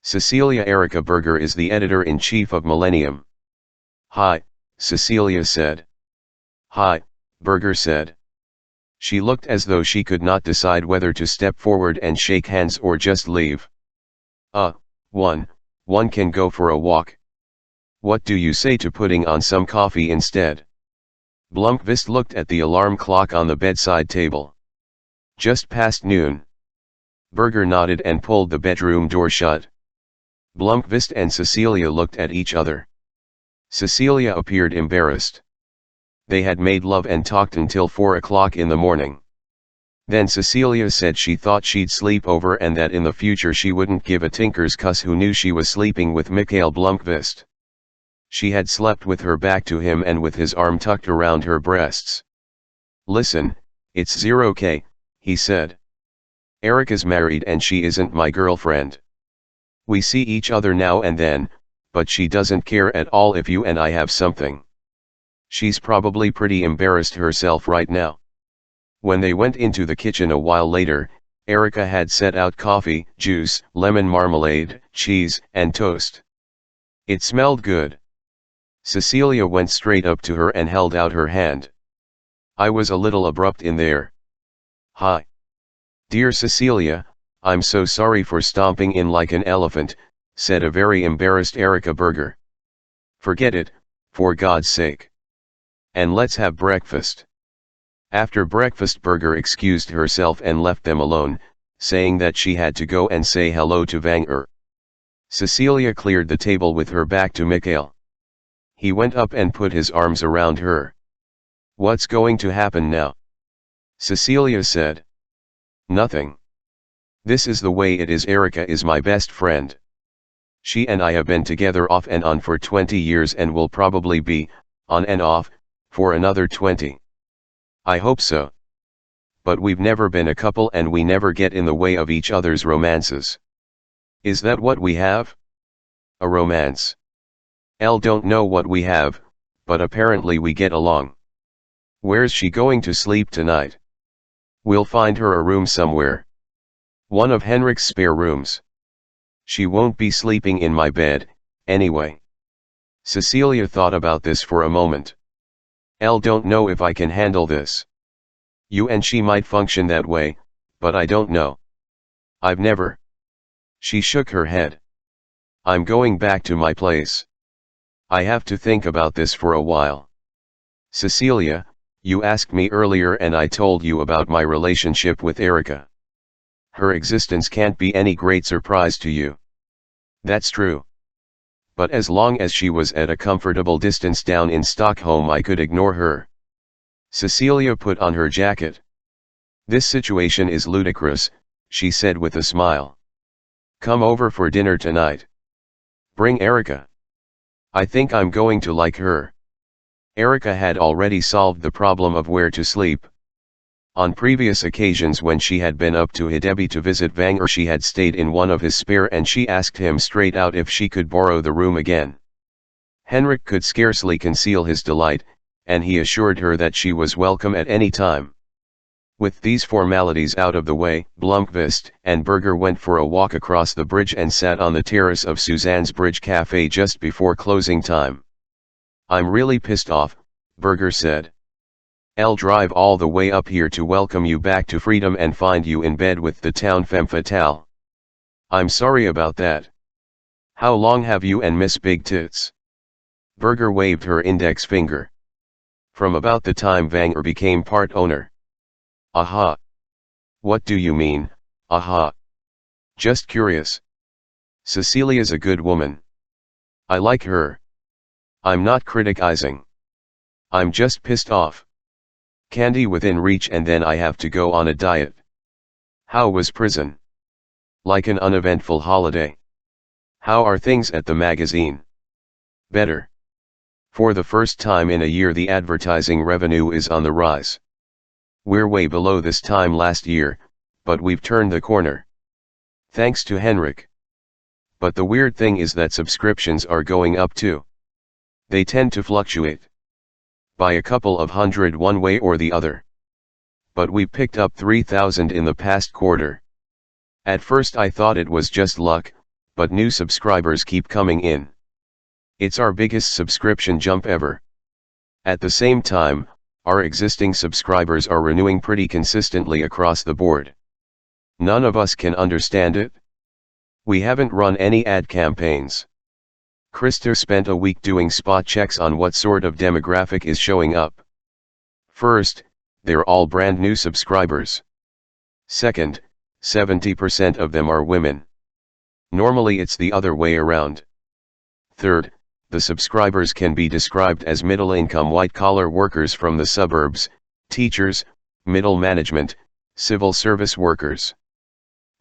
Cecilia. Erika Berger is the editor-in-chief of Millennium. Hi, Cecilia said. Hi, Berger said. She looked as though she could not decide whether to step forward and shake hands or just leave. One can go for a walk. What do you say to putting on some coffee instead? Blomqvist looked at the alarm clock on the bedside table. Just past noon. Berger nodded and pulled the bedroom door shut. Blomqvist and Cecilia looked at each other. Cecilia appeared embarrassed. They had made love and talked until 4 o'clock in the morning. Then Cecilia said she thought she'd sleep over and that in the future she wouldn't give a tinker's cuss who knew she was sleeping with Mikhail Blomqvist. She had slept with her back to him and with his arm tucked around her breasts. Listen, it's 0K, he said. Erika's married and she isn't my girlfriend. We see each other now and then, but she doesn't care at all if you and I have something. She's probably pretty embarrassed herself right now. When they went into the kitchen a while later, Erika had set out coffee, juice, lemon marmalade, cheese, and toast. It smelled good. Cecilia went straight up to her and held out her hand. I was a little abrupt in there. Hi. Dear Cecilia, I'm so sorry for stomping in like an elephant, said a very embarrassed Erika Berger. Forget it, for God's sake. And let's have breakfast. After breakfast Berger excused herself and left them alone, saying that she had to go and say hello to Vanger. Cecilia cleared the table with her back to Mikhail. He went up and put his arms around her. What's going to happen now? Cecilia said. Nothing. This is the way it is. Erika is my best friend. She and I have been together off and on for 20 years and will probably be, on and off, for another 20. I hope so. But we've never been a couple and we never get in the way of each other's romances. Is that what we have? A romance. Elle don't know what we have, but apparently we get along. Where's she going to sleep tonight? We'll find her a room somewhere. One of Henrik's spare rooms. She won't be sleeping in my bed, anyway. Cecilia thought about this for a moment. Elle don't know if I can handle this. You and she might function that way, but I don't know. I've never. She shook her head. I'm going back to my place. I have to think about this for a while. Cecilia, you asked me earlier and I told you about my relationship with Erica. Her existence can't be any great surprise to you. That's true. But as long as she was at a comfortable distance down in Stockholm I could ignore her. Cecilia put on her jacket. This situation is ludicrous, she said with a smile. Come over for dinner tonight. Bring Erica. I think I'm going to like her. Erica had already solved the problem of where to sleep. On previous occasions when she had been up to Hidebi to visit Vanger she had stayed in one of his spare and she asked him straight out if she could borrow the room again. Henrik could scarcely conceal his delight, and he assured her that she was welcome at any time. With these formalities out of the way, Blomqvist and Berger went for a walk across the bridge and sat on the terrace of Suzanne's Bridge Cafe just before closing time. I'm really pissed off, Berger said. I'll drive all the way up here to welcome you back to freedom and find you in bed with the town femme fatale. I'm sorry about that. How long have you and Miss Big Tits? Berger waved her index finger. From about the time Vanger became part owner. Aha. What do you mean, aha? Just curious. Cecilia's a good woman. I like her. I'm not criticizing. I'm just pissed off. Candy within reach and then I have to go on a diet. How was prison? Like an uneventful holiday. How are things at the magazine? Better. For the first time in a year the advertising revenue is on the rise. We're way below this time last year, but we've turned the corner. Thanks to Henrik. But the weird thing is that subscriptions are going up too. They tend to fluctuate. By a couple of hundred one way or the other. But we picked up 3,000 in the past quarter. At first I thought it was just luck, but new subscribers keep coming in. It's our biggest subscription jump ever. At the same time, our existing subscribers are renewing pretty consistently across the board. None of us can understand it. We haven't run any ad campaigns. Krista spent a week doing spot checks on what sort of demographic is showing up. First, they're all brand new subscribers. Second, 70% of them are women. Normally it's the other way around. Third, the subscribers can be described as middle-income white-collar workers from the suburbs, teachers, middle management, civil service workers.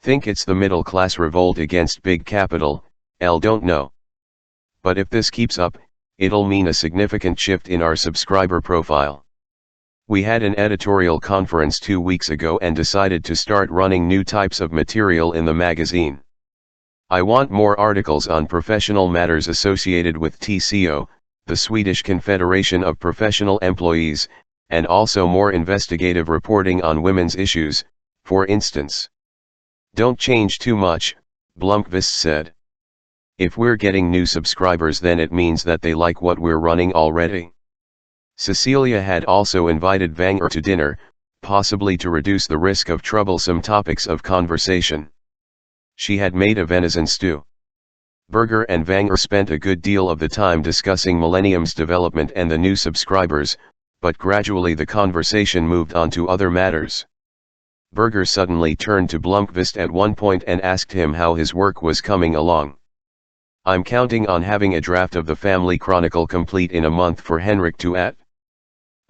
Think it's the middle-class revolt against big capital, I don't know. But if this keeps up, it'll mean a significant shift in our subscriber profile. We had an editorial conference 2 weeks ago and decided to start running new types of material in the magazine. I want more articles on professional matters associated with TCO, the Swedish Confederation of Professional Employees, and also more investigative reporting on women's issues, for instance. Don't change too much, Blomqvist said. If we're getting new subscribers then it means that they like what we're running already. Cecilia had also invited Vanger to dinner, possibly to reduce the risk of troublesome topics of conversation. She had made a venison stew. Berger and Vanger spent a good deal of the time discussing Millennium's development and the new subscribers, but gradually the conversation moved on to other matters. Berger suddenly turned to Blomqvist at one point and asked him how his work was coming along. I'm counting on having a draft of the Family Chronicle complete in a month for Henrik to add.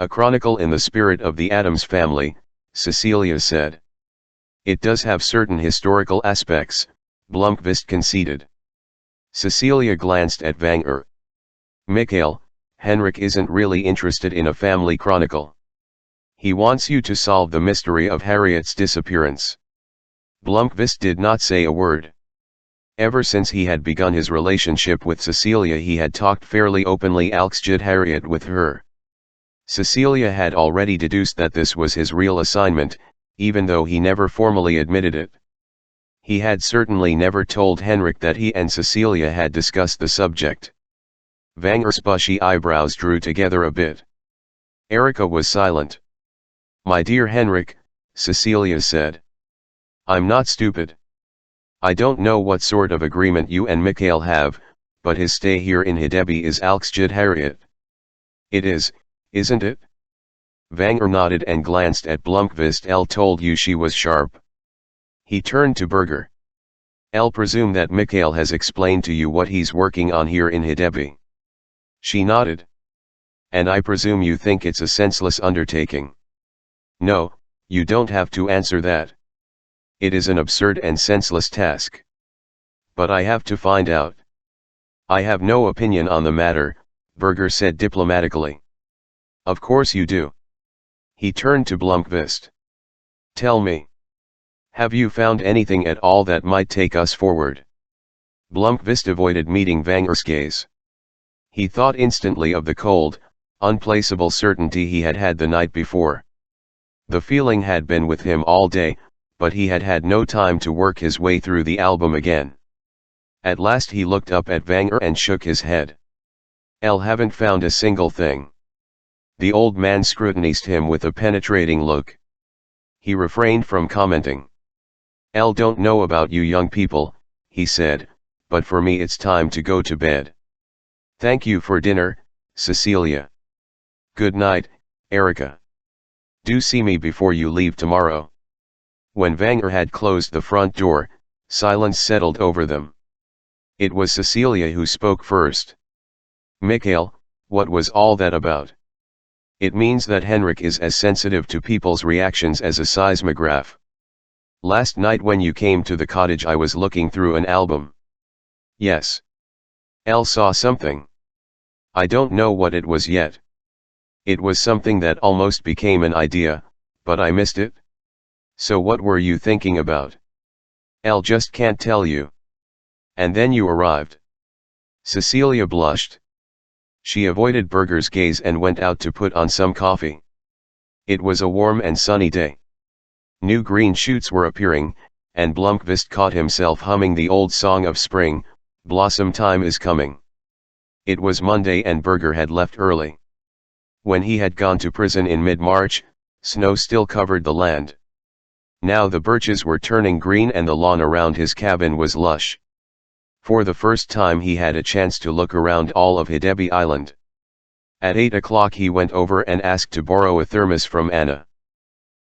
A chronicle in the spirit of the Addams family, Cecilia said. It does have certain historical aspects, Blomqvist conceded. Cecilia glanced at Vanger. Mikhail, Henrik isn't really interested in a family chronicle. He wants you to solve the mystery of Harriet's disappearance. Blomqvist did not say a word. Ever since he had begun his relationship with Cecilia he had talked fairly openly Alxjud Harriet with her. Cecilia had already deduced that this was his real assignment, even though he never formally admitted it. He had certainly never told Henrik that he and Cecilia had discussed the subject. Vanger's bushy eyebrows drew together a bit. Erika was silent. "My dear Henrik," Cecilia said. "I'm not stupid. I don't know what sort of agreement you and Mikhail have, but his stay here in Hidebi is Alxjud Harriet. It is, isn't it?" Vanger nodded and glanced at Blomqvist. "Elle told you she was sharp." He turned to Berger. "Elle presume that Mikhail has explained to you what he's working on here in Hidebi." She nodded. "And I presume you think it's a senseless undertaking." "No, you don't have to answer that. It is an absurd and senseless task. But I have to find out." "I have no opinion on the matter," Berger said diplomatically. "Of course you do." He turned to Blomqvist. "Tell me. Have you found anything at all that might take us forward?" Blomqvist avoided meeting Vanger's gaze. He thought instantly of the cold, unplaceable certainty he had had the night before. The feeling had been with him all day, but he had had no time to work his way through the album again. At last he looked up at Vanger and shook his head. "Elle haven't found a single thing." The old man scrutinized him with a penetrating look. He refrained from commenting. "Elle don't know about you young people," he said, "but for me it's time to go to bed. Thank you for dinner, Cecilia. Good night, Erika. Do see me before you leave tomorrow." When Vanger had closed the front door, silence settled over them. It was Cecilia who spoke first. "Mikhail, what was all that about?" "It means that Henrik is as sensitive to people's reactions as a seismograph. Last night when you came to the cottage I was looking through an album." "Yes. Elle saw something. I don't know what it was yet. It was something that almost became an idea, but I missed it." "So what were you thinking about?" "Elle just can't tell you." "And then you arrived." Cecilia blushed. She avoided Berger's gaze and went out to put on some coffee. It was a warm and sunny day. New green shoots were appearing, and Blomqvist caught himself humming the old song of spring, "Blossom time is coming." It was Monday and Berger had left early. When he had gone to prison in mid-March, snow still covered the land. Now the birches were turning green and the lawn around his cabin was lush. For the first time he had a chance to look around all of Hidebi Island. At 8 o'clock he went over and asked to borrow a thermos from Anna.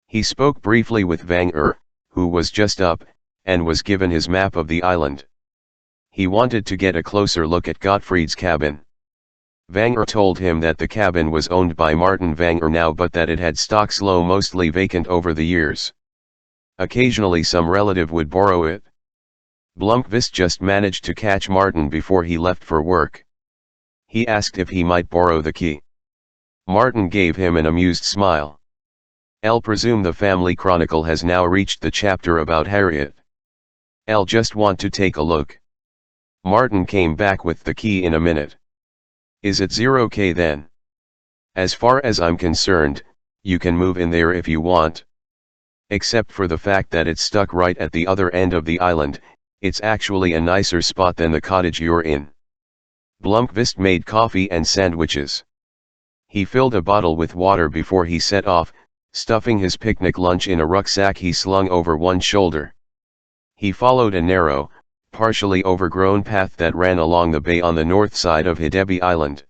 He spoke briefly with Vanger, who was just up, and was given his map of the island. He wanted to get a closer look at Gottfried's cabin. Vanger told him that the cabin was owned by Martin Vanger now but that it had stock slow mostly vacant over the years. Occasionally some relative would borrow it. Blomqvist just managed to catch Martin before he left for work. He asked if he might borrow the key. Martin gave him an amused smile. "Elle presume the family chronicle has now reached the chapter about Harriet. Elle just want to take a look." Martin came back with the key in a minute. "Is it 0K then?" "As far as I'm concerned, you can move in there if you want. Except for the fact that it's stuck right at the other end of the island, it's actually a nicer spot than the cottage you're in." Blomqvist made coffee and sandwiches. He filled a bottle with water before he set off, stuffing his picnic lunch in a rucksack he slung over one shoulder. He followed a narrow, partially overgrown path that ran along the bay on the north side of Hidebi Island.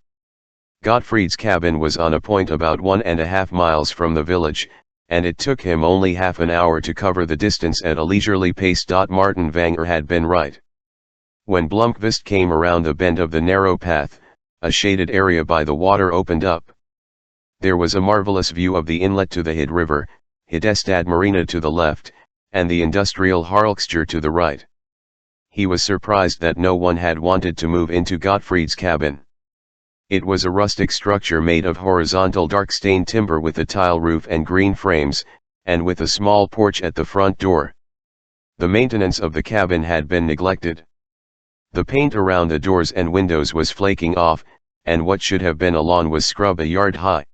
Gottfried's cabin was on a point about 1.5 miles from the village, and it took him only half an hour to cover the distance at a leisurely pace. Martin Vanger had been right. When Blomqvist came around the bend of the narrow path, a shaded area by the water opened up. There was a marvelous view of the inlet to the Hid River, Hidestad Marina to the left, and the industrial Harlxger to the right. he was surprised that no one had wanted to move into Gottfried's cabin. It was a rustic structure made of horizontal dark-stained timber with a tile roof and green frames, and with a small porch at the front door. The maintenance of the cabin had been neglected. The paint around the doors and windows was flaking off, and what should have been a lawn was scrub a yard high.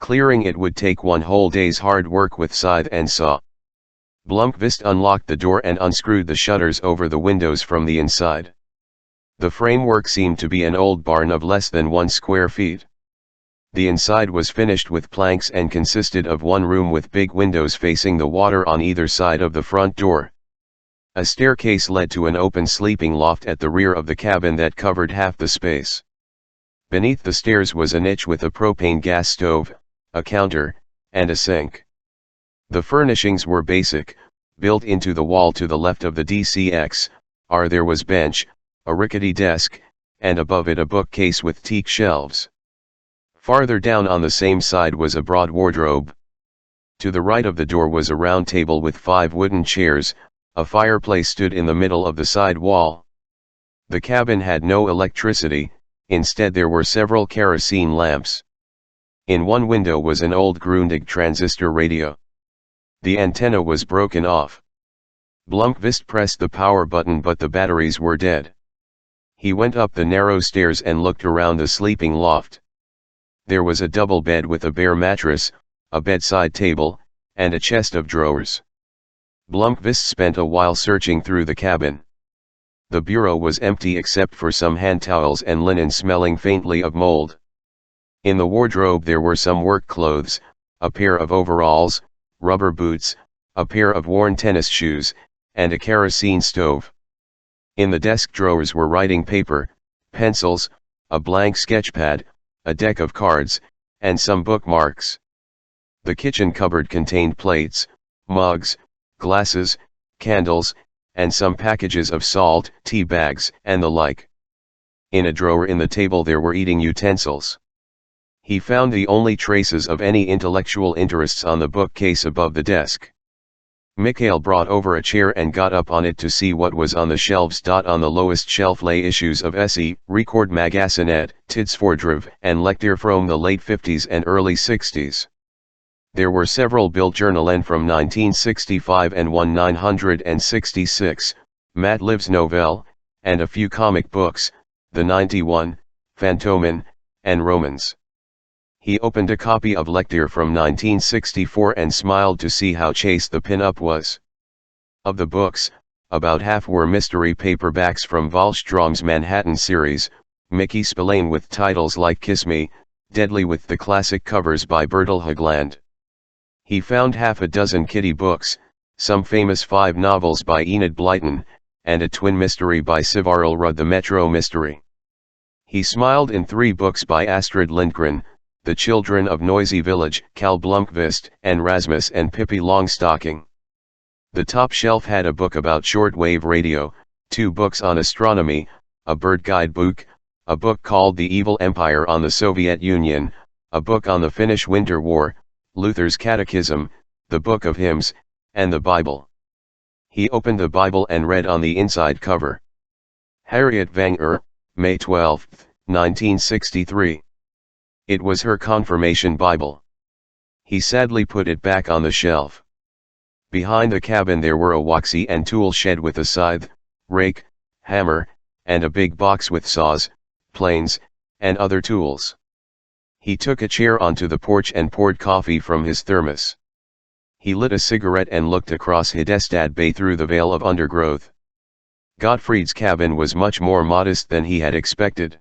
Clearing it would take one whole day's hard work with scythe and saw. Blomqvist unlocked the door and unscrewed the shutters over the windows from the inside. The framework seemed to be an old barn of less than 1 square feet. The inside was finished with planks and consisted of one room with big windows facing the water on either side of the front door. A staircase led to an open sleeping loft at the rear of the cabin that covered half the space. Beneath the stairs was a niche with a propane gas stove, a counter, and a sink. The furnishings were basic. Built into the wall to the left of the DCX-R there was bench, a rickety desk, and above it a bookcase with teak shelves. Farther down on the same side was a broad wardrobe. To the right of the door was a round table with 5 wooden chairs. A fireplace stood in the middle of the side wall. The cabin had no electricity, instead there were several kerosene lamps. In one window was an old Grundig transistor radio. The antenna was broken off. Blomqvist pressed the power button but the batteries were dead. He went up the narrow stairs and looked around the sleeping loft. There was a double bed with a bare mattress, a bedside table, and a chest of drawers. Blomqvist spent a while searching through the cabin. The bureau was empty except for some hand towels and linen smelling faintly of mold. In the wardrobe there were some work clothes, a pair of overalls, rubber boots, a pair of worn tennis shoes, and a kerosene stove. In the desk drawers were writing paper, pencils, a blank sketchpad, a deck of cards, and some bookmarks. The kitchen cupboard contained plates, mugs, glasses, candles, and some packages of salt, tea bags, and the like. In a drawer in the table there were eating utensils. He found the only traces of any intellectual interests on the bookcase above the desk. Mikhail brought over a chair and got up on it to see what was on the shelves. On the lowest shelf lay issues of SE, Rekordmagasinet, Tidsfordriv, and Lektyr from the late 50s and early 60s. There were several Bildjournalen from 1965 and 1966, Matt Liv's Novelle, and a few comic books, the 91, Fantomen, and Romans. He opened a copy of Lektyr from 1964 and smiled to see how chaste the pin-up was. Of the books, about half were mystery paperbacks from Wahlstrom's Manhattan series, Mickey Spillane with titles like Kiss Me, Deadly with the classic covers by Bertil Haugland. He found half a dozen kiddie books, some famous 5 novels by Enid Blyton, and a twin mystery by Siv Rudd, the Metro Mystery. He smiled in 3 books by Astrid Lindgren, The Children of Noisy Village, Cal Blomqvist, and Rasmus and Pippi Longstocking. The top shelf had a book about shortwave radio, 2 books on astronomy, a bird guidebook, a book called The Evil Empire on the Soviet Union, a book on the Finnish Winter War, Luther's Catechism, the Book of Hymns, and the Bible. He opened the Bible and read on the inside cover. Harriet Wenger, May 12, 1963. It was her confirmation Bible. He sadly put it back on the shelf. Behind the cabin there were a waxy and tool shed with a scythe, rake, hammer, and a big box with saws, planes, and other tools. He took a chair onto the porch and poured coffee from his thermos. He lit a cigarette and looked across Hedestad Bay through the veil of undergrowth. Gottfried's cabin was much more modest than he had expected.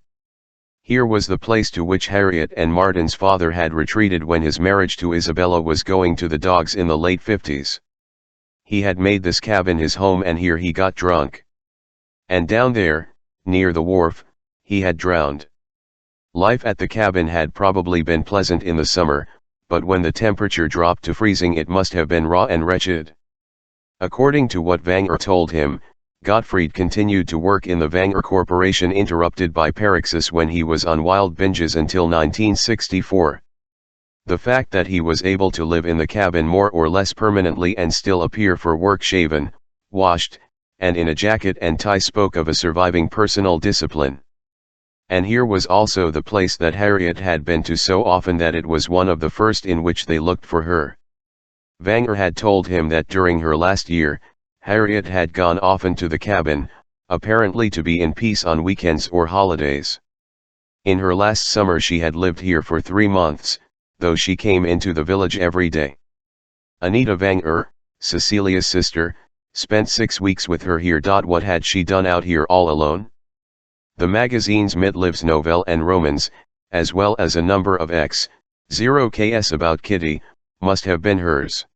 Here was the place to which Harriet and Martin's father had retreated when his marriage to Isabella was going to the dogs in the late 50s. He had made this cabin his home and here he got drunk. And down there, near the wharf, he had drowned. Life at the cabin had probably been pleasant in the summer, but when the temperature dropped to freezing it must have been raw and wretched. According to what Wenger told him, Gottfried continued to work in the Wenger Corporation interrupted by paroxysms when he was on wild binges until 1964. The fact that he was able to live in the cabin more or less permanently and still appear for work shaven, washed, and in a jacket and tie spoke of a surviving personal discipline. And here was also the place that Harriet had been to so often that it was one of the first in which they looked for her. Wenger had told him that during her last year, Harriet had gone often to the cabin, apparently to be in peace on weekends or holidays. In her last summer she had lived here for 3 months, though she came into the village every day. Anita Wenger, Cecilia's sister, spent 6 weeks with her here. What had she done out here all alone? The magazines Mittlivs Novelle and Romans, as well as a number of X0ks about Kitty, must have been hers.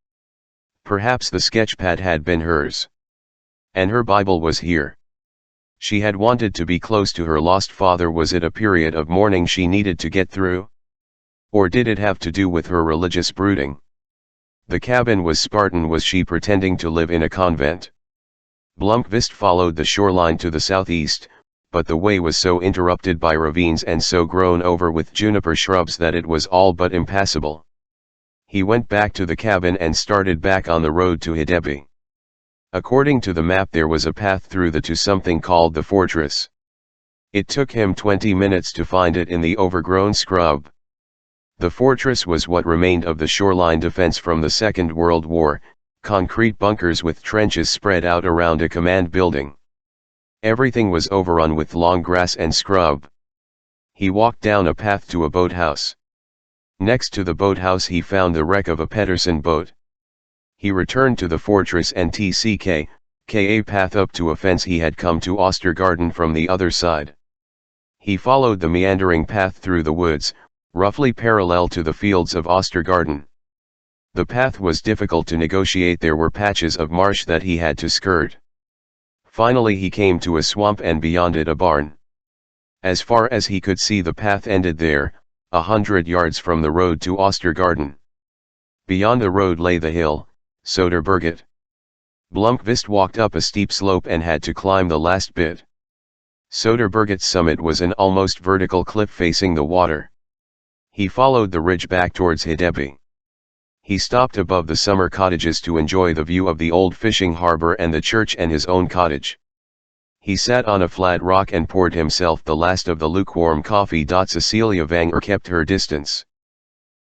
Perhaps the sketchpad had been hers. And her Bible was here. She had wanted to be close to her lost father. Was it a period of mourning she needed to get through? Or did it have to do with her religious brooding? The cabin was Spartan. Was she pretending to live in a convent? Blomqvist followed the shoreline to the southeast, but the way was so interrupted by ravines and so grown over with juniper shrubs that it was all but impassable. He went back to the cabin and started back on the road to Hedeby. According to the map there was a path through to something called the fortress. It took him 20 minutes to find it in the overgrown scrub. The fortress was what remained of the shoreline defense from the Second World War, concrete bunkers with trenches spread out around a command building. Everything was overrun with long grass and scrub. He walked down a path to a boathouse. Next to the boathouse he found the wreck of a Pedersen boat. He returned to the fortress and took a path up to a fence. He had come to Ostergarden from the other side. He followed the meandering path through the woods, roughly parallel to the fields of Ostergarden. The path was difficult to negotiate. There were patches of marsh that he had to skirt. Finally he came to a swamp and beyond it a barn. As far as he could see the path ended there, 100 yards from the road to Ostergarden. Beyond the road lay the hill, Soderberget. Blomqvist walked up a steep slope and had to climb the last bit. Soderberget's summit was an almost vertical cliff facing the water. He followed the ridge back towards Hedeby. He stopped above the summer cottages to enjoy the view of the old fishing harbor and the church and his own cottage. He sat on a flat rock and poured himself the last of the lukewarm coffee. Cecilia Wenger kept her distance.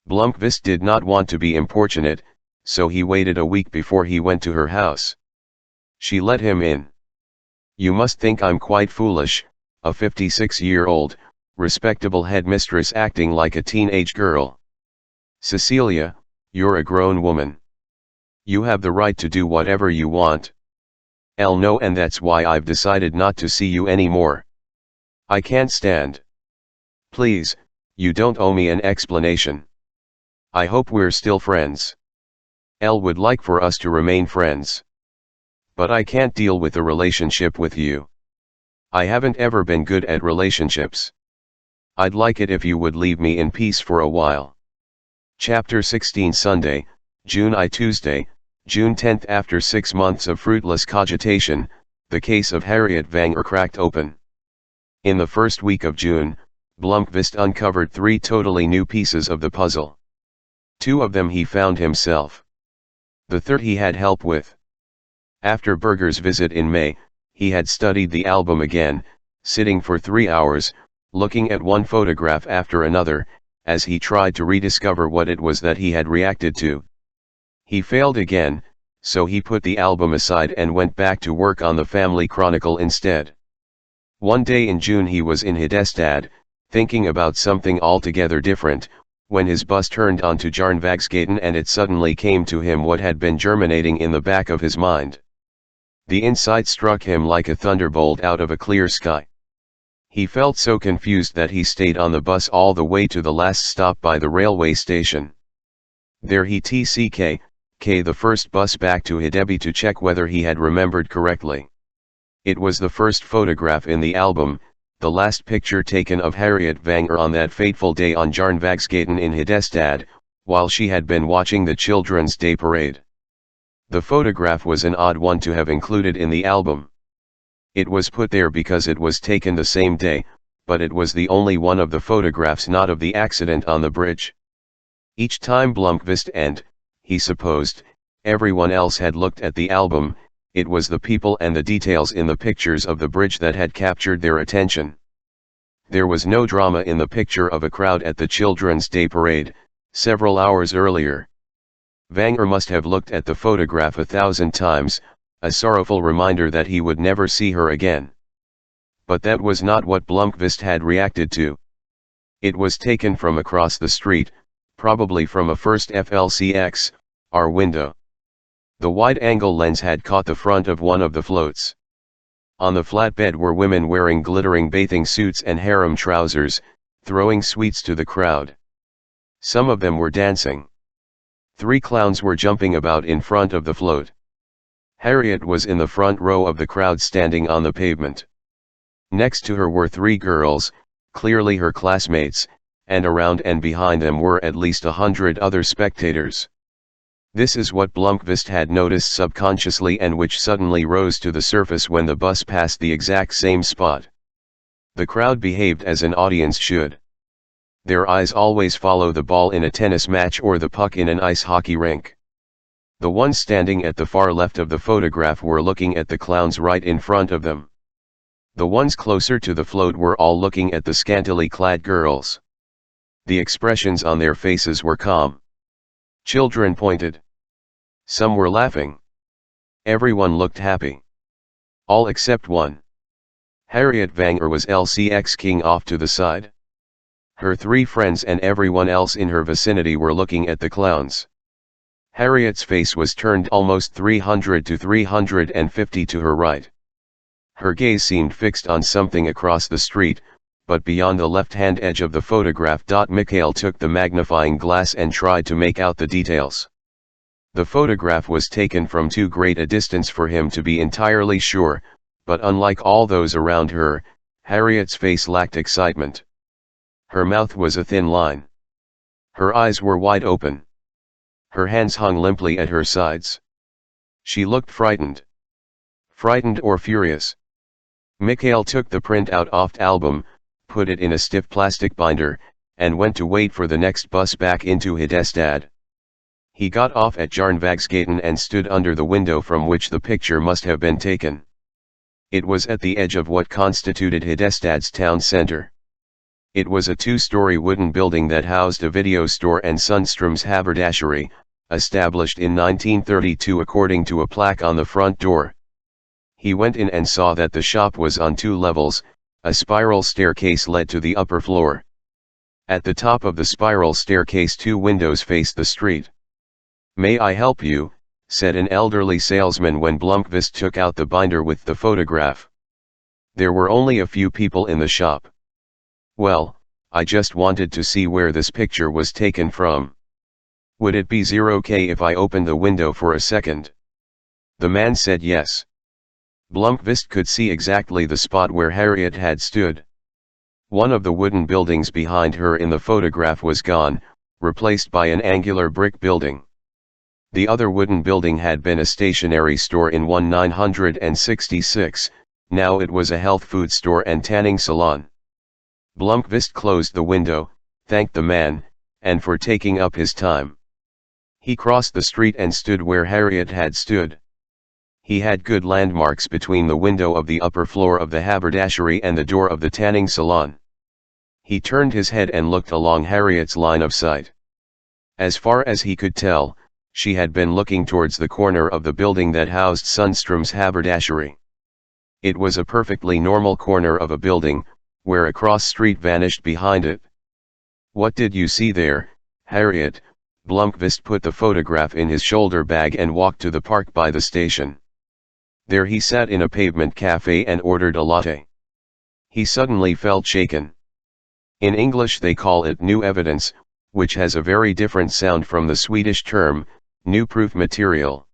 Blomqvist did not want to be importunate, so he waited a week before he went to her house. She let him in. "You must think I'm quite foolish, a 56-year-old, respectable headmistress acting like a teenage girl. Cecilia, you're a grown woman. You have the right to do whatever you want. No, and that's why I've decided not to see you anymore. I can't stand. Please, you don't owe me an explanation. I hope we're still friends. Would like for us to remain friends. But I can't deal with a relationship with you. I haven't ever been good at relationships. I'd like it if you would leave me in peace for a while." Chapter 16 Sunday, June Tuesday, June 10. After 6 months of fruitless cogitation, the case of Harriet Wenger cracked open. In the first week of June, Blomqvist uncovered 3 totally new pieces of the puzzle. 2 of them he found himself. The third he had help with. After Berger's visit in May, he had studied the album again, sitting for 3 hours, looking at one photograph after another, as he tried to rediscover what it was that he had reacted to. He failed again, so he put the album aside and went back to work on the family chronicle instead. One day in June he was in Hedestad, thinking about something altogether different, when his bus turned onto Jarnvagsgaten and it suddenly came to him what had been germinating in the back of his mind. The insight struck him like a thunderbolt out of a clear sky. He felt so confused that he stayed on the bus all the way to the last stop by the railway station. There he took the first bus back to Hedeby to check whether he had remembered correctly. It was the first photograph in the album, the last picture taken of Harriet Wenger on that fateful day on Jarnvagsgaten in Hedestad, while she had been watching the Children's Day Parade. The photograph was an odd one to have included in the album. It was put there because it was taken the same day, but it was the only one of the photographs not of the accident on the bridge. Each time Blomqvist and, he supposed, everyone else had looked at the album, it was the people and the details in the pictures of the bridge that had captured their attention. There was no drama in the picture of a crowd at the Children's Day Parade, several hours earlier. Wenger must have looked at the photograph 1,000 times, a sorrowful reminder that he would never see her again. But that was not what Blomqvist had reacted to. It was taken from across the street, probably from a first FLCX-R window. The wide-angle lens had caught the front of one of the floats. On the flatbed were women wearing glittering bathing suits and harem trousers, throwing sweets to the crowd. Some of them were dancing. 3 clowns were jumping about in front of the float. Harriet was in the front row of the crowd standing on the pavement. Next to her were 3 girls, clearly her classmates, and around and behind them were at least 100 other spectators. This is what Blomqvist had noticed subconsciously and which suddenly rose to the surface when the bus passed the exact same spot. The crowd behaved as an audience should. Their eyes always follow the ball in a tennis match or the puck in an ice hockey rink. The ones standing at the far left of the photograph were looking at the clowns right in front of them. The ones closer to the float were all looking at the scantily clad girls. The expressions on their faces were calm. Children pointed. Some were laughing. Everyone looked happy. All except one. Harriet Wenger was LCX king off to the side. Her 3 friends and everyone else in her vicinity were looking at the clowns. Harriet's face was turned almost 300 to 350 to her right. Her gaze seemed fixed on something across the street, but beyond the left-hand edge of the photograph. Mikhail took the magnifying glass and tried to make out the details. The photograph was taken from too great a distance for him to be entirely sure, but unlike all those around her, Harriet's face lacked excitement. Her mouth was a thin line. Her eyes were wide open. Her hands hung limply at her sides. She looked frightened. Frightened or furious. Mikhail took the print-out off album, put it in a stiff plastic binder, and went to wait for the next bus back into Hedestad. He got off at Jarnvagsgaten and stood under the window from which the picture must have been taken. It was at the edge of what constituted Hedestad's town center. It was a 2-story wooden building that housed a video store and Sundstrom's haberdashery, established in 1932 according to a plaque on the front door. He went in and saw that the shop was on 2 levels, a spiral staircase led to the upper floor. At the top of the spiral staircase 2 windows faced the street. "May I help you?" said an elderly salesman when Blomqvist took out the binder with the photograph. There were only a few people in the shop. "Well, I just wanted to see where this picture was taken from. Would it be OK if I opened the window for a second?" The man said yes. Blomqvist could see exactly the spot where Harriet had stood. One of the wooden buildings behind her in the photograph was gone, replaced by an angular brick building. The other wooden building had been a stationery store in 1966, now it was a health food store and tanning salon. Blomqvist closed the window, thanked the man, and for taking up his time. He crossed the street and stood where Harriet had stood. He had good landmarks between the window of the upper floor of the haberdashery and the door of the tanning salon. He turned his head and looked along Harriet's line of sight. As far as he could tell, she had been looking towards the corner of the building that housed Sundstrom's haberdashery. It was a perfectly normal corner of a building, where a cross street vanished behind it. "What did you see there, Harriet?" Blomqvist put the photograph in his shoulder bag and walked to the park by the station. There he sat in a pavement cafe and ordered a latte. He suddenly felt shaken. In English they call it new evidence, which has a very different sound from the Swedish term, new proof material.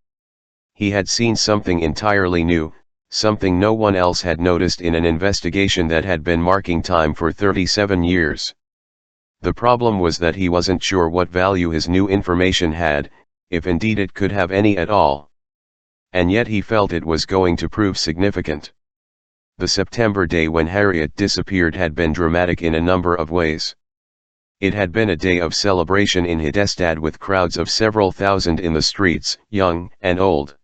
He had seen something entirely new, something no one else had noticed in an investigation that had been marking time for 37 years. The problem was that he wasn't sure what value his new information had, if indeed it could have any at all. And yet he felt it was going to prove significant. The September day when Harriet disappeared had been dramatic in a number of ways. It had been a day of celebration in Hedestad with crowds of several thousand in the streets, young and old.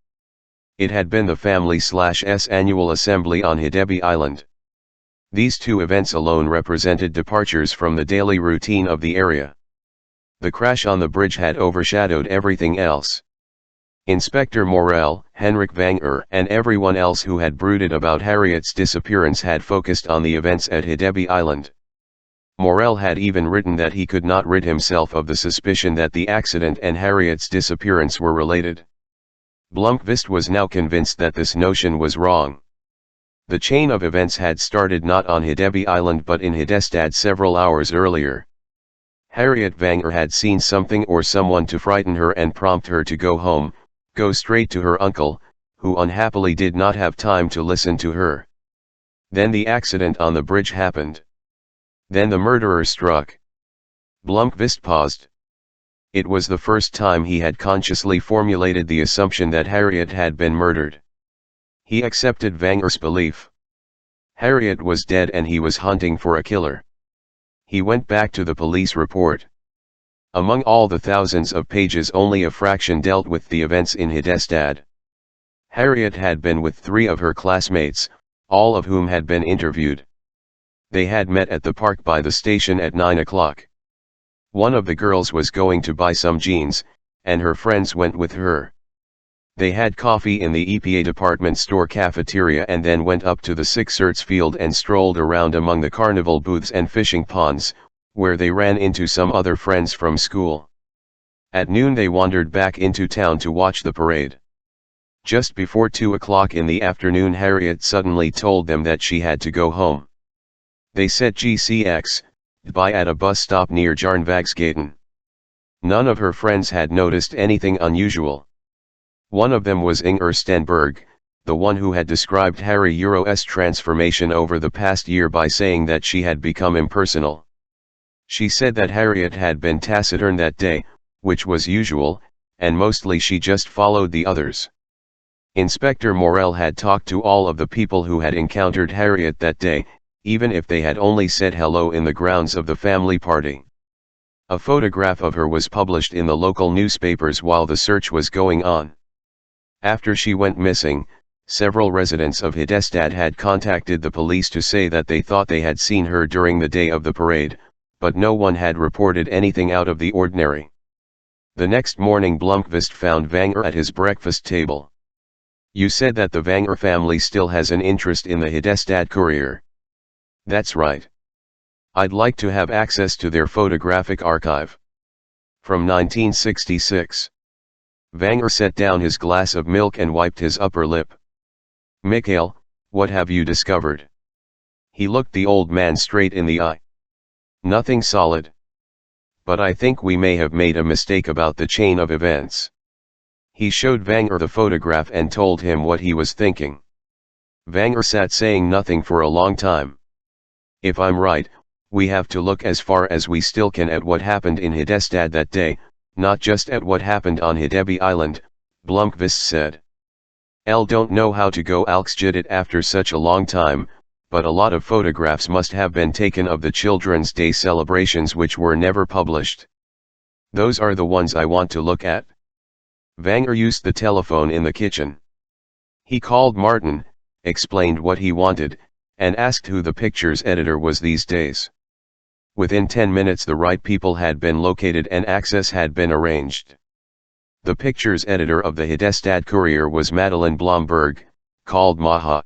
It had been the family/S annual assembly on Hidebi Island. These two events alone represented departures from the daily routine of the area. The crash on the bridge had overshadowed everything else. Inspector Morel, Henrik Vanger, and everyone else who had brooded about Harriet's disappearance had focused on the events at Hidebi Island. Morel had even written that he could not rid himself of the suspicion that the accident and Harriet's disappearance were related. Blomqvist was now convinced that this notion was wrong. The chain of events had started not on Hidebi Island but in Hedestad several hours earlier. Harriet Vanger had seen something or someone to frighten her and prompt her to go home, go straight to her uncle, who unhappily did not have time to listen to her. Then the accident on the bridge happened. Then the murderer struck. Blomqvist paused. It was the first time he had consciously formulated the assumption that Harriet had been murdered. He accepted Vanger's belief. Harriet was dead and he was hunting for a killer. He went back to the police report. Among all the thousands of pages, only a fraction dealt with the events in Hedestad. Harriet had been with 3 of her classmates, all of whom had been interviewed. They had met at the park by the station at 9 o'clock. One of the girls was going to buy some jeans, and her friends went with her. They had coffee in the EPA department store cafeteria and then went up to the Sixerts field and strolled around among the carnival booths and fishing ponds, where they ran into some other friends from school. At noon they wandered back into town to watch the parade. Just before 2 o'clock in the afternoon, Harriet suddenly told them that she had to go home. They set GCX by at a bus stop near Jarnvagsgaten. None of her friends had noticed anything unusual. One of them was Inger Stenberg, the one who had described Harry's transformation over the past year by saying that she had become impersonal. She said that Harriet had been taciturn that day, which was usual, and mostly she just followed the others. Inspector Morel had talked to all of the people who had encountered Harriet that day, even if they had only said hello in the grounds of the family party. A photograph of her was published in the local newspapers while the search was going on. After she went missing, several residents of Hedestad had contacted the police to say that they thought they had seen her during the day of the parade, but no one had reported anything out of the ordinary. The next morning Blomqvist found Vanger at his breakfast table. "You said that the Vanger family still has an interest in the Hedestad Courier." "That's right. I'd like to have access to their photographic archive. From 1966. Vanger set down his glass of milk and wiped his upper lip. "Mikhail, what have you discovered?" He looked the old man straight in the eye. "Nothing solid. But I think we may have made a mistake about the chain of events." He showed Vanger the photograph and told him what he was thinking. Vanger sat saying nothing for a long time. "If I'm right, we have to look as far as we still can at what happened in Hedestad that day, not just at what happened on Hidebi Island," Blomqvist said. "L don't know how to go Alksjudit after such a long time, but a lot of photographs must have been taken of the Children's Day celebrations which were never published. Those are the ones I want to look at." Vanger used the telephone in the kitchen. He called Martin, explained what he wanted, and asked who the pictures editor was these days. Within 10 minutes the right people had been located and access had been arranged. The pictures editor of the Hedestad Courier was Madeleine Blomberg, called Maha.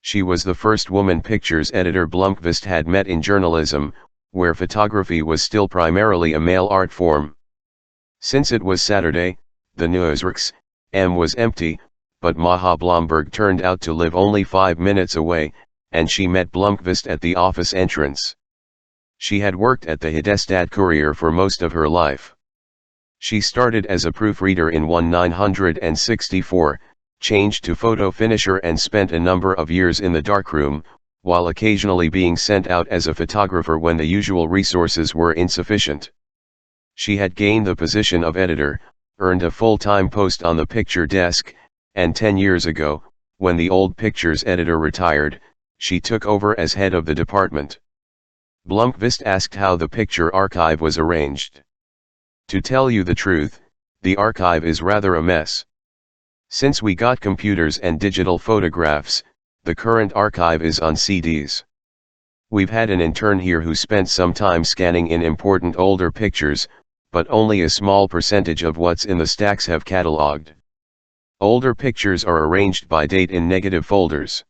She was the first woman pictures editor Blomqvist had met in journalism, where photography was still primarily a male art form. Since it was Saturday, the Newswerks was empty, but Maha Blomberg turned out to live only 5 minutes away, and she met Blomqvist at the office entrance. She had worked at the Hedestad Courier for most of her life. She started as a proofreader in 1964, changed to photo finisher and spent a number of years in the darkroom, while occasionally being sent out as a photographer when the usual resources were insufficient. She had gained the position of editor, earned a full-time post on the picture desk, and 10 years ago, when the old pictures editor retired, she took over as head of the department. Blomqvist asked how the picture archive was arranged. "To tell you the truth, the archive is rather a mess. Since we got computers and digital photographs, the current archive is on CDs. We've had an intern here who spent some time scanning in important older pictures, but only a small percentage of what's in the stacks have cataloged. Older pictures are arranged by date in negative folders.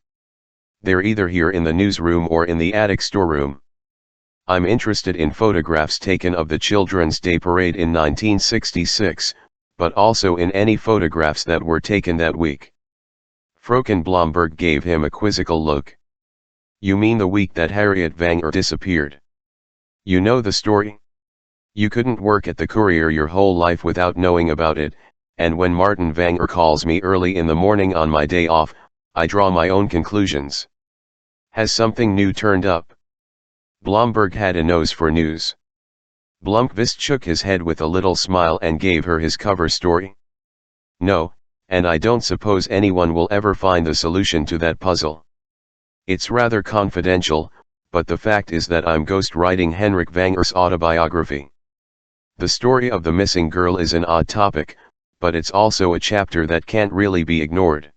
They're either here in the newsroom or in the attic storeroom. I'm interested in photographs taken of the Children's Day Parade in 1966, but also in any photographs that were taken that week. Fröken Blomberg gave him a quizzical look. You mean the week that Harriet Wenger disappeared? You know the story? You couldn't work at the Courier your whole life without knowing about it, and when Martin Wenger calls me early in the morning on my day off, I draw my own conclusions. Has something new turned up? Blomberg had a nose for news. Blomqvist shook his head with a little smile and gave her his cover story. No, and I don't suppose anyone will ever find the solution to that puzzle. It's rather confidential, but the fact is that I'm ghostwriting Henrik Wenger's autobiography. The story of the missing girl is an odd topic, but it's also a chapter that can't really be ignored.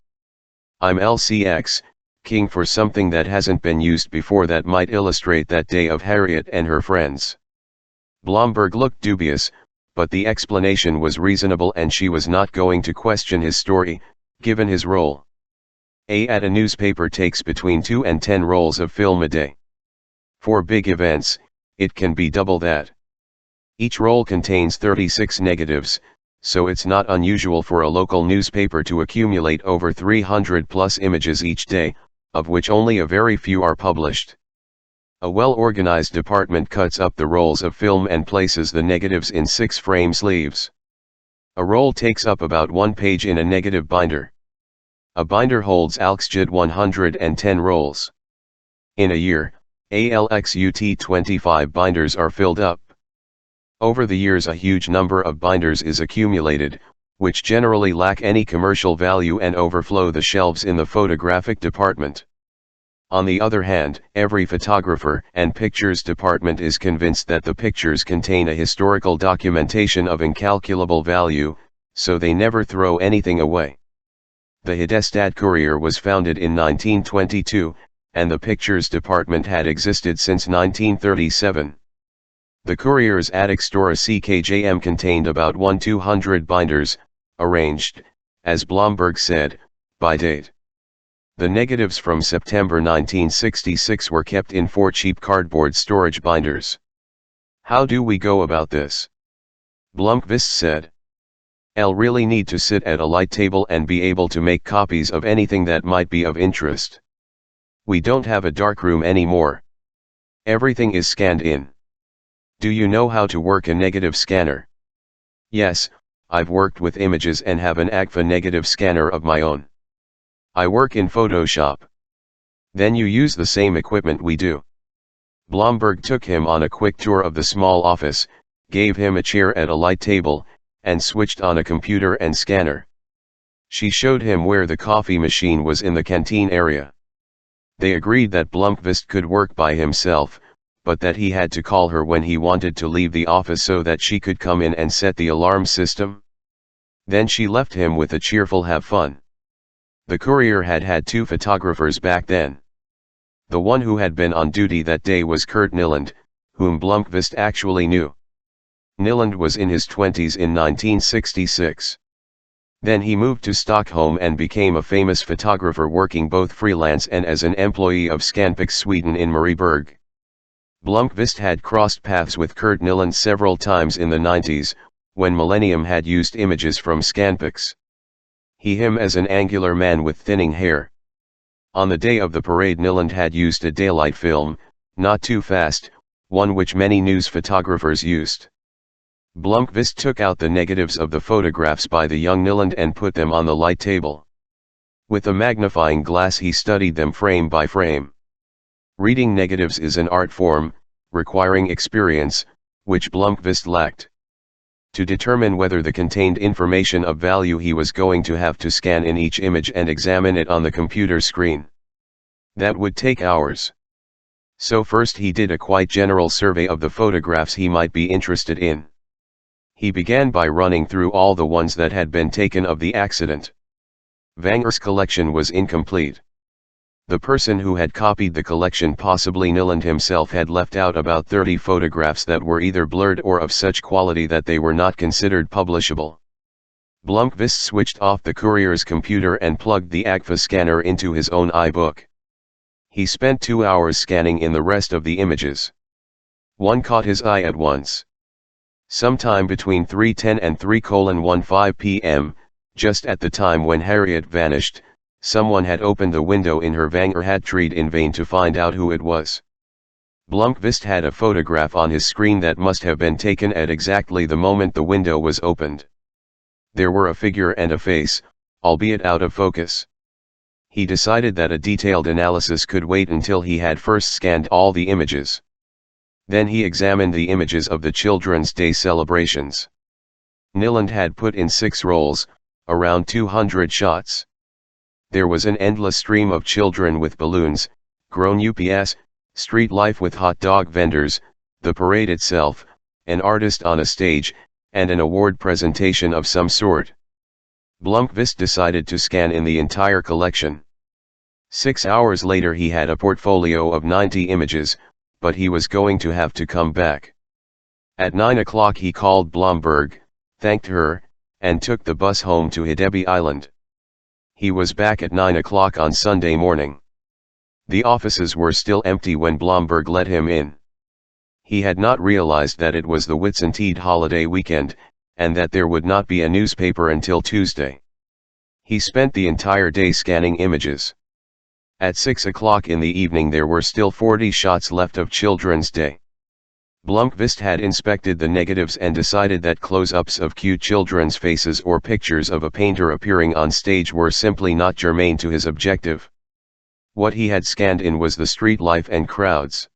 I'm LCX, king for something that hasn't been used before that might illustrate that day of Harriet and her friends. Blomberg looked dubious, but the explanation was reasonable and she was not going to question his story, given his role. At a newspaper takes between 2 and 10 rolls of film a day. For big events, it can be double that. Each roll contains 36 negatives, so it's not unusual for a local newspaper to accumulate over 300 plus images each day, of which only a very few are published. A well-organized department cuts up the rolls of film and places the negatives in 6-frame sleeves. A roll takes up about 1 page in a negative binder. A binder holds alxjid 110 rolls. In a year, ALXUT 25 binders are filled up. Over the years a huge number of binders is accumulated, which generally lack any commercial value and overflow the shelves in the photographic department. On the other hand, every photographer and pictures department is convinced that the pictures contain a historical documentation of incalculable value, so they never throw anything away. The Hedestad Courier was founded in 1922, and the pictures department had existed since 1937. The Courier's attic store CKJM contained about 1-200 binders, arranged, as Blomberg said, by date. The negatives from September 1966 were kept in 4 cheap cardboard storage binders. How do we go about this? Blomqvist said. I'll really need to sit at a light table and be able to make copies of anything that might be of interest. We don't have a darkroom anymore. Everything is scanned in. Do you know how to work a negative scanner? Yes, I've worked with images and have an AGFA negative scanner of my own. I work in Photoshop. Then you use the same equipment we do. Blomberg took him on a quick tour of the small office, gave him a chair at a light table, and switched on a computer and scanner. She showed him where the coffee machine was in the canteen area. They agreed that Blomqvist could work by himself, but that he had to call her when he wanted to leave the office so that she could come in and set the alarm system. Then she left him with a cheerful "have fun." The Courier had had 2 photographers back then. The one who had been on duty that day was Kurt Nyland, whom Blomqvist actually knew. Nyland was in his 20s in 1966. Then he moved to Stockholm and became a famous photographer working both freelance and as an employee of Scanpix Sweden in Marieberg. Blomqvist had crossed paths with Kurt Nyland several times in the 90s, when Millennium had used images from Scanpix. Him as an angular man with thinning hair. On the day of the parade Nyland had used a daylight film, not too fast, one which many news photographers used. Blomqvist took out the negatives of the photographs by the young Nyland and put them on the light table. With a magnifying glass he studied them frame by frame. Reading negatives is an art form, requiring experience, which Blomqvist lacked. To determine whether the contained information of value he was going to have to scan in each image and examine it on the computer screen. That would take hours. So first he did a quite general survey of the photographs he might be interested in. He began by running through all the ones that had been taken of the accident. Vanger's collection was incomplete. The person who had copied the collection, possibly Nyland himself, had left out about 30 photographs that were either blurred or of such quality that they were not considered publishable. Blomqvist switched off the courier's computer and plugged the AGFA scanner into his own iBook. He spent 2 hours scanning in the rest of the images. One caught his eye at once. Sometime between 3:10 and 3:15 p.m., just at the time when Harriet vanished, someone had opened the window in her. Vanger had tried in vain to find out who it was. Blomqvist had a photograph on his screen that must have been taken at exactly the moment the window was opened. There were a figure and a face, albeit out of focus. He decided that a detailed analysis could wait until he had first scanned all the images. Then he examined the images of the Children's Day celebrations. Nyland had put in 6 rolls, around 200 shots. There was an endless stream of children with balloons, grown ups, street life with hot dog vendors, the parade itself, an artist on a stage, and an award presentation of some sort. Blomqvist decided to scan in the entire collection. 6 hours later he had a portfolio of 90 images, but he was going to have to come back. At 9 o'clock he called Blomberg, thanked her, and took the bus home to Hedeby Island. He was back at 9 o'clock on Sunday morning. The offices were still empty when Blomberg let him in. He had not realized that it was the Whitsuntide holiday weekend, and that there would not be a newspaper until Tuesday. He spent the entire day scanning images. At 6 o'clock in the evening there were still 40 shots left of Children's Day. Blomqvist had inspected the negatives and decided that close-ups of cute children's faces or pictures of a painter appearing on stage were simply not germane to his objective. What he had scanned in was the street life and crowds.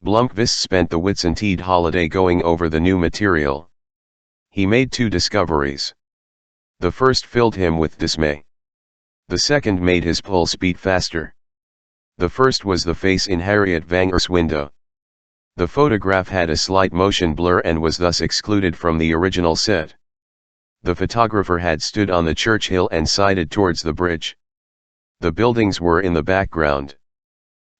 Blomqvist spent the Whitsuntide holiday going over the new material. He made 2 discoveries. The first filled him with dismay. The second made his pulse beat faster. The first was the face in Harriet Vanger's window. The photograph had a slight motion blur and was thus excluded from the original set. The photographer had stood on the church hill and sighted towards the bridge. The buildings were in the background.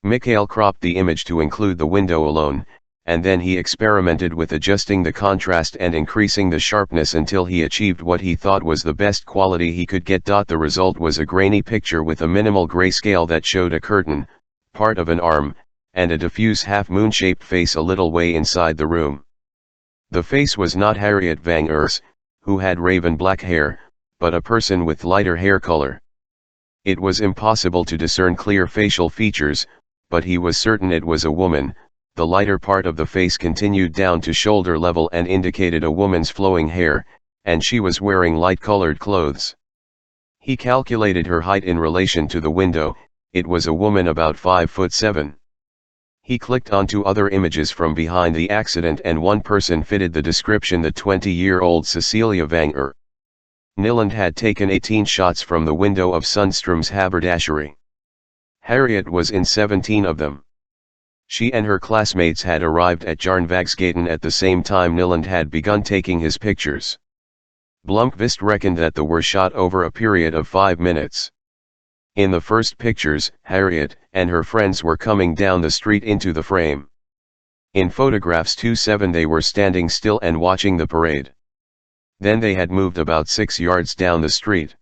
Mikhail cropped the image to include the window alone, and then he experimented with adjusting the contrast and increasing the sharpness until he achieved what he thought was the best quality he could get. The result was a grainy picture with a minimal grayscale that showed a curtain, part of an arm, and a diffuse half-moon-shaped face a little way inside the room. The face was not Harriet Vanger's, who had raven black hair, but a person with lighter hair color. It was impossible to discern clear facial features, but he was certain it was a woman. The lighter part of the face continued down to shoulder level and indicated a woman's flowing hair, and she was wearing light-colored clothes. He calculated her height in relation to the window. It was a woman about 5'7". He clicked onto other images from behind the accident and one person fitted the description: the 20-year-old Cecilia Vanger. Nyland had taken 18 shots from the window of Sundstrom's haberdashery. Harriet was in 17 of them. She and her classmates had arrived at Jarnvagsgaten at the same time Nyland had begun taking his pictures. Blomqvist reckoned that they were shot over a period of 5 minutes. In the first pictures, Harriet and her friends were coming down the street into the frame. In photographs 2-7 they were standing still and watching the parade. Then they had moved about 6 yards down the street.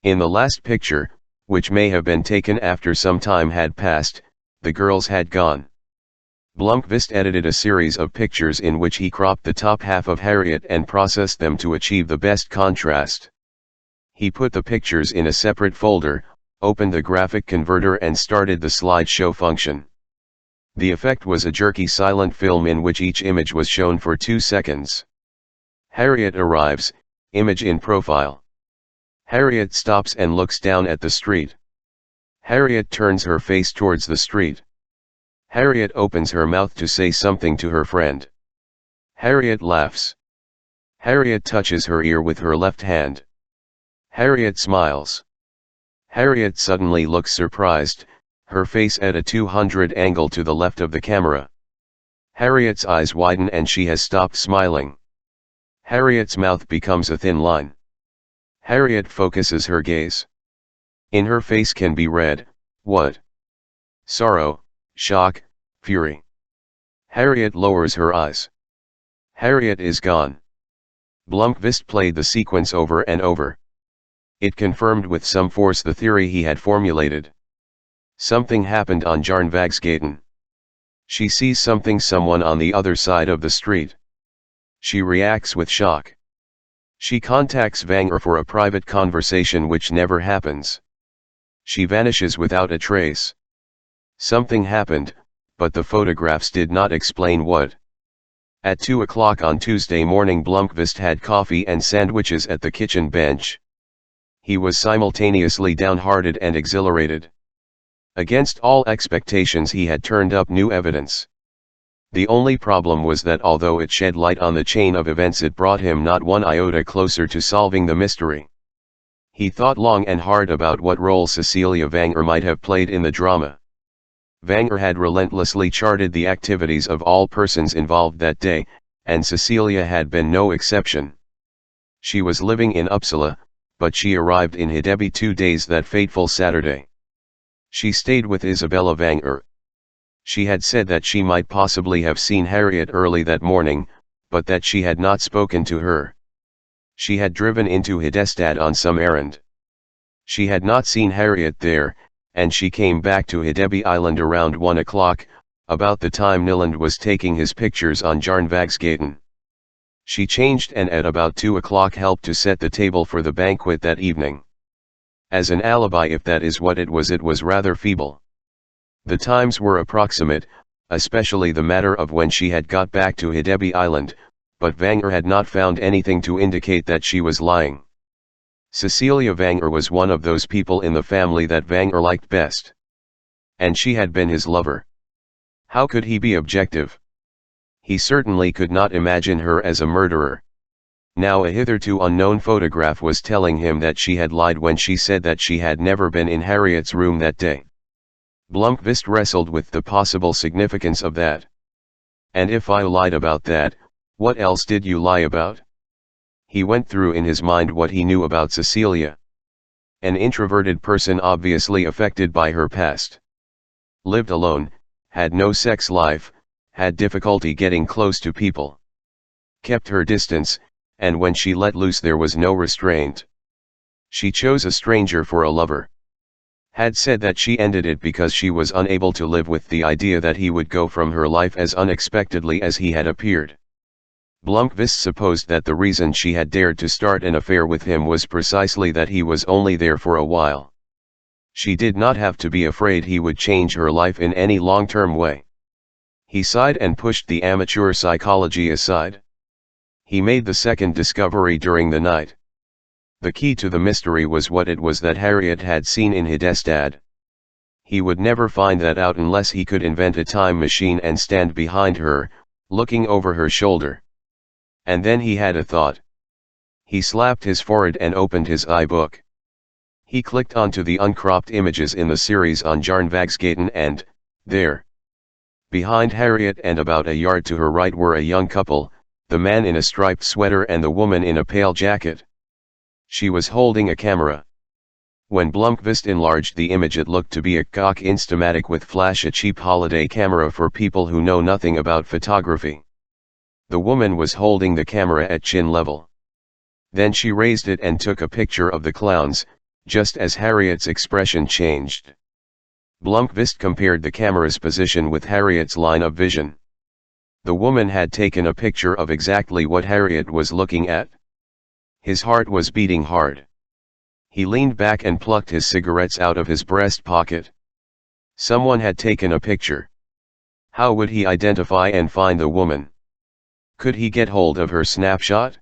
In the last picture, which may have been taken after some time had passed, the girls had gone. Blomqvist edited a series of pictures in which he cropped the top half of Harriet and processed them to achieve the best contrast. He put the pictures in a separate folder, opened the graphic converter and started the slideshow function. The effect was a jerky silent film in which each image was shown for 2 seconds. Harriet arrives, image in profile. Harriet stops and looks down at the street. Harriet turns her face towards the street. Harriet opens her mouth to say something to her friend. Harriet laughs. Harriet touches her ear with her left hand. Harriet smiles. Harriet suddenly looks surprised, her face at a 200 angle to the left of the camera. Harriet's eyes widen and she has stopped smiling. Harriet's mouth becomes a thin line. Harriet focuses her gaze. In her face can be read, what? Sorrow, shock, fury. Harriet lowers her eyes. Harriet is gone. Blomqvist played the sequence over and over. It confirmed with some force the theory he had formulated. Something happened on Järnvägsgatan. She sees someone on the other side of the street. She reacts with shock. She contacts Vanger for a private conversation which never happens. She vanishes without a trace. Something happened, but the photographs did not explain what. At 2 o'clock on Tuesday morning Blomqvist had coffee and sandwiches at the kitchen bench. He was simultaneously downhearted and exhilarated. Against all expectations he had turned up new evidence. The only problem was that although it shed light on the chain of events, it brought him not one iota closer to solving the mystery. He thought long and hard about what role Cecilia Vanger might have played in the drama. Vanger had relentlessly charted the activities of all persons involved that day, and Cecilia had been no exception. She was living in Uppsala, but she arrived in Hedeby 2 days that fateful Saturday. She stayed with Isabella Vanger. She had said that she might possibly have seen Harriet early that morning, but that she had not spoken to her. She had driven into Hedestad on some errand. She had not seen Harriet there, and she came back to Hedeby Island around 1 o'clock, about the time Nyland was taking his pictures on Järnvägsgatan. She changed and at about 2 o'clock helped to set the table for the banquet that evening. As an alibi, if that is what it was rather feeble. The times were approximate, especially the matter of when she had got back to Hedeby Island, but Vanger had not found anything to indicate that she was lying. Cecilia Vanger was one of those people in the family that Vanger liked best. And she had been his lover. How could he be objective? He certainly could not imagine her as a murderer. Now a hitherto unknown photograph was telling him that she had lied when she said that she had never been in Harriet's room that day. Blomqvist wrestled with the possible significance of that. And if I lied about that, what else did you lie about? He went through in his mind what he knew about Cecilia. An introverted person obviously affected by her past. Lived alone, had no sex life, had difficulty getting close to people. Kept her distance, and when she let loose there was no restraint. She chose a stranger for a lover. Had said that she ended it because she was unable to live with the idea that he would go from her life as unexpectedly as he had appeared. Blomqvist supposed that the reason she had dared to start an affair with him was precisely that he was only there for a while. She did not have to be afraid he would change her life in any long-term way. He sighed and pushed the amateur psychology aside. He made the second discovery during the night. The key to the mystery was what it was that Harriet had seen in Hedestad. He would never find that out unless he could invent a time machine and stand behind her, looking over her shoulder. And then he had a thought. He slapped his forehead and opened his iBook. He clicked onto the uncropped images in the series on Järnvägsgatan and, there, behind Harriet and about a yard to her right were a young couple, the man in a striped sweater and the woman in a pale jacket. She was holding a camera. When Blomqvist enlarged the image it looked to be a Koch Instamatic with flash, a cheap holiday camera for people who know nothing about photography. The woman was holding the camera at chin level. Then she raised it and took a picture of the clowns, just as Harriet's expression changed. Blomqvist compared the camera's position with Harriet's line of vision. The woman had taken a picture of exactly what Harriet was looking at. His heart was beating hard. He leaned back and plucked his cigarettes out of his breast pocket. Someone had taken a picture. How would he identify and find the woman? Could he get hold of her snapshot?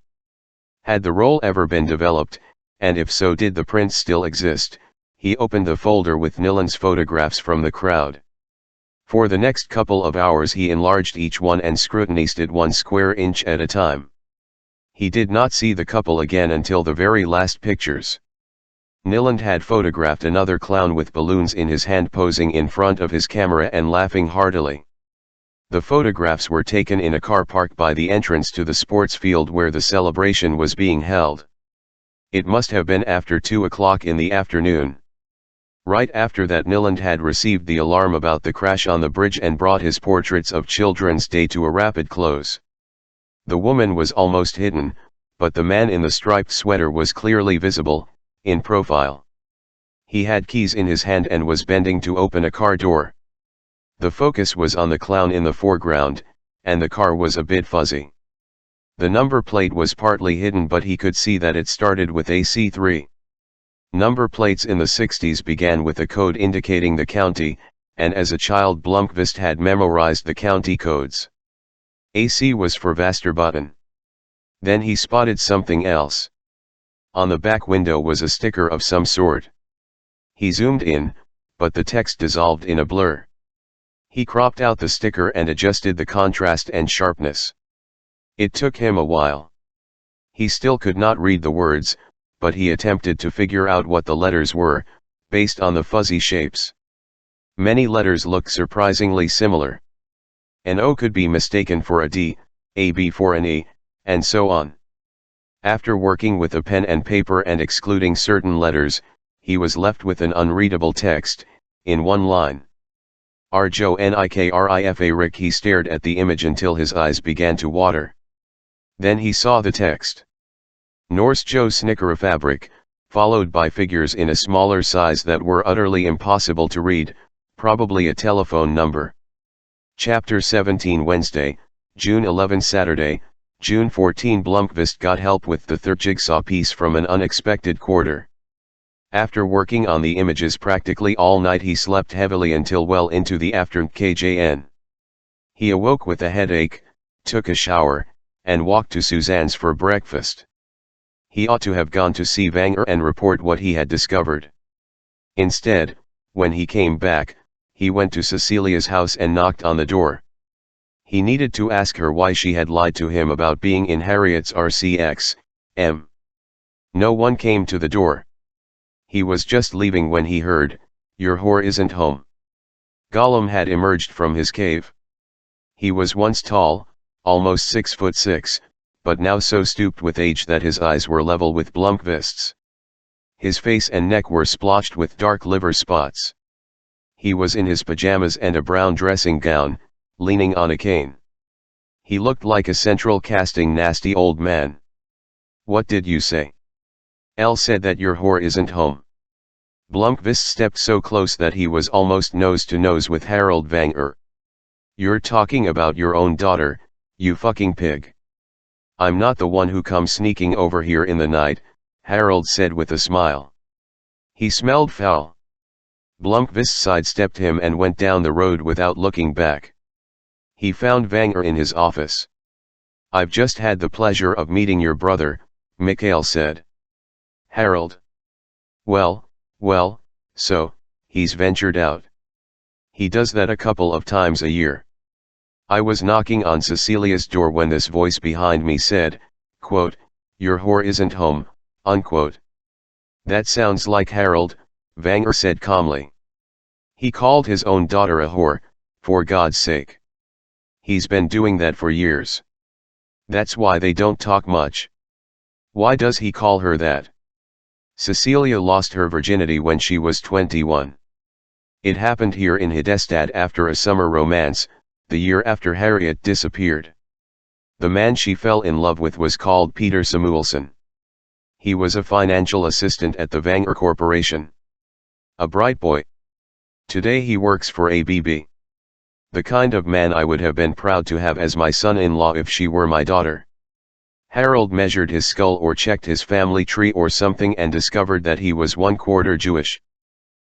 Had the role ever been developed, and if so did the prints still exist? He opened the folder with Nyland's photographs from the crowd. For the next couple of hours he enlarged each one and scrutinized it 1 square inch at a time. He did not see the couple again until the very last pictures. Nyland had photographed another clown with balloons in his hand posing in front of his camera and laughing heartily. The photographs were taken in a car park by the entrance to the sports field where the celebration was being held. It must have been after 2 o'clock in the afternoon. Right after that Niland had received the alarm about the crash on the bridge and brought his portraits of Children's Day to a rapid close. The woman was almost hidden, but the man in the striped sweater was clearly visible, in profile. He had keys in his hand and was bending to open a car door. The focus was on the clown in the foreground, and the car was a bit fuzzy. The number plate was partly hidden, but he could see that it started with AC3. Number plates in the 60s began with a code indicating the county, and as a child Blomqvist had memorized the county codes. AC was for Västerbotten. Then he spotted something else. On the back window was a sticker of some sort. He zoomed in, but the text dissolved in a blur. He cropped out the sticker and adjusted the contrast and sharpness. It took him a while. He still could not read the words, but he attempted to figure out what the letters were, based on the fuzzy shapes. Many letters looked surprisingly similar. An O could be mistaken for a D, a B for an E, and so on. After working with a pen and paper and excluding certain letters, he was left with an unreadable text, in one line. Arjo Nikrifa Rick. He stared at the image until his eyes began to water. Then he saw the text. Norse Joe Snickerfabric, followed by figures in a smaller size that were utterly impossible to read, probably a telephone number. Chapter 17 Wednesday, June 11 Saturday, June 14 Blomqvist got help with the third jigsaw piece from an unexpected quarter. After working on the images practically all night, he slept heavily until well into the afternoon. KJN. He awoke with a headache, took a shower, and walked to Suzanne's for breakfast. He ought to have gone to see Vanger and report what he had discovered. Instead, when he came back, he went to Cecilia's house and knocked on the door. He needed to ask her why she had lied to him about being in Harriet's RCX-M. No one came to the door. He was just leaving when he heard, "Your whore isn't home." Gollum had emerged from his cave. He was once tall, almost 6'6", but now so stooped with age that his eyes were level with Blomqvist's. His face and neck were splotched with dark liver spots. He was in his pajamas and a brown dressing gown, leaning on a cane. He looked like a central casting nasty old man. "What did you say?" "Elle said that your whore isn't home." Blomqvist stepped so close that he was almost nose to nose with Harold Vanger. "You're talking about your own daughter, you fucking pig." "I'm not the one who comes sneaking over here in the night," Harold said with a smile. He smelled foul. Blomqvist sidestepped him and went down the road without looking back. He found Vanger in his office. "I've just had the pleasure of meeting your brother," Mikael said. "Harold? Well, so, he's ventured out. He does that a couple of times a year." I was knocking on Cecilia's door when this voice behind me said, quote, "Your whore isn't home," unquote. "That sounds like Harold," Vanger said calmly. "He called his own daughter a whore, for God's sake. He's been doing that for years. That's why they don't talk much." "Why does he call her that?" "Cecilia lost her virginity when she was 21. It happened here in Hedestad after a summer romance, the year after Harriet disappeared. The man she fell in love with was called Peter Samuelson. He was a financial assistant at the Vanger Corporation. A bright boy. Today he works for ABB. The kind of man I would have been proud to have as my son-in-law if she were my daughter." Harold measured his skull or checked his family tree or something and discovered that he was 1/4 Jewish.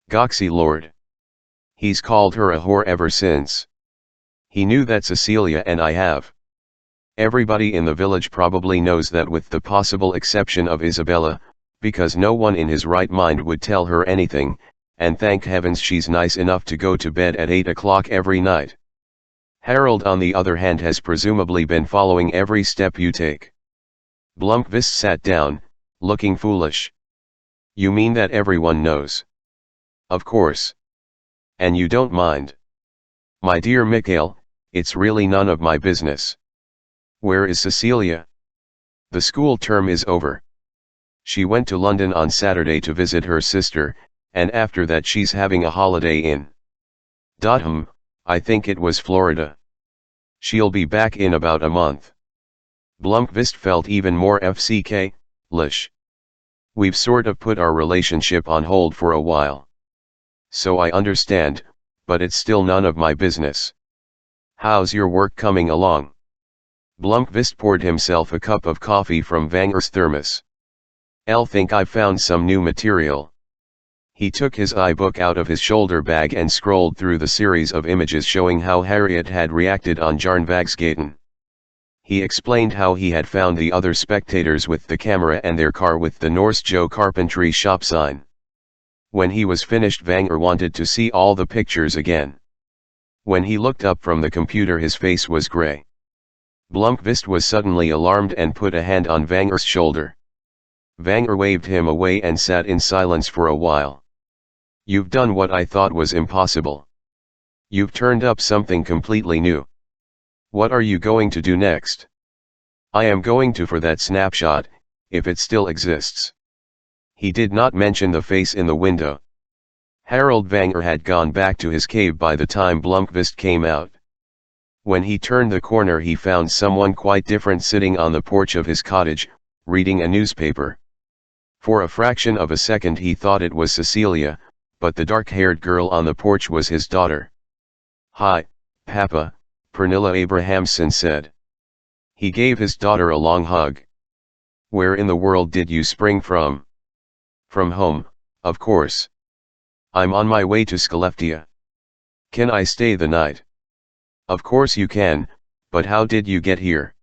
Goxie Lord. He's called her a whore ever since. He knew that Cecilia and I have. Everybody in the village probably knows that, with the possible exception of Isabella, because no one in his right mind would tell her anything, and thank heavens she's nice enough to go to bed at 8 o'clock every night. Harold on the other hand has presumably been following every step you take. Blomqvist sat down, looking foolish. "You mean that everyone knows?" "Of course. And you don't mind?" "My dear Mikael, it's really none of my business." "Where is Cecilia?" "The school term is over. She went to London on Saturday to visit her sister, and after that she's having a holiday in. I think it was Florida. She'll be back in about a month. Blomqvist felt even more FCK-lish. We've sort of put our relationship on hold for a while. So I understand, but it's still none of my business. How's your work coming along? Blomqvist poured himself a cup of coffee from Vanger's thermos. Think I've found some new material. He took his iBook out of his shoulder bag and scrolled through the series of images showing how Harriet had reacted on Jarnvägsgaten. He explained how he had found the other spectators with the camera and their car with the Norse Joe carpentry shop sign. When he was finished, Vanger wanted to see all the pictures again. When he looked up from the computer, his face was gray. Blomqvist was suddenly alarmed and put a hand on Vanger's shoulder. Vanger waved him away and sat in silence for a while. You've done what I thought was impossible. You've turned up something completely new. What are you going to do next? I am going to for that snapshot, if it still exists. He did not mention the face in the window. Harold Vanger had gone back to his cave by the time Blomqvist came out. When he turned the corner, he found someone quite different sitting on the porch of his cottage, reading a newspaper. For a fraction of a second he thought it was Cecilia, but the dark-haired girl on the porch was his daughter. "Hi, Papa," Pernilla Abrahamson said. He gave his daughter a long hug. "Where in the world did you spring from?" "From home, of course. I'm on my way to Skellefteå. Can I stay the night?" "Of course you can, but how did you get here?"